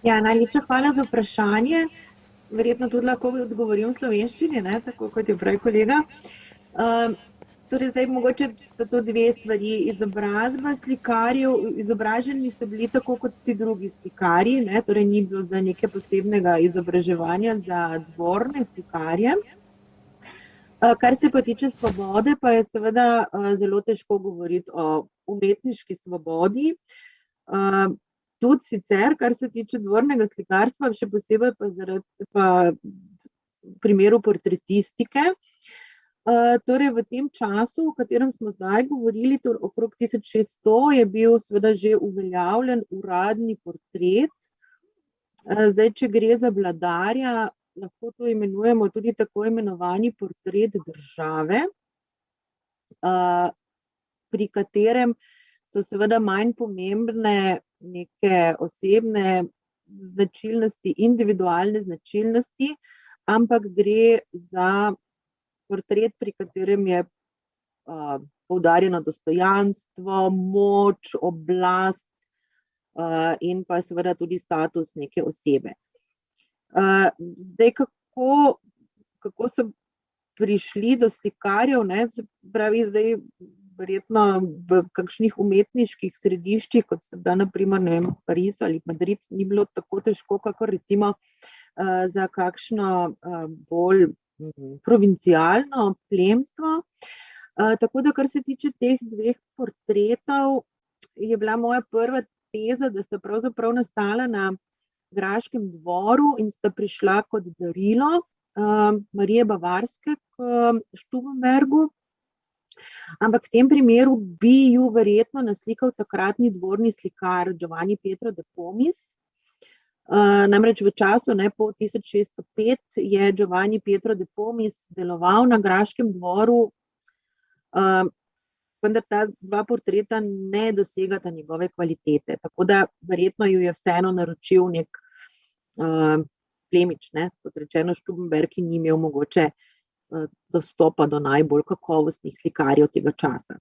Ja, najlepša hvala za vprašanje. Verjetno tudi lahko odgovorim v slovenščini, tako kot je prej kolega. Torej zdaj mogoče sta to dve stvari. Izobrazba slikarjev, izobraženi so bili tako kot vsi drugi slikarji, torej ni bilo za nekaj posebnega izobraževanja za dvorne slikarje. Kar se pa tiče svobode, pa je seveda zelo težko govoriti o umetniški svobodi. Tudi sicer, kar se tiče dvornega slikarstva, še posebej pa v primeru portretistike. Torej v tem času, o katerem smo zdaj govorili, okrog 1600, je bil seveda že uveljavljen uradni portret. Zdaj, če gre za vladarja, lahko to imenujemo tudi tako imenovani portret države, pri katerem so seveda manj pomembne neke osebne značilnosti, individualne značilnosti, ampak gre za portret, pri katerem je poudarjeno dostojanstvo, moč, oblast in pa seveda tudi status neke osebe. Zdaj, kako so prišli do slikarjev, pravi zdaj verjetno v kakšnih umetniških središčih, kot sta bila na primer, ne vem, Pariz ali Madrid, ni bilo tako težko, kakor recimo za kakšno bolj provincialno plemstvo. Tako da, kar se tiče teh dveh portretov, je bila moja prva teza, da sta pravzaprav nastala na graškem dvoru in sta prišla kot darilo Marije Bavarske k Stubenbergu. Ampak v tem primeru bi ju verjetno naslikal takratni dvorni slikar Giovanni Pietro de Pomis. Namreč v času po 1605 je Giovanni Pietro de Pomis deloval na Graškem dvoru, vendar ta dva portreta ne dosegata njegove kvalitete, tako da verjetno ju je vseeno naročil nek plemič, kot rečeno Stubenberg, ki ni imel mogoče dostopa do najbolj kakovostnih slikarjev tega časa.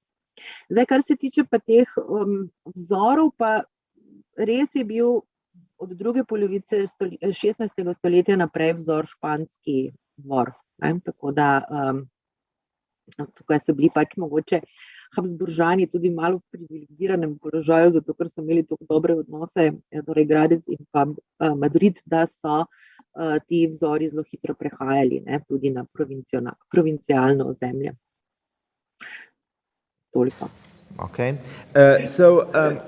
Zdaj, kar se tiče pa teh vzorov, pa res je bil od druge polovice 16. stoletja naprej vzor španski dvor, tako da tukaj so bili pač mogoče Habsburžani tudi malo v privilegiranem položaju, zato ker so imeli tako dobre odnose, torej Gradec in pa Madrid, da so ti vzori zelo hitro prehajali tudi na provincialno ozemlje. Toliko. Okay,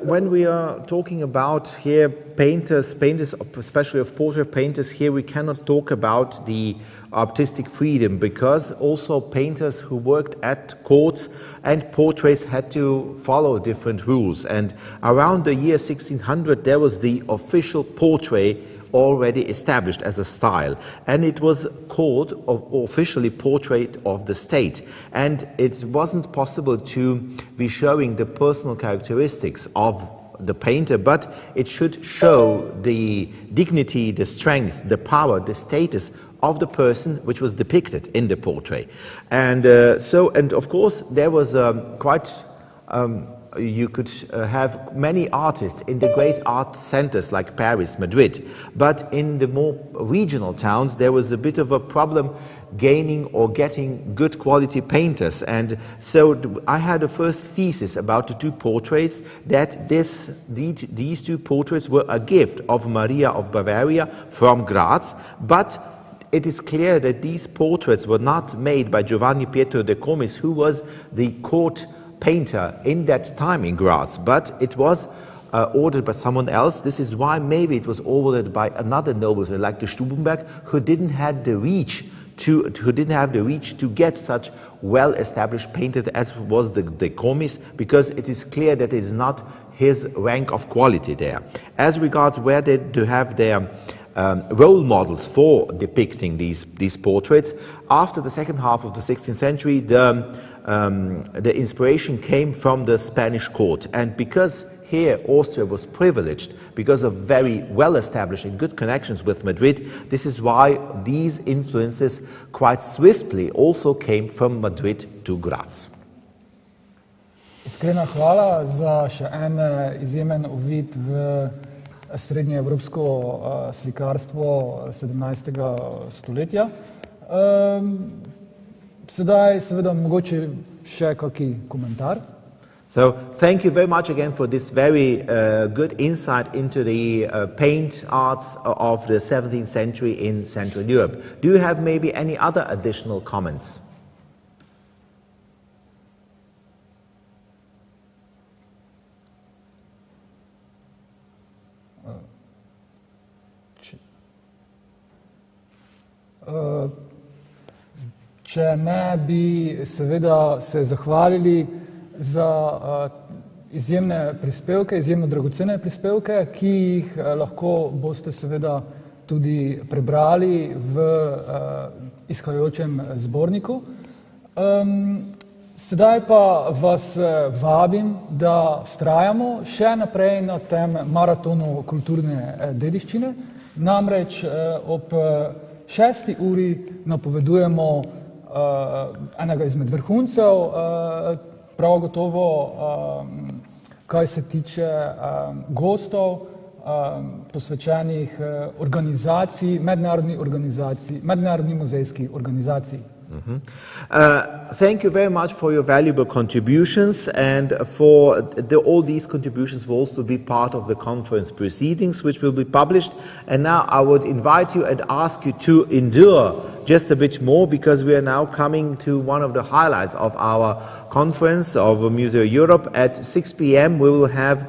when we are talking about here painters, especially of portrait painters, here we cannot talk about the artistic freedom, because also painters who worked at courts and portraits had to follow different rules. And around the year 1600 there was the official portrait already established as a style, and it was called officially portrait of the state, and it wasn't possible to be showing the personal characteristics of the painter, but it should show the dignity, the strength, the power, the status of the person which was depicted in the portrait. And and of course there was you could have many artists in the great art centers like Paris, Madrid, but in the more regional towns there was a bit of a problem gaining or getting good quality painters. And so I had a first thesis about the two portraits, that these two portraits were a gift of Maria of Bavaria from Graz, but it is clear that these portraits were not made by Giovanni Pietro de Comis, who was the court painter in that time in Graz, but it was ordered by someone else. This is why maybe it was ordered by another nobleman like the Stubenberg, who didn't have the reach to get such well-established painter as was the de Comis, because it is clear that it is not his rank of quality there. As regards where they do have their role models for depicting these portraits, after the second half of the 16th century, the inspiration came from the Spanish court, and because here Austria was privileged because of very well-established and good connections with Madrid, this is why these influences quite swiftly also came from Madrid to Graz. Iskrena hvala za še en izjemen uvid v srednjeevropsko slikarstvo 17. stoletja. Sedaj seveda mogoče še kakšen komentar. So thank you very much again for this very good insight into the paint arts of the 17th century in Central Europe. Do you have maybe any other additional comments? Če ne, bi seveda se zahvalili za izjemne prispevke, izjemno dragocene prispevke, ki jih lahko boste seveda tudi prebrali v izhajajočem zborniku. Sedaj pa vas vabim, da vztrajamo še naprej na tem maratonu kulturne dediščine. Namreč ob 6. uri napovedujemo enega izmed vrhuncev, prav gotovo, kaj se tiče gostov, posvečenih organizacij, mednarodni muzejski organizaciji. Thank you very much for your valuable contributions, and for all these contributions will also be part of the conference proceedings, which will be published. And now I would invite you and ask you to endure just a bit more, because we are now coming to one of the highlights of our conference of Museoeurope. At 6 p.m. we will have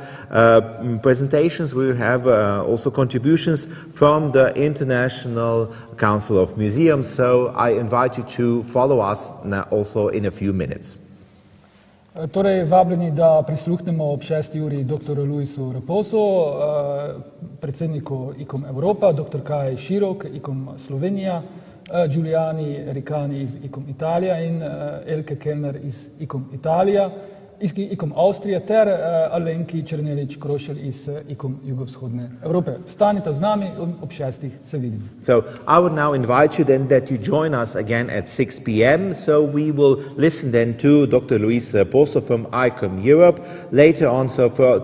presentations, we will have also contributions from the International Council of Museums, so I invite you to follow us now also in a few minutes. Torej, vabljeni, da prisluhnemo ob 6. uri dr. Luisu Reposu, predsedniku ICOM Evropa, dr. Kaj Širok, ICOM Slovenija, Giuliani Ericani iz ICOM Italija in Elke Kellner iz ICOM Italija, iz ICOM Avstrija ter Alenki Černelič-Krošelj iz ICOM Jugovzhodne Evrope. Stanite z nami, ob 6. se vidimo. So I would now invite you then that you join us again at 6 p.m. So we will listen then to Dr. Luis Poso from ICOM Europe, later on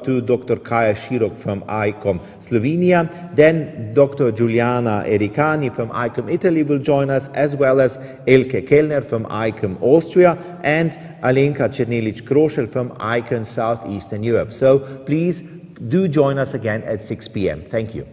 to Dr. Kaja Širok from ICOM Slovenia, then Dr. Giuliana Ericani from ICOM Italy will join us, as well as Elke Kellner from ICOM Austria and Alenka Černelič-Krošelj from ICOM Southeastern Europe. So please do join us again at 6 p.m. Thank you.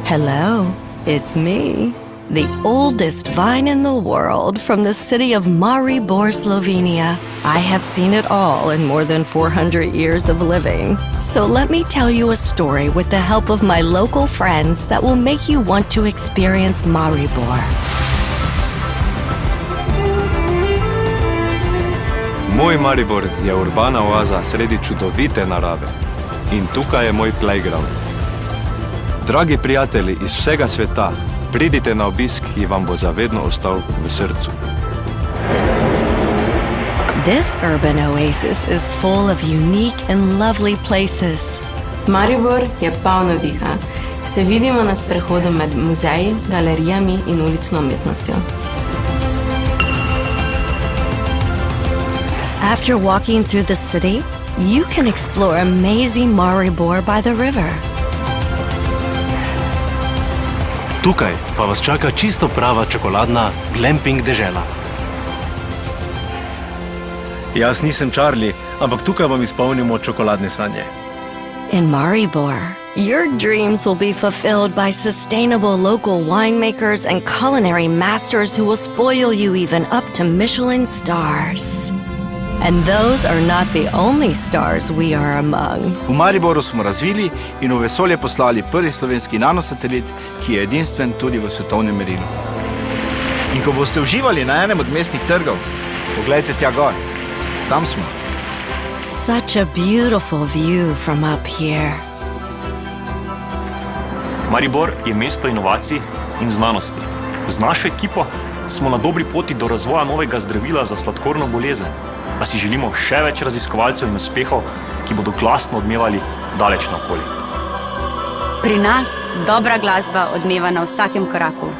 Hello, it's me, the oldest vine in the world from the city of Maribor, Slovenia. I have seen it all in more than 400 years of living. So let me tell you a story with the help of my local friends that will make you want to experience Maribor. Moj Maribor je urbana oaza sredi čudovite narave. In tukaj je moj playground. Dragi prijatelji iz vsega sveta, pridite na obisk, ki vam bo zavedno ostal v srcu. This urban oasis is full of unique and lovely places. Maribor je poln navdiha. Se vidimo na sprehodu med muzeji, galerijami in ulično umetnostjo. After walking through the city, you can explore amazing Maribor by the river. Tukaj pa vas čaka čisto prava čokoladna glamping dežela. Jaz nisem Charlie, ampak tukaj vam izpolnimo čokoladne sanje. In Maribor, your dreams will be fulfilled by sustainable local winemakers and culinary masters who will spoil you even up to Michelin stars. And those are not the only stars we are among. V Mariboru smo razvili in v vesolje poslali prvi slovenski nanosatelit, ki je edinstven tudi v svetovnem merilu. In ko boste uživali na enem od mestnih trgov, poglejte tja gor. Tam smo. Such a beautiful view from up here. Maribor je mesto inovacij in znanosti. Z našo ekipo smo na dobri poti do razvoja novega zdravila za sladkorno bolezen. A si želimo še več raziskovalcev in uspehov, ki bodo glasno odmevali daleč naokoli. Pri nas dobra glasba odmeva na vsakem koraku.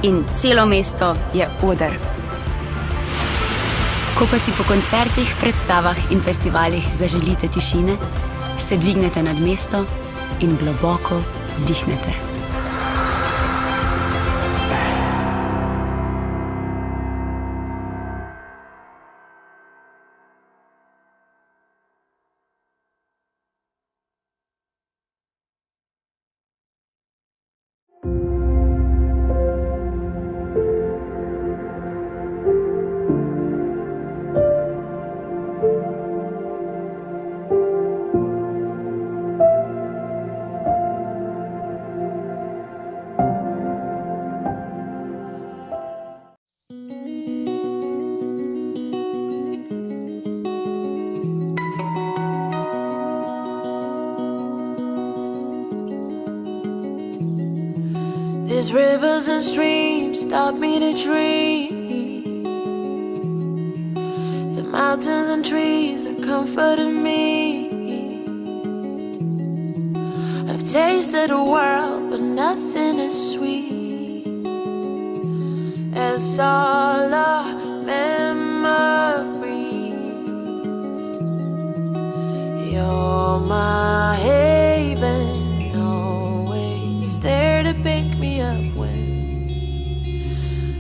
In celo mesto je oder. Ko pa si po koncertih, predstavah in festivalih zaželite tišine, se dvignete nad mesto in globoko vdihnete. These rivers and streams taught me to dream. The mountains and trees are comforting me. I've tasted the world, but nothing as sweet as all our memories. You're my haven, always there to pick me up when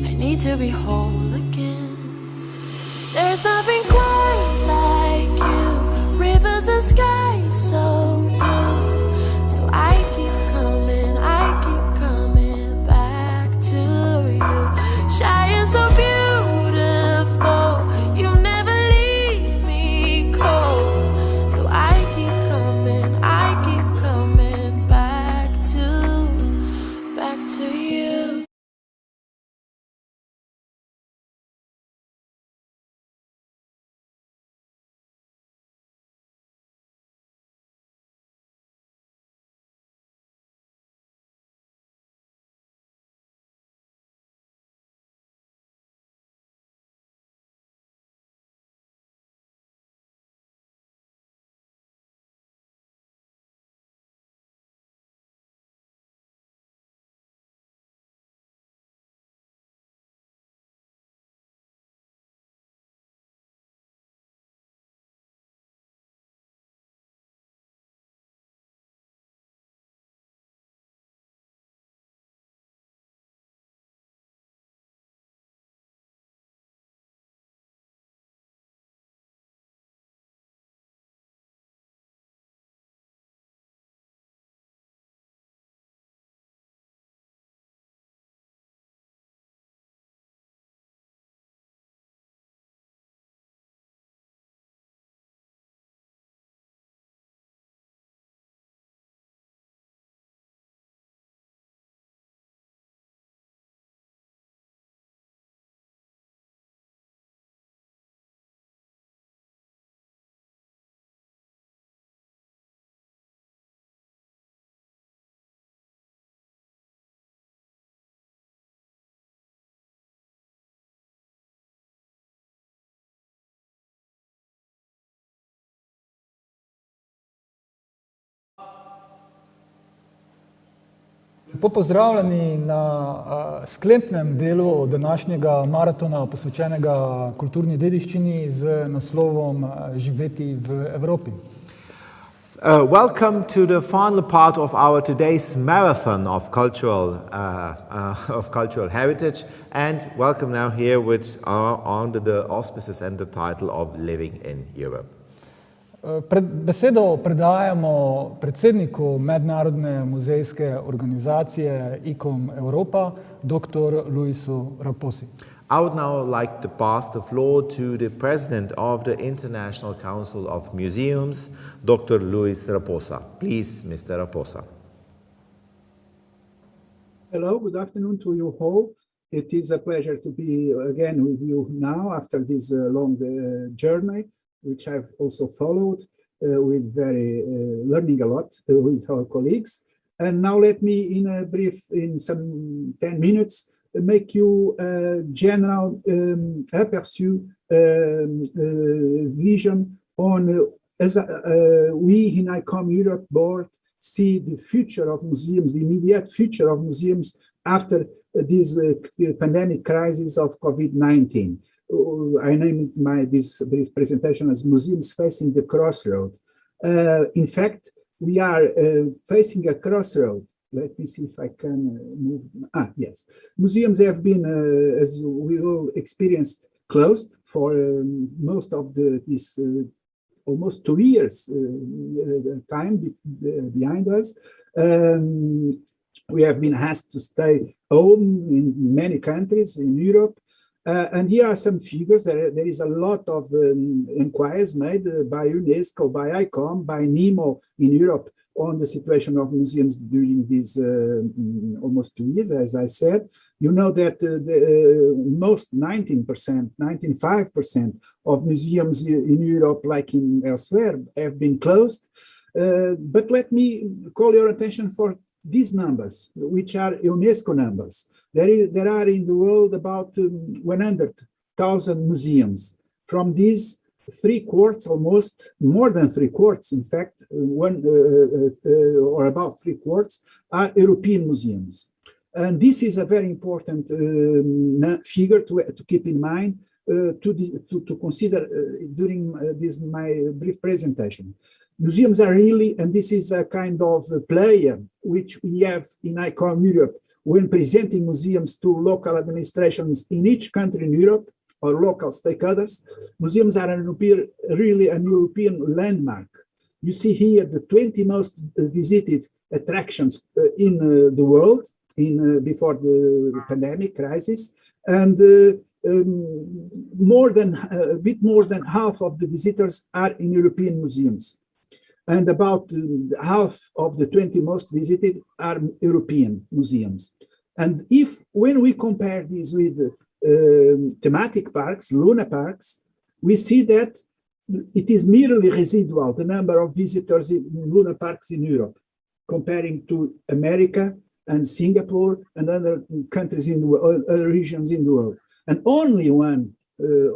I need to be whole again. There's nothing quite like you, rivers and skies so blue. So I keep coming back to you. Shy and so beautiful, you never leave me cold. So I keep coming back to you. Lepo pozdravljeni na sklepnem delu današnjega maratona posvečenega kulturni dediščini z naslovom Živeti v Evropi. Welcome to the final part of our today's marathon of cultural heritage, and welcome now here under the auspices and the title of Living in Europe. Besedo predajamo predsedniku mednarodne muzejske organizacije ICOM Europa, dr. Luisu Raposi. I would now like to pass the floor to the president of the International Council of Museums, Dr. Luis Raposa. Please, Mr. Raposa. Hello, good afternoon to you all. It is a pleasure to be again with you now after this long journey, which I've also followed with learning a lot with our colleagues. And now let me in some 10 minutes, make you a general aperçu vision on as we in ICOM Europe board see the future of museums, the immediate future of museums after this pandemic crisis of COVID-19. I named this brief presentation as Museums Facing the Crossroad. In fact, we are facing a crossroad. Let me see if I can move. Yes. Museums have been, as we all experienced, closed for most of this almost 2 years time behind us. We have been asked to stay home in many countries in Europe. And here are some figures. There is a lot of inquiries made by UNESCO, by ICOM, by NEMO in Europe on the situation of museums during these almost 2 years, as I said. You know that most 95% of museums in Europe, like in elsewhere, have been closed. But let me call your attention for these numbers, which are UNESCO numbers. There are in the world about 100,000 museums. From these, 3/4, almost more than 3/4, in fact, or about 3/4 are European museums. And this is a very important figure to keep in mind, to consider during my brief presentation. Museums are really, and this is a kind of player which we have in ICOM Europe when presenting museums to local administrations in each country in Europe or local stakeholders. Museums are really an European landmark. You see here the 20 most visited attractions in the world before the pandemic crisis, and a bit more than half of the visitors are in European museums. And about half of the 20 most visited are European museums. And when we compare this with thematic parks, Luna parks, we see that it is merely residual, the number of visitors in Luna parks in Europe, comparing to America and Singapore and other countries in the world, other regions in the world. And only one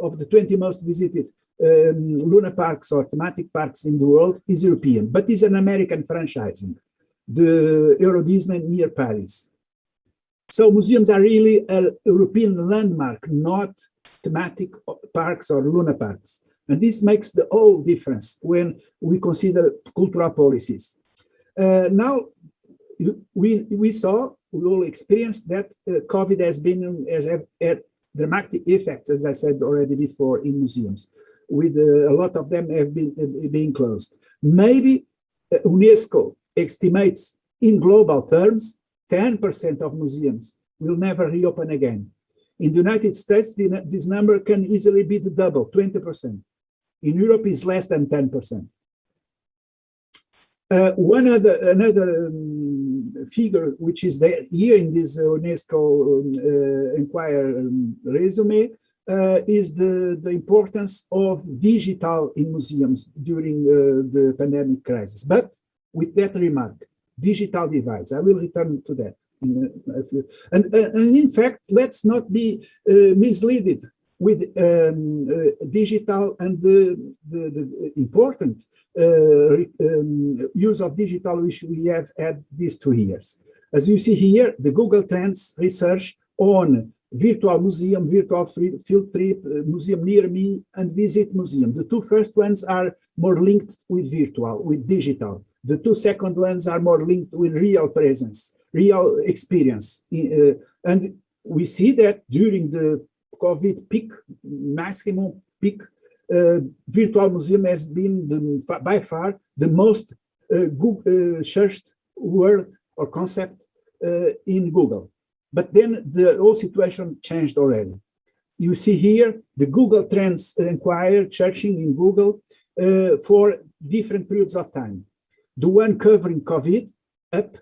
of the 20 most visited Luna parks or thematic parks in the world is European, but is an American franchising, the Euro Disney near Paris. So museums are really a European landmark, not thematic parks or Luna parks. And this makes the whole difference when we consider cultural policies. Now, we all experienced that COVID has had dramatic effects, as I said already before, in museums, with a lot of them have been closed. Maybe UNESCO estimates in global terms 10% of museums will never reopen again. In the United States, this number can easily be the double, 20%. In Europe, it's less than 10%. Another figure, which is here in this UNESCO inquiry resume, is the importance of digital in museums during the pandemic crisis. But with that remark, digital divides. I will return to that. And in fact, let's not be misled with digital and the important use of digital which we have had these 2 years. As you see here, the Google Trends research on virtual museum, virtual field trip, museum near me, and visit museum. The two first ones are more linked with virtual, with digital. The two second ones are more linked with real presence, real experience. And we see that during the COVID peak, maximum peak, virtual museum has been by far the most searched word or concept in Google. But then the whole situation changed already. You see here the Google Trends Inquiry searching in Google for different periods of time. The one covering COVID up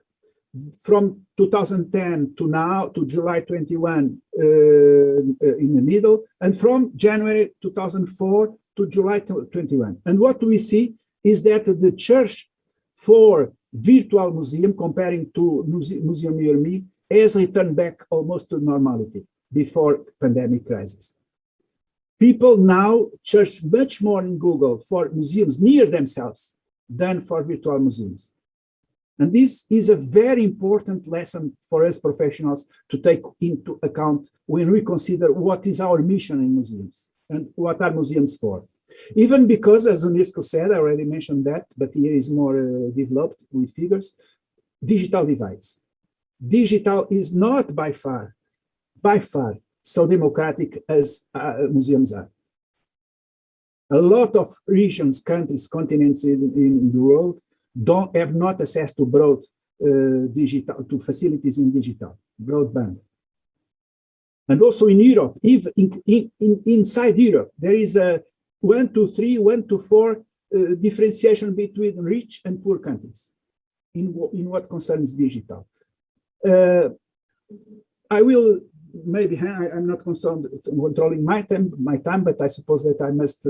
from 2010 to now, to July 21 in the middle, and from January 2004 to July 21. And what we see is that the search for virtual museum comparing to Museum Near Me has returned back almost to normality before pandemic crisis. People now search much more in Google for museums near themselves than for virtual museums. And this is a very important lesson for us professionals to take into account when we consider what is our mission in museums and what are museums for. Even because, as UNESCO said, I already mentioned that, but here is more developed with figures, digital divides. Digital is not by far so democratic as museums are. A lot of regions, countries, continents in the world have not access to broad digital, to facilities in digital, broadband. And also in Europe, even inside Europe, there is a 1 to 3, 1 to 4 differentiation between rich and poor countries in what concerns digital. I will maybe, I'm not concerned controlling my time, but I suppose that I must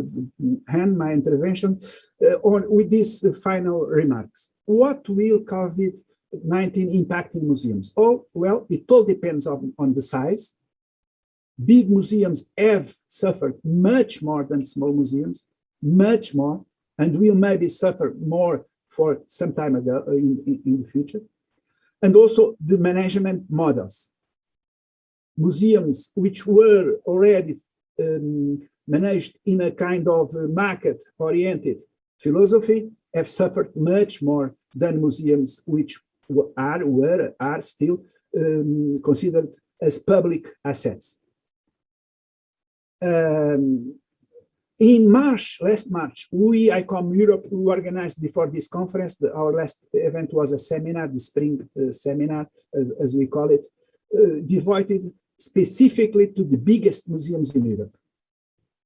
hand my intervention with these final remarks. What will COVID-19 impact in museums? Oh, well, it all depends on the size. Big museums have suffered much more than small museums, much more, and will maybe suffer more for some time ago in the future. And also the management models. Museums which were already managed in a kind of market-oriented philosophy have suffered much more than museums which are still considered as public assets. In March, last March, ICOM Europe, we organized before this conference, our last event was a seminar, the spring seminar, as we call it, devoted specifically to the biggest museums in Europe.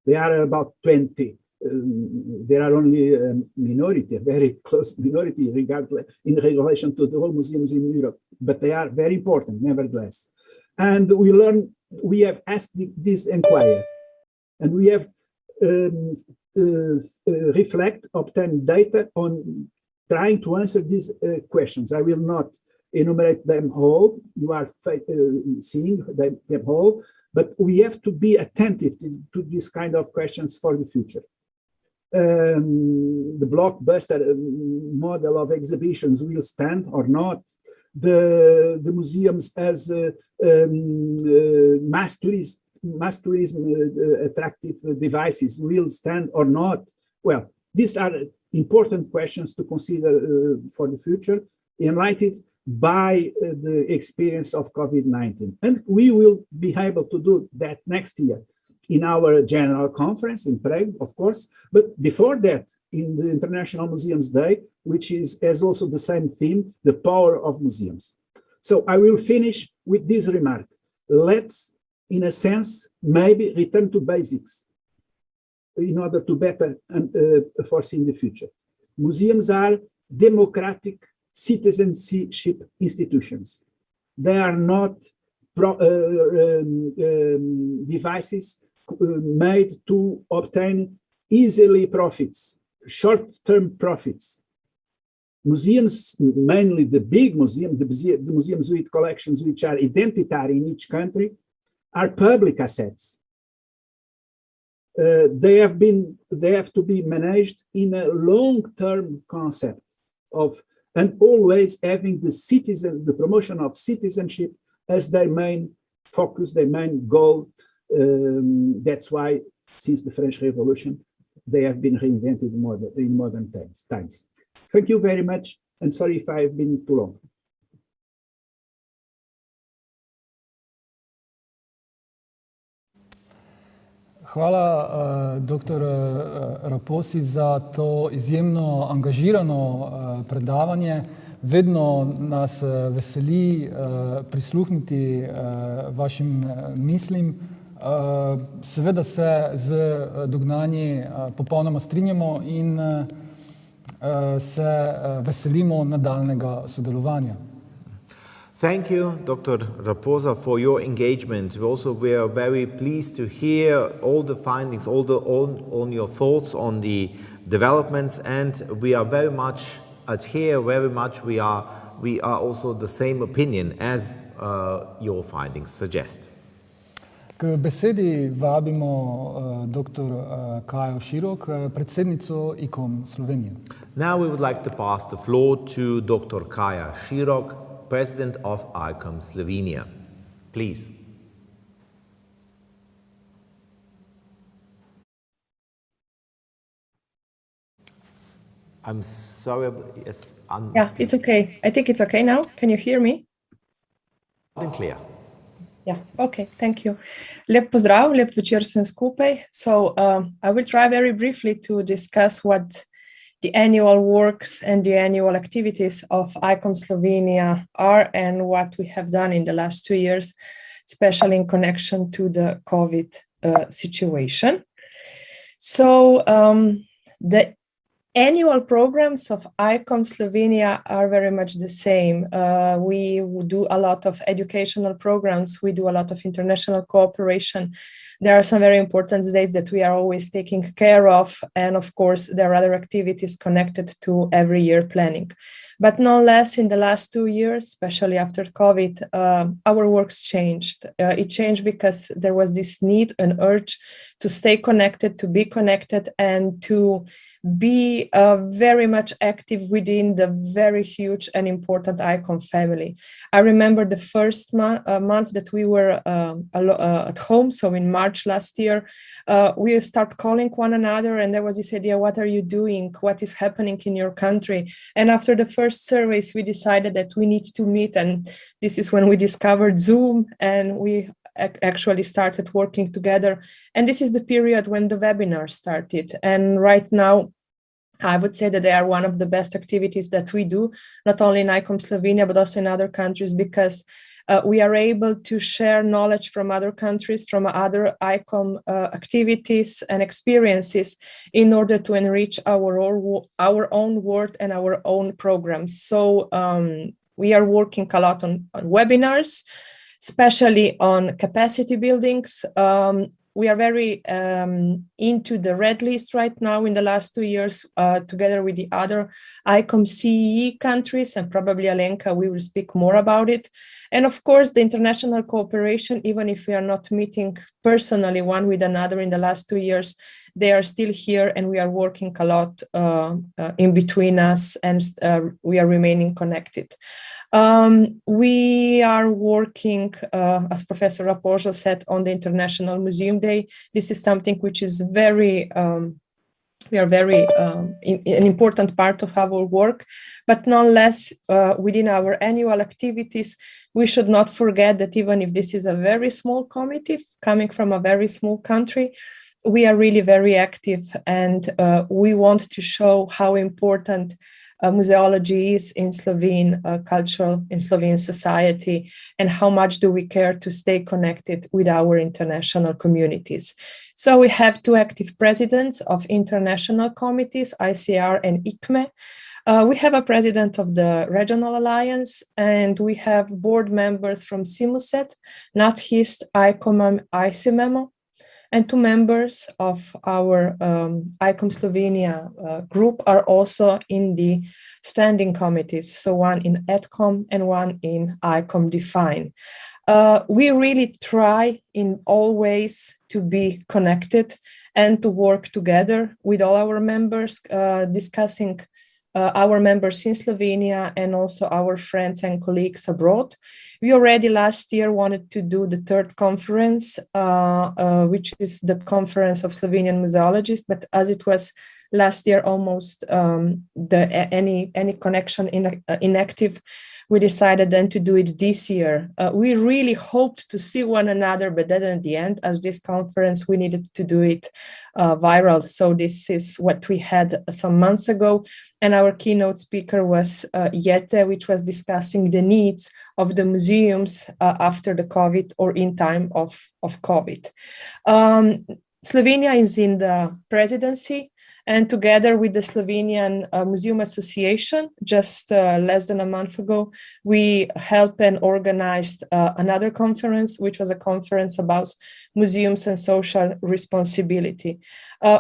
There are about 20. There are only a minority, a very close minority in relation to the whole museums in Europe, but they are very important, nevertheless. And we have asked this inquiry, and we have obtained data on trying to answer these questions. I will not enumerate them all. You are seeing them all, but we have to be attentive to this kind of questions for the future. The blockbuster model of exhibitions will stand or not. The museums as mass tourism attractive devices will stand or not. Well, these are important questions to consider for the future, enlightened by the experience of COVID-19. And we will be able to do that next year in our general conference in Prague, of course, but before that, in the International Museums Day, which has also the same theme, the power of museums. So I will finish with this remark. Let's, in a sense, maybe return to basics in order to better foresee the future. Museums are democratic citizenship institutions. They are not devices made to obtain easily profits, short-term profits. Museums, mainly the big museums, the museums with collections which are identitary in each country, are public assets. They have to be managed in a long-term concept of and always having the promotion of citizenship as their main focus, their main goal. That's why, since the French Revolution, they have been reinvented in modern times. Thank you very much, and sorry if I've been too long. Hvala, dr. Raposi, za to izjemno angažirano predavanje. Vedno nas veseli prisluhniti vašim mislim. Seveda se z dognanji popolnoma strinjamo in se veselimo nadaljnjega sodelovanja. Thank you, Dr. Raposa, for your engagement. We are very pleased to hear all the findings, all your thoughts on the developments, and we are very much we are also the same opinion as your findings suggest. K besedi vabimo dr. Kajo Širok, predsednico ICOM Slovenije. Now we would like to pass the floor to Dr. Kaja Širok, President of ICOM Slovenia. Please. I'm sorry, yes. Yeah, it's okay. I think it's okay now. Can you hear me? Loud and clear. Yeah, okay, thank you. Lep pozdrav, lep večer vsem skupaj. So I will try very briefly to discuss what the annual works and the annual activities of ICOM Slovenia are and what we have done in the last 2 years, especially in connection to the COVID situation. So the annual programs of ICOM Slovenia are very much the same. We do a lot of educational programs. We do a lot of international cooperation. There are some very important dates that we are always taking care of. And of course, there are other activities connected to every year planning. But nonetheless, in the last 2 years, especially after COVID, our works changed. It changed because there was this need and urge to stay connected, to be connected, and to be very much active within the very huge and important ICOM family. I remember the first month that we were at home, so in March last year, we start calling one another, and there was this idea, what are you doing? What is happening in your country? And after the first surveys, we decided that we need to meet, and this is when we discovered Zoom, and we actually started working together. And this is the period when the webinar started. And right now, I would say that they are one of the best activities that we do, not only in ICOM Slovenia, but also in other countries, because we are able to share knowledge from other countries, from other ICOM activities and experiences in order to enrich our own world and our own programs. So we are working a lot on webinars, especially on capacity buildings. We are very into the red list right now in the last 2 years, together with the other ICOM CEE countries, and probably Alenka, we will speak more about it. And of course, the international cooperation, even if we are not meeting personally one with another in the last 2 years, they are still here, and we are working a lot in between us, and we are remaining connected. We are working, as Professor Raposo said, on the International Museum Day. This is something which is an important part of our work, but nonetheless, within our annual activities, we should not forget that even if this is a very small committee coming from a very small country, we are really very active, and we want to show how important museology is in Slovene culture, in Slovene society, and how much do we care to stay connected with our international communities. So we have 2 active presidents of international committees, ICR and ICME. We have a president of the Regional Alliance, and we have board members from SIMUSET, NatHist, ICOM, ICMEMO, and 2 members of our ICOM Slovenia group are also in the standing committees, so one in EDCOM and one in ICOM Define. We really try in all ways to be connected and to work together with all our members, discussing our members in Slovenia and also our friends and colleagues abroad. We already last year wanted to do the third conference, which is the Conference of Slovenian Museologists, but as it was last year almost any connection inactive, we decided then to do it this year. We really hoped to see one another, but then at the end, as this conference, we needed to do it viral. So this is what we had some months ago. And our keynote speaker was Jette, which was discussing the needs of the museums after the COVID or in time of COVID. Slovenia is in the presidency, and together with the Slovenian Museum Association, just less than a month ago, we helped and organized another conference, which was a conference about museums and social responsibility.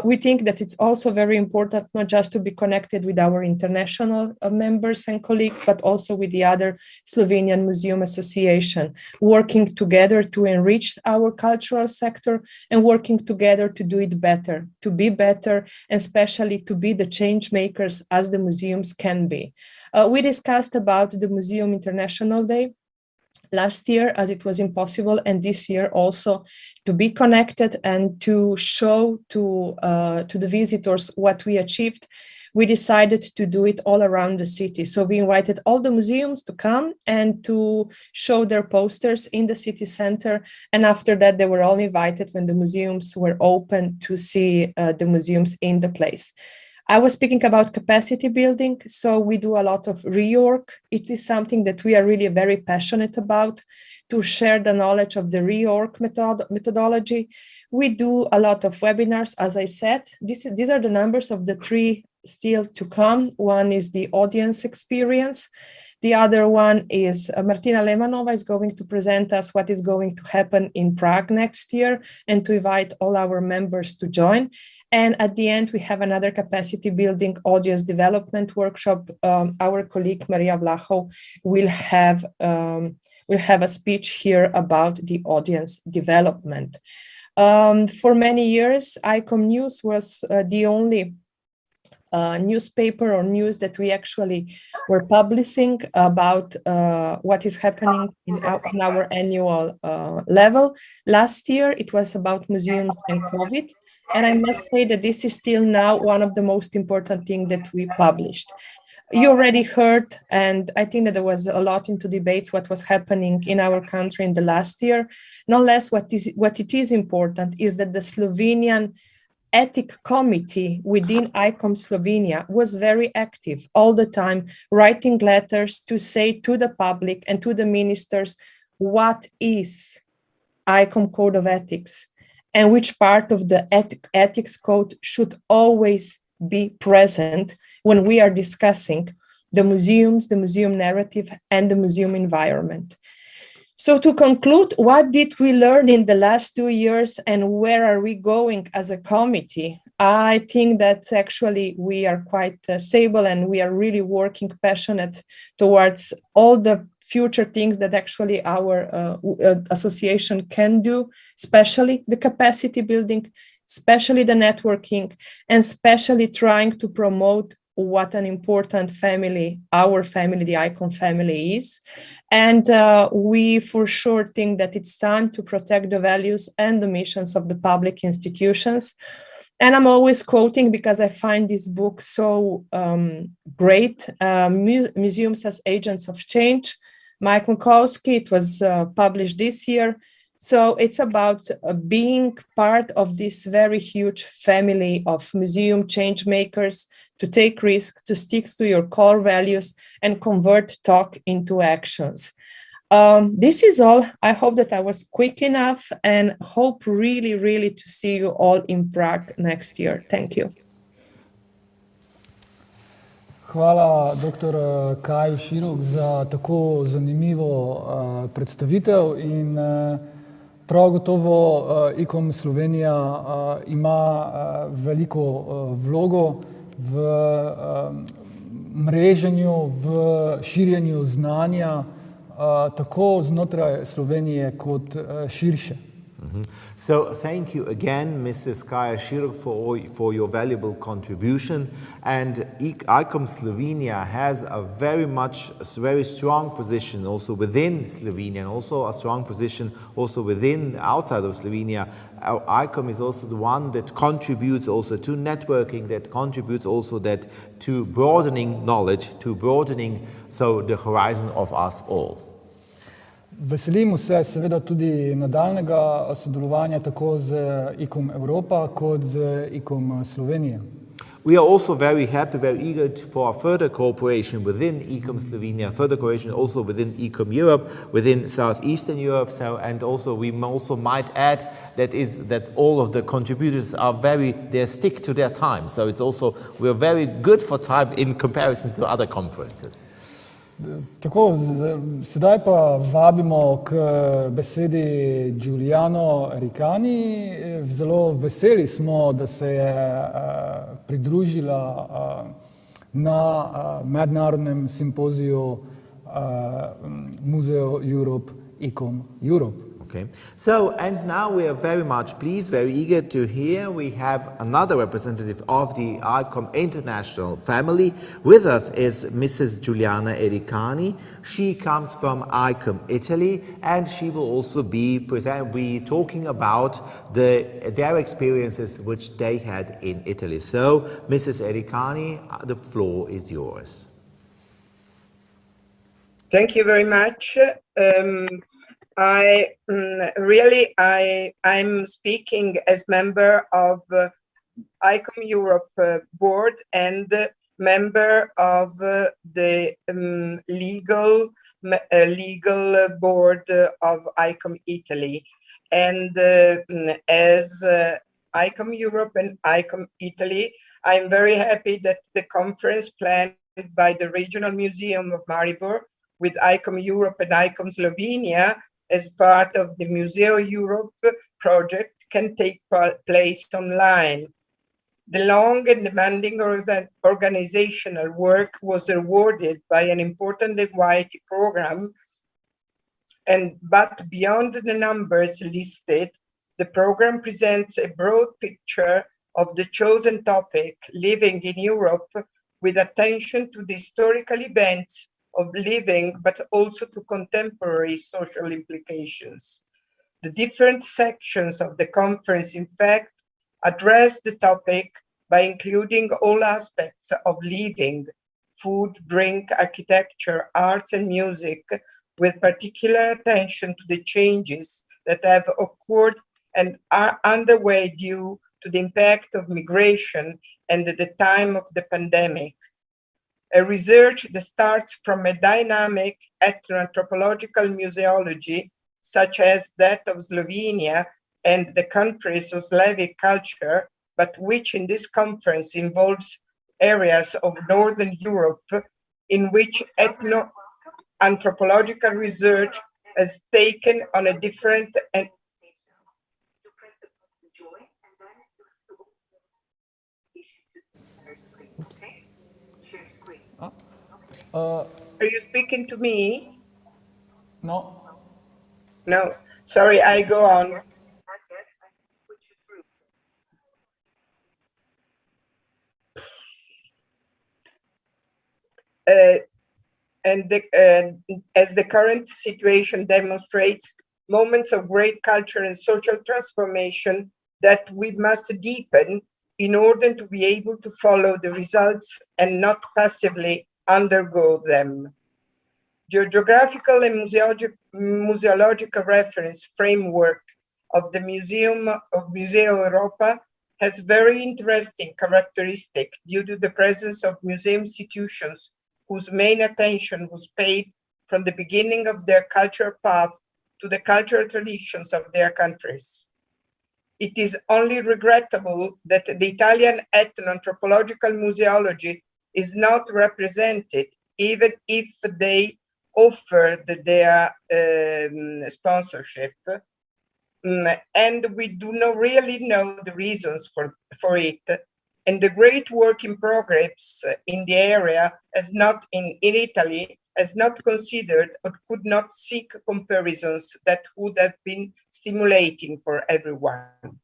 We think that it's also very important not just to be connected with our international members and colleagues, but also with the other Slovenian Museum Association, working together to enrich our cultural sector and working together to do it better, to be better, and especially to be the change makers as the museums can be. We discussed about the Museum International Day last year, as it was impossible, and this year also to be connected and to show to the visitors what we achieved. We decided to do it all around the city. So we invited all the museums to come and to show their posters in the city center. And after that, they were all invited when the museums were open to see the museums in the place. I was speaking about capacity building, so we do a lot of reorg. It is something that we are really very passionate about, to share the knowledge of the reorg methodology. We do a lot of webinars, as I said. These are the numbers of the 3 still to come. One is the audience experience. The other one is Martina Lemanova is going to present us what is going to happen in Prague next year and to invite all our members to join. And at the end, we have another capacity building audience development workshop. Our colleague Maria Vlachov will have a speech here about the audience development. For many years, ICOM News was the only newspaper or news that we actually were publishing about what is happening in our annual level. Last year, it was about museums and COVID. And I must say that this is still now one of the most important things that we published. You already heard, and I think that there was a lot into debates what was happening in our country in the last year. No less what it is important is that the Slovenian ethic committee within ICOM Slovenia was very active all the time, writing letters to say to the public and to the ministers what is ICOM Code of Ethics and which part of the ethics code should always be present when we are discussing the museums, the museum narrative, and the museum environment. So to conclude, what did we learn in the last 2 years and where are we going as a committee? I think that actually we are quite stable and we are really working passionate towards all the future things that actually our association can do, especially the capacity building, especially the networking, and especially trying to promote what an important family, our family, the ICOM family is. And we for sure think that it's time to protect the values and the missions of the public institutions. And I'm always quoting because I find this book so great, Museums as Agents of Change, Mike Minkowski. It was published this year. So it's about being part of this very huge family of museum change makers, to take risks, to stick to your core values and convert talk into actions. This is all. I hope that I was quick enough and hope really, really to see you all in Prague next year. Thank you. Hvala, dr. Kaju Širok, za tako zanimivo predstavitev in prav gotovo ICOM Slovenija ima veliko vlogo v mreženju, v širjenju znanja tako znotraj Slovenije kot širše. So thank you again, Mrs. Kaja Širok, for your valuable contribution. And ICOM Slovenia has a very strong position also within Slovenia, and also a strong position also outside of Slovenia. Our ICOM is also the one that contributes also to networking, that contributes also to broadening knowledge, to broadening the horizon of us all. Veselimo se seveda tudi nadaljnega sodelovanja tako z ICOM Evropa kot z ICOM Slovenije. We are also very happy, very eager for further cooperation within ICOM Slovenia, further cooperation also within ICOM Europe, within Southeastern Europe. And also we also might add that all of the contributors they stick to their time. So we are very good for time in comparison to other conferences. Tako, sedaj pa vabimo k besedi Giuliano Ericani. Zelo veseli smo, da se je pridružila na mednarodnem simpoziju Museoeurope ICOM Europe. Okay. So, and now we are very much pleased, very eager to hear. We have another representative of the ICOM International family. With us is Mrs. Giuliana Ericani. She comes from ICOM Italy, and she will also be talking about their experiences which they had in Italy. So, Mrs. Ericani, the floor is yours. Thank you very much. I'm speaking as member of ICOM Europe board and member of the legal board of ICOM Italy. And as ICOM Europe and ICOM Italy, I'm very happy that the conference planned by the Regional Museum of Maribor with ICOM Europe and ICOM Slovenia as part of the Museoeurope project can take place online. The long and demanding organizational work was rewarded by an important and wide program, but beyond the numbers listed, the program presents a broad picture of the chosen topic, living in Europe, with attention to the historical events of living, but also to contemporary social implications. The different sections of the conference, in fact, address the topic by including all aspects of living, food, drink, architecture, arts, and music, with particular attention to the changes that have occurred and are underway due to the impact of migration and at the time of the pandemic. A research that starts from a dynamic ethno-anthropological museology, such as that of Slovenia and the countries of Slavic culture, but which in this conference involves areas of Northern Europe in which ethno-anthropological research has taken on a different and are you speaking to me? No. No, sorry, I go on. As the current situation demonstrates, moments of great culture and social transformation that we must deepen in order to be able to follow the results and not passively undergo them. The geographical and museological reference framework of the Museoeurope has very interesting characteristic due to the presence of museum institutions whose main attention was paid from the beginning of their cultural path to the cultural traditions of their countries. It is only regrettable that the Italian ethno-anthropological museology is not represented, even if they offered their sponsorship. And we do not really know the reasons for it. And the great work in progress in the area, as not in Italy, has not considered or could not seek comparisons that would have been stimulating for everyone.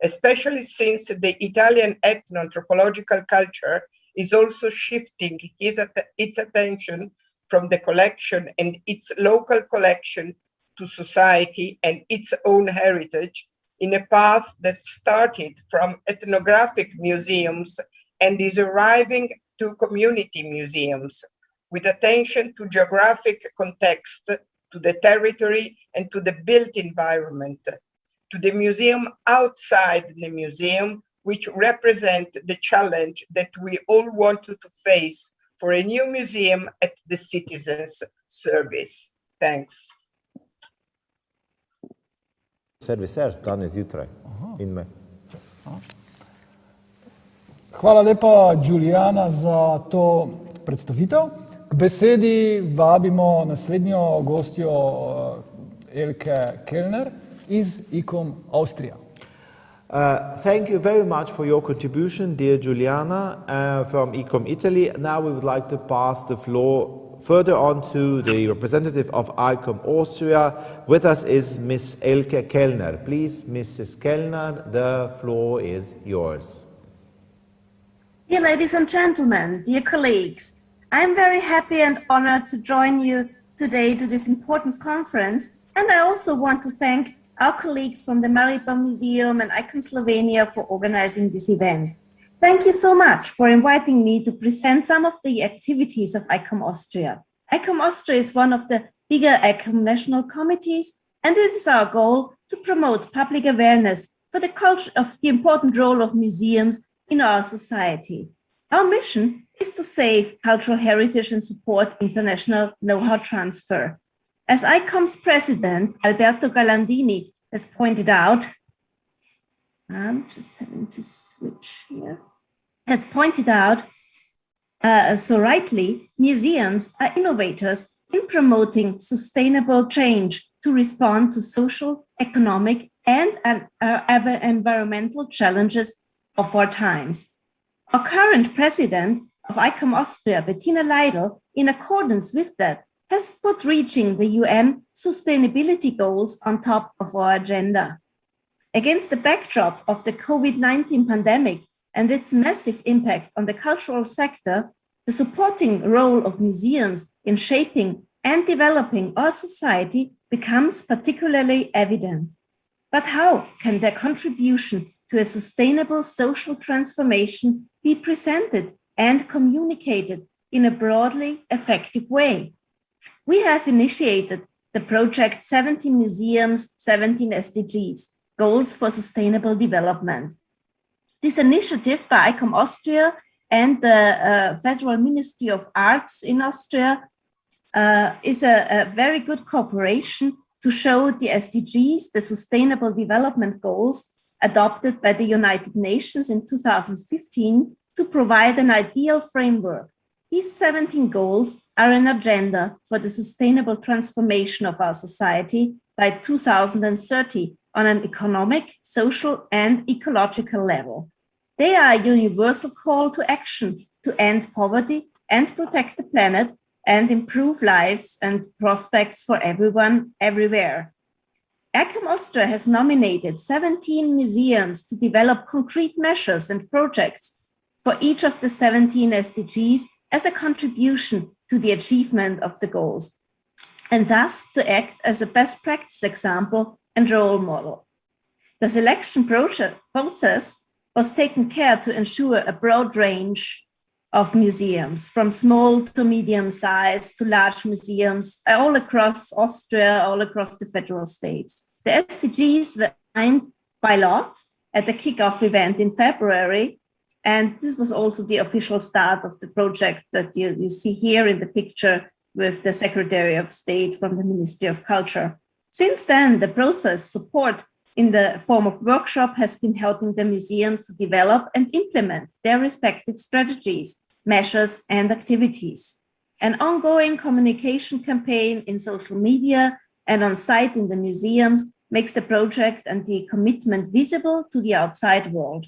Especially since the Italian ethno-anthropological culture is also shifting its attention from the collection and its local collection to society and its own heritage in a path that started from ethnographic museums and is arriving to community museums, with attention to geographic context, to the territory and to the built environment, to the museum outside the museum, which represent the challenge that we all wanted to face for a new museum at the citizens' service. Thanks. Serviser danes zjutraj in me. Hvala lepa, Julijana, za to predstavitev. K besedi vabimo naslednjo gostjo Elke Kellner iz ICOM Austria. Thank you very much for your contribution, dear Juliana, from ICOM Italy. Now we would like to pass the floor further on to the representative of ICOM Austria. With us is Ms. Elke Kellner. Please, Mrs. Kellner, the floor is yours. Dear ladies and gentlemen, dear colleagues, I'm very happy and honored to join you today to this important conference, and I also want to thank our colleagues from the Maribor Museum and ICOM Slovenia for organizing this event. Thank you so much for inviting me to present some of the activities of ICOM Austria. ICOM Austria is one of the bigger ICOM national committees, and it is our goal to promote public awareness for the culture of the important role of museums in our society. Our mission is to save cultural heritage and support international know-how transfer. As ICOM's president, Alberto Galandini, has pointed out, I'm just having to switch here, has pointed out so rightly, museums are innovators in promoting sustainable change to respond to social, economic, and environmental challenges of our times. Our current president of ICOM Austria, Bettina Leidl, in accordance with that, has put reaching the UN sustainability goals on top of our agenda. Against the backdrop of the COVID-19 pandemic and its massive impact on the cultural sector, the supporting role of museums in shaping and developing our society becomes particularly evident. But how can their contribution to a sustainable social transformation be presented and communicated in a broadly effective way? We have initiated the project 17 Museums, 17 SDGs, Goals for Sustainable Development. This initiative by ICOM Austria and the Federal Ministry of Arts in Austria is a very good cooperation to show the SDGs, the Sustainable Development Goals, adopted by the United Nations in 2015 to provide an ideal framework. These 17 goals are an agenda for the sustainable transformation of our society by 2030 on an economic, social, and ecological level. They are a universal call to action to end poverty and protect the planet and improve lives and prospects for everyone, everywhere. ICOM Austria has nominated 17 museums to develop concrete measures and projects for each of the 17 SDGs as a contribution to the achievement of the goals, and thus to act as a best practice example and role model. The selection process was taken care to ensure a broad range of museums, from small to medium size to large museums, all across Austria, all across the federal states. The SDGs were signed by lot at the kickoff event in February, and this was also the official start of the project that you see here in the picture with the Secretary of State from the Ministry of Culture. Since then, the process support in the form of workshop has been helping the museums to develop and implement their respective strategies, measures, and activities. An ongoing communication campaign in social media and on site in the museums makes the project and the commitment visible to the outside world.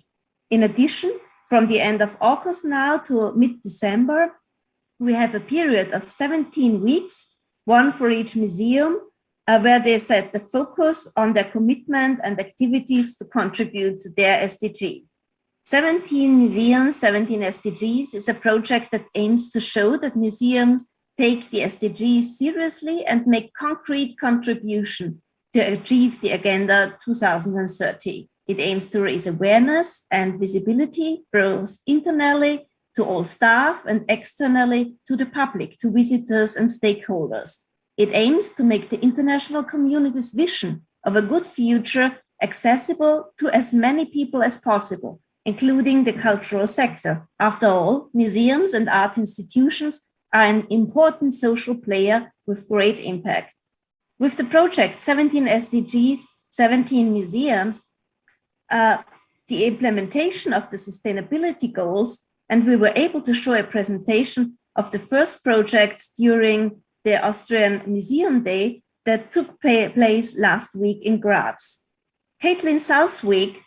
In addition, from the end of August now to mid-December, we have a period of 17 weeks, one for each museum, where they set the focus on their commitment and activities to contribute to their SDG. 17 museums, 17 SDGs is a project that aims to show that museums take the SDGs seriously and make concrete contribution to achieve the Agenda 2030. It aims to raise awareness and visibility, both internally to all staff and externally to the public, to visitors and stakeholders. It aims to make the international community's vision of a good future accessible to as many people as possible, including the cultural sector. After all, museums and art institutions are an important social player with great impact. With the project 17 SDGs, 17 museums, the implementation of the sustainability goals, and we were able to show a presentation of the first projects during the Austrian Museum Day that took place last week in Graz. Caitlin Southwick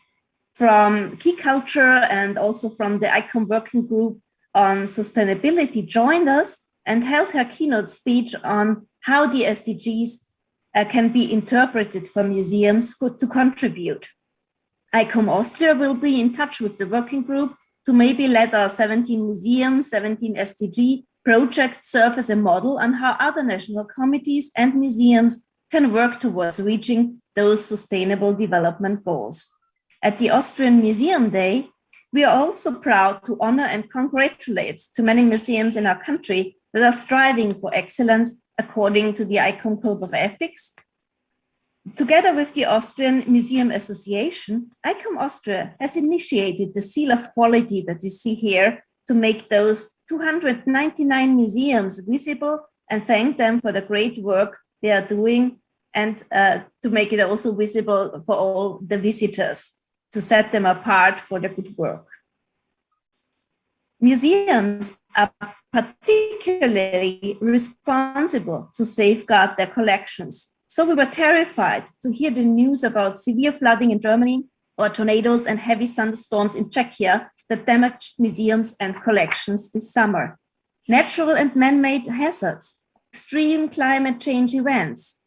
from Key Culture and also from the ICOM working group on sustainability joined us and held her keynote speech on how the SDGs can be interpreted for museums to contribute. ICOM Austria will be in touch with the working group to maybe let our 17 museums, 17 SDG projects serve as a model on how other national committees and museums can work towards reaching those sustainable development goals. At the Austrian Museum Day, we are also proud to honor and congratulate too many museums in our country that are striving for excellence according to the ICOM Code of Ethics. Together with the Austrian Museum Association, ICOM Austria has initiated the seal of quality that you see here to make those 299 museums visible and thank them for the great work they are doing, and to make it also visible for all the visitors, to set them apart for the good work. Museums are particularly responsible to safeguard their collections. So we were terrified to hear the news about severe flooding in Germany or tornadoes and heavy thunderstorms in Czechia that damaged museums and collections this summer. Natural and man-made hazards, extreme climate change events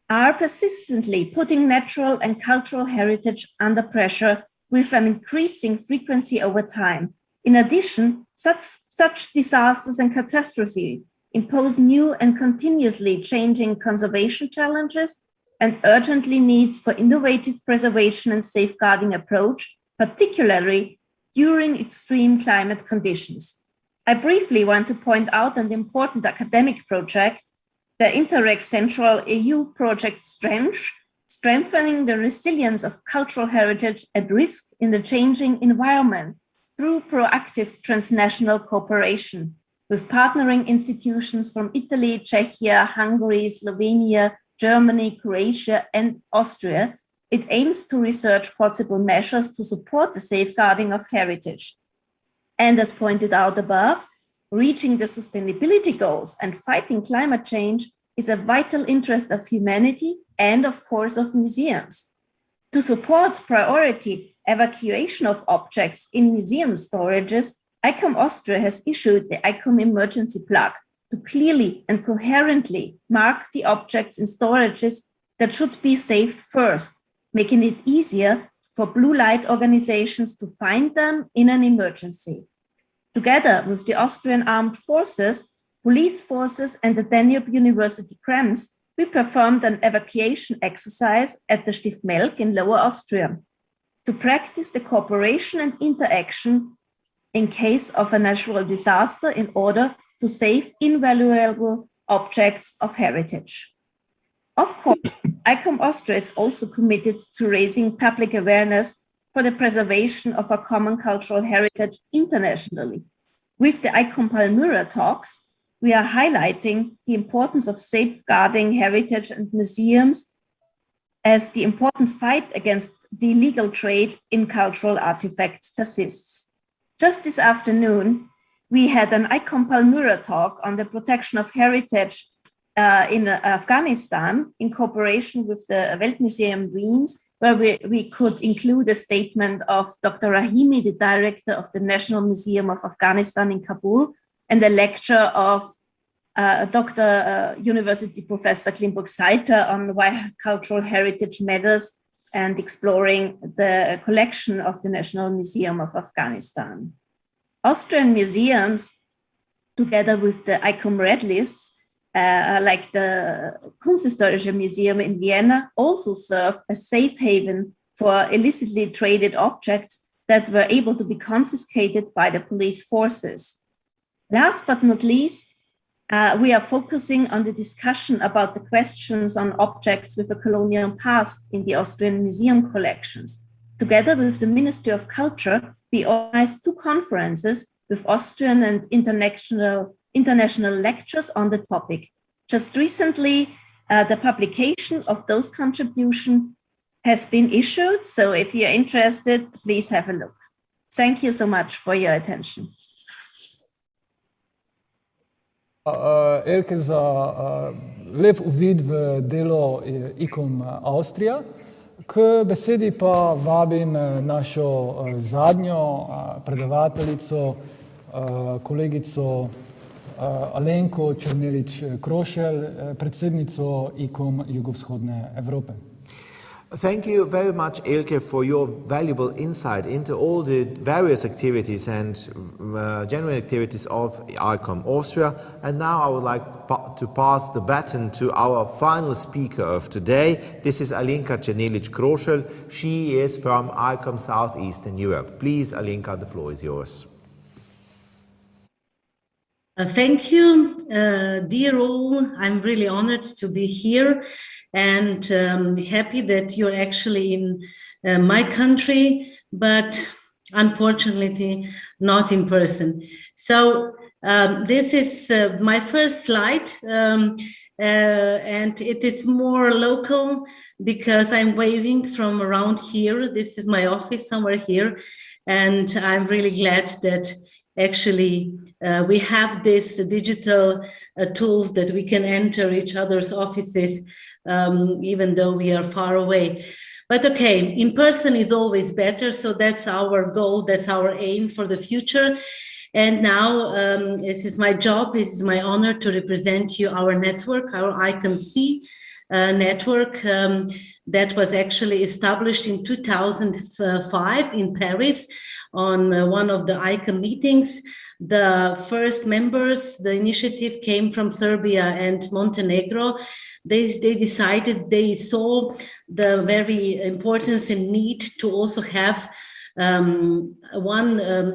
are persistently putting natural and cultural heritage under pressure with an increasing frequency over time. In addition, such disasters and catastrophes impose new and continuously changing conservation challenges and urgently needs for innovative preservation and safeguarding approach, particularly during extreme climate conditions. I briefly want to point out an important academic project, the Interreg Central EU project strengthening the resilience of cultural heritage at risk in the changing environment through proactive transnational cooperation with partnering institutions from Italy, Czechia, Hungary, Slovenia, Germany, Croatia, and Austria. It aims to research possible measures to support the safeguarding of heritage. And as pointed out above, reaching the sustainability goals and fighting climate change is a vital interest of humanity and, of course, of museums. To support priority evacuation of objects in museum storages, ICOM Austria has issued the ICOM emergency plug to clearly and coherently mark the objects in storages that should be saved first, making it easier for blue light organizations to find them in an emergency. Together with the Austrian Armed Forces, police forces, and the Danube University Krems, we performed an evacuation exercise at the Stift Melk in Lower Austria to practice the cooperation and interaction in case of a natural disaster in order to save invaluable objects of heritage. Of course, ICOM Austria is also committed to raising public awareness for the preservation of our common cultural heritage internationally. With the ICOM Palmyra talks, we are highlighting the importance of safeguarding heritage and museums as the important fight against the illegal trade in cultural artifacts persists. Just this afternoon, we had an ICOM Palmyra talk on the protection of heritage in Afghanistan in cooperation with the Weltmuseum Wiens, where we could include a statement of Dr. Rahimi, the director of the National Museum of Afghanistan in Kabul, and a lecture of Dr. University Professor Klimburg-Salter on why cultural heritage matters and exploring the collection of the National Museum of Afghanistan. Austrian museums, together with the ICOM Red Lists, like the Kunsthistorische Museum in Vienna, also serve as safe haven for illicitly traded objects that were able to be confiscated by the police forces. Last but not least, we are focusing on the discussion about the questions on objects with a colonial past in the Austrian museum collections. Together with the Ministry of Culture, we organized 2 conferences with Austrian and international lectures on the topic. Just recently, the publication of those contributions has been issued. So if you're interested, please have a look. Thank you so much for your attention. Elke, za lep uvid v delo ICOM Avstrija. K besedi pa vabim našo zadnjo predavateljico, kolegico Alenko Černelič-Krošelj, predsednico ICOM Jugovzhodne Evrope. Thank you very much, Elke, for your valuable insight into all the various activities and general activities of ICOM Austria. And now I would like to pass the baton to our final speaker of today. This is Alenka Černelič-Krošelj. She is from ICOM Southeastern Europe. Please, Alenka, the floor is yours. Thank you, dear all. I'm really honored to be here and happy that you're actually in my country, but unfortunately not in person. So this is my first slide, and it is more local because I'm waving from around here. This is my office somewhere here, and I'm really glad that actually we have these digital tools that we can enter each other's offices even though we are far away. But okay, in person is always better, so that's our goal, that's our aim for the future. And now this is my job, this is my honor to represent you our network, our ICOM-C network that was actually established in 2005 in Paris on one of the ICOM meetings. The first members, the initiative came from Serbia and Montenegro. They decided, they saw the very importance and need to also have one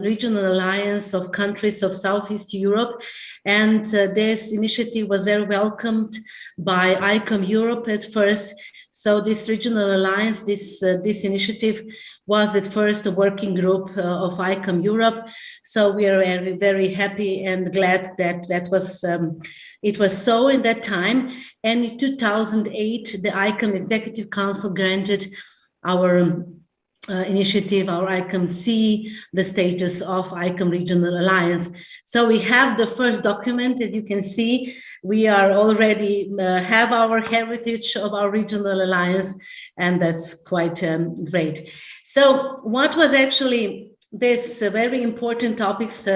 regional alliance of countries of Southeast Europe. And this initiative was very welcomed by ICOM Europe at first. So this regional alliance, this initiative was at first a working group of ICOM Europe. So we are very, very happy and glad that it was so in that time. And in 2008, the ICOM Executive Council granted our initiative, our ICOM-C, the status of ICOM Regional Alliance. So we have the first document, as you can see. We are already have our heritage of our regional alliance, and that's quite great. So what was actually this very important topics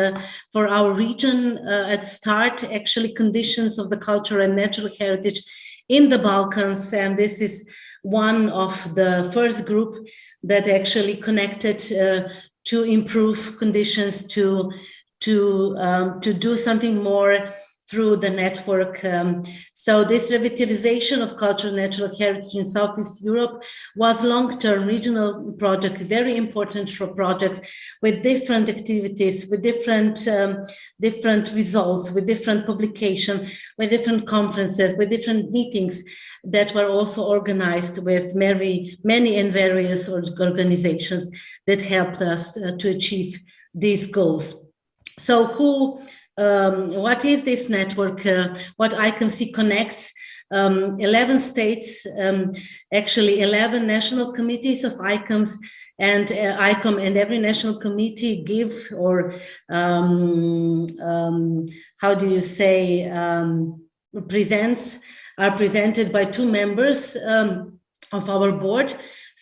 for our region at start, actually conditions of the culture and natural heritage in the Balkans, and this is one of the first group that actually connected to improve conditions, to do something more through the network. So this revitalization of cultural and natural heritage in Southeast Europe was long-term regional project, very important project with different activities, with different results, with different publication, with different conferences, with different meetings that were also organized with many and various organizations that helped us to achieve these goals. So what is this network? What ICOM-C connects 11 states, actually 11 national committees of ICOMs, and ICOM and every national committee give, or how do you say, are presented by 2 members of our board.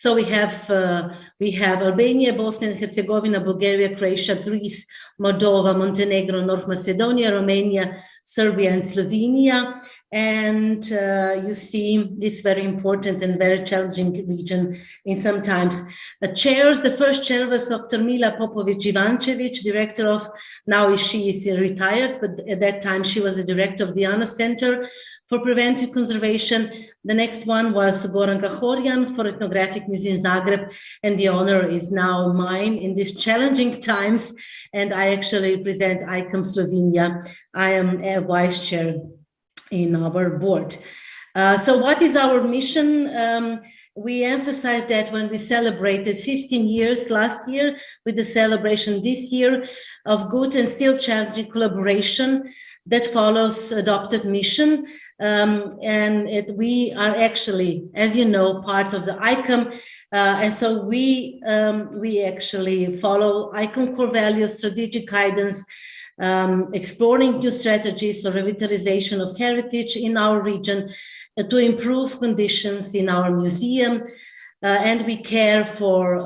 So we have Albania, Bosnia and Herzegovina, Bulgaria, Croatia, Greece, Moldova, Montenegro, North Macedonia, Romania, Serbia, and Slovenia. And you see this very important and very challenging region in sometimes. The first chair was Dr. Mila Popovic-Ivancevic, director of, now she is retired, but at that time she was the director of the ANA Center for Preventive Conservation. The next one was Goran Gahorjan for Ethnographic Museum Zagreb, and the honor is now mine in these challenging times, and I actually represent ICOM Slovenia. I am a vice chair in our board. So what is our mission? We emphasize that when we celebrated 15 years last year, with the celebration this year of good and still challenging collaboration that follows adopted mission. We are actually, as you know, part of the ICOM. And so we actually follow ICOM core values, strategic guidance, exploring new strategies for revitalization of heritage in our region to improve conditions in our museum. And we care for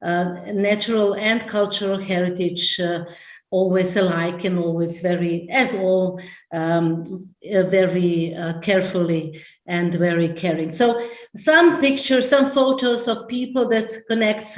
natural and cultural heritage always alike and always very carefully and very caring. So some pictures, some photos of people that connect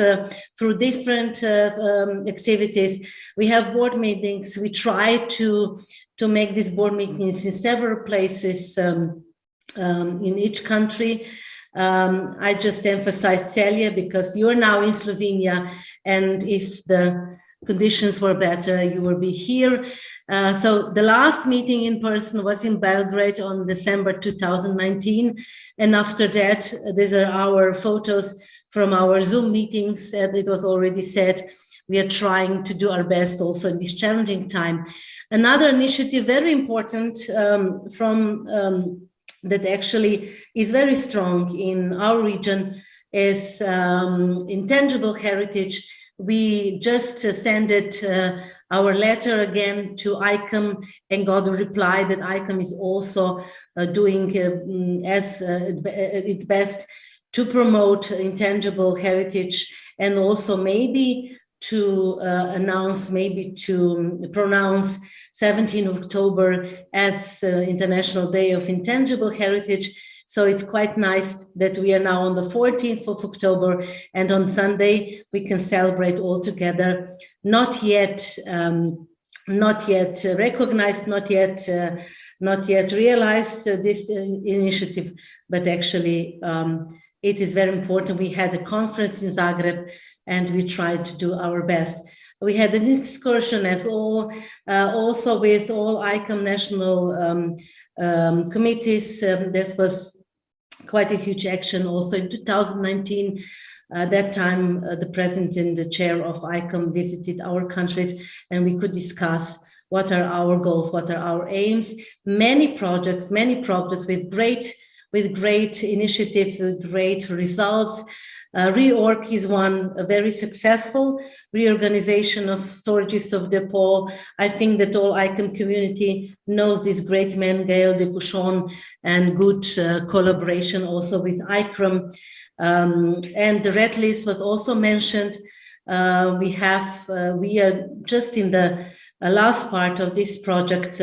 through different activities. We have board meetings. We try to make these board meetings in several places in each country. I just emphasize Celje because you're now in Slovenia, and if the conditions were better, you will be here. So the last meeting in person was in Belgrade on December 2019. And after that, these are our photos from our Zoom meetings. As it was already said, we are trying to do our best also in this challenging time. Another initiative, very important that actually is very strong in our region is intangible heritage. We just sent our letter again to ICOM and got a reply that ICOM is also doing its best to promote intangible heritage, and also maybe to pronounce 17th of October as International Day of Intangible Heritage. So it's quite nice that we are now on the 14th of October, and on Sunday we can celebrate all together. Not yet recognized, not yet realized this initiative, but actually it is very important. We had a conference in Zagreb, and we tried to do our best. We had an excursion also with all ICOM national committees. That was quite a huge action also in 2019. That time, the president and the chair of ICOM visited our countries, and we could discuss what are our goals, what are our aims. Many projects with great initiative, with great results. Reorg is one, a very successful reorganization of storages of depot. I think that all ICOM community knows this great man, Gaël de Couchon, and good collaboration also with ICROM. And the red list was also mentioned. We are just in the last part of this project.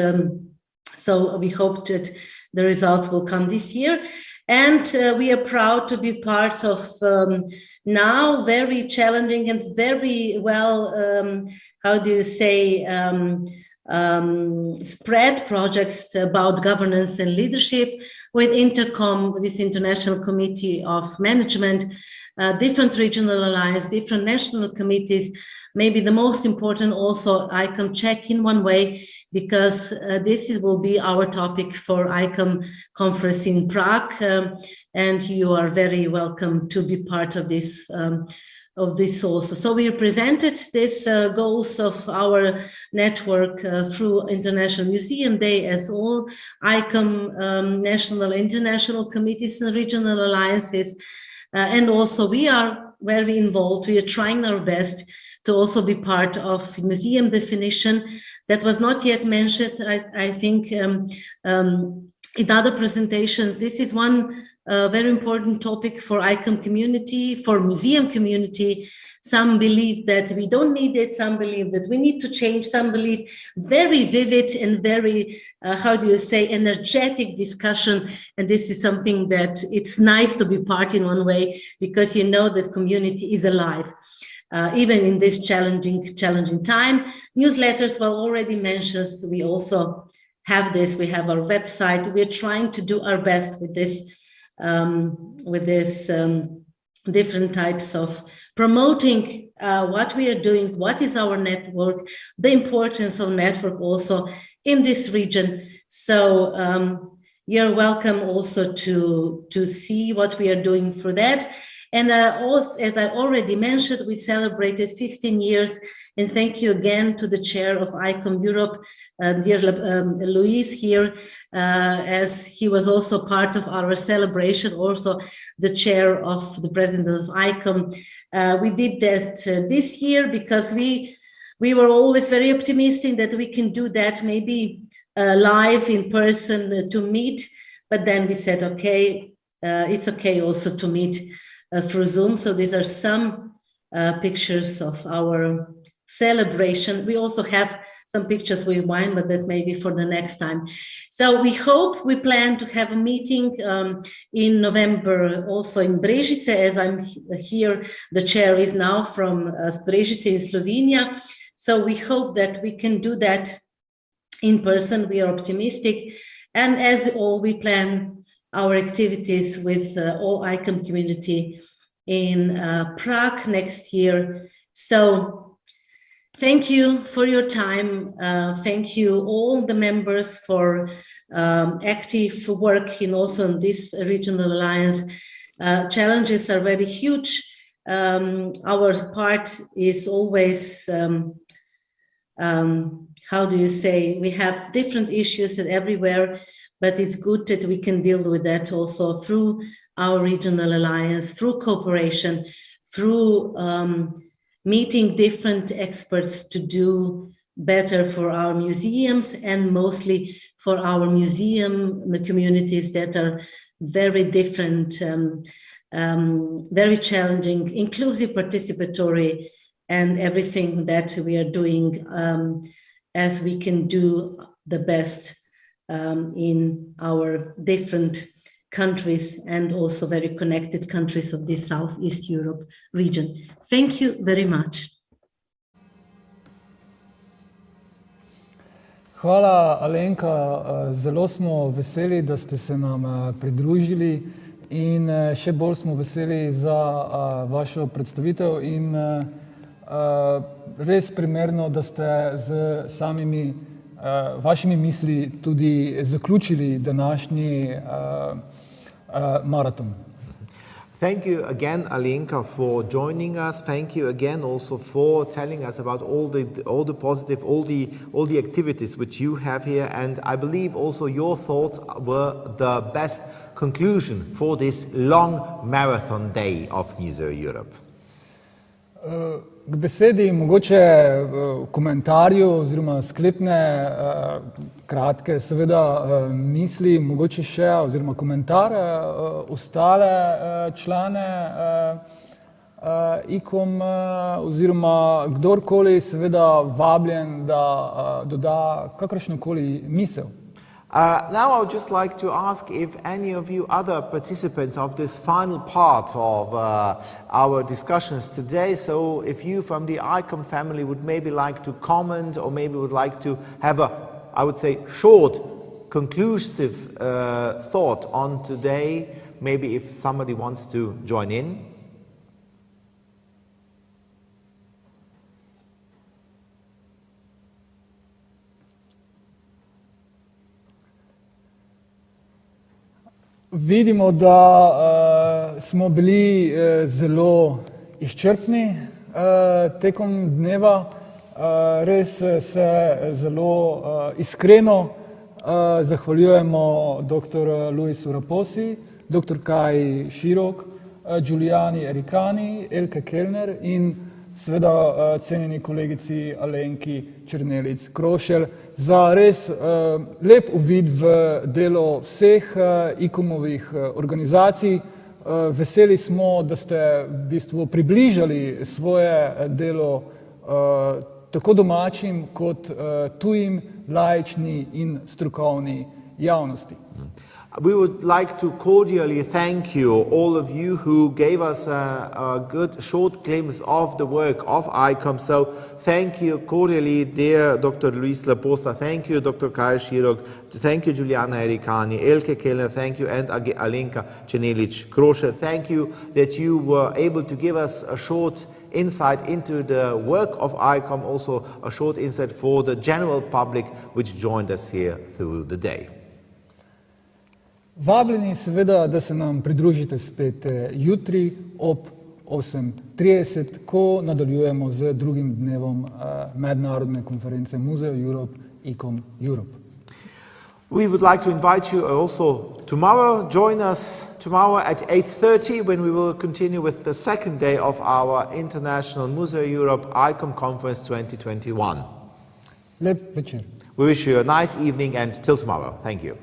So we hope that the results will come this year. And we are proud to be part of now very challenging and very well, spread projects about governance and leadership with Intercom, with this International Committee of Management, different regional alliance, different national committees. Maybe the most important also, ICOM Czech in one way, because this will be our topic for ICOM conference in Prague, and you are very welcome to be part of this also. So we presented these goals of our network through International Museum Day, as all ICOM national, international committees and regional alliances, and also we are very involved. We are trying our best to also be part of museum definition that was not yet mentioned. I think in other presentations, this is one a very important topic for ICOM community, for museum community. Some believe that we don't need it, some believe that we need to change, some believe very vivid and very, energetic discussion. And this is something that it's nice to be part in one way, because you know that community is alive. Even in this challenging time. Newsletters were already mentioned. We also have this, we have our website. We're trying to do our best with this, different types of promoting what we are doing, what is our network, the importance of network also in this region. So you're welcome also to see what we are doing for that. And also, as I already mentioned, we celebrated 15 years, and thank you again to the chair of ICOM Europe, dear Luis here, as he was also part of our celebration, also the chair of the president of ICOM. We did that this year because we were always very optimistic that we can do that maybe live in person to meet, but then we said, okay, it's okay also to meet through Zoom. So these are some pictures of our celebration. We also have some pictures with wine, but that may be for the next time. So we plan to have a meeting in November also in Brežice, as I'm here, the chair is now from Brežice in Slovenia. So we hope that we can do that in person. We are optimistic. And as all, we plan our activities with all ICOM community in Prague next year. So thank you for your time. Thank you all the members for active work in also in this regional alliance. Challenges are very huge. Our part is always, we have different issues everywhere, but it's good that we can deal with that also through our regional alliance, through cooperation, through meeting different experts to do better for our museums, and mostly for our museum communities that are very different, very challenging, inclusive, participatory, and everything that we are doing as we can do the best in our different countries and also very connected countries of this Southeast Europe region. Thank you very much. Hvala, Alenka. Zelo smo veseli, da ste se nam pridružili, in še bolj smo veseli za vašo predstavitev in res primerno, da ste z samimi vašimi misli tudi zaključili današnji marathon. Thank you again, Alenka, for joining us. Thank you again also for telling us about all the positive, all the activities which you have here. And I believe also your thoughts were the best conclusion for this long marathon day of Museoeurope. K besedi mogoče komentarju oziroma sklepne kratke seveda misli, mogoče še oziroma komentar ostale člane ICOM oziroma kdorkoli seveda vabljen, da doda kakršnokoli misel. Now I would just like to ask if any of you other participants of this final part of our discussions today, so if you from the ICOM family would maybe like to comment or maybe would like to have a, I would say, short, conclusive thought on today, maybe if somebody wants to join in. Vidimo, da smo bili zelo izčrpni tekom dneva. Res se zelo iskreno zahvaljujemo dr. Luisu Raposi, dr. Kaji Širok, Giuliani Ericani, Elke Kellner in seveda cenjeni kolegici Alenki Černelic Krošelj za res lep uvid v delo vseh ICOM-ovih organizacij. Veseli smo, da ste v bistvu približali svoje delo tako domačim kot tujim, laični in strokovni javnosti. We would like to cordially thank you, all of you who gave us a good short glimpse of the work of ICOM. So thank you cordially, dear Dr. Luis Laposta, thank you, Dr. Kaja Širok, thank you, Juliana Erikani, Elke Kellner, thank you, and Alenka Černelic-Krošelj. Thank you that you were able to give us a short insight into the work of ICOM, also a short insight for the general public which joined us here through the day. Vabljeni seveda, da se nam pridružite spet jutri ob 8:30, ko nadaljujemo z drugim dnevom mednarodne konference Museoeurope ICOM Europe. We would like to invite you also tomorrow. Join us tomorrow at 8:30 when we will continue with the second day of our International Museoeurope ICOM Conference 2021. Lep večer. We wish you a nice evening and till tomorrow. Thank you.